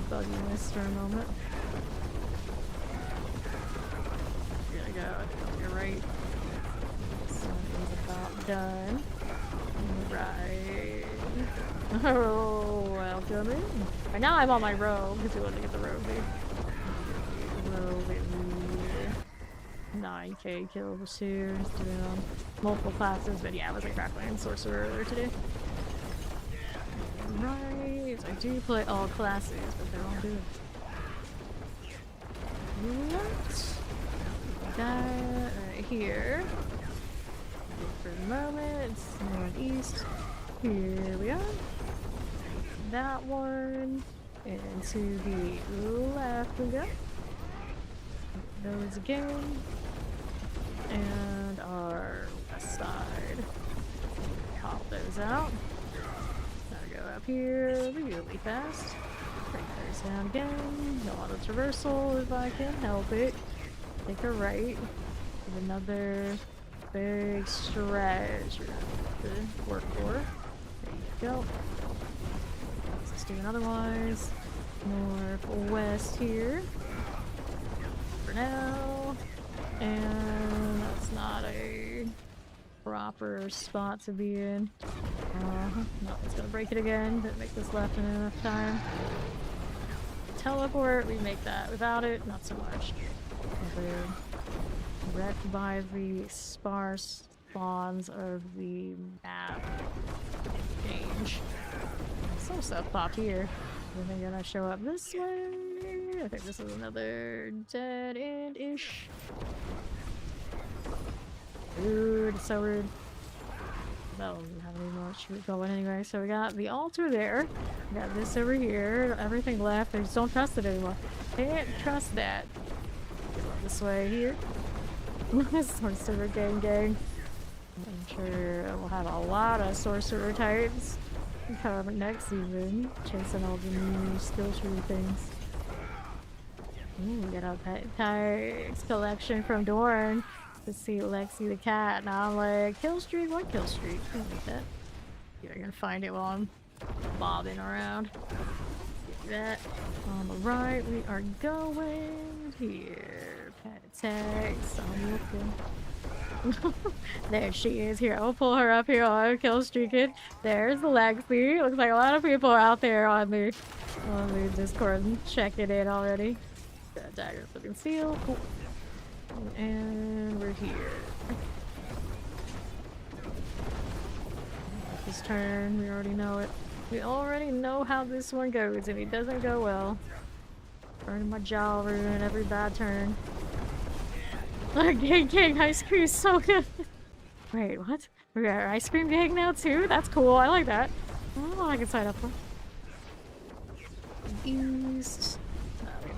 Speaker 1: Bugginess for a moment. Here we go. You're right. This one is about done. Right. Oh, welcome in. Right now I'm on my rogue because we want to get the rogue. Rogue 9k kills too. Just doing multiple classes, but yeah, I was like crackling Sorcerer earlier today. Right, I do play all classes, but they're all good. What? That right here. For the moment, it's northeast. Here we are. That one. And to the left we go. Those again. And our west side. Pop those out. Gotta go up here really fast. Break those down again. No auto traversal if I can help it. Take a right. Give another big stretch to work for. There you go. Let's do another wise. Northwest here. For now. And that's not a proper spot to be in. Nothing's gonna break it again. Didn't make this left in enough time. Teleport, we make that. Without it, not so much. Wrecked by the sparse spawns of the map change. Some stuff popped here. Are they gonna show up this way? I think this is another dead end-ish. Rude, so rude. That doesn't have any more shoot going anyway. So we got the altar there. We got this over here. Everything left. I just don't trust it anymore. Can't trust that. This way here. Sorcerer gang. I'm sure we'll have a lot of sorcerer types come next season. Chasing all the new skill tree things. Ooh, we got a pet types collection from Dorn. To see Lexi the cat. Now I'm like, kill streak? What kill streak? I don't like that. You're gonna find it while I'm bobbing around. Get that. On the right, we are going here. Pet attacks. I'm looking. There she is. Here, I'll pull her up here while I'm kill streaking. There's the Lexi. Looks like a lot of people are out there on the Discord checking in already. Got a dagger for conceal. Cool. And we're here. This turn, we already know it. We already know how this one goes, and it doesn't go well. Burning my jaw, ruin every bad turn. Gang ice cream is so good. Wait, what? We got our ice cream gang now too? That's cool. I like that. Oh, I can sign up for. East.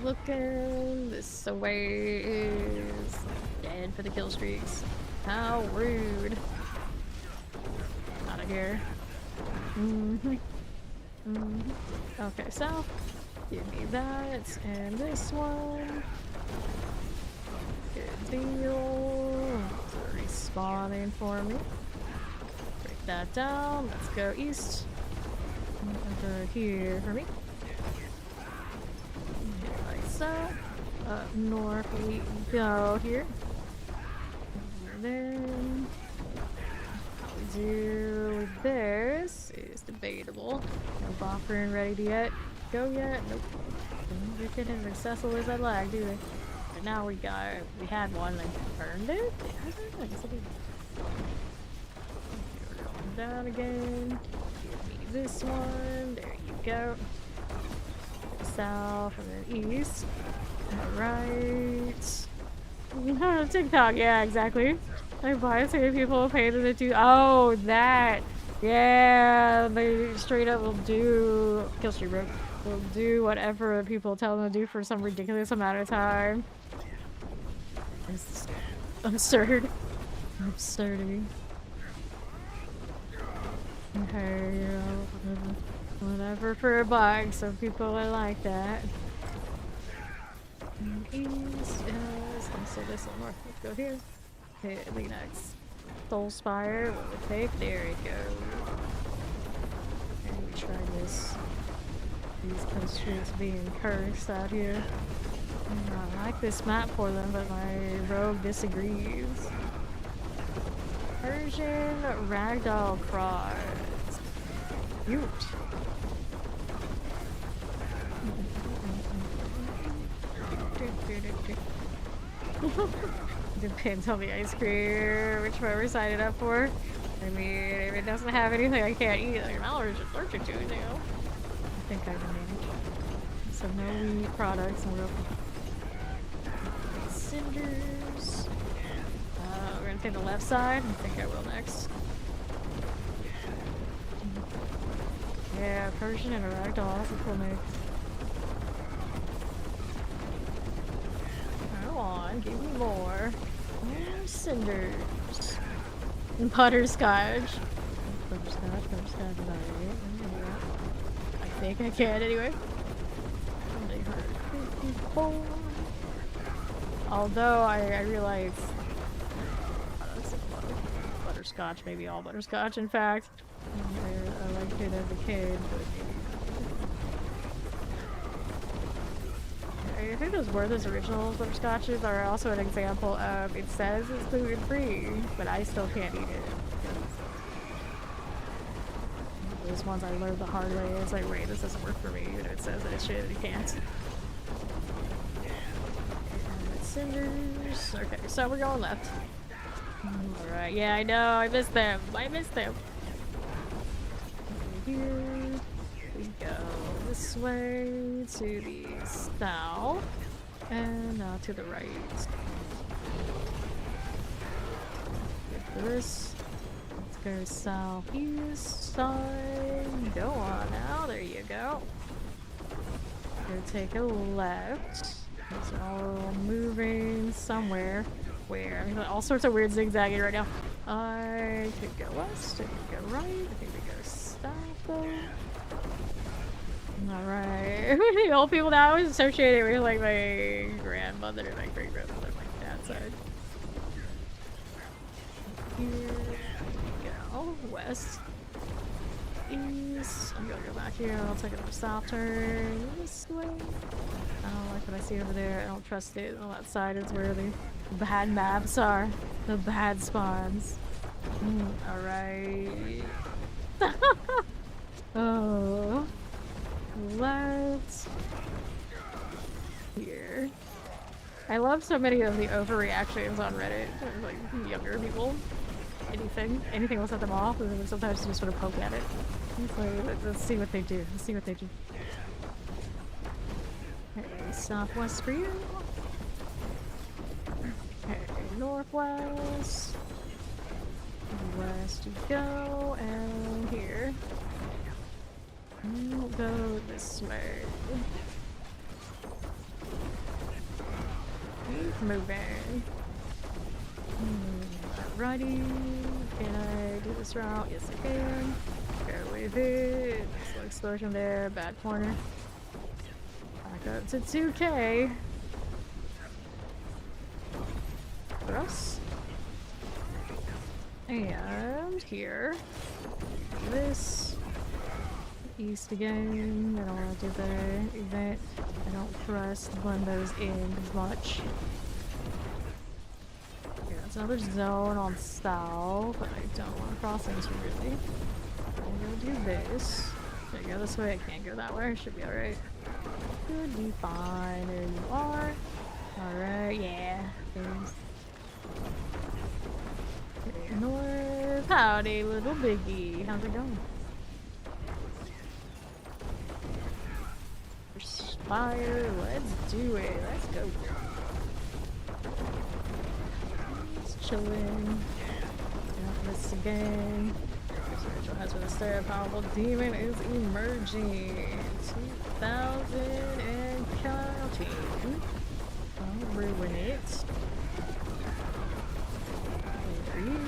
Speaker 1: Looking this way is dead for the kill streaks. How rude. Out of here. Okay, so give me that and this one. Good deal. It's already spawning for me. Break that down. Let's go east. Over here for me. Like so. Up north we go here. And then how we do with this is debatable. No buffering ready yet. Go yet? Nope. Don't get as accessible as I'd like, do they? But now we had one and burned it? I guess I did. Down again. Give me this one. There you go. South and then east. Alright. TikTok, yeah, exactly. I buy so many people pay to do. Oh, that. Yeah, they straight up will do. Kill stream, bro. Will do whatever people tell them to do for some ridiculous amount of time. It's absurd. Absurdity. Okay, you know, whatever for a buck, some people are like that. East, yes, also this one north. Let's go here. Okay, the next Soul Spire, what would take? There it goes. And we try this. These countries being cursed out here. I like this map for them, but my rogue disagrees. Persian Ragdoll Cross. Cute. Depends on the ice cream, which one we're signing up for. I mean, if it doesn't have anything I can't eat, like Mallory's just allergic to it, you know. I think I can manage. So no wheat products, and we're open. Cinders. We're gonna take the left side. I think I will next. Yeah, Persian and a ragdoll. That's a cool mix. Go on, give me more. More cinders. And butterscotch. Butterscotch, I think I can anyway. They hurt 54. Although I realize that's a lot of butterscotch, maybe all butterscotch in fact. I liked it as a kid, but maybe I think those Worthless Originals butterscotches are also an example of it says it's gluten free, but I still can't eat it. Those ones I learned the hard way. It's like, wait, this doesn't work for me. And it says that it should, it can't. Cinders. Okay, so we're going left. Alright, yeah, I know, I missed them. I missed them. Over here. We go this way to the south. And now to the right. Good for this. Let's go southeast side. Go on now, there you go. Gonna take a left. It's all moving somewhere. Where? I mean, all sorts of weird zigzagging right now. I could go west, I could go right, I think we go south though. Alright. The old people now is associated with like my grandmother and my great grandmother on my dad's side. Here we go. West. East. I'm gonna go back here. I'll take another south turn this way. I don't like what I see over there. I don't trust it. On that side is where the bad maps are. The bad spawns. Alright. Oh. Let's... Here. I love so many of the overreactions on Reddit. Like, younger people. Anything will set them off, and then sometimes you just sort of poke at it. It's like, let's see what they do. Let's see what they do. Okay, southwest for you. Okay, northwest. West you go, and here. And we'll go this way. Keep moving. Alrighty. Can I do this route? Yes, I can. Go with it. Slow explosion there. Bad corner. Back up to 2K. this. And here. This. East again. I don't want to do the event. I don't trust blend those in as much. Okay, that's another zone on south, but I don't want to cross into really. I'm gonna do this. Should I go this way? I can't go that way. Should be alright. Should be fine. There you are. Alright, yeah. Thanks. Okay, north. Howdy, little biggie. How's it going? Fire, let's do it. Let's go. Just chilling. Doing this again. That's where the stare powerful demon is emerging. 2000 and counting. I'll ruin it. There you.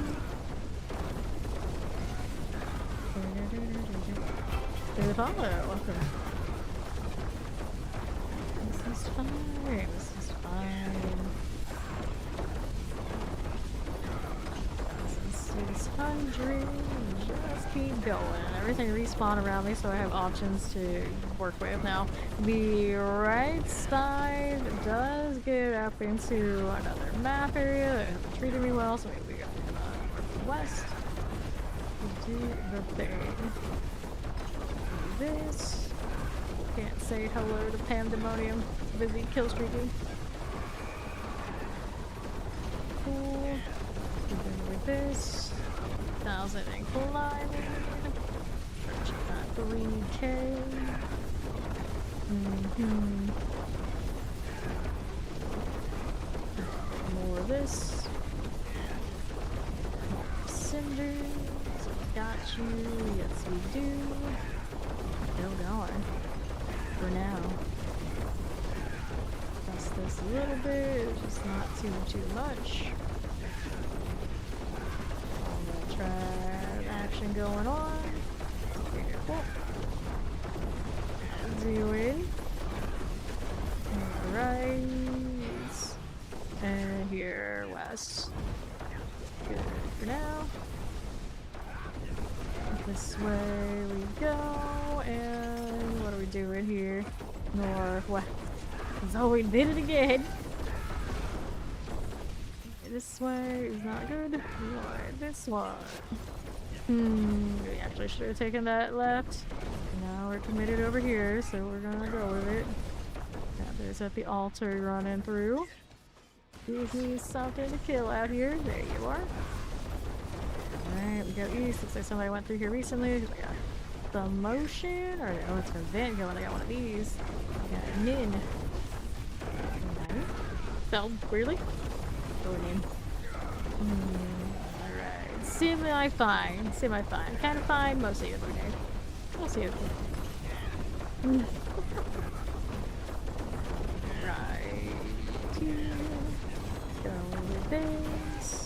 Speaker 1: David Hollow, welcome. This is fine. This is fine. 600. Just keep going. Everything respawn around me, so I have options to work with. Now, the right side does get up into another map area that hasn't treated me well, so maybe we go northwest. Do the thing. Do this. Can't say hello to Pandemonium. Busy kill streaking. Cool. Keep with this. 1,000 and climbing. Searching that 3K. More of this. More cinders. Got you. Yes, we do. Still going. For now. Adjust this a little bit, just not too much. I'm gonna try action going on. Cool. Doing. Right. And here, west. Good for now. This way we go, and what are we doing here? Northwest. So we did it again. This way is not good. What? This one. We actually should have taken that left. Now we're committed over here, so we're gonna go with it. Yeah, there's at the altar running through. Gives me something to kill out here. There you are. Alright, we go east. Looks like somebody went through here recently. We got the motion, or oh, it's an event going. I got one of these. We got a Nin. Nine. Spelled weirdly. Go name. Alright. Semi-fine. Semi-fine. Kind of fine. Mostly okay. Mostly okay. Right. Here. Go with this.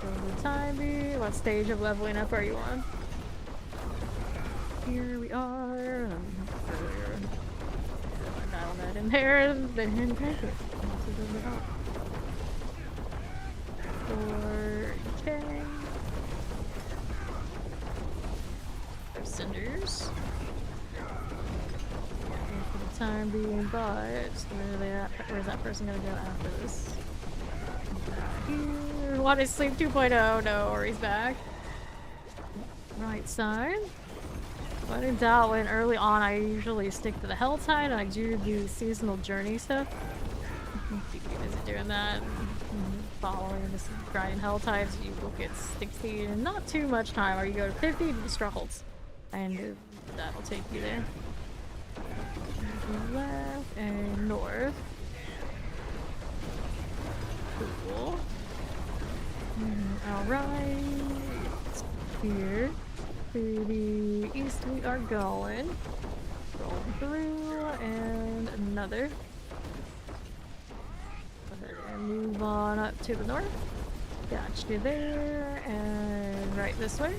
Speaker 1: For the time being. What stage of leveling up are you on? Here we are. Dial that in there. Then take it. 4K. There's cinders. For the time being, but where are they at? Where's that person gonna go after this? Here. What is Sleep 2.0? No, or he's back. Right side. When in doubt, when early on, I usually stick to the Hell Tide and I do the seasonal journey stuff. Keep you busy doing that. Following this grinding Hell Tides, you will get 60 in not too much time, or you go to 50 to the struggles. And that'll take you there. Left and north. Cool. Alright. Here. To the east we are going. Rolling through, and another. Go ahead and move on up to the north. Got you there, and right this way.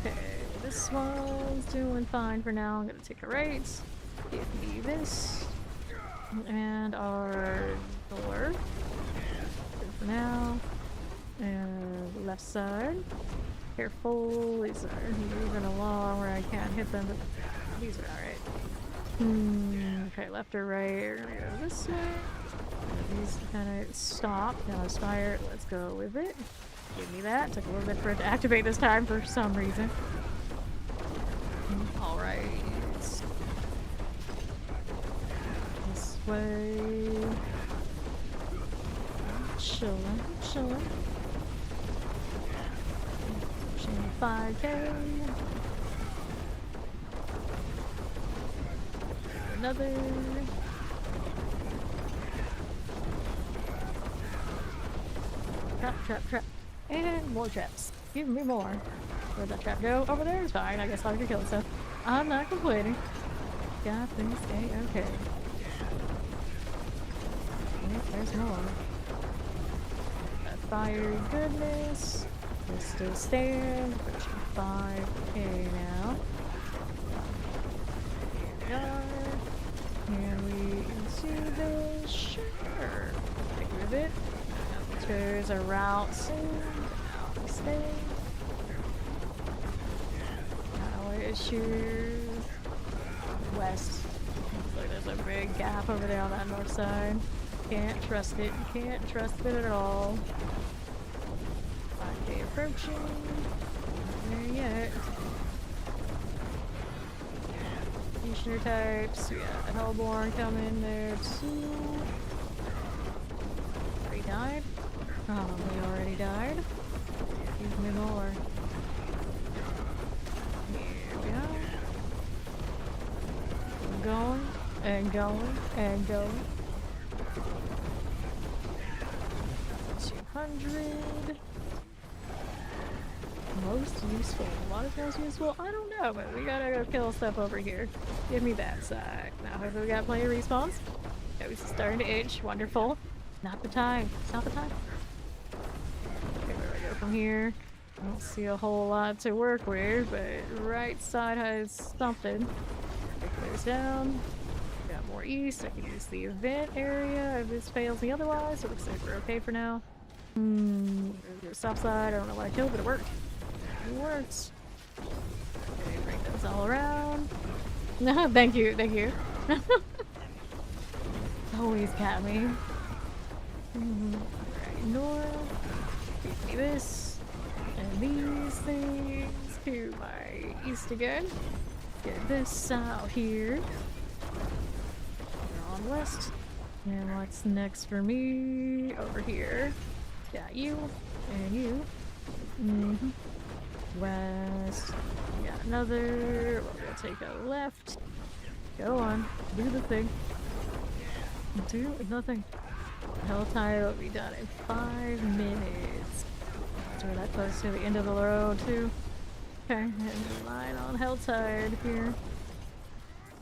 Speaker 1: Okay, this one's doing fine for now. I'm gonna take a right. Give me this. And our door. Good for now. And left side. Careful, these are moving along where I can't hit them, but these are alright. Okay, left or right? We're gonna go this way. These kind of stop. Now aspire. Let's go with it. Give me that. Took a little bit for it to activate this time for some reason. Alright. This way. Chillin', chillin'. Pushing 5K. Another. Trap, trap, trap. And more traps. Give me more. Where'd that trap go? Over there is fine. I guess I'll kill stuff. I'm not complaining. Got things A-okay. Yep, there's more. That fiery goodness. We'll still stand. Pushing 5K now. Here we are. And we into this. Sure. Take with it. There's a route soon. Now we stay. Now it's here. West. Looks like there's a big gap over there on that north side. Can't trust it. Can't trust it at all. 5K approaching. Not there yet. Missioner types. We got Hellborn coming there too. Already died? Probably already died. Give me more. Here we go. Going and going and going. 200. Most useful. A lot of most useful? I don't know, but we gotta go kill stuff over here. Give me that side. Now, hopefully we got plenty of respawns. It was starting to itch. Wonderful. Not the time. It's not the time. Okay, where do I go from here? I don't see a whole lot to work with, but right side has something. It goes down. Got more east. I can use the event area if this fails me otherwise. So it looks like we're okay for now. South side. I don't know what I killed, but it worked. It works. Okay, bring those all around. No, thank you, thank you. Always got me. Right north. Give me this. And these things to my east again. Get this out here. We're on west. And what's next for me? Over here. Got you. And you. West. We got another. We're gonna take a left. Go on. Do the thing. Do nothing. Hell tire will be done in 5 minutes. So we're that close to the end of the road too. Okay, and line on hell tired here.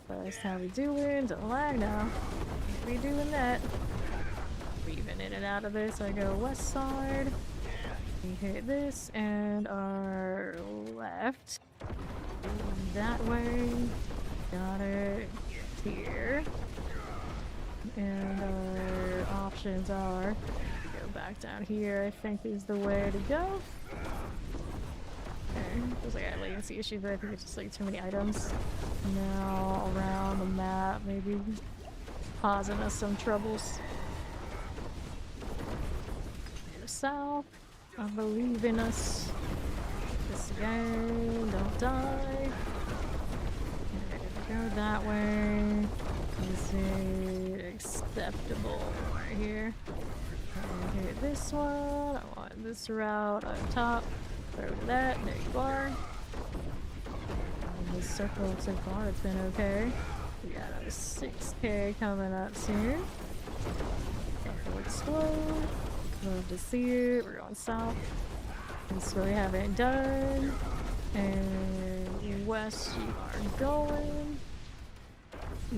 Speaker 1: That's how we doing. Don't lag now. Can't be doing that. Weaving in and out of this. I go west side. We hit this and our left. That way. Got it here. And our options are to go back down here, I think is the way to go. Okay, feels like I had latency issues, but I think it's just like too many items. Now around the map, maybe causing us some troubles. Go south. I believe in us. This again, don't die. Go that way. Is it acceptable right here? And hit this one. I want this route on top. Throw that. There you are. And this circle so far, it's been okay. We got a 6K coming up soon. It'll explode. Love to see it. We're going south. This we haven't done. And west you are going.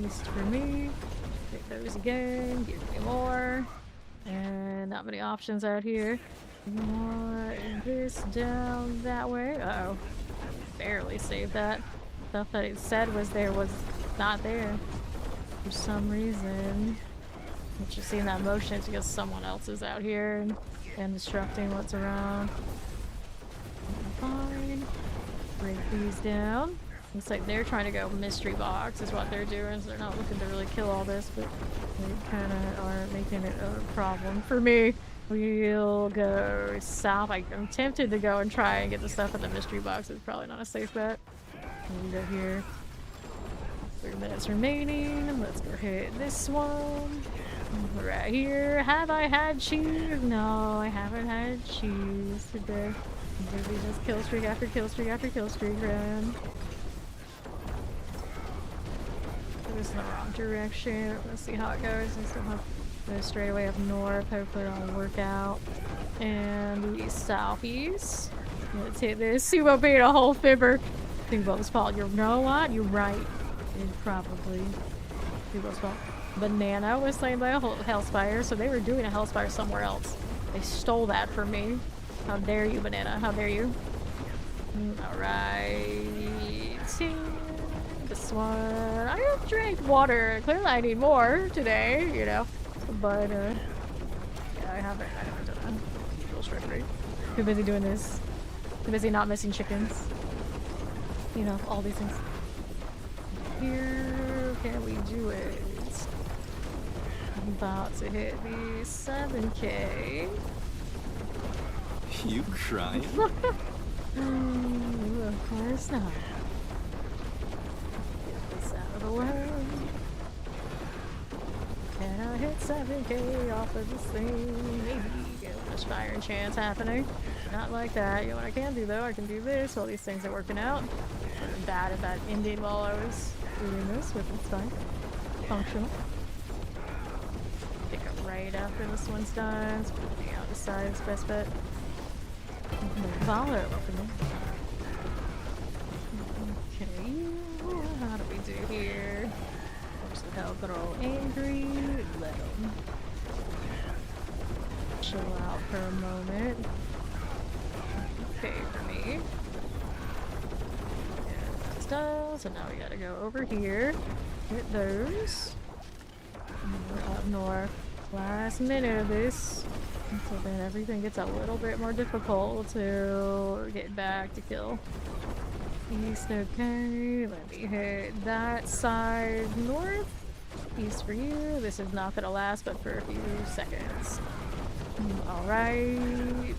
Speaker 1: East for me. Take those again. Give me more. And not many options out here. More this down that way. Uh-oh. Barely saved that. Stuff that it said was there was not there. for some reason. It's just seeing that motion, it's because someone else is out here and disrupting what's around. Fine. Break these down. Looks like they're trying to go mystery box is what they're doing, so they're not looking to really kill all this, but they kind of are making it a problem for me. We'll go south. I'm tempted to go and try and get the stuff in the mystery box. It's probably not a safe bet. We'll go here. 3 minutes remaining. Let's go hit this one. Right here. Have I had cheese? No, I haven't had cheese today. Maybe just kill streak after kill streak after kill streak, man. This is in the wrong direction. Let's see how it goes. I still have to go straight away up north. Hopefully it'll work out. And the southeast. Let's hit this. Sumo being a whole fibber. Sumo's fault. You know what? You're right. It probably Sumo's fault. Banana was slain by a Hellspire, so they were doing a Hellspire somewhere else. They stole that from me. How dare you, Banana? How dare you? Alright. This one. I have drank water. Clearly I need more today, you know. But, yeah, I haven't done that. Full strike rate. Too busy doing this. Too busy not missing chickens. You know, all these things. Here, can we do it? I'm about to hit the 7K.
Speaker 7: You crying?
Speaker 1: Of course not. Get this out of the way. Can I hit 7K off of this thing? Maybe get a much fire and chance happening. Not like that. You know what I can do though? I can do this while these things are working out. I'm bad at that ending while I was doing this, but it's fine. Functional. Pick up right after this one's done. It's putting out the side is best bet. Follow opening. Okay, how do we do here? Force the hell throw angry. Let him chill out for a moment. Okay, for me. Yeah, that's done. So now we gotta go over here. Hit those. And we're up north. Last minute of this. So then everything gets a little bit more difficult to get back to kill. East, okay. Let me hit that side north. East for you. This is not gonna last but for a few seconds. Alright.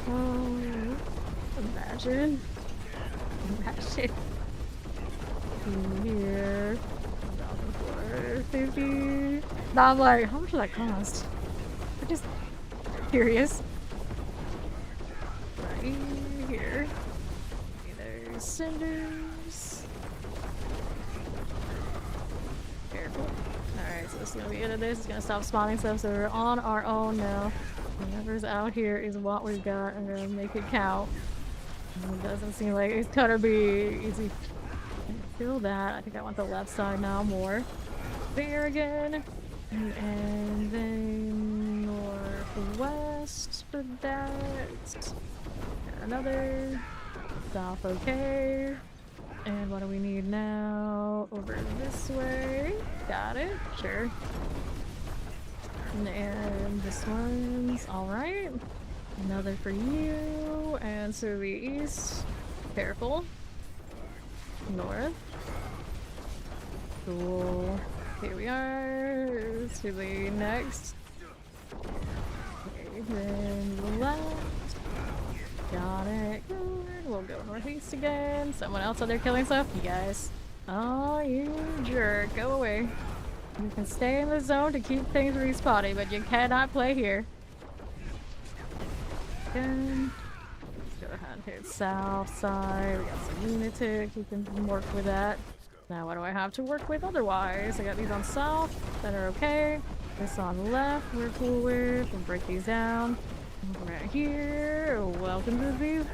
Speaker 1: Oh, imagine. Imagine. Here. 1,450. Now I'm like, how much did that cost? I'm just curious. Right here. There's cinders. Careful. Alright, so this is gonna be it of this. It's gonna stop spawning stuff, so we're on our own now. Whatever's out here is what we've got. I'm gonna make it count. It doesn't seem like it's gonna be easy. Feel that. I think I want the left side now more. There again. And then northwest for that. Another. South, okay. And what do we need now? Over this way. Got it. Sure. And this one's alright. Another for you. And to the east. Careful. North. Cool. Here we are. To the next. Okay, then the left. Got it. Good. We'll go northeast again. Someone else out there killing stuff? You guys. Oh, you jerk. Go away. You can stay in the zone to keep things respawning, but you cannot play here. Again. Let's go ahead and hit south side. We got some lunatic. You can work with that. Now what do I have to work with otherwise? I got these on south that are okay. This on left we're cool with. We'll break these down. Right here. Welcome to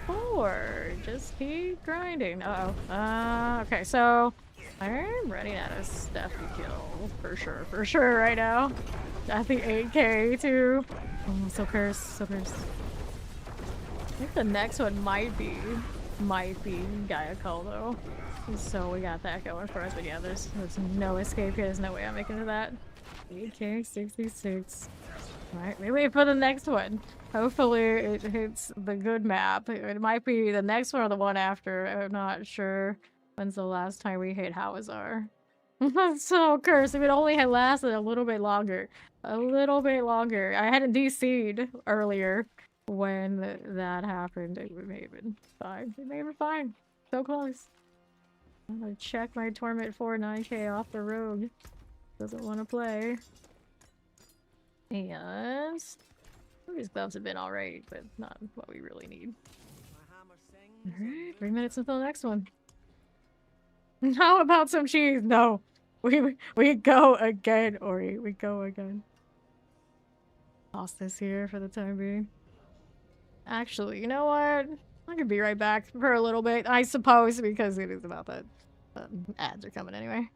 Speaker 1: V4. Just keep grinding. Uh-oh. Okay, so I'm running out of stuff to kill. For sure right now. I think 8K too. Oh, so cursed. So cursed. I think the next one might be Gaia Call though. So we got that going for us, but yeah, there's no escape here. There's no way I'm making it to that. AK-66. Alright, we wait for the next one. Hopefully it hits the good map. It might be the next one or the one after. I'm not sure when's the last time we hit Hawazar. That's so cursed. If it only had lasted a little bit longer. A little bit longer. I hadn't DC'd earlier when that happened. It may have been fine. It may have been fine. So close. I'm gonna check my Torment 4 9K off the road. Doesn't want to play. And these gloves have been alright, but not what we really need. Alright, 3 minutes until the next one. How about some cheese? No. We go again, Ori. We go again. Toss this here for the time being. Actually, you know what? I could be right back for a little bit, I suppose, because it is about that. Ads are coming anyway.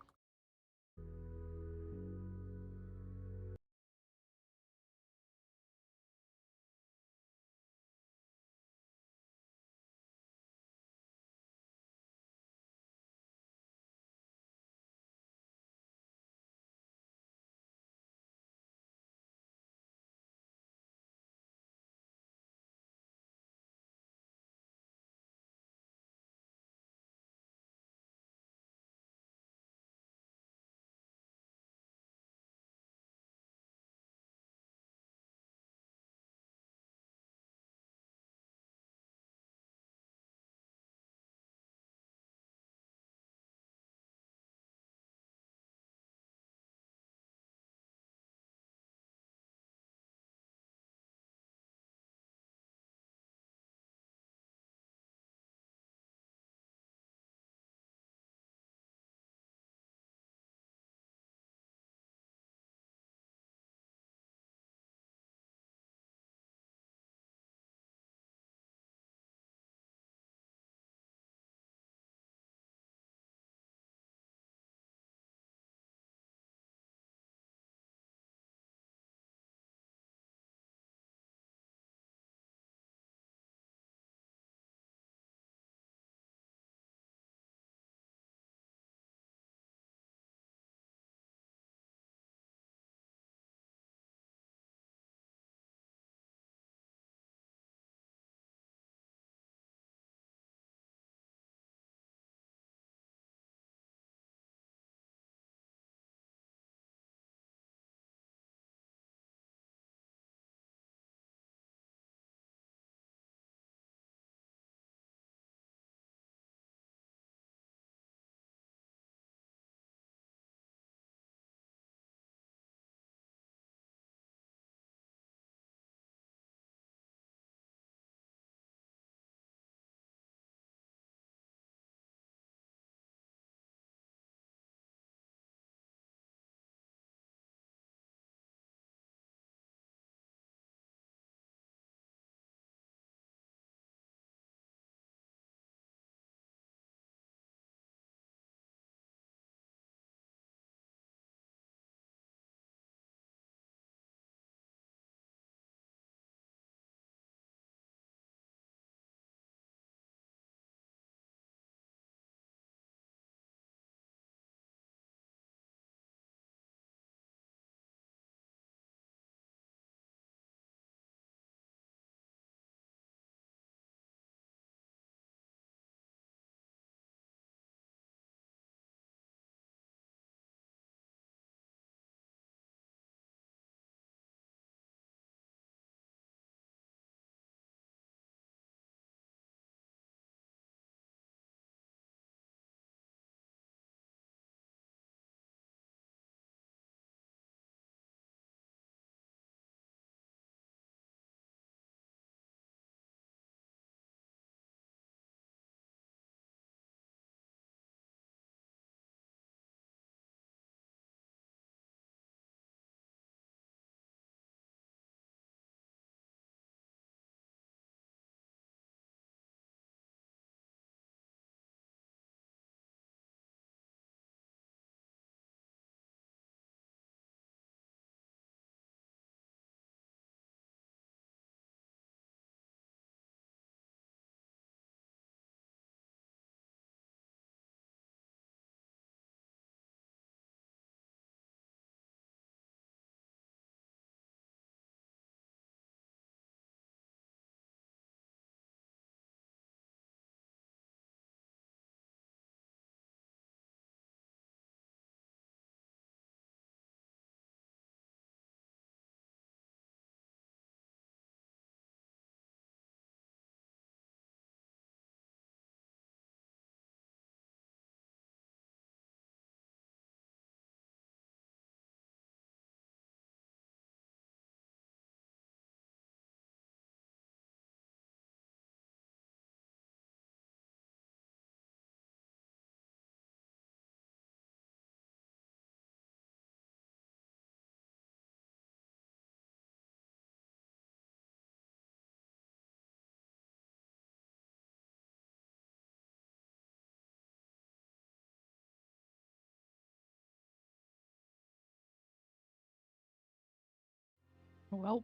Speaker 1: Well,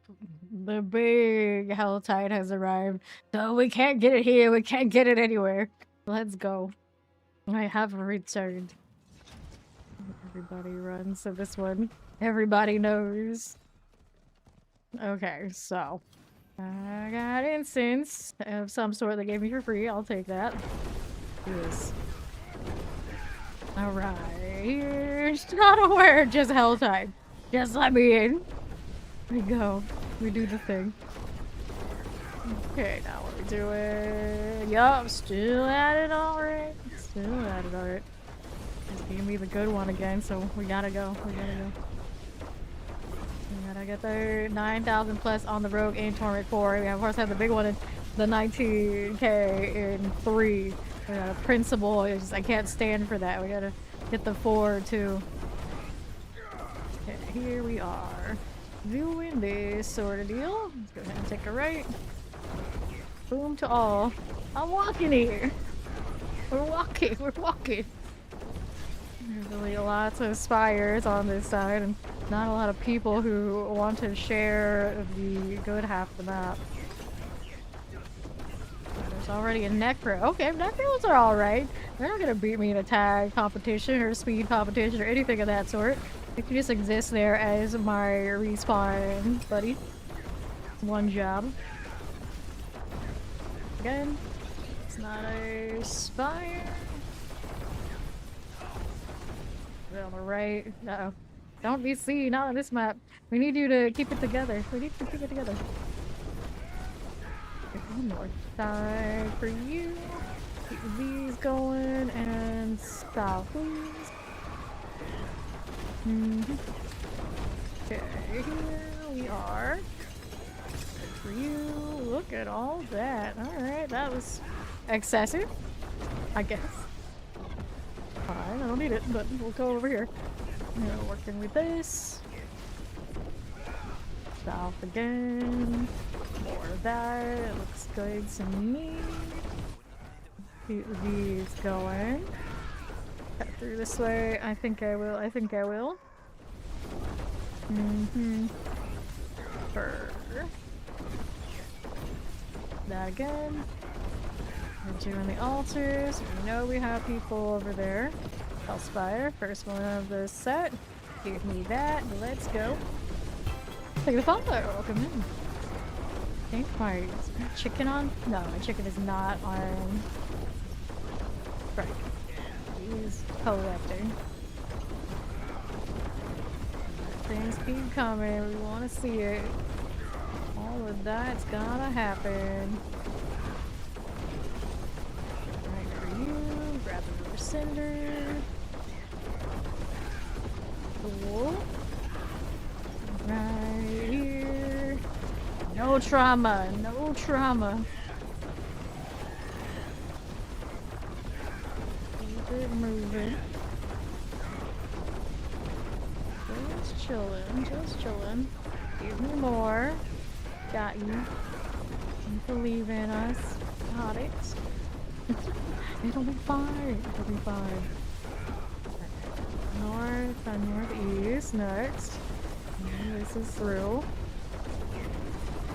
Speaker 1: the big hell tide has arrived, so we can't get it here. We can't get it anywhere. Let's go. I have returned. Everybody runs, so this one, everybody knows. Okay, so I got incense of some sort they gave me for free. I'll take that. Yes. Alright, here's not a word, just hell tide. Just let me in. We go. We do the thing. Okay, now what are we doing? Yup, still at it alright. Still at it alright. Just gave me the good one again, so we gotta go. We gotta go. We gotta get there. 9,000 plus on the Rogue and Torment 4. We of course have the big one in the 19k in 3. We got a Principal. I can't stand for that. We gotta get the 4 too. Okay, here we are. Doing this sort of deal. Let's go ahead and take a right. Boom to all. I'm walking here. We're walking. We're walking. There's really lots of spires on this side and not a lot of people who want to share the good half of the map. There's already a Necro. Okay, Necros are alright. They're not gonna beat me in a tag competition or speed competition or anything of that sort. They can just exist there as my respawn buddy. One job. Again, it's not a spire. On the right. Uh-oh. Don't be seen, not on this map. We need you to keep it together. We need to keep it together. North side for you. Keep these going and south, please. Okay, here we are. Good for you. Look at all that. Alright, that was excessive, I guess. Fine, I don't need it, but we'll go over here. We're working with this. South again. More of that. It looks good to me. Keep these going. Cut through this way. I think I will. I think I will. Fur. That again. We're doing the altars. We know we have people over there. Hellspire, first one of the set. Give me that. Let's go. Take the follow. Welcome in. I think my chicken on? No, my chicken is not on. Right. He's collecting. Things keep coming. We want to see it. All of that's gotta happen. Right for you. Grab another cinder. Cool. Right here. No trauma. No trauma. Keep it moving. Just chilling. Just chilling. Give me more. Got you. You believe in us. Got it. It'll be fine. It'll be fine. North and northeast next. And this is through.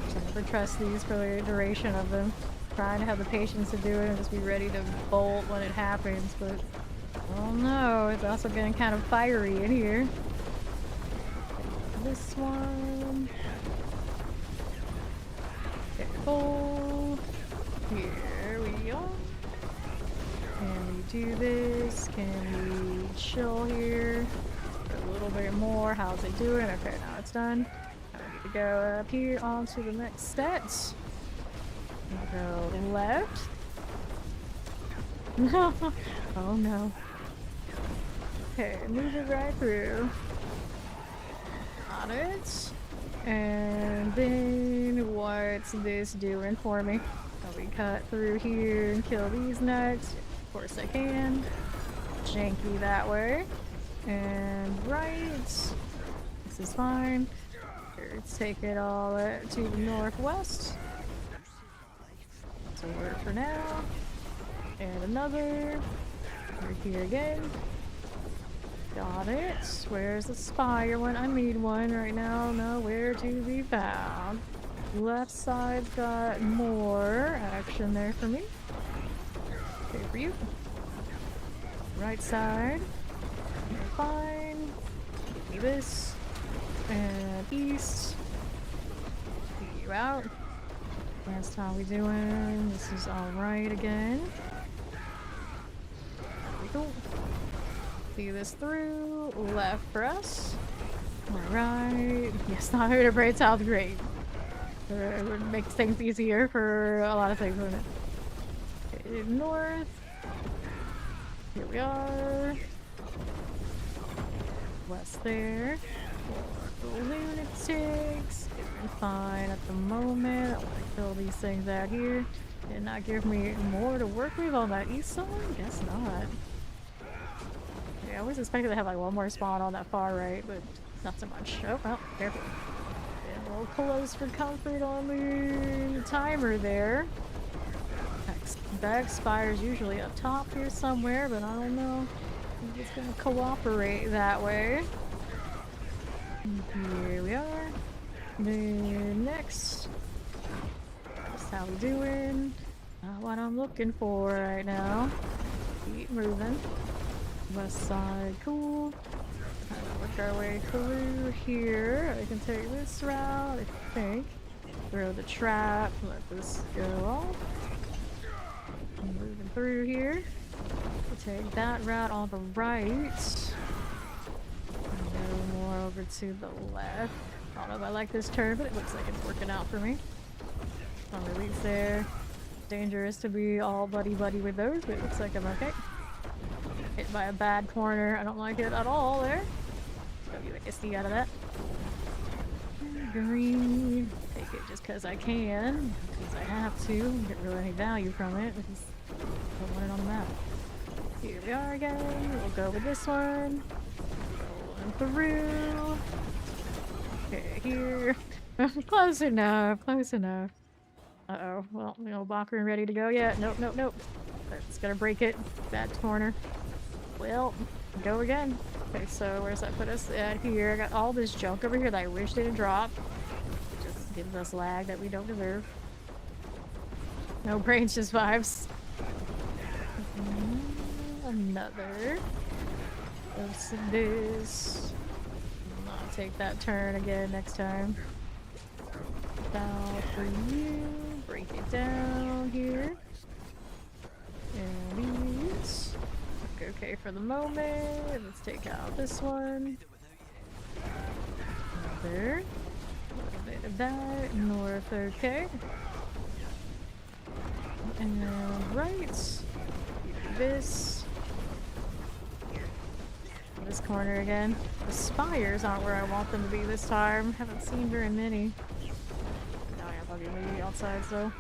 Speaker 1: I never trust these for the duration of them. Trying to have the patience to do it and just be ready to bolt when it happens, but oh no, it's also getting kind of fiery in here. This one. Careful. Here we are. Can we do this? Can we chill here? A little bit more. How's it doing? Okay, now it's done. I need to go up here onto the next stat. Go left. No. Oh no. Okay, move it right through. Got it. And then what's this doing for me? So we cut through here and kill these nuts. Of course I can. Janky that way. And right. This is fine. Let's take it all to the northwest. So work for now. And another. We're here again. Got it. Where's the spire when I need one right now? Nowhere to be found. Left side's got more action there for me. Okay, for you. Right side. You're fine. Give me this. And east. Get you out. Last time we doing. This is alright again. There we go. See this through. Left for us. Alright. Yes, not here to braid south. Great. It would make things easier for a lot of things, wouldn't it? Okay, north. Here we are. West there. For the lunatics. Doing fine at the moment. I want to fill these things out here. Did not give me more to work with on that east side? Guess not. Yeah, I was expecting to have like one more spawn on that far right, but not so much. Oh, well, careful. A little close for comfort on the timer there. Back spire's usually up top here somewhere, but I don't know if it's gonna cooperate that way. Here we are. Then next. That's how we doing. Not what I'm looking for right now. Keep moving. West side, cool. Work our way through here. I can take this route, I think. Throw the trap, let this go off. Moving through here. We'll take that route on the right. And go more over to the left. I don't know if I like this turn, but it looks like it's working out for me. On release there. Dangerous to be all buddy-buddy with those, but it looks like I'm okay. Hit by a bad corner. I don't like it at all there. Gotta be like a SD out of that. Green. Take it just because I can. Because I have to. Don't get really any value from it. Because I don't want it on the map. Here we are again. We'll go with this one. Rolling through. Okay, here. Close enough. Close enough. Uh-oh. Well, you know, Bakrin ready to go yet? Nope, nope, nope. That's gonna break it. Bad corner. Well, go again. Okay, so where's that put us at here? I got all this junk over here that I wish didn't drop. It just gives us lag that we don't deserve. No brains, just vibes. Another. What's this? I'll take that turn again next time. Down for you. Break it down here. And these. Okay, for the moment. Let's take out this one. Another. A little bit of that. North, okay. And right. This. This corner again. The spires aren't where I want them to be this time. Haven't seen very many. Oh yeah, probably outside though.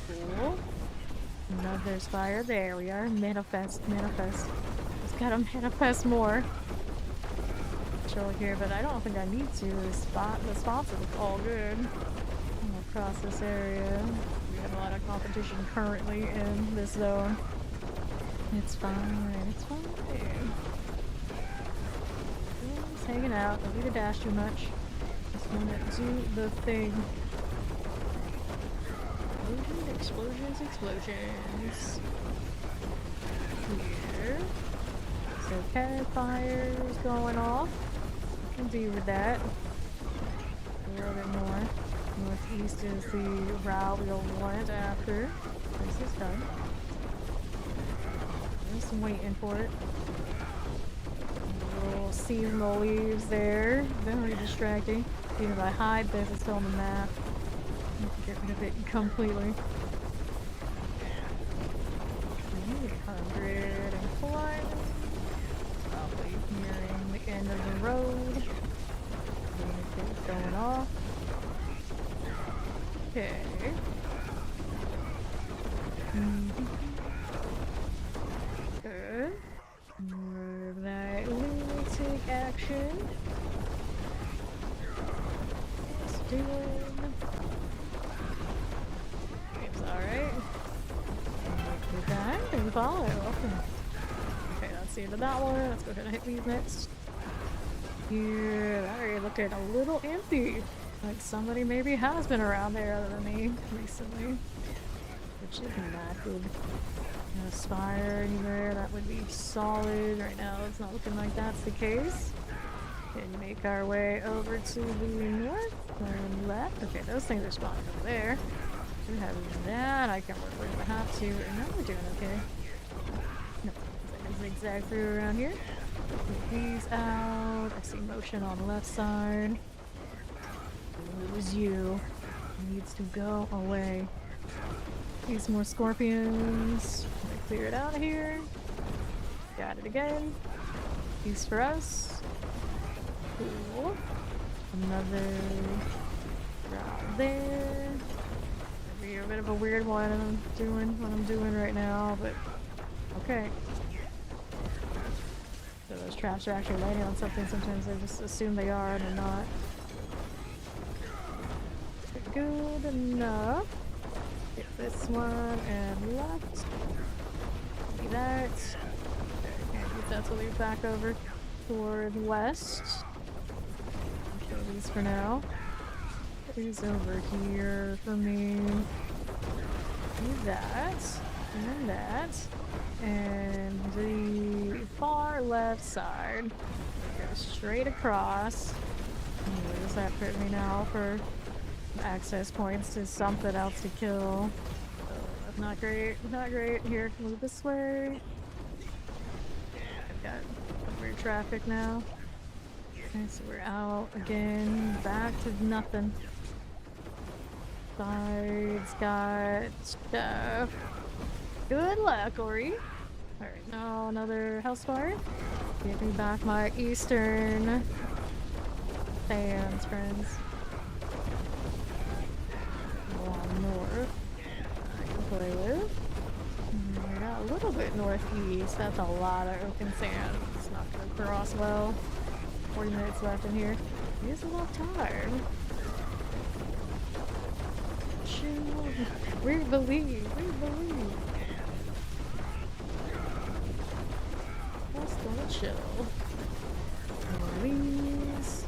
Speaker 1: Cool. Another spire. There we are. Manifest. Manifest. Just gotta manifest more. Chill here, but I don't think I need to. The spots are all good. Across this area. We have a lot of competition currently in this zone. It's fine. It's fine. Just hanging out. Don't need to dash too much. Just wanna do the thing. Explosions, explosions. Here. So campfires going off. I can deal with that. A little bit more. Northeast is the route we'll want after this is done. Just waiting for it. Little seasonal leaves there. Very distracting. Even if I hide this, it's still on the map. Get rid of it completely. 301. Probably nearing the end of the road. It's going off. Okay. Good. More of that lunatic action. Let's do it. Alright. Good time and follow. Okay, that's that's the end of that one. Let's go ahead and hit these next. Here, that area looking a little empty. Like somebody maybe has been around there other than me recently. Which is not good. No spire anywhere, that would be solid. Right now it's not looking like that's the case. Can make our way over to the north and left. Okay, those things are spawning over there. We have that. I can work with the have to. No, we're doing okay. No, I can zigzag through around here. Get these out. I see motion on the left side. It was you. It needs to go away. These more scorpions. Let me clear it out of here. Got it again. These for us. Cool. Another drop there. Maybe a bit of a weird one I'm doing what I'm doing right now, but okay. So those traps are actually landing on something. Sometimes I just assume they are and they're not. Good enough. Get this one and left. Do that. Okay, can't use that to leave back over toward west. Kill these for now. Put these over here for me. Do that. And that. And the far left side. Go straight across. Where does that put me now for access points to something else to kill? Oh, not great. Not great. Here, move this way. I've got some weird traffic now. Okay, so we're out again. Back to nothing. Sides got stuff. Good luck, Ori. Alright, now another hellspire. Give me back my eastern fans, friends. Go on north. I can play with. We got a little bit northeast. That's a lot of open sand. It's not gonna cross well. 40 minutes left in here. He is a little tired. Shoot. We believe. We believe. Just gonna chill. Please.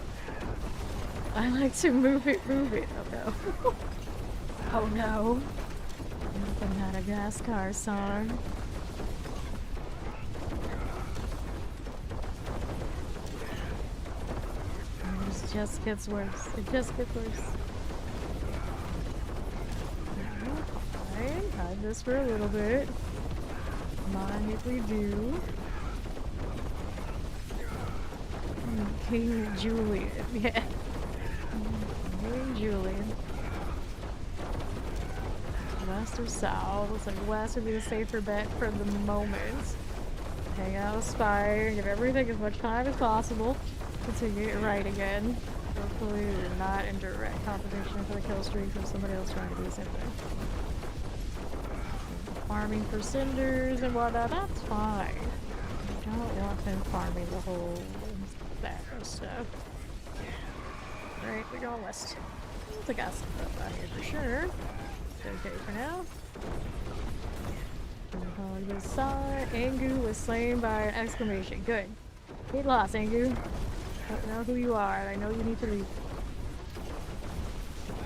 Speaker 1: I like to move it, move it. Oh no. Oh no. The Madagascar song. It just gets worse. It just gets worse. Alright, hide this for a little bit. Mind if we do. King Julian, yeah. King Julian. West or south? Looks like west would be the safer bet for the moment. Hang out with Spire, give everything as much time as possible to get it right again. Hopefully we're not in direct competition for the kill streak from somebody else trying to do the same thing. Farming for cinders and whatnot, that's fine. I don't want them farming the whole stack of stuff. Alright, we're going west. I got some stuff out here for sure. Okay for now. On this side, Angu was slain by an exclamation. Good. Get lost, Angu. I don't know who you are, and I know you need to leave.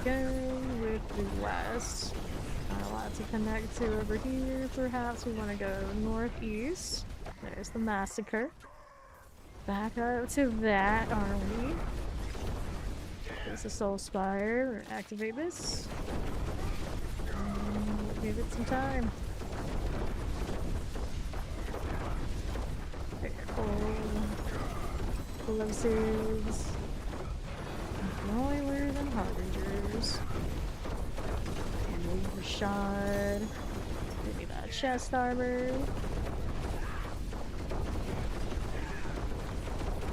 Speaker 1: Going with the west. Not a lot to connect to over here. Perhaps we want to go northeast. There's the massacre. Back up to that, aren't we? There's the Soul Spire. Activate this. Give it some time. Careful. Explosives. Broilers and harbingers. And leave shard. Give me that chest armor.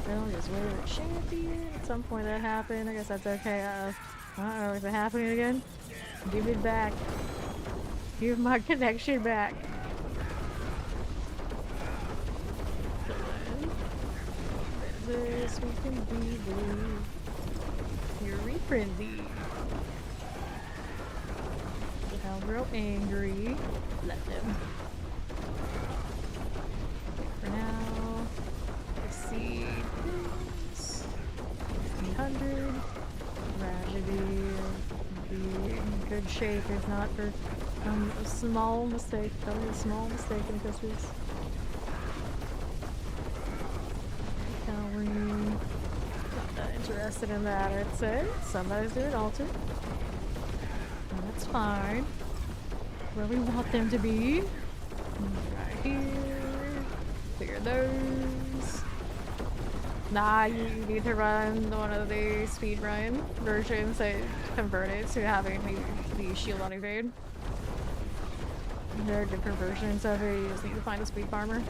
Speaker 1: Well, just wait a champion. At some point that happened. I guess that's okay. Uh-oh, is it happening again? Give it back. Give my connection back. This we can be blue. Here we friendly. I'll grow angry. Let them. Okay, for now. see. 300. Tragedy. Be in good shape if not for a small mistake. Probably a small mistake in Christmas. Cavalry. Not that interested in that, I'd say. Somebody's doing altar. That's fine. Where we want them to be. Right here. Clear those. Nah, you need to run one of the speedrun versions that convert it to having the shield on evade. There are different versions of it, you just need to find a speed farmer.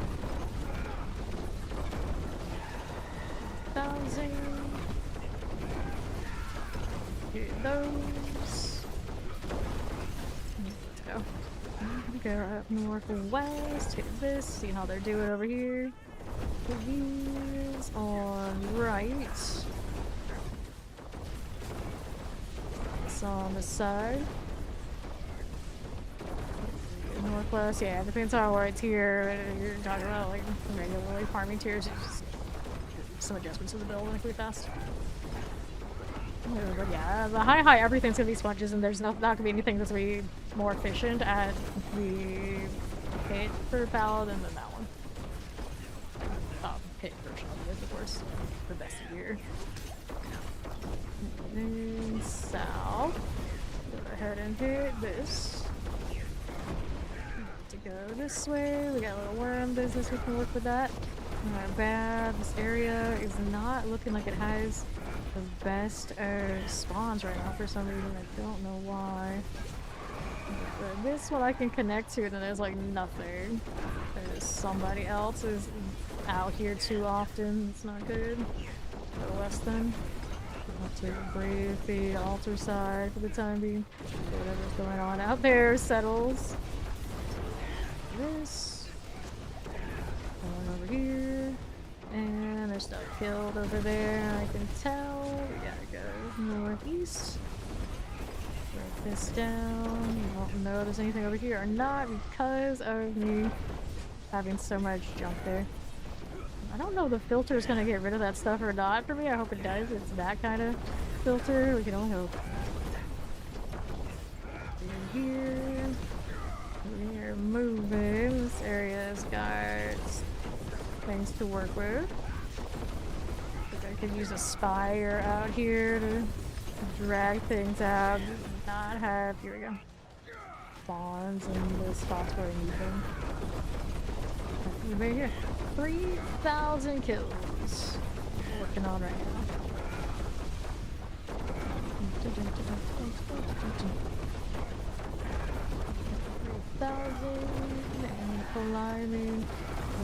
Speaker 1: 1,000. Get those. Let's go. Go up northwest, hit this, see how they're doing over here. Put these on right. This on the side. Northwest, yeah, depends on where it's here. You're talking about like regularly farming tiers, it's just some adjustments to the build if we fast. But yeah, the high everything's gonna be sponges, and there's not gonna be anything that's gonna be more efficient at the pit for paladin than that one. Pit version of it, of course, the best year. Then south. Go ahead and hit this. To go this way, we got a little worm business. We can work with that. Not bad. This area is not looking like it has the best spawns right now for some reason. I don't know why. But this one I can connect to, and there's like nothing. There's somebody else is out here too often. It's not good. Go west then. I'll have to brave the altar side for the time being. Whatever's going on out there settles. This. Going over here. And there's stuff killed over there, I can tell. We gotta go northeast. Break this down. You won't notice anything over here or not because of me having so much junk there. I don't know if the filter is gonna get rid of that stuff or not for me. I hope it does. It's that kind of filter. We can only hope. In here. We're moving. This area's got things to work with. I think I could use a spire out here to drag things out. Not have, here we go, spawns in the spots where I need them. Right here. 3,000 kills. Working on right now. 3,000 and climbing.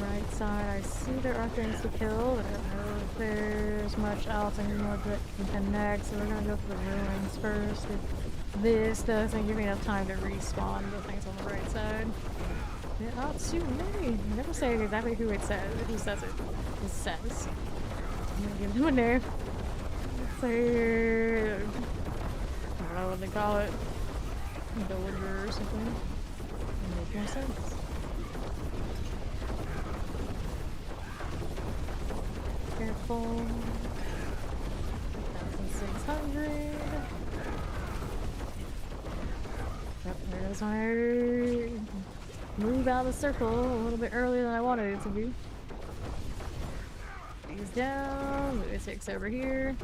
Speaker 1: Right side, I see there are things to kill, but I don't know if there's much else anymore that can connect, so we're gonna go for the ruins first. If this doesn't give me enough time to respawn the things on the right side. Yeah, not too many. I never say exactly who it says. Who says it? It says. I'm gonna give them a name. Let's say, I don't know what they call it. Villager or something. It'll make more sense. Careful. 1,600. Yep, there's my move out of the circle a little bit earlier than I wanted it to be. These down. Move 6 over here.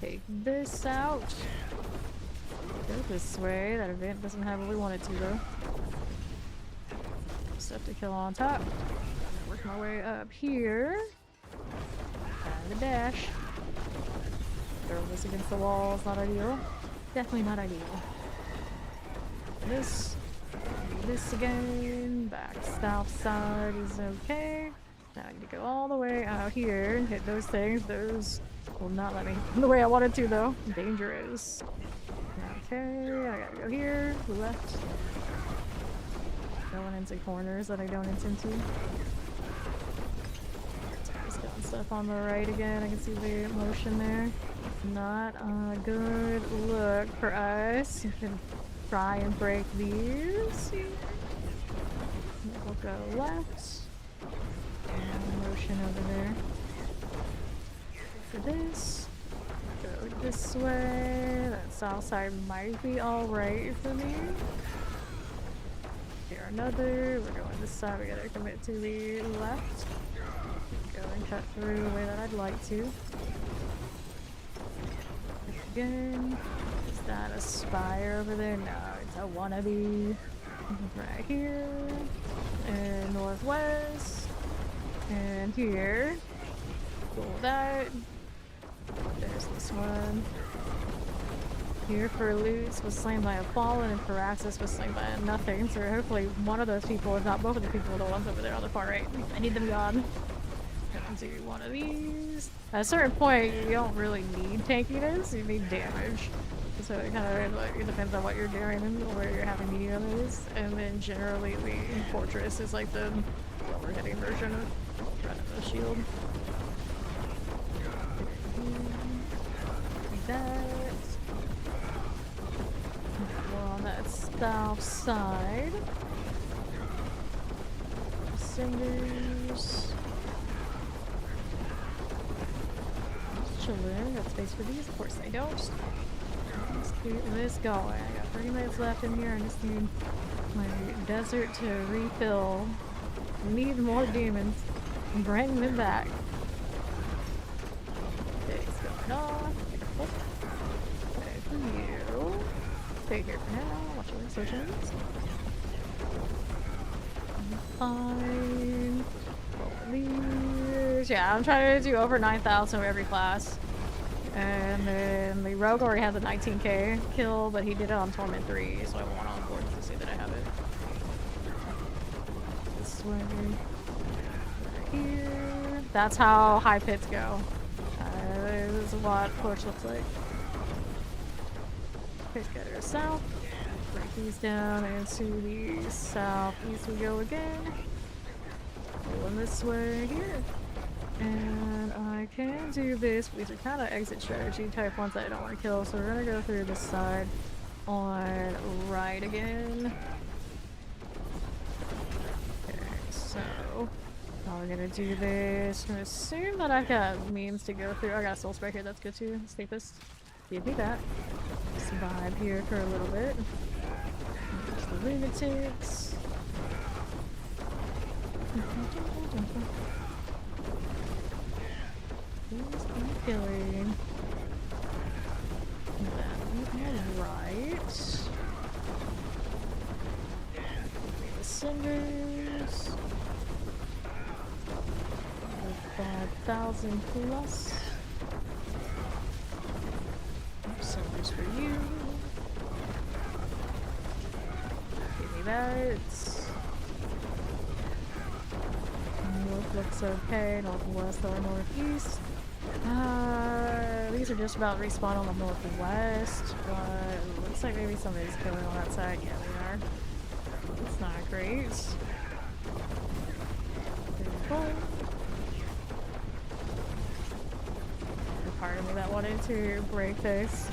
Speaker 1: Take this out. Go this way. That event doesn't have what we want it to though. Stuff to kill on top. Work my way up here. The dash. Throw this against the wall is not ideal. Definitely not ideal. This again. Back south side is okay. Now I need to go all the way out here and hit those things. Those will not let me the way I wanted to though. Dangerous. Okay, I gotta go here. Left. Going into corners that I don't intend to. Stuff on the right again. I can see the motion there. Not a good look for us. You can try and break these. We'll go left. And motion over there. For this. Go this way. That south side might be alright for me. Here another. We're going this side. We gotta commit to the left. Go and cut through the way that I'd like to. Again. Is that a spire over there? No, it's a wannabe. Right here. And northwest. And here. Cool that. There's this one. Here for Lutz was slain by a fallen, and Firaxis was slain by a nothing. So hopefully one of those people, if not both of the people, are the ones over there on the far right. I need them gone. Gonna do one of these. At a certain point, you don't really need tankiness, you need damage. So it kind of like, it depends on what you're doing and where you're having mediums. And then generally the Fortress is like the lower hitting version of the shield. Like that. We're on that south side. Cinders. Children, got space for these? Of course I don't. Let's keep this going. I got 30 minutes left in here. I just need my desert to refill. Need more demons. Bring them back. Okay, it's going off. Okay, for you. Stay here for now. Watch your insertions. Fine. Yeah, I'm trying to do over 9,000 with every class. And then the rogue already has a 19k kill, but he did it on Torment 3, so I want on board to say that I have it. This way. Right here. That's how high pits go. This is what push looks like. Okay, go to the south. Break these down, and to the southeast we go again. Going this way here. And I can do this. These are kind of exit strategy type ones that I don't want to kill, so we're gonna go through this side on right again. Okay, so we're gonna do this. I'm gonna assume that I've got means to go through. I got a soul spec here, that's good too. Safest. Give me that. Survive here for a little bit. There's the lunatics. Please be killing. Then right. The cinders. 5,000 plus. Cinders for you. Give me that. North looks okay. Northwest or northeast. These are just about respawn on the northwest, but it looks like maybe somebody's killing on that side. Yeah, we are. It's not great. There's part of me that wanted to break this.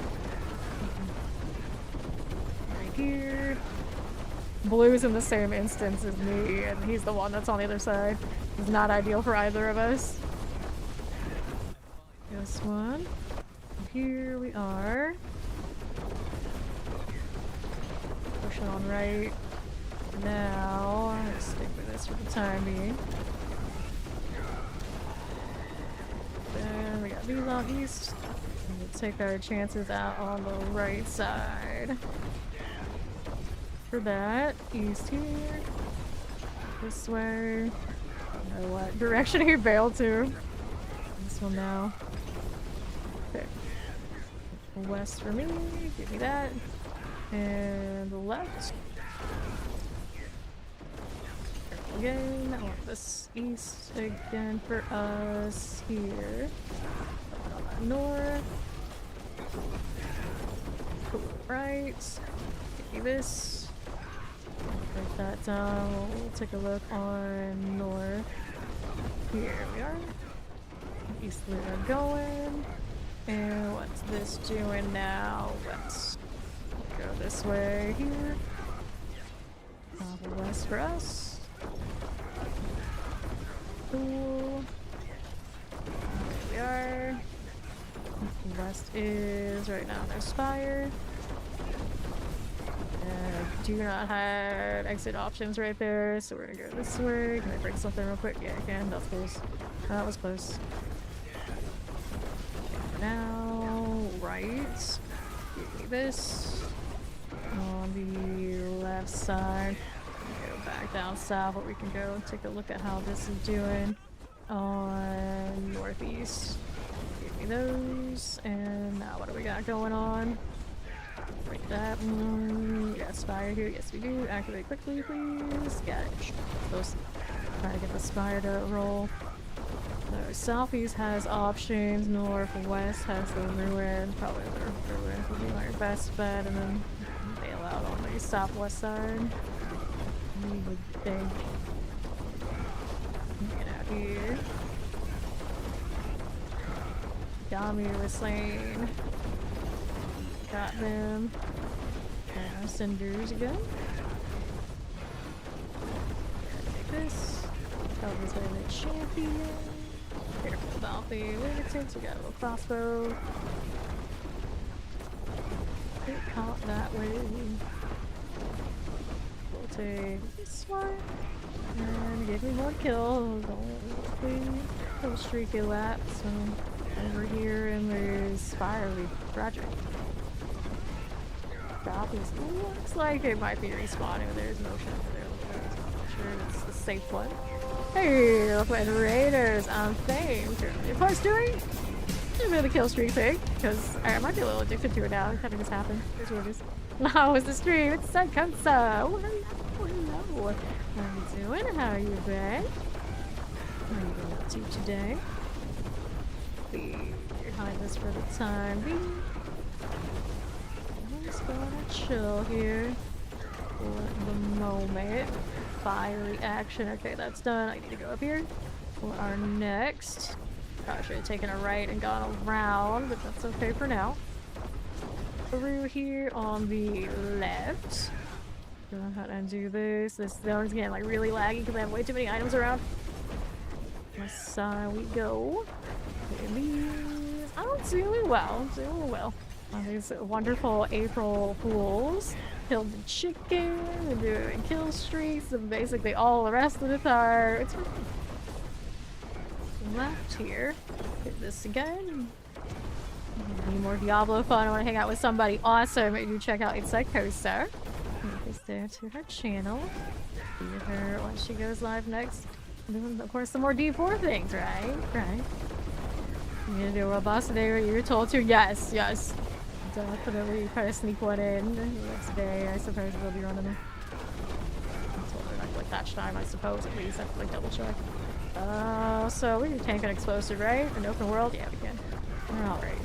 Speaker 1: Right here. Blue's in the same instance as me, and he's the one that's on the other side. It's not ideal for either of us. This one. Here we are. Push on right. Now, I'm gonna stick with this for the time being. Then we got these on east. We'll take our chances out on the right side. For that, east here. This way. I don't know what direction he bailed to. This one now. Okay. West for me. Give me that. And the left. Again. I want this east again for us here. North. Cool. Right. Give me this. Break that down. We'll take a look on north. Here we are. East we are going. And what's this doing now? Let's go this way here. West for us. Cool. they are. West is right now their spire. I do not have exit options right there, so we're gonna go this way. Can I break something real quick? Yeah, I can. That's close. That was close. Now, right. Give me this. On the left side. Go back down south where we can go and take a look at how this is doing. On northeast. Give me those. And now what do we got going on? Break that one. We got spire here. Yes, we do. Activate quickly, please. Got it. Close. Try to get the spire to roll. Southeast has options. Northwest has the ruin. Probably the ruin would be my best bet. And then bail out on the southwest side. You would think. Get out here. Damir was slain. Got them. And our cinders again. Take this. Tell this way the champion. Careful about the lunatics. We got a little crossbow. Get caught that way. We'll take this one. And give me one kill. Don't streak it lap. So over here and there's Firely Project. Southeast looks like it might be respawning. There's motion over there. I'm not sure it's the safe one. Hey, look at Raiders on fame. Of course, doing a bit of the kill streak thing because I might be a little addicted to it now. Having this happen. Here's what it is. How was the stream? It's Sankansa. Oh, hello. How you doing? How are you been? What are you going up to today? Be behind this for the time being. I'm just gonna chill here for the moment. Fiery action. Okay, that's done. I need to go up here for our next. Probably should have taken a right and gone around, but that's okay for now. Through here on the left. Go ahead and do this. This zone's getting like really laggy because I have way too many items around. This side we go. These. I'm doing well. Doing well. These wonderful April Fools. Killed the chicken, and doing kill streaks, and basically all the rest of the time. It's left here. Hit this again. Need more Diablo fun. I want to hang out with somebody awesome. You check out Psychosa. Link is there to her channel. See her when she goes live next. And then, of course, some more D4 things, right? Right. You gonna do a world boss today or you're told to? Yes, yes. Definitely try to sneak one in next day. I suppose we'll be running them. I told her like patch time, I suppose, at least. I have to like double check. So we can tank an explosive, right? In open world? Yeah, we can. Alright.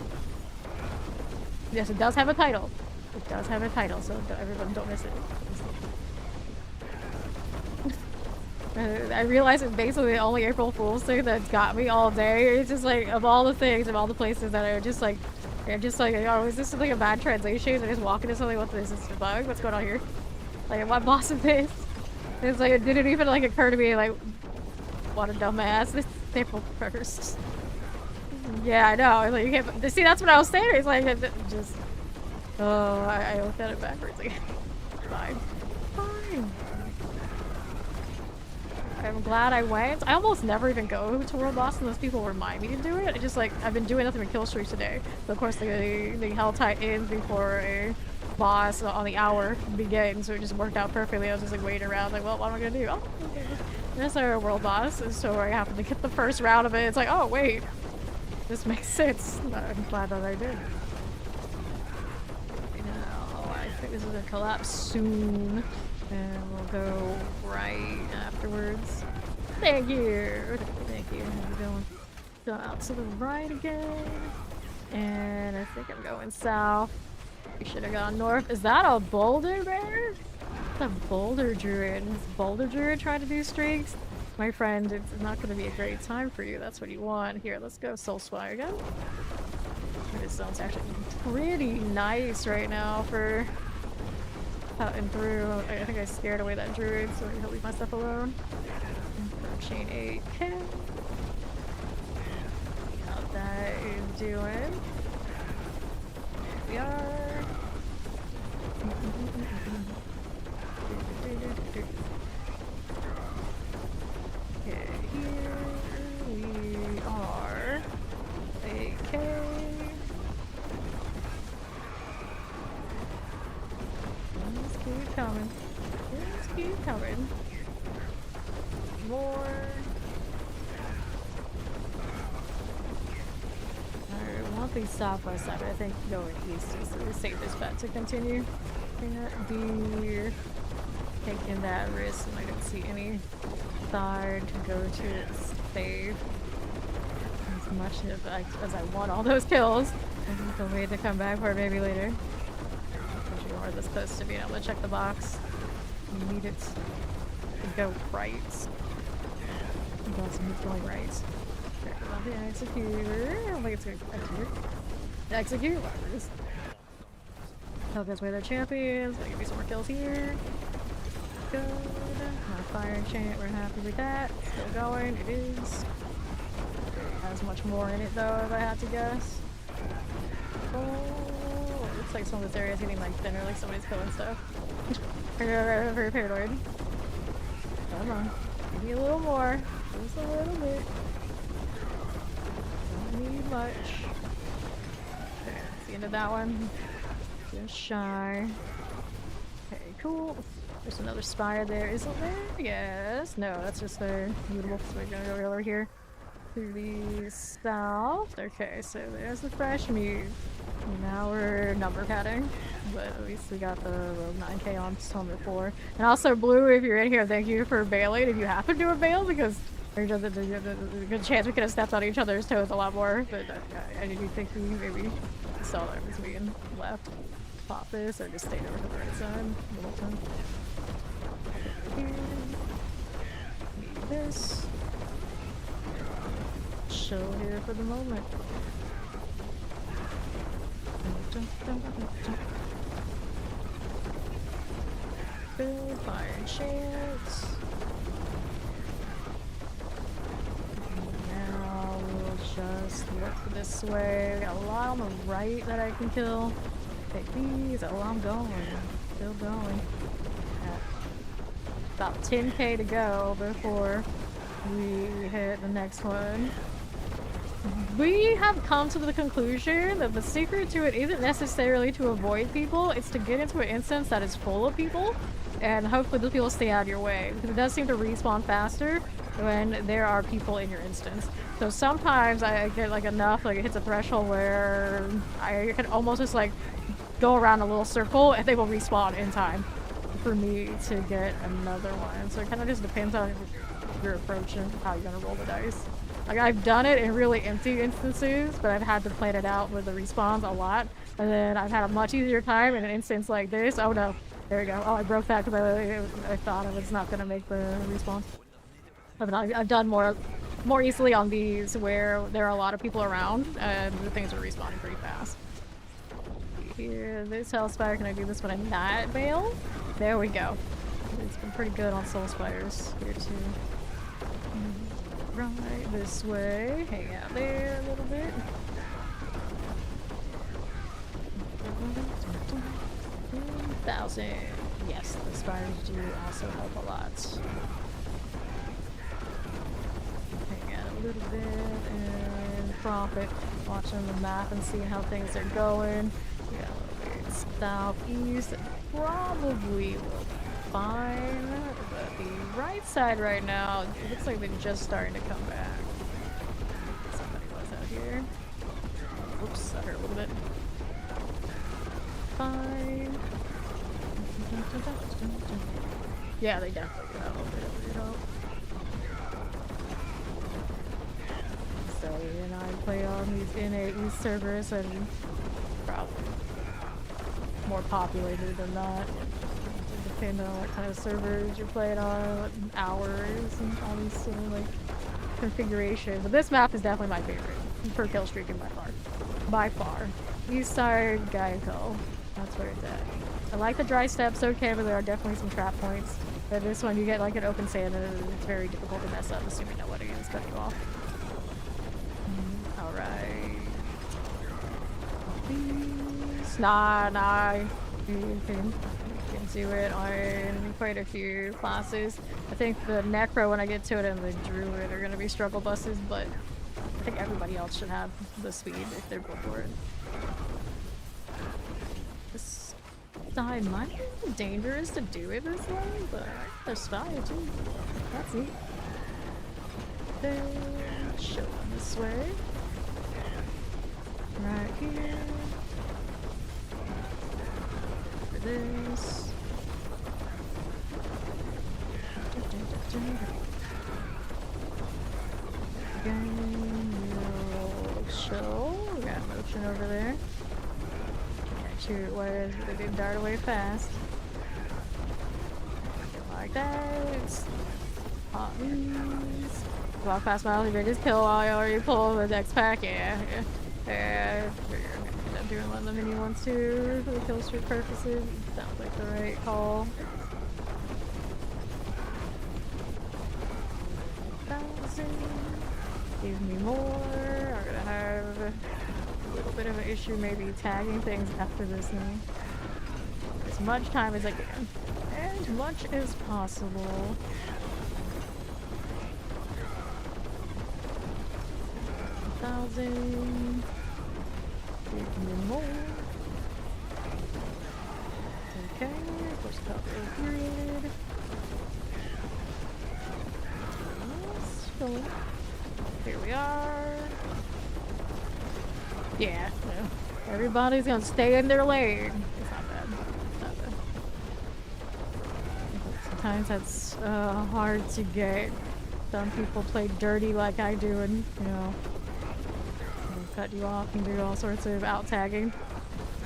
Speaker 1: Yes, it does have a title. It does have a title, so everyone don't miss it. I realize it's basically the only April Fool's thing that got me all day. It's just like, of all the things, of all the places that are just like, oh, is this like a bad translation? I just walk into something, what is this, a bug? What's going on here? Like, what boss is this? It's like, it didn't even like occur to me, like, what a dumbass. This is April 1st. Yeah, I know. Like, you can't, see, that's what I was saying. It's like, just, oh, I looked at it backwards again. Fine. Fine. I'm glad I went. I almost never even go to World Boss unless people remind me to do it. I just like, I've been doing nothing but kill streaks today. But of course the Hell Tide ends before a boss on the hour begins, so it just worked out perfectly. I was just like waiting around, like, well, what am I gonna do? Oh, okay. There's our World Boss, so I happened to get the first round of it. It's like, oh wait, this makes sense. I'm glad that I did. Now, I think this is gonna collapse soon. And we'll go right afterwards. Thank you! Thank you. How you doing? Go out to the right again. And I think I'm going south. We should have gone north. Is that a boulder bear? It's a boulder druid. Is boulder druid trying to do streaks? My friend, it's not going to be a great time for you. That's what you want. Here, let's go Soul Spire again. This zone's actually pretty nice right now for cutting through. I think I scared away that druid, so I'm gonna leave my stuff alone. Chain 8. that is doing. We are. Okay, here we are. Okay. Just keep coming. Just keep coming. More. Alright, we want these southwest side, but I think going east is the safest bet to continue. Deer. Taking that risk, and I didn't see any side to go to. It's safe. As much as I want all those kills. I think I'll wait to come back for it maybe later. Especially more this close to being able to check the box. You need it to go right. Awesome, it's going right. Check about the executor. I don't think it's going to execute. Execute? Whatever it is. Help us with our champions. I'll give you some more kills here. Good. Fire enchant, we're happy with that. Still going, it is. It has much more in it though, if I had to guess. Oh, it looks like some of this area is getting like thinner, like somebody's killing stuff. Very paranoid. Come on. Give me a little more. Just a little bit. Don't need much. Okay, that's the end of that one. Just shy. Okay, cool. There's another spire there, isn't there? Yes. No, that's just there. Beautiful. So we're gonna go over here to the south. Okay, so there's the fresh meat. Now we're number padding, but at least we got the Rogue 9K on Summer 4. And also, Blue, if you're in here, thank you for bailing if you happen to have bailed, because there's a good chance we could have stepped on each other's toes a lot more. But I didn't think we maybe saw that was being left. Pop this or just stayed over to the right side the whole time. Here. Need this. Chill here for the moment. Good fire chance. Now we'll just look this way. We got a lot on the right that I can kill. Take these. Oh, I'm going. Still going. About 10k to go before we hit the next one. We have come to the conclusion that the secret to it isn't necessarily to avoid people, it's to get into an instance that is full of people, and hopefully those people stay out of your way, because it does seem to respawn faster when there are people in your instance. So sometimes I get like enough, like it hits a threshold where I can almost just like go around a little circle and they will respawn in time for me to get another one. So it kind of just depends on your approach and how you're gonna roll the dice. Like I've done it in really empty instances, but I've had to plan it out with the respawns a lot. And then I've had a much easier time in an instance like this. Oh no, there we go. Oh, I broke that because I thought I was not gonna make the respawn. I've done more easily on these where there are a lot of people around and the things are respawning pretty fast. Here, this Hellspire, can I do this one and not bail? There we go. It's been pretty good on Soul Spires here too. Right this way, hang out there a little bit. 1,000. Yes, the spires do also help a lot. Hang out a little bit and profit. Watching the map and seeing how things are going. We got a little bit southeast. Probably will fine, but the right side right now, it looks like they're just starting to come back. Somebody was out here. Oops, I hurt a little bit. Fine. Yeah, they definitely do have a little bit of help. So, and I play on these NA East servers and probably more populated than that. Depending on what kind of servers you're playing on, what hours, and all these sort of like configurations. But this map is definitely my favorite for kill streaking by far. By far. East side Geico. That's where it's at. I like the dry steps, okay, but there are definitely some trap points. But this one, you get like an open sand and it's very difficult to mess up, assuming nobody is cutting you off. Alright. these. Nah. You can do it on quite a few classes. I think the Necro, when I get to it, and the Druid are gonna be struggle buses, but I think everybody else should have the speed if they're built for it. This side might be dangerous to do it this way, but there's fire too. That's neat. Then show them this way. Right here. For this. Again, we'll chill. We got motion over there. Can't shoot wires, but they did dart away fast. Like that. Pop these. Walk past my only biggest kill while I already pull the next pack. Yeah. I'm doing one of the mini ones too for the kill streak purposes. Sounds like the right call. Give me more. I'm gonna have a little bit of an issue maybe tagging things after this thing. As much time as I can. As much as possible. $1,000. Give me more. Okay, first copy period. Here we are. Yeah, no. Everybody's gonna stay in their lane. It's not bad. It's not bad. Sometimes that's hard to get. Some people play dirty like I do, and you know, cut you off and do all sorts of out tagging.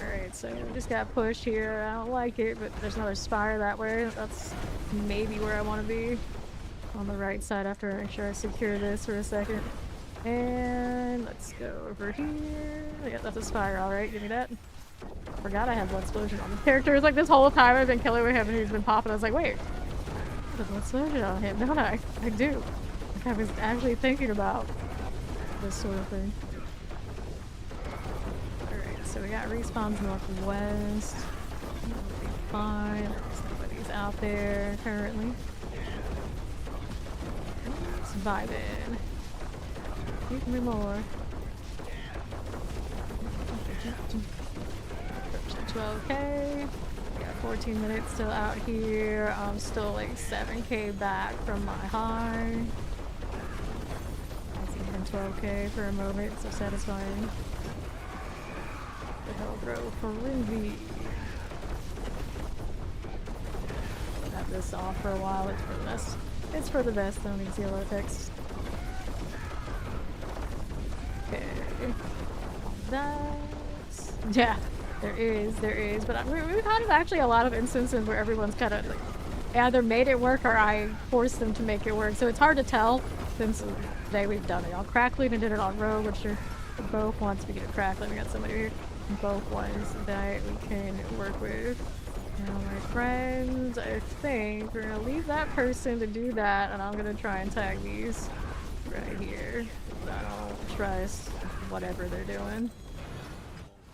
Speaker 1: Alright, so we just got pushed here. I don't like it, but there's another spire that way. That's maybe where I want to be. On the right side after I make sure I secure this for a second. And let's go over here. Yeah, that's a spire, alright, give me that. Forgot I had blood explosion on the characters. Like this whole time I've been killing with him and he's been popping. I was like, wait, the blood explosion on him, don't I? I do. Like I was actually thinking about this sort of thing. Alright, so we got respawns northwest. That'll be fine. Nobody's out there currently. Vibing. Give me more. 12k. Got 14 minutes still out here. I'm still like 7k back from my high. That's even 12k for a moment. So satisfying. The hell, bro, for Ruby. Have this off for a while. It's for the best. It's for the best, don't need zero effects. Okay. That's... Yeah, there is. But we've had actually a lot of instances where everyone's kind of like, either made it work or I forced them to make it work. So it's hard to tell since today we've done it on Crackling and did it on Rogue, which are both ones. Speaking of Crackling, we got somebody here. Both ones that we can work with. Now, my friends, I think we're gonna leave that person to do that, and I'm gonna try and tag these right here. I don't trust whatever they're doing.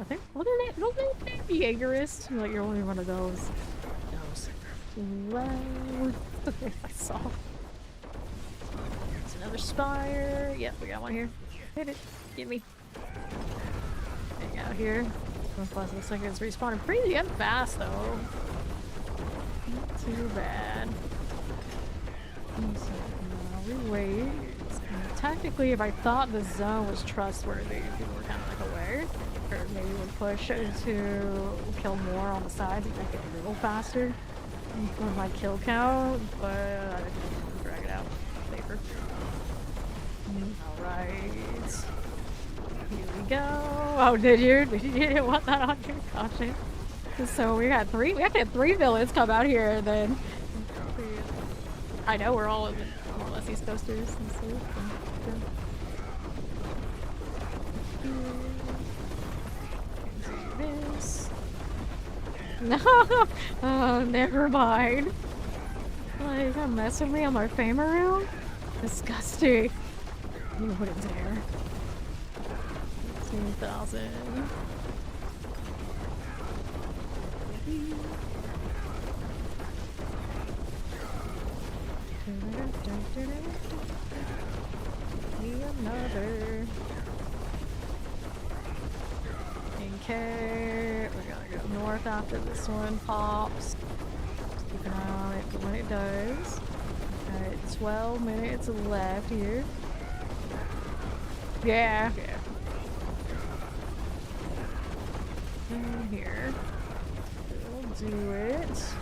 Speaker 1: I think, what are they? Don't they be Jaegerist? Like, you're only one of those. Well, okay, I saw. There's another spire. Yep, we got one here. Hit it. Get me. Hang out here. Plus, looks like it's respawning pretty damn fast, though. Not too bad. So, now we wait. Technically, if I thought the zone was trustworthy, people were kind of like aware. Or maybe would push to kill more on the sides and make it a little faster with my kill count, but I didn't drag it out. Safer. Alright. Here we go. Oh, did you? You didn't want that on your caution. So we had three villains come out here, and then I know we're all more or less East Coasters and stuff. Do this. No. Oh, never mind. Like, you gonna mess with me on my famer room? Disgusting. You wouldn't dare. 2,000. Another. Okay, we're gonna go north after this one pops. Just keep an eye on it when it does. Alright, 12 minutes left here. Yeah. In here. We'll do it.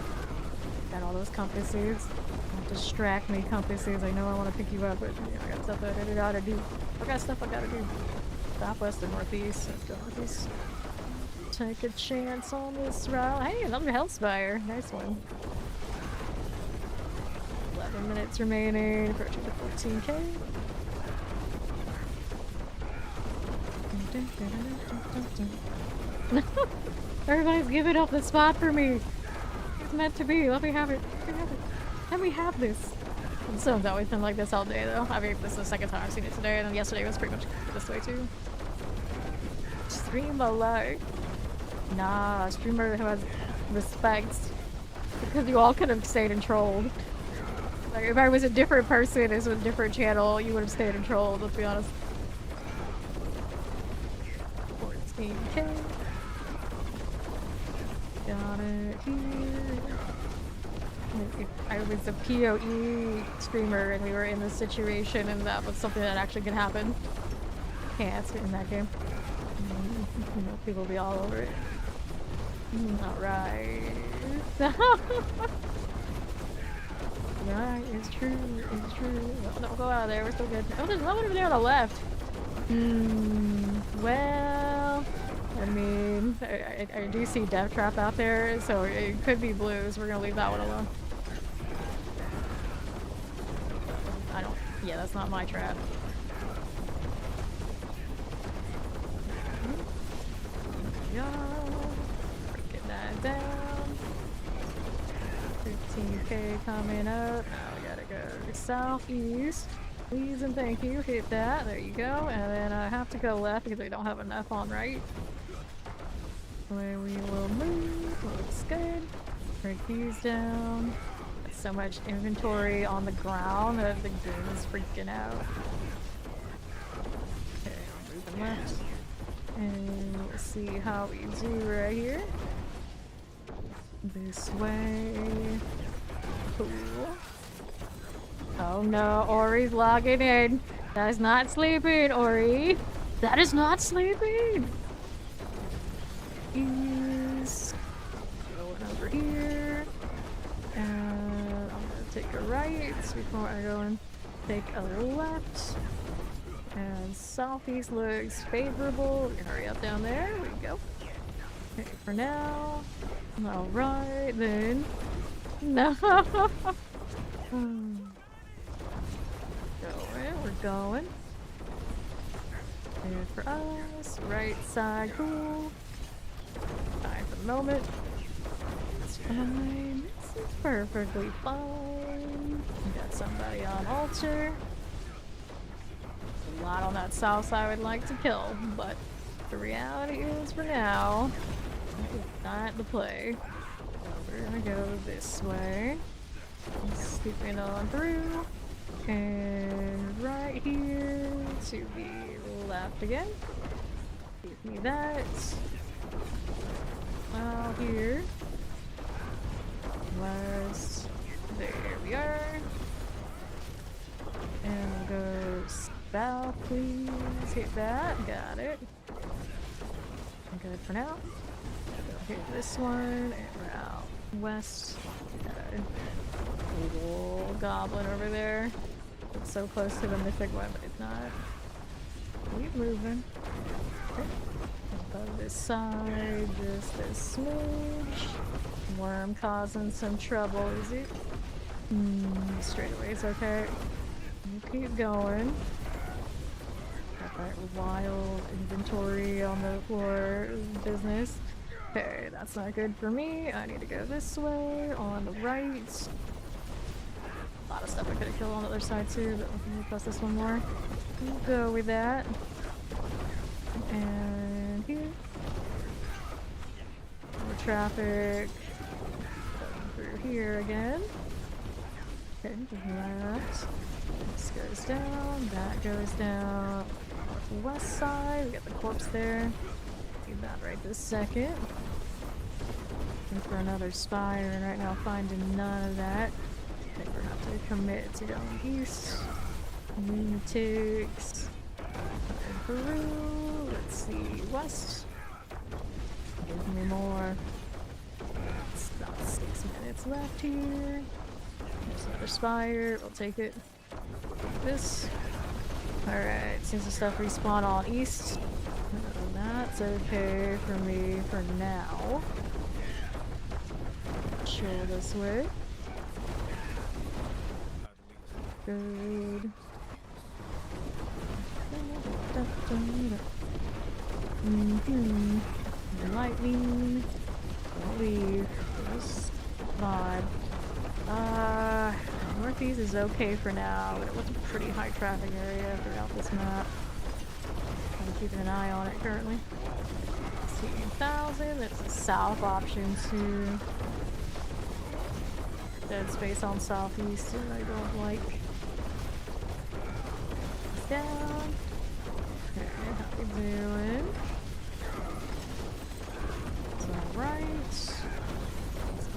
Speaker 1: Got all those compasses. Don't distract me, compasses. I know I want to pick you up, but I got stuff that I gotta do. I got stuff I gotta do. Southwest and northeast. Let's go northeast. Take a chance on this route. Hey, another health spire. Nice one. 11 minutes remaining. Approaching to 14k. Everybody's giving up the spot for me. It's meant to be. Let me have it. Let me have this. This one's always been like this all day, though. I mean, this is the second time I've seen it today, and then yesterday was pretty much this way, too. Stream alert. Nah, streamer who has respect. Because you all could have stayed and trolled. Like, if I was a different person, this was a different channel, you would have stayed and trolled, let's be honest. 14k. Got it here. If I was a PoE streamer and we were in this situation and that was something that actually could happen. Can't in that game. You know, people will be all over it. Alright. Right, it's true, it's true. No, don't go out of there, we're still good. Oh, there's no one over there on the left. Well, I mean, I do see Death Trap out there, so it could be blues. We're gonna leave that one alone. Yeah, that's not my trap. Get that down. 15k coming up. Now we gotta go southeast. Please and thank you. Hit that. There you go. And then I have to go left because we don't have enough on right. Where we will move. Looks good. Break these down. So much inventory on the ground that the game is freaking out. Okay, moving left. And we'll see how we do right here. This way. Cool. Oh no, Ori's logging in. That is not sleeping, Ori. That is not sleeping. He's going over here. And I'm gonna take a right before I go and take a left. And southeast looks favorable. We can hurry up down there. There we go. Okay, for now. Alright then. No. We're going. Good for us. Right side, cool. Fine for the moment. It's fine. This is perfectly fine. We got somebody on altar. A lot on that south side I would like to kill, but the reality is for now, that is not the play. So we're gonna go this way. Scooping on through. And right here to the left again. Give me that. Out here. West. There we are. And we'll go south, please. Hit that. Got it. Good for now. Go hit this one. And we're out west. Got little goblin over there. It's so close to the mythic one, but it's not. Keep moving. Okay. Above this side, just a smidge. Worm causing some trouble, is it? Straight away, it's okay. You keep going. Got that wild inventory on the floor business. Okay, that's not good for me. I need to go this way, on the right. A lot of stuff I could have killed on the other side too, but let me plus this one more. We'll go with that. And here. traffic through here again. Okay, that. This goes down, that goes down. West side, we got the corpse there. Need that right this second. Looking for another spire, and right now finding none of that. I think we're gonna have to commit to going east. Lunatics. Peru. Let's see, west. Give me more. It's about 6 minutes left here. There's another spire. We'll take it. This. Alright, seems the stuff respawn all east. That's okay for me for now. Chill this way. Good. Lightning. Don't leave. Just vibe. Northeast is okay for now, but it was a pretty high traffic area throughout this map. I'm keeping an eye on it currently. 16,000. That's a south option too. Dead space on southeast, and I don't like. Down. Okay, how we doing? It's alright.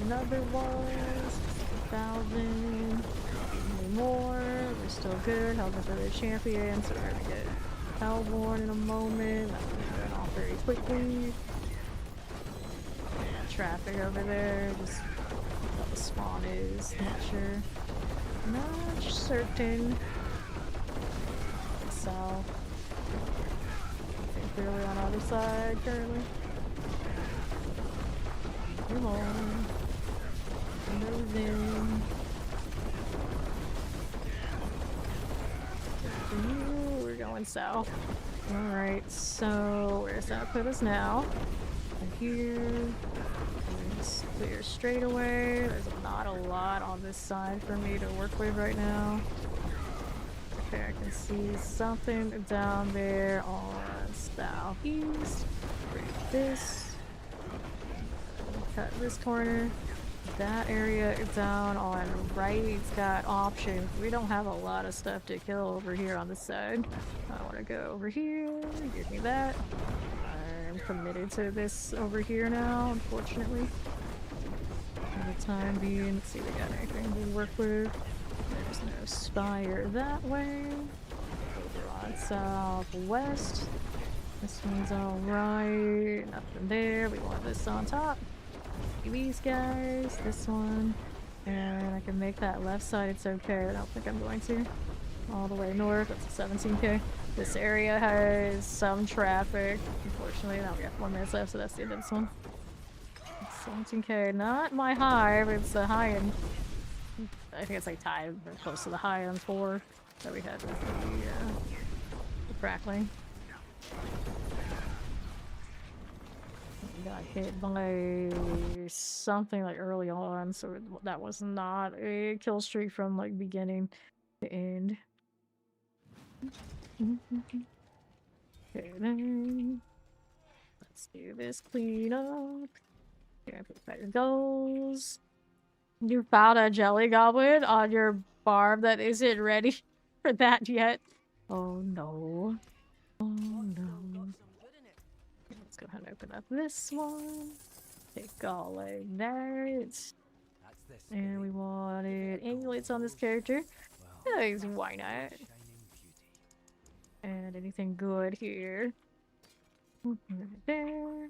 Speaker 1: Another one. 6,000. More. We're still good. Helping for the champion, so we're gonna get Hellborn in a moment. That's gonna turn off very quickly. Traffic over there. Just what the spawn is. Not sure. Not certain. South. I think clearly on the other side currently. Come on. Nose in. We're going south. Alright, so where's that put us now? Here. Let's clear straight away. There's not a lot on this side for me to work with right now. Okay, I can see something down there on southeast. Break this. Cut this corner. That area is down on right. It's got options. We don't have a lot of stuff to kill over here on this side. I want to go over here. Give me that. I'm committed to this over here now, unfortunately. For the time being, let's see if we got anything to work with. There's no spire that way. Over on southwest. This one's alright. Nothing there. We want this on top. These guys. This one. And I can make that left side. It's okay. I don't think I'm going to. All the way north. That's a 17k. This area has some traffic. Unfortunately, now we got 4 minutes left, so that's the end of this one. 17k. Not my high, but it's a high end. I think it's like tied or close to the high on 4 that we had with the crackling. We got hit by something like early on, so that was not a kill streak from like beginning to end. Okay, then let's do this cleanup. Okay, put your goals. You found a jelly goblin on your farm that isn't ready for that yet. Oh no. Oh no. Okay, let's go ahead and open up this one. Take all like that. And we wanted amulets on this character. Because why not? And anything good here? Right there.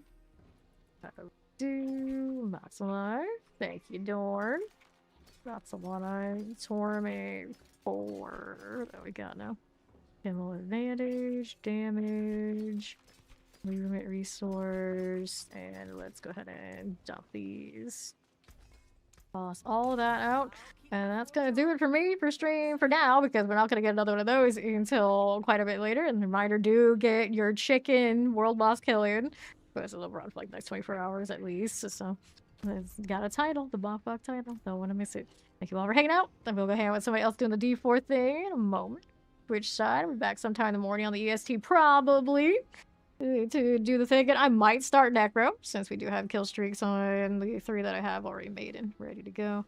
Speaker 1: Do Max alive. Thank you, Dorn. That's alive. Torment 4 that we got now. Kill advantage, damage, movement resource, and let's go ahead and dump these. Toss all that out. And that's gonna do it for me for stream for now, because we're not gonna get another one of those until quite a bit later. And reminder, do get your chicken world boss kill in. Because it'll run for like the next 24 hours at least. So it's got a title, the Bok title. Don't want to miss it. Thank you all for hanging out. And we'll go hang out with somebody else doing the D4 thing in a moment. Twitch side, we'll be back sometime in the morning on the EST probably. to do the thing again. I might start Necro, since we do have kill streaks on the 3 that I have already made and ready to go.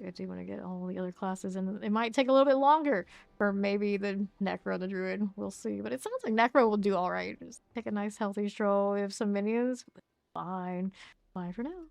Speaker 1: I do want to get all the other classes, and it might take a little bit longer for maybe the Necro, the Druid. We'll see. But it sounds like Necro will do alright. Just take a nice healthy stroll. We have some minions. Fine. Fine for now.